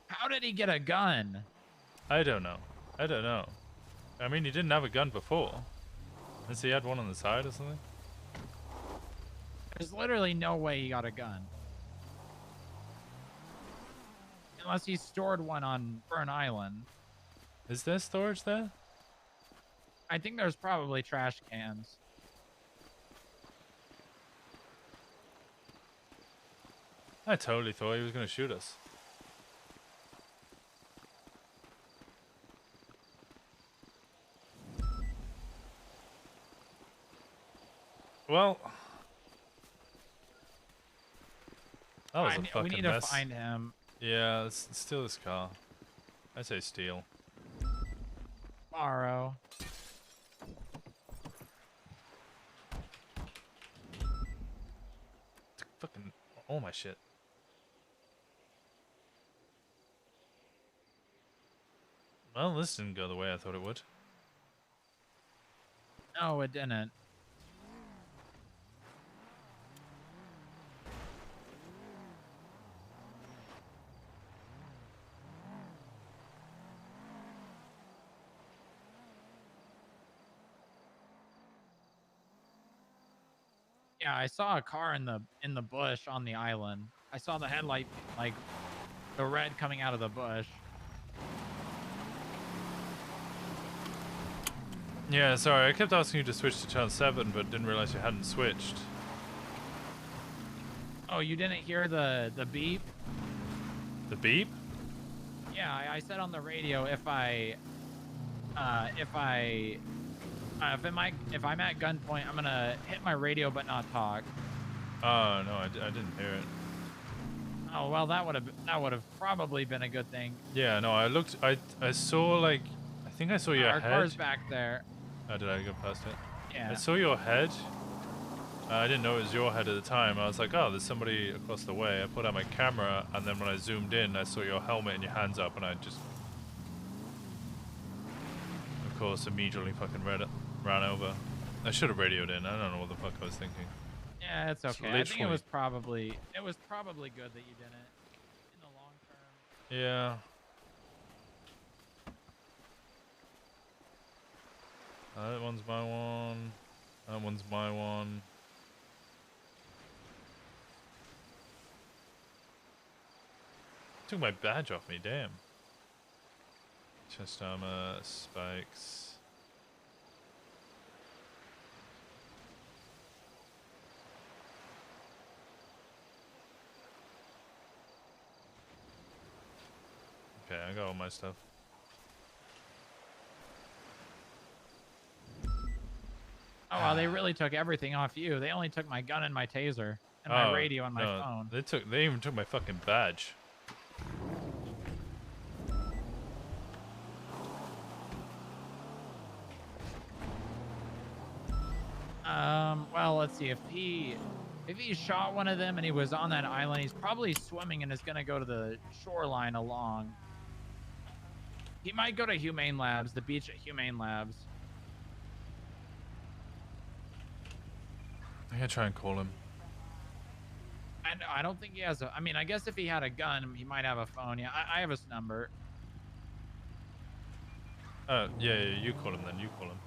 How did he get a gun? I don't know. I don't know. I mean, he didn't have a gun before. Unless he had one on the side or something. There's literally no way he got a gun. Unless he stored one on Burn Island. Is there storage there? I think there's probably trash cans. I totally thought he was going to shoot us. Well, that was a fucking we need mess. to find him. Yeah, let's steal this car. I say steal. Borrow. Fucking all my shit. Well, this didn't go the way I thought it would. No, it didn't. Yeah, I saw a car in the bush on the island. I saw the headlight, like the red coming out of the bush. Yeah, sorry, I kept asking you to switch to channel 7, but didn't realize you hadn't switched. Oh, you didn't hear the beep? The beep? Yeah, I said on the radio if I'm at gunpoint, I'm gonna hit my radio but not talk. Oh no, I didn't hear it. Oh well, that would have probably been a good thing. Yeah, no, I looked. I saw like, I think I saw your Our head. car's back there. Oh, did I go past it? Yeah. I saw your head. I didn't know it was your head at the time. I was like, oh, there's somebody across the way. I put out my camera, and then when I zoomed in, I saw your helmet and your hands up, and I just, of course, immediately fucking ran over. I should have radioed in. I don't know what the fuck I was thinking. Yeah, it's okay. I think it was probably good that you didn't in the long term. Yeah. That one's my one. That one's my one. Took my badge off me, damn. Chest armor, spikes. Okay, I got all my stuff. Oh, Oh, well, they really took everything off you. They only took my gun and my taser and my radio and my phone. They even took my fucking badge. Well, let's see. If he shot one of them and he was on that island, he's probably swimming and is gonna go to the shoreline along. He might go to Humane Labs, the beach at Humane Labs. I'm gonna try and call him. And I don't think he has a. I mean, I guess if he had a gun, he might have a phone. Yeah, I have his number. Yeah, you call him then. You call him.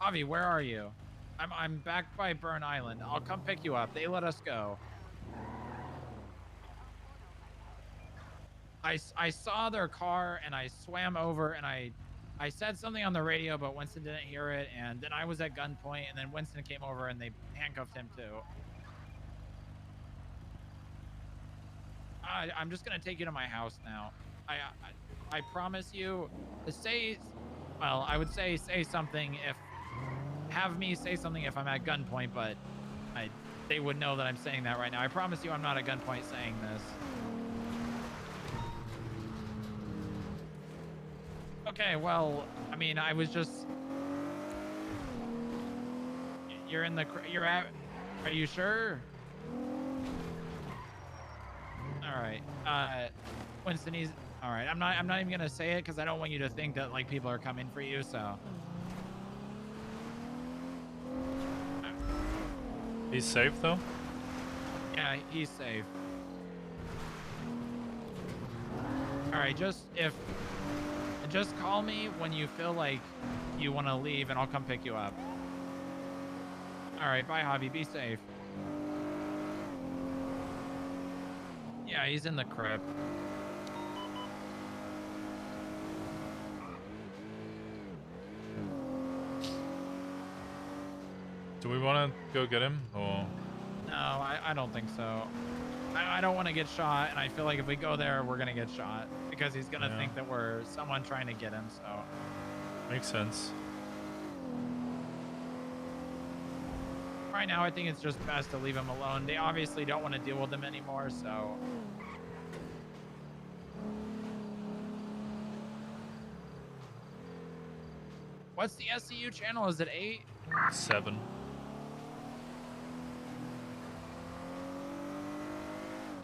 Avi, where are you? I'm back by Burn Island. I'll come pick you up. They let us go. I saw their car and I swam over and I said something on the radio, but Winston didn't hear it. And then I was at gunpoint, and then Winston came over and they handcuffed him too. I'm just gonna take you to my house now. I promise you to say, well, I would say something if. Have me say something if I'm at gunpoint, but they would know that I'm saying that right now. I promise you I'm not at gunpoint saying this. Okay, well, I mean, I was just... You're at... Are you sure? Alright, Winston, he's... Alright, I'm not even gonna say it because I don't want you to think that, like, people are coming for you, so... He's safe though? Yeah, he's safe. Alright, just call me when you feel like you want to leave and I'll come pick you up. Alright, bye Javi, be safe. Yeah, he's in the crib. Do we want to go get him, or? No, I don't think so. I don't want to get shot, and I feel like if we go there, we're gonna get shot because he's gonna think that we're someone trying to get him. So makes sense. Right now, I think it's just best to leave him alone. They obviously don't want to deal with him anymore, so. What's the SCU channel? Is it 8? 7.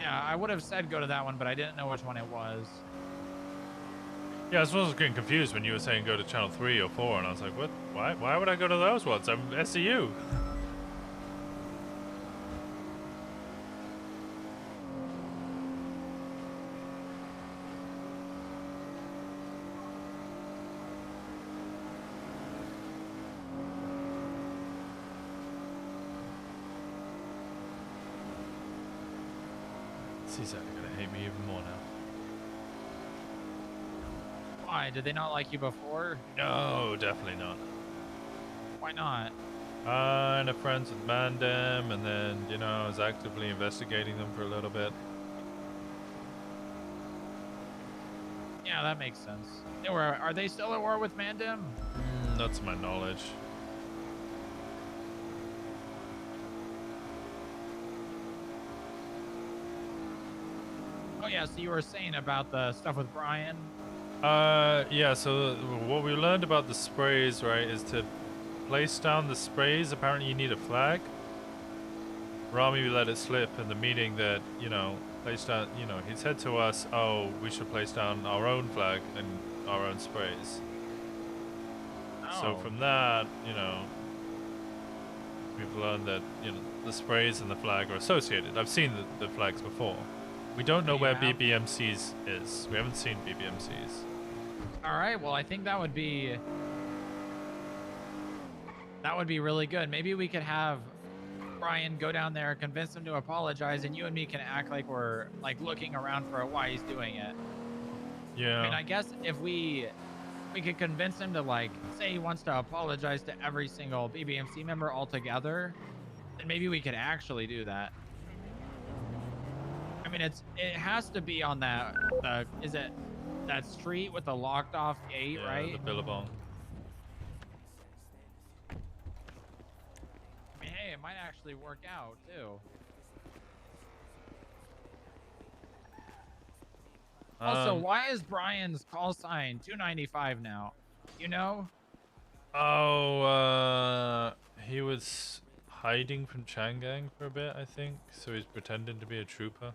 Yeah, I would have said go to that one, but I didn't know which one it was. Yeah, I was also getting confused when you were saying go to channel 3 or 4, and I was like, what? Why would I go to those ones? I'm SCU. He's gonna hate me even more now. Why? Did they not like you before? No, definitely not. Why not? I ended up friends with Mandem, and then, you know, I was actively investigating them for a little bit. Yeah, that makes sense. Are they still at war with Mandem? Not to my knowledge. Oh yeah, so you were saying about the stuff with Brian? Yeah, so what we learned about the sprays, right, is to place down the sprays, apparently you need a flag. Rami let it slip in the meeting that, you know, place down, you know, he said to us, oh, we should place down our own flag and our own sprays. So from that, you know, we've learned that, you know, the sprays and the flag are associated. I've seen the flags before. We don't know where BBMC's is. We haven't seen BBMC's. All right, well, I think that would be really good. Maybe we could have Brian go down there, convince him to apologize, and you and me can act like we're like looking around for why he's doing it. Yeah. I mean, I guess if we could convince him to, like, say he wants to apologize to every single BBMC member altogether, then maybe we could actually do that. I mean, it has to be on that, is it that street with the locked off gate, Yeah, right? the Billabong. I mean, hey, it might actually work out too. Also, why is Brian's call sign 295 now? You know? Oh, he was hiding from Changang for a bit, I think. So he's pretending to be a trooper.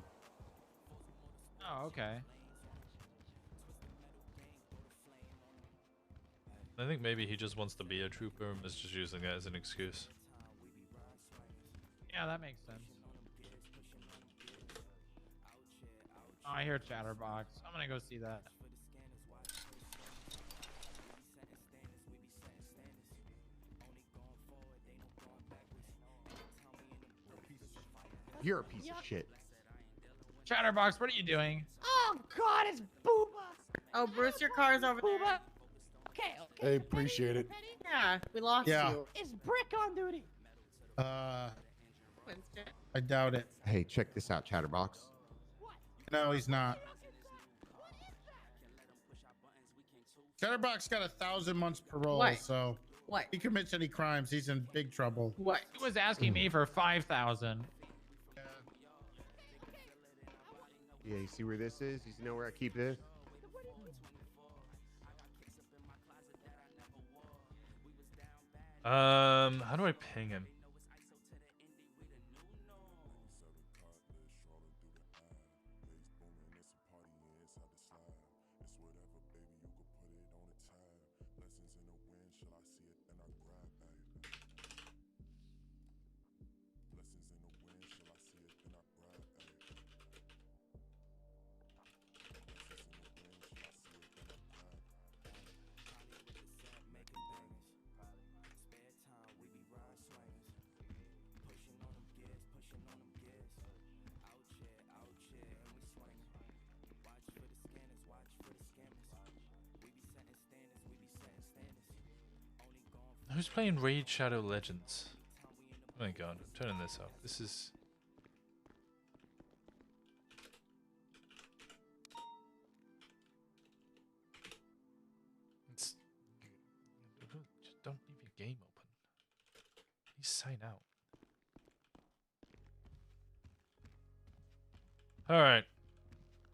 Oh, okay. I think maybe he just wants to be a trooper and is just using it as an excuse. Yeah, that makes sense. Oh, I hear Chatterbox. I'm gonna go see that. You're a piece of shit. Chatterbox, what are you doing? Oh God, it's Booba. Oh, Bruce, your car's over there. Okay. I appreciate it. Yeah, we lost you. Is Brick on duty? Winston. I doubt it. Hey, check this out, Chatterbox. No, he's not. Chatterbox got 1,000 months parole, What? so What? he commits any crimes, he's in big trouble. What? He was asking me for 5,000. Yeah, you see where this is? You know where I keep this? How do I ping him? Who's playing Raid Shadow Legends? Oh my god, I'm turning this off. This is... It's... Just don't leave your game open. Please sign out. Alright.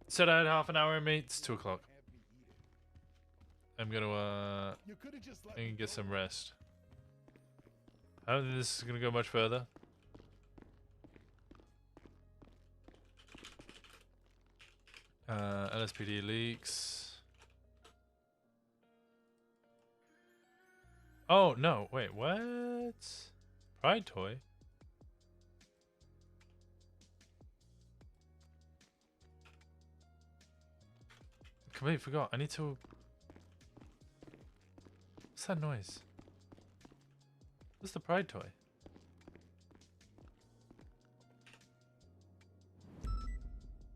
Said I had half an hour, mate. It's 2 o'clock. I'm gonna get some rest. I don't think this is gonna go much further. LSPD leaks. Oh no! Wait, what? Pride toy? Completely forgot. I need to. What's that noise? What's the Pride toy?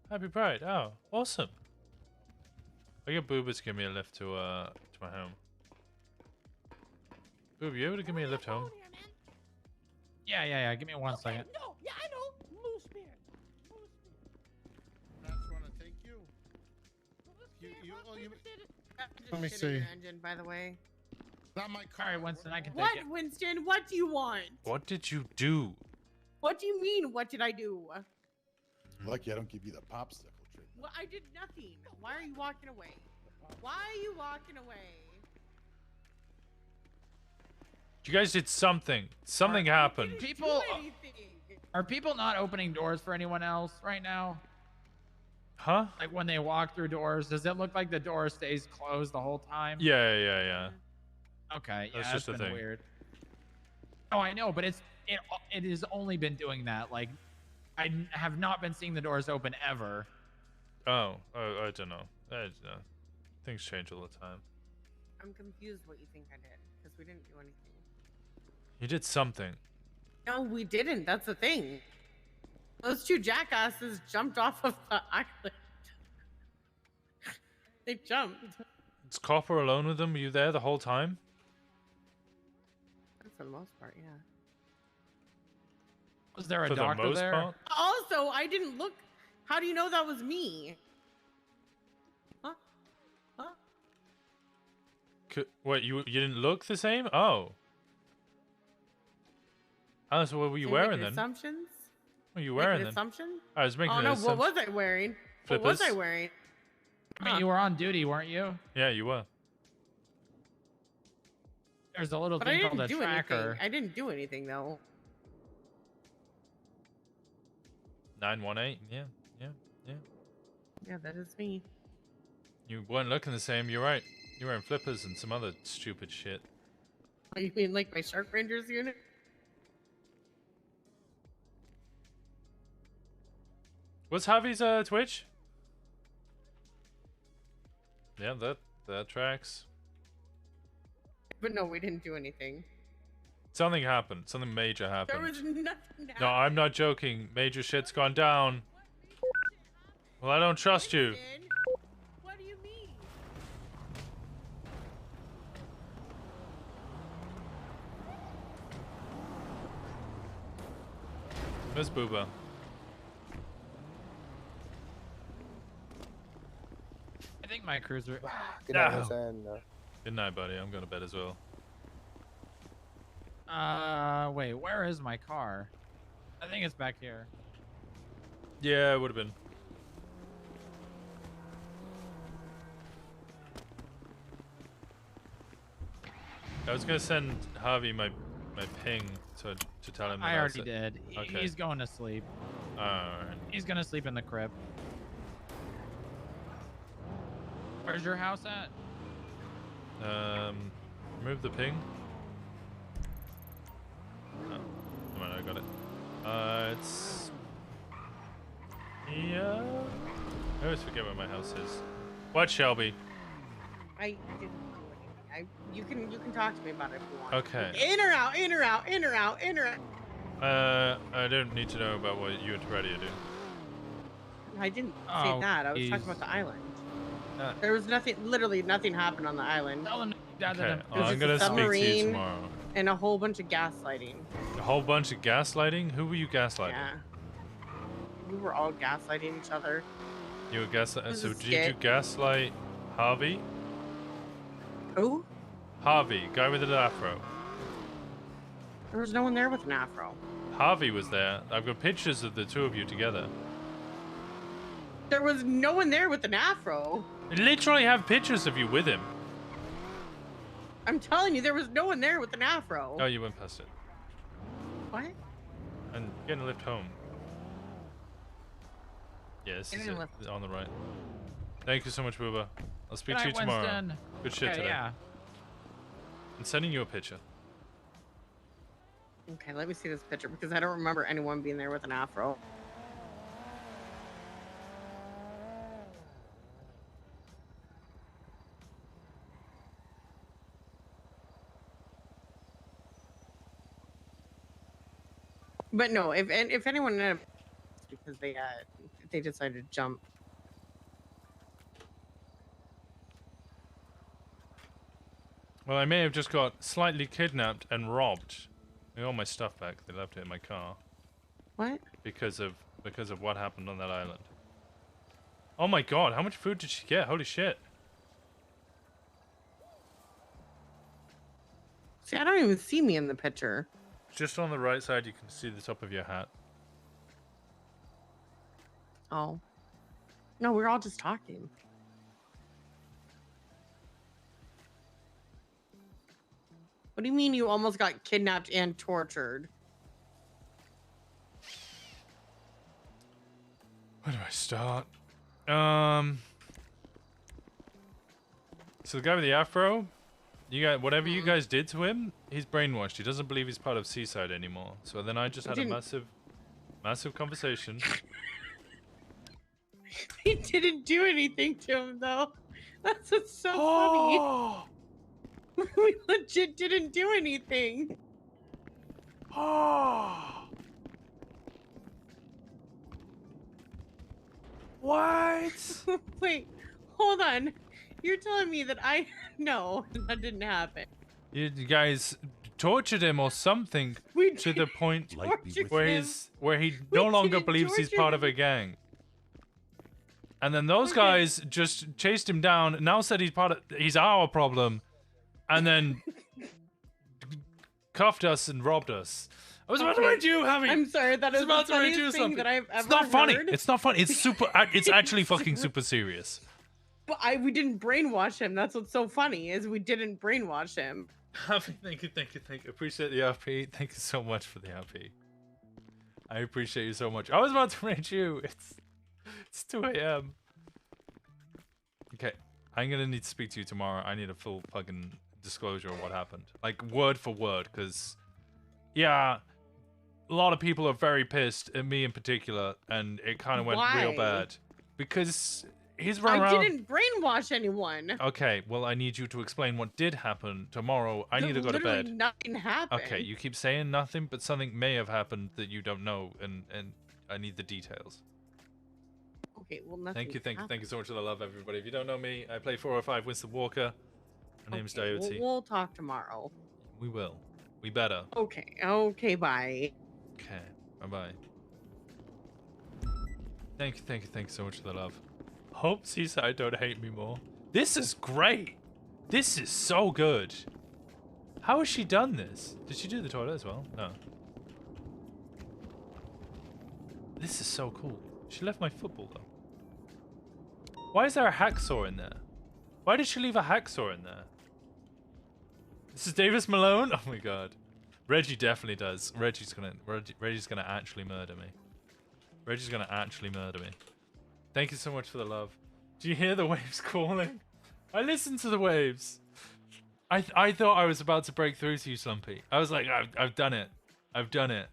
Happy Pride! Oh, awesome! I get Boobas to give me a lift to my home. Boob, you able to give me a lift home? Yeah. Give me 1 second. No, yeah, I know. Moose beard. That's want to take you. Let me see. Your engine, by the way. Not my car. Alright, Winston, I can What, take it. Winston? What do you want? What did you do? What do you mean? What did I do? Lucky I don't give you the popsicle treatment. Well, I did nothing. Why are you walking away? Why are you walking away? You guys did something. Something happened. Are people not opening doors for anyone else right now? Huh? Like when they walk through doors, does it look like the door stays closed the whole time? Yeah. Okay, yeah, That's that's just a been thing. weird. Oh, I know, but it has only been doing that. Like, I have not been seeing the doors open ever. Oh, I don't know. Things change all the time. I'm confused what you think I did, because we didn't do anything. You did something. No, we didn't. That's the thing. Those two jackasses jumped off of the island. They jumped. Is Copper alone with them? Were you there the whole time? For the most part, yeah. Was there a For the doctor most there? part? Also, I didn't look. How do you know that was me? Huh? What, you didn't look the same? Oh. Oh, so what were you wearing then? Assumptions? What were you wearing Making then? assumption? I was making Oh an no, assumption. what was I wearing? What was I Flippers? wearing? I mean, you were on duty, weren't you? Yeah, you were. There's a little But I thing called didn't a do tracker. anything. I didn't do anything though. 918. Yeah. Yeah, that is me. You weren't looking the same. You're right. You were wearing flippers and some other stupid shit. Oh, you mean like my Shark Rangers unit? What's Javi's Twitch? Yeah, that tracks. But no, we didn't do anything. Something happened. Something major happened. There was nothing. No, I'm not joking. Major shit's gone down. Well, I don't trust you. What do you mean? Miss Booba. I think my cruiser. Good night, Winston. Good night, buddy. I'm going to bed as well. Wait, where is my car? I think it's back here. Yeah, it would have been. I was gonna send Harvey my ping to tell him. That I already was did. Okay. He's going to sleep. Alright. He's gonna sleep in the crib. Where's your house at? Remove the ping. Oh, come on, I got it. It's yeah. I always forget where my house is. What, Shelby? I didn't do anything. You can talk to me about it if you want. Okay. In or out, in or out, in or out, in or out. I don't need to know about what you and Freddy are doing. I didn't Oh, say that. I was geez. talking about the island. There was nothing, literally nothing happened on the island. Okay, It was I'm just gonna a speak to you submarine tomorrow. and a whole bunch of gaslighting. A whole bunch of gaslighting? Who were you gaslighting? Yeah. We were all gaslighting each other. You were gaslighting. was So a did you skit. gaslight Harvey? Who? Harvey, guy with the afro. There was no one there with an afro. Harvey was there. I've got pictures of the two of you together. There was no one there with an afro. I literally have pictures of you with him. I'm telling you, there was no one there with an afro. Oh, you went past it. What? And getting a lift home. Yeah, this is Getting a it. lift. On the right. Thank you so much, Booba. I'll speak Good to you night, tomorrow. Winston. Good shit Okay, today. yeah. I'm sending you a picture. Okay, let me see this picture because I don't remember anyone being there with an afro. But no, if anyone ended up, it's because they decided to jump. Well, I may have just got slightly kidnapped and robbed. I got all my stuff back. They left it in my car. What? Because of what happened on that island. Oh my god, how much food did she get? Holy shit. See, I don't even see me in the picture. Just on the right side, you can see the top of your hat. Oh. No, we're all just talking. What do you mean you almost got kidnapped and tortured? Where do I start? So the guy with the afro, you got whatever you guys did to him, he's brainwashed. He doesn't believe he's part of Seaside anymore. So then I just had a massive conversation. He didn't do anything to him though. That's what's so funny. We legit didn't do anything. Oh. What? Wait, hold on. You're telling me that no, that didn't happen. You guys tortured him or something to the point where he no longer believes he's part of a gang. And then those guys just chased him down. Now said he's our problem. and then cuffed us and robbed us. I was about to rate you, Javi. I'm sorry, that I was is the about to rate you funniest thing something. that I've ever It's not funny. heard. It's not funny. It's super. It's actually fucking super serious. But we didn't brainwash him. That's what's so funny is we didn't brainwash him. Javi, thank you. Appreciate the RP. Thank you so much for the RP. I appreciate you so much. I was about to rate you. It's 2 a.m. Okay, I'm gonna need to speak to you tomorrow. I need a full fucking disclosure of what happened, like word for word, because yeah, a lot of people are very pissed at me in particular, and it kind of went real Why? bad because he's running around. I didn't brainwash anyone. Okay, well, I need you to explain what did happen tomorrow. I need to go to Literally bed. Nothing happened. Okay, you keep saying nothing, but something may have happened that you don't know, and I need the details. Okay, well, nothing. Thank you so much for the love, everybody. If you don't know me, I play 405 Winston Walker. My name's Dioti. We'll talk tomorrow. We will. We better. Okay. Okay. Bye. Okay. Bye-bye. Thank you so much for the love. Hope Seaside don't hate me more. This is great. This is so good. How has she done this? Did she do the toilet as well? No. This is so cool. She left my football though. Why is there a hacksaw in there? Why did she leave a hacksaw in there? This is Davis Malone? Oh my god. Reggie definitely does. Reggie's gonna actually murder me. Reggie's gonna actually murder me. Thank you so much for the love. Do you hear the waves calling? I listened to the waves. I thought I was about to break through to you, Slumpy. I was like, I've done it. I've done it.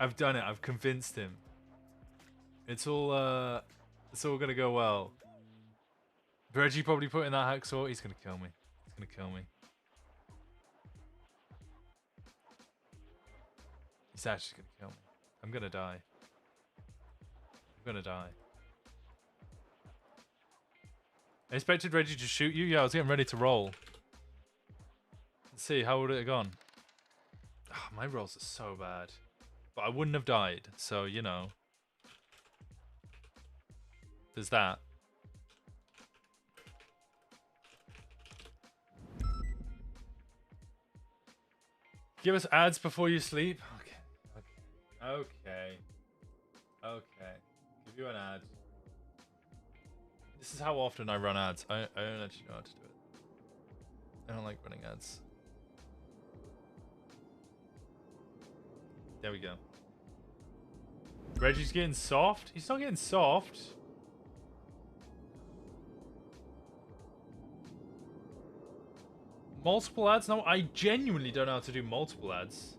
I've done it. I've convinced him. It's all gonna go well. Reggie probably put in that hacksaw. He's gonna kill me. He's gonna kill me. He's actually gonna kill me. I'm gonna die. I'm gonna die. I expected Reggie to shoot you. Yeah, I was getting ready to roll. Let's see, how would it have gone? Oh, my rolls are so bad. But I wouldn't have died, so, you know. There's that. Give us ads before you sleep? Okay. Give you an ad. This is how often I run ads. I don't actually know how to do it. I don't like running ads. There we go. Reggie's getting soft? He's not getting soft. Multiple ads? No, I genuinely don't know how to do multiple ads.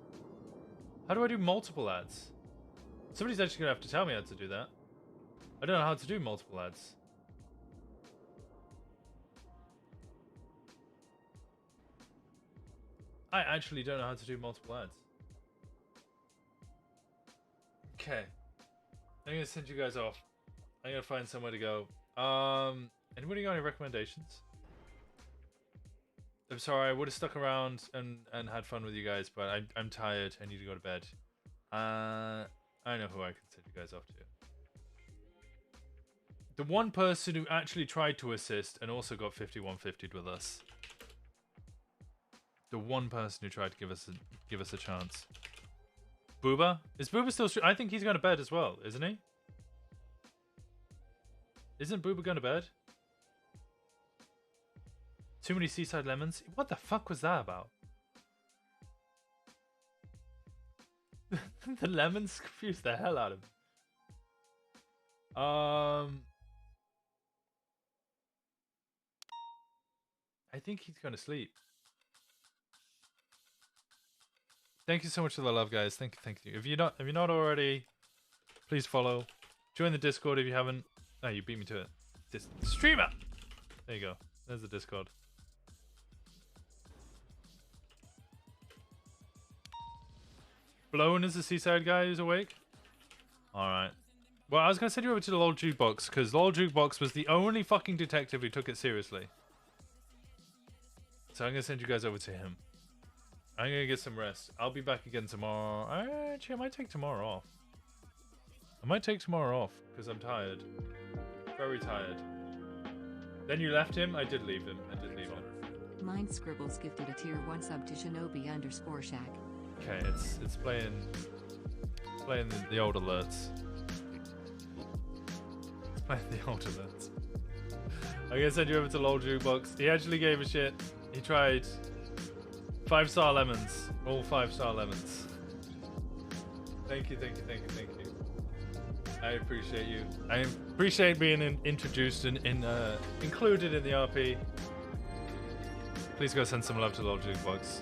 How do I do multiple ads? Somebody's actually going to have to tell me how to do that. I don't know how to do multiple ads. I actually don't know how to do multiple ads. Okay. I'm going to send you guys off. I'm going to find somewhere to go. Anybody got any recommendations? I'm sorry, I would have stuck around and had fun with you guys, but I'm tired. I need to go to bed. I know who I can send you guys off to. The one person who actually tried to assist and also got 5150'd with us. The one person who tried to give us a chance. Booba? Is Booba still I think he's going to bed as well, isn't he? Isn't Booba going to bed? Too many seaside lemons? What the fuck was that about? The lemons confused the hell out of me. I think he's going to sleep. Thank you so much for the love, guys. Thank you. If you're not already, please follow. Join the Discord if you haven't. Oh, you beat me to it. Streamer. There you go. There's the Discord. Blown is the seaside guy who's awake. All right. Well, I was gonna send you over to the Lol Jukebox because Lol Jukebox was the only fucking detective who took it seriously. So I'm gonna send you guys over to him. I'm gonna get some rest. I'll be back again tomorrow. Actually, I might take tomorrow off. Because I'm tired. Very tired. Then you left him? I did leave him. Mind Scribbles gifted a tier 1 sub to Shinobi_Shack. Okay, it's playing the old alerts. It's playing the old alerts. I'm gonna send you over to LOL Jukebox. He actually gave a shit. He tried 5-star lemons. All 5-star lemons. Thank you. I appreciate you. I appreciate being introduced and included in the RP. Please go send some love to LOL Jukebox.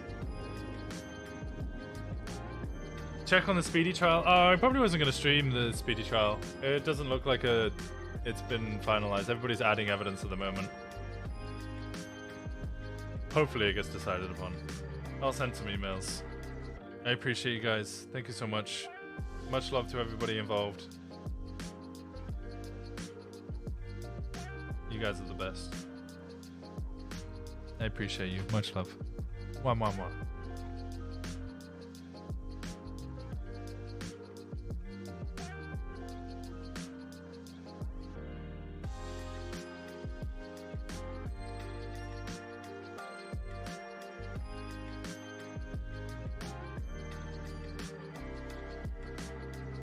Check on the speedy trial. Oh, I probably wasn't going to stream the speedy trial. It doesn't look like it's been finalized. Everybody's adding evidence at the moment. Hopefully it gets decided upon. I'll send some emails. I appreciate you guys. Thank you so much. Much love to everybody involved. You guys are the best. I appreciate you. Much love. Mwah, mwah, mwah.